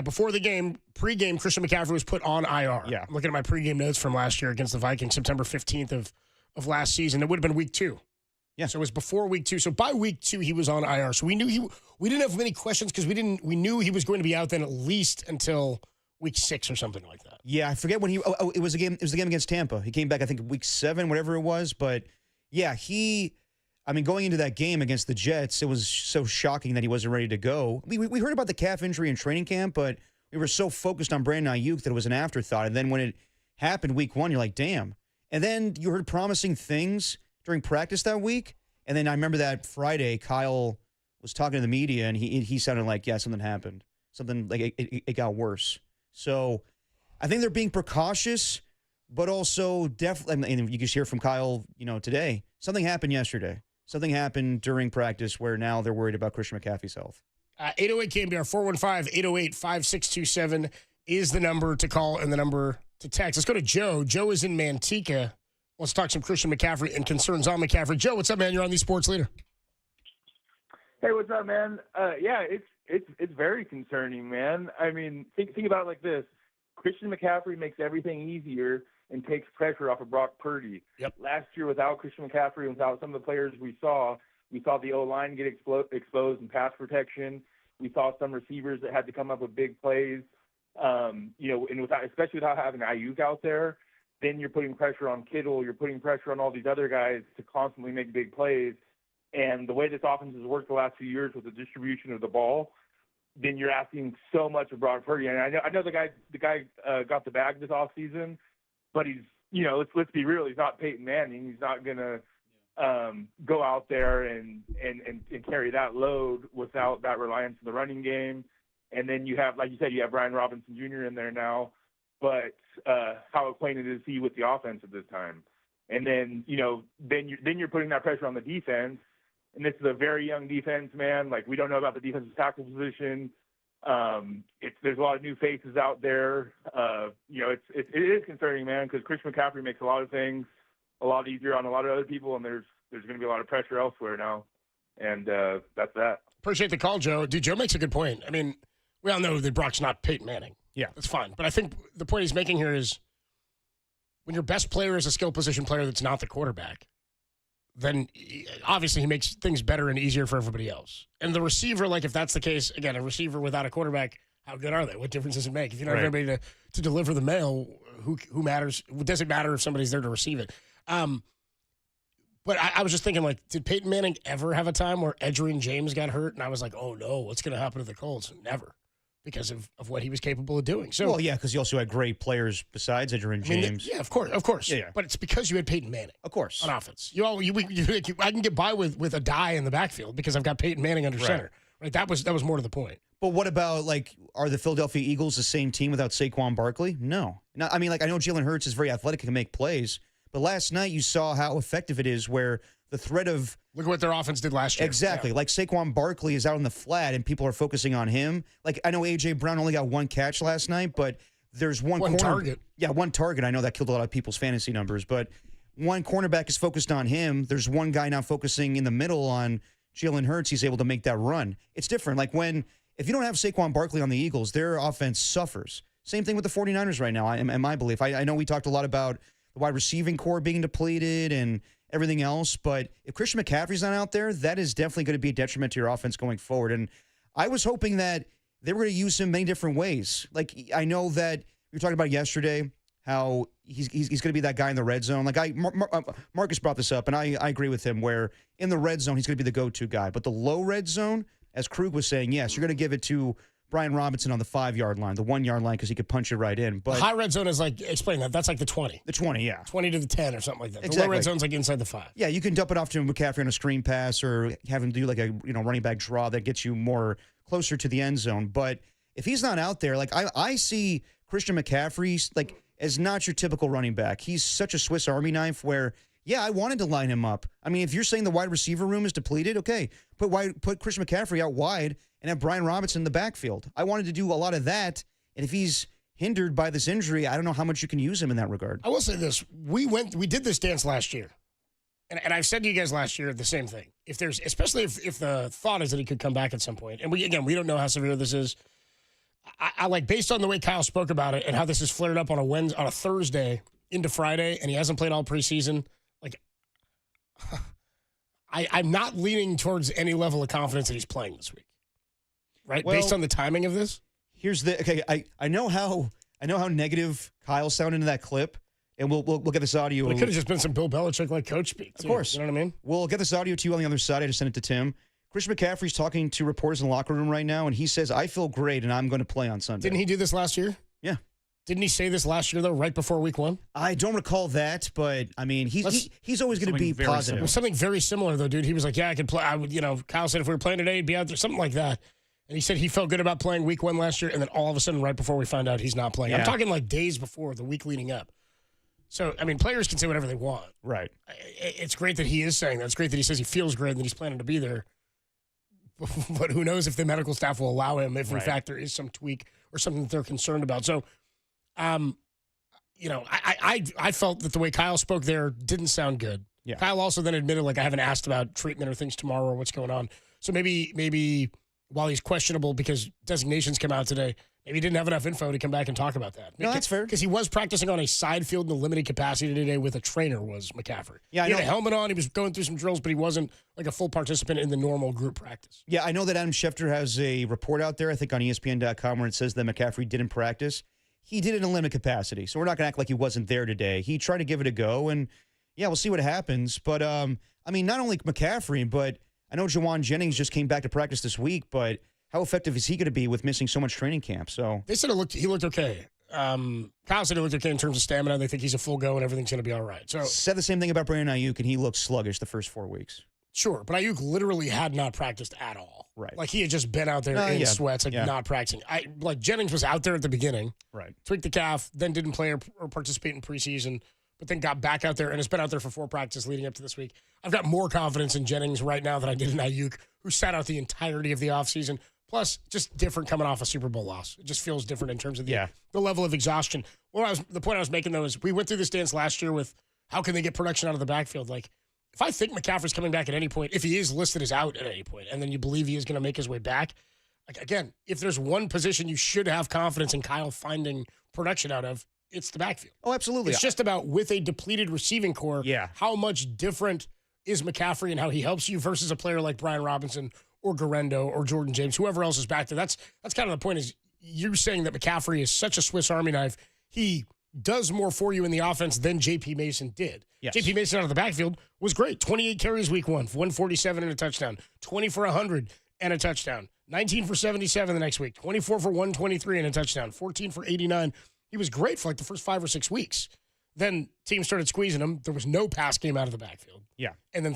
Before the game, pregame, Christian McCaffrey was put on IR. Yeah. I'm looking at my pregame notes from last year against the Vikings, September 15th of last season. It would have been week 2. Yeah. So it was before week 2. So by week 2, he was on IR. So we knew we didn't have many questions because we knew he was going to be out then at least until week 6 or something like that. Yeah, I forget when it was a game. It was the game against Tampa. He came back, I think, week 7, whatever it was. But yeah, going into that game against the Jets, it was so shocking that he wasn't ready to go. We heard about the calf injury in training camp, but we were so focused on Brandon Ayuk that it was an afterthought. And then when it happened week 1, you're like, damn. And then you heard promising things during practice that week. And then I remember that Friday, Kyle was talking to the media, and he sounded like, yeah, something happened. Something like it got worse. So I think they're being precautious, but also definitely, and you can hear from Kyle, today, something happened yesterday. Something happened during practice where now they're worried about Christian McCaffrey's health. 808 KNBR 415-808-5627 is the number to call and the number to text. Let's go to Joe. Joe is in Manteca. Let's talk some Christian McCaffrey and concerns on McCaffrey. Joe, what's up, man? You're on the Sports Leader. Hey, what's up, man? It's very concerning, man. I mean, think about it like this. Christian McCaffrey makes everything easier and takes pressure off of Brock Purdy. Yep. Last year, without Christian McCaffrey and without some of the players we saw the O-line get exposed in pass protection. We saw some receivers that had to come up with big plays. And especially without having Ayuk out there, then you're putting pressure on Kittle. You're putting pressure on all these other guys to constantly make big plays. And the way this offense has worked the last few years with the distribution of the ball, then you're asking so much of Brock Purdy. And I know the guy got the bag this offseason, but he's, let's be real, he's not Peyton Manning. He's not gonna go out there and carry that load without that reliance on the running game. And then you have, like you said, you have Brian Robinson Jr. in there now, but how acquainted is he with the offense at this time? And then then you're putting that pressure on the defense. And this is a very young defense, man. Like, we don't know about the defensive tackle position. There's a lot of new faces out there. It is concerning, man, because Christian McCaffrey makes a lot of things a lot easier on a lot of other people, and there's going to be a lot of pressure elsewhere now. And that's that. Appreciate the call, Joe. Dude, Joe makes a good point. I mean, we all know that Brock's not Peyton Manning. Yeah. That's fine. But I think the point he's making here is when your best player is a skill position player that's not the quarterback, then obviously he makes things better and easier for everybody else. And the receiver, like if that's the case, again, a receiver without a quarterback, how good are they? What difference does it make? If you don't have anybody to deliver the mail, who matters? It doesn't matter if somebody's there to receive it. But I was just thinking, like, did Peyton Manning ever have a time where Edgerrin James got hurt? And I was like, oh, no, what's going to happen to the Colts? Never, because of what he was capable of doing. So, well, yeah, because you also had great players besides Edgerrin James. Yeah, of course. Yeah. But it's because you had Peyton Manning. Of course. On offense. I can get by with a die in the backfield because I've got Peyton Manning under center. Right? That was more to the point. But what about, like, are the Philadelphia Eagles the same team without Saquon Barkley? No. I mean, like, I know Jalen Hurts is very athletic and can make plays, but last night you saw how effective it is where the threat of... Look at what their offense did last year. Exactly. Yeah. Like, Saquon Barkley is out in the flat, and people are focusing on him. Like, I know A.J. Brown only got one catch last night, but there's one target. Yeah, one target. I know that killed a lot of people's fantasy numbers, but one cornerback is focused on him. There's one guy now focusing in the middle on Jalen Hurts. He's able to make that run. It's different. Like, if you don't have Saquon Barkley on the Eagles, their offense suffers. Same thing with the 49ers right now, in my belief. I know we talked a lot about the wide receiving core being depleted and everything else, but if Christian McCaffrey's not out there, that is definitely going to be a detriment to your offense going forward. And I was hoping that they were going to use him many different ways. Like, I know that we were talking about yesterday how he's going to be that guy in the red zone. Like, Marcus brought this up, and I agree with him, where in the red zone, he's going to be the go-to guy. But the low red zone, as Kruk was saying, yes, you're going to give it to Brian Robinson on the 5-yard line, the 1-yard line, because he could punch it right in. But the high red zone is like, explain that. That's like the 20. The 20, yeah. 20 to the 10 or something like that. Exactly. The low red zone's like inside the 5. Yeah, you can dump it off to McCaffrey on a screen pass or have him do like a running back draw that gets you more closer to the end zone. But if he's not out there, like I see Christian McCaffrey like as not your typical running back. He's such a Swiss Army knife where, yeah, I wanted to line him up. I mean, if you're saying the wide receiver room is depleted, okay, put Christian McCaffrey out wide and have Brian Robinson in the backfield. I wanted to do a lot of that, and if he's hindered by this injury, I don't know how much you can use him in that regard. I will say this. We did this dance last year, and I've said to you guys last year the same thing. Especially if the thought is that he could come back at some point, and we don't know how severe this is. I like, based on the way Kyle spoke about it and how this has flared up on a Thursday into Friday, and he hasn't played all preseason, like, I'm not leaning towards any level of confidence that he's playing this week. Right? Well, based on the timing of this? I know how negative Kyle sounded in that clip, and we'll get this audio. But it could have just been some Bill Belichick like coach speak. Of course. You know what I mean? We'll get this audio to you on the other side. I just sent it to Tim. Christian McCaffrey's talking to reporters in the locker room right now, and he says, I feel great, and I'm going to play on Sunday. Didn't he do this last year? Yeah. Didn't he say this last year, though, right before week 1? I don't recall that, but, I mean, he's always going to be positive. It was something very similar, though, dude. He was like, yeah, I could play. Kyle said if we were playing today, he'd be out there, something like that. And he said he felt good about playing week 1 last year, and then all of a sudden, right before we find out he's not playing. Yeah. I'm talking like days before, the week leading up. So, I mean, players can say whatever they want. Right. It's great that he is saying that. It's great that he says he feels great and that he's planning to be there. But who knows if the medical staff will allow him, if in fact there is some tweak or something that they're concerned about. So, I felt that the way Kyle spoke there didn't sound good. Yeah. Kyle also then admitted, like, I haven't asked about treatment or things tomorrow or what's going on. So maybe while he's questionable because designations come out today, maybe he didn't have enough info to come back and talk about that. No, that's fair. Because he was practicing on a side field in a limited capacity today with a trainer, was McCaffrey. Yeah, he had a helmet on. He was going through some drills, but he wasn't like a full participant in the normal group practice. Yeah, I know that Adam Schefter has a report out there, I think on ESPN.com, where it says that McCaffrey didn't practice. He did it in a limited capacity, so we're not going to act like he wasn't there today. He tried to give it a go, and, yeah, we'll see what happens. But, I mean, not only McCaffrey, but I know Jawan Jennings just came back to practice this week, but how effective is he going to be with missing so much training camp? So they said he looked okay. Kyle said he looked okay in terms of stamina. They think he's a full go and everything's going to be all right. So said the same thing about Brandon Ayuk, and he looked sluggish the first 4 weeks. Sure, but Ayuk literally had not practiced at all. Right. Like, he had just been out there in sweats, not practicing. Jennings was out there at the beginning. Right. Tweaked the calf, then didn't play or participate in preseason, but then got back out there and has been out there for 4 practices leading up to this week. I've got more confidence in Jennings right now than I did in Ayuk, who sat out the entirety of the offseason. Plus, just different coming off a Super Bowl loss. It just feels different in terms of the level of exhaustion. The point I was making, though, is we went through this dance last year with how can they get production out of the backfield. Like, if I think McCaffrey's coming back at any point, if he is listed as out at any point, and then you believe he is going to make his way back, like, again, if there's one position you should have confidence in Kyle finding production out of, it's the backfield. Oh, absolutely. It's just about with a depleted receiving core, how much different is McCaffrey and how he helps you versus a player like Brian Robinson or Garendo or Jordan James, whoever else is back there. That's kind of the point is you're saying that McCaffrey is such a Swiss Army knife. He does more for you in the offense than J.P. Mason did. Yes. J.P. Mason out of the backfield was great. 28 carries week 1, 147 and a touchdown. 20 for 100 and a touchdown. 19 for 77 the next week. 24 for 123 and a touchdown. 14 for 89. He was great for like the first 5 or 6 weeks. Then teams started squeezing him. There was no pass game out of the backfield. Yeah. And then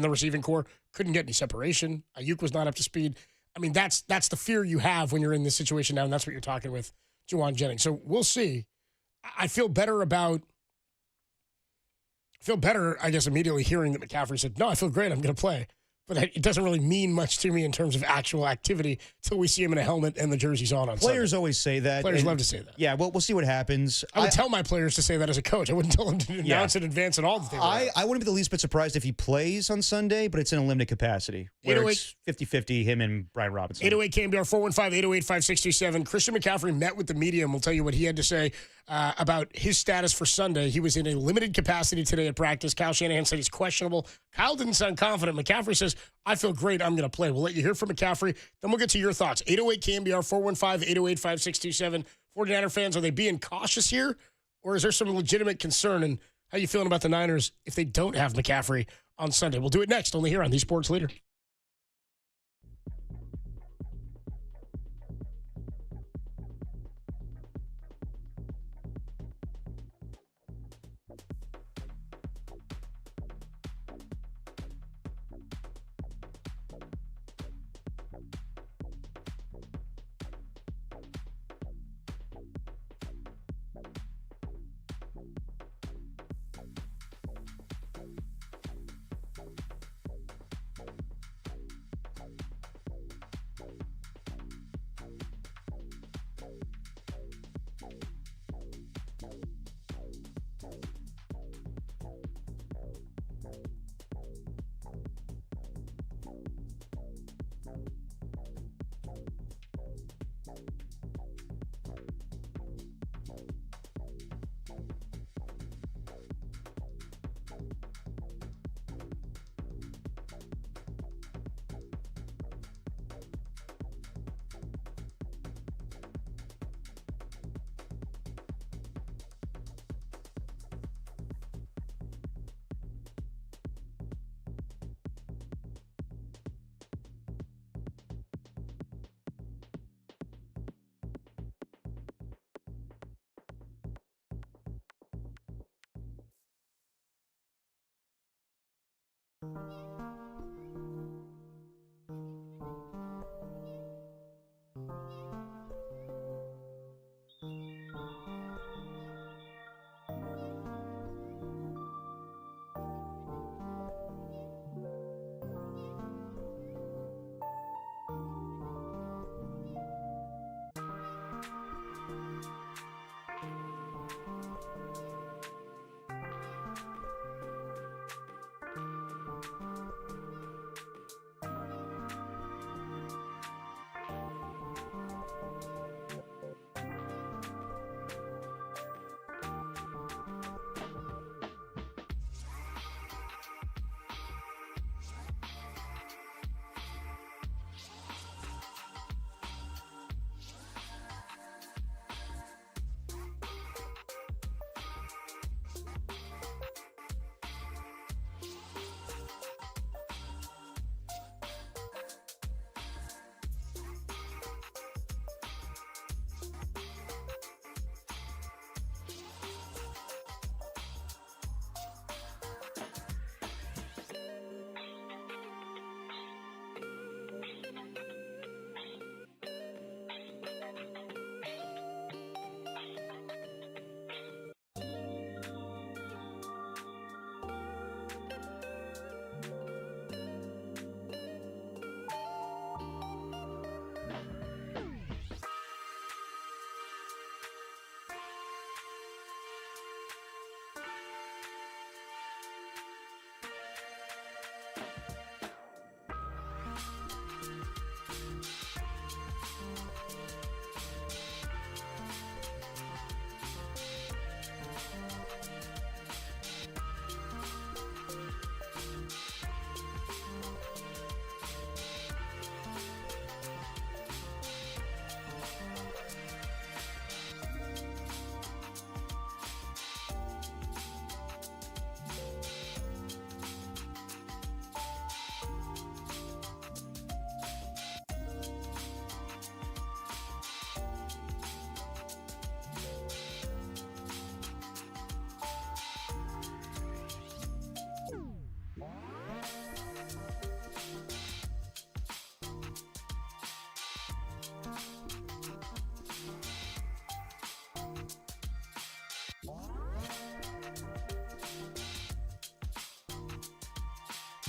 the receiving core couldn't get any separation. Ayuk was not up to speed. I mean, that's the fear you have when you're in this situation now, and that's what you're talking with Juwan Jennings. So we'll see. I feel better, I guess, immediately hearing that McCaffrey said, no, I feel great, I'm going to play. But it doesn't really mean much to me in terms of actual activity till we see him in a helmet and the jerseys on Players Sunday. always say that. Players love to say that. Yeah, well, we'll see what happens. I would tell my players to say that as a coach. I wouldn't tell them to announce in advance at all. That they were out. I wouldn't be the least bit surprised if he plays on Sunday, but it's in a limited capacity. Where it's 50-50, him and Brian Robinson. 808 KNBR 415-808-5627. Christian McCaffrey met with the media, and we'll tell you what he had to say about his status for Sunday. He was in a limited capacity today at practice. Kyle Shanahan said he's questionable. Kyle didn't sound confident. McCaffrey says, I feel great. I'm going to play. We'll let you hear from McCaffrey. Then we'll get to your thoughts. 808 KNBR 415-808-5627. 49er fans, are they being cautious here? Or is there some legitimate concern? And how you feeling about the Niners if they don't have McCaffrey on Sunday? We'll do it next, only here on The Sports Leader.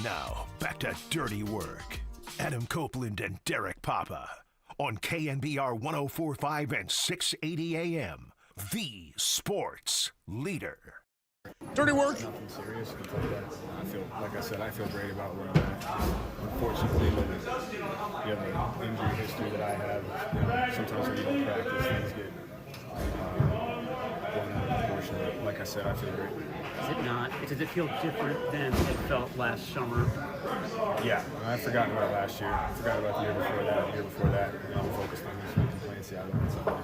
Now, back to dirty work. Adam Copeland and Derek Papa on KNBR 104.5 and 680 AM, the sports leader. Dirty work. Nothing serious. Like I said, I feel great about where I'm at. Unfortunately, you have an injury history that I have. Sometimes when you don't practice, things get blown out of proportion. Like I said, I feel great. Is it not? Does it feel different than it felt last summer? Yeah, I've forgotten about last year. I forgot about the year before that. I'm focused on this week and playing Seattle on Sunday.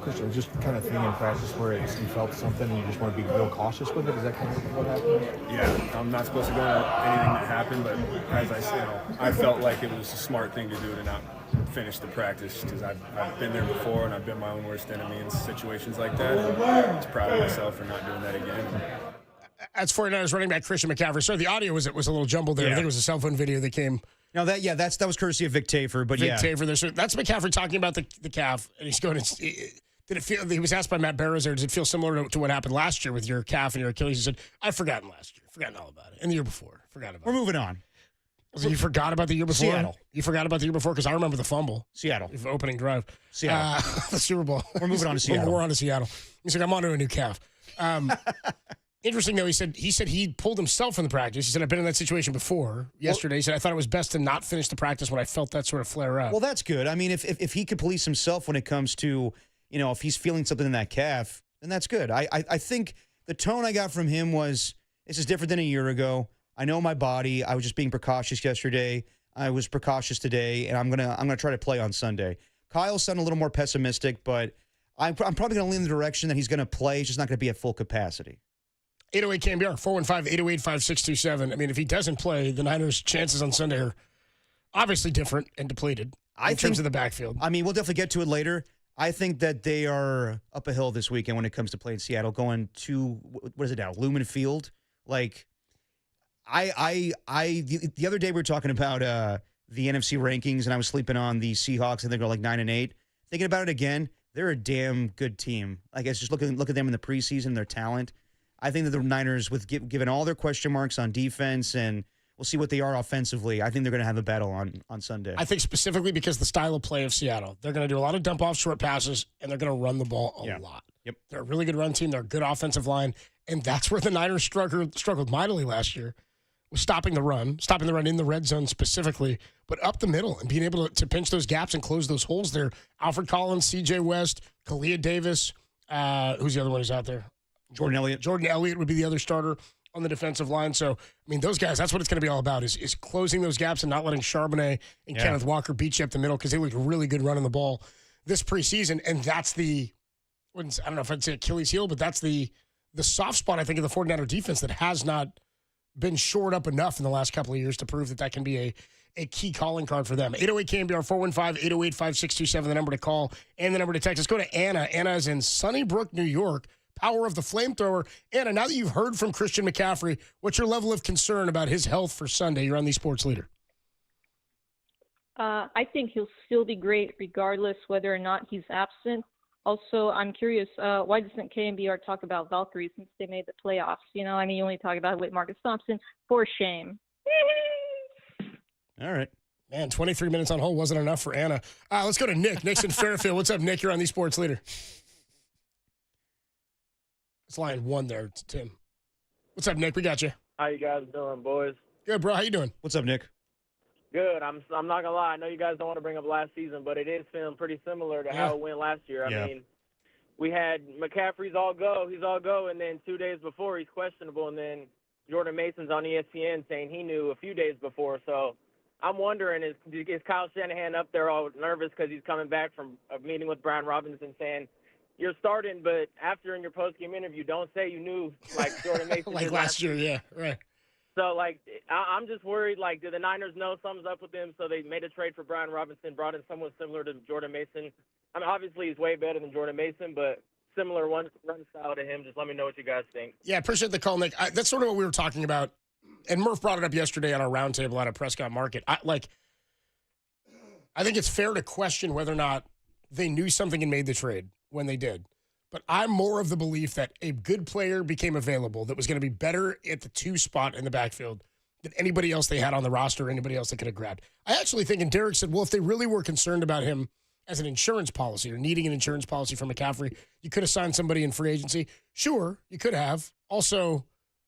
Christian, just kind of thing in practice where you felt something and you just want to be real cautious with it? Is that kind of what happened? Yeah, I'm not supposed to go into anything that happened, but as I said, I felt like it was a smart thing to do to not finish the practice because I've been there before and I've been my own worst enemy in situations like that. And I'm just proud of myself for not doing that again. That's 49ers running back Christian McCaffrey. Sorry, the audio was a little jumbled there. Yeah. I think it was a cell phone video that came. No, that was courtesy of Vic Tafer, but Vic Tafer there. So that's McCaffrey talking about the calf, and he's going. Did it feel? He was asked by Matt Barrows there. Does it feel similar to what happened last year with your calf and your Achilles? He said, "I've forgotten last year. Forgotten all about it. And the year before, forgot about We're it." moving on. So you forgot about the year before? Seattle. You forgot about the year before? Because I remember the fumble. Seattle. The opening drive. Seattle. The Super Bowl. We're moving on to Seattle. We're on to Seattle. He's like, I'm on to a new calf. Interesting, though, he said he pulled himself from the practice. He said, I've been in that situation before yesterday. He said, I thought it was best to not finish the practice when I felt that sort of flare up. Well, that's good. I mean, if he could police himself when it comes to, if he's feeling something in that calf, then that's good. I think the tone I got from him was, this is different than a year ago. I know my body. I was just being precautious yesterday. I was precautious today, and I'm gonna try to play on Sunday. Kyle sounded a little more pessimistic, but I'm probably going to lean in the direction that he's going to play. He's just not going to be at full capacity. 808 KNBR, 415-808-5627. I mean, if he doesn't play, the Niners' chances on Sunday are obviously different and depleted in terms of the backfield. I mean, we'll definitely get to it later. I think that they are up a hill this weekend when it comes to playing Seattle, going to, what is it now, Lumen Field? Like, the other day we were talking about the NFC rankings, and I was sleeping on the Seahawks, and they're like 9-8. Thinking about it again, they're a damn good team. I guess just look at them in the preseason, their talent. I think that the Niners, with given all their question marks on defense, and we'll see what they are offensively, I think they're going to have a battle on Sunday. I think specifically because the style of play of Seattle. They're going to do a lot of dump-off short passes, and they're going to run the ball a lot. Yep. They're a really good run team. They're a good offensive line, and that's where the Niners struggled mightily last year, was stopping the run in the red zone specifically, but up the middle and being able to pinch those gaps and close those holes there. Alfred Collins, C.J. West, Kalia Davis, who's the other one who's out there? Jordan Elliott would be the other starter on the defensive line. So, I mean, those guys, that's what it's going to be all about is closing those gaps and not letting Charbonnet and Kenneth Walker beat you up the middle, because they looked really good running the ball this preseason. And that's I don't know if I'd say Achilles heel, but that's the soft spot, I think, of the 49er defense that has not been shored up enough in the last couple of years to prove that can be a key calling card for them. 808 KNBR, 415-808-5627, the number to call and the number to text. Let's go to Anna. Anna is in Sunnybrook, New York. Power of the flamethrower. Anna, now that you've heard from Christian McCaffrey, what's your level of concern about his health for Sunday? You're on the Sports Leader. I think he'll still be great regardless whether or not he's absent. Also, I'm curious, why doesn't KNBR talk about Valkyrie since they made the playoffs? You only talk about Marcus Thompson. For shame. All right. Man, 23 minutes on hold wasn't enough for Anna. Let's go to Nick. Nick's in Fairfield. What's up, Nick? You're on the Sports Leader. It's line one there, it's Tim. What's up, Nick? We got you. How you guys doing, boys? Good, bro. How you doing? What's up, Nick? Good. I'm not gonna lie. I know you guys don't want to bring up last season, but it is feeling pretty similar to how it went last year. I mean, we had McCaffrey's all go. He's all go, and then 2 days before he's questionable, and then Jordan Mason's on ESPN saying he knew a few days before. So I'm wondering, is Kyle Shanahan up there all nervous because he's coming back from a meeting with Brian Robinson saying, you're starting, but after in your post-game interview, don't say you knew, like Jordan Mason like last year, yeah, right. So, I'm just worried, do the Niners know something's up with him, so they made a trade for Brian Robinson, brought in someone similar to Jordan Mason. I mean, obviously he's way better than Jordan Mason, but similar run style to him. Just let me know what you guys think. Yeah, appreciate the call, Nick. That's sort of what we were talking about, and Murph brought it up yesterday on our roundtable out of Prescott Market. I think it's fair to question whether or not they knew something and made the trade when they did. But I'm more of the belief that a good player became available that was going to be better at the 2 spot in the backfield than anybody else they had on the roster, or anybody else they could have grabbed. I actually think, and Derek said, well, if they really were concerned about him as an insurance policy or needing an insurance policy for McCaffrey, you could have signed somebody in free agency. Sure, you could have. Also,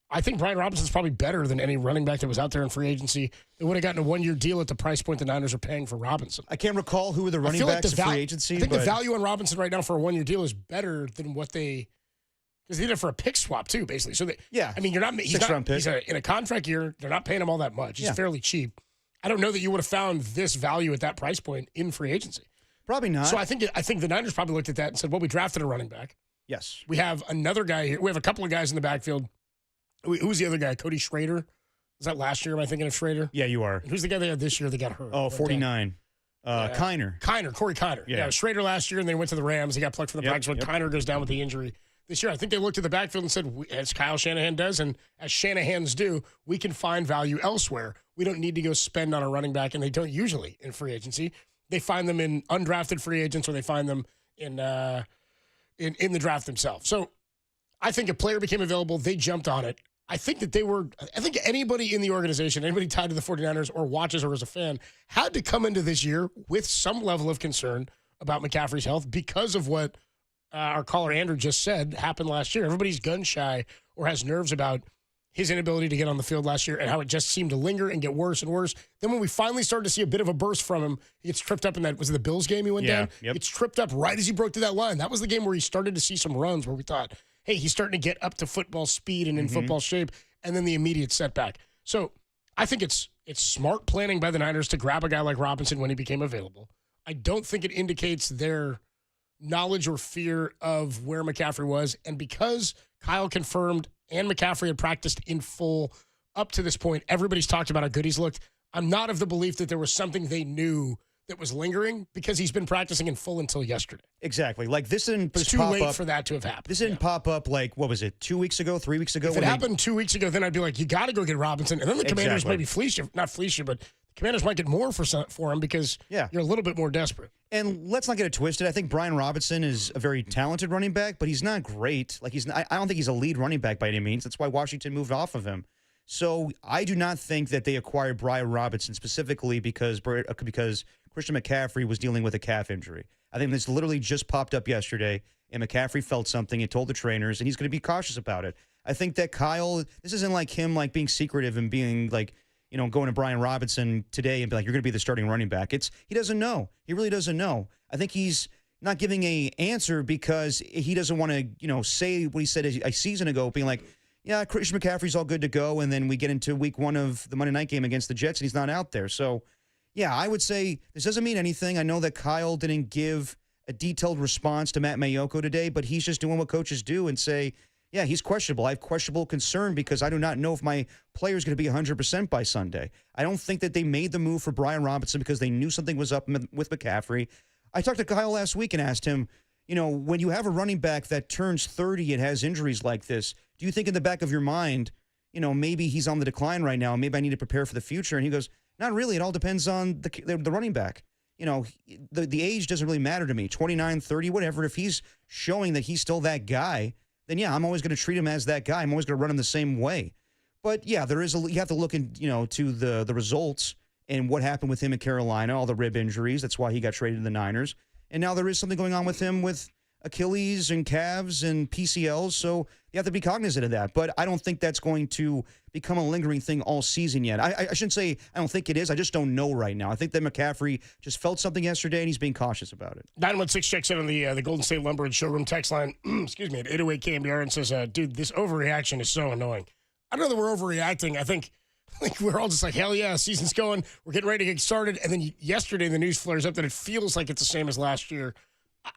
I think Brian Robinson's probably better than any running back that was out there in free agency. They would have gotten a one-year deal at the price point the Niners are paying for Robinson. I can't recall who were the running backs in free agency. I think the value on Robinson right now for a one-year deal is better than what they – because they did it for a pick swap too, basically. So, I mean, you're not – he's in a contract year. They're not paying him all that much. He's fairly cheap. I don't know that you would have found this value at that price point in free agency. Probably not. So I think the Niners probably looked at that and said, well, we drafted a running back. Yes. We have another guy here. We have a couple of guys in the backfield. Who's the other guy? Cody Schrader? Was that last year? Am I thinking of Schrader? Yeah, you are. And who's the guy they had this year that got hurt? Oh, 49. Kiner. Corey Kiner. Yeah, Schrader last year, and they went to the Rams. He got plucked from the practice when Kiner goes down with the injury. This year, I think they looked at the backfield and said, as Kyle Shanahan does, and as Shanahans do, we can find value elsewhere. We don't need to go spend on a running back, and they don't usually in free agency. They find them in undrafted free agents, or they find them in the draft themselves. So I think a player became available. They jumped on it. I think anybody in the organization, anybody tied to the 49ers or watches or is a fan, had to come into this year with some level of concern about McCaffrey's health because of what our caller Andrew just said happened last year. Everybody's gun shy or has nerves about his inability to get on the field last year and how it just seemed to linger and get worse and worse. Then when we finally started to see a bit of a burst from him, he gets tripped up in that, was it the Bills game he went down? Yep. Gets tripped up right as he broke through that line. That was the game where he started to see some runs where we thought, hey, he's starting to get up to football speed and in football shape, and then the immediate setback. So I think it's smart planning by the Niners to grab a guy like Robinson when he became available. I don't think it indicates their knowledge or fear of where McCaffrey was. And because Kyle confirmed and McCaffrey had practiced in full up to this point, everybody's talked about how good he's looked. I'm not of the belief that there was something they knew that was lingering because he's been practicing in full until yesterday. Exactly. Like this didn't It's too late for that to have happened. This didn't pop up like, what was it, 2 weeks ago, 3 weeks ago? If it happened 2 weeks ago, then I'd be like, you got to go get Robinson. And then the Commanders maybe not fleece you, but the Commanders might get more for him because you're a little bit more desperate. And let's not get it twisted. I think Brian Robinson is a very talented running back, but he's not great. Like I don't think he's a lead running back by any means. That's why Washington moved off of him. So I do not think that they acquired Brian Robinson specifically because Christian McCaffrey was dealing with a calf injury. I think this literally just popped up yesterday, and McCaffrey felt something and told the trainers, and he's going to be cautious about it. I think that Kyle, this isn't like him like being secretive and being like, going to Brian Robinson today and be like, you're going to be the starting running back. He doesn't know. He really doesn't know. I think he's not giving a answer because he doesn't want to, say what he said a season ago, being like, yeah, Christian McCaffrey's all good to go, and then we get into week 1 of the Monday night game against the Jets, and he's not out there. So, yeah, I would say this doesn't mean anything. I know that Kyle didn't give a detailed response to Matt Mayoko today, but he's just doing what coaches do and say, yeah, he's questionable. I have questionable concern because I do not know if my player is going to be 100% by Sunday. I don't think that they made the move for Brian Robinson because they knew something was up with McCaffrey. I talked to Kyle last week and asked him, when you have a running back that turns 30 and has injuries like this, do you think in the back of your mind, maybe he's on the decline right now, maybe I need to prepare for the future? And he goes, not really. It all depends on the running back. The age doesn't really matter to me, 29, 30, whatever. If he's showing that he's still that guy, then yeah, I'm always going to treat him as that guy. I'm always going to run him the same way. But yeah, you have to look in, to the results and what happened with him in Carolina, all the rib injuries. That's why he got traded to the Niners. And now there is something going on with him with Achilles and calves and PCLs. So you have to be cognizant of that. But I don't think that's going to become a lingering thing all season yet. I shouldn't say I don't think it is. I just don't know right now. I think that McCaffrey just felt something yesterday, and he's being cautious about it. 916 checks in on the Golden State Lumber and Showroom text line, excuse me, at 808 KNBR and says, dude, this overreaction is so annoying. I don't know that we're overreacting. I think we're all just like, hell yeah, season's going. We're getting ready to get started. And then yesterday the news flares up that it feels like it's the same as last year.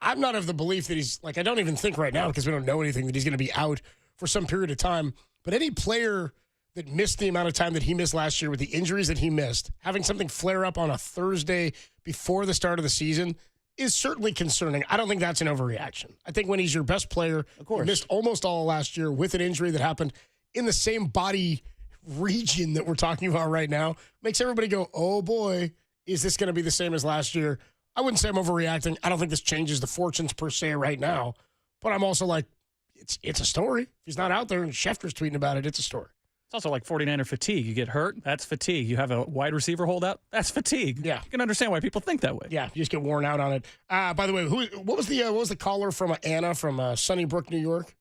I'm not of the belief that he's, I don't even think right now because we don't know anything that he's going to be out for some period of time. But any player that missed the amount of time that he missed last year with the injuries that he missed, having something flare up on a Thursday before the start of the season is certainly concerning. I don't think that's an overreaction. I think when he's your best player, of course, missed almost all last year with an injury that happened in the same body region that we're talking about right now, makes everybody go, oh boy, is this going to be the same as last year? I wouldn't say I'm overreacting. I don't think this changes the fortunes per se right now, but I'm also like, it's a story. If he's not out there and Schefter's tweeting about it, it's a story. It's also like 49er fatigue. You get hurt, that's fatigue. You have a wide receiver holdout, that's fatigue. Yeah. You can understand why people think that way. Yeah, you just get worn out on it. By the way, what was the caller from Anna from Sunnybrook, New York?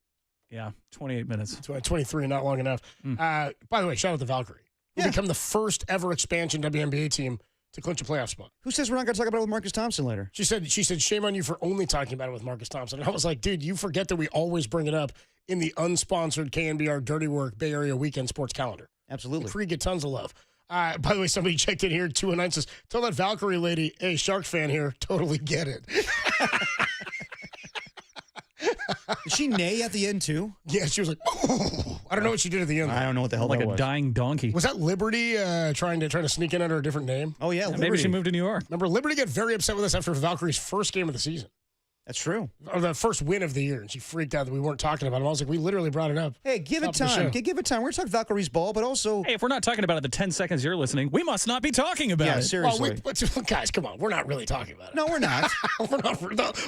Yeah, 28 minutes. 23, not long enough. By the way, shout out to Valkyrie. We'll become the first ever expansion WNBA team to clinch a playoff spot. Who says we're not going to talk about it with Marcus Thompson later? She said, shame on you for only talking about it with Marcus Thompson. And I was like, dude, you forget that we always bring it up in the unsponsored KNBR Dirty Work Bay Area Weekend Sports Calendar. Absolutely. Free, get tons of love. By the way, somebody checked in here, 209 says, tell that Valkyrie lady, hey, Sharks fan here, totally get it. Did she neigh at the end, too? Yeah, she was like, oh. I don't know what she did at the end. I don't know what the hell like that a was. dying donkey. Was that Liberty trying to sneak in under a different name? Oh, yeah, Liberty. Maybe she moved to New York. Remember, Liberty got very upset with us after Valkyrie's first game of the season. That's true. Or the first win of the year, and she freaked out that we weren't talking about him. I was like, we literally brought it up. Hey, give it time. Give it time. We're talking Valkyrie's ball, but also... Hey, if we're not talking about it the 10 seconds you're listening, we must not be talking about it. Yeah, seriously. Well, guys, come on. We're not really talking about it. No, we're not.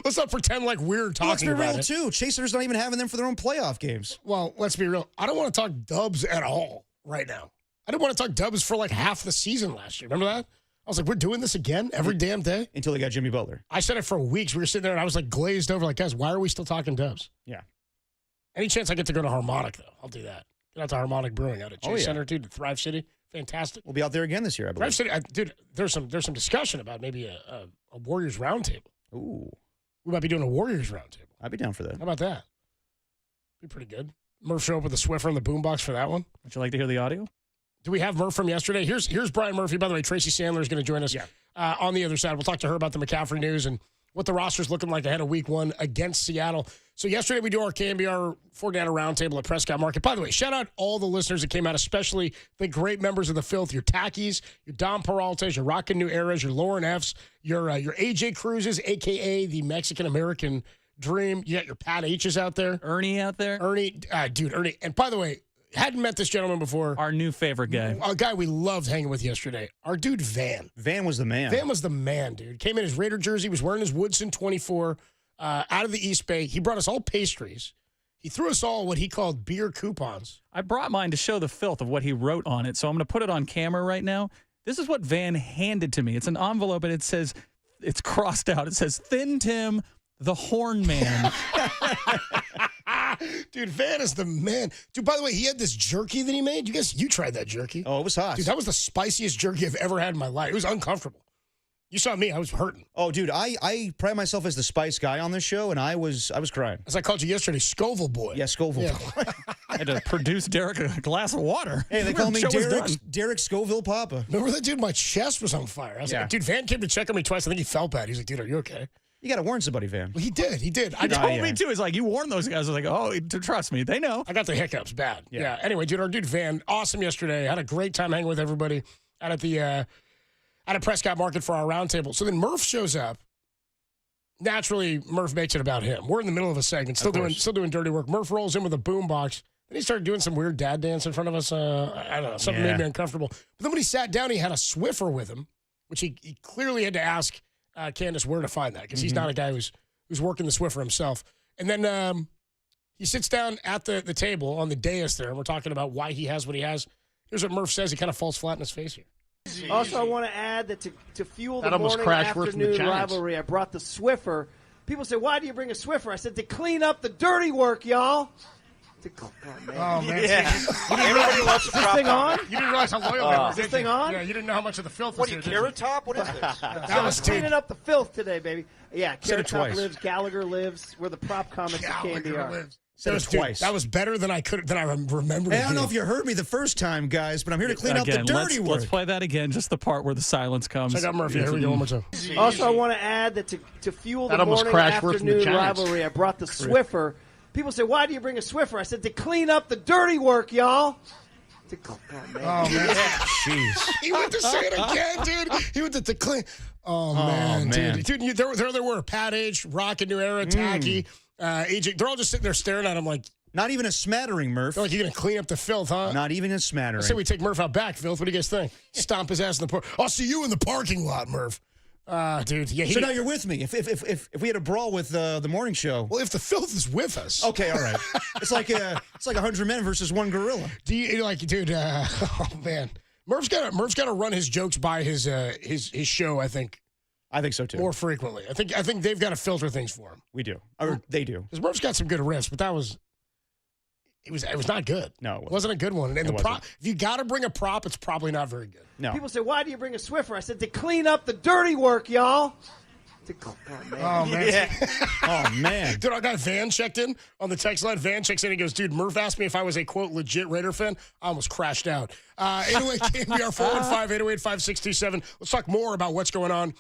Let's not pretend like we're talking about it. Let's be real, too. Chaser's not even having them for their own playoff games. Well, let's be real. I don't want to talk Dubs at all right now. I didn't want to talk Dubs for like half the season last year. Remember that? I was like, we're doing this again every damn day? Until they got Jimmy Butler. I said it for weeks. We were sitting there, and I was like glazed over, like, guys, why are we still talking Dubs? Yeah. Any chance I get to go to Harmonic, though, I'll do that. Get out to Harmonic Brewing out at Chase Center, dude, Thrive City. Fantastic. We'll be out there again this year, I believe. Thrive City, dude, there's some discussion about maybe a Warriors roundtable. Ooh. We might be doing a Warriors roundtable. I'd be down for that. How about that? Be pretty good. Murph show up with the Swiffer and the boombox for that one. Would you like to hear the audio? Do we have Murph from yesterday? Here's Brian Murphy. By the way, Tracy Sandler is going to join us on the other side. We'll talk to her about the McCaffrey news and what the roster's looking like ahead of week 1 against Seattle. So yesterday we do our KNBR 49er roundtable at Prescott Market. By the way, shout out all the listeners that came out, especially the great members of the Filth, your Takis, your Don Peraltas, your Rockin' New Eras, your Lauren F's, your AJ Cruzes, a.k.a. the Mexican-American Dream. You got your Pat H's out there. Ernie out there. Ernie. And by the way, hadn't met this gentleman before. Our new favorite guy. A guy we loved hanging with yesterday. Our dude, Van. Van was the man. Van was the man, dude. Came in his Raider jersey, was wearing his Woodson 24 out of the East Bay. He brought us all pastries. He threw us all what he called beer coupons. I brought mine to show the filth of what he wrote on it, so I'm going to put it on camera right now. This is what Van handed to me. It's an envelope, and it says, it's crossed out. It says, Thin Tim, the Horn Man. Dude, Van is the man. Dude, by the way, he had this jerky that he made. You tried that jerky. Oh, it was hot. Dude, that was the spiciest jerky I've ever had in my life. It was uncomfortable. You saw me. I was hurting. Oh, dude, I pride myself as the spice guy on this show, and I was crying. As I called you yesterday, Scoville Boy. Yeah, Scoville Boy. I had to produce Derek a glass of water. Hey, they call me Derek Scoville Papa. Remember that, dude? My chest was on fire. I was like, dude, Van came to check on me twice. I think he felt bad. He's like, dude, are you okay? You got to warn somebody, Van. Well, he did. He told me, too. He's like, you warned those guys. I was like, oh, trust me. They know. I got the hiccups bad. Yeah. Anyway, dude, our dude Van, awesome yesterday. Had a great time hanging with everybody out at the out at Prescott Market for our roundtable. So then Murph shows up. Naturally, Murph makes it about him. We're in the middle of a segment, still doing dirty work. Murph rolls in with a boombox. Then he started doing some weird dad dance in front of us. I don't know. Something made me uncomfortable. But then when he sat down, he had a Swiffer with him, which he clearly had to ask Candace where to find that, because he's not a guy who's working the Swiffer himself. And then he sits down at the table on the dais there, and we're talking about why he has what he has. Here's what Murph says. He kind of falls flat in his face here. Also, I want to add that to fuel the That almost morning crashed worse than the afternoon Giants. rivalry, I brought the Swiffer. People say, why do you bring a Swiffer? I said, to clean up the dirty work, y'all. Oh, man. Yeah. Everybody wants to drop thing on? You didn't realize how loyal they were. Is this thing on? Yeah, you didn't know how much of the filth What was are you, here, Carrot did you? Top? What is this? That was cleaning up the filth today, baby. Yeah, Said Carrot it Top twice. lives, Gallagher lives. We're the prop comics at KNBR. Said it twice. That was better than I remembered. Hey, I don't know if you heard me the first time, guys, but I'm here to clean up the dirty work. Let's play that again, just the part where the silence comes. Check out Murphy. Here we go one more time. Also, I want to add that to fuel the That almost morning crashed worse than the afternoon Giants. rivalry, I brought the Swiffer. People say, why do you bring a Swiffer? I said, to clean up the dirty work, y'all. Oh, man. Jeez. He went to say it again, dude. He went to clean. Oh, man, dude. Dude, there they were. Pat H, Rockin' New Era, Tacky, AJ. They're all just sitting there staring at him like. Not even a smattering, Murph. They're like, you're going to clean up the filth, huh? Not even a smattering. I say we take Murph out back, filth. What do you guys think? Stomp his ass in the park. I'll see you in the parking lot, Murph. Dude. Yeah. So now you're with me. If we had a brawl with the morning show. Well, if the filth is with us. Okay, all right. It's like 100 men versus one gorilla. Do you dude? Oh man, Murph's got to run his jokes by his show. I think so too. More frequently. I think they've got to filter things for him. We do, or they do. Because Murph's got some good riffs, but it was not good. No, it wasn't a good one. And the prop, if you got to bring a prop, it's probably not very good. No. People say, why do you bring a Swiffer? I said, to clean up the dirty work, y'all. Oh, man. Oh, man. Yeah. Oh, man. Dude, I got Van checked in on the text line. Van checks in. He goes, dude, Murph asked me if I was a, quote, legit Raider fan. I almost crashed out. Anyway, KNBR 415-808-5627. Let's talk more about what's going on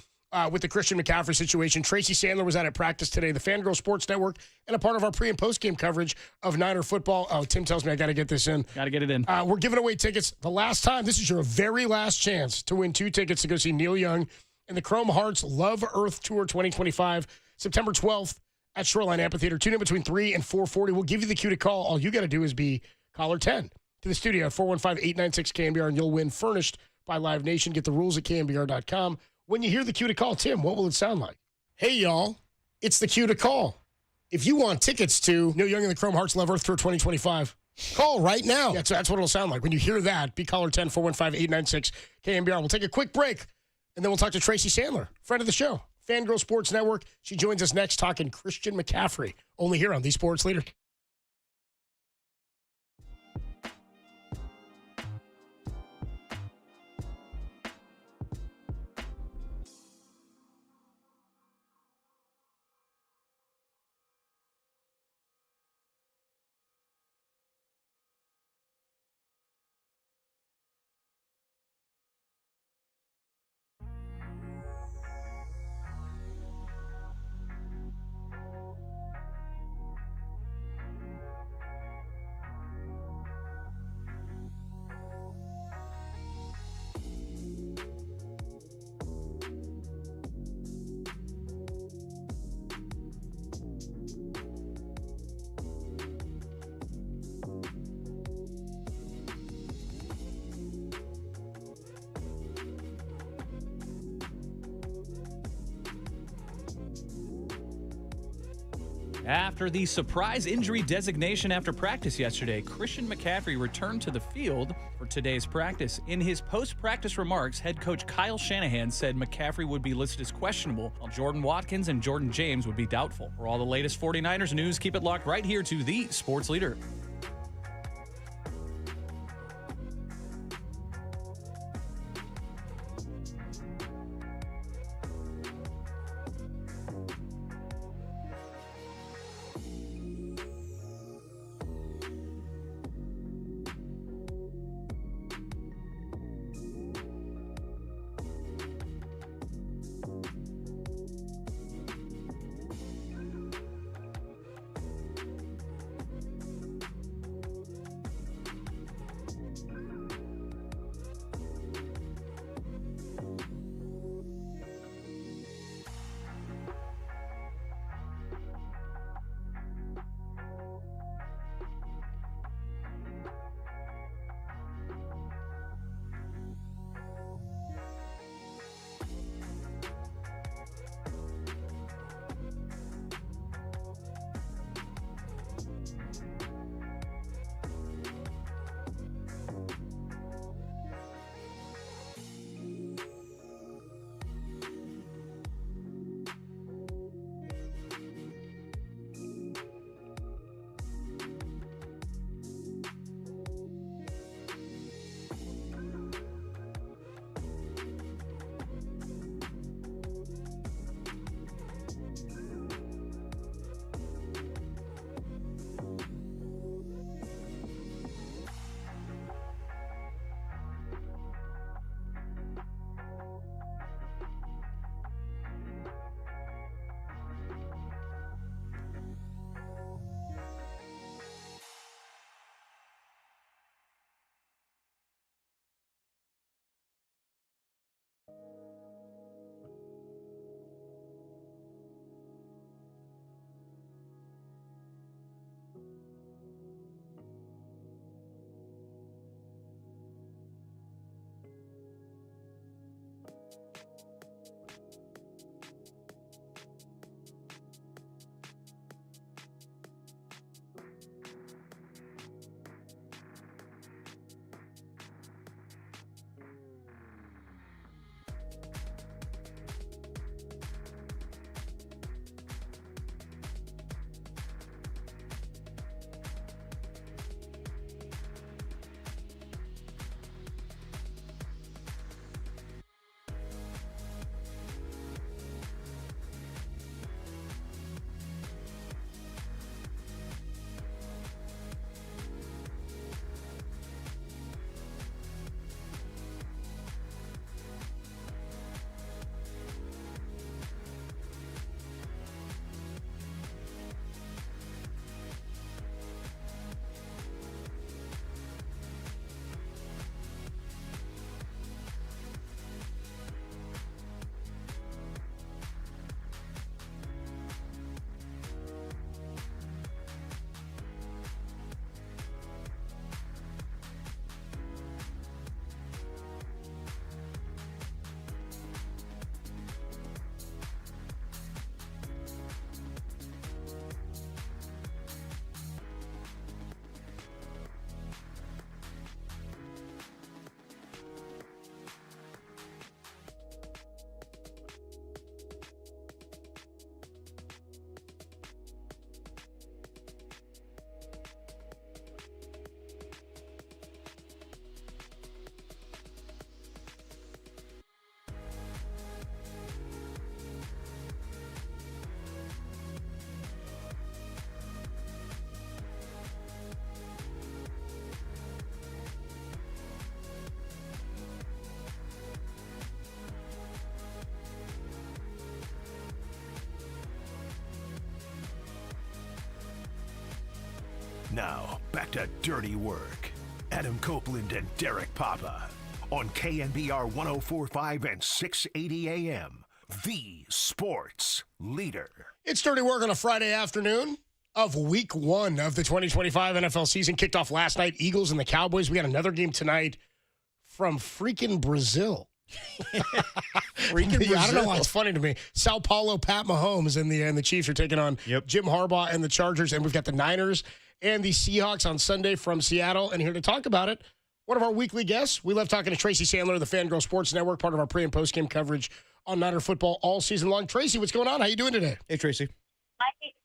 with the Christian McCaffrey situation. Tracy Sandler was out at practice today, the Fangirl Sports Network, and a part of our pre- and post-game coverage of Niner football. Oh, Tim tells me I got to get this in. Got to get it in. We're giving away tickets the last time. This is your very last chance to win 2 tickets to go see Neil Young and the Chrome Hearts Love Earth Tour 2025, September 12th at Shoreline Amphitheater. Tune in between 3 and 4:40. We'll give you the cue to call. All you got to do is be caller 10 to the studio at 415-896-KNBR, and you'll win furnished by Live Nation. Get the rules at knbr.com. When you hear the cue to call, Tim, what will it sound like? Hey, y'all, it's the cue to call. If you want tickets to Neil Young and the Chrome Hearts Love Earth Tour 2025, call right now. That's what it'll sound like. When you hear that, be caller 10, 415-896-KNBR. We'll take a quick break, and then we'll talk to Tracy Sandler, friend of the show, Fangirl Sports Network. She joins us next talking Christian McCaffrey, only here on The Sports Leader. After the surprise injury designation after practice yesterday, Christian McCaffrey returned to the field for today's practice. In his post-practice remarks, head coach Kyle Shanahan said McCaffrey would be listed as questionable, while Jordan Watkins and Jordan James would be doubtful. For all the latest 49ers news, keep it locked right here to the Sports Leader. Now, back to Dirty Work. Adam Copeland and Derek Papa on KNBR 104.5 and 680 AM. The sports leader. It's Dirty Work on a Friday afternoon of week 1 of the 2025 NFL season. Kicked off last night, Eagles and the Cowboys. We got another game tonight from freaking Brazil. I don't know why it's funny to me. Sao Paulo, Pat Mahomes and the Chiefs are taking on Jim Harbaugh and the Chargers. And we've got the Niners and the Seahawks on Sunday from Seattle. And here to talk about it, one of our weekly guests. We love talking to Tracy Sandler of the Fangirl Sports Network, part of our pre- and post-game coverage on Niner football all season long. Tracy, what's going on? How you doing today? Hey, Tracy.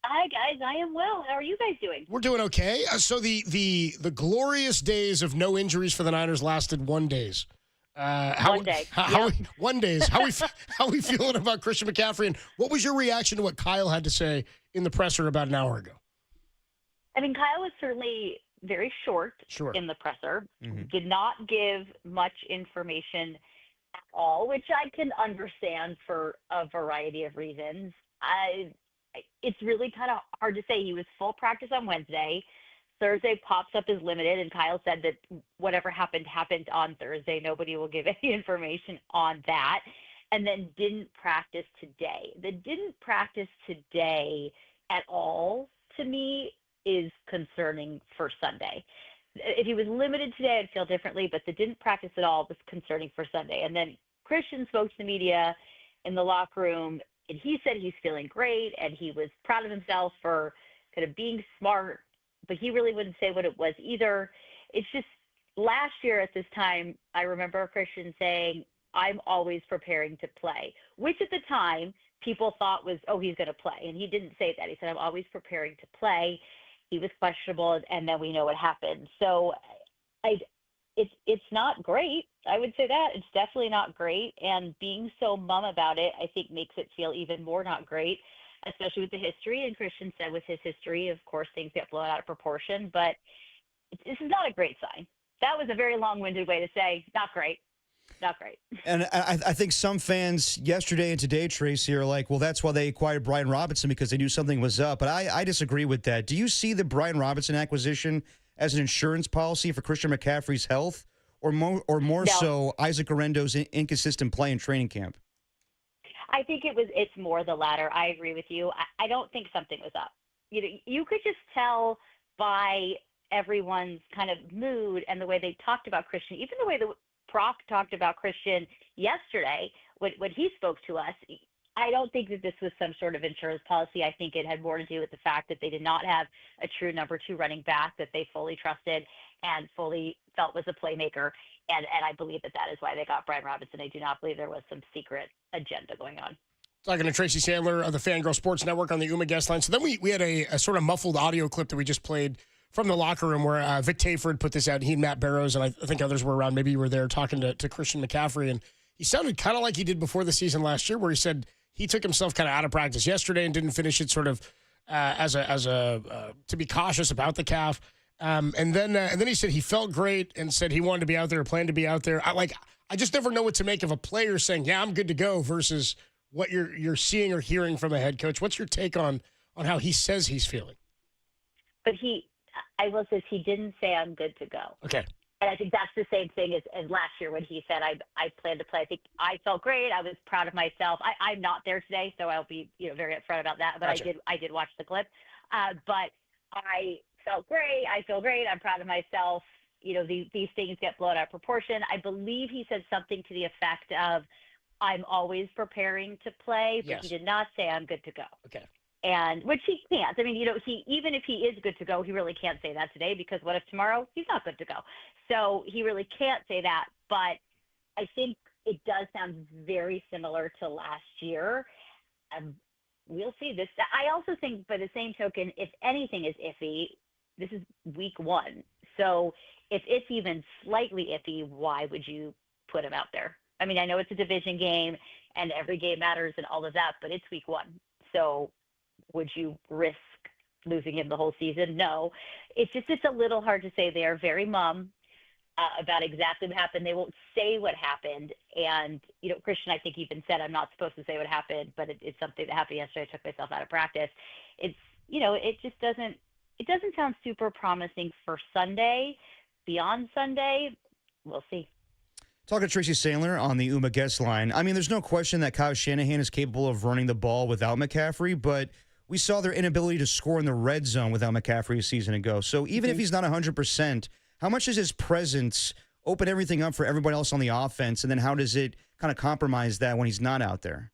Hi, guys. I am well. How are you guys doing? We're doing okay. So the glorious days of no injuries for the Niners lasted 1 day. One day. How we feeling about Christian McCaffrey? And what was your reaction to what Kyle had to say in the presser about an hour ago? I mean, Kyle was certainly very short in the presser. Mm-hmm. Did not give much information at all, which I can understand for a variety of reasons. It's really kind of hard to say. He was full practice on Wednesday. Thursday pops up as limited, and Kyle said that whatever happened on Thursday. Nobody will give any information on that. And then didn't practice today. The didn't practice today at all, to me, is concerning for Sunday. If he was limited today, I'd feel differently, but the didn't practice at all was concerning for Sunday. And then Christian spoke to the media in the locker room, and he said he's feeling great, and he was proud of himself for kind of being smart, but he really wouldn't say what it was either. It's just last year at this time, I remember Christian saying, I'm always preparing to play, which at the time people thought was, oh, he's going to play. And he didn't say that. He said, I'm always preparing to play. He was questionable, and then we know what happened. So it's not great. I would say that. It's definitely not great. And being so mum about it, I think, makes it feel even more not great, especially with the history. And Christian said with his history, of course, things get blown out of proportion. But this is not a great sign. That was a very long-winded way to say not great. Not great. And I think some fans yesterday and today, Tracy, are like, well, that's why they acquired Brian Robinson, because they knew something was up. But I disagree with that. Do you see the Brian Robinson acquisition as an insurance policy for Christian McCaffrey's health, or more so Isaac Guerendo's inconsistent play in training camp? I think it's more the latter. I agree with you. I don't think something was up. You could just tell by everyone's kind of mood and the way they talked about Christian, even the way the Proc talked about Christian yesterday when he spoke to us. I don't think that this was some sort of insurance policy. I think it had more to do with the fact that they did not have a true number 2 running back that they fully trusted and fully felt was a playmaker. And I believe that is why they got Brian Robinson. I do not believe there was some secret agenda going on. Talking to Tracy Sandler of the Fangirl Sports Network on the UMA guest line. So then we had a sort of muffled audio clip that we just played from the locker room where Vic Taford put this out. He and Matt Barrows, and I think others were around. Maybe you were there talking to Christian McCaffrey. And he sounded kind of like he did before the season last year, where he said he took himself kind of out of practice yesterday and didn't finish it sort of to be cautious about the calf. And then he said he felt great and said he wanted to be out there, planned to be out there. I just never know what to make of a player saying, yeah, I'm good to go, versus what you're seeing or hearing from a head coach. What's your take on how he says he's feeling? But I will say he didn't say I'm good to go. Okay. And I think that's the same thing as last year when he said I plan to play. I think I felt great. I was proud of myself. I'm not there today, so I'll be very upfront about that. But Gotcha. I did watch the clip. But I felt great. I feel great. I'm proud of myself. These things get blown out of proportion. I believe he said something to the effect of, I'm always preparing to play, but Yes. he did not say I'm good to go. Okay. And which he can't. I mean, even if he is good to go, he really can't say that today, because what if tomorrow he's not good to go? So he really can't say that. But I think it does sound very similar to last year. We'll see this. I also think, by the same token, if anything is iffy, this is week 1. So if it's even slightly iffy, why would you put him out there? I mean, I know it's a division game and every game matters and all of that, but it's week 1. So would you risk losing him the whole season? No. It's a little hard to say. They are very mum about exactly what happened. They won't say what happened. And, Christian, I think even said, I'm not supposed to say what happened, but it's something that happened yesterday. I took myself out of practice. It just doesn't it doesn't sound super promising for Sunday. Beyond Sunday, we'll see. Talking to Tracy Sandler on the Uma guest line. I mean, there's no question that Kyle Shanahan is capable of running the ball without McCaffrey, but we saw their inability to score in the red zone without McCaffrey a season ago. So even if he's not 100%, how much does his presence open everything up for everybody else on the offense, and then how does it kind of compromise that when he's not out there?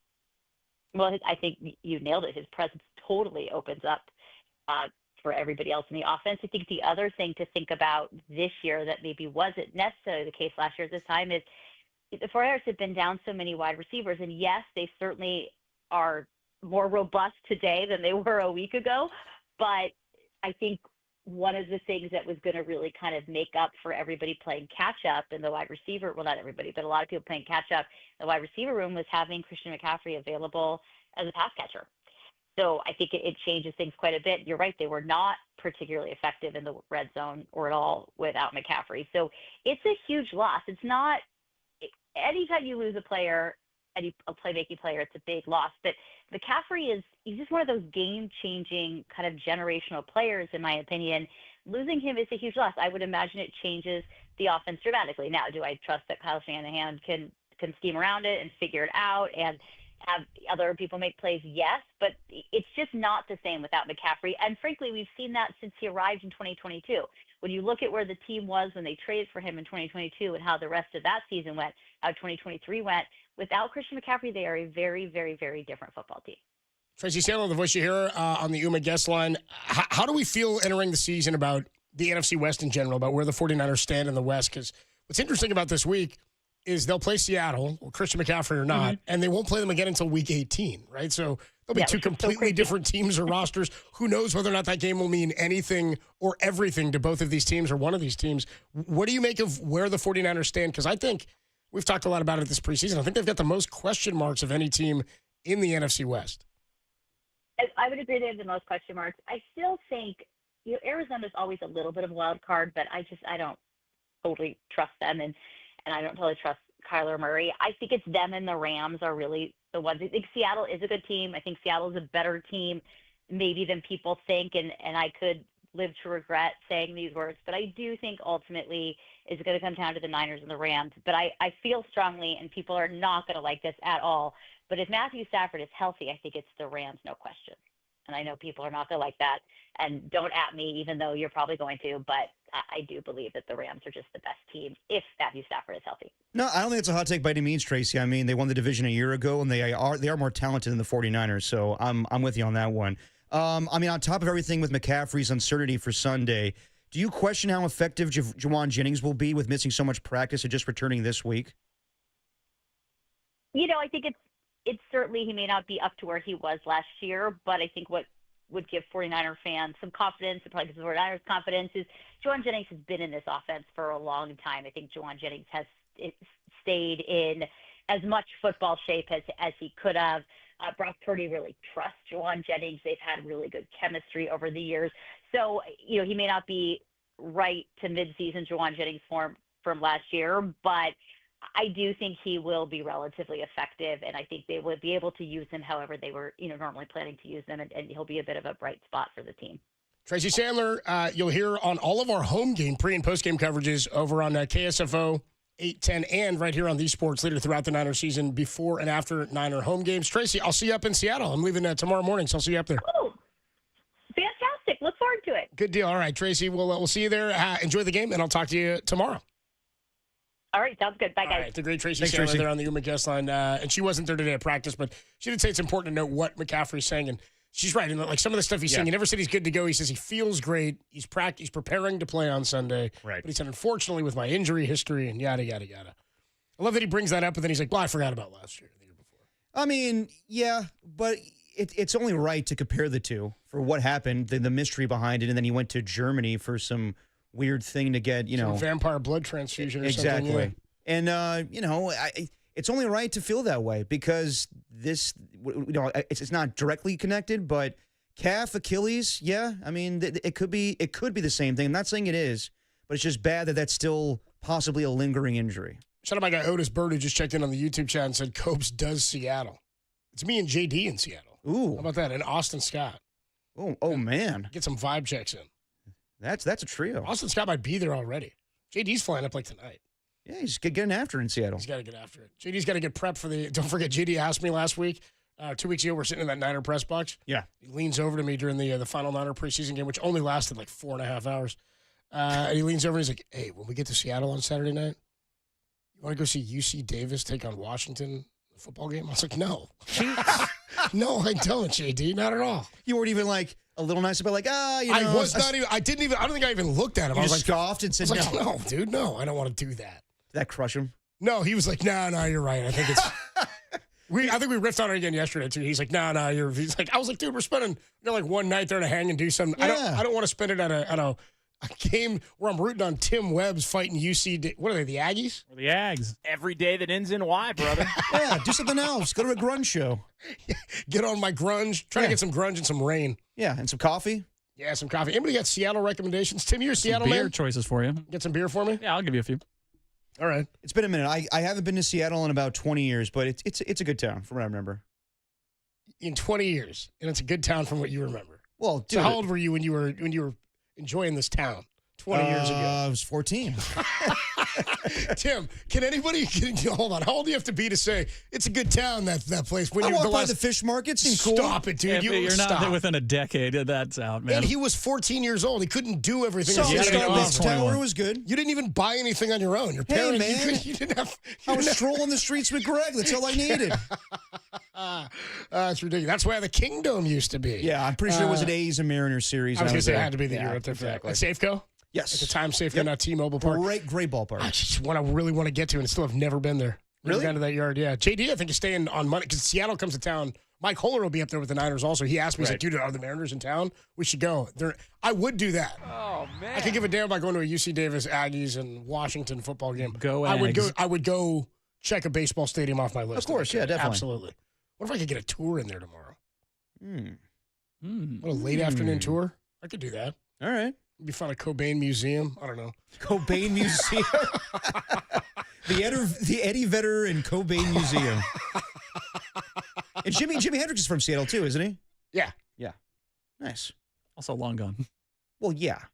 Well, I think you nailed it. His presence totally opens up for everybody else in the offense. I think the other thing to think about this year that maybe wasn't necessarily the case last year at this time is the 49ers have been down so many wide receivers. And yes, they certainly are more robust today than they were a week ago. But I think one of the things that was going to really kind of make up for everybody playing catch up in the wide receiver, well, not everybody, but a lot of people playing catch up in the wide receiver room was having Christian McCaffrey available as a pass catcher. So I think it changes things quite a bit. You're right. They were not particularly effective in the red zone or at all without McCaffrey. So it's a huge loss. It's not anytime you lose a player, a playmaking player, it's a big loss. But McCaffrey he's just one of those game-changing kind of generational players, in my opinion. Losing him is a huge loss. I would imagine it changes the offense dramatically. Now, do I trust that Kyle Shanahan can scheme around it and figure it out and have other people make plays? Yes, but it's just not the same without McCaffrey. And frankly, we've seen that since he arrived in 2022. When you look at where the team was when they traded for him in 2022 and how the rest of that season went, how 2023 went, without Christian McCaffrey, they are a very, very, very different football team. Tracy Sandler, the voice you hear on the Uma guest line. How do we feel entering the season about the NFC West in general, about where the 49ers stand in the West? Because what's interesting about this week is they'll play Seattle, or Christian McCaffrey or not, and they won't play them again until week 18, right? So there'll be two completely different teams or rosters. Who knows whether or not that game will mean anything or everything to both of these teams or one of these teams. What do you make of where the 49ers stand? Because I think we've talked a lot about it this preseason. I think they've got the most question marks of any team in the NFC West. I would agree they have the most question marks. I still think, Arizona's always a little bit of a wild card, but I don't totally trust them. And I don't totally trust Kyler Murray. I think it's them and the Rams are really the ones. I think Seattle is a good team. I think Seattle is a better team maybe than people think, and I could live to regret saying these words, but I do think ultimately it's going to come down to the Niners and the Rams. But I feel strongly, and people are not going to like this at all, but if Matthew Stafford is healthy, I think it's the Rams, no question. And I know people are not going to like that, and don't at me, even though you're probably going to, but I do believe that the Rams are just the best team if Matthew Stafford is healthy. No, I don't think it's a hot take by any means, Tracy. I mean, they won the division a year ago, and they are more talented than the 49ers, so I'm with you on that one. I mean, on top of everything with McCaffrey's uncertainty for Sunday, do you question how effective Juwan Jennings will be with missing so much practice and just returning this week? I think it's certainly he may not be up to where he was last year, but I think what would give 49er fans some confidence, and probably gives the 49ers confidence, is Juwan Jennings has been in this offense for a long time. I think Juwan Jennings has stayed in as much football shape as he could have. Brock Purdy really trusts Juwan Jennings. They've had really good chemistry over the years. So, he may not be right to midseason Juwan Jennings form from last year, but I do think he will be relatively effective, and I think they would be able to use him however they were, normally planning to use them, and he'll be a bit of a bright spot for the team. Tracy Sandler, you'll hear on all of our home game, pre- and post-game coverages over on KSFO 810 and right here on the Sports Leader throughout the Niner season, before and after Niner home games. Tracy, I'll see you up in Seattle. I'm leaving tomorrow morning, so I'll see you up there. Oh, fantastic. Look forward to it. Good deal. All right, Tracy, we'll see you there. Enjoy the game, and I'll talk to you tomorrow. All right, sounds good. Bye, guys. All right, the great Tracy Thanks, Sandler Tracy. there on the Uma guest line. And she wasn't there today at practice, but she did say it's important to know what McCaffrey's saying. And she's right. And like some of the stuff he's saying, he never said he's good to go. He says he feels great. He's preparing to play on Sunday. Right. But he said, unfortunately, with my injury history and yada, yada, yada. I love that he brings that up, but then he's like, well, I forgot about last year, the year before. I mean, yeah, but it's only right to compare the two for what happened, the mystery behind it, and then he went to Germany for some weird thing to get, Some vampire blood transfusion or something. Exactly. Yeah. And, it's only right to feel that way because this, it's not directly connected, but calf, Achilles, yeah. I mean, it could be the same thing. I'm not saying it is, but it's just bad that that's still possibly a lingering injury. Shout out my guy Otis Bird, who just checked in on the YouTube chat and said, Copes does Seattle. It's me and JD in Seattle. Ooh. How about that? And Austin Scott. Oh man. Get some vibe checks in. That's a trio. Austin Scott might be there already. JD's flying up like tonight. Yeah, he's getting after it in Seattle. He's got to get after it. JD's got to get prepped for the. Don't forget, JD asked me last week, 2 weeks ago, we're sitting in that Niner press box. Yeah. He leans over to me during the final Niner preseason game, which only lasted like 4.5 hours. And he leans over and he's like, "Hey, when we get to Seattle on Saturday night, you want to go see UC Davis take on Washington football game?" I was like, "No, no, I don't, JD, not at all." You weren't even like a little nice about like, you know. I was not even. I didn't even. I don't think I even looked at him. You I was just like, scoffed and said, I was like, "No, no, dude, no, I don't want to do that." Did that crush him? No, he was like, no, you're right. I think it's. I think we riffed on it again yesterday too. He's like, no, you're. He's like, I was like, dude, we're spending like one night there to hang and do something. Yeah. I don't want to spend it at a game where I'm rooting on Tim Webb's fighting UC. What are they? The Aggies? Or the Ags. Every day that ends in Y, brother. Yeah, do something else. Go to a grunge show. Get on my grunge. Try to get some grunge and some rain. Yeah, and some coffee. Yeah, some coffee. Anybody got Seattle recommendations? Tim, you're a Seattle beer man? choices for you. Get some beer for me? Yeah, I'll give you a few. All right. It's been a minute. I haven't been to Seattle in about 20 years, but it's a good town from what I remember. In 20 years, and it's a good town from what you remember. Well, dude, so how old were you when you were enjoying this town 20 years ago? I was 14. Tim, hold on? How old do you have to be to say it's a good town? That place. When I you walked by the fish market. Seemed cool. Stop it, dude! You're not within a decade. That's out, man. And he was 14 years old. He couldn't do everything. This tower was good. You didn't even buy anything on your own. Your parents, hey, man. You didn't have. I was strolling the streets with Greg. That's all I needed. It's ridiculous. That's where the Kingdom used to be. Yeah, I'm pretty sure it was an A's and Mariners series. I was going to say it had to be the year up there. Exactly. At Safeco? Yes. At the time, Safeco, not T-Mobile Park. Great ballpark. I just really want to get to and still have never been there. Never Really? gone to that yard, yeah. JD, I think, is staying on Monday because Seattle comes to town. Mike Holler will be up there with the Niners also. He asked me, he's like, dude, are the Mariners in town? We should go. I would do that. Oh, man. I could give a damn about going to a UC Davis, Aggies, and Washington football game. Go I would Ags. I would go check a baseball stadium off my list. Of course, yeah, definitely. Absolutely. What if I could get a tour in there tomorrow? Hmm. What, a late afternoon tour? I could do that. All right. It'd be fun. A Cobain Museum. I don't know. Cobain Museum. the Eddie Vedder and Cobain Museum. And Jimi Hendrix is from Seattle too, isn't he? Yeah. Yeah. Nice. Also long gone. Well, yeah. Why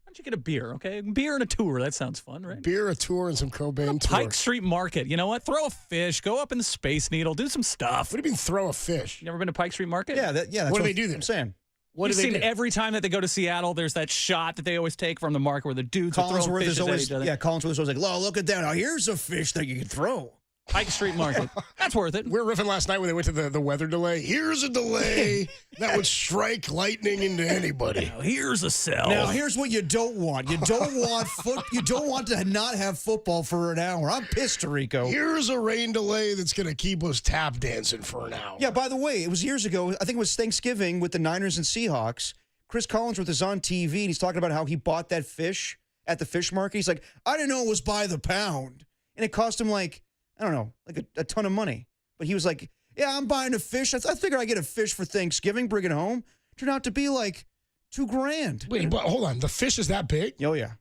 don't you get a beer, okay? Beer and a tour. That sounds fun, right? Beer, a tour, and some Cobain tour. Pike Street Market. You know what? Throw a fish. Go up in the Space Needle. Do some stuff. What do you mean throw a fish? You never been to Pike Street Market? Yeah, that's What do they do there? I'm saying. What You've do they seen do? every time that they go to Seattle, there's that shot that they always take from the market where the dudes are throwing Collinsworth fishes is always at each other. Collinsworth is always like, "Oh, look at that! Now here's a fish that you can throw." Pike Street Market. That's worth it. We were riffing last night when they went to the weather delay. Here's a delay that would strike lightning into anybody. Now, here's a cell. Now here's what you don't want. You don't want You don't want to not have football for an hour. I'm pissed, Rico. Here's a rain delay that's going to keep us tap dancing for an hour. Yeah. By the way, it was years ago. I think it was Thanksgiving with the Niners and Seahawks. Chris Collinsworth is on TV and he's talking about how he bought that fish at the fish market. He's like, I didn't know it was by the pound, and it cost him like, I don't know, like a ton of money. But he was like, yeah, I'm buying a fish. I figured I'd get a fish for Thanksgiving, bring it home. Turned out to be like $2,000. Wait, but hold on. The fish is that big? Oh, yeah.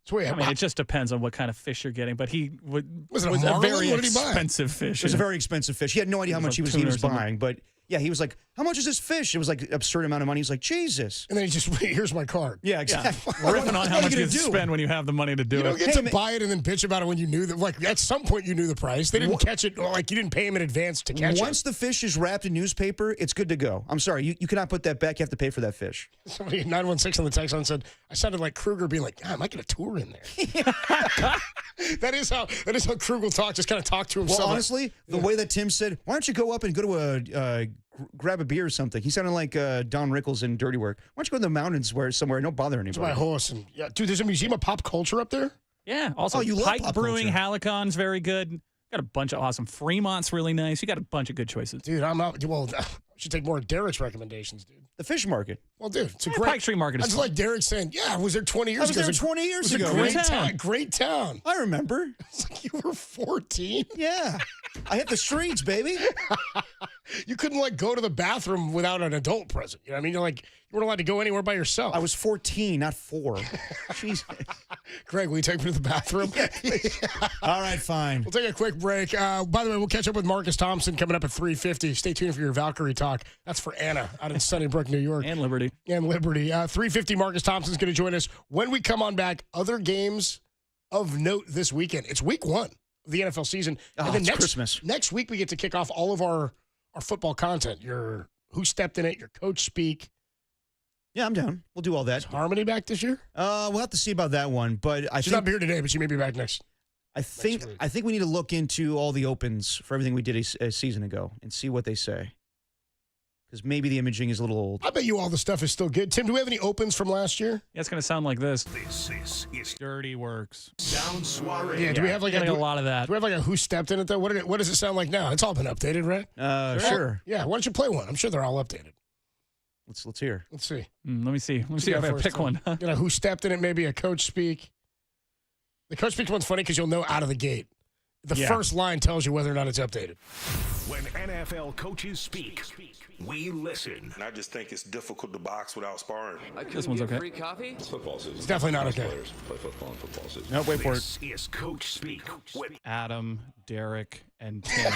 So wait, I mean, it just depends on what kind of fish you're getting, but he Was it a was a marlin? very What did he buy? expensive fish. It was a very expensive fish. He had no idea how much he was tuna or something. buying. But yeah, he was like, how much is this fish? It was like an absurd amount of money. He's like, Jesus. And then he just, here's my card. Yeah, exactly. Riffing on What how are much you you gonna do? spend when you have the money to do You it. don't get to buy it and then bitch about it when you knew that. Like, at some point, you knew the price. They didn't catch it, or like, you didn't pay him in advance to catch Once the fish is wrapped in newspaper, it's good to go. I'm sorry. You cannot put that back. You have to pay for that fish. it. Somebody, 916 on the text line said, I sounded like Kruger being like, I might get a tour in there. That is how Krug will talk, just kind of talk to himself. Well, honestly, the way that Tim said, why don't you go up and go to grab a beer or something? He sounded like Don Rickles in Dirty Work. Why don't you go to the mountains somewhere? Don't bother It's anybody. my horse. And yeah, dude, there's a museum of pop culture up there. Yeah. Also, you love Pike pop Brewing, culture. Halicon's very good. Got a bunch of awesome. Fremont's really nice. You got a bunch of good choices. Dude, I'm out. Well, I should take more of Derek's recommendations, dude. The fish market. Well, dude, it's a Yeah, great. Pike Street Market is I just fun. like Derek saying, yeah, I was there 20 years I was ago. there 20 years It was ago. a great Great town. town. Great town. I remember. It's like you were 14. Yeah. I hit the streets, baby. You couldn't like go to the bathroom without an adult present. You know what I mean? You're like, you weren't allowed to go anywhere by yourself. I was 14, not 4. Jesus. Greg, will you take me to the bathroom? All right, fine. We'll take a quick break. By the way, we'll catch up with Marcus Thompson coming up at 3:50. Stay tuned for your Valkyrie talk. That's for Anna out in Sunnybrook, New York. And Liberty. 3:50, Marcus Thompson's going to join us. When we come on back, other games of note this weekend. It's week 1 of the NFL season. Oh, and then it's Christmas. Next week, we get to kick off all of our football content. Your Who Stepped in It, your coach speak. Yeah, I'm down. We'll do all that. Is Harmony back this year? We'll have to see about that one. But She's not here today, but she may be back next. I think we need to look into all the opens for everything we did a season ago and see what they say. Because maybe the imaging is a little old. I bet you all the stuff is still good. Tim, do we have any opens from last year? Yeah, it's going to sound like this. This is Dirty Works. Sound Soiree. Yeah, do we have like a lot of that? Do we have like a Who Stepped in It, though? What does it sound like now? It's all been updated, right? Sure. Yeah, why don't you play one? I'm sure they're all updated. Let's hear. Let's see. Let me see. Let me see if I can pick one. You know, Who Stepped in It, maybe a coach speak. The coach speak one's funny because you'll know out of the gate. The first line tells you whether or not it's updated. When NFL coaches speak, we listen. And I just think it's difficult to box without sparring. This one's okay. Free coffee? It's football season. It's definitely not okay. Players play football in football season. No, wait for it. This is Coach Speak with Adam, Derek, and Tim.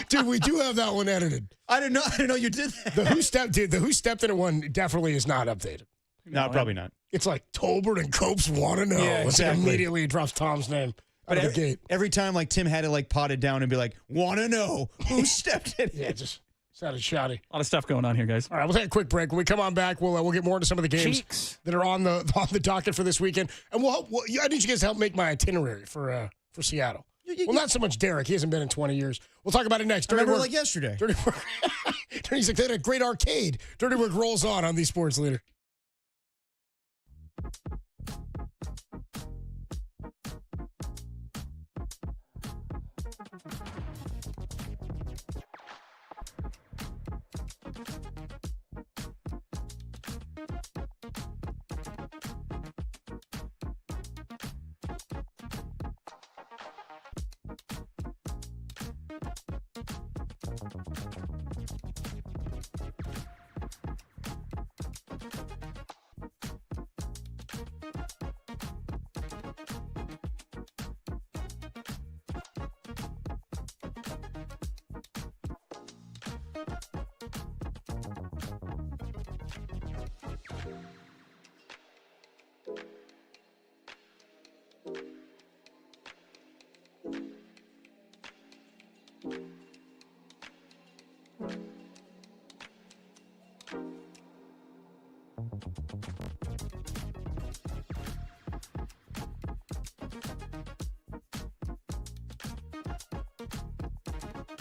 Dude, we do have that one edited. I didn't know you did that. The Who Stepped in It one definitely is not updated. No, probably not. It's like Tolbert and Copes want to know. Yeah, It's like exactly. immediately it drops Tom's name out of the gate. Every time, like, Tim had to, like, pot it down and be like, want to know who stepped in it. Yeah, just sounded shoddy. A lot of stuff going on here, guys. All right, we'll take a quick break. When we come on back, we'll get more into some of the games that are on the docket for this weekend. And I need you guys to help make my itinerary for Seattle. Well, not so much Derek. He hasn't been in 20 years. We'll talk about it next. I remember like yesterday. Dirty Work. He's like, they had a great arcade. Dirty Work rolls on the Sports Leader.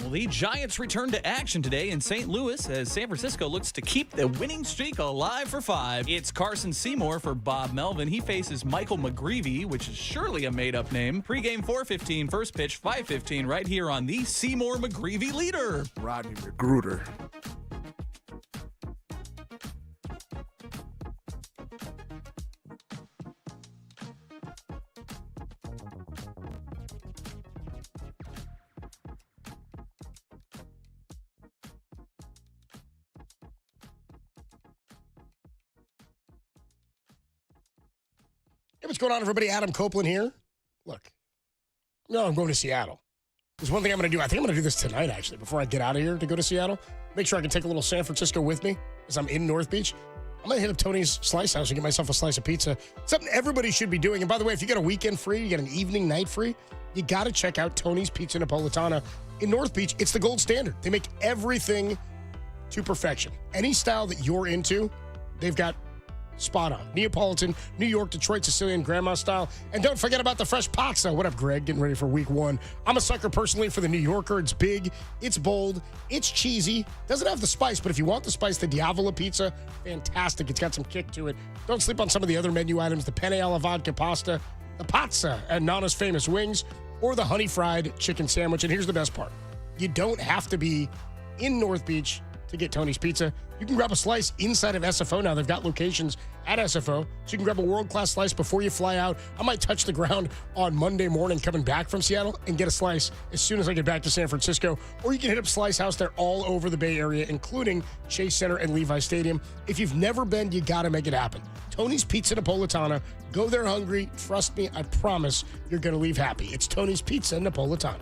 Well, the Giants return to action today in St. Louis as San Francisco looks to keep the winning streak alive for 5. It's Carson Seymour for Bob Melvin. He faces Michael McGreevy, which is surely a made-up name. Pregame 4:15, first pitch 5:15, right here on the Seymour McGreevy leader. Rodney McGruder. Hey, what's going on, everybody? Adam Copeland here. Look, no, I'm going to Seattle. There's one thing I'm going to do. I think I'm going to do this tonight, actually, before I get out of here to go to Seattle. Make sure I can take a little San Francisco with me as I'm in North Beach. I'm going to hit up Tony's Slice House and get myself a slice of pizza. Something everybody should be doing. And by the way, if you get a weekend free, you get an evening, night free, you got to check out Tony's Pizza Napolitana in North Beach. It's the gold standard. They make everything to perfection. Any style that you're into, they've got spot on. Neapolitan, New York, Detroit, Sicilian, grandma style. And don't forget about the fresh pizza. What up, Greg? Getting ready for week 1. I'm a sucker personally for the New Yorker. It's big, it's bold, it's cheesy. Doesn't have the spice, but if you want the spice, the Diavola pizza, fantastic. It's got some kick to it. Don't sleep on some of the other menu items. The penne alla vodka pasta, the pizza at Nana's Famous Wings, or the honey fried chicken sandwich. And here's the best part. You don't have to be in North Beach to get Tony's Pizza. You can grab a slice inside of SFO now. They've got locations at SFO, so you can grab a world-class slice before you fly out. I might touch the ground on Monday morning coming back from Seattle and get a slice as soon as I get back to San Francisco. Or you can hit up Slice House. They're all over the Bay Area, including Chase Center and Levi Stadium. If you've never been, you got to make it happen. Tony's Pizza Napolitana. Go there hungry. Trust me, I promise you're going to leave happy. It's Tony's Pizza Napolitana.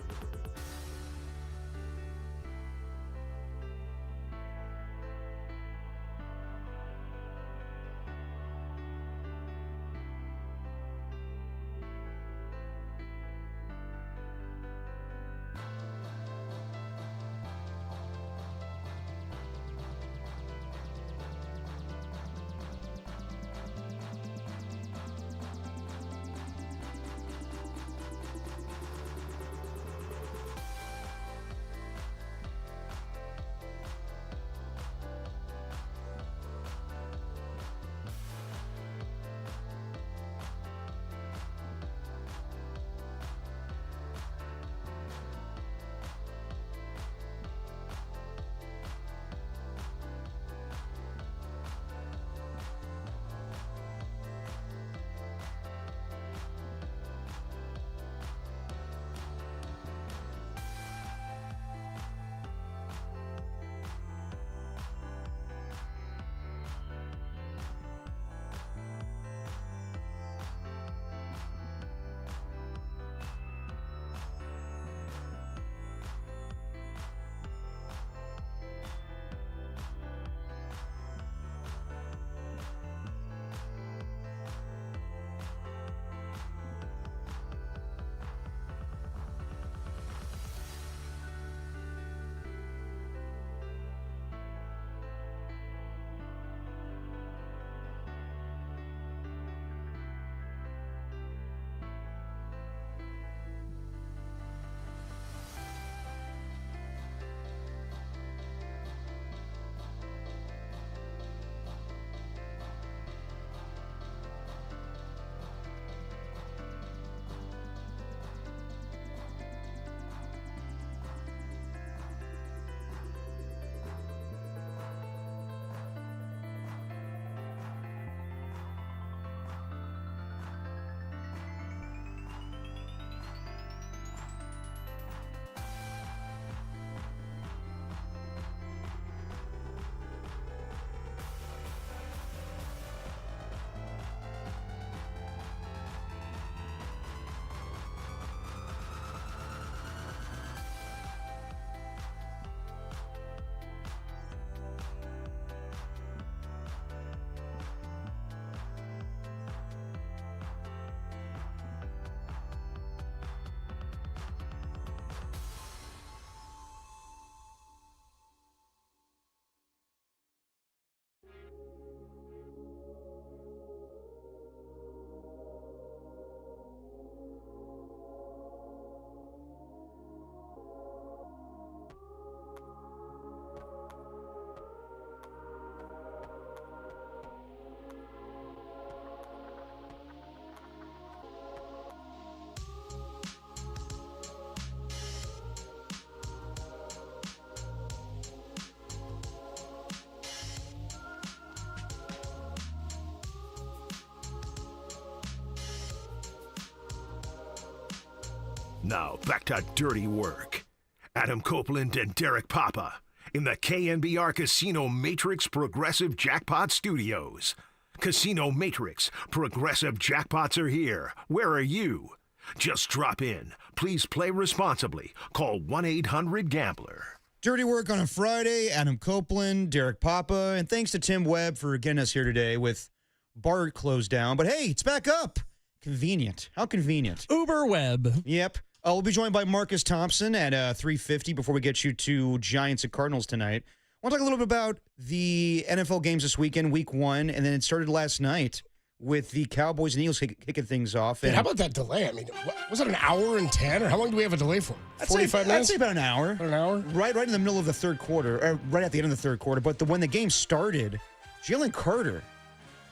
Now, back to dirty work. Adam Copeland and Derek Papa in the KNBR Casino Matrix Progressive Jackpot Studios. Casino Matrix Progressive Jackpots are here. Where are you? Just drop in. Please play responsibly. Call 1-800-GAMBLER. Dirty work on a Friday. Adam Copeland, Derek Papa, and thanks to Tim Webb for getting us here today with BART closed down. But hey, it's back up. Convenient. How convenient. Uber Web. Yep. We'll be joined by Marcus Thompson at 3:50 before we get you to Giants and Cardinals tonight. I want to talk a little bit about the NFL games this weekend, week one, and then it started last night with the Cowboys and Eagles kicking things off. And how about that delay? I mean, was it an hour and 10, or how long do we have a delay for? 45 minutes? I'd say about an hour. About an hour? Right in the middle of the third quarter, or right at the end of the third quarter. But when the game started, Jalen Carter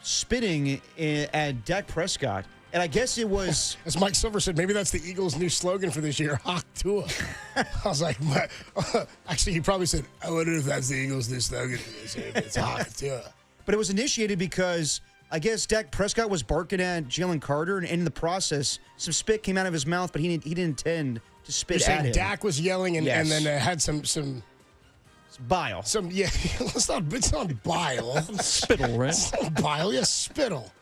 spitting at Dak Prescott And I guess it was... As Mike Silver said, maybe that's the Eagles' new slogan for this year, Hawk Tua. I was like, actually, he probably said, I wonder if that's the Eagles' new slogan for this year. It's Hawk Tua. But it was initiated because I guess Dak Prescott was barking at Jalen Carter, and in the process, some spit came out of his mouth, but he didn't intend to spit You're at saying him. Dak was yelling and then had some bile. It's not bile. Spittle, right? It's not bile, spittle.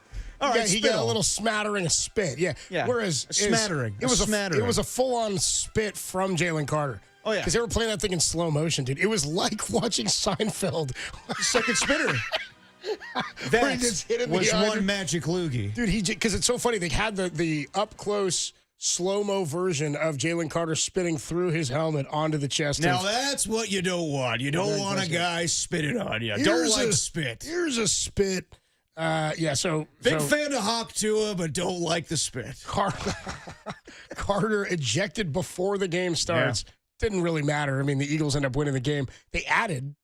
All right, he got a spittle. little smattering of spit. Yeah. Whereas a smattering. It was a smattering. It was a full-on spit from Jalen Carter. Oh, yeah. Because they were playing that thing in slow motion, dude. It was like watching Seinfeld. Second spitter. Where he just hit in was the one magic loogie. Dude, because it's so funny. They had the up-close slow-mo version of Jalen Carter spitting through his helmet onto the chest. Now, that's what you don't want. You don't want a guy spitting on you. Don't like spit. Here's a spit. So Big fan of Hawk Tua, but don't like the spit. Carter ejected before the game starts. Didn't really matter. I mean, the Eagles end up winning the game. They added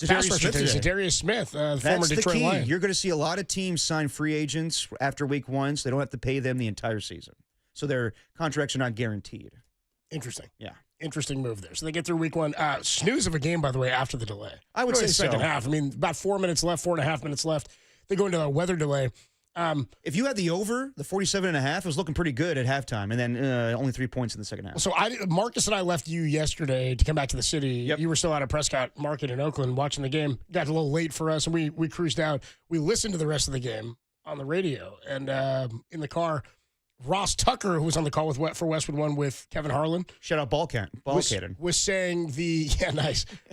Zadarius Smith, former That's the Detroit key. Lion. You're going to see a lot of teams sign free agents after week 1, so they don't have to pay them the entire season. So their contracts are not guaranteed. Interesting. Yeah. Interesting move there. So they get through week 1. Snooze of a game, by the way, after the delay. I would Really say second so. half. I mean, about 4 minutes left, 4.5 minutes left. They go into a weather delay. If you had the over, the 47.5, it was looking pretty good at halftime, and then only 3 points in the second half. So Marcus and I left you yesterday to come back to the city. Yep. You were still out at Prescott Market in Oakland watching the game. Got a little late for us, and we cruised out. We listened to the rest of the game on the radio, and in the car, Ross Tucker, who was on the call for Westwood One with Kevin Harlan. Shout out Ballcaden. Was saying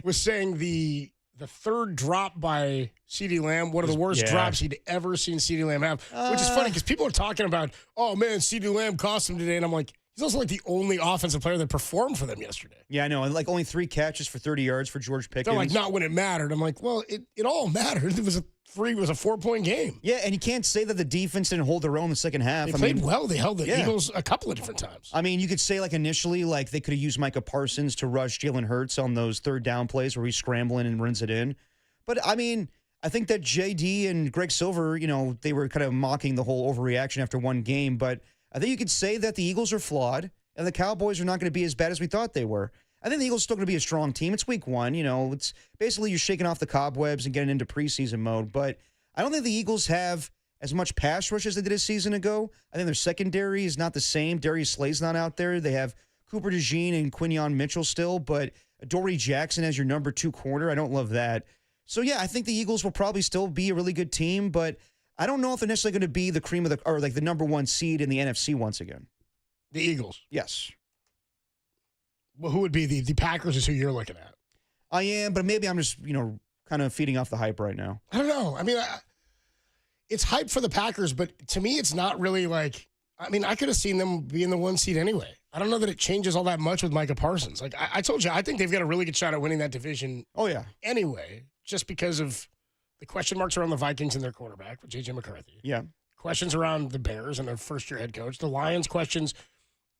was saying the third drop by CeeDee Lamb, one of the worst drops he'd ever seen CeeDee Lamb have, which is funny because people are talking about, oh, man, CeeDee Lamb cost him today. And I'm like, he's also like the only offensive player that performed for them yesterday. Yeah, I know. And like only 3 catches for 30 yards for George Pickens. They're like, not when it mattered. I'm like, well, it all mattered. It was a 4-point game. Yeah, and you can't say that the defense didn't hold their own in the second half. They played well. They held the Eagles a couple of different times. I mean, you could say like initially, like they could have used Micah Parsons to rush Jalen Hurts on those third down plays where he's scrambling and runs it in. But I mean, I think that JD and Greg Silver, they were kind of mocking the whole overreaction after one game. But I think you could say that the Eagles are flawed and the Cowboys are not going to be as bad as we thought they were. I think the Eagles are still going to be a strong team. It's week 1. It's basically you're shaking off the cobwebs and getting into preseason mode. But I don't think the Eagles have as much pass rush as they did a season ago. I think their secondary is not the same. Darius Slay's not out there. They have Cooper DeJean and Quinion Mitchell still, but Dory Jackson as your number 2 corner, I don't love that. So, yeah, I think the Eagles will probably still be a really good team, but I don't know if they're necessarily going to be the cream of the number 1 seed in the NFC once again. The Eagles? Yes. Well, who would be the Packers is who you're looking at? I am, but maybe I'm just, kind of feeding off the hype right now. I don't know. I mean, it's hype for the Packers, but to me, it's not really like, I mean, I could have seen them be in the 1 seed anyway. I don't know that it changes all that much with Micah Parsons. Like I told you, I think they've got a really good shot at winning that division. Oh, yeah. Anyway, just because of the question marks around the Vikings and their quarterback, with J.J. McCarthy. Yeah. Questions around the Bears and their first-year head coach. The Lions questions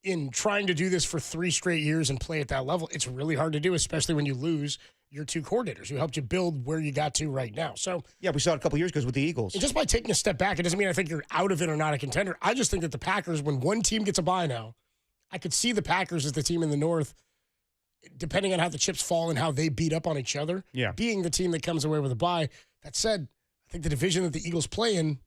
in trying to do this for 3 straight years and play at that level. It's really hard to do, especially when you lose your 2 coordinators who helped you build where you got to right now. So yeah, we saw it a couple years ago with the Eagles. And just by taking a step back, it doesn't mean I think you're out of it or not a contender. I just think that the Packers, when one team gets a bye now, I could see the Packers as the team in the North, depending on how the chips fall and how they beat up on each other, being the team that comes away with a bye. That said, I think the division that the Eagles play in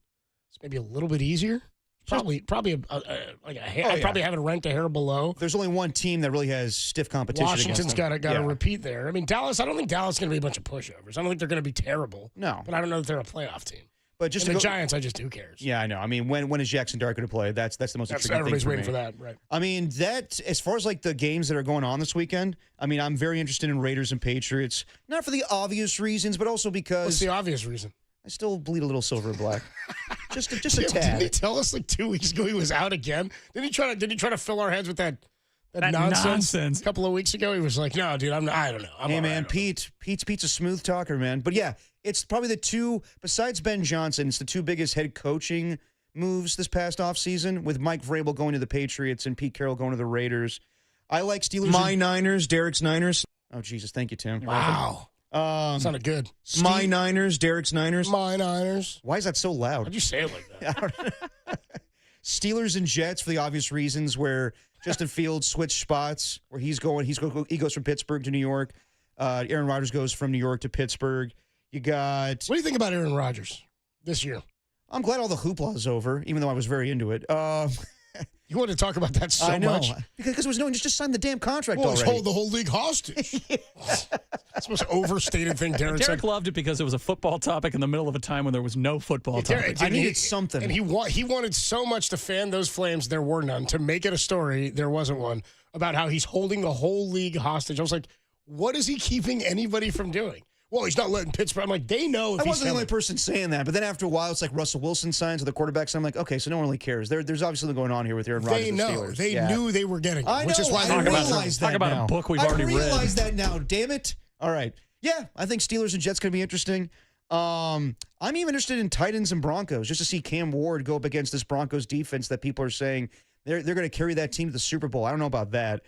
is maybe a little bit easier. Probably I'd probably have it ranked a hair below. There's only one team that really has stiff competition. Washington's got to repeat there. I mean, Dallas. I don't think Dallas is going to be a bunch of pushovers. I don't think they're going to be terrible. No, but I don't know that they're a playoff team. But just the Giants, who cares? Yeah, I know. I mean, when is Jackson Dart going to play? That's the most intriguing everybody's thing waiting for that, right? I mean, that as far as like the games that are going on this weekend, I mean, I'm very interested in Raiders and Patriots, not for the obvious reasons, but also because what's the obvious reason? I still bleed a little silver and black. Just a tad. Didn't he tell us like 2 weeks ago he was out again? Didn't he try to fill our heads with that nonsense? A couple of weeks ago, he was like, "No, dude, I don't know." Hey, man, Pete's a smooth talker, man. But yeah, it's probably the 2 besides Ben Johnson. It's the 2 biggest head coaching moves this past offseason, with Mike Vrabel going to the Patriots and Pete Carroll going to the Raiders. I like Steelers. My Niners, Derek's Niners. Oh Jesus, thank you, Tim. Wow. Sounded good. My Niners, Derek's Niners. My Niners. Why is that so loud? How'd you say it like that? Steelers and Jets for the obvious reasons where Justin Fields switched spots, where he goes from Pittsburgh to New York. Aaron Rodgers goes from New York to Pittsburgh. You got. What do you think about Aaron Rodgers this year? I'm glad all the hoopla is over, even though I was very into it. You want to talk about that so I know. much? Because there was no one just signed the damn contract Well, already. hold the whole league hostage. That's the most overstated thing Derek said. Derek loved it because it was a football topic in the middle of a time when there was no football topic. I needed something. And he wanted so much to fan those flames, there were none. To make it a story, there wasn't one, about how he's holding the whole league hostage. I was like, what is he keeping anybody from doing? Well, he's not letting Pittsburgh. I'm like, they know if I he's wasn't the coming. only person saying that, but then after a while, it's like Russell Wilson signs with the quarterbacks. I'm like, okay, so no one really cares. There's obviously something going on here with Aaron Rodgers They and know. Steelers. They Yeah. knew they were getting it, I know. which is why I they realize that Talk about now. a book we've already read. I realize that now. Damn it! All right, yeah, I think Steelers and Jets going to be interesting. I'm even interested in Titans and Broncos just to see Cam Ward go up against this Broncos defense that people are saying they're going to carry that team to the Super Bowl. I don't know about that.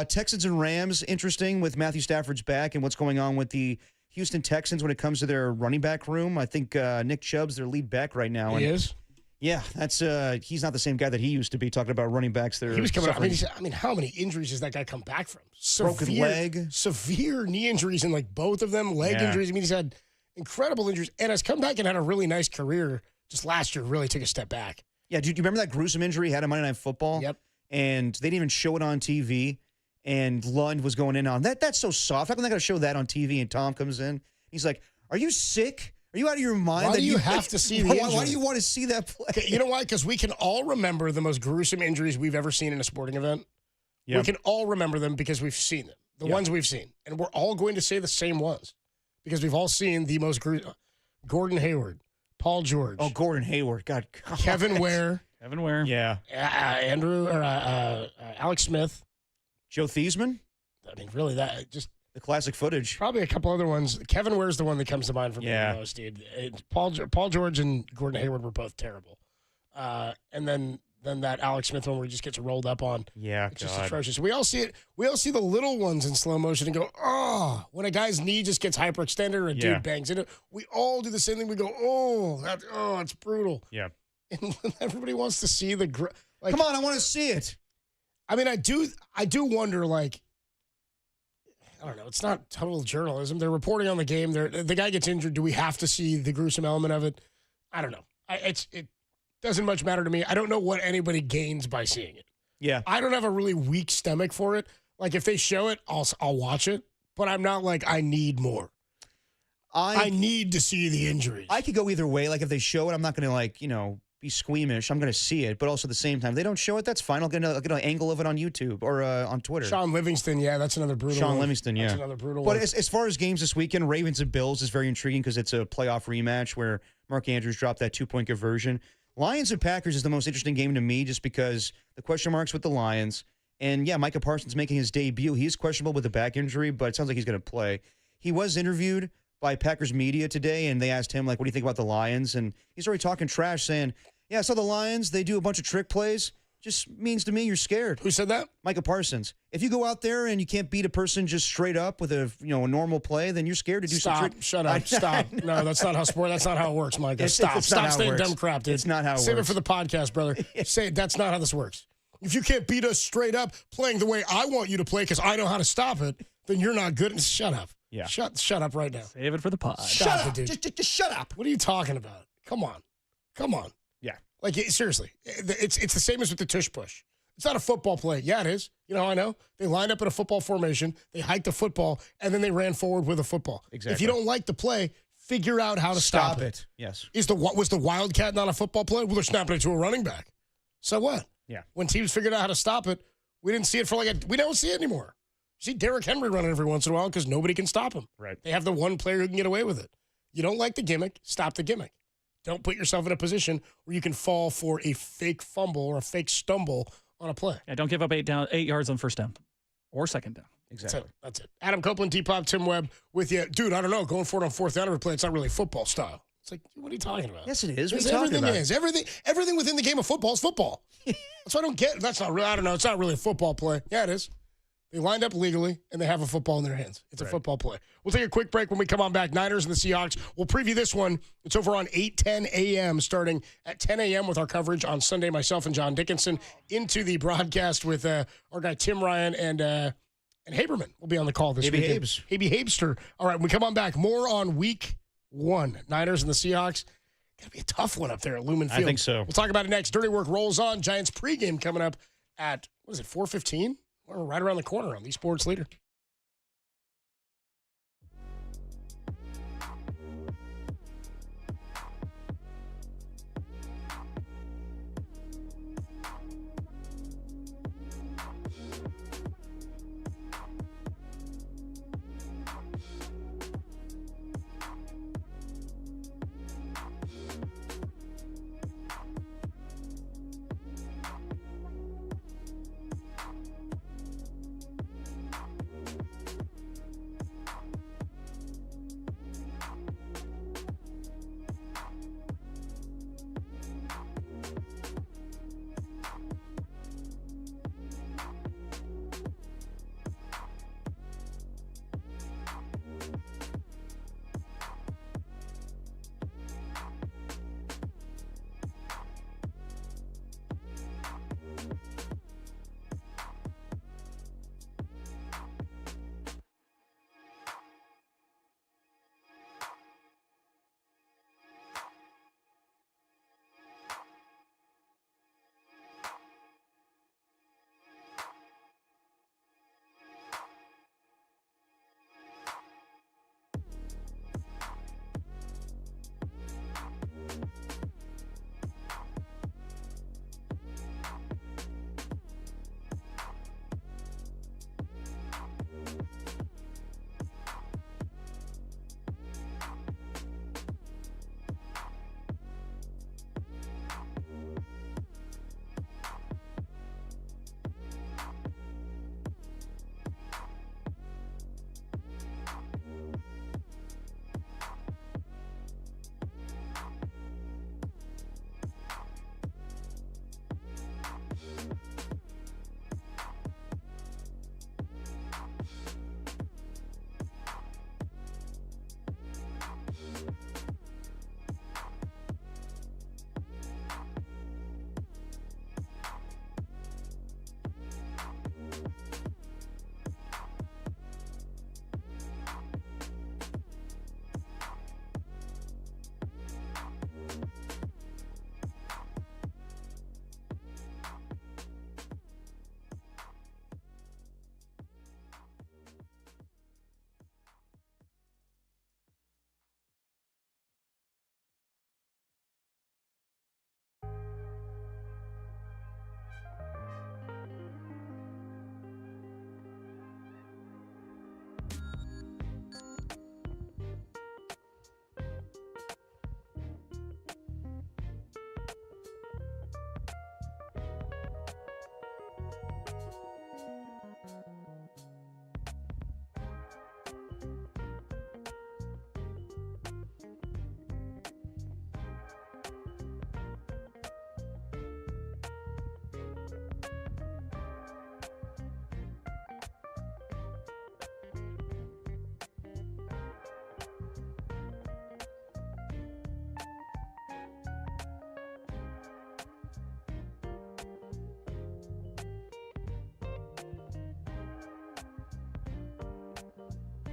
Texans and Rams, interesting with Matthew Stafford's back and what's going on with the Houston Texans when it comes to their running back room. I think Nick Chubb's their lead back right now. He is? Yeah, that's he's not the same guy that he used to be talking about running backs. He was coming up. I mean, how many injuries does that guy come back from? Broken leg. Severe knee injuries in like both of them, leg injuries. I mean, he's had incredible injuries and has come back and had a really nice career. Just last year, really took a step back. Yeah, do you remember that gruesome injury he had on Monday Night Football? Yep. And they didn't even show it on TV. And Lund was going in on that. That's so soft. How come they got to show that on TV? And Tom comes in. He's like, "Are you sick? Are you out of your mind? Why do you have to see the injury? Why do you want to see that play?" Okay, you know why? Because we can all remember the most gruesome injuries we've ever seen in a sporting event. Yep. We can all remember them because we've seen them. The ones we've seen. And we're all going to say the same ones because we've all seen the most gruesome. Gordon Hayward, Paul George. Oh, Gordon Hayward. God. Kevin Ware. Kevin Ware. Yeah. Alex Smith. Joe Theismann. I mean, really, that just the classic footage. Probably a couple other ones. Kevin Ware's the one that comes to mind for me the most, dude. Paul George and Gordon Hayward were both terrible. And then that Alex Smith one where he just gets rolled up on. Yeah, it's just atrocious. We all see it. We all see the little ones in slow motion and go, oh, when a guy's knee just gets hyperextended or a dude bangs into it. We all do the same thing. We go, oh, it's brutal. Yeah. And everybody wants to see the come on, I want to see it. I mean, I do wonder, like, I don't know. It's not total journalism. They're reporting on the game. The guy gets injured. Do we have to see the gruesome element of it? I don't know. It doesn't much matter to me. I don't know what anybody gains by seeing it. Yeah. I don't have a really weak stomach for it. Like, if they show it, I'll watch it. But I'm not like, I need more. I need to see the injuries. I could go either way. Like, if they show it, I'm not going to, be squeamish. I'm going to see it. But also at the same time, if they don't show it, that's fine. I'll get an angle of it on YouTube or on Twitter. Sean Livingston, that's another brutal Sean one. Livingston, That's another brutal But one. as far as games this weekend, Ravens and Bills is very intriguing because it's a playoff rematch where Mark Andrews dropped that 2-point conversion. Lions and Packers is the most interesting game to me just because the question marks with the Lions. And, Micah Parsons making his debut. He's questionable with a back injury, but it sounds like he's going to play. He was interviewed by Packers media today, and they asked him, like, what do you think about the Lions? And he's already talking trash, saying, I saw the Lions. They do a bunch of trick plays. Just means to me you're scared. Who said that? Micah Parsons. If you go out there and you can't beat a person just straight up with a a normal play, then you're scared to do some trick. Shut up. Stop. No, that's not how That's not how it works, Micah. Stop saying dumb crap, dude. It's not how it Save works. it for the podcast, brother. Say that's not how this works. If you can't beat us straight up playing the way I want you to play because I know how to stop it, then you're not good. Shut up. Yeah. Shut up right now. Save it for the pod. Stop it, dude. Just shut up. What are you talking about? Come on. Yeah. Like, seriously, it's the same as with the tush push. It's not a football play. Yeah, it is. You know how I know? They lined up in a football formation, they hiked the football, and then they ran forward with a football. Exactly. If you don't like the play, figure out how to stop it. Yes. Was the Wildcat not a football play? Well, they're snapping it to a running back. So what? Yeah. When teams figured out how to stop it, we didn't see it for we don't see it anymore. You see Derrick Henry running every once in a while because nobody can stop him. Right. They have the one player who can get away with it. You don't like the gimmick, stop the gimmick. Don't put yourself in a position where you can fall for a fake fumble or a fake stumble on a play. Yeah, don't give up 8 yards on first down or second down. Exactly. That's it. Adam Copeland, T-Pop, Tim Webb with you. Dude, I don't know. Going for it on fourth down every play, it's not really football style. It's like, what are you talking about? Yes, it is. What Yes, are you talking everything about? is. Everything within the game of football is football. That's why I don't get. That's not really. I don't know. It's not really a football play. Yeah, it is. They lined up legally, and they have a football in their hands. It's a football play. We'll take a quick break. When we come on back, Niners and the Seahawks. We'll preview this one. It's over on 8:10 a.m., starting at 10 a.m. with our coverage on Sunday. Myself and John Dickinson into the broadcast with our guy Tim Ryan and Haberman will be on the call this week. Habey Habester. All right, when we come on back, more on week 1. Niners and the Seahawks. Going to be a tough one up there at Lumen Field. I think so. We'll talk about it next. Dirty Work rolls on. Giants pregame coming up at, 4:15? We're right around the corner on the Sports Leader.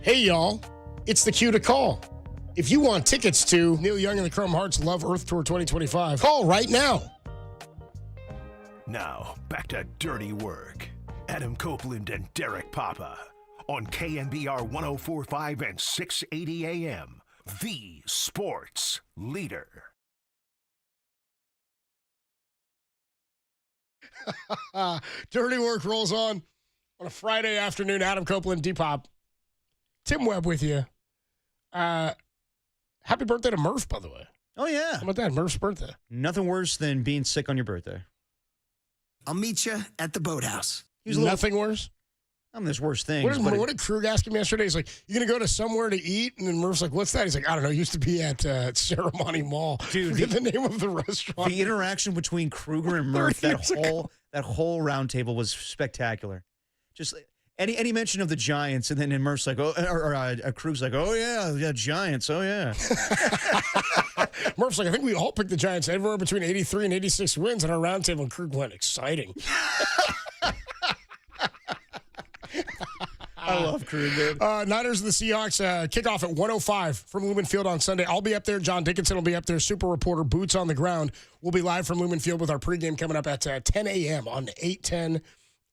Hey, y'all, it's the cue to call. If you want tickets to Neil Young and the Chrome Hearts Love Earth Tour 2025, call right now. Now, back to Dirty Work. Adam Copeland and Derek Papa on KNBR 104.5 and 680 AM, the sports leader. Dirty Work rolls on a Friday afternoon. Adam Copeland, Depop. Tim Webb with you. Happy birthday to Murph, by the way. Oh, yeah. How about that? Murph's birthday. Nothing worse than being sick on your birthday. I'll meet you at the boathouse. Nothing worse? There's worse things. What did Kruk ask him yesterday? He's like, you going to go to somewhere to eat? And then Murph's like, what's that? He's like, I don't know. It used to be at Ceremony Mall. Dude, Forget the name of the restaurant. The interaction between Kruger and Murph, that whole round table was spectacular. Just Any mention of the Giants, and then Murph's like, Krug's like, oh yeah, Giants, oh yeah. Murph's like, I think we all picked the Giants everywhere between 83 and 86 wins, and our roundtable, and Krug went, exciting. I love Krug, dude. Niners and the Seahawks kickoff at 1:05 from Lumen Field on Sunday. I'll be up there. John Dickinson will be up there. Super reporter, boots on the ground. We'll be live from Lumen Field with our pregame coming up at 10 a.m. on 8:10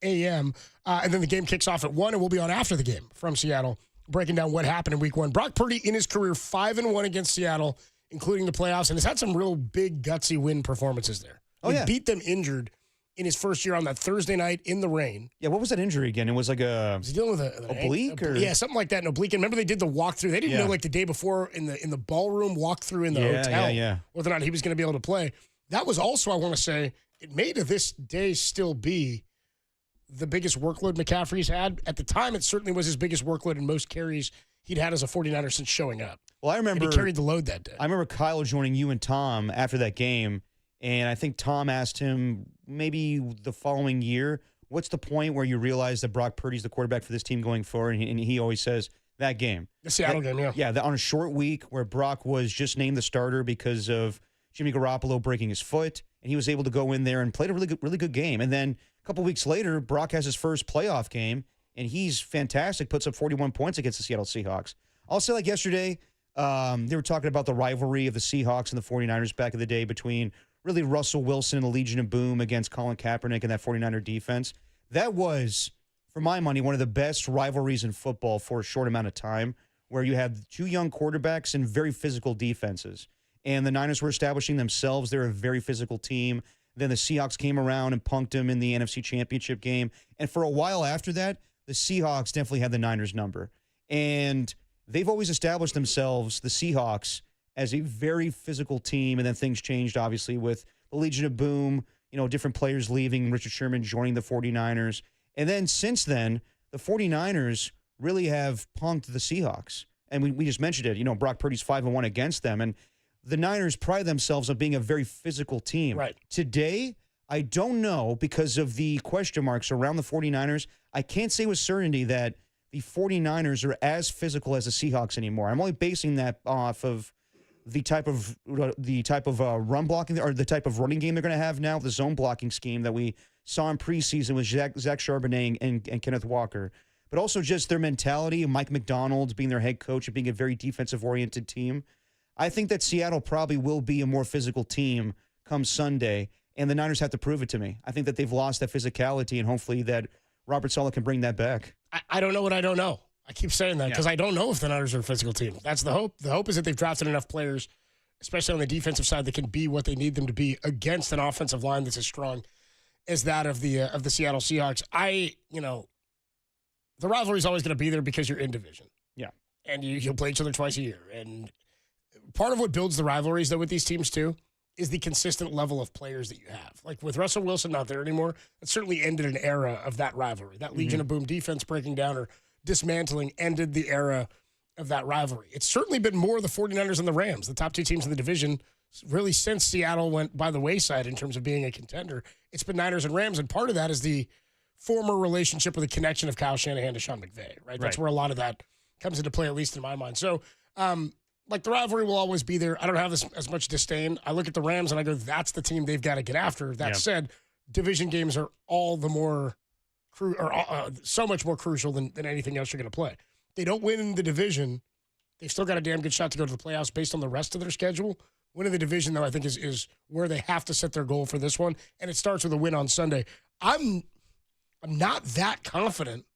a.m. And then the game kicks off at 1, and we'll be on after the game from Seattle, breaking down what happened in Week 1. Brock Purdy in his career 5-1 against Seattle, including the playoffs, and has had some real big, gutsy win performances there. Oh, yeah. Beat them injured in his first year on that Thursday night in the rain. Yeah, what was that injury again? It was like Was he dealing with an oblique? Or? Yeah, something like that, an oblique. And remember they did the walkthrough. They didn't know like the day before in the ballroom walkthrough in the hotel whether or not he was going to be able to play. That was also, I want to say, it may to this day still be the biggest workload McCaffrey's had. At the time, it certainly was his biggest workload and most carries he'd had as a 49er since showing up. Well, I remember and he carried the load that day. I remember Kyle joining you and Tom after that game, and I think Tom asked him maybe the following year, what's the point where you realize that Brock Purdy's the quarterback for this team going forward? And he always says, that game. The Seattle game, yeah. Yeah, on a short week where Brock was just named the starter because of Jimmy Garoppolo breaking his foot, and he was able to go in there and played a really good game. And then a couple weeks later, Brock has his first playoff game, and he's fantastic, puts up 41 points against the Seattle Seahawks. I'll say, like yesterday, they were talking about the rivalry of the Seahawks and the 49ers back in the day between really Russell Wilson and the Legion of Boom against Colin Kaepernick and that 49er defense. That was, for my money, one of the best rivalries in football for a short amount of time, where you had two young quarterbacks and very physical defenses. And the Niners were establishing themselves. They're a very physical team. Then the Seahawks came around and punked them in the NFC Championship game. And for a while after that, the Seahawks definitely had the Niners number. And they've always established themselves, the Seahawks, as a very physical team. And then things changed, obviously, with the Legion of Boom, different players leaving, Richard Sherman joining the 49ers. And then since then, the 49ers really have punked the Seahawks. And we just mentioned it. Brock Purdy's 5-1 against them. And the Niners pride themselves on being a very physical team. Right. Today, I don't know, because of the question marks around the 49ers, I can't say with certainty that the 49ers are as physical as the Seahawks anymore. I'm only basing that off of the type of run blocking or the type of running game they're going to have now, the zone blocking scheme that we saw in preseason with Zach Charbonnet and Kenneth Walker, but also just their mentality, Mike McDonald being their head coach and being a very defensive-oriented team. I think that Seattle probably will be a more physical team come Sunday, and the Niners have to prove it to me. I think that they've lost that physicality, and hopefully that Robert Saleh can bring that back. I don't know what I don't know. I keep saying that because I don't know if the Niners are a physical team. That's the hope. The hope is that they've drafted enough players, especially on the defensive side, that can be what they need them to be against an offensive line that's as strong as that of the Seattle Seahawks. The rivalry is always going to be there because you're in division. Yeah. And you'll play each other twice a year. And part of what builds the rivalries, though, with these teams, too, is the consistent level of players that you have. Like with Russell Wilson not there anymore, it certainly ended an era of that rivalry. That Legion of Boom defense breaking down or dismantling ended the era of that rivalry. It's certainly been more the 49ers and the Rams, the top two teams in the division, really since Seattle went by the wayside in terms of being a contender. It's been Niners and Rams, and part of that is the former relationship or the connection of Kyle Shanahan to Sean McVay, right? That's where a lot of that comes into play, at least in my mind. So, the rivalry will always be there. I don't have as much disdain. I look at the Rams and I go, that's the team they've got to get after. That said, division games are all the more so much more crucial than anything else you're going to play. They don't win in the division. They've still got a damn good shot to go to the playoffs based on the rest of their schedule. Winning the division, though, I think is where they have to set their goal for this one, and it starts with a win on Sunday. I'm not that confident.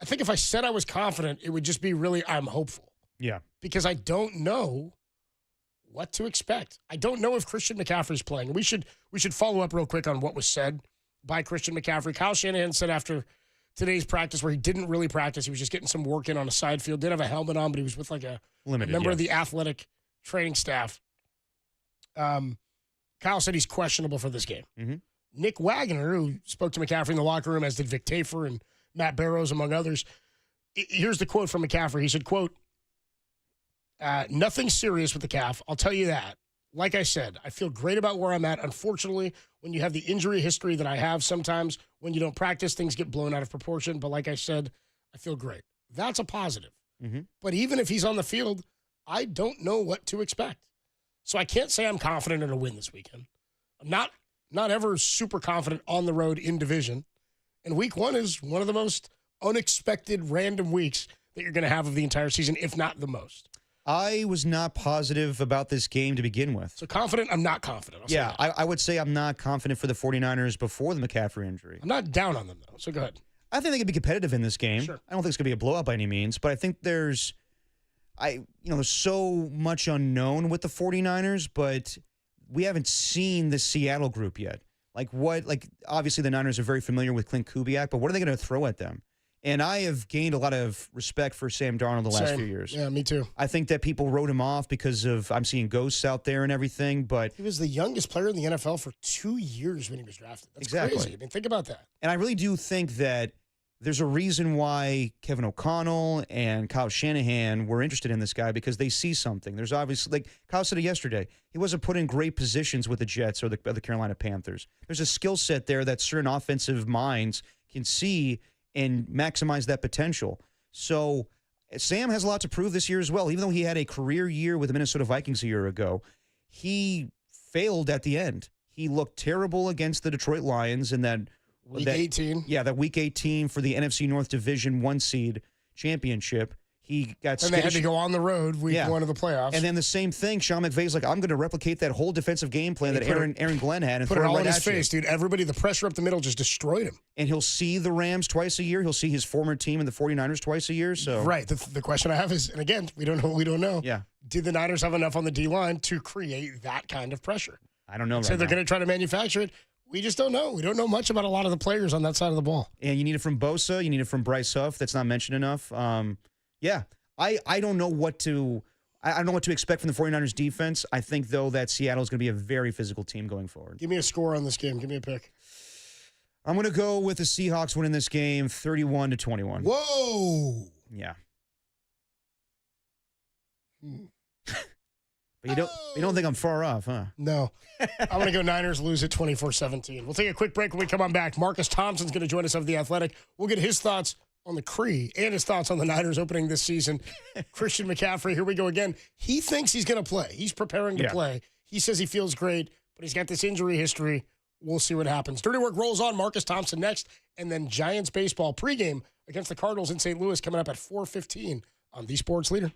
I think if I said I was confident, it would just be really I'm hopeful. Yeah. Because I don't know what to expect. I don't know if Christian McCaffrey's playing. We should follow up real quick on what was said by Christian McCaffrey. Kyle Shanahan said after today's practice, where he didn't really practice, he was just getting some work in on a side field, did have a helmet on, but he was with like a member of the athletic training staff. Kyle said he's questionable for this game. Mm-hmm. Nick Wagner, who spoke to McCaffrey in the locker room, as did Vic Tafer and Matt Barrows, among others. Here's the quote from McCaffrey. He said, quote, nothing serious with the calf. I'll tell you that. Like I said, I feel great about where I'm at. Unfortunately, when you have the injury history that I have, sometimes when you don't practice, things get blown out of proportion. But like I said, I feel great. That's a positive. Mm-hmm. But even if he's on the field, I don't know what to expect. So I can't say I'm confident in a win this weekend. I'm not ever super confident on the road in division. And week 1 is one of the most unexpected random weeks that you're going to have of the entire season, if not the most. I was not positive about this game to begin with. So confident, I'm not confident. I'll say Yeah, that. I would say I'm not confident for the 49ers before the McCaffrey injury. I'm not down on them, though, so go ahead. I think they could be competitive in this game. Sure. I don't think it's going to be a blowout by any means, but I think there's so much unknown with the 49ers, but we haven't seen the Seattle group yet. Obviously the Niners are very familiar with Clint Kubiak, but what are they going to throw at them? And I have gained a lot of respect for Sam Darnold the last few years. Yeah, me too. I think that people wrote him off because of I'm seeing ghosts out there and everything, but He was the youngest player in the NFL for 2 years when he was drafted. That's crazy. I mean, think about that. And I really do think that there's a reason why Kevin O'Connell and Kyle Shanahan were interested in this guy because they see something. There's obviously, like Kyle said it yesterday, he wasn't put in great positions with the Jets or the Carolina Panthers. There's a skill set there that certain offensive minds can see and maximize that potential. So Sam has a lot to prove this year as well. Even though he had a career year with the Minnesota Vikings a year ago, he failed at the end. He looked terrible against the Detroit Lions in that Week 18. Yeah, that Week 18 for the NFC North Division 1 seed championship. He got And they had to go on the road week 1 of the playoffs. And then the same thing, Sean McVay's like, I'm going to replicate that whole defensive game plan that Aaron Glenn had and put throw it all right in his at you. face, dude. Everybody, the pressure up the middle just destroyed him. And he'll see the Rams twice a year. He'll see his former team and the 49ers twice a year. So Right. The question I have is, and again, we don't know. Yeah. Did the Niners have enough on the D-line to create that kind of pressure? I don't know. So right they're now. going to try to manufacture it. We just don't know. We don't know much about a lot of the players on that side of the ball. And you need it from Bosa. You need it from Bryce Huff. That's not mentioned enough. I don't know what to I don't know what to expect from the 49ers defense. I think, though, that Seattle is going to be a very physical team going forward. Give me a score on this game. Give me a pick. I'm going to go with the Seahawks winning this game 31-21. Whoa. Yeah. But you don't think I'm far off, huh? No. I'm going to go Niners lose at 24-17. We'll take a quick break when we come on back. Marcus Thompson's going to join us of The Athletic. We'll get his thoughts on the Cree and his thoughts on the Niners opening this season. Christian McCaffrey, here we go again. He thinks he's going to play. He's preparing to play. He says he feels great, but he's got this injury history. We'll see what happens. Dirty Work rolls on. Marcus Thompson next, and then Giants baseball pregame against the Cardinals in St. Louis coming up at 4:15 on The Sports Leader.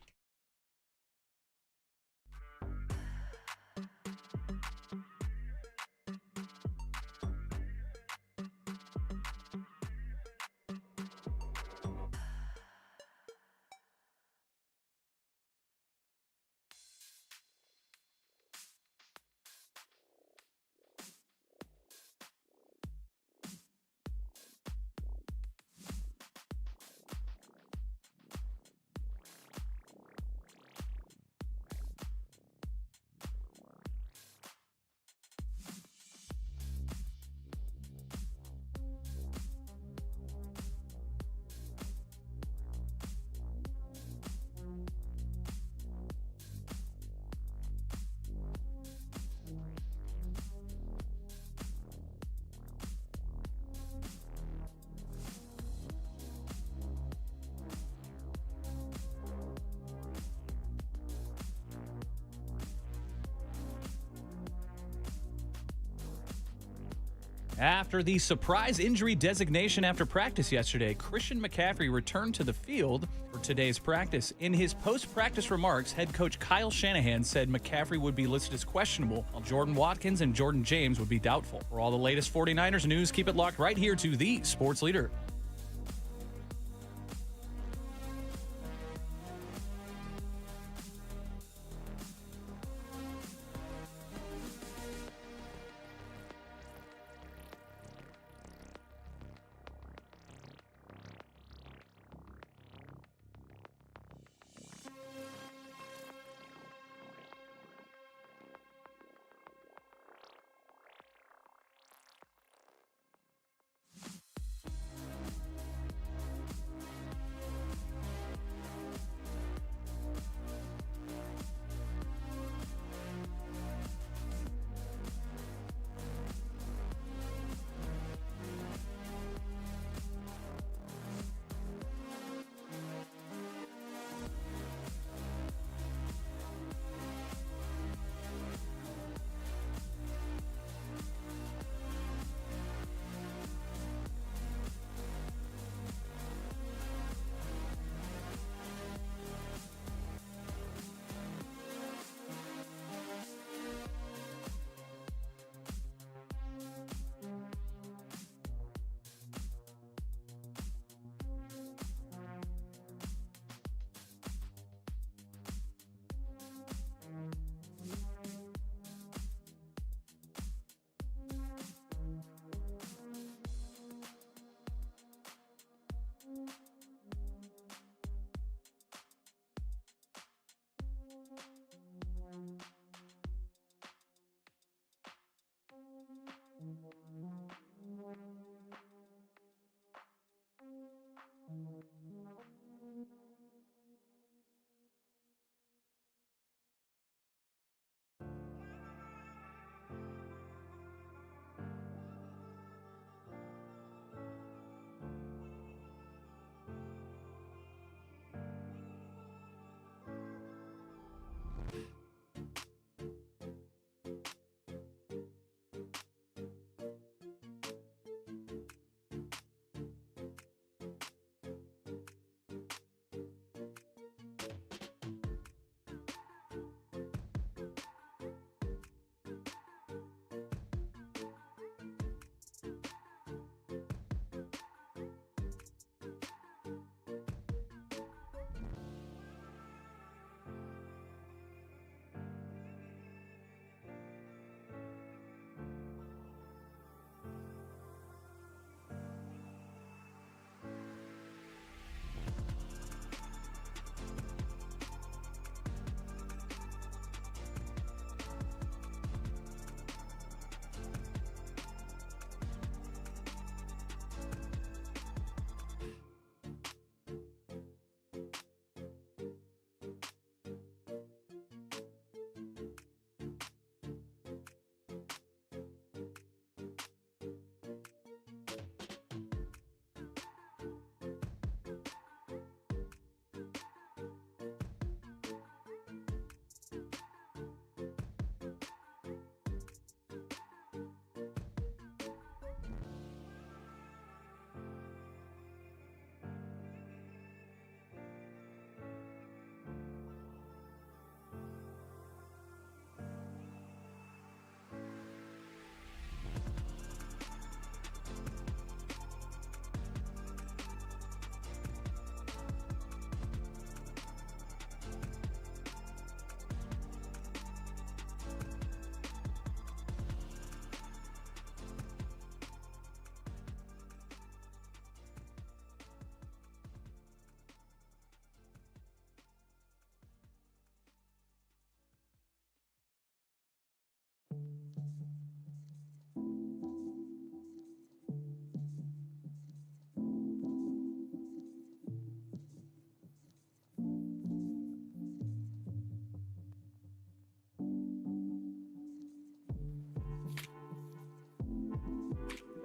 After the surprise injury designation after practice yesterday, Christian McCaffrey returned to the field for today's practice. In his post-practice remarks, head coach Kyle Shanahan said McCaffrey would be listed as questionable, while Jordan Watkins and Jordan James would be doubtful. For all the latest 49ers news, keep it locked right here to the Sports Leader.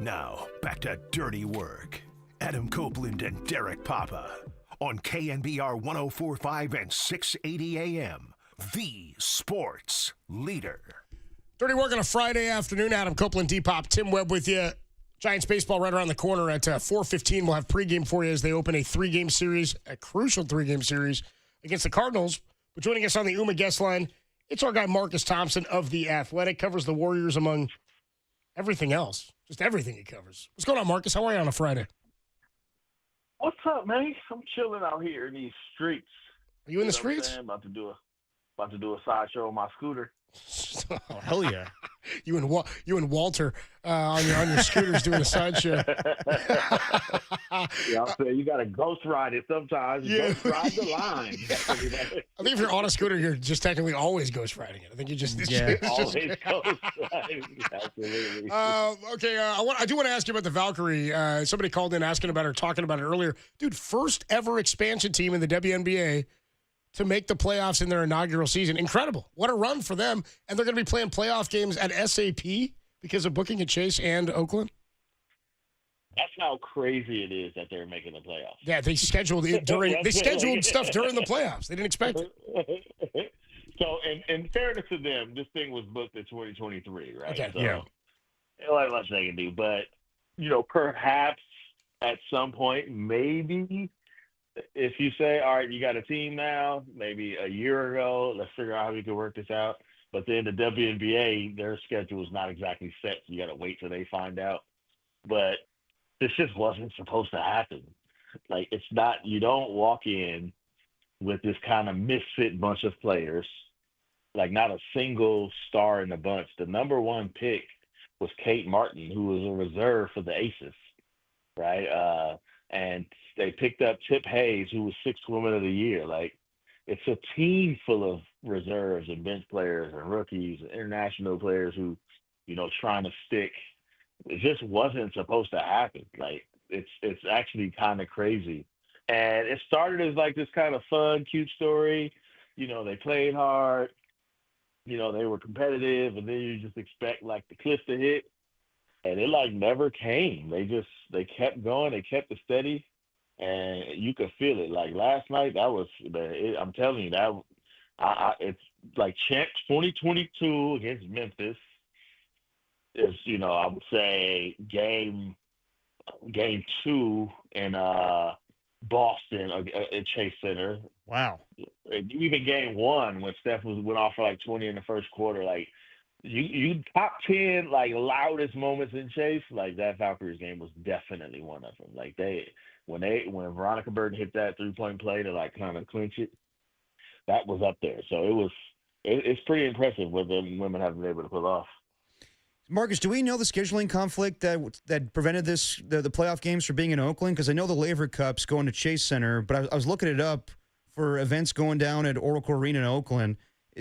Now, back to Dirty Work. Adam Copeland and Derek Papa on KNBR 104.5 and 680 AM, the sports leader. Dirty Work on a Friday afternoon. Adam Copeland, D-Pop, Tim Webb with you. Giants baseball right around the corner at 4:15. We'll have pregame for you as they open a three-game series, a crucial three-game series against the Cardinals. But joining us on the UMA guest line, it's our guy Marcus Thompson of The Athletic. Covers the Warriors among everything else. Just everything he covers. What's going on, Marcus? How are you on a Friday? What's up, man? I'm chilling out here in these streets. Are you in the streets? About to do a sideshow on my scooter. Oh, hell yeah. You and Walter on your scooters doing a sideshow. Yeah, I'm saying you got to ghost ride it sometimes. Yeah. Ghost ride the line. I think if you're on a scooter, you're just technically always ghost riding it. I think you just always ghost riding. Absolutely. Okay, I do want to ask you about the Valkyrie. Somebody called in asking about it or talking about it earlier. Dude, first ever expansion team in the WNBA to make the playoffs in their inaugural season. Incredible. What a run for them. And they're going to be playing playoff games at SAP because of booking at Chase and Oakland. That's how crazy it is that they're making the playoffs. Yeah, they scheduled it they scheduled stuff during the playoffs. They didn't expect it. So, in fairness to them, this thing was booked in 2023, right? Okay, so, yeah. Like much they can do. But, perhaps at some point, maybe if you say, all right, you got a team now, maybe a year ago, let's figure out how we can work this out. But then the WNBA, their schedule is not exactly set. So you got to wait till they find out. But this just wasn't supposed to happen. Like, it's not, you don't walk in with this kind of misfit bunch of players, like not a single star in the bunch. The number one pick was Kate Martin, who was a reserve for the Aces, right? And they picked up Tip Hayes, who was 6th Woman of the Year. Like, it's a team full of reserves and bench players and rookies and international players who, trying to stick. It just wasn't supposed to happen. Like, it's actually kind of crazy. And it started as like this kind of fun, cute story. They played hard. They were competitive, and then you just expect like the cliff to hit. And it like never came. They kept going. They kept it steady, and you could feel it. Like last night, I'm telling you that it's like champ 2022 against Memphis. Is I would say game 2 in Boston at Chase Center. Wow. Even game 1 when Steph went off for like 20 in the first quarter, like. You top 10 like loudest moments in Chase, like that Valkyries game was definitely one of them. Like when Veronica Burton hit that 3-point play to like kind of clinch it, that was up there. So it's pretty impressive what the women have been able to pull off. Marcus, do we know the scheduling conflict that prevented the playoff games from being in Oakland? Because I know the Laver Cup's going to Chase Center, but I was looking it up for events going down at Oracle Arena in Oakland.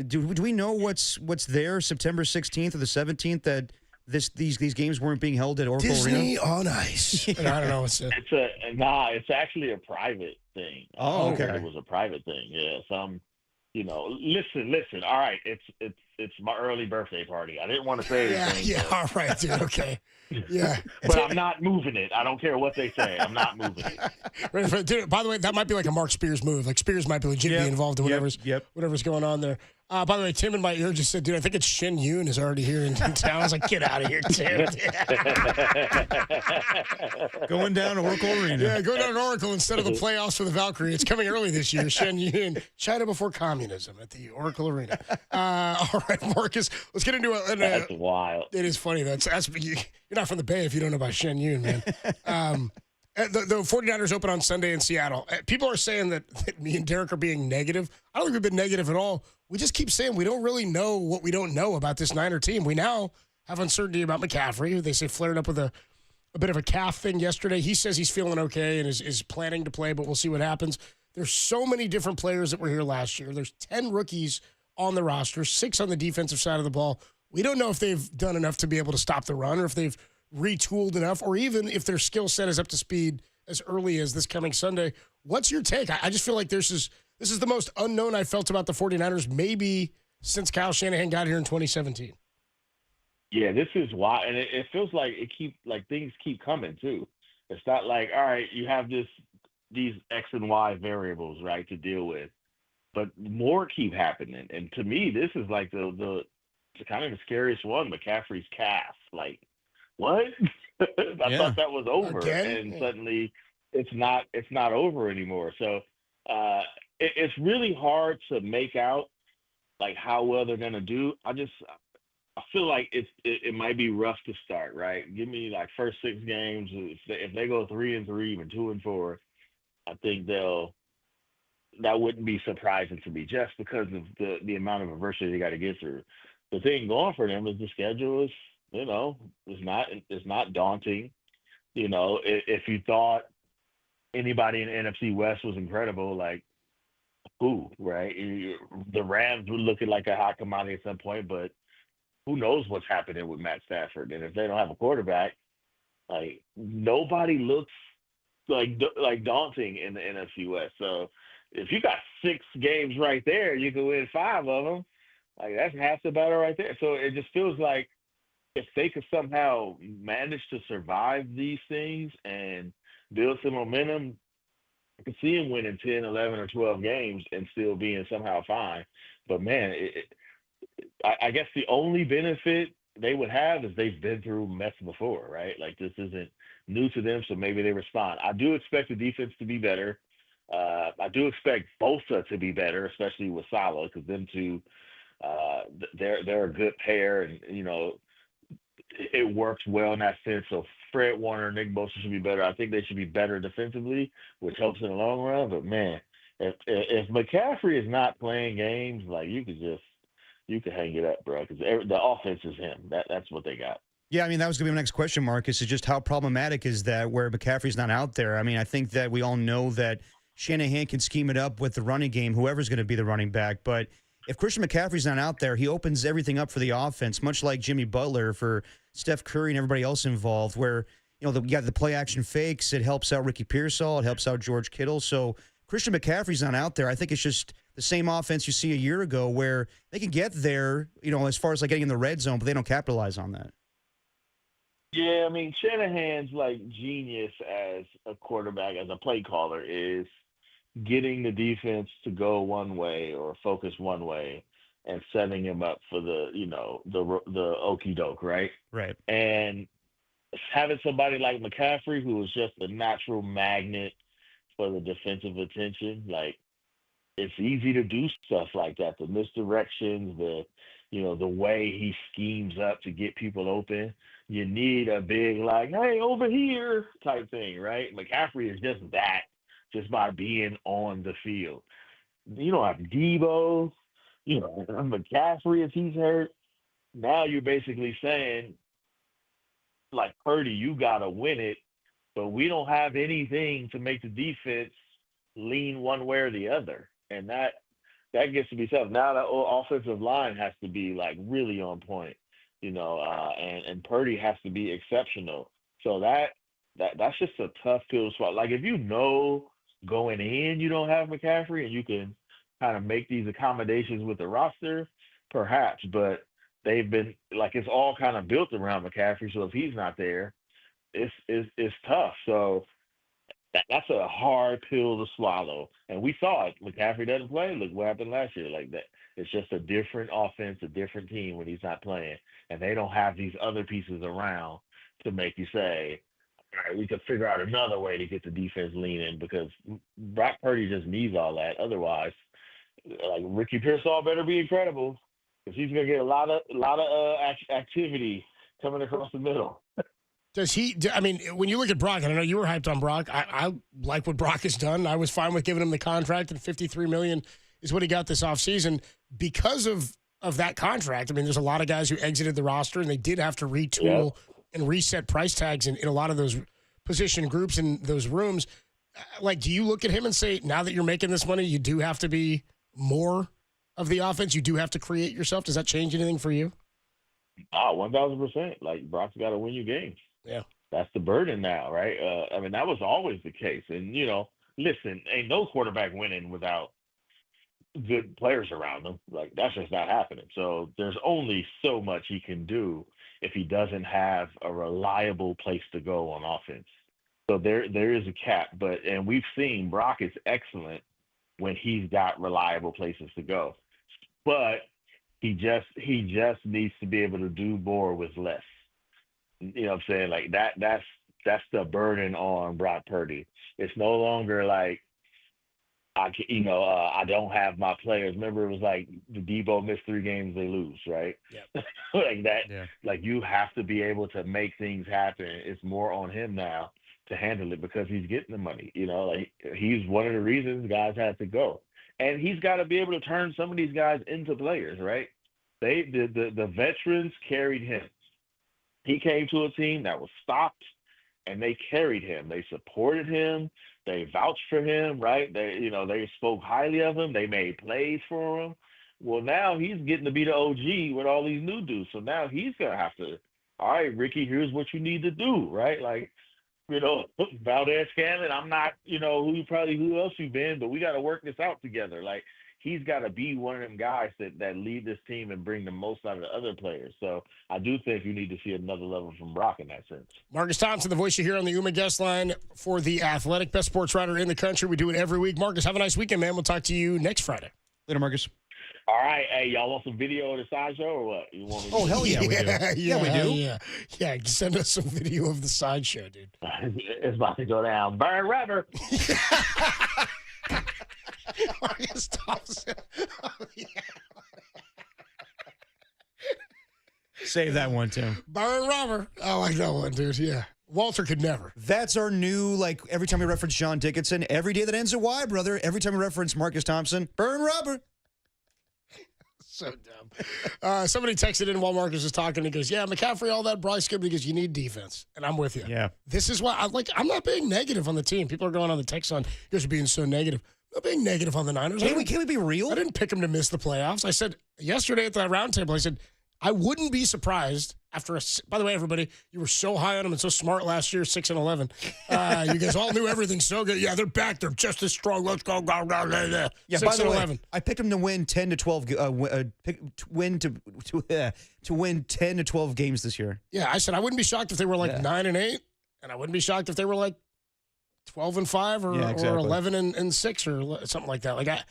Do we know what's there September 16th or the 17th that these games weren't being held at Oracle Disney Arena? on Ice. I don't know. It's actually a private thing. Oh, okay. It was a private thing. Yeah. Listen. All right. It's my early birthday party. I didn't want to say anything. Yeah. All right, dude. Okay. Yeah. But I'm not moving it. I don't care what they say. I'm not moving it. Dude, by the way, that might be like a Mark Spears move. Like Spears might be legitimately involved in whatever's going on there. By the way, Tim in my ear just said, dude, I think it's Shin Yoon is already here in town. I was like, get out of here, Tim. Going down to Oracle Arena. Yeah, go down to Oracle instead of the playoffs for the Valkyrie. It's coming early this year. Shin Yoon, China before communism at the Oracle Arena. All right, Marcus, let's get into it. That's wild. It is funny. You're not from the Bay if you don't know about Shin Yoon, man. The 49ers open on Sunday in Seattle. People are saying that me and Derek are being negative. I don't think we've been negative at all. We just keep saying we don't really know what we don't know about this Niner team. We now have uncertainty about McCaffrey, who they say flared up with a bit of a calf thing yesterday. He says he's feeling okay and is planning to play, but we'll see what happens. There's so many different players that were here last year. There's 10 rookies on the roster, 6 on the defensive side of the ball. We don't know if they've done enough to be able to stop the run or if they've retooled enough or even if their skill set is up to speed as early as this coming Sunday. What's your take? I just feel like this is the most unknown I felt about the 49ers maybe since Kyle Shanahan got here in 2017. Yeah, this is why, and it feels like things keep coming too. It's not like, all right, you have these X and Y variables, right, to deal with, but more keep happening. And to me, this is like the kind of the scariest one, McCaffrey's calf. Like, what? I Yeah. thought that was over, Again? and suddenly it's not over anymore. So it's really hard to make out like how well they're gonna do. I feel like it might be rough to start, right? Give me like first 6 games. If they go 3-3, even 2-4, I think that wouldn't be surprising to me just because of the amount of adversity they got to get through. The thing going for them is the schedule is, it's not daunting. If you thought anybody in the NFC West was incredible, like who, right? The Rams were looking like a hot commodity at some point, but who knows what's happening with Matt Stafford? And if they don't have a quarterback, like nobody looks like daunting in the NFC West. So if you got 6 games right there, you can win 5 of them. Like that's half the battle right there. So it just feels like if they could somehow manage to survive these things and build some momentum, I could see them winning 10, 11, or 12 games and still being somehow fine. But man, I guess the only benefit they would have is they've been through mess before, right? Like this isn't new to them, so maybe they respond. I do expect the defense to be better. I do expect Bosa to be better, especially with Salah, because them two, they're a good pair, and it works well in that sense. So Fred Warner, Nick Bosa should be better. I think they should be better defensively, which helps in the long run. But man, if McCaffrey is not playing games, like you can hang it up, bro, because the offense is him. That's what they got. Yeah, I mean, that was going to be my next question, Marcus, is just how problematic is that where McCaffrey's not out there? I mean, I think that we all know that Shanahan can scheme it up with the running game, whoever's going to be the running back. But if Christian McCaffrey's not out there, he opens everything up for the offense, much like Jimmy Butler for Steph Curry and everybody else involved, where, you got the play-action fakes. It helps out Ricky Pearsall. It helps out George Kittle. So Christian McCaffrey's not out there. I think it's just the same offense you see a year ago where they can get there, as far as like getting in the red zone, but they don't capitalize on that. Yeah, I mean, Shanahan's like genius as a quarterback, as a play caller, is getting the defense to go one way or focus one way and setting him up for the okey doke, right? Right. And having somebody like McCaffrey, who is just a natural magnet for the defensive attention, like it's easy to do stuff like that. The misdirections, the way he schemes up to get people open. You need a big, like, hey, over here type thing, right? McCaffrey is just that, just by being on the field. You don't have Debo, McCaffrey if he's hurt. Now you're basically saying, like, Purdy, you got to win it, but we don't have anything to make the defense lean one way or the other. And that gets to be tough. Now that offensive line has to be, like, really on point. And Purdy has to be exceptional. So that's just a tough pill to swallow. Like if going in you don't have McCaffrey and you can kind of make these accommodations with the roster, perhaps. But they've been like it's all kind of built around McCaffrey. So if he's not there, it's tough. So that's a hard pill to swallow. And we saw it. McCaffrey doesn't play. Look what happened last year. Like that. It's just a different offense, a different team when he's not playing. And they don't have these other pieces around to make you say, all right, we could figure out another way to get the defense leaning because Brock Purdy just needs all that. Otherwise, like Ricky Pearsall better be incredible because he's going to get a lot of activity coming across the middle. Does he? I mean, when you look at Brock, and I know you were hyped on Brock. I like what Brock has done. I was fine with giving him the contract, and $53 million is what he got this offseason. Because of that contract, I mean, there's a lot of guys who exited the roster, and they did have to retool and reset price tags in a lot of those position groups in those rooms. Like, do you look at him and say, now that you're making this money, you do have to be more of the offense? You do have to create yourself? Does that change anything for you? 1,000%. Like, Brock's got to win you games. Yeah. That's the burden now, right? I mean, that was always the case. And, listen, ain't no quarterback winning without good players around them. Like, that's just not happening. So there's only so much he can do if he doesn't have a reliable place to go on offense. So there is a cap, and we've seen Brock is excellent when he's got reliable places to go, but he just needs to be able to do more with less. You know what I'm saying? Like that's the burden on Brock Purdy. It's no longer like I don't have my players. Remember, it was like the Debo missed 3 games, they lose, right? Yep. Like that. Yeah. Like you have to be able to make things happen. It's more on him now to handle it because he's getting the money. Like he's one of the reasons guys had to go, and he's got to be able to turn some of these guys into players, right? The veterans carried him. He came to a team that was stopped, and they carried him. They supported him. They vouched for him, right? They spoke highly of him. They made plays for him. Well, now he's getting to be the OG with all these new dudes. So now he's gonna have to. All right, Ricky, here's what you need to do, right? Like, Valdez Scanlon. I'm not, who else you've been, but we got to work this out together. Like, he's got to be one of them guys that lead this team and bring the most out of the other players. So I do think you need to see another level from Brock in that sense. Marcus Thompson, the voice you hear on the UMA guest line for The Athletic, best sports writer in the country. We do it every week. Marcus, have a nice weekend, man. We'll talk to you next Friday. Later, Marcus. All right. Hey, y'all want some video of the sideshow or what? You want me to hell yeah, we do. Yeah, we do. Yeah, send us some video of the sideshow, dude. It's about to go down. Burn rubber. Marcus Thompson. Oh, yeah. Save that one, Tim. Burn rubber. I like that one, dude. Yeah. Walter could never. That's our new, every time we reference John Dickinson, every day that ends in Y, brother. Every time we reference Marcus Thompson, burn rubber. So dumb. Somebody texted in while Marcus was talking. He goes, "Yeah, McCaffrey, all that Bryce good because you need defense." And I'm with you. Yeah. This is why I'm not being negative on the team. People are going on the text on, "You guys are being so negative." I'm not being negative on the Niners. Can we be real? I didn't pick them to miss the playoffs. I said yesterday at the roundtable, I said, I wouldn't be surprised after by the way, everybody, you were so high on them and so smart last year, 6-11. You guys all knew everything so good. Yeah, they're back. They're just as strong. Let's go. Yeah, 6-11. Way, I picked them to win 10 to 12 to win 10 to 12 games this year. Yeah, I said I wouldn't be shocked if they were 9-8, and I wouldn't be shocked if they were 12-5 or 11-6 or something like that.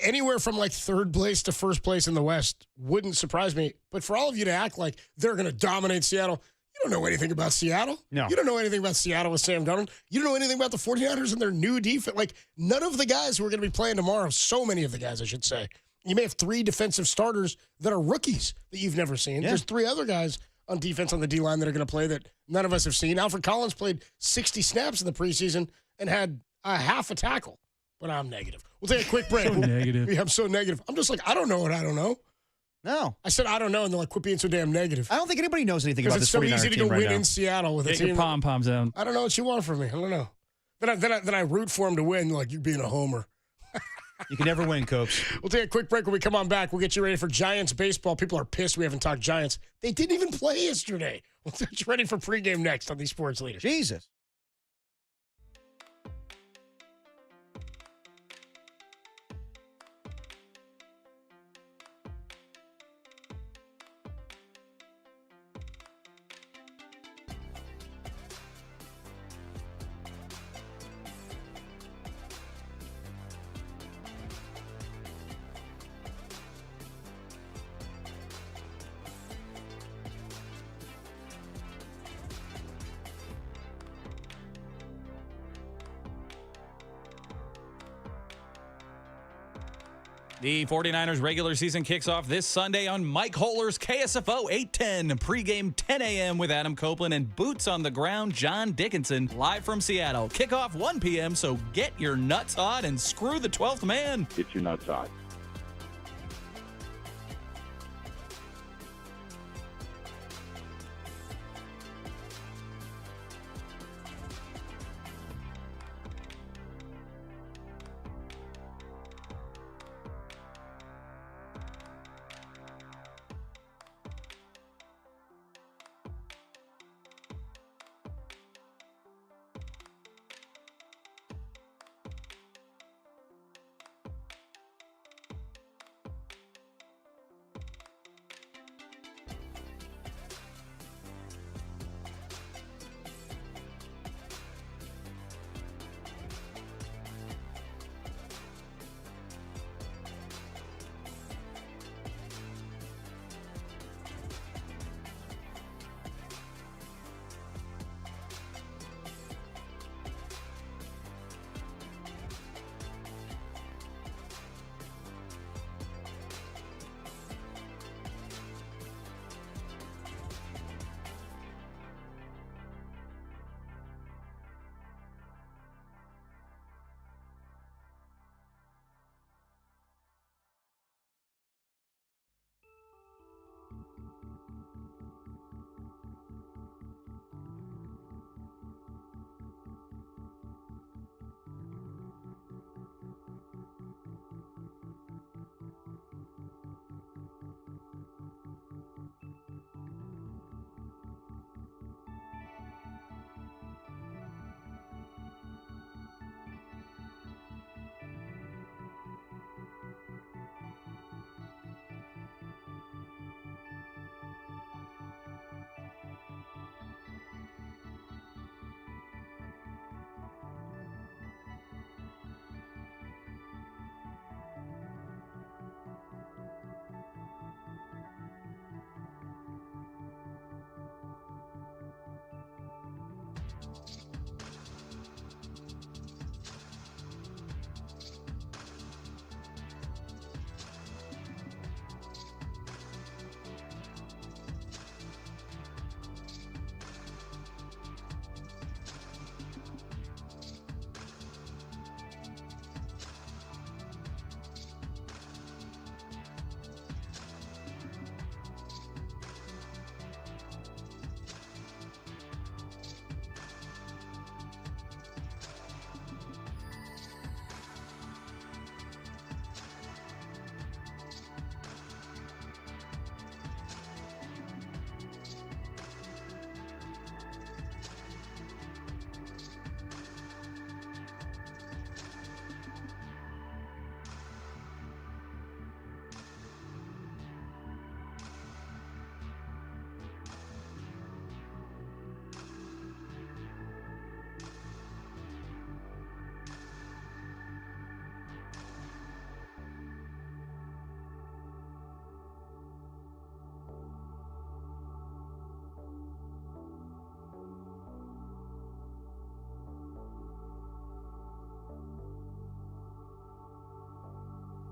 Anywhere from third place to first place in the West wouldn't surprise me. But for all of you to act like they're going to dominate Seattle, you don't know anything about Seattle. No. You don't know anything about Seattle with Sam Darnold. You don't know anything about the 49ers and their new defense. None of the guys who are going to be playing tomorrow, so many of the guys, I should say. You may have 3 defensive starters that are rookies that you've never seen. Yeah. There's 3 other guys on defense on the D-line that are going to play that none of us have seen. Alfred Collins played 60 snaps in the preseason and had a half a tackle. But I'm negative. We'll take a quick break. Negative. Yeah, I'm so negative. I'm just I don't know what I don't know. No. I said I don't know, and they're quit being so damn negative. I don't think anybody knows anything about this this 49er it's so easy to team go right win now. in Seattle with a Get team. your pom-poms out. I don't know what you want from me. I don't know. Then I root for them to win, you being a homer. You can never win, Copes. We'll take a quick break. When we come on back, we'll get you ready for Giants baseball. People are pissed we haven't talked Giants. They didn't even play yesterday. We'll get you ready for pregame next on these Sports Leaders. Jesus. The 49ers regular season kicks off this Sunday on Mike Holler's KSFO 810, pregame 10 a.m. with Adam Copeland and boots on the ground John Dickinson, live from Seattle. Kickoff 1 p.m., so get your nuts hot and screw the 12th man. Get your nuts hot.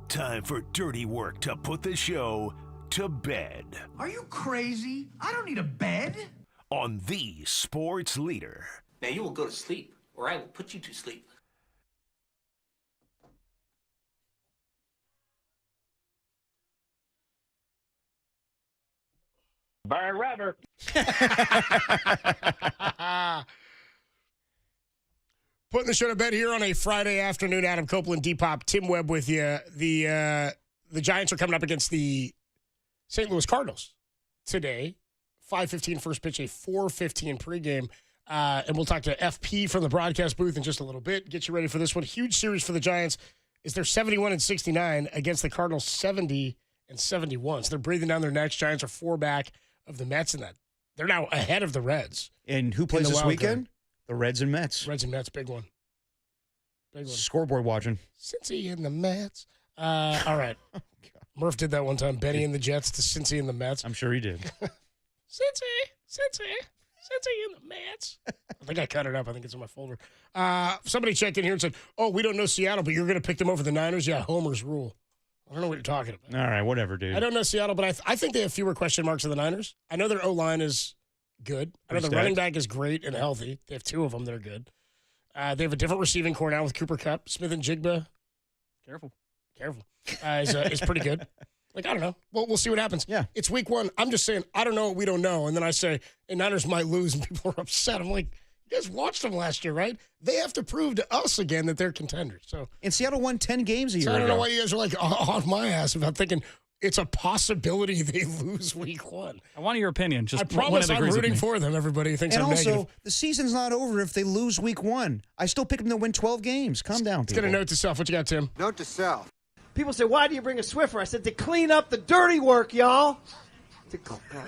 Time for dirty work to put the show to bed. Are you crazy? I don't need a bed. On the sports leader. Now you will go to sleep, or I will put you to sleep. Byron Ratner. Putting the show to bed here on a Friday afternoon. Adam Copeland, Depop, Tim Webb with you. The Giants are coming up against the St. Louis Cardinals today. 5:15 first pitch, a 4:15 pregame. And we'll talk to FP from the broadcast booth in just a little bit. Get you ready for this one. Huge series for the Giants. Is they're 71-69 against the Cardinals 70-71. So they're breathing down their necks. Giants are 4 back of the Mets in that. They're now ahead of the Reds. And who plays this weekend? The Reds and Mets. Reds and Mets, big one. Big one. Scoreboard watching. Cincy and the Mets. All right. Murph did that one time. Benny and the Jets to Cincy and the Mets. I'm sure he did. Cincy and the Mets. I think I cut it up. I think it's in my folder. Somebody checked in here and said, oh, we don't know Seattle, but you're going to pick them over the Niners? Yeah, Homer's rule. I don't know what you're talking about. All right, whatever, dude. I don't know Seattle, but I think they have fewer question marks than the Niners. I know their O-line is good. I know the running back is great and healthy. They have 2 of them that are good. They have a different receiving core now with Cooper Kupp. Smith and Jigba. Careful. Is pretty good. Like, I don't know. Well, we'll see what happens. Yeah. It's week 1. I'm just saying, I don't know what we don't know. And then I say, and Niners might lose, and people are upset. I'm like, you guys watched them last year, right? They have to prove to us again that they're contenders. So, and Seattle won 10 games a year I don't ago. know why you guys are like on my ass about thinking it's a possibility they lose week 1. I want your opinion. Just I promise I'm rooting for them. Everybody thinks and I'm also, negative. the season's not over if they lose week 1. I still pick them to win 12 games. Calm down, Let's people. get a note to self. What you got, Tim? Note to self. People say, why do you bring a Swiffer? I said, to clean up the dirty work, y'all.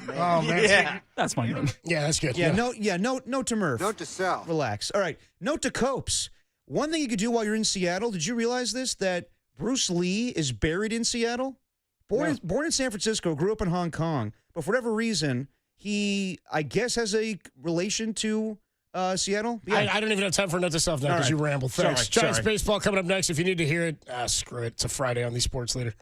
Oh, man. Yeah. That's my note. Yeah, that's good. Note to Murph. Note to self. Relax. All right. Note to Copes. One thing you could do while you're in Seattle, did you realize this? That Bruce Lee is buried in Seattle? Born in San Francisco, grew up in Hong Kong, but for whatever reason, he, I guess, has a relation to Seattle. Yeah. I don't even have time for a note to self now because you rambled. Thanks. Giants baseball coming up next. If you need to hear it, screw it. It's a Friday on the Sports Leader.